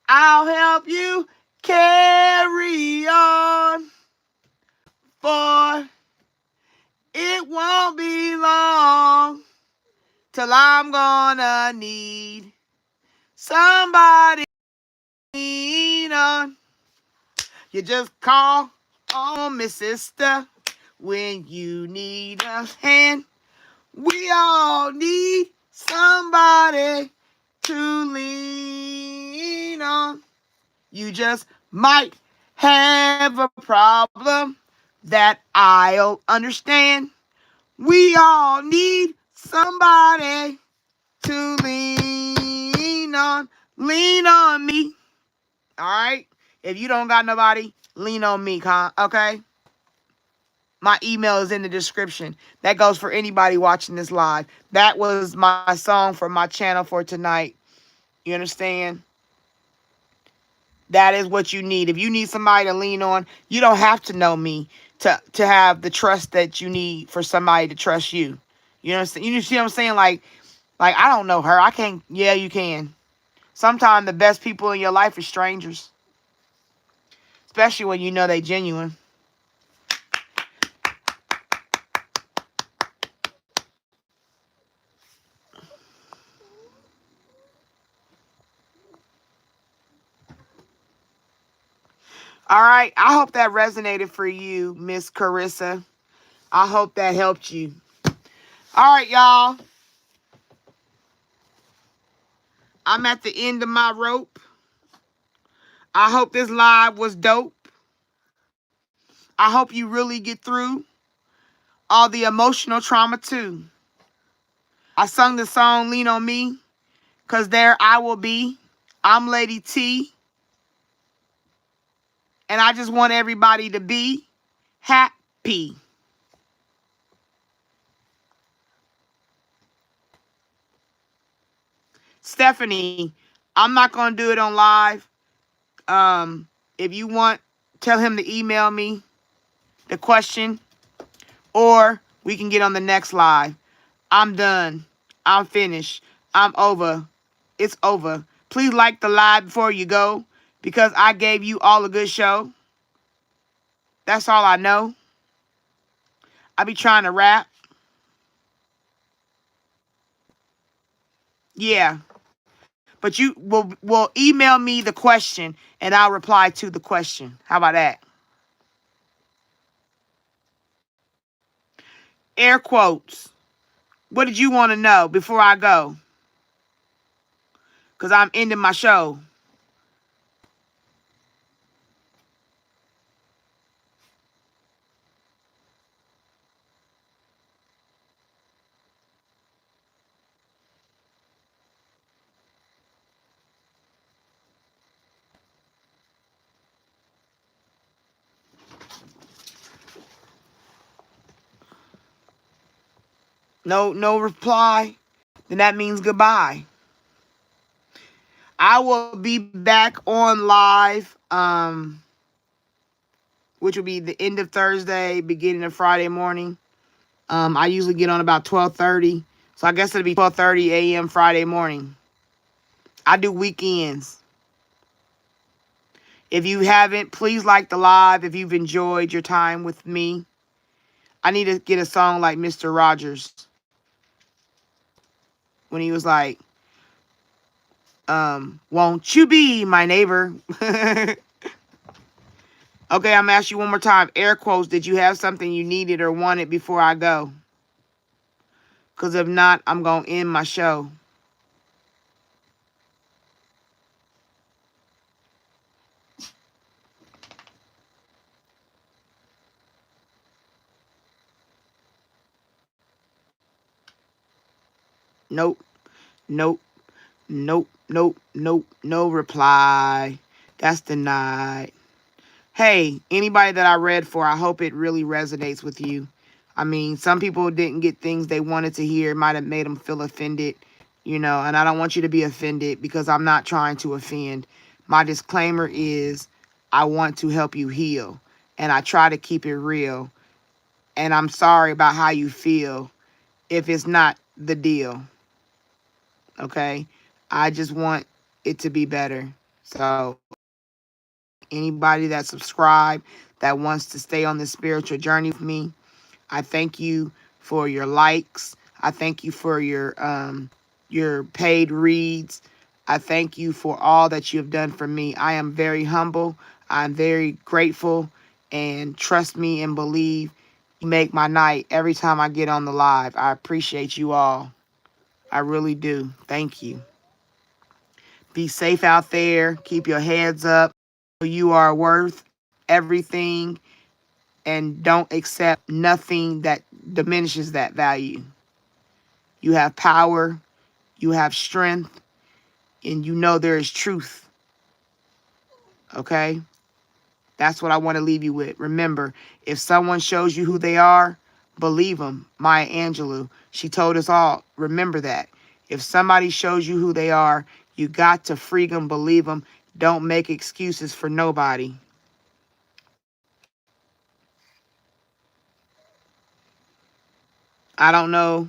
I'll help you carry on, for it won't be long till I'm gonna need somebody to lean on. You just call on me, sister, when you need a hand. We all need somebody to lean on. You just might have a problem that I'll understand. We all need somebody to lean on. Lean on me. All right? If you don't got nobody, lean on me, okay? My email is in the description. That goes for anybody watching this live. That was my song for my channel for tonight. You understand? That is what you need. If you need somebody to lean on, you don't have to know me to have the trust that you need for somebody to trust you. You understand? You see what I'm saying? Like I don't know her. I can't. Yeah, you can. Sometimes the best people in your life are strangers, especially when you know they genuine. All right. I hope that resonated for you, Miss Carissa. I hope that helped you. All right, y'all. I'm at the end of my rope. I hope this live was dope. I hope you really get through all the emotional trauma too. I sung the song Lean on Me because there I will be. I'm Lady T. And I just want everybody to be happy. Stephanie, I'm not going to do it on live. If you want, tell him to email me the question, or we can get on the next live. I'm done. I'm finished. I'm over. It's over. Please like the live before you go, because I gave you all a good show. That's all I know. I be trying to rap. Yeah. But you will email me the question and I'll reply to the question. How about that? Air quotes. What did you want to know before I go? Because I'm ending my show. No reply. Then that means goodbye. I will be back on live, which will be the end of Thursday, beginning of Friday morning. I usually get on about 12:30. So I guess it'll be 12:30 a.m. Friday morning. I do weekends. If you haven't, please like the live if you've enjoyed your time with me. I need to get a song like Mr. Rogers when he was like, won't you be my neighbor? Okay, I'm going to ask you one more time. Air quotes, did you have something you needed or wanted before I go? Because if not, I'm going to end my show. Nope. Nope. Nope. Nope. Nope. No reply. That's denied. Hey, anybody that I read for, I hope it really resonates with you. I mean, some people didn't get things they wanted to hear. It might have made them feel offended, and I don't want you to be offended because I'm not trying to offend. My disclaimer is I want to help you heal, and I try to keep it real. And I'm sorry about how you feel if it's not the deal, okay? I just want it to be better. So anybody that subscribed, that wants to stay on this spiritual journey with me, I thank you for your likes. I thank you for your paid reads. I thank you for all that you have done for me. I am very humble. I'm very grateful. And trust me and believe You make my night every time I get on the live. I appreciate you all. I really do. Thank you. Be safe out there. Keep your heads up. You are worth everything, and don't accept nothing that diminishes that value. You have power, you have strength, and you know there is truth. Okay? That's what I want to leave you with. Remember, if someone shows you who they are, believe them. Maya Angelou, she told us all, remember that. If somebody shows you who they are, you got to freaking believe them. Don't make excuses for nobody. I don't know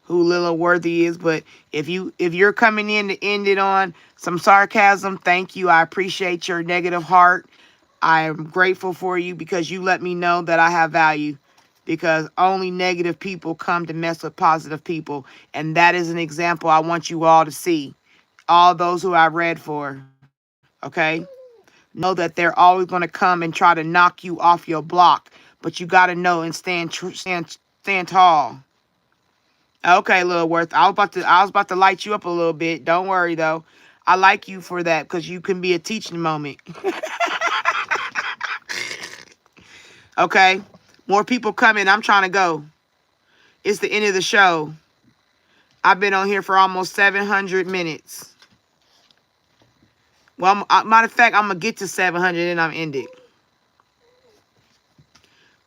who Lila Worthy is, but if you're coming in to end it on some sarcasm, thank you. I appreciate your negative heart. I am grateful for you because you let me know that I have value, because only negative people come to mess with positive people. And that is an example I want you all to see. All those who I read for, okay? Know that they're always going to come and try to knock you off your block, but you got to know and stand tall. Okay, Lil Worth. I was about to light you up a little bit. Don't worry though. I like you for that because you can be a teaching moment. Okay? More people coming. I'm trying to go. It's the end of the show. I've been on here for almost 700 minutes. Well, matter of fact, I'm going to get to 700 and I'm ended.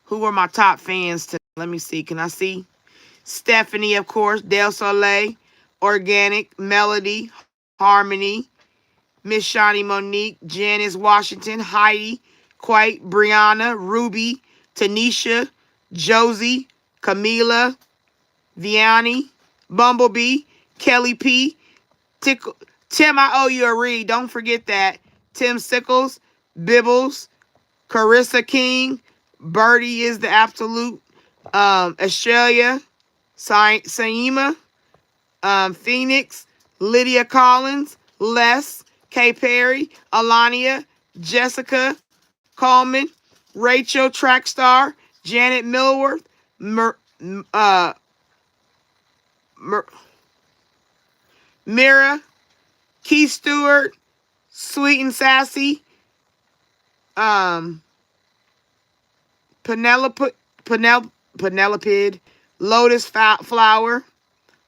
Who are my top fans tonight? Let me see. Can I see? Stephanie, of course. Del Soleil. Organic. Melody. Harmony. Miss Shawnee Monique. Janice Washington. Heidi. Quite. Brianna. Ruby. Tanisha. Josie. Camila. Vianney, Bumblebee, Kelly P, Tim, I owe you a read. Don't forget that. Tim Sickles, Bibbles, Carissa King, Birdie is the absolute, Australia, Saima, Phoenix, Lydia Collins, Les, Kay Perry, Alania, Jessica Coleman, Rachel Trackstar, Janet Millworth, uh, Mira, Keith Stewart, Sweet and Sassy, um, Penelope, Penelope, Lotus Flower,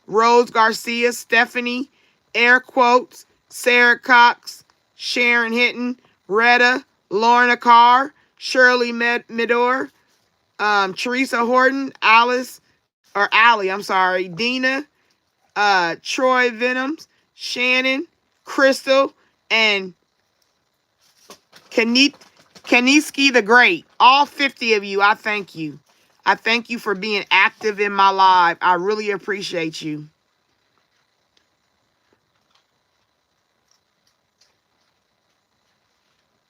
Rose Garcia, Stephanie, Air Quotes, Sarah Cox, Sharon Hinton, Retta, Lorna Carr, Shirley Medor, Teresa Horton, Allie, I'm sorry, Dina, Troy Venoms, Shannon, Crystal, and Kaniski the Great. All 50 of you, I thank you. I thank you for being active in my life. I really appreciate you.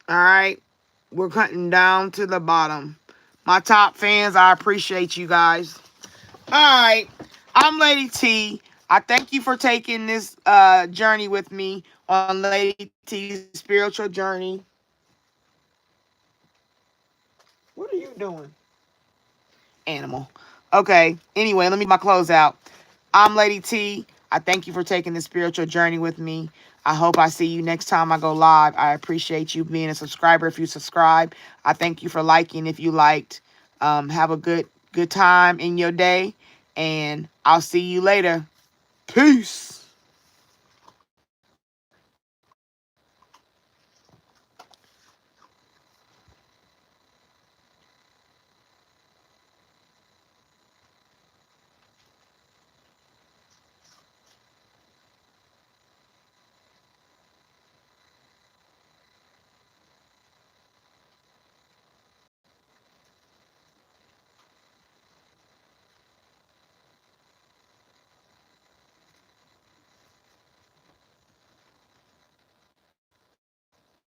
All right. We're cutting down to the bottom. My top fans, I appreciate you guys. All right. I'm Lady T. I thank you for taking this journey with me on Lady T's spiritual journey. What are you doing? Animal. Okay. Anyway, let me get my close out. I'm Lady T. I thank you for taking this spiritual journey with me. I hope I see you next time I go live. I appreciate you being a subscriber if you subscribe. I thank you for liking if you liked. Have a good time in your day, and I'll see you later. Peace.